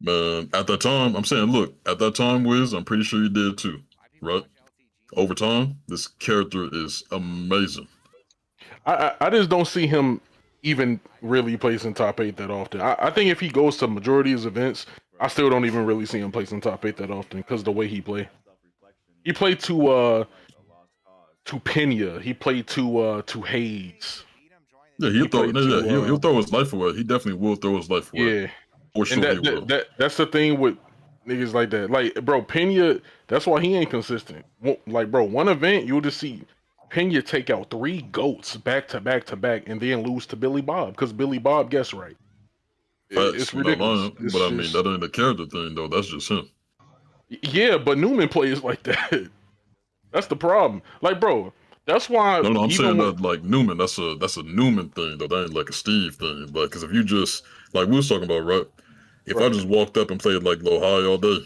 Man, at that time, I'm saying, look, at that time, Wiz, I'm pretty sure you did too, right? Over time, this character is amazing. I just don't see him even really placing top 8 that often. I think if he goes to majority of his events, I still don't even really see him placing top 8 that often because of the way he play. He played to Pena. He played to Hayes. Yeah, he'll throw his life away. He definitely will throw his life away. Yeah. For sure And he will. that's the thing with niggas like that. Like, bro, Pena, that's why he ain't consistent. Like, bro, one event, you'll just see Pena take out 3 GOATs back to back to back and then lose to Billy Bob because Billy Bob guessed right. It's ridiculous. But I mean, that ain't a character thing, though. That's just him. Yeah, but Newman plays like that. That's the problem. Like, bro, that's why. No, I'm saying that like Newman. That's a Newman thing, though. That ain't like a Steve thing. Like, because if you just like we was talking about, right? If I just walked up and played like low high all day,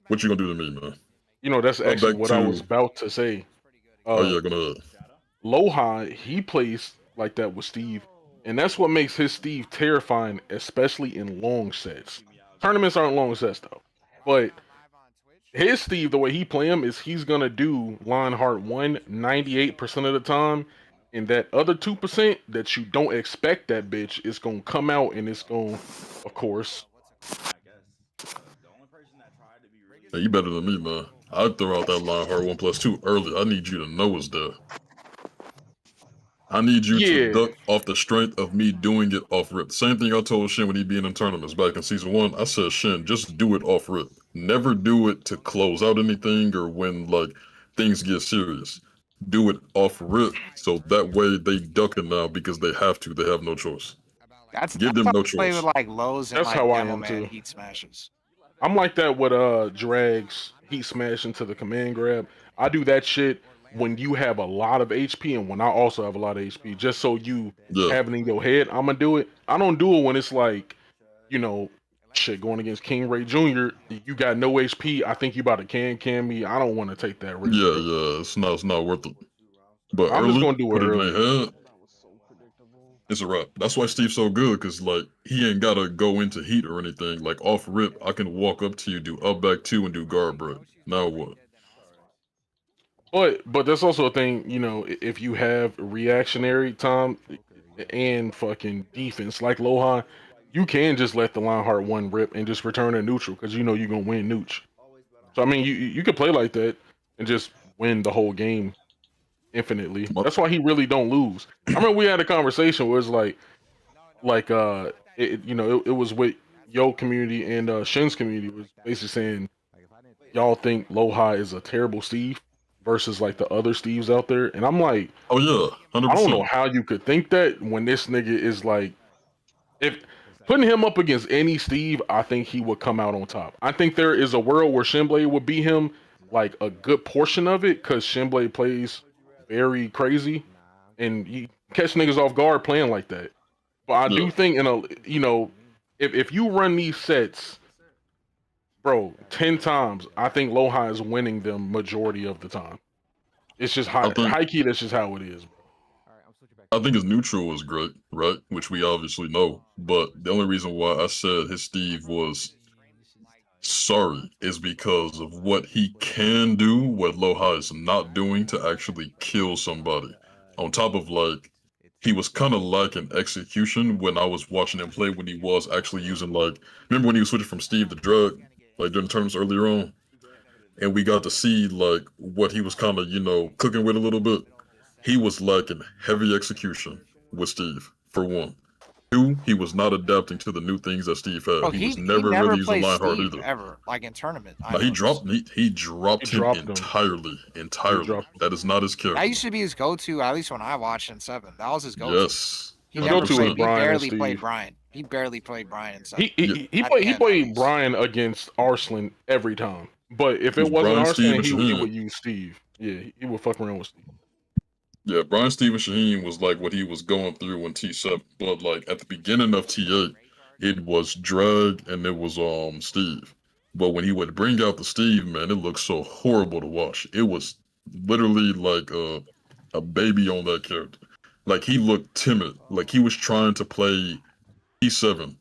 what you gonna do to me, man? You know, that's actually what I was about to say. Oh yeah, gonna. Low high, he plays like that with Steve, and that's what makes his Steve terrifying, especially in long sets. Tournaments aren't long sets though, but his Steve, the way he play him is he's gonna do Lionheart 1 98% of the time, and that other 2% that you don't expect that bitch is gonna come out and it's gonna, of course. Hey, you better than me, man. I'd throw out that Lionheart 1+2 early. I need you to know it's there. I need you to duck off the strength of me doing it off rip. Same thing I told Shin when he being in tournaments back in season 1. I said, Shin, just do it off rip. Never do it to close out anything or when like things get serious. Do it off rip so that way they duck it now because they have to. They have no choice. Give them no choice. Play with like lows and That's like how I demo am man too. heat smashes. I'm like that with drags, heat smash into the command grab. I do that shit when you have a lot of HP and when I also have a lot of HP, just so you have it in your head, I'm gonna do it. I don't do it when it's like, you know, shit going against King Ray Jr. You got no HP. I think you about to can me. I don't want to take that risk. Yeah, it's not worth it. But I'm early, just gonna do it put early. in their head. It's a wrap. That's why Steve's so good, because like he ain't gotta go into heat or anything. Like off rip, I can walk up to you, do up back 2 and do guard break. Now what? But that's also a thing, you know, if you have reactionary time and fucking defense like Lohan, you can just let the Lionheart 1 rip and just return a neutral because you know you're gonna win nooch. So I mean, you could play like that and just win the whole game. infinitely. That's why he really don't lose. I remember we had a conversation where it's like it was with Yo community and Shin's community was basically saying y'all think Lohi is a terrible Steve versus like the other Steves out there, and I'm like, oh yeah, 100%. I don't know how you could think that when this nigga is like, if putting him up against any Steve, I think he would come out on top. I think there is a world where Shinblade would beat him like a good portion of it because Shinblade plays very crazy and he catch niggas off guard playing like that. But I do think if you run these sets, bro, 10 times, I think Lohi is winning them majority of the time. It's just high key, that's just how it is, bro. I think his neutral was great, right? Which we obviously know. But the only reason why I said his Steve was sorry is because of what he can do, what Lohi is not doing to actually kill somebody. On top of like, he was kind of lacking execution when I was watching him play when he was actually using like, remember when he was switching from Steve to Drug, like during the tournaments earlier on? And we got to see like what he was kind of, cooking with a little bit. He was lacking heavy execution with Steve, for one. Two, he was not adapting to the new things that Steve had. Oh, he was never really using Lionheart Steve either. Ever, like in tournament. No, he dropped him entirely. That is not his character. That used to be his go-to, at least when I watched in 7. That was his go-to. Yes. He barely played Brian. He barely played Brian in 7. He played Brian against Arslan every time. But if it wasn't Arslan, he would use Steve. Yeah, he would fuck around with Steve. Yeah, Brian Steven Shaheen was like what he was going through in T7, but like at the beginning of T8, it was Drag and it was Steve. But when he would bring out the Steve, man, it looked so horrible to watch. It was literally like a baby on that character. Like he looked timid, like he was trying to play T7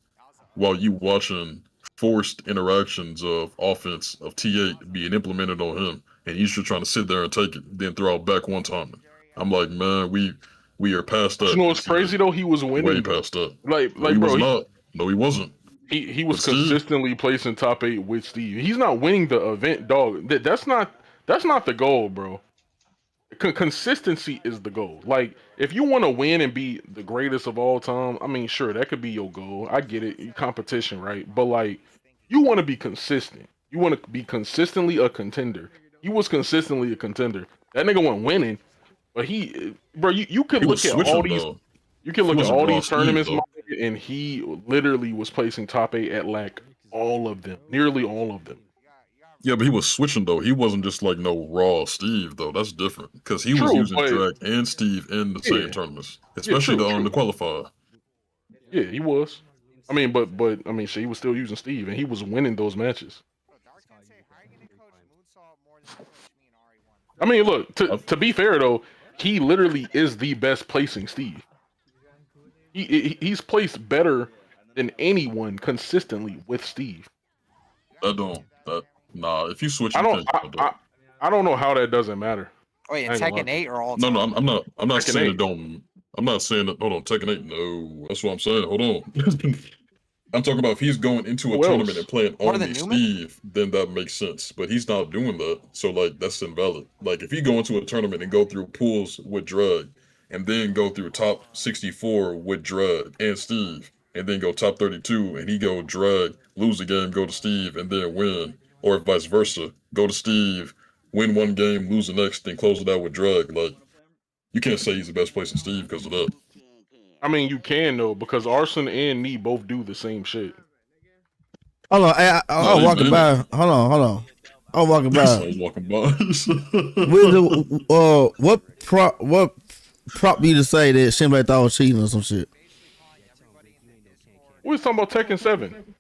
while you watching forced interactions of offense of T8 being implemented on him, and he's just trying to sit there and take it, then throw out back one time. I'm like, man, we are past that. You know what's crazy though? He was winning. Way past that. Like, no, he bro, was not. No, he wasn't. He was consistently placing top 8 with Steve. He's not winning the event, dog. That's not the goal, bro. Consistency is the goal. Like, if you want to win and be the greatest of all time, I mean, sure, that could be your goal. I get it, competition, right? But like, you want to be consistent. You want to be consistently a contender. He was consistently a contender. That nigga wasn't winning. But you could look at all these. You can look at all these tournaments, and he literally was placing top 8 at like all of them, nearly all of them. Yeah, but he was switching though. He wasn't just like no raw Steve though. That's different because he was using Drag and Steve in the same tournaments, especially the qualifier. Yeah, he was. I mean, but I mean, he was still using Steve, and he was winning those matches. I mean, look, to be fair though, he literally is the best placing Steve. He's placed better than anyone consistently with Steve. Nah, if you switch, I don't know how that doesn't matter. Wait, in Tekken 8 or all? No, I'm not saying it don't. I'm not saying that. Hold on, Tekken 8. No, that's what I'm saying. Hold on. I'm talking about if he's going into a tournament and playing only Steve, then that makes sense. But he's not doing that, so like that's invalid. Like if you go into a tournament and go through pools with Drag, and then go through top 64 with Drag and Steve, and then go top 32, and he go Drag, lose a game, go to Steve, and then win, or vice versa, go to Steve, win one game, lose the next, then close it out with Drag. Like you can't say he's the best place in Steve because of that. I mean, you can though, because Arson and Nee both do the same shit. Hold on, I'm walking by. Hold on. I'm walking by. What prop you to say that Shinblade thought was cheating or some shit? We was talking about Tekken 7.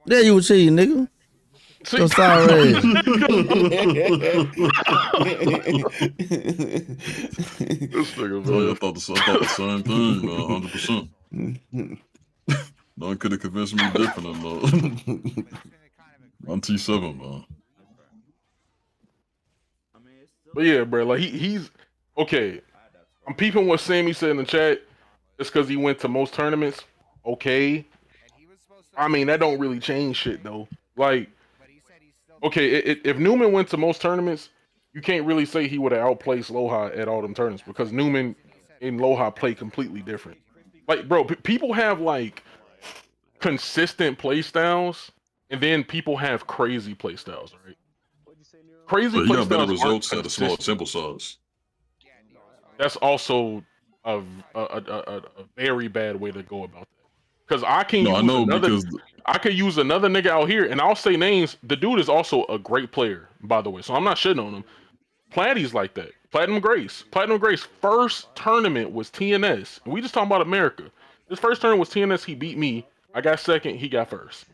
Yeah, you were cheating, nigga. So sorry. This nigga, man, I thought the same thing, man, 100%. No one could have convinced me different, man. On T7, man. But yeah, bro, like he's okay. I'm peeping what Sammy said in the chat. It's because he went to most tournaments. Okay. I mean, that don't really change shit though. Like, okay, if Newman went to most tournaments, you can't really say he would have outplaced Loha at all them tournaments because Newman and Loha play completely different. Like, bro, people have like consistent play styles, and then people have crazy play styles, right? Crazy But he play got better styles results aren't at a small consistent. sample size. That's also a very bad way to go about that. Because I can No, I use know another, because I could use another nigga out here, and I'll say names. The dude is also a great player, by the way. So I'm not shitting on him. Platty's like that. Platinum Grace. Platinum Grace first tournament was TNS. And we just talking about America. His first tournament was TNS. He beat me. I got second. He got first.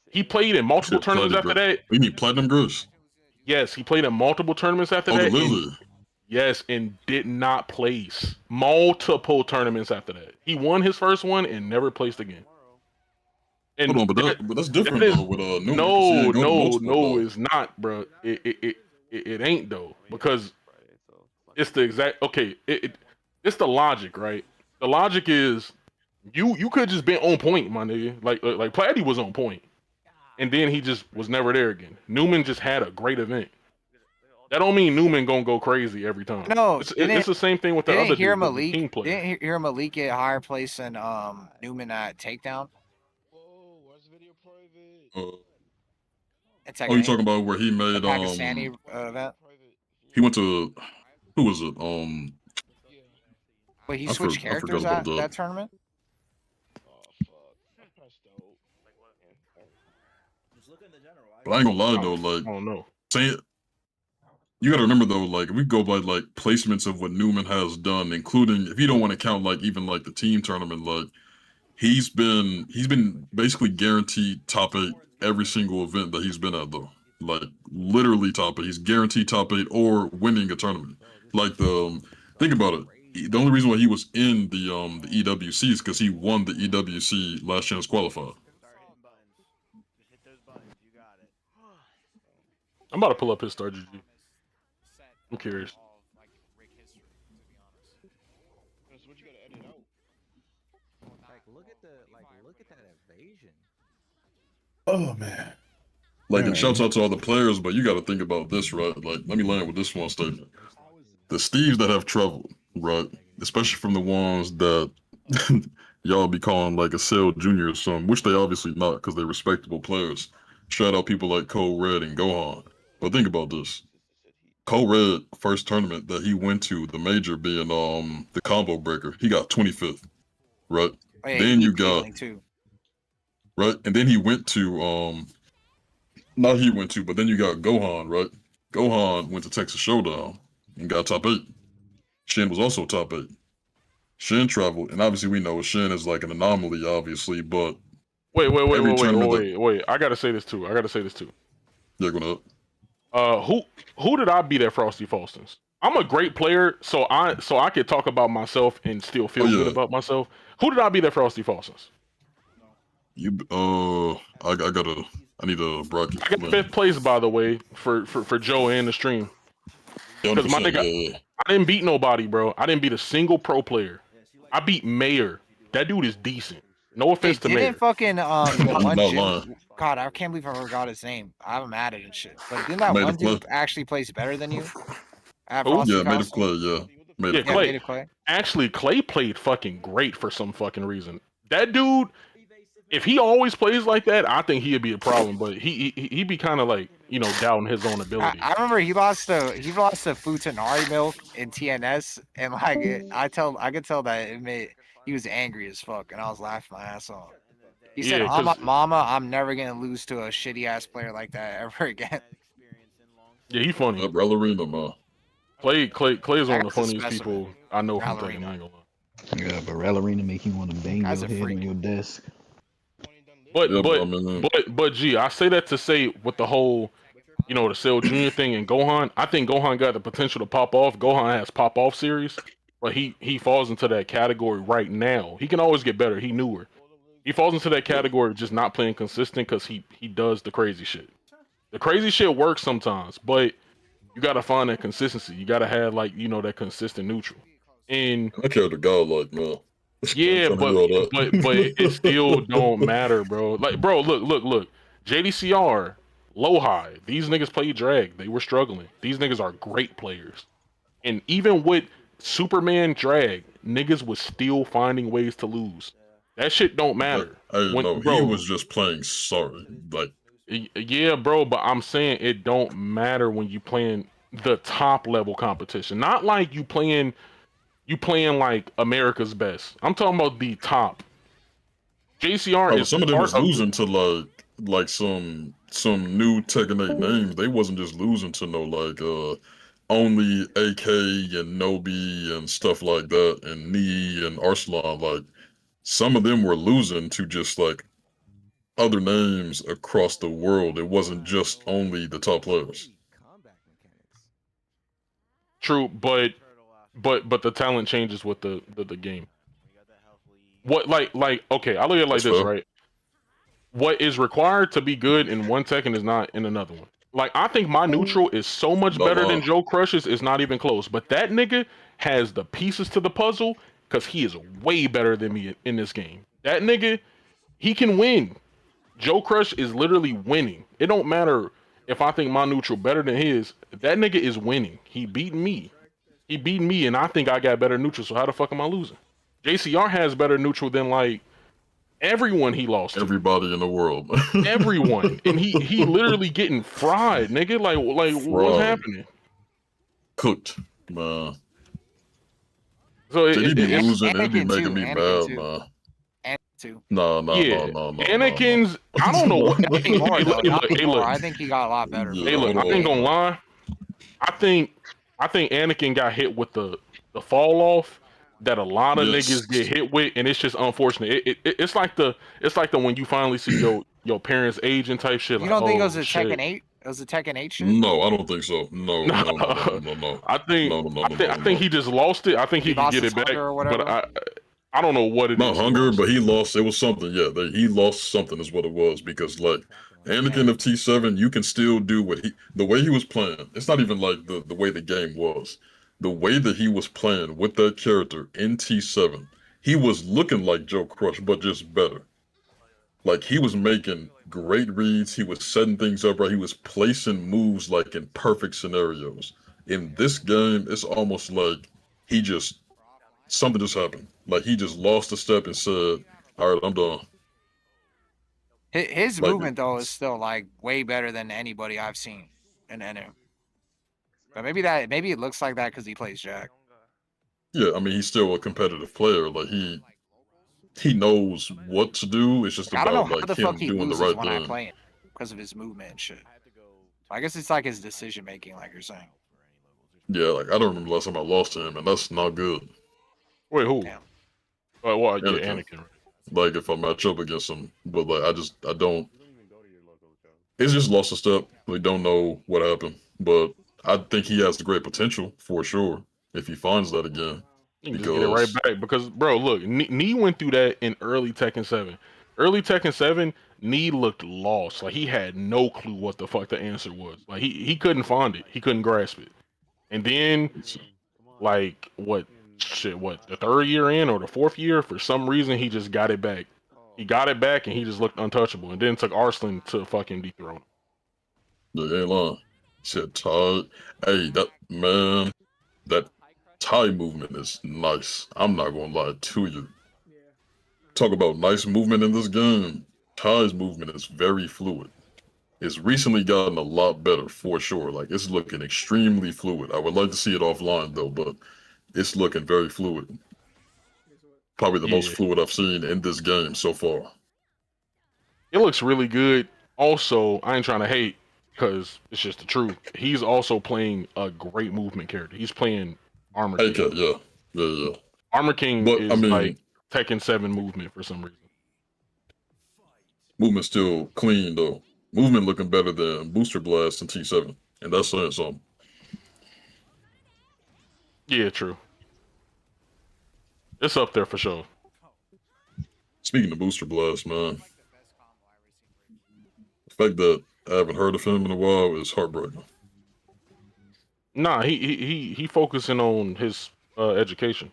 He played in multiple shit, tournaments after that. We need Platinum Grace. Yes, he played in multiple tournaments after Oh, the that. Lizard. Yes, and did not place. Multiple tournaments after that. He won his first one and never placed again. And Hold on, but that's different that is, though with Newman. 'Cause he ain't go to multiple, no, though. it's not, bro. It ain't though, because it's the exact it's the logic, right? The logic is you could just been on point, my nigga. Like Platty was on point, and then he just was never there again. Newman just had a great event. That don't mean Newman gonna go crazy every time. No, it's the same thing with the other hear dude, the Malik. team player. Didn't hear Malik get higher place than Newman at takedown. Oh, It's like you talking about where he made Pakistani event? He went to who was it? Wait, he I switched forgot characters about at that. that tournament? But I ain't gonna lie though, like, I don't know. Saying you gotta remember though, like if we go by like placements of what Newman has done, including if you don't want to count like even like the team tournament, like he's been basically guaranteed top 8 every single event that he's been at though. Like literally top 8. He's guaranteed top 8 or winning a tournament. Like think about it. The only reason why he was in the EWC is because he won the EWC last chance qualifier. I'm about to pull up his star GG. I'm curious. Look at that evasion. Oh man. Like, and shouts out to all the players, but you got to think about this, right? Like, let me land with this one statement. The Steves that have traveled, right? Especially from the ones that y'all be calling like a Cell Junior or something, which they obviously not because they're respectable players. Shout out people like Cole Red and Gohan. But think about this. Cole Red, first tournament that he went to, the major being the combo breaker, he got 25th, right? Oh, yeah, Then you got right, and then he went to not he went to, but then you got Gohan, right? Gohan went to Texas Showdown and got top 8. Shin was also top 8. Shin traveled, and obviously we know Shin is like an anomaly, obviously, but Wait. I gotta say this too. Yeah, go ahead. Who did I beat at Frosty Faustins? I'm a great player, so I could talk about myself and still feel good about myself. Who did I beat at Frosty Faustins? You I need a bracket. I got 5th place, by the way, for Joe and the stream. Because my nigga, I didn't beat nobody, bro. I didn't beat a single pro player. I beat Mayor. That dude is decent. No offense to Mayor. Didn't fucking one not dude, lying. God, I can't believe I forgot his name. I have him added and shit. But didn't that one dude actually place better than you? Yeah, Made of Clay, yeah. Made of Clay. Actually, Clay played fucking great for some fucking reason. That dude, if he always plays like that, I think he'd be a problem. But he'd be kind of like, doubting his own ability. I remember he lost to Futanari Milk in TNS, and like I could tell that he was angry as fuck, and I was laughing my ass off. He said, "Mama, I'm never gonna lose to a shitty ass player like that ever again." Yeah, he funny. Ballerina, man. Clay's one of the funniest people I know from Tekken. I ain't gonna lie. Yeah, but Ballerina make you want to bang your head on your desk. But G, I say that to say with the whole, the Cell Junior thing and Gohan. I think Gohan got the potential to pop off. Gohan has pop off series, but he falls into that category right now. He can always get better. He newer. He falls into that category of just not playing consistent because he does the crazy shit. The crazy shit works sometimes, but you gotta find that consistency. You gotta have that consistent neutral. And I care to God, like, man. Yeah, but it still don't matter, bro. Like, bro, look. JDCR low high. These niggas played drag. They were struggling. These niggas are great players. And even with Superman drag, niggas was still finding ways to lose. That shit don't matter. I don't know. He was just playing sorry. Like, yeah, bro, but I'm saying it don't matter when you playing the top level competition. Not like you playing like America's best. I'm talking about the top. JCR is some of them was losing to like some new Tekken 8 names. They wasn't just losing to no like only AK and Nobi and stuff like that, and Knee and Arsalan. Like, some of them were losing to just like other names across the world. It wasn't just only the top players. True, but the talent changes with the game. What like okay, I look at it like this, right? What is required to be good in one Tekken is not in another one. Like, I think my neutral is so much better than Joe Crush's, it's not even close. But that nigga has the pieces to the puzzle because he is way better than me in this game. That nigga, he can win. Joe Crush is literally winning. It don't matter if I think my neutral better than his. That nigga is winning. He beat me. He beat me, and I think I got better neutral. So how the fuck am I losing? JCR has better neutral than like everyone he lost to. Everybody in the world. Everyone. And he literally getting fried, nigga. Like what's happening? Cooked, man. So Did he be losing and be making me mad, man? No. Anakin's, I don't know what. I think he got a lot better. Hey, look, I ain't gonna lie. I think Anakin got hit with the fall off that a lot of niggas get hit with, and it's just unfortunate. It's like the when you finally see your parents aging type shit. You don't think it was a Tekken 8? It was a Tekken 8 shit? No, I don't think so. No. I think he just lost it. I think he can get it back, but I don't know what it is. Not hunger, but he lost. It was something. Yeah, he lost something is what it was, because like Anakin of T7, you can still do the way he was playing. It's not even like the way the game was. The way that he was playing with that character in T7, he was looking like Joe Crush, but just better. Like, he was making great reads. He was setting things up right. He was placing moves like in perfect scenarios. In this game, it's almost like something just happened. Like, he just lost a step and said, all right, I'm done. His movement, though, is still like way better than anybody I've seen in NM. But maybe it looks like that because he plays Jack. Yeah, I mean, he's still a competitive player. Like, he knows what to do. It's just about like him doing the right when thing. I play him because of his movement and shit. I guess it's like his decision making, like you're saying. Yeah, like I don't remember the last time I lost to him, and that's not good. Wait, who? Well, yeah, Anakin. Like, if I match up against him, but like I don't. It's just lost a step. We don't know what happened, but I think he has the great potential for sure if he finds that again. You can just get it right back, because bro, look, Nee went through that in early Tekken 7. Early Tekken 7, Nee looked lost. Like, he had no clue what the fuck the answer was. Like, he couldn't find it. He couldn't grasp it. And then, like, the third year in or the fourth year, for some reason, he just got it back. He got it back, and he just looked untouchable. And then took Arslan to fucking dethrone him. Yeah, ain't lying. He said, Todd, hey, that Thai movement is nice. I'm not gonna lie to you. Talk about nice movement in this game. Thai's movement is very fluid. It's recently gotten a lot better for sure. Like, it's looking extremely fluid. I would like to see it offline though, but it's looking very fluid. Probably the most fluid I've seen in this game so far. It looks really good. Also, I ain't trying to hate, because it's just the truth. He's also playing a great movement character. He's playing Armor King. Okay, yeah. Armor King is like Tekken 7 movement for some reason. Movement still clean though. Movement looking better than Booster Blast in T7, and that's saying something. Yeah, true. It's up there for sure. Speaking of Booster Blast, man, the fact that I haven't heard of him in a while is heartbreaking. Nah, he focusing on his education.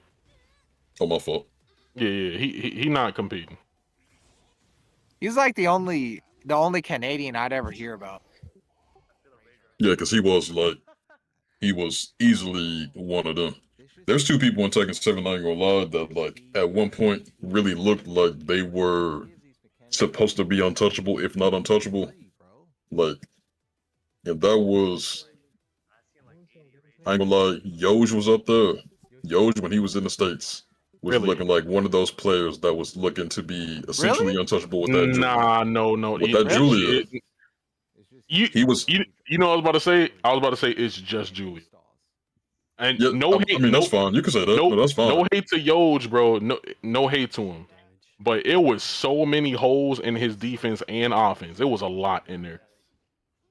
Oh, my fault. Yeah, he not competing. He's like the only Canadian I'd ever hear about. Yeah, because he was easily one of them. There's two people in Tekken 7, I ain't gonna lie, that like at one point really looked like they were supposed to be untouchable, if not untouchable. Like, and that was, I ain't gonna lie, Yoj was up there. Yoj, when he was in the States, was looking like one of those players that was looking to be essentially untouchable with that Julia. Nah, no. With that Julia. He was. You know what I was about to say? I was about to say it's just Julia. And yeah, no hate. I mean, that's fine. You can say that. No, that's fine. No hate to Yoj, bro. No hate to him. But it was so many holes in his defense and offense. It was a lot in there.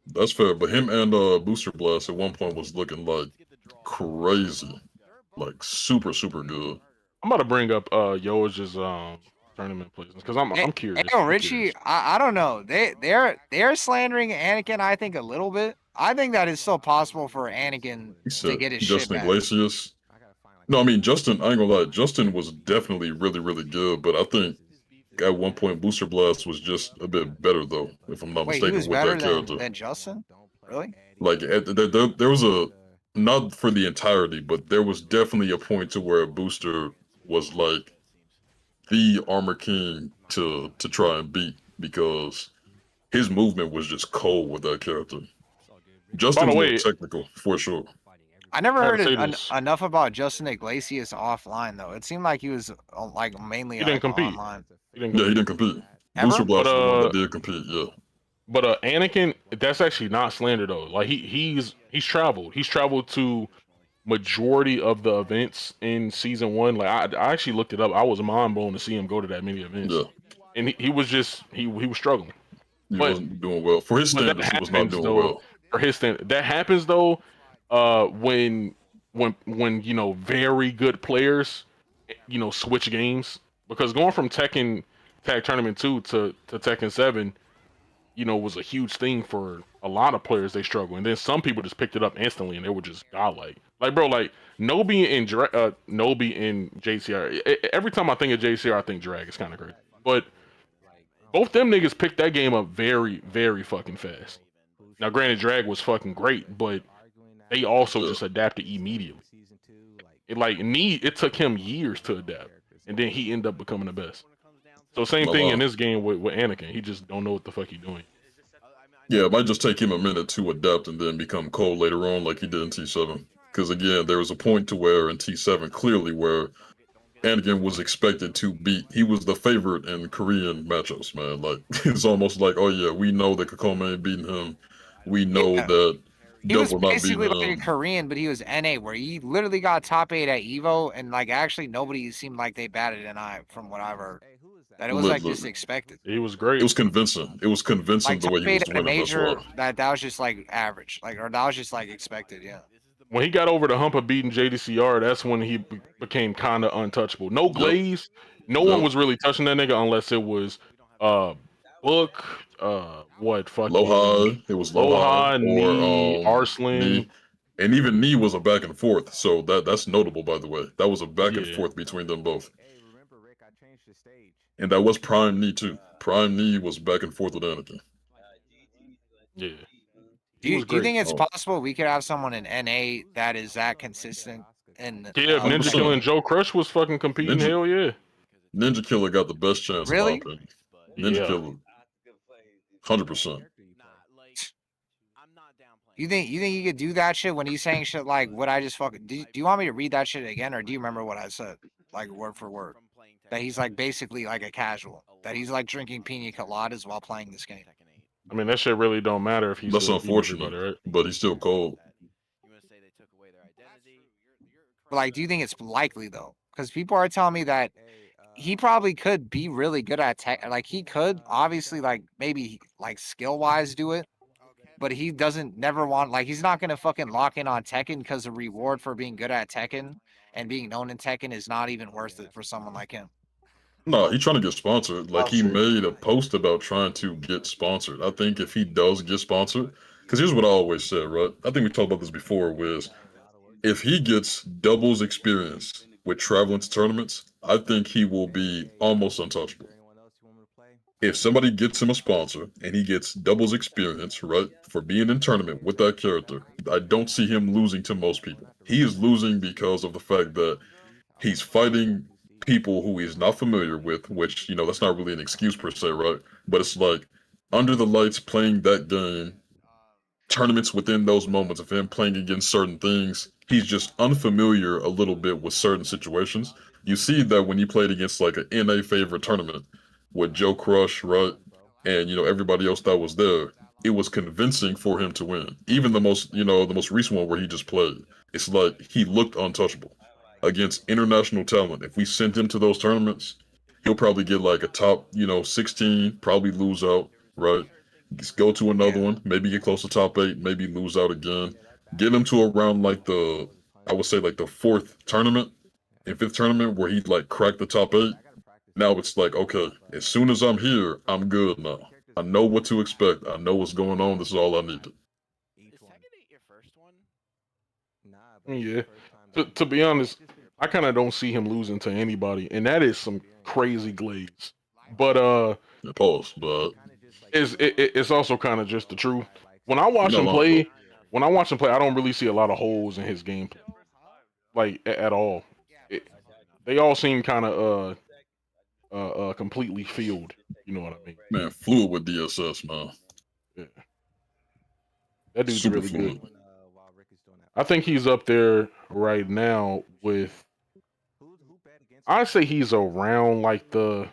That's fair. But him and Booster Blast at one point was looking like crazy. Like super, super good. I'm about to bring up Yoj's tournament plays because I'm curious. Hey, Richie, I don't know. They're slandering Anakin, I think, a little bit. I think that it's still possible for Anakin to get his shit back. Iglesias. No, I mean Justin, I ain't gonna lie, Justin was definitely really, really good, but I think at one point Booster Blast was just a bit better though, if I'm not mistaken, he was with better that character. than Justin? Really? Like there was a, not for the entirety, but there was definitely a point to where Booster was like the Armor King to try and beat, because his movement was just cold with that character. Justin was more technical for sure. I never heard enough about Justin Iglesias offline though. It seemed like he was like mainly online. He didn't compete. Booster Blast was the one that did compete. Yeah. But Anakin, that's actually not slander though. Like he's traveled. He's traveled to majority of the events in season 1. Like I actually looked it up. I was mind blown to see him go to that many events. Yeah. And he was just he was struggling. He wasn't doing well. For his standards, he was not doing well. For his standard, that happens though. When you know very good players, you know, switch games, because going from Tekken Tag Tournament 2 to Tekken 7, you know, was a huge thing for a lot of players. They struggle, and then some people just picked it up instantly, and they were just godlike. Like bro, like Nobi and JCR. Every time I think of JCR, I think Drag. It's kind of crazy, but both them niggas picked that game up very, very fucking fast. Now, granted, Drag was fucking great, but they also just adapted immediately. It took him years to adapt, and then he ended up becoming the best. So same thing in this game with Anakin. He just don't know what the fuck he's doing. Yeah, it might just take him a minute to adapt and then become cold later on, like he did in T7. Because again, there was a point to where in T7 clearly where Anakin was expected to beat. He was the favorite in Korean matchups, man. Like it's almost like, oh yeah, we know that Kakome ain't beating him. We know that he was basically like a Korean, but he was NA, where he literally got top 8 at Evo, and like actually nobody seemed like they batted an eye from what I've heard. That it was like just expected. He was great. It was convincing. It was convincing like, the way he was winning. Major, that was just like average, or that was just like expected. Yeah. When he got over the hump of beating JDCR, that's when he became kind of untouchable. No glaze. No one was really touching that nigga unless it was Book, what fucking Loha. It was Loha, Knee, Arslan. Knee. And even Knee was a back and forth. So that's notable, by the way. That was a back and forth between them both. And that was Prime Knee too. Prime Knee was back and forth with Anakin. Yeah. Do you think it's possible we could have someone in NA that is that consistent? And if Ninja Killer and Joe Crush was fucking competing, hell yeah. Ninja Killer got the best chance. Really? In my opinion. Ninja Killer, 100%. You think he could do that shit when he's saying shit like what I just fucking? Do you want me to read that shit again, or do you remember what I said, like word for word? That he's like basically like a casual. That he's like drinking pina coladas while playing this game. I mean, that shit really don't matter if he's. That's unfortunate, right? But he's still cold. But like, do you think it's likely though? Because people are telling me that he probably could be really good at tech. Like he could obviously like maybe like skill wise do it, but he never want, like he's not gonna fucking lock in on Tekken because the reward for being good at Tekken and being known in Tekken is not even worth it for someone like him. No, he's trying to get sponsored. Like he made a post about trying to get sponsored. I think if he does get sponsored, because here's what I always said, right? I think we talked about this before, was if he gets doubles experience with traveling to tournaments, I think he will be almost untouchable. if somebody gets him a sponsor and he gets doubles experience, right, for being in tournament with that character, I don't see him losing to most people. He is losing because of the fact that he's fighting people who he's not familiar with, which, that's not really an excuse per se, right? But it's like under the lights playing that game, tournaments within those moments of him playing against certain things, he's just unfamiliar a little bit with certain situations. You see that when he played against like an NA favorite tournament with Joe Crush, right? And everybody else that was there, it was convincing for him to win. Even the most recent one where he just played. It's like he looked untouchable. Against international talent, if we sent him to those tournaments, he'll probably get like a top, 16, probably lose out, right? Just go to another one, maybe get close to top 8, maybe lose out again. Get him to around like I would say like the 4th tournament and 5th tournament where he'd like crack the top 8. Now it's like, okay, as soon as I'm here, I'm good now. I know what to expect. I know what's going on. This is all I need. Yeah. To be honest, I kind of don't see him losing to anybody, and that is some crazy glaze. But pause. But it's also kind of just the truth. When I watch him play, I don't really see a lot of holes in his gameplay, like at all. They all seem kind of completely filled. You know what I mean? Man, fluid with DSS, man. Yeah. That dude's Super really fluid. good. I think he's up there right now with. I'd say he's around like the.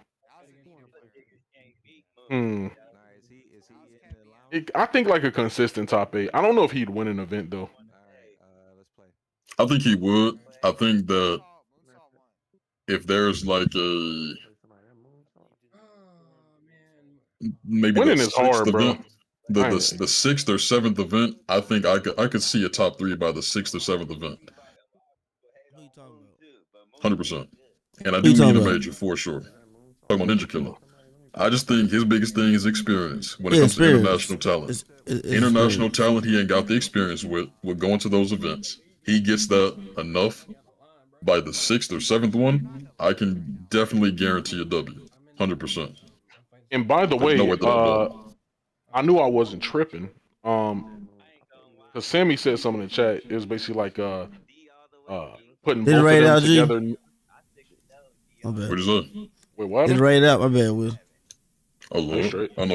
I think like a consistent top 8. I don't know if he'd win an event though. I think he would. I think that if there's like maybe winning the is hard, 6th bro. event, the 6th or 7th event, I think I could see a top 3 by the 6th or 7th event. 100%. And I do need a major for sure. Talking about Ninja Killer. I just think his biggest thing is experience when it comes to international talent. International talent he ain't got the experience with going to those events. He gets that enough by the 6th or 7th one, I can definitely guarantee a W. 100%. And by the way, I knew I wasn't tripping. Because Sammy said something in the chat. It was basically like putting both of them together. My bad. What is that? Wait, what? It's rated out. My bad, Will. Oh, Lord. I know